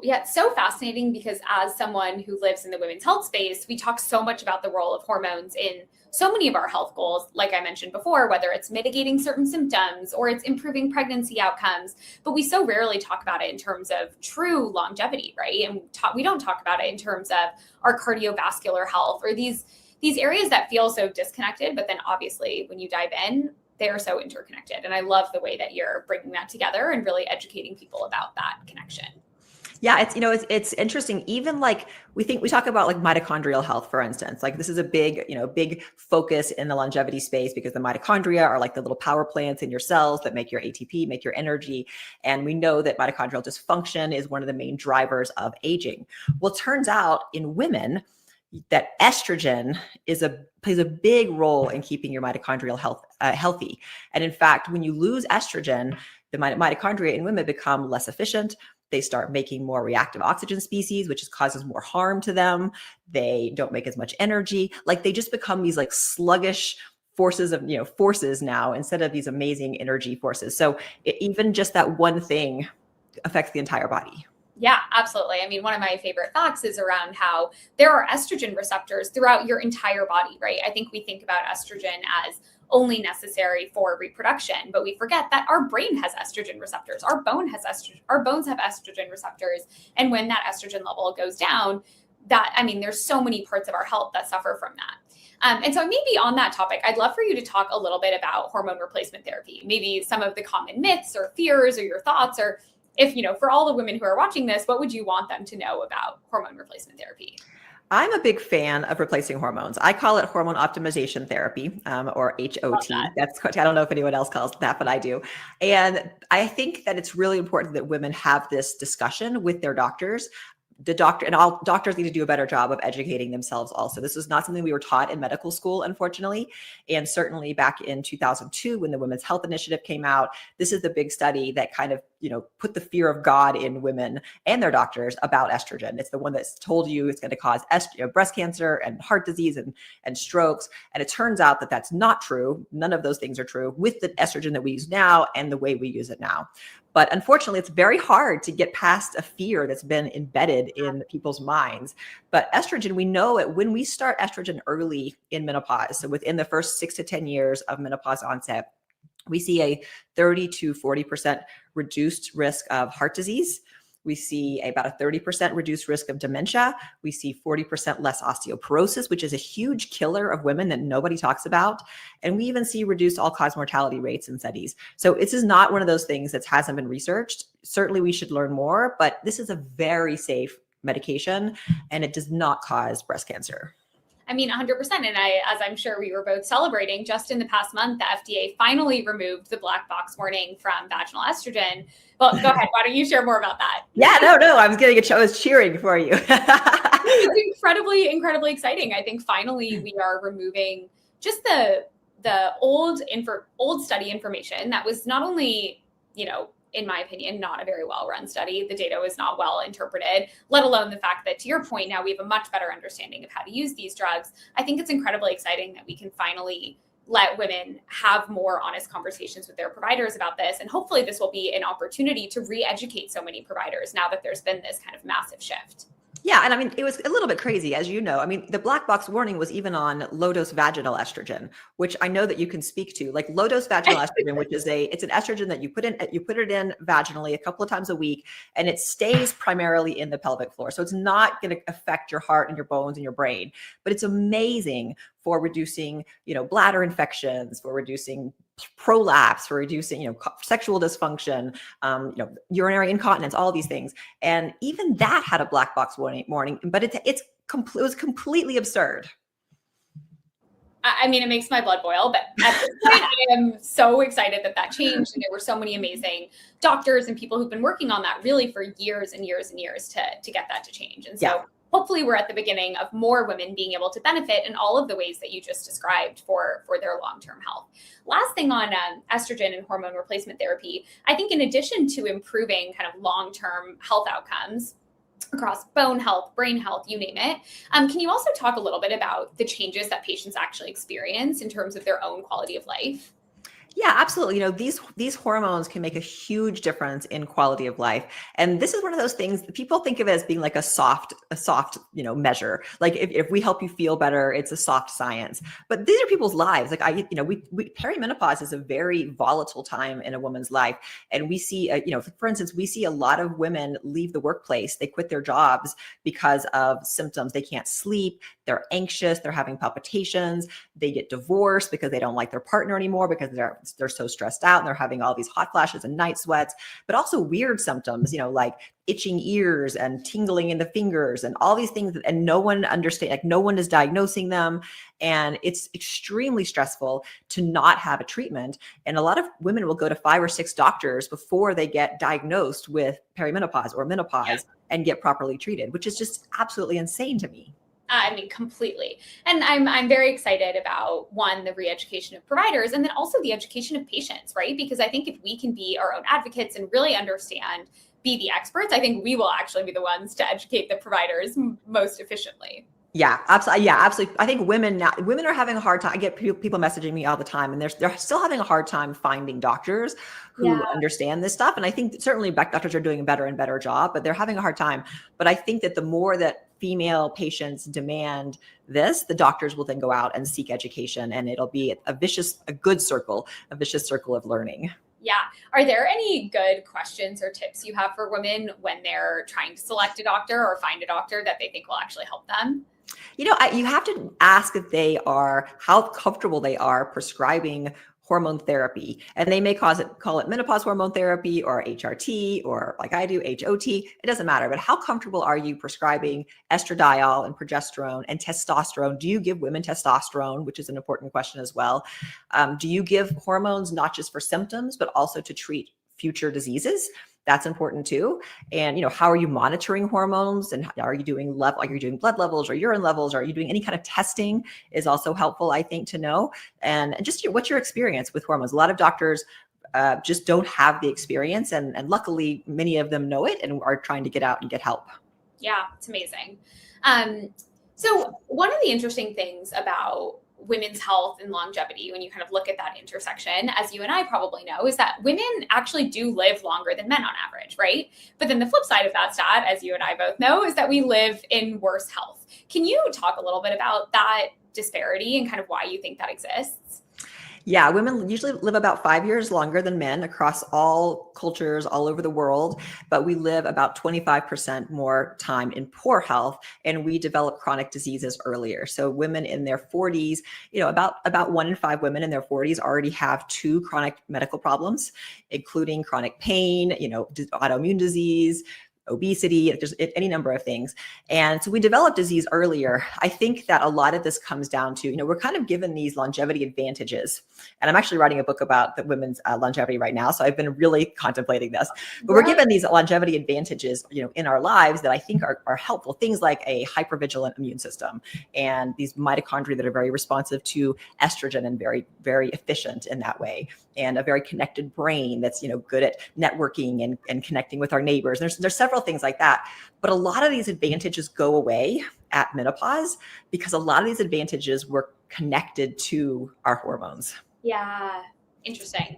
fascinating, because as someone who lives in the women's health space, we talk so much about the role of hormones in so many of our health goals, like I mentioned before, whether it's mitigating certain symptoms or it's improving pregnancy outcomes, but we so rarely talk about it in terms of true longevity, right? And we don't talk about it in terms of our cardiovascular health, or these areas that feel so disconnected, but then obviously when you dive in, they are so interconnected. And I love the way that you're bringing that together and really educating people about that connection. Yeah, it's interesting. Even like we talk about like mitochondrial health, for instance. Like this is a big focus in the longevity space, because the mitochondria are like the little power plants in your cells that make your ATP, make your energy. And we know that mitochondrial dysfunction is one of the main drivers of aging. Well, it turns out in women that estrogen plays a big role in keeping your mitochondrial health healthy. And in fact, when you lose estrogen, the mitochondria in women become less efficient. They start making more reactive oxygen species, which causes more harm to them. They don't make as much energy. Like they just become these like sluggish forces now, instead of these amazing energy forces. So even just that one thing affects the entire body. Yeah, absolutely. I mean, one of my favorite facts is around how there are estrogen receptors throughout your entire body, right? I think we think about estrogen as only necessary for reproduction, but we forget that our brain has estrogen receptors. Our bones have estrogen receptors. And when that estrogen level goes down, there's so many parts of our health that suffer from that. And so maybe on that topic, I'd love for you to talk a little bit about hormone replacement therapy, maybe some of the common myths or fears or your thoughts, or if, for all the women who are watching this, what would you want them to know about hormone replacement therapy? I'm a big fan of replacing hormones. I call it hormone optimization therapy, or HOT. I don't know if anyone else calls it that, but I do. And I think that it's really important that women have this discussion with their doctors. All doctors need to do a better job of educating themselves also. This is not something we were taught in medical school, unfortunately. And certainly back in 2002, when the Women's Health Initiative came out, this is the big study that kind of, put the fear of God in women and their doctors about estrogen. It's the one that's told you it's going to cause breast cancer and heart disease and strokes. And it turns out that that's not true. None of those things are true with the estrogen that we use now and the way we use it now. But unfortunately, it's very hard to get past a fear that's been embedded in people's minds. But estrogen, we know it when we start estrogen early in menopause, so within the first 6 to 10 years of menopause onset, we see a 30 to 40% reduced risk of heart disease. We see about a 30% reduced risk of dementia. We see 40% less osteoporosis, which is a huge killer of women that nobody talks about. And we even see reduced all-cause mortality rates in studies. So this is not one of those things that hasn't been researched. Certainly we should learn more, but this is a very safe medication and it does not cause breast cancer. I mean, 100%. And as I'm sure we were both celebrating, just in the past month, the FDA finally removed the black box warning from vaginal estrogen. Well, go ahead. Why don't you share more about that? Yeah, no, I was cheering for you. It's incredibly exciting. I think finally we are removing just the old study information that was not only, in my opinion, not a very well-run study. The data was not well interpreted, let alone the fact that, to your point, now we have a much better understanding of how to use these drugs. I think it's incredibly exciting that we can finally let women have more honest conversations with their providers about this. And hopefully this will be an opportunity to re-educate so many providers now that there's been this kind of massive shift. Yeah. And I mean, it was a little bit crazy, as you know. I mean, the black box warning was even on low-dose vaginal estrogen, which I know that you can speak to. Like low-dose vaginal estrogen, which is it's an estrogen that you put it in vaginally a couple of times a week, and it stays primarily in the pelvic floor. So it's not going to affect your heart and your bones and your brain, but it's amazing for reducing, bladder infections, for reducing prolapse, for reducing, sexual dysfunction, urinary incontinence, all these things. And even that had a black box warning, but it was completely absurd. I mean, it makes my blood boil, but at this point, I am so excited that changed. And there were so many amazing doctors and people who've been working on that really for years and years and years to get that to change. And so hopefully we're at the beginning of more women being able to benefit in all of the ways that you just described for their long-term health. Last thing on estrogen and hormone replacement therapy, I think in addition to improving kind of long-term health outcomes across bone health, brain health, you name it, can you also talk a little bit about the changes that patients actually experience in terms of their own quality of life? Yeah, absolutely. These hormones can make a huge difference in quality of life. And this is one of those things that people think of as being like a soft, measure. Like if we help you feel better, it's a soft science. But these are people's lives. Like perimenopause is a very volatile time in a woman's life. And we see, for instance, we see a lot of women leave the workplace. They quit their jobs because of symptoms. They can't sleep. They're anxious. They're having palpitations. They get divorced because they don't like their partner anymore because they're so stressed out and they're having all these hot flashes and night sweats, but also weird symptoms, like itching ears and tingling in the fingers and all these things. And no one understands, like no one is diagnosing them. And it's extremely stressful to not have a treatment. And a lot of women will go to 5 or 6 doctors before they get diagnosed with perimenopause or menopause and get properly treated, which is just absolutely insane to me. I mean, completely. And I'm very excited about, one, the re-education of providers, and then also the education of patients, right? Because I think if we can be our own advocates and really understand, be the experts, I think we will actually be the ones to educate the providers most efficiently. Yeah, absolutely. Yeah, absolutely. I think women are having a hard time. I get people messaging me all the time, and they're still having a hard time finding doctors who understand this stuff. And I think certainly doctors are doing a better and better job, but they're having a hard time. But I think that the more that female patients demand this, the doctors will then go out and seek education, and it'll be a vicious circle of learning. Yeah. Are there any good questions or tips you have for women when they're trying to select a doctor or find a doctor that they think will actually help them? You have to ask how comfortable they are prescribing hormone therapy. And they may call it menopause hormone therapy or HRT, or like I do, HOT. It doesn't matter. But how comfortable are you prescribing estradiol and progesterone and testosterone? Do you give women testosterone, which is an important question as well? Do you give hormones not just for symptoms, but also to treat future diseases? That's important too. And, how are you monitoring hormones, and are you doing blood levels or urine levels? Are you doing any kind of testing is also helpful, I think, to know. And just what's your experience with hormones? A lot of doctors just don't have the experience. And luckily, many of them know it and are trying to get out and get help. Yeah, it's amazing. So one of the interesting things about women's health and longevity, when you kind of look at that intersection, as you and I probably know, is that women actually do live longer than men on average, right? But then the flip side of that stat, as you and I both know, is that we live in worse health. Can you talk a little bit about that disparity and kind of why you think that exists? Yeah, women usually live about 5 years longer than men across all cultures all over the world, but we live about 25% more time in poor health, and we develop chronic diseases earlier. So women in their 40s, about 1 in 5 women in their 40s already have 2 chronic medical problems, including chronic pain, autoimmune disease, obesity, there's any number of things. And so we develop disease earlier. I think that a lot of this comes down to, we're kind of given these longevity advantages. And I'm actually writing a book about the women's longevity right now. So I've been really contemplating this, but we're given these longevity advantages, in our lives that I think are helpful. Things like a hypervigilant immune system and these mitochondria that are very responsive to estrogen and very, very efficient in that way. And a very connected brain that's, good at networking and connecting with our neighbors. There's several things like that. But a lot of these advantages go away at menopause because a lot of these advantages were connected to our hormones. Yeah, interesting.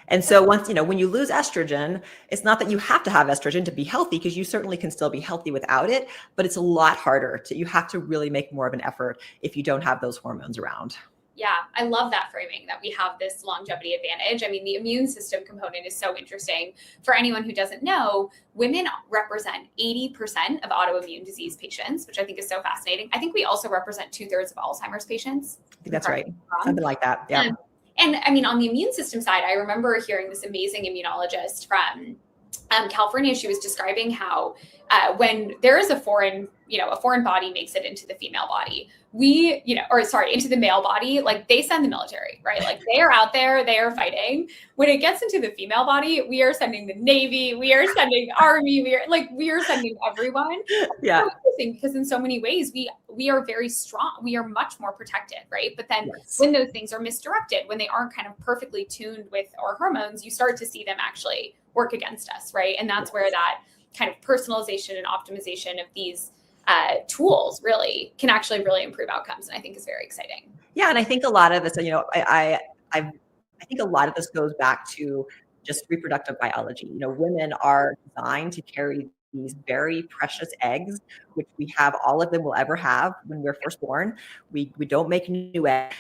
And so once, when you lose estrogen, it's not that you have to have estrogen to be healthy, because you certainly can still be healthy without it, but it's a lot harder you have to really make more of an effort if you don't have those hormones around. Yeah, I love that framing that we have this longevity advantage. I mean, the immune system component is so interesting. For anyone who doesn't know, women represent 80% of autoimmune disease patients, which I think is so fascinating. I think we also represent 2/3 of Alzheimer's patients. I think that's right. Something like that. Yeah. And I mean, on the immune system side, I remember hearing this amazing immunologist from California. She was describing how when there is a foreign body makes it into the female body, into the male body, like they send the military, right? Like they are out there, they are fighting. When it gets into the female body, we are sending the Navy, we are sending Army, we are sending everyone. Yeah. It's so interesting because in so many ways we are very strong. We are much more protected, right? But then when those things are misdirected, when they aren't kind of perfectly tuned with our hormones, you start to see them actually work against us, right? And that's where that kind of personalization and optimization of these tools really can actually really improve outcomes, and I think is very exciting. Yeah, and I think a lot of this, I think a lot of this goes back to just reproductive biology. Women are designed to carry these very precious eggs, which we have, all of them will ever have when we're first born. We don't make new eggs,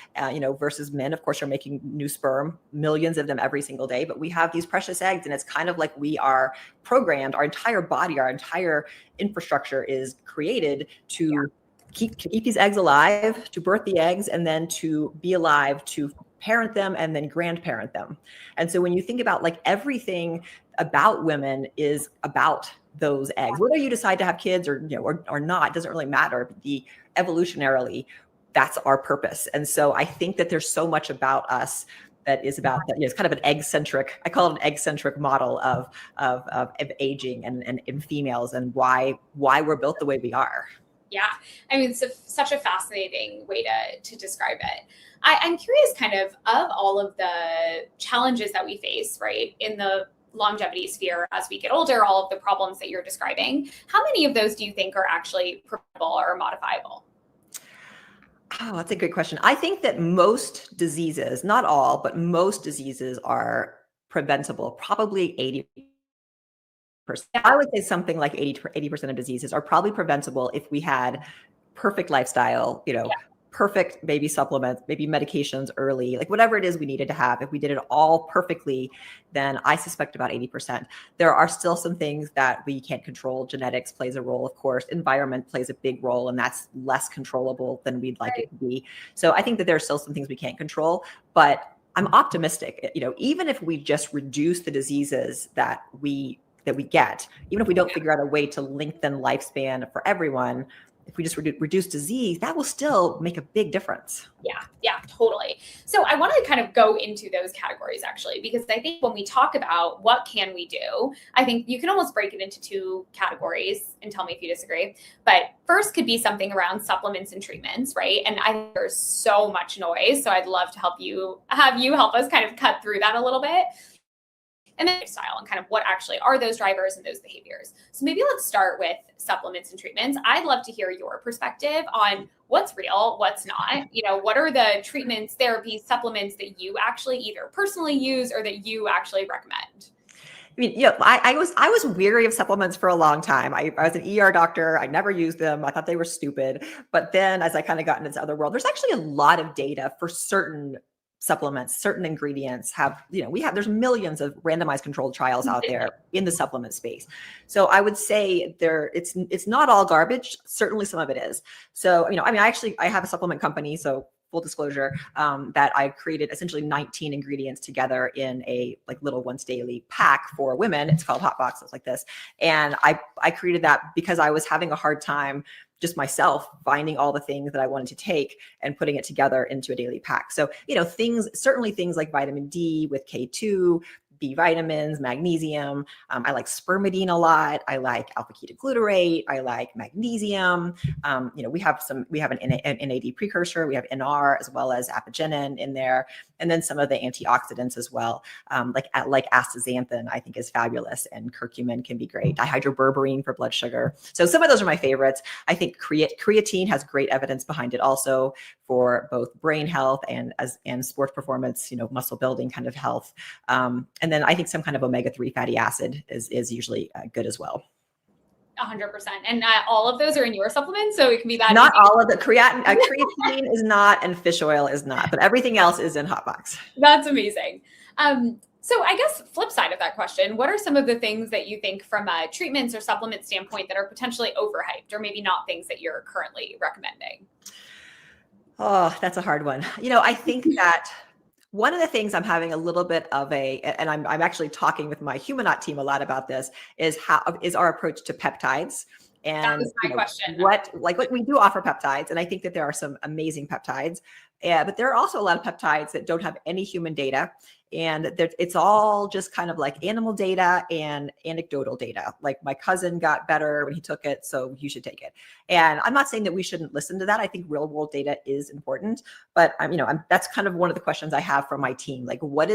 versus men, of course, are making new sperm, millions of them every single day. But we have these precious eggs, and it's kind of like we are programmed. Our entire body, our entire infrastructure is created to keep these eggs alive, to birth the eggs, and then to be alive, to parent them, and then grandparent them. And so when you think about everything about women is about those eggs, whether you decide to have kids or not, doesn't really matter. Evolutionarily, that's our purpose. And so I think that there's so much about us that is about that. It's kind of an egg-centric, I call it an egg-centric model of aging and in females, and why we're built the way we are. Yeah, I mean, it's such a fascinating way to describe it. I'm curious, kind of all of the challenges that we face, right, in the longevity sphere as we get older, all of the problems that you're describing, how many of those do you think are actually preventable or modifiable? Oh, that's a good question. I think that most diseases, not all, but most diseases are preventable, probably 80%. I would say something like 80% of diseases are probably preventable if we had perfect lifestyle, perfect maybe supplements, maybe medications early, like whatever it is we needed to have. If we did it all perfectly, then I suspect about 80%. There are still some things that we can't control. Genetics plays a role, of course. Environment plays a big role, and that's less controllable than we'd like it to be. So I think that there are still some things we can't control, but I'm optimistic. Even if we just reduce the diseases that we get, even if we don't figure out a way to lengthen lifespan for everyone, if we just reduce disease, that will still make a big difference. Yeah, totally. So I want to kind of go into those categories actually, because I think when we talk about what can we do, I think you can almost break it into 2 categories, and tell me if you disagree. But first could be something around supplements and treatments, right? And I think there's so much noise, so I'd love to have you help us kind of cut through that a little bit. and then lifestyle and kind of what actually are those drivers and those behaviors. So maybe let's start with supplements and treatments. I'd love to hear your perspective on what's real, what's not. What are the treatments, therapies, supplements that you actually either personally use or that you actually recommend? I mean, I was weary of supplements for a long time. I was an ER doctor. I never used them. I thought they were stupid. But then as I kind of got into this other world, there's actually a lot of data for certain supplements, certain ingredients there's millions of randomized controlled trials out there in the supplement space. So I would say it's not all garbage. Certainly some of it is. So, I have a supplement company. So full disclosure, that I created essentially 19 ingredients together in a little once daily pack for women. It's called Hot Boxes like this. And I created that because I was having a hard time just myself finding all the things that I wanted to take and putting it together into a daily pack. So, certainly things like vitamin D with K2, B vitamins, magnesium. I like spermidine a lot. I like alpha ketoglutarate. I like magnesium. We have an NAD precursor. We have NR as well as apigenin in there, and then some of the antioxidants as well. Like astaxanthin, I think is fabulous, and curcumin can be great. Dihydroberberine for blood sugar. So some of those are my favorites. I think creatine has great evidence behind it also for both brain health and sports performance, muscle building kind of health. And then I think some kind of omega-3 fatty acid is usually good as well. 100%. And all of those are in your supplements, so it can be that. Not all of the creatine is not, and fish oil is not, but everything else is in Hotbox. That's amazing. So I guess flip side of that question, what are some of the things that you think from a treatments or supplement standpoint that are potentially overhyped or maybe not things that you're currently recommending? Oh, that's a hard one. I think that one of the things I'm having a little bit of and I'm actually talking with my Humanot team a lot about this, is our approach to peptides. And that was my question. What we do offer peptides, and I think that there are some amazing peptides, but there are also a lot of peptides that don't have any human data, and it's all just kind of like animal data and anecdotal data. Like my cousin got better when he took it, so you should take it. And I'm not saying that we shouldn't listen to that. I think real world data is important, but that's kind of one of the questions I have from my team. Like, what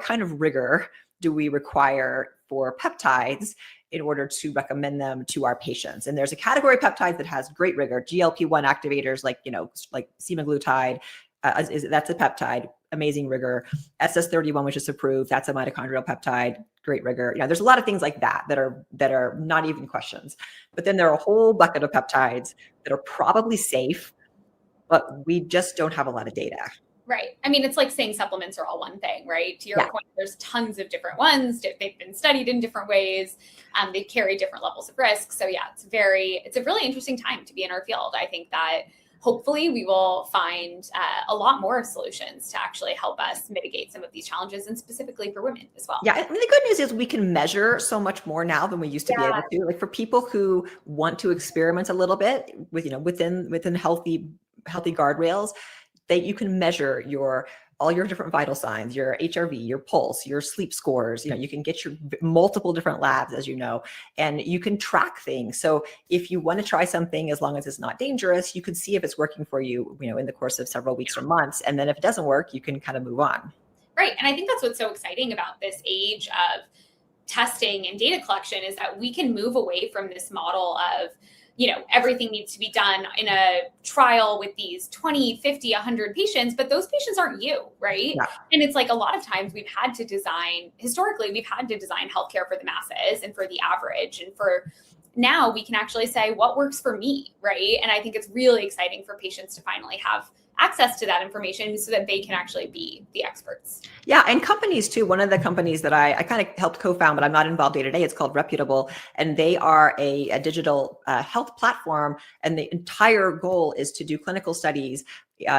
kind of rigor do we require for peptides in order to recommend them to our patients? And there's a category of peptides that has great rigor. GLP-1 activators, like semaglutide, that's a peptide, amazing rigor. SS31, which is approved, that's a mitochondrial peptide, great rigor. There's a lot of things like that are not even questions. But then there are a whole bucket of peptides that are probably safe, but we just don't have a lot of data. Right. I mean, it's like saying supplements are all one thing, right? To your point, there's tons of different ones. They've been studied in different ways. They carry different levels of risk. So yeah, it's a really interesting time to be in our field. I think that hopefully we will find a lot more solutions to actually help us mitigate some of these challenges, and specifically for women as well. Yeah, and the good news is we can measure so much more now than we used to be able to. Like for people who want to experiment a little bit with, within healthy guardrails, that you can measure all your different vital signs, your HRV, your pulse, your sleep scores. You can get your multiple different labs, as and you can track things. So if you want to try something, as long as it's not dangerous, you can see if it's working for you, in the course of several weeks or months. And then if it doesn't work, you can kind of move on. Right. And I think that's what's so exciting about this age of testing and data collection, is that we can move away from this model of, everything needs to be done in a trial with these 20, 50, 100 patients, but those patients aren't you, right? Yeah. And it's like a lot of times historically, we've had to design healthcare for the masses and for the average. And for now, we can actually say what works for me, right? And I think it's really exciting for patients to finally have access to that information so that they can actually be the experts. Yeah, and companies too. One of the companies that I kind of helped co-found, but I'm not involved day to day, it's called Reputable, and they are a digital health platform, and the entire goal is to do clinical studies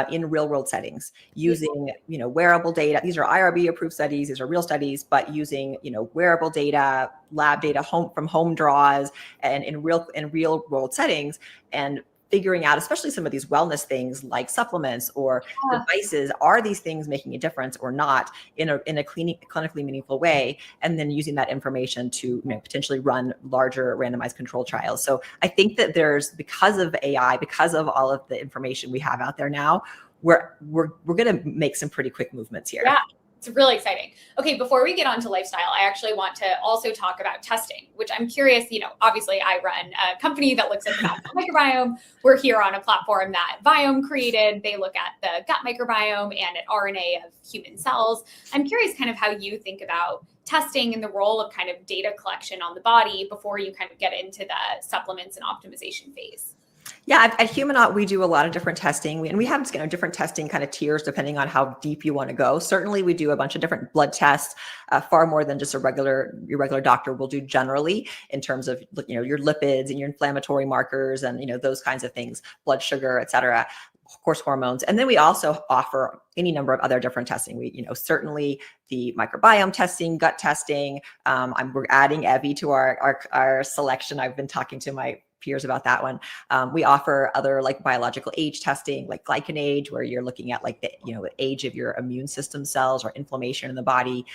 in real world settings using wearable data. These are IRB approved studies, these are real studies, but using wearable data, lab data, from home draws, and in real world settings, and figuring out, especially some of these wellness things like supplements or devices, are these things making a difference or not in a clinically meaningful way, and then using that information to potentially run larger randomized controlled trials. So I think that because of AI, because of all of the information we have out there now, we're going to make some pretty quick movements here. Yeah. It's really exciting. Okay, before we get on to lifestyle, I actually want to also talk about testing, which I'm curious, obviously I run a company that looks at the vaginal microbiome. We're here on a platform that Viome created. They look at the gut microbiome and at RNA of human cells. I'm curious kind of how you think about testing and the role of kind of data collection on the body before you kind of get into the supplements and optimization phase. Yeah, at Humanaut, we do a lot of different testing, and we have different testing kind of tiers depending on how deep you want to go. Certainly, we do a bunch of different blood tests, far more than just your regular doctor will do generally in terms of your lipids and your inflammatory markers and those kinds of things, blood sugar, et cetera. Of course, hormones. And then we also offer any number of other different testing. We, certainly the microbiome testing, gut testing. We're adding Evie to our selection. I've been talking to my peers about that one. We offer other like biological age testing, like glycan age, where you're looking at like the age of your immune system cells or inflammation in the body.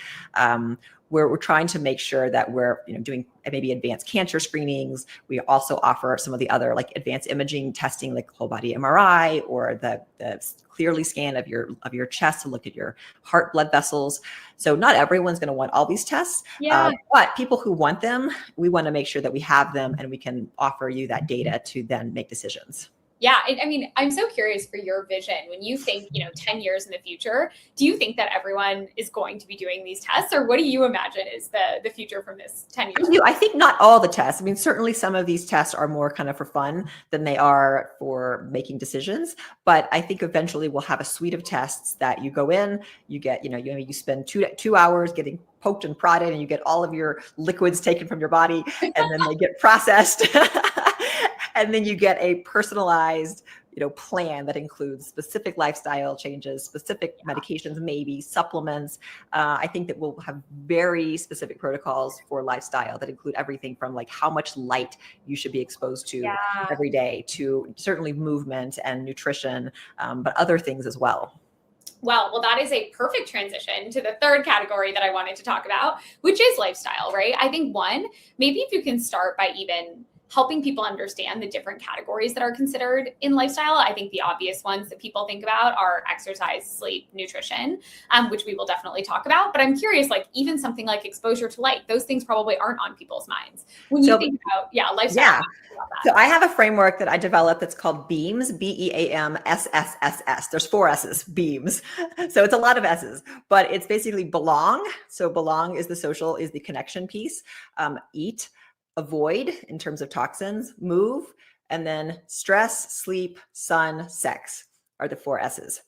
We're trying to make sure that we're doing maybe advanced cancer screenings. We also offer some of the other like advanced imaging testing, like whole body MRI or the clearly scan of your chest to look at your heart blood vessels. So not everyone's going to want all these tests, but people who want them, we want to make sure that we have them and we can offer you that data to then make decisions. Yeah, I mean, I'm so curious for your vision. When you think, 10 years in the future, do you think that everyone is going to be doing these tests, or what do you imagine is the future from this 10 years? I think not all the tests. I mean, certainly some of these tests are more kind of for fun than they are for making decisions. But I think eventually we'll have a suite of tests that you go in, you get, you spend two hours getting poked and prodded, and you get all of your liquids taken from your body, and then they get processed. And then you get a personalized, plan that includes specific lifestyle changes, specific medications, maybe supplements. I think that we'll have very specific protocols for lifestyle that include everything from like how much light you should be exposed to every day to certainly movement and nutrition, but other things as well. Well, that is a perfect transition to the third category that I wanted to talk about, which is lifestyle, right? I think maybe if you can start by even helping people understand the different categories that are considered in lifestyle. I think the obvious ones that people think about are exercise, sleep, nutrition, which we will definitely talk about. But I'm curious, like even something like exposure to light, those things probably aren't on people's minds. When you think about, lifestyle. Yeah. So I have a framework that I developed that's called BEAMS, BEAMSSSS. There's 4 S's, BEAMS. So it's a lot of S's, but it's basically belong. So belong is the connection piece. Eat, avoid in terms of toxins, move, and then stress, sleep, sun, sex are the 4 S's.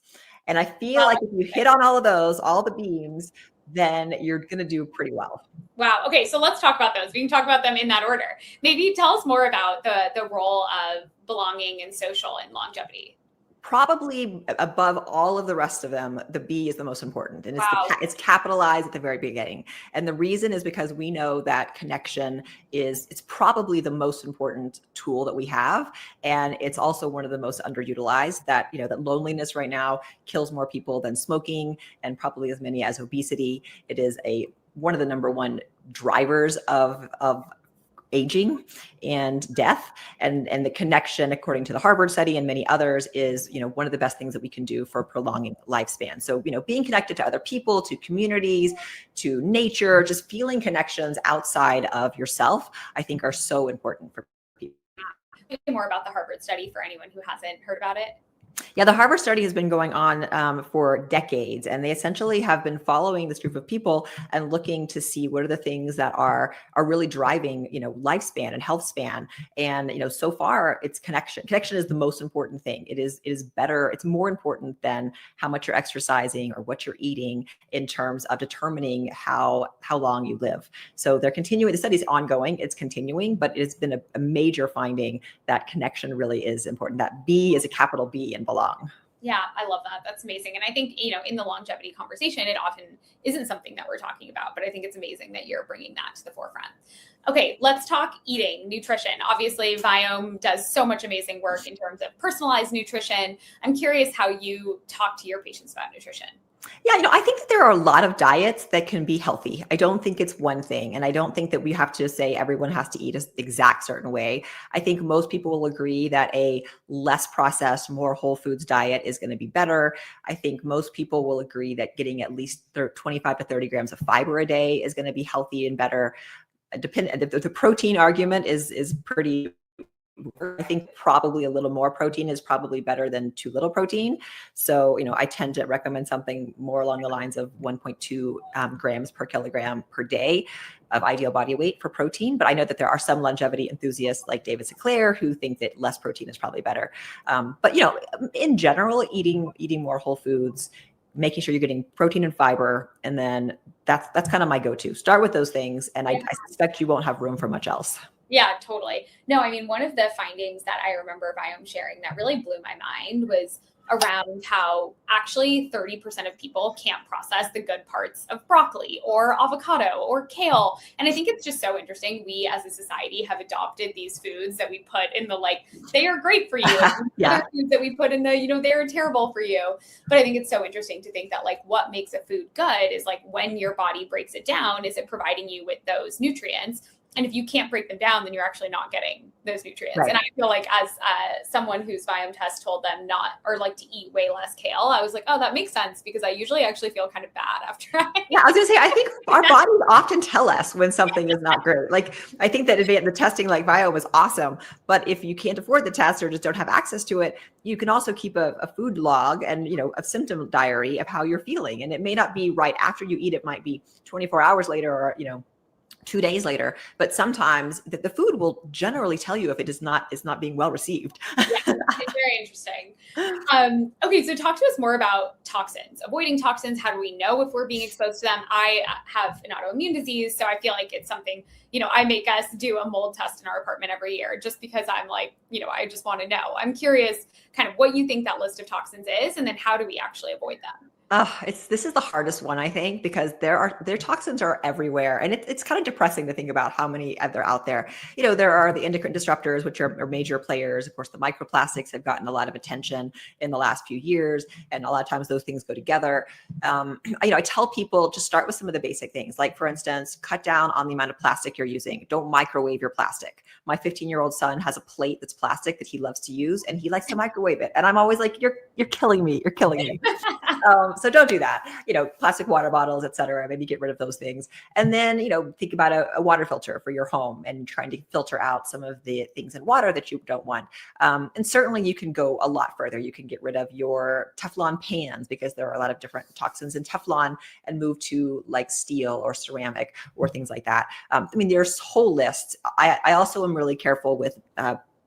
And I feel like if you hit on all of those, all the beams, then you're going to do pretty well. Wow. Okay. So let's talk about those. We can talk about them in that order. Maybe tell us more about the role of belonging and social in longevity. Probably above all of the rest of them, the B is the most important, and it's capitalized at the very beginning. And the reason is because we know that connection it's probably the most important tool that we have, and it's also one of the most underutilized. That that loneliness right now kills more people than smoking, and probably as many as obesity. It is one of the number one drivers of aging and death, and the connection, according to the Harvard study and many others, is one of the best things that we can do for prolonging lifespan. So being connected to other people, to communities, to nature, just feeling connections outside of yourself, I think are so important for people. More about the Harvard study for anyone who hasn't heard about it. Yeah, the Harvard study has been going on for decades, and they essentially have been following this group of people and looking to see what are the things that are really driving, lifespan and health span. And, so far it's connection. Connection is the most important thing. It is better. It's more important than how much you're exercising or what you're eating in terms of determining how long you live. So they're continuing. The study's ongoing. It's continuing, but it's been a major finding that connection really is important. That B is a capital B in belong. Yeah, I love that. That's amazing. And I think, in the longevity conversation, it often isn't something that we're talking about, but I think it's amazing that you're bringing that to the forefront. Okay, let's talk eating, nutrition. Obviously, Viome does so much amazing work in terms of personalized nutrition. I'm curious how you talk to your patients about nutrition. Yeah, I think that there are a lot of diets that can be healthy. I don't think it's one thing. And I don't think that we have to say everyone has to eat an exact certain way. I think most people will agree that a less processed, more whole foods diet is going to be better. I think most people will agree that getting at least 25 to 30 grams of fiber a day is going to be healthy and better. The protein argument is pretty. I think probably a little more protein is probably better than too little protein. So, I tend to recommend something more along the lines of 1.2 grams per kilogram per day of ideal body weight for protein. But I know that there are some longevity enthusiasts like David Sinclair who think that less protein is probably better. But, in general, eating more whole foods, making sure you're getting protein and fiber, and then that's kind of my go-to. Start with those things, and I suspect you won't have room for much else. Yeah, totally. No, I mean, one of the findings that I remember Viome sharing that really blew my mind was around how actually 30% of people can't process the good parts of broccoli or avocado or kale. And I think it's just so interesting. We as a society have adopted these foods that we put in the, they are great for you. Other foods that we put in the, they are terrible for you. But I think it's so interesting to think that what makes a food good is when your body breaks it down, is it providing you with those nutrients? And if you can't break them down, then you're actually not getting those nutrients. Right. And I feel like as someone whose Viome test told them to eat way less kale, I was like, oh, that makes sense, because I usually actually feel kind of bad after Yeah, I was gonna say, I think our bodies often tell us when something is not great. I think that the testing like Viome was awesome, but if you can't afford the test or just don't have access to it, you can also keep a food log and, a symptom diary of how you're feeling. And it may not be right after you eat, it might be 24 hours later or, 2 days later, but sometimes the food will generally tell you if it is not being well received. Yeah, it's very interesting. Okay, so talk to us more about toxins. Avoiding toxins. How do we know if we're being exposed to them? I have an autoimmune disease, so I feel like it's something, I make us do a mold test in our apartment every year just because I'm I just want to know. I'm curious kind of what you think that list of toxins is, and then how do we actually avoid them? This is the hardest one, I think, because their toxins are everywhere, and it's kind of depressing to think about how many are out there. There are the endocrine disruptors, which are major players. Of course, the microplastics have gotten a lot of attention in the last few years, and a lot of times those things go together. I tell people just start with some of the basic things, like for instance, cut down on the amount of plastic you're using. Don't microwave your plastic. My 15-year-old son has a plate that's plastic that he loves to use, and he likes to microwave it, and I'm always like, you're killing me. You're killing me. So don't do that. Plastic water bottles, et cetera, maybe get rid of those things. And then, think about a water filter for your home and trying to filter out some of the things in water that you don't want. And certainly you can go a lot further. You can get rid of your Teflon pans because there are a lot of different toxins in Teflon, and move to steel or ceramic or things like that. There's whole lists. I also am really careful with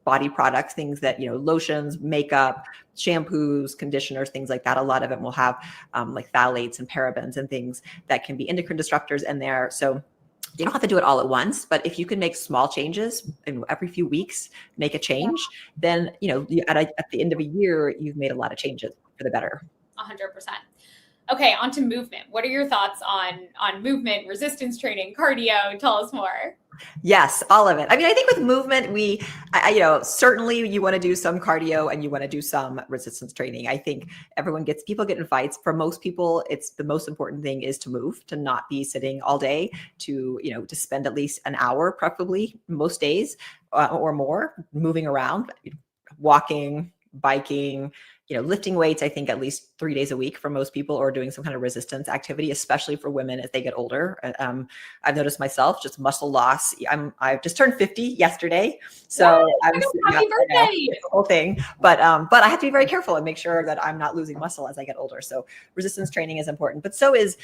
body products, things that, lotions, makeup, shampoos, conditioners, things like that. A lot of it will have phthalates and parabens and things that can be endocrine disruptors in there. So you don't have to do it all at once, but if you can make small changes and every few weeks, make a change, then, at the end of a year, you've made a lot of changes for the better. 100%. Okay, on to movement. What are your thoughts on movement, resistance training, cardio? Tell us more. Yes, all of it. I think with movement, certainly you want to do some cardio and you want to do some resistance training. I think people get in fights. For most people, it's the most important thing is to move, to not be sitting all day, to spend at least an hour, preferably most days or more, moving around, walking, biking, lifting weights. I think at least 3 days a week for most people, or doing some kind of resistance activity, especially for women as they get older. I've noticed myself just muscle loss. I've just turned 50 yesterday, so happy birthday! The whole thing. But I have to be very careful and make sure that I'm not losing muscle as I get older. So resistance training is important, but so is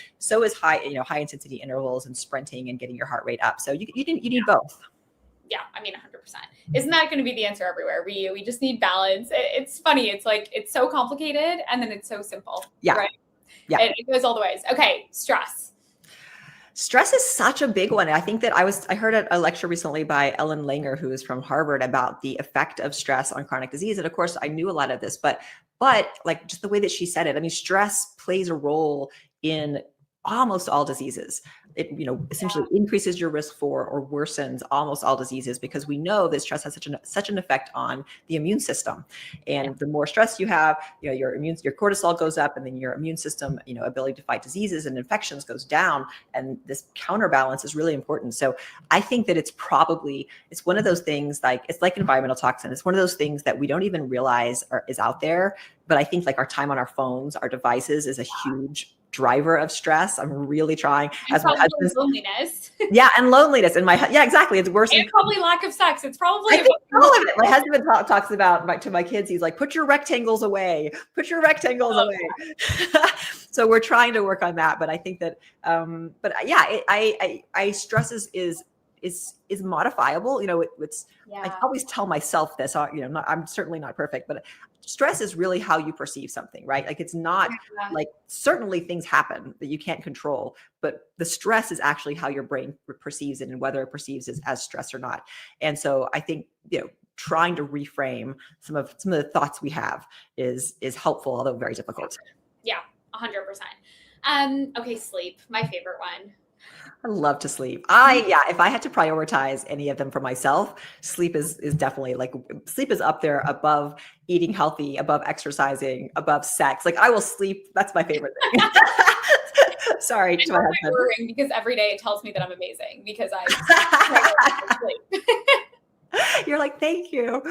high intensity intervals and sprinting and getting your heart rate up. So you need both. Yeah, 100%. Isn't that going to be the answer everywhere? We just need balance. It's funny. It's it's so complicated, and then it's so simple. Yeah. Right? Yeah. It goes all the ways. Okay, stress. Stress is such a big one. I think that I heard a lecture recently by Ellen Langer, who is from Harvard, about the effect of stress on chronic disease. And of course, I knew a lot of this, but just the way that she said it, stress plays a role in almost all diseases. It, essentially increases your risk for or worsens almost all diseases, because we know that stress has such an effect on the immune system. And the more stress you have, your cortisol goes up, and then your immune system, ability to fight diseases and infections goes down. And this counterbalance is really important. So I think that it's one of those things, it's like environmental toxin. It's one of those things that we don't even realize is out there. But I think like our time on our phones, our devices is a huge driver of stress. I'm really trying. As my husband's loneliness. Yeah, and loneliness. And exactly. It's worse. And probably lack of sex. It's probably all of it. My husband talks about to my kids. He's like, put your rectangles away. Put your rectangles away. So we're trying to work on that. But I think that, stress is modifiable. I always tell myself this. I'm certainly not perfect, but stress is really how you perceive something, right? Like it's not like, certainly things happen that you can't control, but the stress is actually how your brain perceives it and whether it perceives it as stress or not. And so I think, trying to reframe some of the thoughts we have is helpful, although very difficult. Yeah, 100%. Okay, sleep, my favorite one. I love to sleep. If I had to prioritize any of them for myself, sleep is definitely sleep is up there above eating healthy, above exercising, above sex. Like I will sleep. That's my favorite thing. Sorry to my husband. Worrying because every day it tells me that I'm amazing because I sleep. You're like, thank you.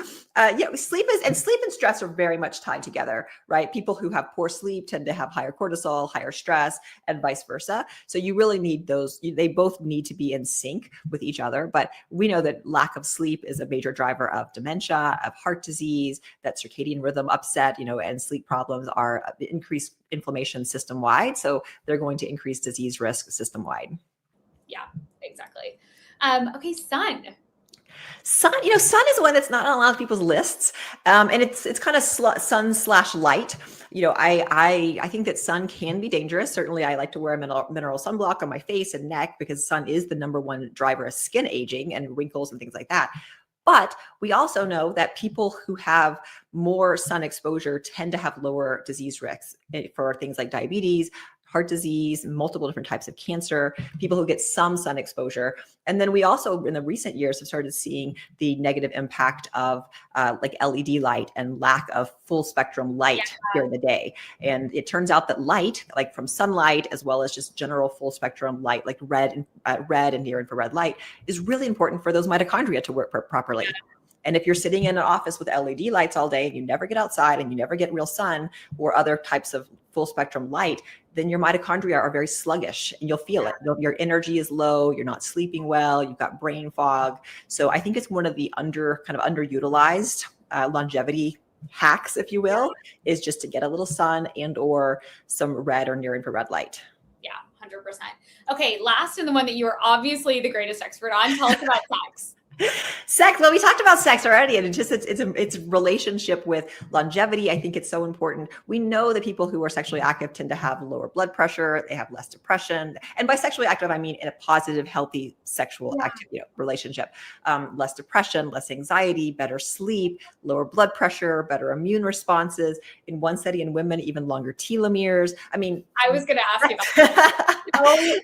Sleep and stress are very much tied together, right? People who have poor sleep tend to have higher cortisol, higher stress, and vice versa. So you really need those. They both need to be in sync with each other. But we know that lack of sleep is a major driver of dementia, of heart disease, that circadian rhythm upset, and sleep problems are increased inflammation system wide. So they're going to increase disease risk system wide. Yeah, exactly. Okay, sun. Sun is one that's not on a lot of people's lists. And it's kind of sun/light. I think that sun can be dangerous. Certainly I like to wear a mineral sunblock on my face and neck because sun is the number one driver of skin aging and wrinkles and things like that. But we also know that people who have more sun exposure tend to have lower disease risks for things like diabetes, heart disease, multiple different types of cancer, people who get some sun exposure. And then we also, in the recent years, have started seeing the negative impact of like LED light and lack of full spectrum light during the day. And it turns out that light, like from sunlight, as well as just general full spectrum light, like red and near infrared light, is really important for those mitochondria to work properly. And if you're sitting in an office with LED lights all day and you never get outside and you never get real sun or other types of full spectrum light, then your mitochondria are very sluggish and you'll feel it. Your energy is low, you're not sleeping well, you've got brain fog. So I think it's one of the underutilized longevity hacks, if you will, is just to get a little sun and or some red or near infrared light. Yeah, 100%. Okay, last and the one that you are obviously the greatest expert on, tell us about sex. Sex. Well, we talked about sex already, and it's relationship with longevity. I think it's so important. We know that people who are sexually active tend to have lower blood pressure. They have less depression, and by sexually active, I mean in a positive, healthy sexual active relationship. Less depression, less anxiety, better sleep, lower blood pressure, better immune responses. In one study in women, even longer telomeres. I mean, I was going to ask you about that.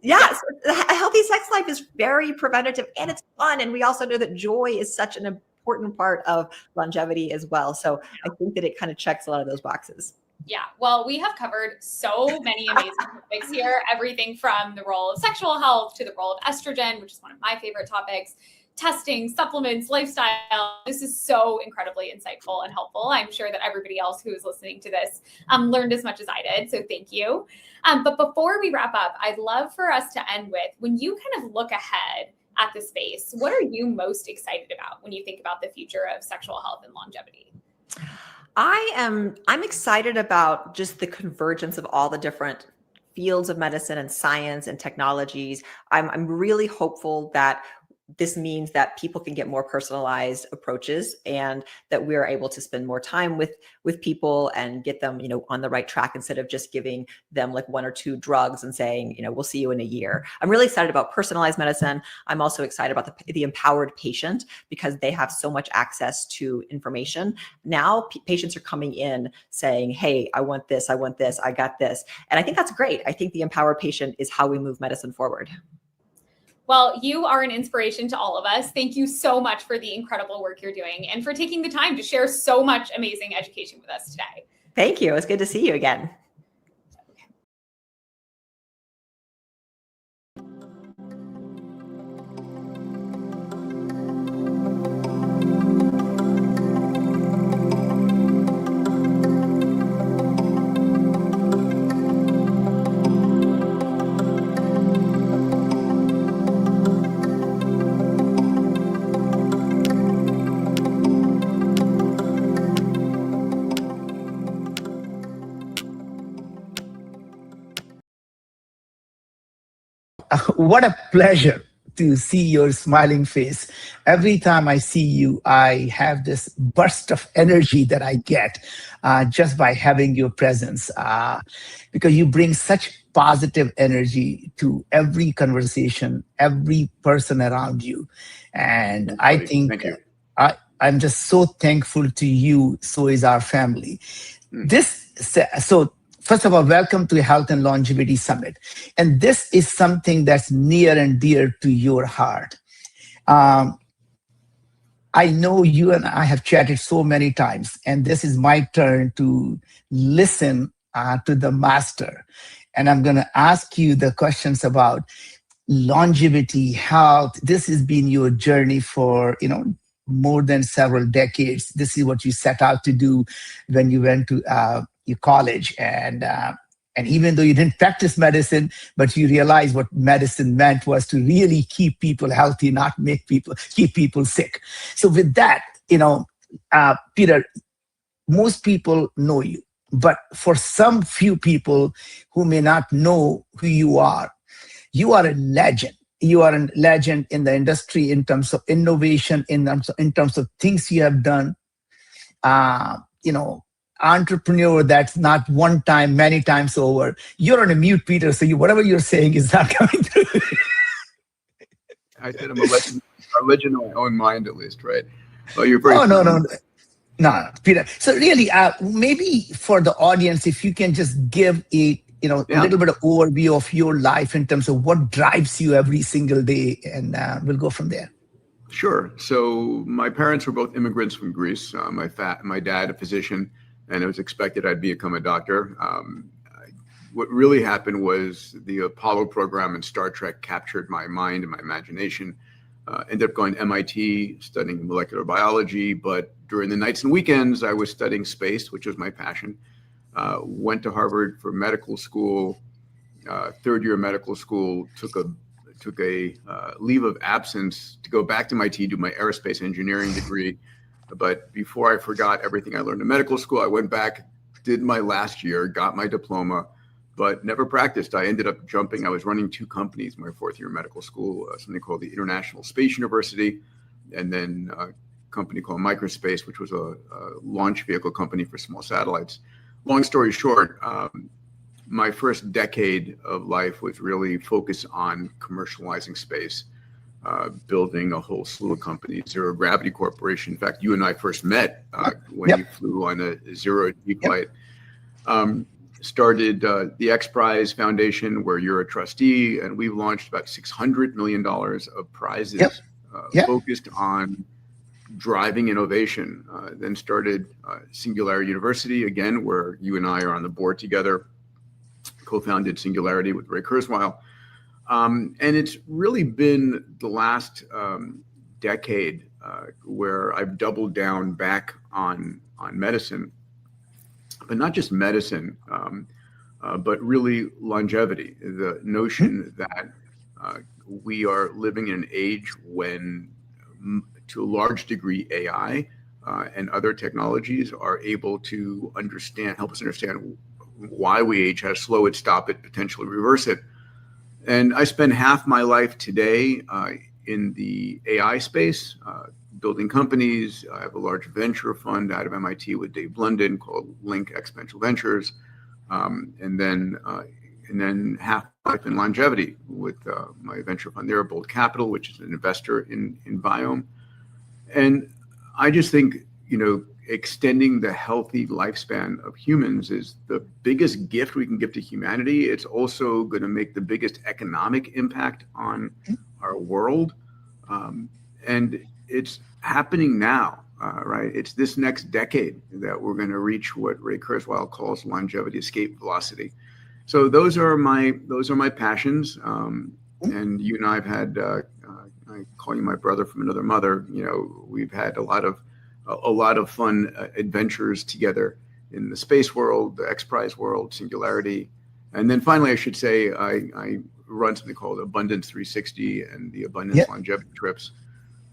Yes, a healthy sex life is very preventative and it's fun. And we also know that joy is such an important part of longevity as well. So I think that it kind of checks a lot of those boxes. Yeah, well, we have covered so many amazing topics here. Everything from the role of sexual health to the role of estrogen, which is one of my favorite topics, testing, supplements, lifestyle. This is so incredibly insightful and helpful. I'm sure that everybody else who is listening to this learned as much as I did. So thank you. But before we wrap up, I'd love for us to end with, when you kind of look ahead at the space, what are you most excited about when you think about the future of sexual health and longevity? I'm excited about just the convergence of all the different fields of medicine and science and technologies. I'm really hopeful that this means that people can get more personalized approaches, and that we're able to spend more time with people and get them, on the right track, instead of just giving them like 1 or 2 drugs and saying, we'll see you in a year. I'm really excited about personalized medicine. I'm also excited about the empowered patient, because they have so much access to information. Now patients are coming in saying, hey, I want this, I got this. And I think that's great. I think the empowered patient is how we move medicine forward. Well, you are an inspiration to all of us. Thank you so much for the incredible work you're doing and for taking the time to share so much amazing education with us today. Thank you. It's good to see you again. What a pleasure to see your smiling face. Every time I see you, I have this burst of energy that I get just by having your presence, because you bring such positive energy to every conversation, every person around you. And I think I'm just so thankful to you. So is our family. So first of all, welcome to Health and Longevity Summit. And this is something that's near and dear to your heart. I know you and I have chatted so many times, and this is my turn to listen to the master. And I'm going to ask you the questions about longevity, health. This has been your journey for, more than several decades. This is what you set out to do when you went to your college, and even though you didn't practice medicine, but you realized what medicine meant was to really keep people healthy, not keep people sick. So with that, Peter, most people know you, but for some few people who may not know who you are a legend. You are a legend in the industry in terms of innovation, in terms of things you have done. Entrepreneur that's not one time, many times over. You're on a mute, Peter, so whatever you're saying is not coming through. I said I'm a legend in my own mind, at least, right? Well, you're very No, Peter. So really, maybe for the audience, if you can just give a little bit of overview of your life in terms of what drives you every single day, and we'll go from there. Sure. So my parents were both immigrants from Greece. My dad, a physician, and it was expected I'd become a doctor. What really happened was the Apollo program and Star Trek captured my mind and my imagination. Ended up going to MIT, studying molecular biology, but during the nights and weekends, I was studying space, which was my passion. Went to Harvard for medical school, third year of medical school, took a leave of absence to go back to MIT, do my aerospace engineering degree. But before I forgot everything I learned in medical school, I went back, did my last year, got my diploma, but never practiced. I ended up jumping. I was running 2 companies my 4th year of medical school, something called the International Space University, and then a company called Microspace, which was a launch vehicle company for small satellites. Long story short, my first decade of life was really focused on commercializing space, building a whole slew of companies. Zero Gravity Corporation. In fact, you and I first met when you flew on a zero G flight. Started the X Prize Foundation, where you're a trustee, and we've launched about $600 million of prizes focused on driving innovation. Then started Singularity University, again, where you and I are on the board together, co-founded Singularity with Ray Kurzweil. And it's really been the last decade where I've doubled down back on medicine, but not just medicine, but really longevity. The notion that we are living in an age when, to a large degree, AI and other technologies are able to help us understand why we age, how to slow it, stop it, potentially reverse it. And I spend half my life today in the AI space, building companies. I have a large venture fund out of MIT with Dave Blunden called Link Exponential Ventures, and then half life and longevity with my venture fund there, Bold Capital, which is an investor in Biome. And I just think, extending the healthy lifespan of humans is the biggest gift we can give to humanity. It's also going to make the biggest economic impact on our world. And it's happening now, right? It's this next decade that we're going to reach what Ray Kurzweil calls longevity escape velocity. So those are my passions. And you and I have had, I call you my brother from another mother. We've had a lot of fun adventures together in the space world, the X Prize world, Singularity. And then finally, I should say, I run something called Abundance 360 and the Abundance Longevity Trips.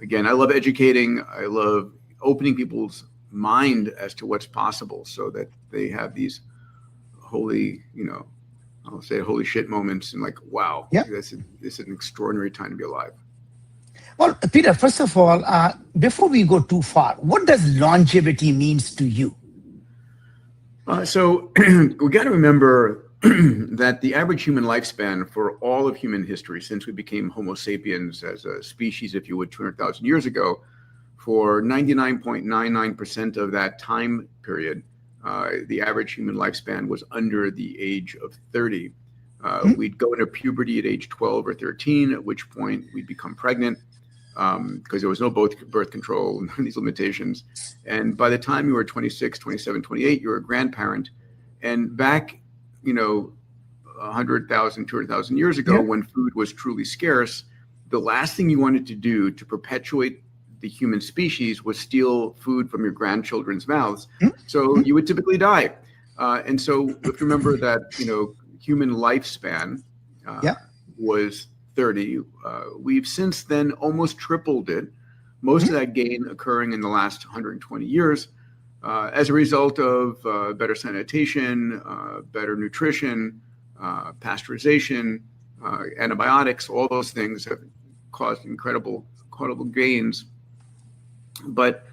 Again, I love educating. I love opening people's mind as to what's possible so that they have these holy, I'll say holy shit moments and like, wow, this is an extraordinary time to be alive. Well, Peter, first of all, before we go too far, what does longevity means to you? So we got to remember that the average human lifespan for all of human history, since we became Homo sapiens as a species, if you would, 200,000 years ago, for 99.99% of that time period, the average human lifespan was under the age of 30. We'd go into puberty at age 12 or 13, at which point we'd become pregnant because there was no birth control and these limitations. And by the time you were 26, 27, 28, you were a grandparent. And back, 100,000, 200,000 years ago, when food was truly scarce, the last thing you wanted to do to perpetuate the human species was steal food from your grandchildren's mouths. So you would typically die. And so we have to remember that, human lifespan was 30. We've since then almost tripled it, most of that gain occurring in the last 120 years as a result of better sanitation, better nutrition, pasteurization, antibiotics. All those things have caused incredible gains. But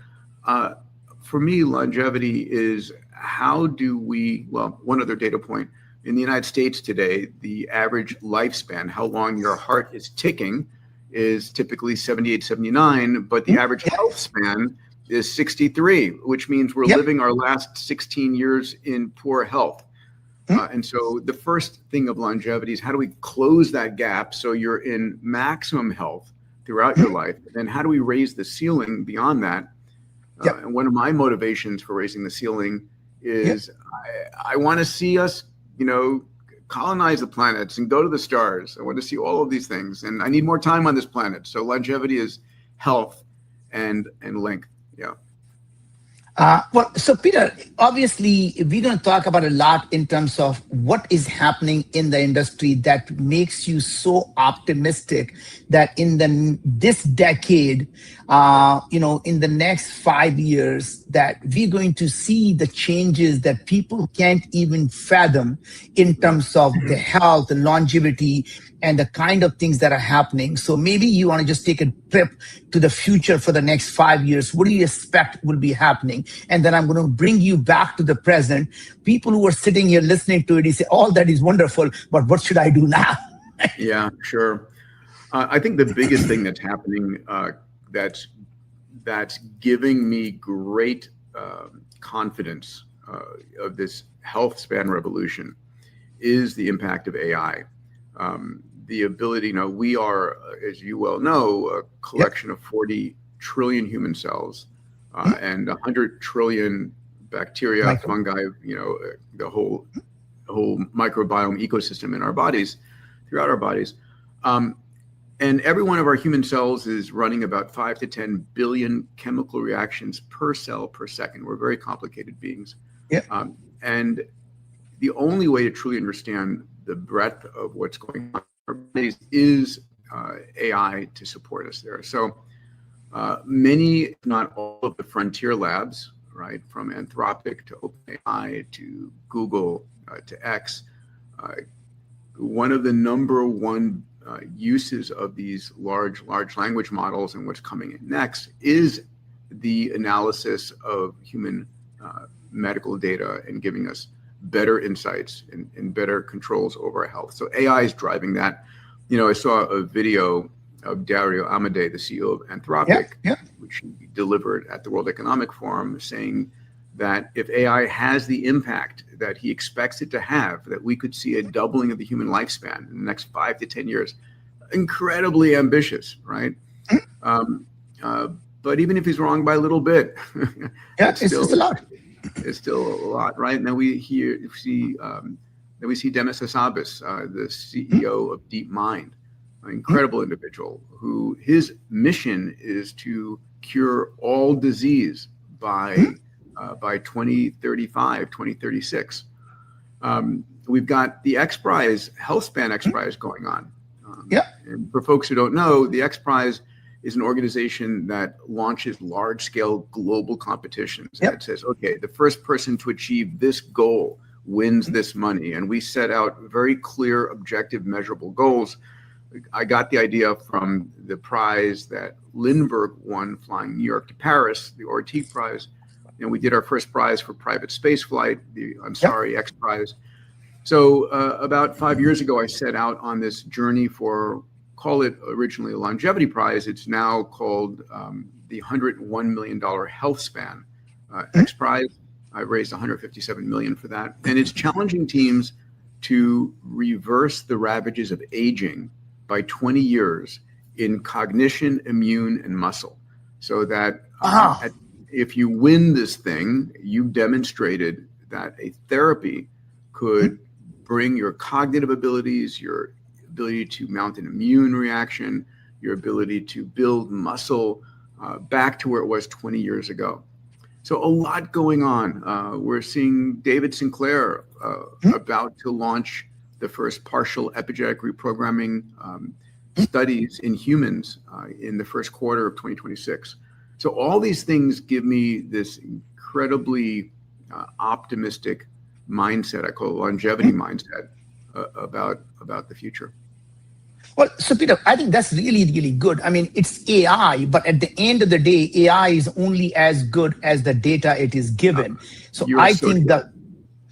for me, longevity is one other data point. In the United States today, the average lifespan, how long your heart is ticking, is typically 78, 79, but the average health span is 63, which means we're living our last 16 years in poor health. And so the first thing of longevity is how do we close that gap so you're in maximum health throughout your life? And then how do we raise the ceiling beyond that? And one of my motivations for raising the ceiling is I want to see us, colonize the planets and go to the stars. I want to see all of these things, and I need more time on this planet. So longevity is health and length. So Peter, obviously, we're going to talk about a lot in terms of what is happening in the industry that makes you so optimistic that in this decade, in the next 5 years, that we're going to see the changes that people can't even fathom in terms of the health, the longevity, and the kind of things that are happening. So maybe you want to just take a trip to the future for the next 5 years. What do you expect will be happening? And then I'm going to bring you back to the present. People who are sitting here listening to it, you say, all that is wonderful, but what should I do now? Yeah, sure. I think the biggest thing that's happening that's giving me great confidence of this health span revolution is the impact of AI. The ability, we are, as you well know, a collection of 40 trillion human cells and 100 trillion bacteria, fungi, the whole microbiome ecosystem in our bodies, throughout our bodies. And every one of our human cells is running about 5 to 10 billion chemical reactions per cell per second. We're very complicated beings. And the only way to truly understand the breadth of what's going on in our bodies is AI to support us there. So many, if not all of the frontier labs, right, from Anthropic to OpenAI to Google to X, one of the number one uses of these large language models and what's coming in next is the analysis of human medical data and giving us better insights and better controls over our health. So AI is driving that. I saw a video of Dario Amodei, the CEO of Anthropic, which he delivered at the World Economic Forum, saying that if AI has the impact that he expects it to have, that we could see a doubling of the human lifespan in the next 5 to 10 years. Incredibly ambitious, right? But even if he's wrong by a little bit, it's a lot. It's still a lot, right? Now we see Demis Hassabis, the CEO of DeepMind, an incredible individual who his mission is to cure all disease by 2035, 2036. We've got the X Prize, HealthSpan X Prize going on. And for folks who don't know, the X Prize is an organization that launches large-scale global competitions. It says, okay, the first person to achieve this goal wins this money. And we set out very clear, objective, measurable goals. I got the idea from the prize that Lindbergh won flying New York to Paris, the Orteig Prize. And we did our first prize for private space flight, the Ansari X Prize. So about 5 years ago, I set out on this journey for, call it originally a longevity prize. It's now called the $101 million Health Span X Prize. I raised $157 million for that. And it's challenging teams to reverse the ravages of aging by 20 years in cognition, immune, and muscle. So that if you win this thing, you've demonstrated that a therapy could bring your cognitive abilities, your ability to mount an immune reaction, your ability to build muscle back to where it was 20 years ago. So a lot going on. We're seeing David Sinclair about to launch the first partial epigenetic reprogramming studies in humans in the first quarter of 2026. So all these things give me this incredibly optimistic mindset. I call it longevity mindset about the future. Well, so Peter, I think that's really, really good. I mean, it's AI, but at the end of the day, AI is only as good as the data it is given. So I think that,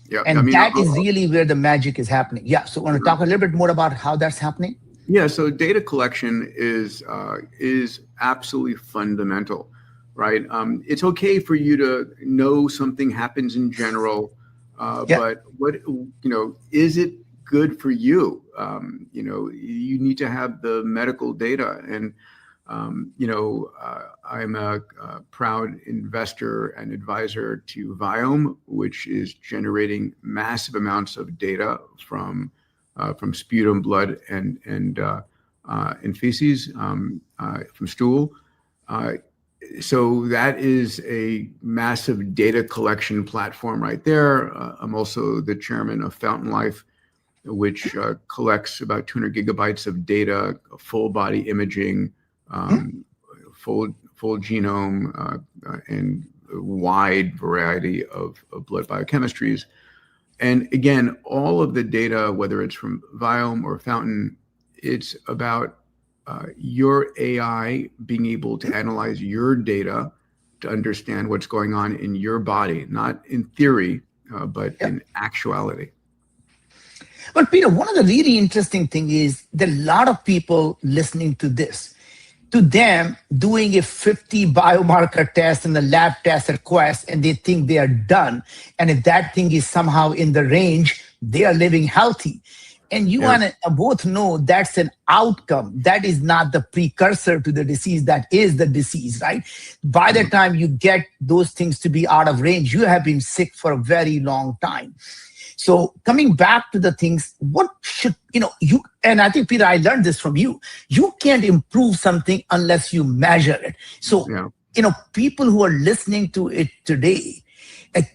that is really where the magic is happening. Yeah. So want to talk a little bit more about how that's happening? Yeah. So data collection is absolutely fundamental, right? It's okay for you to know something happens in general, but what, is it good for you? You need to have the medical data. And, I'm a proud investor and advisor to Viome, which is generating massive amounts of data from sputum, blood, and feces, from stool. So that is a massive data collection platform right there. I'm also the chairman of Fountain Life, which collects about 200 gigabytes of data, full body imaging, full genome, and a wide variety of blood biochemistries. And again, all of the data, whether it's from Viome or Fountain, it's about your AI being able to analyze your data to understand what's going on in your body, not in theory, but in actuality. But Peter, one of the really interesting things is that a lot of people listening to this, to them, doing a 50 biomarker test and the lab test request, and they think they are done. And if that thing is somehow in the range, they are living healthy. And you want to both know that's an outcome. That is not the precursor to the disease. That is the disease, right? By the time you get those things to be out of range, you have been sick for a very long time. So coming back to the things, what should, you, and I think, Peter, I learned this from you. You can't improve something unless you measure it. So, people who are listening to it today,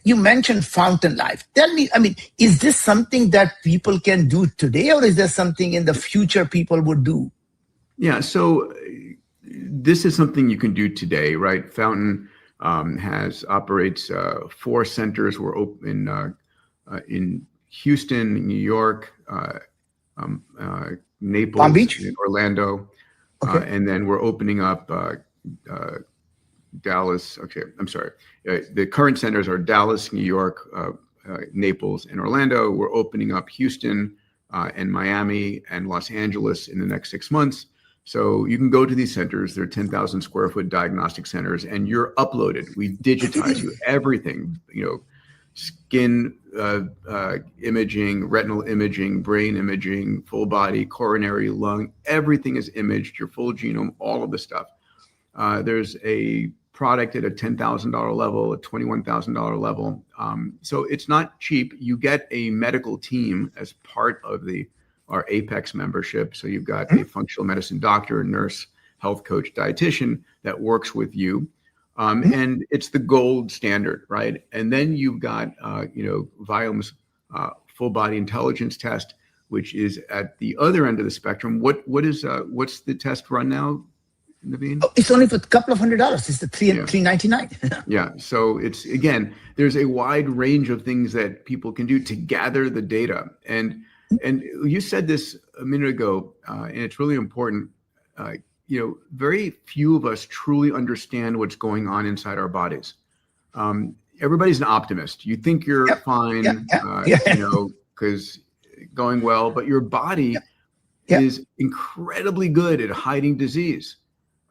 you mentioned Fountain Life. Tell me, is this something that people can do today, or is there something in the future people would do? Yeah, so this is something you can do today, right? Fountain operates 4 centers. We're open in Houston, New York, Naples, Palm Beach, in Orlando, okay. and then we're opening up Dallas. Okay, I'm sorry. The current centers are Dallas, New York, Naples, and Orlando. We're opening up Houston and Miami and Los Angeles in the next 6 months. So you can go to these centers. They're 10,000 square foot diagnostic centers, and you're uploaded. We digitize you everything. You know, skin imaging, retinal imaging, brain imaging, full body, coronary, lung. Everything is imaged. Your full genome, all of the stuff. There's a product at a $10,000 level, a $21,000 level. So it's not cheap. You get a medical team as part of our Apex membership. So you've got a functional medicine doctor, nurse, health coach, dietitian that works with you. And it's the gold standard, right? And then you've got, Viom's full body intelligence test, which is at the other end of the spectrum. What's the test run now, Naveen? Oh, it's only for a couple of $100. It's the $399. Yeah. So it's, again, there's a wide range of things that people can do to gather the data. And you said this a minute ago, and it's really important. Very few of us truly understand what's going on inside our bodies. Everybody's an optimist. You think you're fine, because going well, but your body is incredibly good at hiding disease.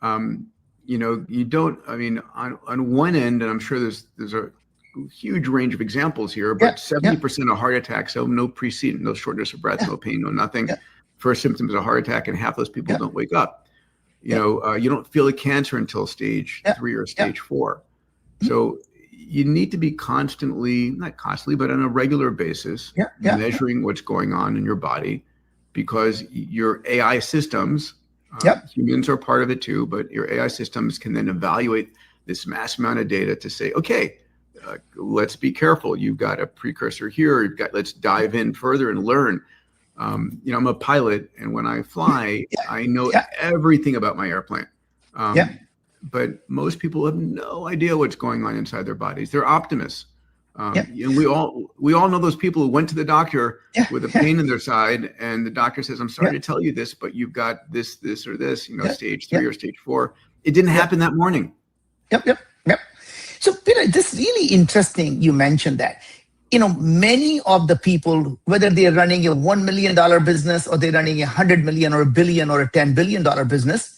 You don't, on one end, and I'm sure there's a huge range of examples here, but 70% of heart attacks have no precedent, no shortness of breath, no pain, no nothing. First symptoms of a heart attack, and half those people don't wake up. You don't feel a cancer until stage 3 or stage 4. So you need to be not constantly, but on a regular basis, measuring what's going on in your body, because your AI systems, humans are part of it too, but your AI systems can then evaluate this mass amount of data to say, okay, let's be careful. You've got a precursor here. Let's dive in further and learn. I'm a pilot, and when I fly, I know everything about my airplane. But most people have no idea what's going on inside their bodies. They're optimists. And we all know those people who went to the doctor with a pain in their side, and the doctor says, "I'm sorry to tell you this, but you've got this, or this, stage 3 or stage 4." It didn't happen that morning. Yep. So, Peter, this is really interesting you mentioned that. Many of the people, whether they're running a $1 million business or they're running a 100 million or a billion or a $10 billion business,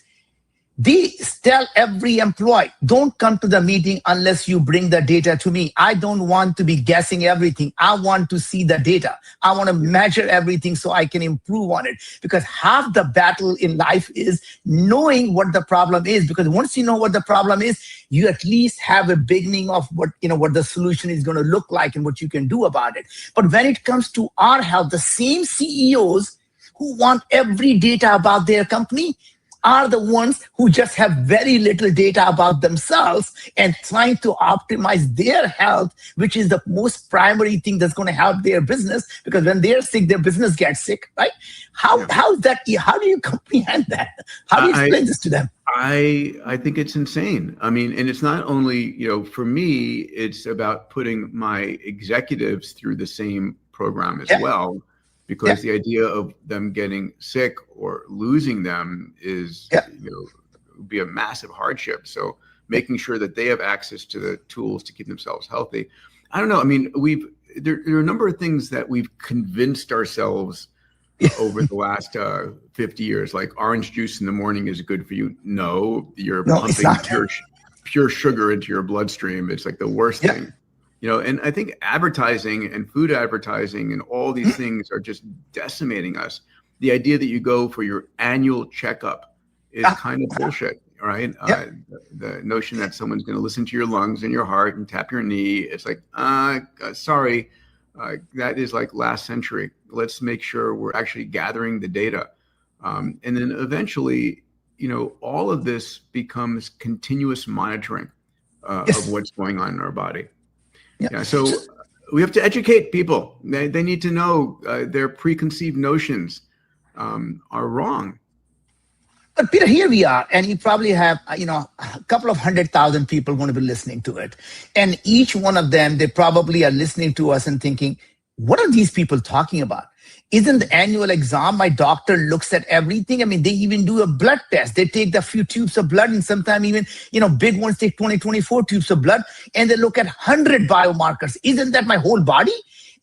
they tell every employee, don't come to the meeting unless you bring the data to me. I don't want to be guessing everything. I want to see the data. I want to measure everything so I can improve on it. Because half the battle in life is knowing what the problem is. Because once you know what the problem is, you at least have a beginning of what the solution is going to look like and what you can do about it. But when it comes to our health, the same CEOs who want every data about their company are the ones who just have very little data about themselves and trying to optimize their health, which is the most primary thing that's going to help their business, because when they're sick, their business gets sick, right? How do you comprehend that? How do you explain this to them? I think it's insane. And it's not only, for me, it's about putting my executives through the same program as well. Because the idea of them getting sick or losing them is, would be a massive hardship. So making sure that they have access to the tools to keep themselves healthy. I don't know. There are a number of things that we've convinced ourselves over the last 50 years, like orange juice in the morning is good for you. No, you're pumping pure sugar into your bloodstream. It's like the worst thing. And I think advertising and food advertising and all these things are just decimating us. The idea that you go for your annual checkup is kind of bullshit, right? The notion that someone's going to listen to your lungs and your heart and tap your knee, it's like, sorry, that is like last century. Let's make sure we're actually gathering the data. And then eventually, all of this becomes continuous monitoring of what's going on in our body. So we have to educate people. They need to know their preconceived notions are wrong. But Peter, here we are, and you probably have, a couple of 100,000 people going to be listening to it. And each one of them, they probably are listening to us and thinking, what are these people talking about? Isn't the annual exam, my doctor looks at everything. I mean, they even do a blood test. They take the few tubes of blood, and sometimes even, big ones take 20, 24 tubes of blood, and they look at 100 biomarkers. Isn't that my whole body?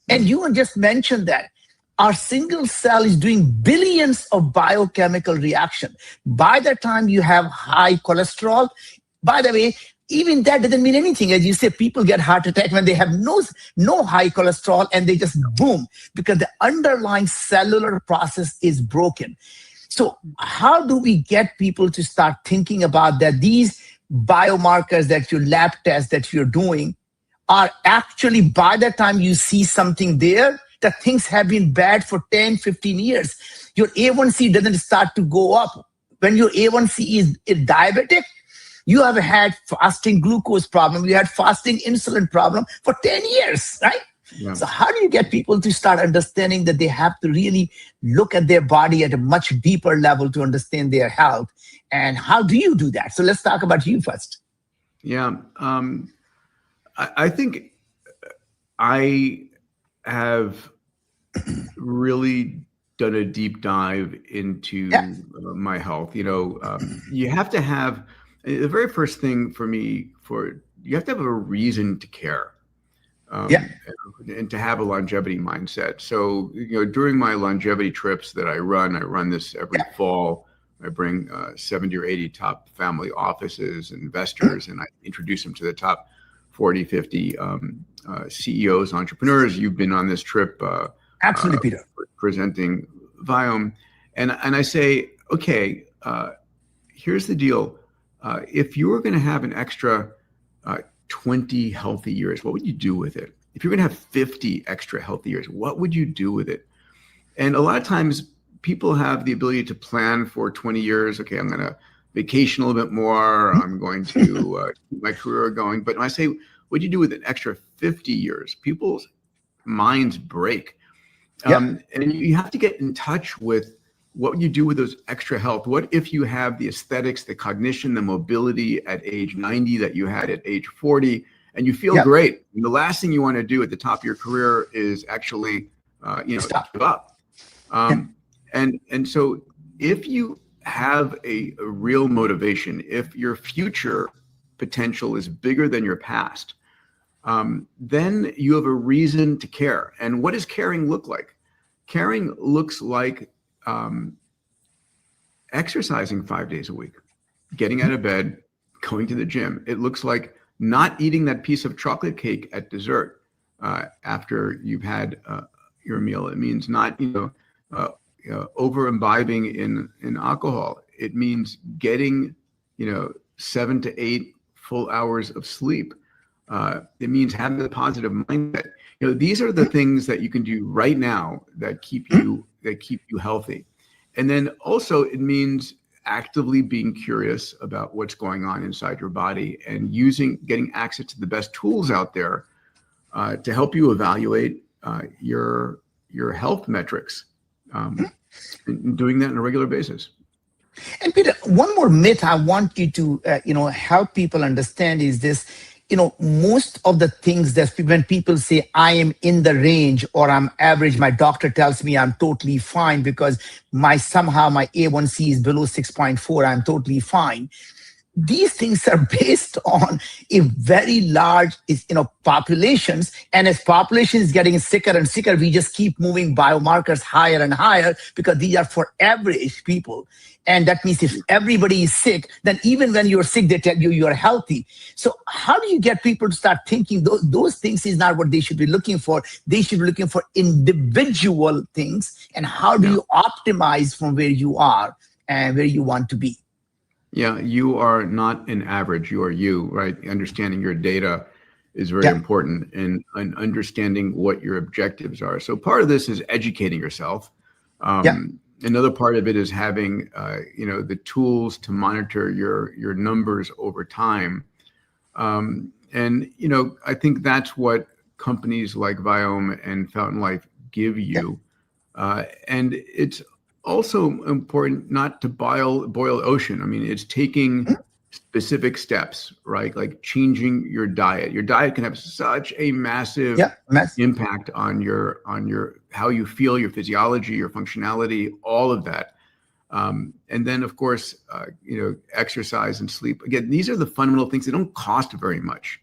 And you just mentioned that our single cell is doing billions of biochemical reaction. By the time you have high cholesterol, by the way, even that doesn't mean anything. As you say, people get heart attack when they have no high cholesterol, and they just boom, because the underlying cellular process is broken. So how do we get people to start thinking about that these biomarkers that your lab test that you're doing are actually, by the time you see something there, that things have been bad for 10, 15 years. Your A1C doesn't start to go up. When your A1C is diabetic, you have had fasting glucose problem, you had fasting insulin problem for 10 years, right? Yeah. So how do you get people to start understanding that they have to really look at their body at a much deeper level to understand their health? And how do you do that? So let's talk about you first. Yeah. I think I have really done a deep dive into my health. You have to have, the very first thing for me, you have to have a reason to care. And to have a longevity mindset. So, during my longevity trips that I run this every fall. I bring 70 or 80 top family offices, investors, and I introduce them to the top 40, 50 CEOs, entrepreneurs. You've been on this trip. Absolutely, Peter. Presenting Viome. And I say, okay, here's the deal. If you were going to have an extra 20 healthy years, what would you do with it? If you're going to have 50 extra healthy years, what would you do with it? And a lot of times people have the ability to plan for 20 years. Okay, I'm going to vacation a little bit more. I'm going to keep my career going. But when I say, what do you do with an extra 50 years? People's minds break. And you have to get in touch with what would you do with those extra health? What if you have the aesthetics, the cognition, the mobility at age 90 that you had at age 40, and you feel great? And the last thing you want to do at the top of your career is actually, give up. And so if you have a real motivation, if your future potential is bigger than your past, then you have a reason to care. And what does caring look like? Caring looks like exercising 5 days a week, getting out of bed, going to the gym. It looks like not eating that piece of chocolate cake at dessert after you've had your meal. It means not, over imbibing in alcohol. It means getting, 7 to 8 full hours of sleep. It means having a positive mindset. These are the things that you can do right now that keep you healthy. And then also it means actively being curious about what's going on inside your body and getting access to the best tools out there to help you evaluate your health metrics, and doing that on a regular basis. And Peter, one more myth I want you to help people understand is this. Most of the things that when people say I am in the range or I'm average, my doctor tells me I'm totally fine because somehow my A1C is below 6.4, I'm totally fine. These things are based on a very large, populations. And as population is getting sicker and sicker, we just keep moving biomarkers higher and higher because these are for average people. And that means if everybody is sick, then even when you're sick, they tell you you're healthy. So how do you get people to start thinking those things is not what they should be looking for? They should be looking for individual things. And how do you optimize from where you are and where you want to be? Yeah, you are not an average. You are you, right? Understanding your data is very important, and understanding what your objectives are. So part of this is educating yourself. Another part of it is having, the tools to monitor your numbers over time. And I think that's what companies like Viome and Fountain Life give you. And it's also important not to boil the ocean. I mean, it's taking specific steps, right? Like changing your diet. Your diet can have such a massive impact on your how you feel, your physiology, your functionality, all of that. And then, of course, exercise and sleep. Again, these are the fundamental things. They don't cost very much.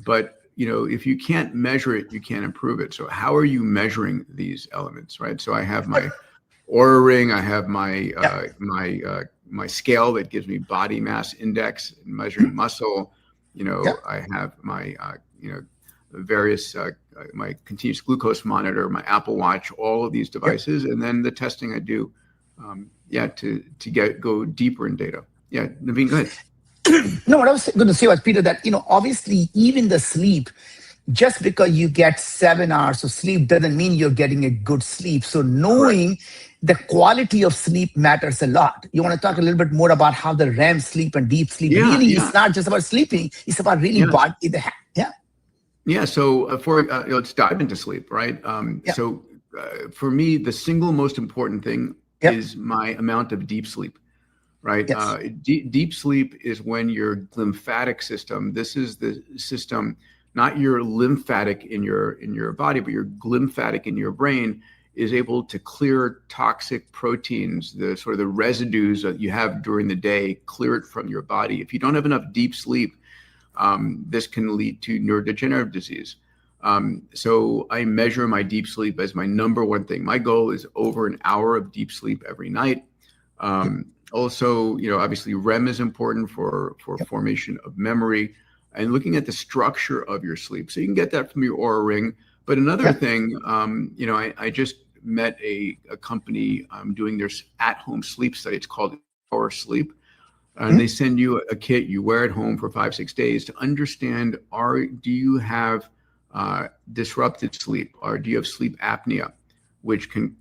But if you can't measure it, you can't improve it. So how are you measuring these elements, right? So I have my Oura Ring. I have my my scale that gives me body mass index, measuring muscle. I have my various my continuous glucose monitor, my Apple Watch, all of these devices, and then the testing I do. To go deeper in data. Yeah, Naveen, go ahead. No, what I was going to say was, Peter, that obviously even the sleep, just because you get 7 hours of sleep doesn't mean you're getting a good sleep. So knowing the quality of sleep matters a lot. You want to talk a little bit more about how the REM sleep and deep sleep it's not just about sleeping; it's about really body. Yeah. So let's dive into sleep, right? So for me, the single most important thing is my amount of deep sleep, right? Deep sleep is when your lymphatic system, this is the system, not your lymphatic in your body, but your lymphatic in your brain, is able to clear toxic proteins, the sort of the residues that you have during the day, clear it from your body. If you don't have enough deep sleep, this can lead to neurodegenerative disease. So I measure my deep sleep as my number one thing. My goal is over an hour of deep sleep every night. Also, obviously REM is important for formation of memory and looking at the structure of your sleep. So you can get that from your Oura Ring. But another thing, I just met a company doing their at-home sleep study. It's called Hour Sleep. And they send you a kit, you wear it home for 5-6 days to understand, do you have disrupted sleep, or do you have sleep apnea, which can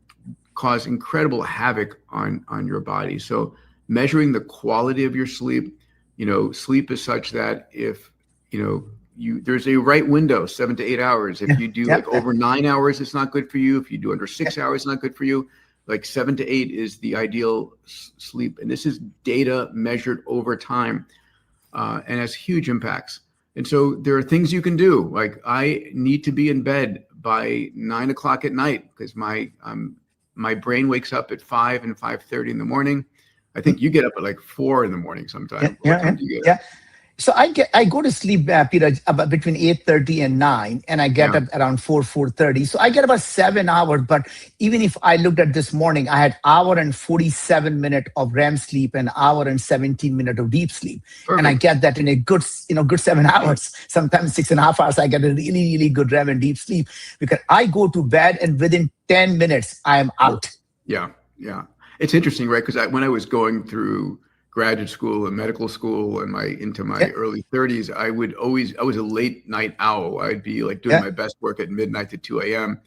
cause incredible havoc on your body. So measuring the quality of your sleep, sleep is such that if there's a right window, 7 to 8 hours. If you do over 9 hours, it's not good for you. If you do under 6 hours, it's not good for you. Like 7 to 8 is the ideal sleep. And this is data measured over time and has huge impacts. And so there are things you can do. Like I need to be in bed by 9 o'clock at night because my brain wakes up at 5 and 5:30 in the morning. I think you get up at like 4 in the morning sometimes. What time do you get up? So I go to sleep, Peter, about between 8:30 and 9, and I get up around 4:30. So I get about 7 hours. But even if I looked at this morning, I had hour and 47 minutes of REM sleep and hour and 17 minutes of deep sleep. Perfect. And I get that in a good 7 hours, sometimes 6.5 hours. I get a really, really good REM and deep sleep because I go to bed and within 10 minutes, I am out. Yeah. It's interesting, right? Because when I was going through graduate school and medical school and into my early 30s, I was a late night owl. I'd be like doing my best work at midnight to 2 a.m.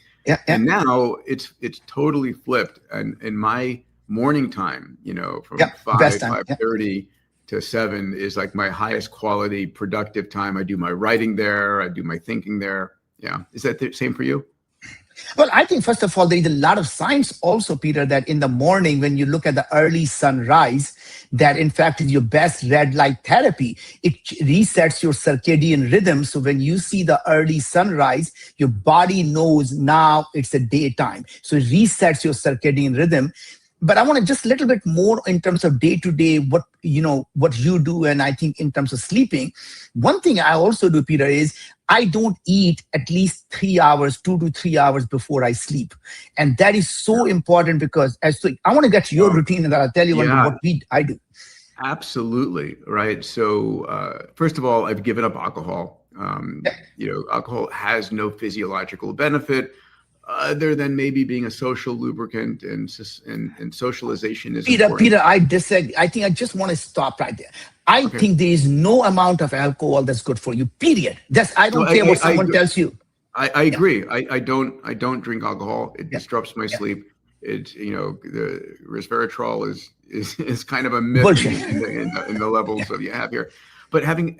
And now it's totally flipped. And in my morning time, from 5:30 to 7 is like my highest quality productive time. I do my writing there. I do my thinking there. Yeah. Is that the same for you? Well, I think, first of all, there is a lot of science also, Peter, that in the morning, when you look at the early sunrise, that in fact is your best red light therapy. It resets your circadian rhythm. So when you see the early sunrise, your body knows now it's the daytime. So it resets your circadian rhythm. But I want to just a little bit more in terms of day-to-day, what you do. And I think in terms of sleeping, one thing I also do, Peter, is I don't eat at least 3 hours, 2 to 3 hours before I sleep. And that is so important because I want to get to your routine and then I'll tell you what I do. Absolutely. Right. So first of all, I've given up alcohol. Alcohol has no physiological benefit other than maybe being a social lubricant, and socialization is important. Peter, I disagree. I think I just want to stop right there. I think there is no amount of alcohol that's good for you, period. I don't care what someone tells you. I agree. I don't drink alcohol. It disrupts my sleep. It's, the resveratrol is kind of a myth in the levels that you have here. But having,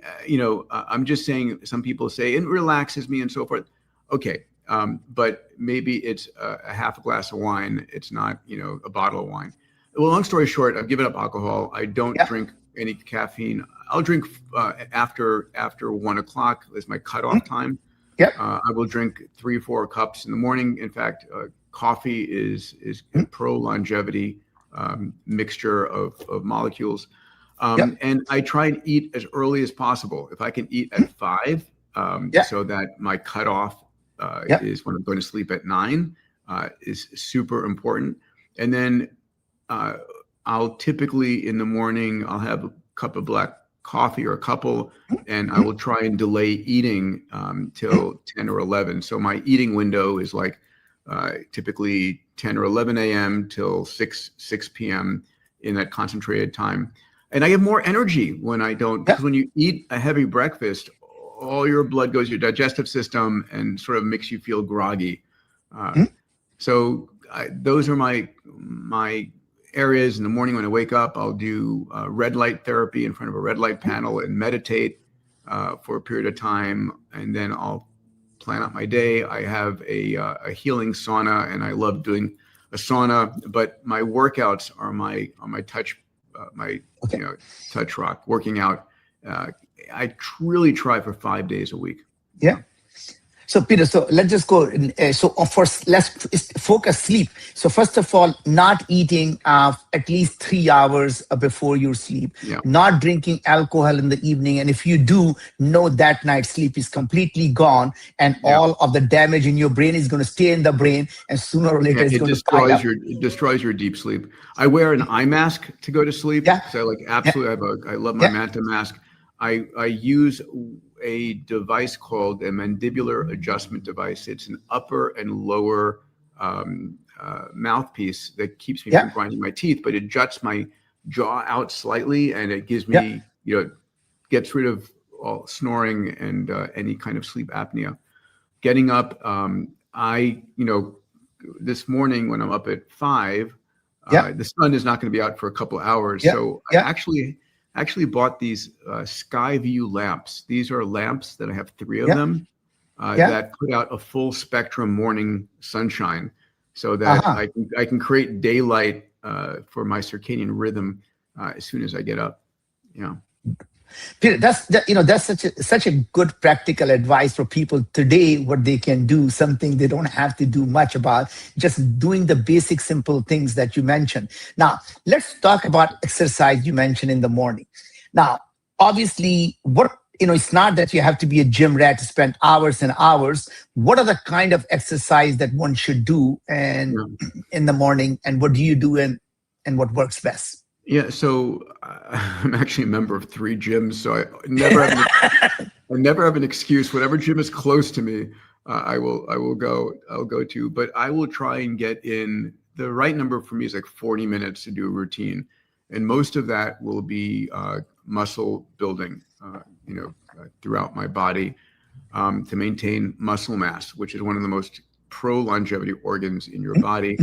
I'm just saying, some people say it relaxes me and so forth. Okay. But maybe it's a half a glass of wine. It's not, a bottle of wine. Well, long story short, I've given up alcohol. I don't drink any caffeine. I'll drink after 1 o'clock is my cutoff time. Yep. I will drink 3 or 4 cups in the morning. In fact, coffee is a pro longevity mixture of molecules. And I try and eat as early as possible. If I can eat at 5, so that my cutoff is when I'm going to sleep at 9, is super important. And then I'll typically in the morning, I'll have a cup of black coffee or a couple, and I will try and delay eating till 10 or 11. So my eating window is like typically 10 or 11 a.m. till 6 p.m. in that concentrated time. And I have more energy when I don't, because when you eat a heavy breakfast, all your blood goes to your digestive system and sort of makes you feel groggy. So those are my areas. In the morning when I wake up, I'll do red light therapy in front of a red light panel and meditate for a period of time. And then I'll plan out my day. I have a healing sauna, and I love doing a sauna, but my workouts are my touch touch rock working out. I really try for 5 days a week. Yeah. So Peter, so let's just go. So first, let's focus sleep. So first of all, not eating at least 3 hours before your sleep, not drinking alcohol in the evening. And if you do, know that night sleep is completely gone, and all of the damage in your brain is going to stay in the brain, and sooner or later it's going to pile up. It destroys your deep sleep. I wear an eye mask to go to sleep. So like absolutely, I love my Manta mask. I use a device called a mandibular adjustment device. It's an upper and lower mouthpiece that keeps me from grinding my teeth, but it juts my jaw out slightly, and it gives me, gets rid of all snoring and any kind of sleep apnea. Getting up, this morning when I'm up at 5, the sun is not going to be out for a couple of hours. So I actually bought these Skyview lamps. These are lamps that I have 3 of them that put out a full spectrum morning sunshine, so that I can create daylight for my circadian rhythm as soon as I get up. Peter, that's such a good practical advice for people today. What they can do, something they don't have to do much about, just doing the basic simple things that you mentioned. Now let's talk about exercise you mentioned in the morning. Now obviously, it's not that you have to be a gym rat to spend hours and hours. What are the kind of exercise that one should do and in the morning, and what do you do and what works best? Yeah, so I'm actually a member of 3 gyms, so I never have an excuse. Whatever gym is close to me, I'll go to. But I will try and get in. The right number for me is like 40 minutes to do a routine, and most of that will be muscle building, throughout my body, to maintain muscle mass, which is one of the most pro longevity organs in your body.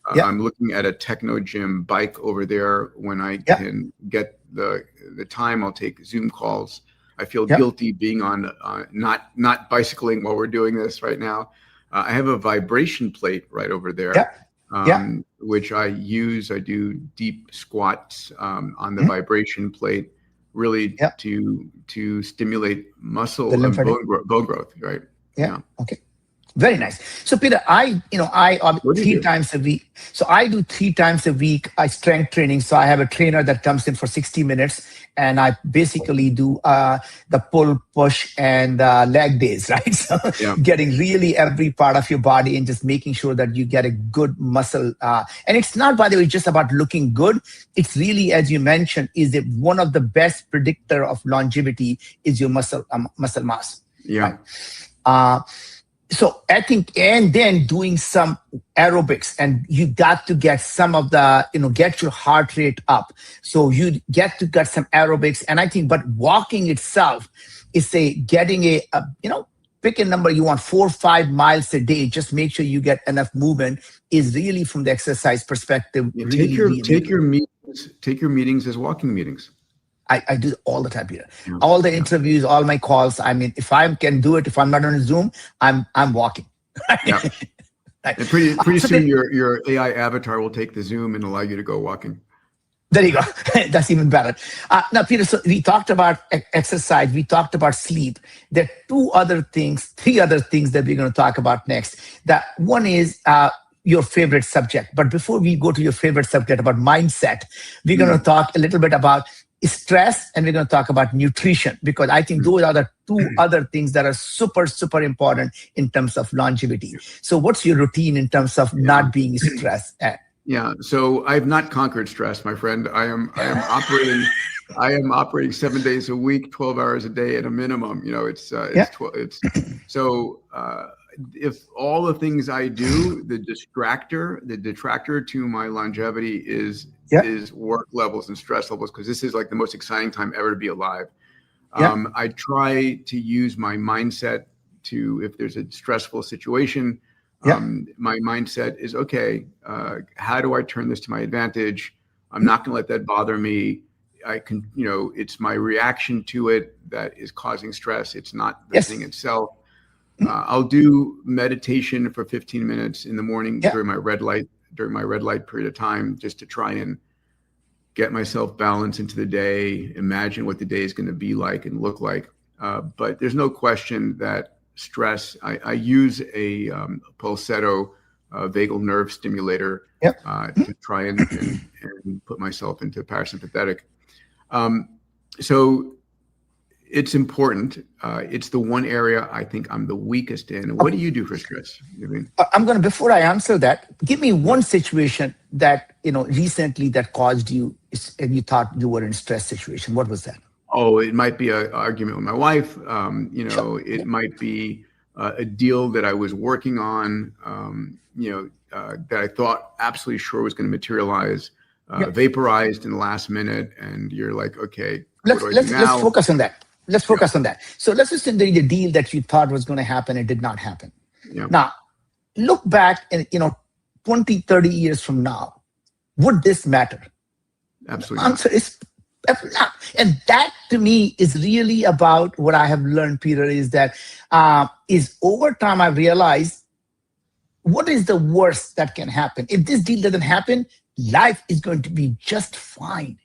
I'm looking at a techno gym bike over there. When I can get the time, I'll take Zoom calls. I feel guilty being on not bicycling while we're doing this right now. I have a vibration plate right over there, which I use. I do deep squats on the vibration plate, really to stimulate muscle and bone growth. Right. Yeah. Okay. Very nice. So Peter, I 3 times a week. So I do 3 times a week. I strength training. So I have a trainer that comes in for 60 minutes, and I basically do the pull, push, and leg days, right? So getting really every part of your body and just making sure that you get a good muscle. And it's not, by the way, just about looking good. It's really, as you mentioned, is that one of the best predictor of longevity is your muscle mass. Yeah. Right? So I think, and then doing some aerobics, and you got to get some of the, get your heart rate up. So you get to get some aerobics. And I think, but walking itself is getting pick a number you want, 4 or 5 miles a day. Just make sure you get enough movement is really, from the exercise perspective. Take your meetings as walking meetings. I do all the time, Peter. All the interviews, all my calls. I mean, if I can do it, if I'm not on Zoom, I'm walking. And pretty soon your AI avatar will take the Zoom and allow you to go walking. There you go. That's even better. Now, Peter, so we talked about exercise. We talked about sleep. There are three other things that we're going to talk about next. That one is your favorite subject. But before we go to your favorite subject about mindset, we're going to talk a little bit about stress, and we're going to talk about nutrition, because I think those are the two other things that are super, super important in terms of longevity. So what's your routine in terms of not being stressed? Yeah, so I have not conquered stress, my friend. I am operating 7 days a week, 12 hours a day at a minimum. You know, if all the things I do, the detractor to my longevity is work levels and stress levels, because this is like the most exciting time ever to be alive. I try to use my mindset to, if there's a stressful situation, my mindset is, okay, how do I turn this to my advantage? I'm not going to let that bother me. I can, it's my reaction to it that is causing stress. It's not the thing itself. I'll do meditation for 15 minutes in the morning during my red light period of time, just to try and get myself balanced into the day, imagine what the day is going to be like and look like. But there's no question that stress, I use a pulsetto vagal nerve stimulator to try and put myself into parasympathetic. So it's important. It's the one area I think I'm the weakest in. What do you do for stress? Before I answer that, give me one situation that, recently that caused you, and you thought you were in a stress situation. What was that? Oh, it might be an argument with my wife. It might be a deal that I was working on, that I thought absolutely sure was going to materialize, vaporized in the last minute. And you're like, okay, what do I do now? Let's focus on that. Let's focus on that. So let's assume there is a deal that you thought was going to happen. It did not happen. Now, look back and, 20, 30 years from now, would this matter? Absolutely. The answer is and that to me is really about what I have learned, Peter, is that is over time I realized what is the worst that can happen. If this deal doesn't happen, life is going to be just fine.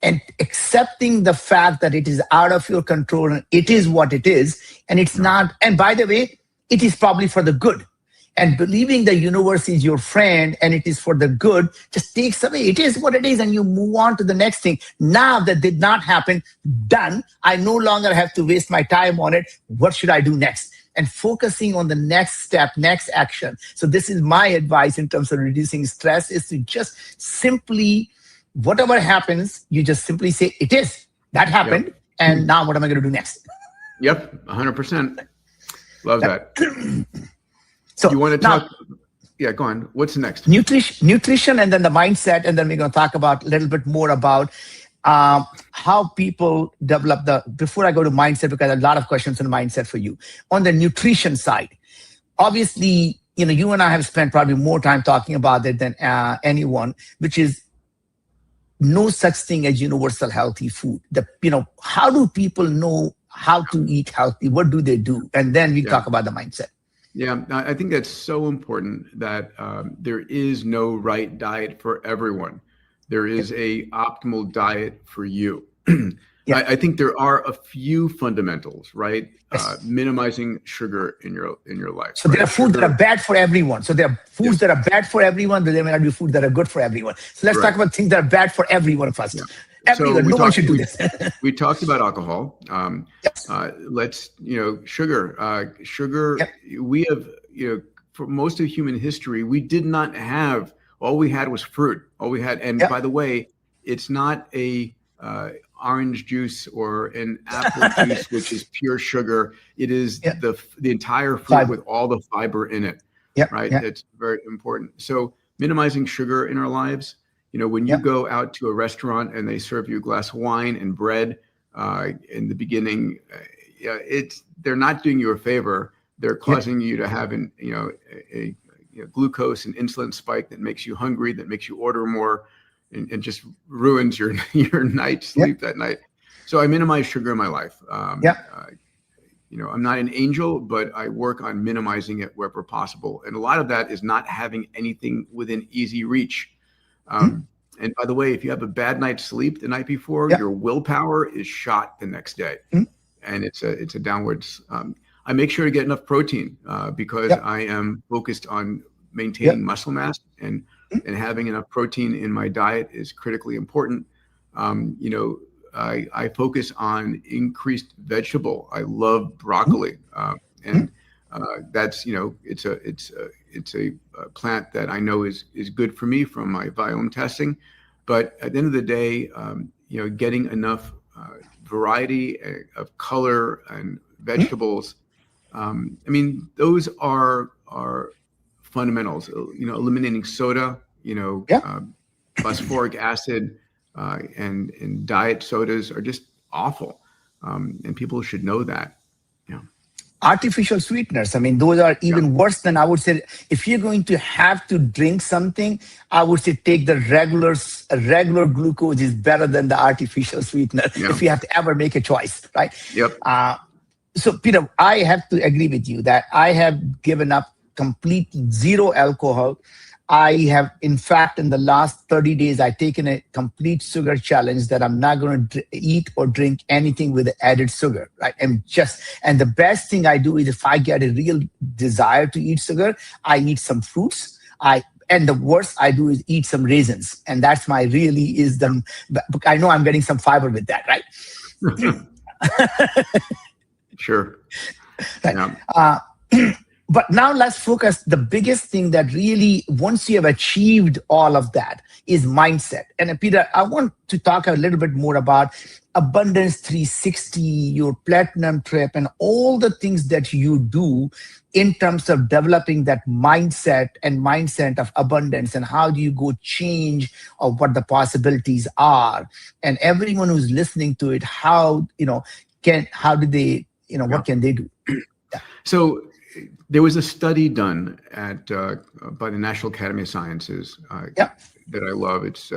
And accepting the fact that it is out of your control and it is what it is, and it's not, and by the way, it is probably for the good. And believing the universe is your friend and it is for the good just takes away. It is what it is, and you move on to the next thing. Now that did not happen, done. I no longer have to waste my time on it. What should I do next? And focusing on the next step, next action. So this is my advice in terms of reducing stress, is to just simply, whatever happens, you just simply say, it is. That happened. And now what am I going to do next? Yep, 100%. Love that. So you want to talk? Yeah, go on. What's next? Nutrition, and then the mindset, and then we're going to talk about a little bit more about how people develop before I go to mindset, because I have a lot of questions on mindset for you. On the nutrition side, obviously, you and I have spent probably more time talking about it than anyone, which is no such thing as universal healthy food. How do people know how to eat healthy? What do they do? And then we talk about the mindset. Yeah, I think that's so important, that there is no right diet for everyone. There is a optimal diet for you. I think there are a few fundamentals, right? Minimizing sugar in your life. So there are foods that are bad for everyone. So there are foods that are bad for everyone, but there may not be foods that are good for everyone. So let's talk about things that are bad for everyone first. Yeah. Everyone, no one should do this. We talked about alcohol. Let's, sugar. We have, for most of human history, we did not have, all we had was fruit. All we had, and by the way, it's not a orange juice or an apple juice, which is pure sugar. It is the entire fruit with all the fiber in it. Right. It's very important. So minimizing sugar in our lives. When you go out to a restaurant and they serve you a glass of wine and bread in the beginning, they're not doing you a favor. They're causing you to have a glucose and insulin spike that makes you hungry, that makes you order more, and just ruins your night's sleep that night. So I minimize sugar in my life. I'm not an angel, but I work on minimizing it wherever possible. And a lot of that is not having anything within easy reach. And by the way, if you have a bad night's sleep the night before, your willpower is shot the next day. And it's a downwards. I make sure to get enough protein because I am focused on maintaining muscle mass, and having enough protein in my diet is critically important. You know, I focus on increased vegetable. I love broccoli, and that's, you know, it's a plant that I know is good for me from my biome testing. But at the end of the day, you know, getting enough variety of color and vegetables, I mean, those are fundamentals. You know, eliminating soda, you know, phosphoric acid, and diet sodas are just awful, and people should know that. Artificial sweeteners, I mean, those are even worse than, I would say, if you're going to have to drink something, I would say take the regular glucose is better than the artificial sweetener if you have to ever make a choice, right? So Peter, I have to agree with you that I have given up complete zero alcohol. I have, in fact, in the last 30 days, I've taken a complete sugar challenge that I'm not going to eat or drink anything with added sugar, right? And the best thing I do is, if I get a real desire to eat sugar, I eat some fruits. And the worst I do is eat some raisins. And that's I know I'm getting some fiber with that, right? Sure. But now let's focus. The biggest thing that really, once you have achieved all of that, is mindset. And Peter, I want to talk a little bit more about Abundance 360, your platinum trip, and all the things that you do in terms of developing that mindset of abundance, and how do you go change of what the possibilities are. And everyone who's listening to it, what can they do? So there was a study done by the National Academy of Sciences that I love. It's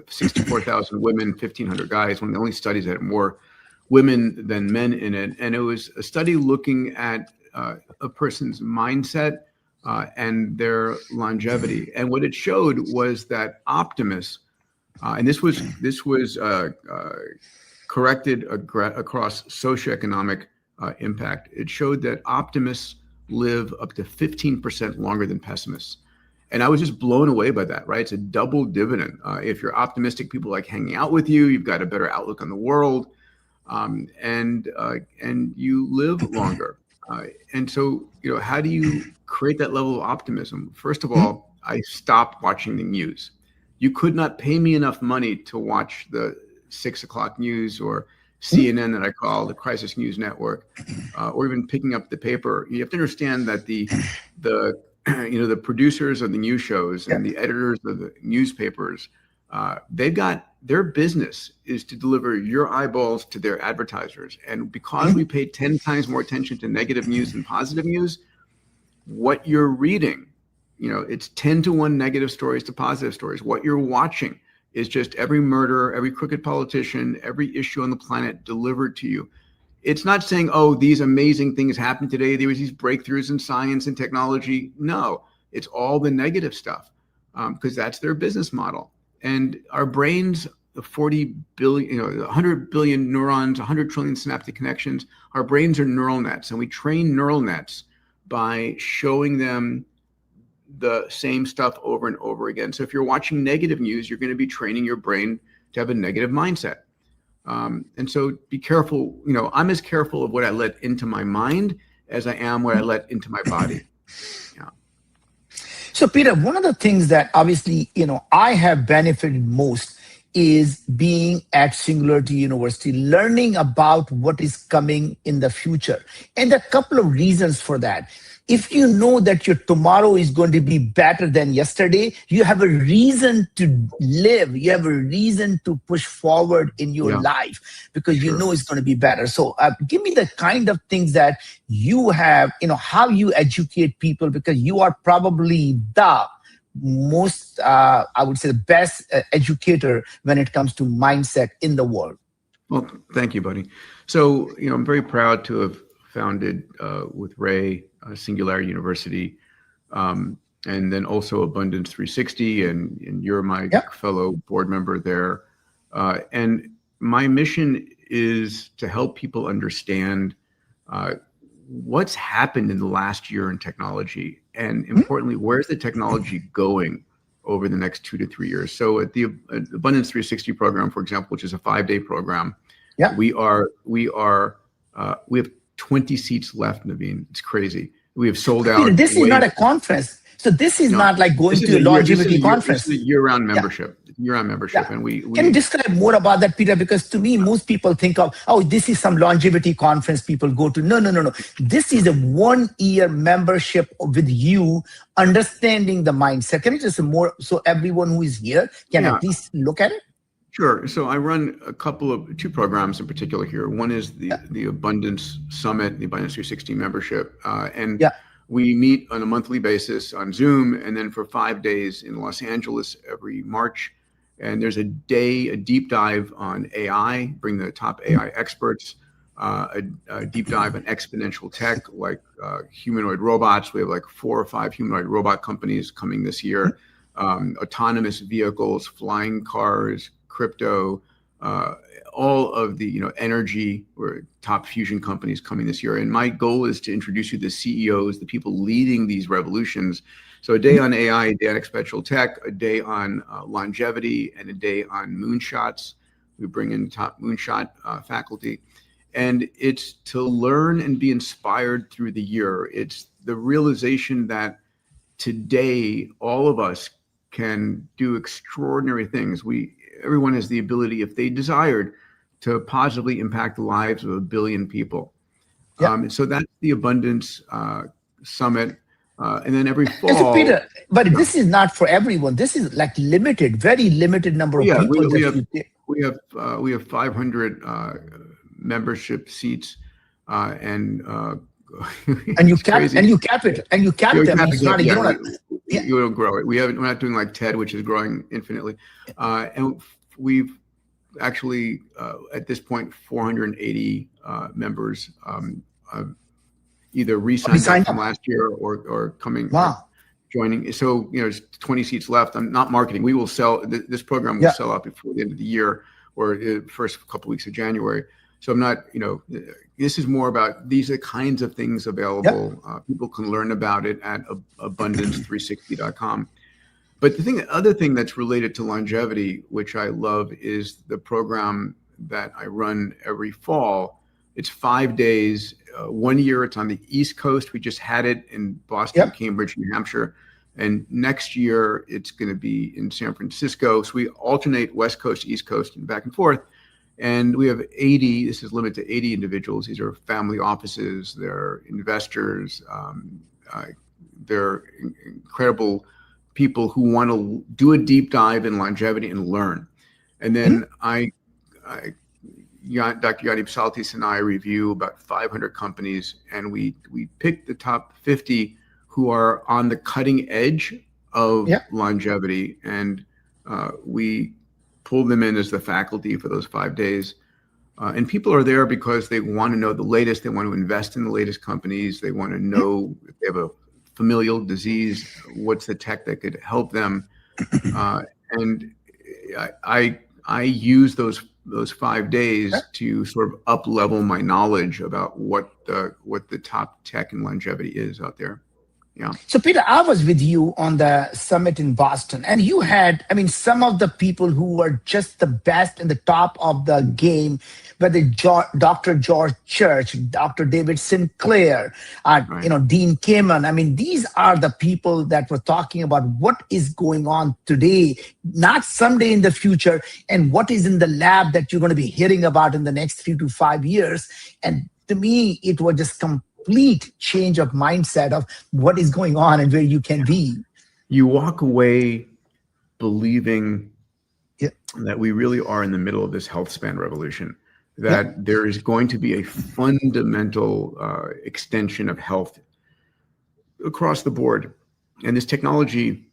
64,000 women, 1,500 guys. One of the only studies that had more women than men in it. And it was a study looking at a person's mindset and their longevity. And what it showed was that optimists, and this was corrected across socioeconomic impact. It showed that optimists live up to 15% longer than pessimists. And I was just blown away by that, right? It's a double dividend. If you're optimistic, people like hanging out with you, you've got a better outlook on the world, and you live longer. And so, you know, how do you create that level of optimism? First of all, I stopped watching the news. You could not pay me enough money to watch the 6 o'clock news or CNN, that I call the Crisis News Network, or even picking up the paper. You have to understand that the producers of the news shows and the editors of the newspapers, they've got, their business is to deliver your eyeballs to their advertisers. And because we pay 10 times more attention to negative news than positive news, what you're reading, you know, it's 10 to 1 negative stories to positive stories. What you're watching is just every murder, every crooked politician, every issue on the planet delivered to you. It's not saying, oh, these amazing things happened today. There was these breakthroughs in science and technology. No, it's all the negative stuff, because that's their business model. And our brains, the 40 billion, 100 billion neurons, 100 trillion synaptic connections, our brains are neural nets, and we train neural nets by showing them the same stuff over and over again. So if you're watching negative news, you're going to be training your brain to have a negative mindset. And so be careful. You know, I'm as careful of what I let into my mind as I am what I let into my body. Yeah. So Peter, one of the things that obviously, you know, I have benefited most is being at Singularity University, learning about what is coming in the future. And a couple of reasons for that. If you know that your tomorrow is going to be better than yesterday, you have a reason to live. You have a reason to push forward in your life, because you know it's going to be better. So give me the kind of things that you have, you know, how you educate people, because you are probably the most, I would say, the best educator when it comes to mindset in the world. Well, thank you, buddy. So, you know, I'm very proud to have founded with Ray, Singularity University. and then also Abundance 360, and you're my fellow board member there. And my mission is to help people understand what's happened in the last year in technology, and importantly, where's the technology going over the next 2 to 3 years. So at the Abundance 360 program, for example, which is a 5-day program, we have 20 seats left, Naveen. It's crazy. We have sold out. Peter, this is not a conference. So this is not like going to a longevity conference. This is a year-round membership. Year-round membership, and we can you describe more about that, Peter? Because to me, most people think of, oh, this is some longevity conference people go to. No. This is a 1-year membership with you, understanding the mindset. Can you just more so everyone who is here can at least look at it? Sure. So I run two programs in particular here. One is the Abundance Summit, the Abundance 360 membership, and we meet on a monthly basis on Zoom, and then for 5 days in Los Angeles every March. And there's a deep dive on AI, bring the top AI experts, a deep dive on exponential tech, like humanoid robots. We have like 4 or 5 humanoid robot companies coming this year, autonomous vehicles, flying cars, crypto, all of the energy or top fusion companies coming this year. And my goal is to introduce you to the CEOs, the people leading these revolutions. So a day on AI, a day on exponential tech, a day on longevity, and a day on moonshots. We bring in top moonshot faculty. And it's to learn and be inspired through the year. It's the realization that today, all of us can do extraordinary things. Everyone has the ability, if they desired, to positively impact the lives of 1 billion people. So that's the Abundance Summit. And then every fall. So Peter, but this is not for everyone. This is like limited, very limited number of people. We have 500 membership seats, and you cap it, and you cap them. It's not you don't grow it. We're not doing like TED, which is growing infinitely, and we've actually at this point 480 members either re-signed up from last year or coming joining. So there's 20 seats left. I'm not marketing. We will sell this program will sell out before the end of the year or the first couple of weeks of January. So I'm not, this is more about these are kinds of things available. People can learn about it at abundance360.com. But other thing that's related to longevity, which I love, is the program that I run every fall. It's 5 days. 1 year it's on the East Coast. We just had it in Boston, Cambridge, New Hampshire. And next year it's going to be in San Francisco. So we alternate West Coast, East Coast, and back and forth. And we have 80, this is limited to 80 individuals. These are family offices, they're investors, they're incredible people who want to do a deep dive in longevity and learn. And then Dr. Yadi Psaltis and I review about 500 companies, and we pick the top 50 who are on the cutting edge of longevity, and we pull them in as the faculty for those 5 days. And people are there because they want to know the latest. They want to invest in the latest companies. They want to know if they have a familial disease, what's the tech that could help them. And I use those 5 days to sort of up level my knowledge about what the top tech and longevity is out there. Yeah. So Peter, I was with you on the summit in Boston, and you had, some of the people who were just the best in the top of the game, whether Dr. George Church, Dr. David Sinclair, Dean Kamen. These are the people that were talking about what is going on today, not someday in the future, and what is in the lab that you're going to be hearing about in the next 3 to 5 years. And to me, it was just complete change of mindset of what is going on and where you can be. You walk away believing that we really are in the middle of this health span revolution, that there is going to be a fundamental extension of health across the board. And this technology,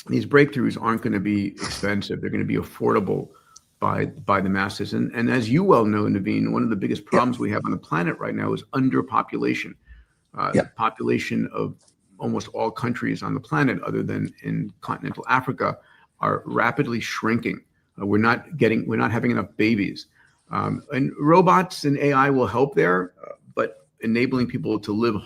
these breakthroughs aren't going to be expensive. They're going to be affordable by the masses. And as you well know, Naveen, one of the biggest problems we have on the planet right now is underpopulation. The population of almost all countries on the planet, other than in continental Africa, are rapidly shrinking. We're not having enough babies. And robots and AI will help there, but enabling people to live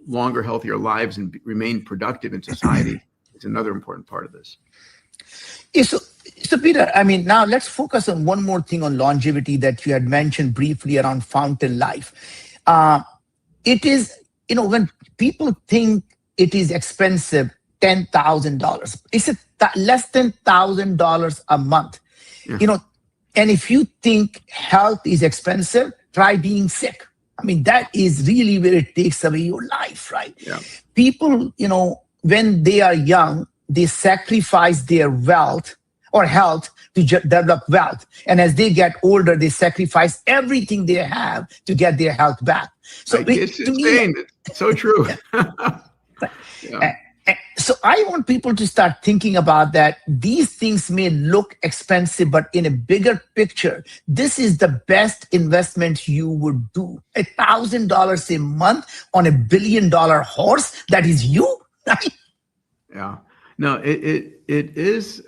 longer, healthier lives and remain productive in society is another important part of this. Yeah, so Peter, I mean, now let's focus on one more thing on longevity that you had mentioned briefly around fountain life. It is, when people think it is expensive, $10,000, it's less than $1,000 a month. Yeah. And if you think health is expensive, try being sick. I mean, that is really where it takes away your life, right? Yeah. People, when they are young, they sacrifice their wealth or health to develop wealth. And as they get older, they sacrifice everything they have to get their health back. So it's insane. It's so true. Yeah. So I want people to start thinking about that. These things may look expensive, but in a bigger picture, this is the best investment you would do. $1,000 a month on $1 billion horse, that is you, right? Yeah. No, it is.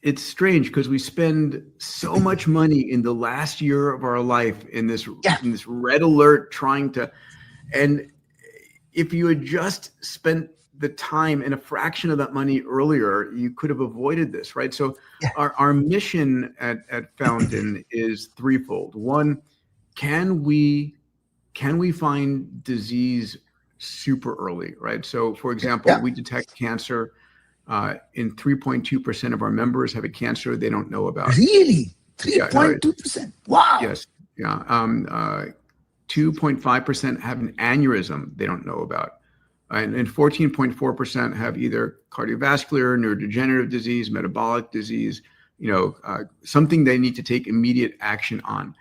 It's strange because we spend so much money in the last year of our life in this red alert trying to, and if you had just spent the time and a fraction of that money earlier, you could have avoided this, right? So our mission at Fountain is threefold. One, can we find disease super early, right? So for example, we detect cancer in 3.2% of our members have a cancer they don't know about. Really? 3.2%? Wow. Yes. Yeah. 2.5% have an aneurysm they don't know about. And 14.4% have either cardiovascular, neurodegenerative disease, metabolic disease, something they need to take immediate action on.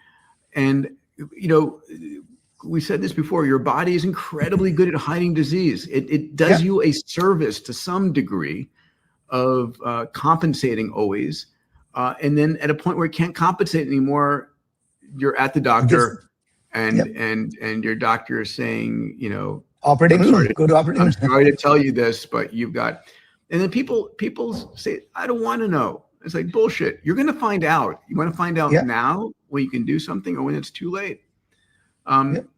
And, we said this before, your body is incredibly good at hiding disease. It does you a service to some degree of compensating always. And then at a point where it can't compensate anymore, you're at the doctor and your doctor is saying, operating room, go to operating room. I'm sorry to tell you this, but you've got, and then people say, I don't want to know. It's like bullshit. You're going to find out. You want to find out now when you can do something or when it's too late. And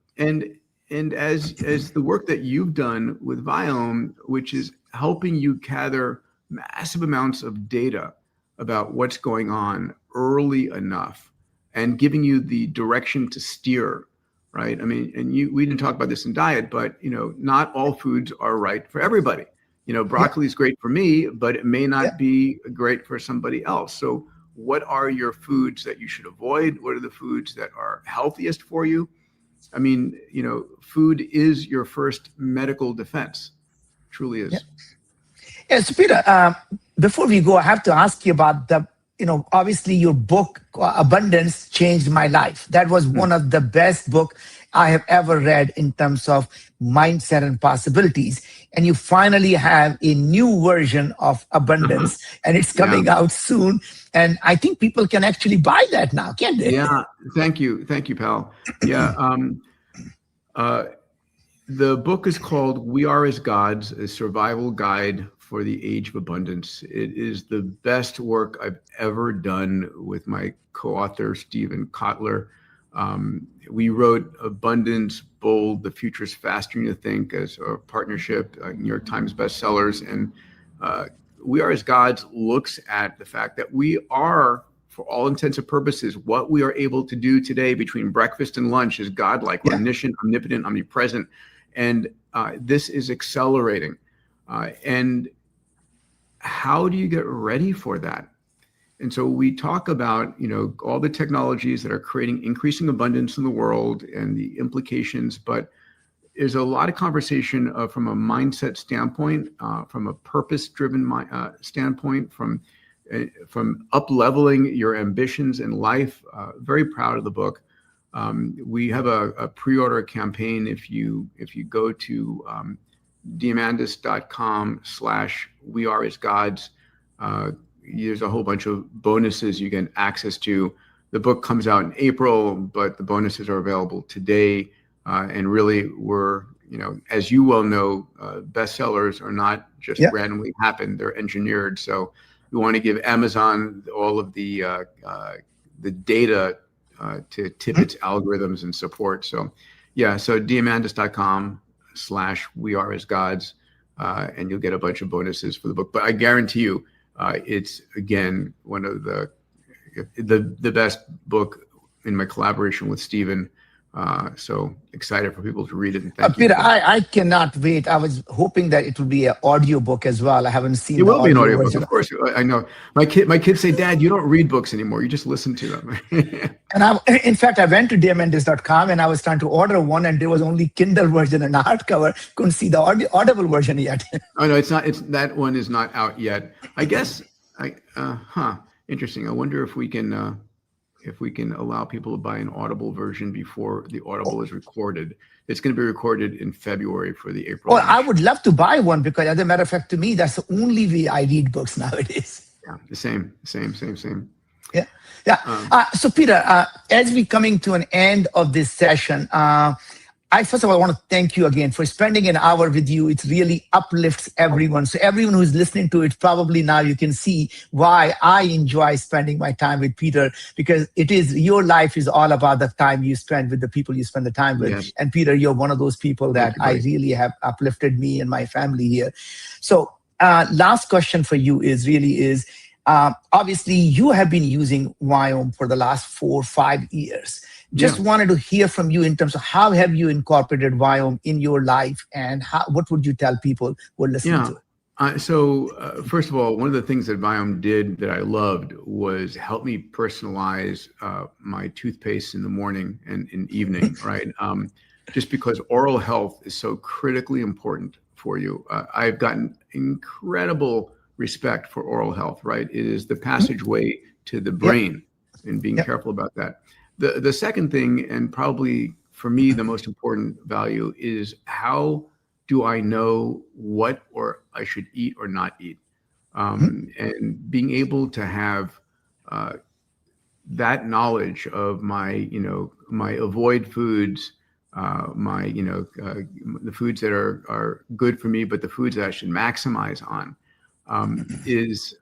as the work that you've done with Viome, which is helping you gather massive amounts of data about what's going on early enough and giving you the direction to steer, right? I mean, and we didn't talk about this in diet, but not all foods are right for everybody. Broccoli is great for me, but it may not be great for somebody else. So what are your foods that you should avoid? What are the foods that are healthiest for you? I mean, food is your first medical defense. Truly is. So Peter, before we go, I have to ask you about obviously your book, Abundance, changed my life. That was one of the best books I have ever read in terms of mindset and possibilities. And you finally have a new version of Abundance and it's coming out soon. And I think people can actually buy that now, can't they? Yeah. Thank you. Thank you, pal. Yeah. The book is called We Are as Gods, a survival guide for the age of abundance. It is the best work I've ever done with my co-author, Stephen Kotler. We wrote Abundance, Bold, The Future's Faster Than You Think as a partnership, New York Times bestsellers. And We Are as Gods looks at the fact that we are, for all intents and purposes, what we are able to do today between breakfast and lunch is godlike. We're omniscient, omnipotent, omnipresent. And this is accelerating. And how do you get ready for that? And so we talk about, all the technologies that are creating increasing abundance in the world and the implications, but there's a lot of conversation from a mindset standpoint, from a purpose-driven standpoint, from up-leveling your ambitions in life. Very proud of the book. We have a pre-order campaign. If you go to diamandis.com/weareasgods, there's a whole bunch of bonuses you get access to. The book comes out in April, but the bonuses are available today. And really, we're as you well know, bestsellers are not just Yeah. randomly happen; they're engineered. So we want to give Amazon all of the data to tip its algorithms and support. So yeah, so diamandis.com/weareasgods, and you'll get a bunch of bonuses for the book. But I guarantee you, it's again one of the best book in my collaboration with Stephen. So excited for people to read it. And thank you. Peter, I cannot wait. I was hoping that it would be an audio book as well. I haven't seen It the will be an audio book, version. of course. I know. My kids say, Dad, you don't read books anymore. You just listen to them. And in fact, I went to diamandis.com and I was trying to order one, and there was only Kindle version and hardcover. Couldn't see the audible version yet. Oh no, it's not. That one is not out yet. I guess. Interesting. I wonder if we can allow people to buy an Audible version before the Audible is recorded. It's going to be recorded in February for the April. Well, I would love to buy one because, as a matter of fact, to me, that's the only way I read books nowadays. Yeah, the same. Yeah. So, Peter, as we're coming to an end of this session, I first of all want to thank you again for spending an hour with you. It really uplifts everyone. So everyone who's listening to it, probably now you can see why I enjoy spending my time with Peter, because your life is all about the time you spend with the people you spend the time with. Yes. And Peter, you're one of those people that I really have uplifted me and my family here. So last question for you is obviously you have been using Viome for the last 4 or 5 years. Just wanted to hear from you in terms of how have you incorporated Viome in your life, and what would you tell people who are listening to it? So first of all, one of the things that Viome did that I loved was help me personalize my toothpaste in the morning and in evening, right? Just because oral health is so critically important for you. I've gotten incredible respect for oral health, right? It is the passageway to the brain, and being careful about that. The second thing, and probably for me the most important value, is how do I know what or I should eat or not eat, and being able to have that knowledge of my avoid foods, the foods that are good for me, but the foods that I should maximize on, is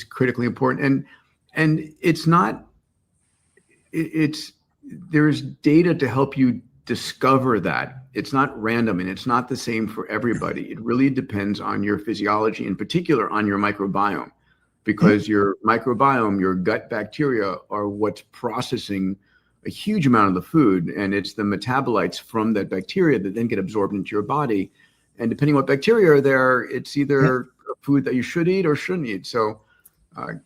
critically important. And it's not. There's data to help you discover that. It's not random, and it's not the same for everybody. It really depends on your physiology, in particular on your microbiome, because your microbiome, your gut bacteria, are what's processing a huge amount of the food, and it's the metabolites from that bacteria that then get absorbed into your body. And depending on what bacteria are there, it's either a food that you should eat or shouldn't eat. So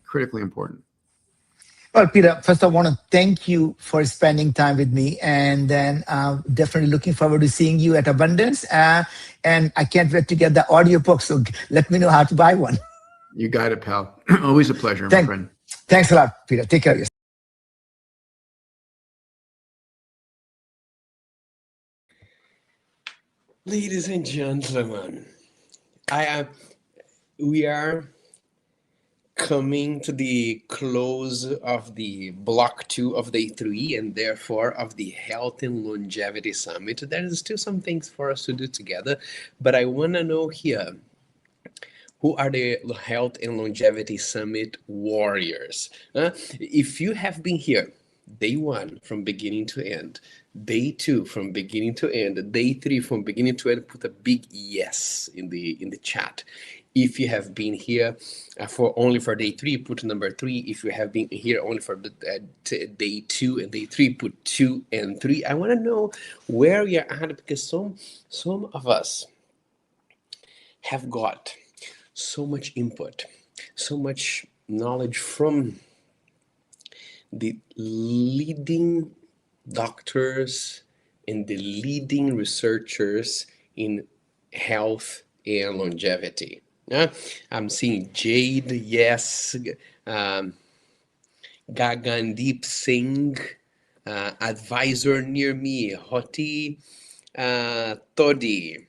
critically important. Well, Peter, first I want to thank you for spending time with me, and then definitely looking forward to seeing you at Abundance. And I can't wait to get the audio book, so let me know how to buy one. You got it, pal. Always a pleasure, my friend. Thanks a lot, Peter. Take care of yourself. Ladies and gentlemen, we are coming to the close of the block 2 of day 3, and therefore of the Health and Longevity Summit. There is still some things for us to do together, but I want to know here, who are the Health and Longevity Summit warriors? If you have been here, day 1 from beginning to end, day 2 from beginning to end, day 3 from beginning to end, put a big yes in the chat. If you have been here only for day 3, put number 3. If you have been here only for day 2 and day 3, put 2 and 3. I want to know where you're at, because some of us have got so much input, so much knowledge from the leading doctors and the leading researchers in health and longevity. I'm seeing Jade, yes, Gagandeep Singh, advisor near me, Hoti, Toddy,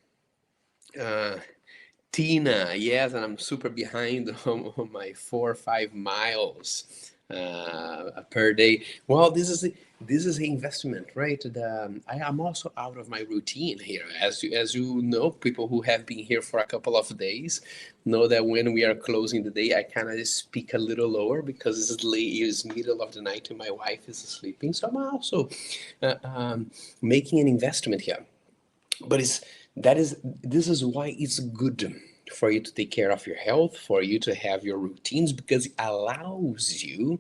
Tina, yes, and I'm super behind on my 4 or 5 miles. per day. Well, this is an investment, right? I am also out of my routine here. As you know, people who have been here for a couple of days know that when we are closing the day, I kind of speak a little lower because it's late, it's middle of the night and my wife is sleeping. So I'm also making an investment here. But this is why it's good for you to take care of your health, for you to have your routines, because it allows you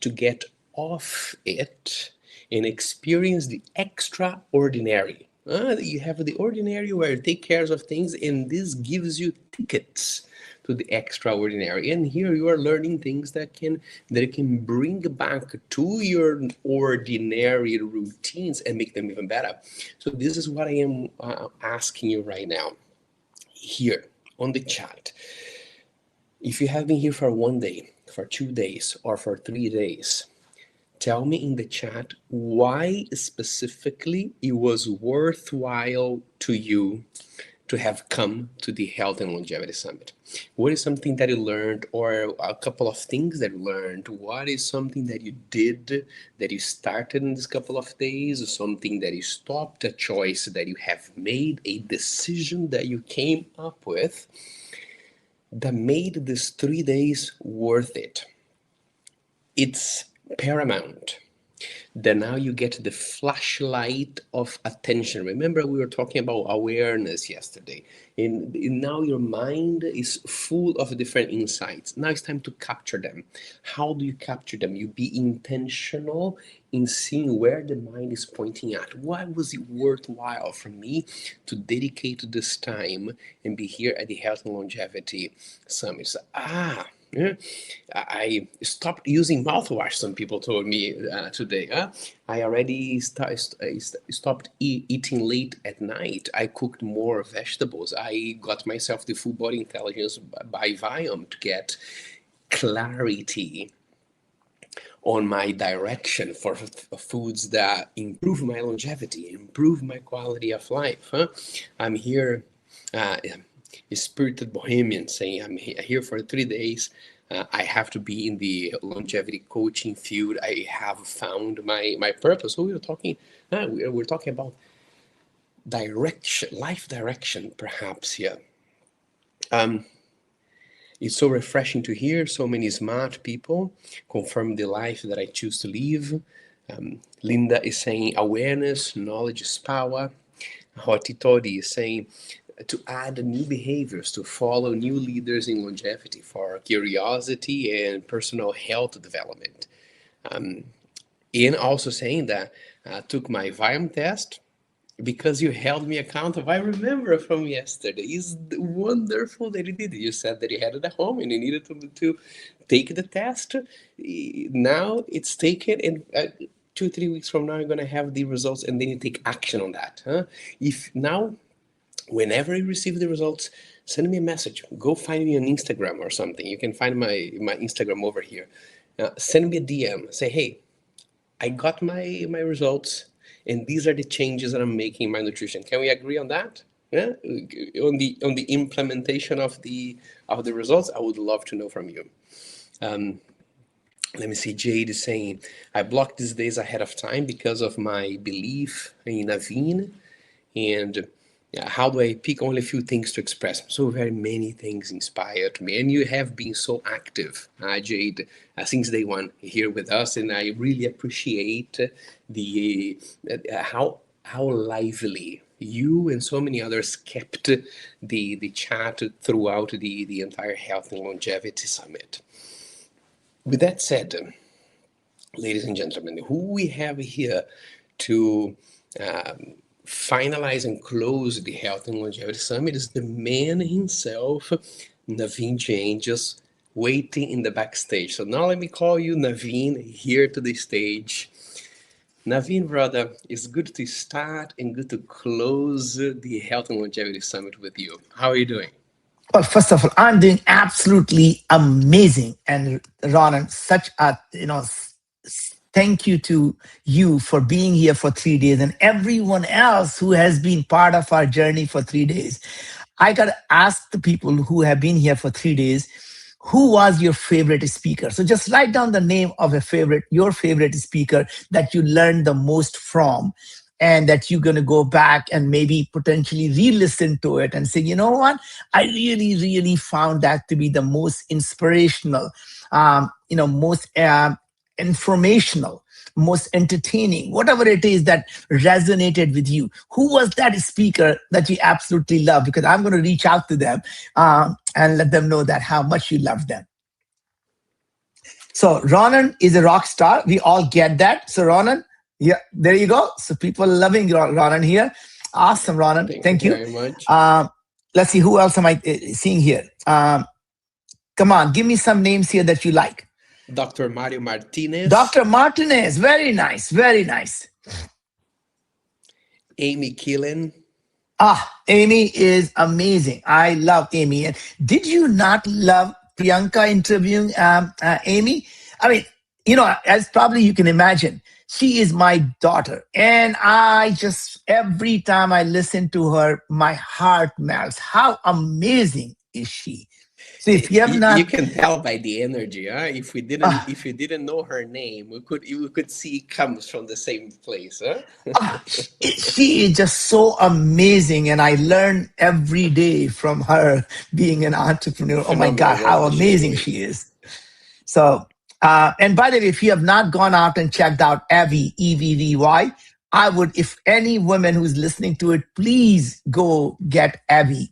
to get off it and experience the extraordinary. You have the ordinary where you take care of things, and this gives you tickets to the extraordinary. And here you are learning things that can bring back to your ordinary routines and make them even better. So this is what I am asking you right now here on the chat. If you have been here for 1 day, for 2 days, or for 3 days, tell me in the chat why specifically it was worthwhile to you to have come to the Health and Longevity Summit. What is something that you learned, or a couple of things that you learned? What is something that you did, that you started in this couple of days, or something that you stopped, a choice that you have made, a decision that you came up with that made these 3 days worth it? It's paramount that now you get the flashlight of attention. Remember, we were talking about awareness yesterday, and now your mind is full of different insights. Now it's time to capture them. How do you capture them? You be intentional in seeing where the mind is pointing at. Why was it worthwhile for me to dedicate this time and be here at the Health and Longevity Summit? So, I stopped using mouthwash, some people told me today. I already stopped eating late at night. I cooked more vegetables. I got myself the full body intelligence by Viome to get clarity on my direction for foods that improve my longevity, improve my quality of life. I'm here, a spirited bohemian, saying I'm here for 3 days. I have to be in the longevity coaching field. I have found my purpose. So we're talking about direction, life direction, perhaps here. It's so refreshing to hear so many smart people confirm the life that I choose to live. Linda is saying awareness, knowledge is power. Hotitori is saying to add new behaviors, to follow new leaders in longevity for curiosity and personal health development. And also saying that I took my Viome test because you held me accountable. I remember from yesterday. It's wonderful that you did it. You said that you had it at home and you needed to take the test. Now it's taken, and 2-3 weeks from now, you're going to have the results, and then you take action on that. If now, whenever you receive the results, send me a message. Go find me on Instagram or something. You can find my Instagram over here. Send me a DM. Say, hey, I got my results, and these are the changes that I'm making in my nutrition. Can we agree on that? Yeah, on the implementation of the results. I would love to know from you. Let me see. Jade is saying, I blocked these days ahead of time because of my belief in Naveen, and how do I pick only a few things to express? So very many things inspired me, and you have been so active, Jade, since day one here with us, and I really appreciate the how lively you and so many others kept the chat throughout the entire Health and Longevity Summit. With that said, ladies and gentlemen, who we have here to finalize and close the Health and Longevity Summit is the man himself, Naveen Jain, just waiting in the backstage. So now let me call you Naveen here to the stage. Naveen, brother, it's good to start and good to close the Health and Longevity Summit with you. How are you doing? Well, first of all, I'm doing absolutely amazing. And Ronan, such a, thank you to you for being here for 3 days and everyone else who has been part of our journey for 3 days. I got to ask the people who have been here for 3 days, who was your favorite speaker? So just write down the name of your favorite speaker that you learned the most from, and that you're going to go back and maybe potentially re-listen to it and say, you know what, I really, really found that to be the most inspirational, most informational, most entertaining, whatever it is that resonated with you. Who was that speaker that you absolutely love? Because I'm going to reach out to them and let them know that how much you love them. So Ronan is a rock star. We all get that. So Ronan, yeah, there you go. So people are loving Ronan here. Awesome, Ronan. Thank you very much. Let's see, who else am I seeing here? Come on, give me some names here that you like. Dr. Mario Martinez. Dr. Martinez, very nice, very nice. Amy Killen. Amy is amazing. I love Amy. And did you not love Priyanka interviewing Amy? I mean, as probably you can imagine, she is my daughter. And every time I listen to her, my heart melts. How amazing is she? So if you have not, you can tell by the energy. If we didn't know her name, we could see it comes from the same place. She is just so amazing, and I learn every day from her being an entrepreneur. Oh my God, how amazing she is! So, and by the way, if you have not gone out and checked out Evvy, EVVY, I would, if any woman who's listening to it, please go get Evvy,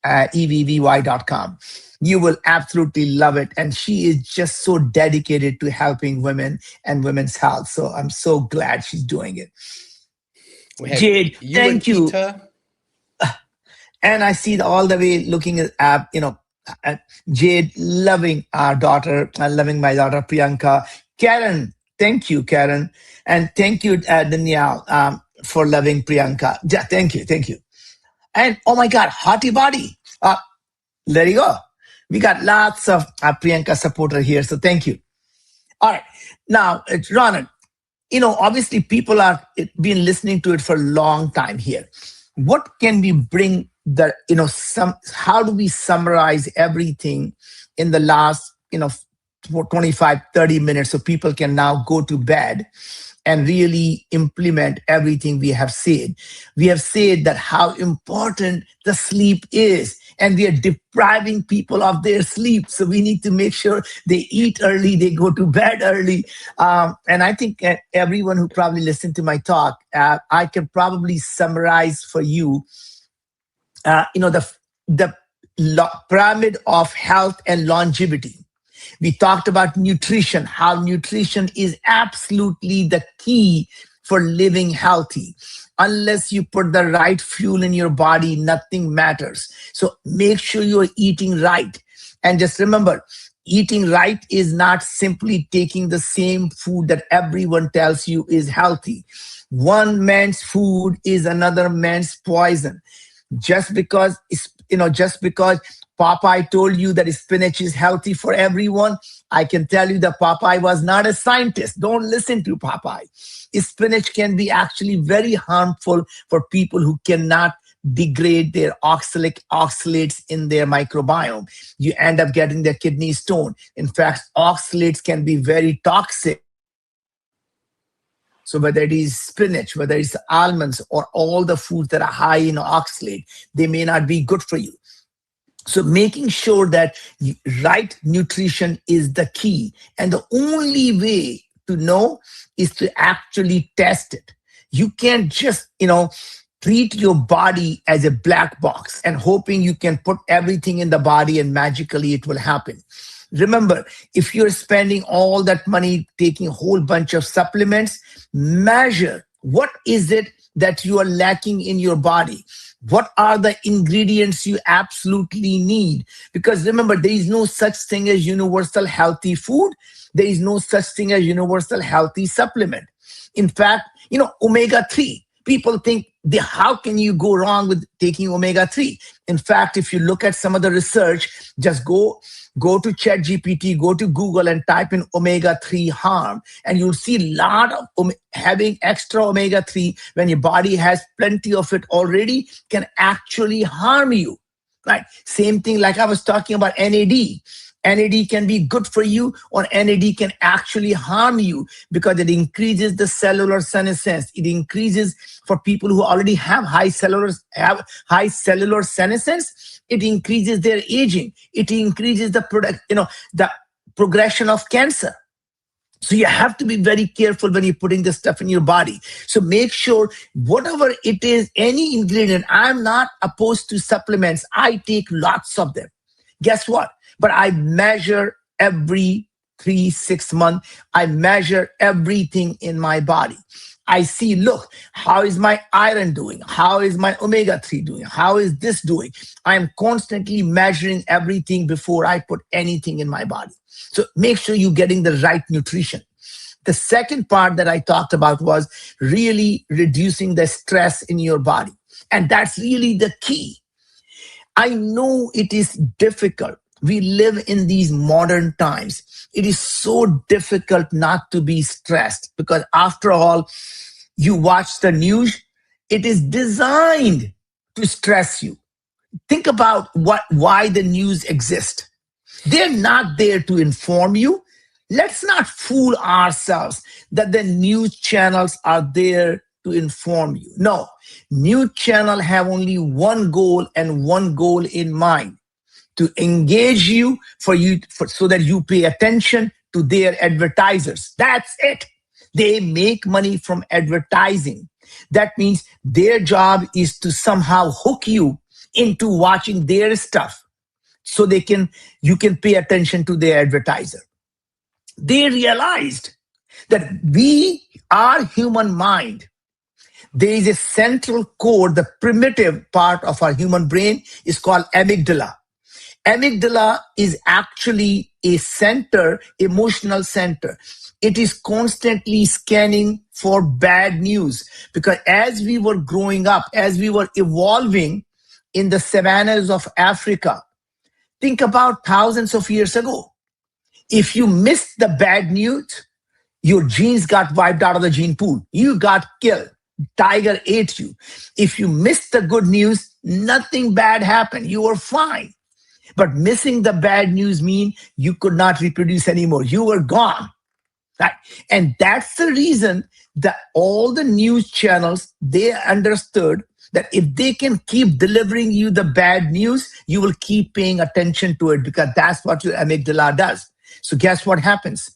EVVY.com. You will absolutely love it. And she is just so dedicated to helping women and women's health. So I'm so glad she's doing it. Jade, thank you. And I see all the way looking at, Jade loving our daughter, loving my daughter, Priyanka. Karen, thank you, Karen. And thank you, Danielle, for loving Priyanka. Thank you. And oh my God, Hottie Body. There you go. We got lots of Priyanka supporter here, so thank you. All right, now Ronan, obviously people are been listening to it for a long time here. What can we bring how do we summarize everything in the last 25, 30 minutes so people can now go to bed and really implement everything we have said? We have said that how important the sleep is, and we are depriving people of their sleep. So we need to make sure they eat early, they go to bed early. And I think everyone who probably listened to my talk, I can probably summarize for you, the pyramid of health and longevity. We talked about nutrition, how nutrition is absolutely the key for living healthy. Unless you put the right fuel in your body, nothing matters. So make sure you're eating right. And just remember, eating right is not simply taking the same food that everyone tells you is healthy. One man's food is another man's poison. Just because Popeye told you that spinach is healthy for everyone, I can tell you that Popeye was not a scientist. Don't listen to Popeye. Spinach can be actually very harmful for people who cannot degrade their oxalates in their microbiome. You end up getting the kidney stone. In fact, oxalates can be very toxic. So whether it is spinach, whether it's almonds, or all the foods that are high in oxalate, they may not be good for you. So making sure that right nutrition is the key. And the only way to know is to actually test it. You can't just, treat your body as a black box and hoping you can put everything in the body and magically it will happen. Remember, if you're spending all that money taking a whole bunch of supplements, measure what is it that you are lacking in your body. What are the ingredients you absolutely need? Because remember, there is no such thing as universal healthy food. There is no such thing as universal healthy supplement. In fact, omega-3, people think, how can you go wrong with taking omega-3? In fact, if you look at some of the research, just go to ChatGPT, go to Google and type in omega-3 harm, and you'll see a lot of having extra omega-3 when your body has plenty of it already can actually harm you. Right? Same thing like I was talking about NAD. NAD can be good for you, or NAD can actually harm you because it increases the cellular senescence. It increases for people who already have high cellular senescence. It increases their aging. It increases the the progression of cancer. So you have to be very careful when you're putting this stuff in your body. So make sure whatever it is, any ingredient, I'm not opposed to supplements. I take lots of them. Guess what? But I measure every 3-6 months. I measure everything in my body. I see, look, how is my iron doing? How is my omega-3 doing? How is this doing? I am constantly measuring everything before I put anything in my body. So make sure you're getting the right nutrition. The second part that I talked about was really reducing the stress in your body. And that's really the key. I know it is difficult. We live in these modern times. It is so difficult not to be stressed because after all, you watch the news, it is designed to stress you. Think about why the news exists. They're not there to inform you. Let's not fool ourselves that the news channels are there to inform you. No, news channels have only one goal and one goal in mind: to engage you, so that you pay attention to their advertisers. That's it. They make money from advertising. That means their job is to somehow hook you into watching their stuff so you can pay attention to their advertiser. They realized that our human mind, there is a central core, the primitive part of our human brain is called amygdala. Amygdala is actually a center, emotional center. It is constantly scanning for bad news because as we were growing up, as we were evolving in the savannas of Africa, think about thousands of years ago. If you missed the bad news, your genes got wiped out of the gene pool. You got killed. Tiger ate you. If you missed the good news, nothing bad happened. You were fine. But missing the bad news means you could not reproduce anymore. You were gone. Right? And that's the reason that all the news channels, they understood that if they can keep delivering you the bad news, you will keep paying attention to it because that's what your amygdala does. So guess what happens?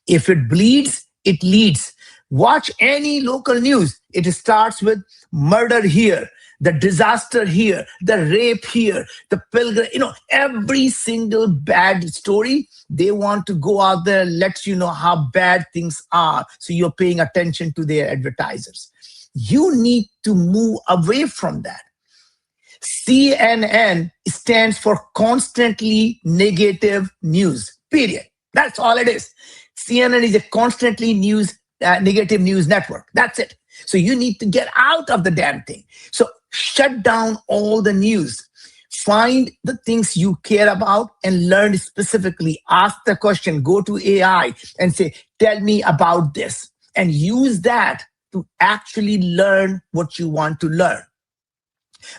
If it bleeds, it leads. Watch any local news. It starts with murder here, the disaster here, the rape here, the pilgrim, every single bad story. They want to go out there and let you know how bad things are. So you're paying attention to their advertisers. You need to move away from that. CNN stands for constantly negative news, period. That's all it is. CNN is a constantly negative news network. That's it. So you need to get out of the damn thing. So shut down all the news. Find the things you care about and learn specifically. Ask the question, go to AI and say, tell me about this. And use that to actually learn what you want to learn.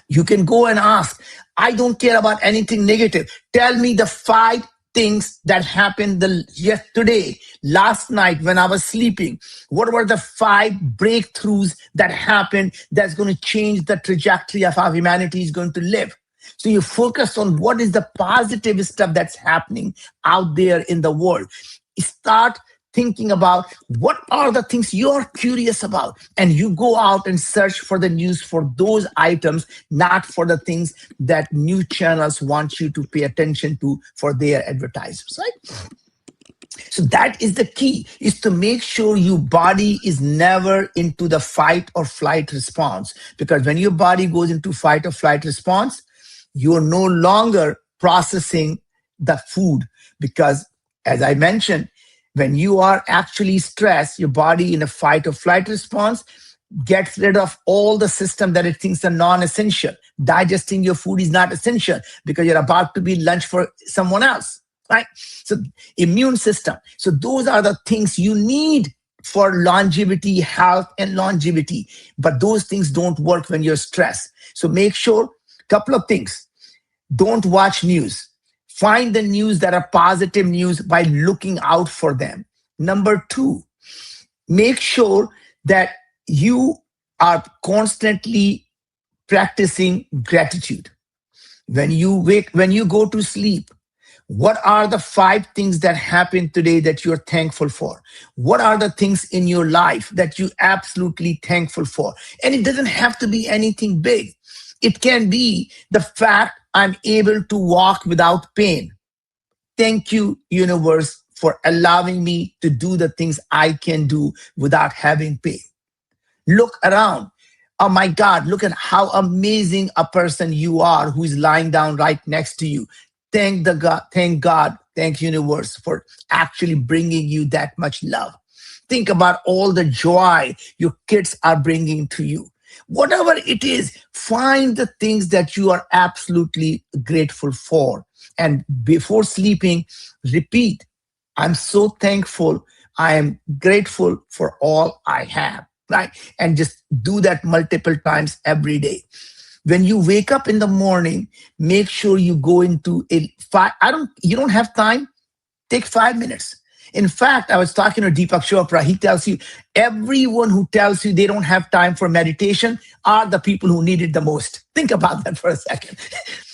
You can go and ask, I don't care about anything negative. Tell me the 5 things that happened yesterday, last night when I was sleeping. What were the 5 breakthroughs that happened that's going to change the trajectory of how humanity is going to live? So you focus on what is the positive stuff that's happening out there in the world. Start thinking about what are the things you're curious about, and you go out and search for the news for those items, not for the things that news channels want you to pay attention to for their advertisers, right? So that is the key, is to make sure your body is never into the fight or flight response, because when your body goes into fight or flight response, you're no longer processing the food, because as I mentioned, when you are actually stressed, your body in a fight or flight response gets rid of all the system that it thinks are non-essential. Digesting your food is not essential because you're about to be lunch for someone else, right? So immune system. So those are the things you need for longevity, health, and longevity. But those things don't work when you're stressed. So make sure, couple of things. Don't watch news. Find the news that are positive news by looking out for them. Number two, make sure that you are constantly practicing gratitude. When you go to sleep, what are the 5 things that happened today that you're thankful for? What are the things in your life that you absolutely thankful for? And it doesn't have to be anything big. It can be the fact I'm able to walk without pain. Thank you, universe, for allowing me to do the things I can do without having pain. Look around. Oh my God, look at how amazing a person you are who is lying down right next to you. Thank God, thank universe for actually bringing you that much love. Think about all the joy your kids are bringing to you. Whatever it is, find the things that you are absolutely grateful for. And before sleeping, repeat, I'm so thankful. I am grateful for all I have, right? And just do that multiple times every day. When you wake up in the morning, make sure you go into you don't have time, take 5 minutes. In fact, I was talking to Deepak Chopra. He tells you, everyone who tells you they don't have time for meditation are the people who need it the most. Think about that for a second.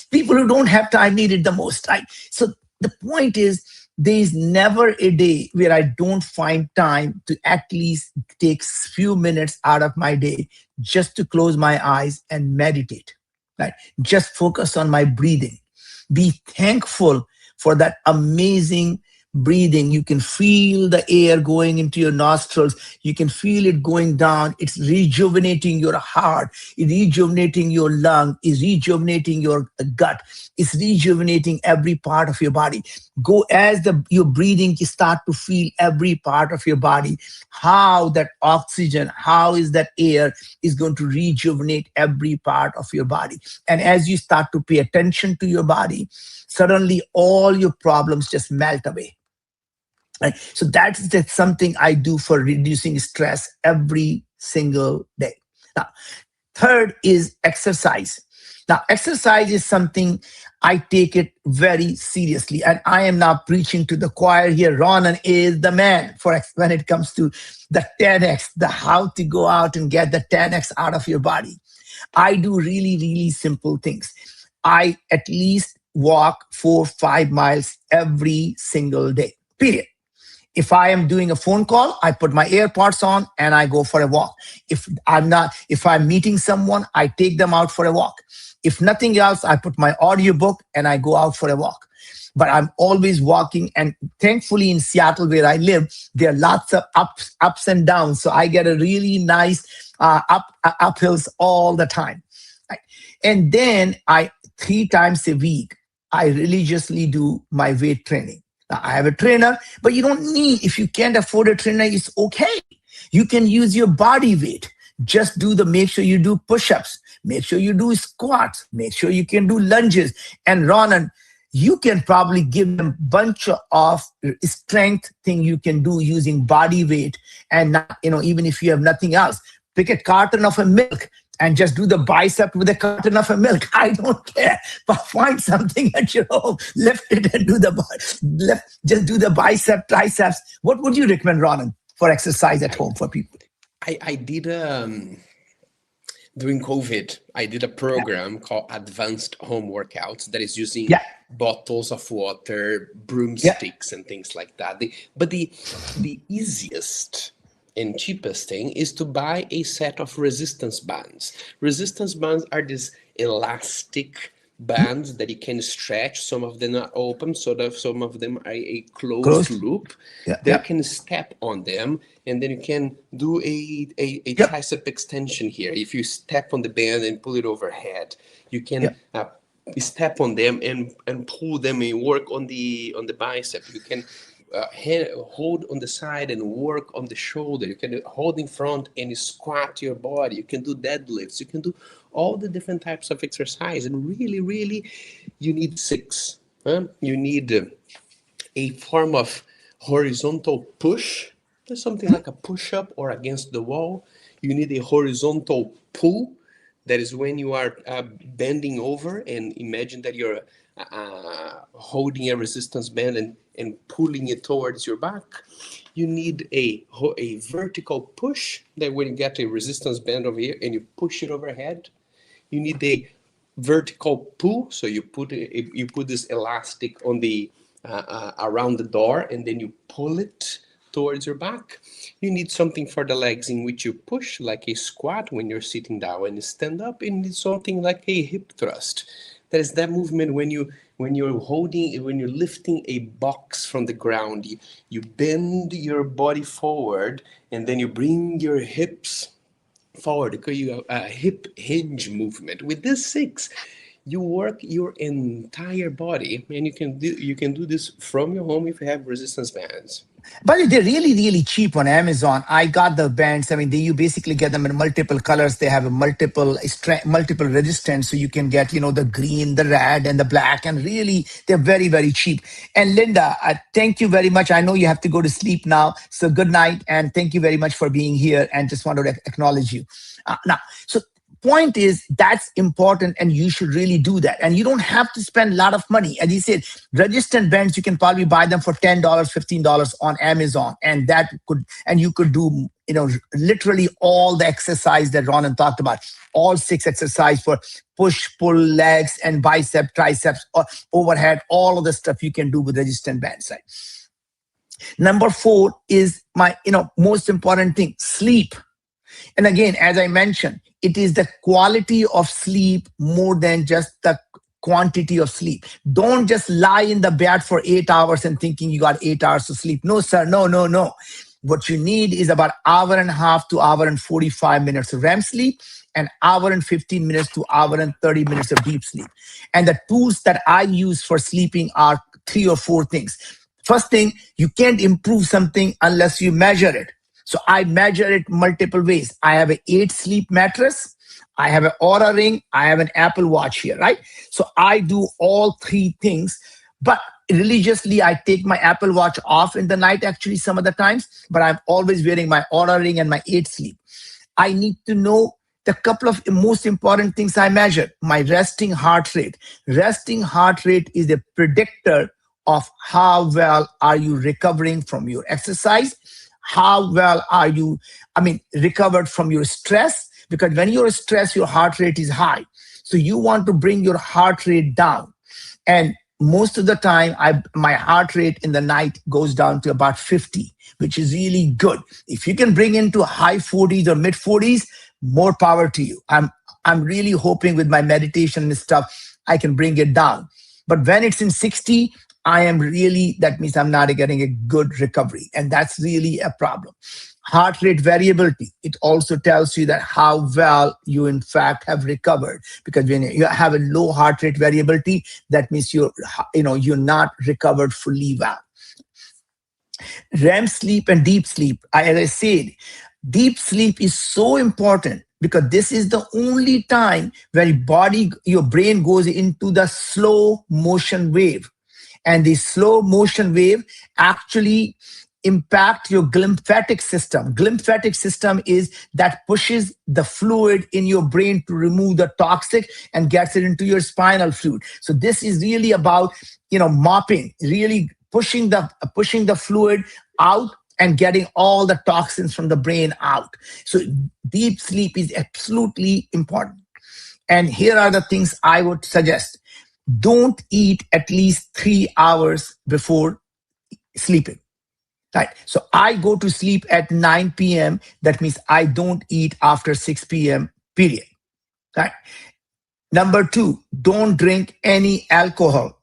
People who don't have time need it the most, right? So the point is, there is never a day where I don't find time to at least take few minutes out of my day just to close my eyes and meditate, right? Just focus on my breathing. Be thankful for that amazing breathing. You can feel the air going into your nostrils. You can feel it going down. It's rejuvenating your heart. It's rejuvenating your lung. It's rejuvenating your gut. It's rejuvenating every part of your body. Go as you're breathing, you start to feel every part of your body, how that oxygen, how is that air is going to rejuvenate every part of your body. And as you start to pay attention to your body, suddenly all your problems just melt away. Right? So that's something I do for reducing stress every single day. Now, third is exercise. Now, exercise is something I take it very seriously, and I am now preaching to the choir here. Ronan is the man when it comes to the 10x, the how to go out and get the 10x out of your body. I do really, really simple things. I at least walk 4-5 miles every single day, period. If I am doing a phone call, I put my AirPods on and I go for a walk. If I'm meeting someone, I take them out for a walk. If nothing else, I put my audiobook and I go out for a walk. But I'm always walking, and thankfully in Seattle where I live, there are lots of ups and downs. So I get a really nice uphills all the time. Right? And then 3 times a week, I religiously do my weight training. Now, I have a trainer, but you don't need, if you can't afford a trainer, it's okay. You can use your body weight. Just make sure you do push-ups. Make sure you do squats. Make sure you can do lunges. And Ronan, you can probably give them a bunch of strength thing you can do using body weight. And not, even if you have nothing else, pick a carton of a milk and just do the bicep with a carton of a milk. I don't care, but find something at your home, lift it and just do the bicep, triceps. What would you recommend, Ronan, for exercise at home for people? I did, during COVID, I did a program called Advanced Home Workouts that is using bottles of water, broomsticks and things like that. But the easiest and cheapest thing is to buy a set of resistance bands. Resistance bands are these elastic bands that you can stretch. Some of them are open, some of them are a closed loop. You can step on them, and then you can do a tricep extension here. If you step on the band and pull it overhead, you can step on them and pull them and work on the bicep. You can hold on the side and work on the shoulder. You can hold in front and squat your body. You can do deadlifts. You can do all the different types of exercise. And really, really, you need 6. You need a form of horizontal push. There's something like a push-up or against the wall. You need a horizontal pull. That is when you are bending over, and imagine that you're holding a resistance band and pulling it towards your back. You need a vertical push, that when you get a resistance band over here and you push it overhead. You need a vertical pull, so you put this elastic on the around the door, and then you pull it towards your back. You need something for the legs in which you push, like a squat when you're sitting down, and you stand up, and it's something like a hip thrust. That is that movement when you're lifting a box from the ground. You bend your body forward, and then you bring your hips forward, because you have a hip hinge movement. With this 6, you work your entire body, and you can do this from your home if you have resistance bands. But they're really, really cheap on Amazon. I got the bands. I mean, you basically get them in multiple colors. They have a multiple resistance. So you can get, the green, the red, and the black. And really, they're very, very cheap. And Linda, thank you very much. I know you have to go to sleep now. So good night. And thank you very much for being here. And just wanted to acknowledge you. So point is, that's important, and you should really do that. And you don't have to spend a lot of money. As you said, resistant bands, you can probably buy them for $10, $15 on Amazon, and you could do literally all the exercise that Ronan talked about, all 6 exercises for push, pull, legs, and bicep, triceps, or overhead, all of the stuff you can do with resistant bands. Right? Number 4 is my most important thing: sleep. And again, as I mentioned, it is the quality of sleep more than just the quantity of sleep. Don't just lie in the bed for 8 hours and thinking you got 8 hours to sleep. No, sir. No. What you need is about hour and a half to hour and 45 minutes of REM sleep, and hour and 15 minutes to hour and 30 minutes of deep sleep. And the tools that I use for sleeping are 3 or 4 things. First thing, you can't improve something unless you measure it. So I measure it multiple ways. I have an 8 sleep mattress. I have an Oura Ring. I have an Apple Watch here, right? So I do all 3 things. But religiously, I take my Apple Watch off in the night, actually, some of the times. But I'm always wearing my Oura Ring and my 8 sleep. I need to know the couple of most important things I measure. My resting heart rate. Resting heart rate is a predictor of how well are you recovering from your exercise. How well are you, recovered from your stress? Because when you're stressed, your heart rate is high. So you want to bring your heart rate down. And most of the time, my heart rate in the night goes down to about 50, which is really good. If you can bring into high 40s or mid 40s, more power to you. I'm really hoping with my meditation and stuff, I can bring it down. But when it's in 60, that means I'm not getting a good recovery. And that's really a problem. Heart rate variability. It also tells you that how well you in fact have recovered. Because when you have a low heart rate variability, that means you're not recovered fully well. REM sleep and deep sleep. As I said, deep sleep is so important because this is the only time when your brain goes into the slow motion wave. And the slow motion wave actually impact your glymphatic system. Glymphatic system is that pushes the fluid in your brain to remove the toxic and gets it into your spinal fluid. So this is really about, mopping, really pushing the fluid out and getting all the toxins from the brain out. So deep sleep is absolutely important. And here are the things I would suggest. Don't eat at least 3 hours before sleeping. Right. So I go to sleep at 9 p.m. That means I don't eat after 6 p.m. period. Right. Number 2, don't drink any alcohol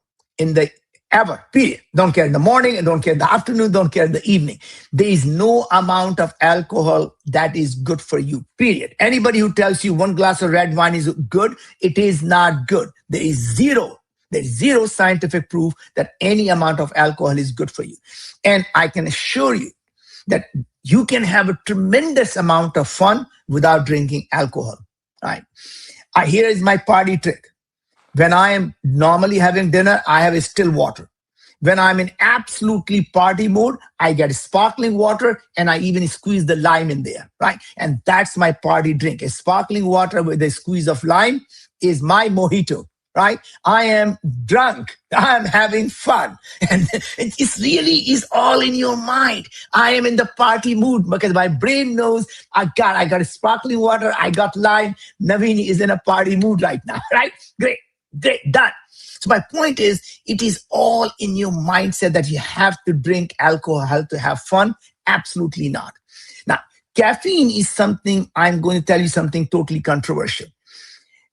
ever, period. Don't care in the morning, and don't care in the afternoon, don't care in the evening. There is no amount of alcohol that is good for you, period. Anybody who tells you 1 glass of red wine is good, it is not good. There's zero scientific proof that any amount of alcohol is good for you. And I can assure you that you can have a tremendous amount of fun without drinking alcohol. Right? Here is my party trick. When I am normally having dinner, I have a still water. When I'm in absolutely party mode, I get sparkling water and I even squeeze the lime in there, right? And that's my party drink. A sparkling water with a squeeze of lime is my mojito, right? I am drunk. I'm having fun. And it really is all in your mind. I am in the party mood because my brain knows I got sparkling water. I got lime. Naveen is in a party mood right now, right? Great, done. So my point is, it is all in your mindset that you have to drink alcohol to have fun. Absolutely not. Now, caffeine is something, I'm going to tell you something totally controversial.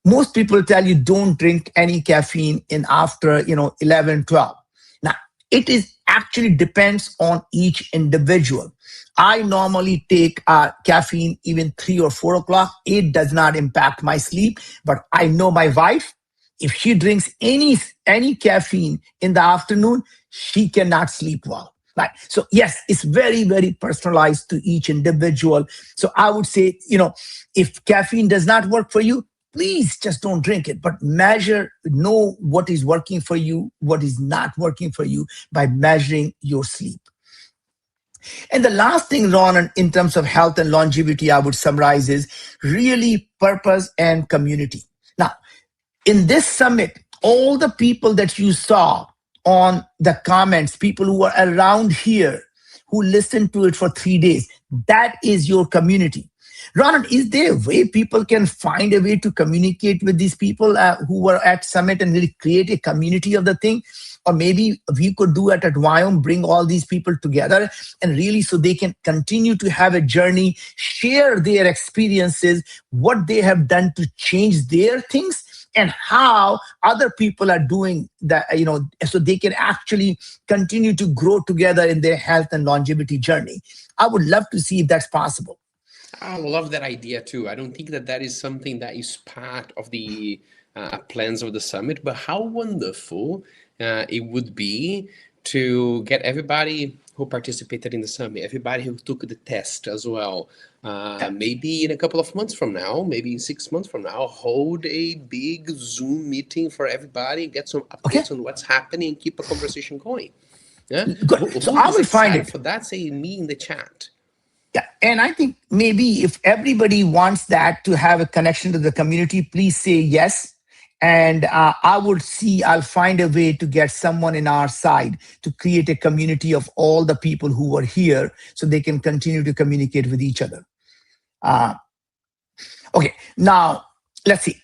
Most people tell you don't drink any caffeine in after 11, 12. Now, it is actually depends on each individual. I normally take caffeine even 3 or 4 o'clock. It does not impact my sleep, but I know my wife, if she drinks any caffeine in the afternoon, she cannot sleep well. Right. So yes, it's very, very personalized to each individual. So I would say, if caffeine does not work for you, please just don't drink it, but know what is working for you, what is not working for you by measuring your sleep. And the last thing, Ronan, in terms of health and longevity, I would summarize is really purpose and community. Now, in this summit, all the people that you saw on the comments, people who were around here, who listened to it for 3 days, that is your community. Ronan, is there a way people can find a way to communicate with these people who were at Summit and really create a community of the thing? Or maybe we could do it at Wyoming, bring all these people together and really so they can continue to have a journey, share their experiences, what they have done to change their things, and how other people are doing that, so they can actually continue to grow together in their health and longevity journey. I would love to see if that's possible. I love that idea too. I don't think that is something that is part of the plans of the summit, but how wonderful it would be to get everybody who participated in the summit, everybody who took the test as well, maybe in a couple of months from now, maybe 6 months from now, hold a big Zoom meeting for everybody, get some updates on what's happening, and keep a conversation going. Yeah. Good. So I will find it for that. Say me in the chat. Yeah, and I think maybe if everybody wants that to have a connection to the community, please say yes. And I'll find a way to get someone in our side to create a community of all the people who are here so they can continue to communicate with each other. Okay, now let's see.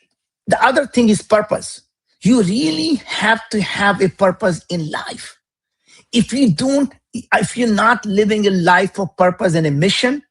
The other thing is purpose. You really have to have a purpose in life. If you're not living a life of purpose and a mission,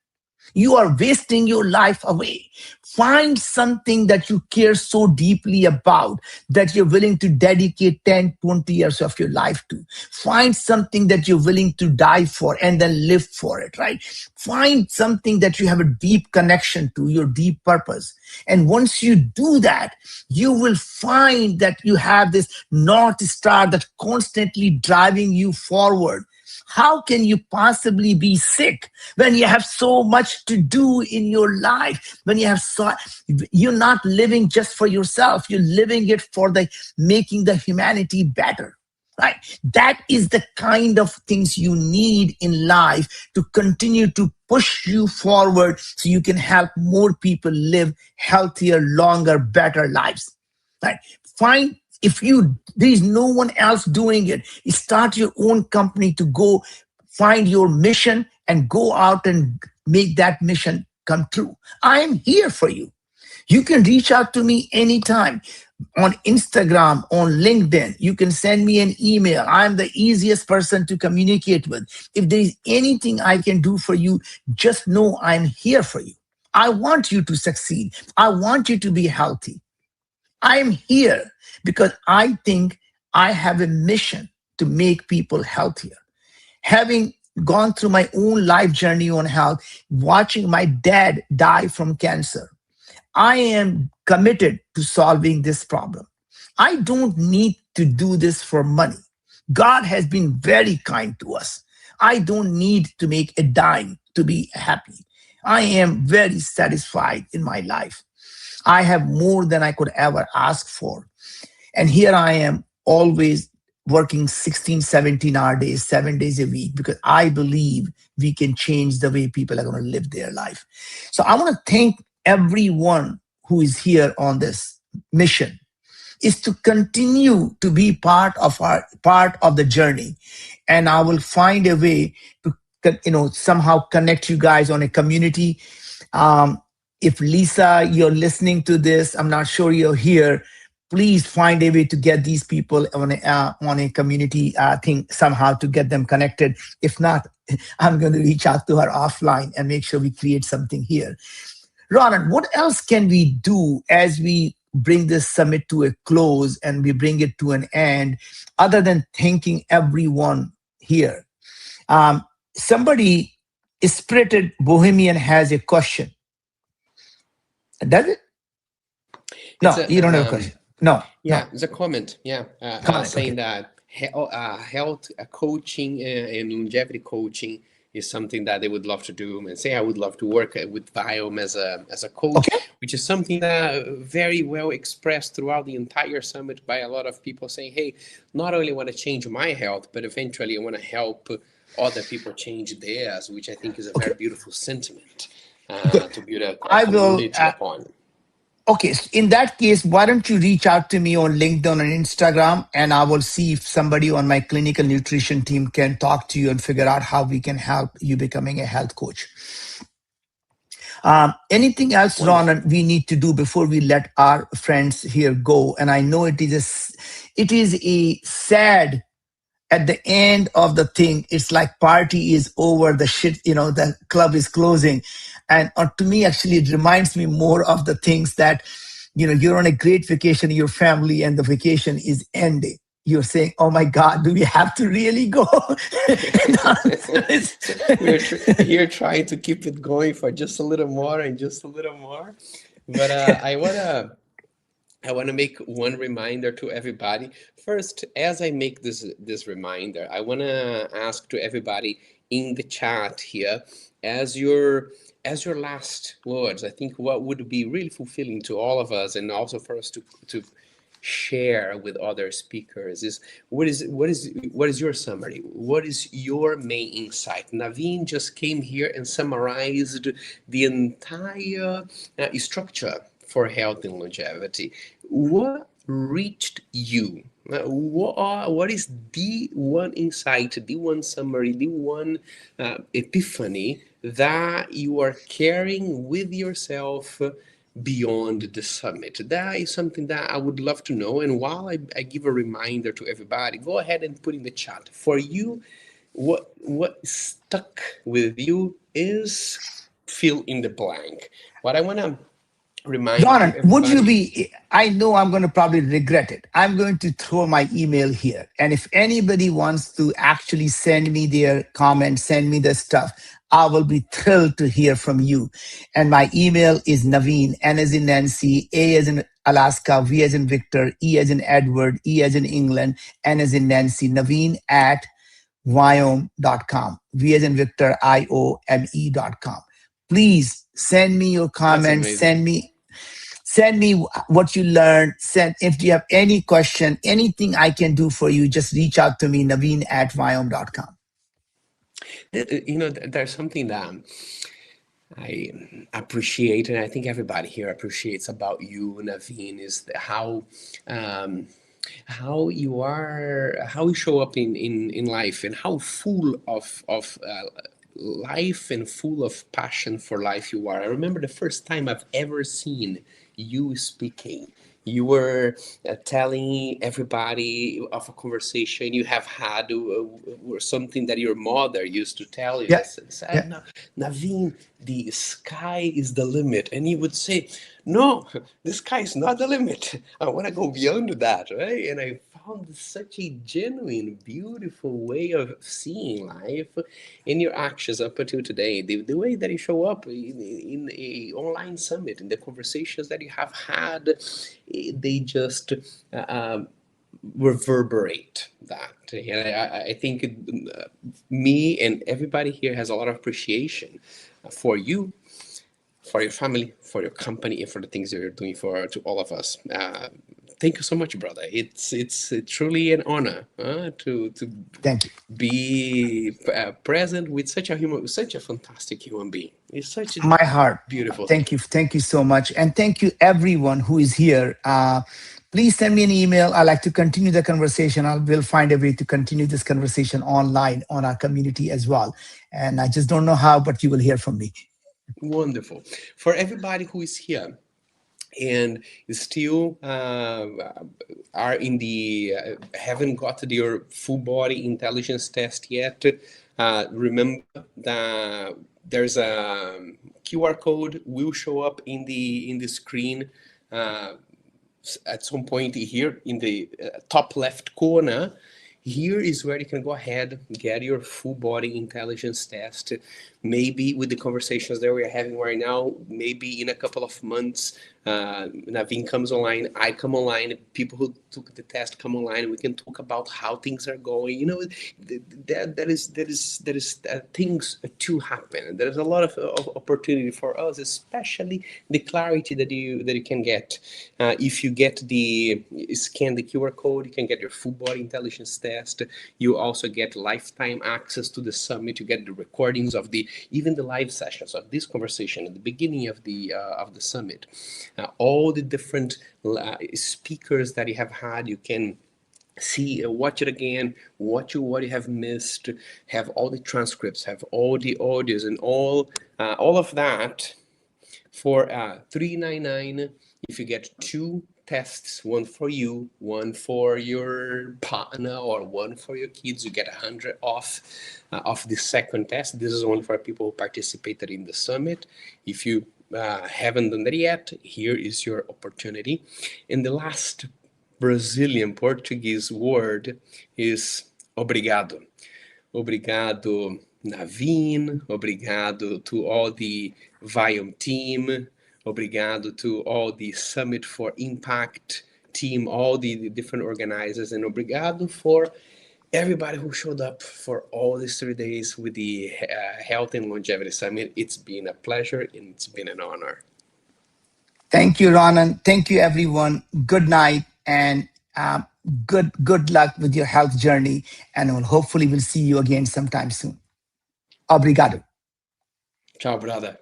you are wasting your life away. Find something that you care so deeply about that you're willing to dedicate 10, 20 years of your life to. Find something that you're willing to die for and then live for it, right? Find something that you have a deep connection to, your deep purpose. And once you do that, you will find that you have this North Star that's constantly driving you forward. How can you possibly be sick when you have so much to do in your life? When you're not living just for yourself, you're living it for making the humanity better, right? That is the kind of things you need in life to continue to push you forward so you can help more people live healthier, longer, better lives, right? If there's no one else doing it, start your own company to go find your mission and go out and make that mission come true. I am here for you. You can reach out to me anytime on Instagram, on LinkedIn. You can send me an email. I'm the easiest person to communicate with. If there is anything I can do for you, just know I'm here for you. I want you to succeed. I want you to be healthy. I'm here because I think I have a mission to make people healthier. Having gone through my own life journey on health, watching my dad die from cancer, I am committed to solving this problem. I don't need to do this for money. God has been very kind to us. I don't need to make a dime to be happy. I am very satisfied in my life. I have more than I could ever ask for. And here I am always working 16, 17-hour days, 7 days a week, because I believe we can change the way people are going to live their life. So I want to thank everyone who is here on this mission. is to continue to be part of the journey. And I will find a way to, somehow connect you guys on a community. If Lisa, you're listening to this, I'm not sure you're here, please find a way to get these people on a community thing somehow to get them connected. If not, I'm going to reach out to her offline and make sure we create something here. Ronan, what else can we do as we bring this summit to a close and we bring it to an end, other than thanking everyone here? Somebody, Spirited Bohemian, has a question. Does it? No, you don't have a question. No. Yeah, no. it's a comment. Yeah, saying that health coaching and longevity coaching is something that they would love to do, and say I would love to work with Viome as a coach, which is something that very well expressed throughout the entire summit by a lot of people saying, hey, not only want to change my health, but eventually I want to help other people change theirs, which I think is a very beautiful sentiment to build a community upon. Okay, in that case, why don't you reach out to me on LinkedIn and Instagram, and I will see if somebody on my clinical nutrition team can talk to you and figure out how we can help you becoming a health coach. Anything else, Ronan, we need to do before we let our friends here go? And I know it is a sad, at the end of the thing, it's like party is over, the club is closing. And to me, actually, it reminds me more of the things that, you're on a great vacation in your family and the vacation is ending. You're saying, oh my God, do we have to really go? We're here trying to keep it going for just a little more and just a little more. But I want to make one reminder to everybody. First, as I make this reminder, I want to ask to everybody in the chat here, as your last words, I think what would be really fulfilling to all of us, and also for us to share with other speakers, is what is your summary? What is your main insight? Naveen just came here and summarized the entire structure for health and longevity. What reached you? What is the one insight, the one summary, the one epiphany that you are carrying with yourself beyond the summit? That is something that I would love to know. And while I give a reminder to everybody, go ahead and put in the chat. For you, what stuck with you is fill in the blank. What I want to remind Ronan, would you be, I know I'm going to probably regret it. I'm going to throw my email here. And if anybody wants to actually send me their comments, send me the stuff, I will be thrilled to hear from you. And my email is Naveen, N as in Nancy, A as in Alaska, V as in Victor, E as in Edward, E as in England, N as in Nancy, Naveen at Viome.com, V as in Victor, IOME.com. Please send me your comments, send me what you learned. If you have any question, anything I can do for you, just reach out to me, Naveen at Viome.com. There's something that I appreciate, and I think everybody here appreciates about you, Naveen, is how you show up in life, and how full of life and full of passion for life you are. I remember the first time I've ever seen you speaking. You were telling everybody of a conversation you have had, or something that your mother used to tell you. Yes. Naveen, the sky is the limit. And he would say, no, the sky is not the limit. I want to go beyond that, right? And I found such a genuine, beautiful way of seeing life in your actions up until today. The way that you show up in a online summit, in the conversations that you have had, they just reverberate that. And I think me and everybody here has a lot of appreciation for you, for your family, for your company, and for the things that you're doing to all of us. Thank you so much, brother. It's truly an honor to Thank you. Be present with such a fantastic human being. It's such my heart. Beautiful. Thank you so much, and thank you everyone who is here. please send me an email. I like to continue the conversation. We'll find a way to continue this conversation online on our community as well. And I just don't know how, but you will hear from me. Wonderful. For everybody who is here and still are in the haven't got your full body intelligence test yet, remember that there's a QR code will show up in the screen at some point here in the top left corner. Here is where you can go ahead, get your full body intelligence test. Maybe with the conversations that we're having right now, maybe in a couple of months, Naveen comes online, I come online, people who took the test come online, we can talk about how things are going. You know, there is things to happen. There is a lot of opportunity for us, especially the clarity that you can get. If you scan the QR code, you can get your full body intelligence test. You also get lifetime access to the summit. You get the recordings of even the live sessions of this conversation at the beginning of the summit. All the different speakers that you have had, you can see, watch it again, watch what you have missed, have all the transcripts, have all the audios, and all of that for $399. If you get 2 tests, one for you, one for your partner, or one for your kids, you get 100 off of the second test. This is one for people who participated in the summit. If you haven't done that yet, here is your opportunity. And the last Brazilian Portuguese word is obrigado. Obrigado, Naveen. Obrigado to all the Viome team. Obrigado to all the Summit for Impact team, all the different organizers, and obrigado for everybody who showed up for all these 3 days with the Health and Longevity Summit. It's been a pleasure and it's been an honor. Thank you, Ronan. Thank you, everyone. Good night and good luck with your health journey. And hopefully we'll see you again sometime soon. Obrigado. Ciao, brother.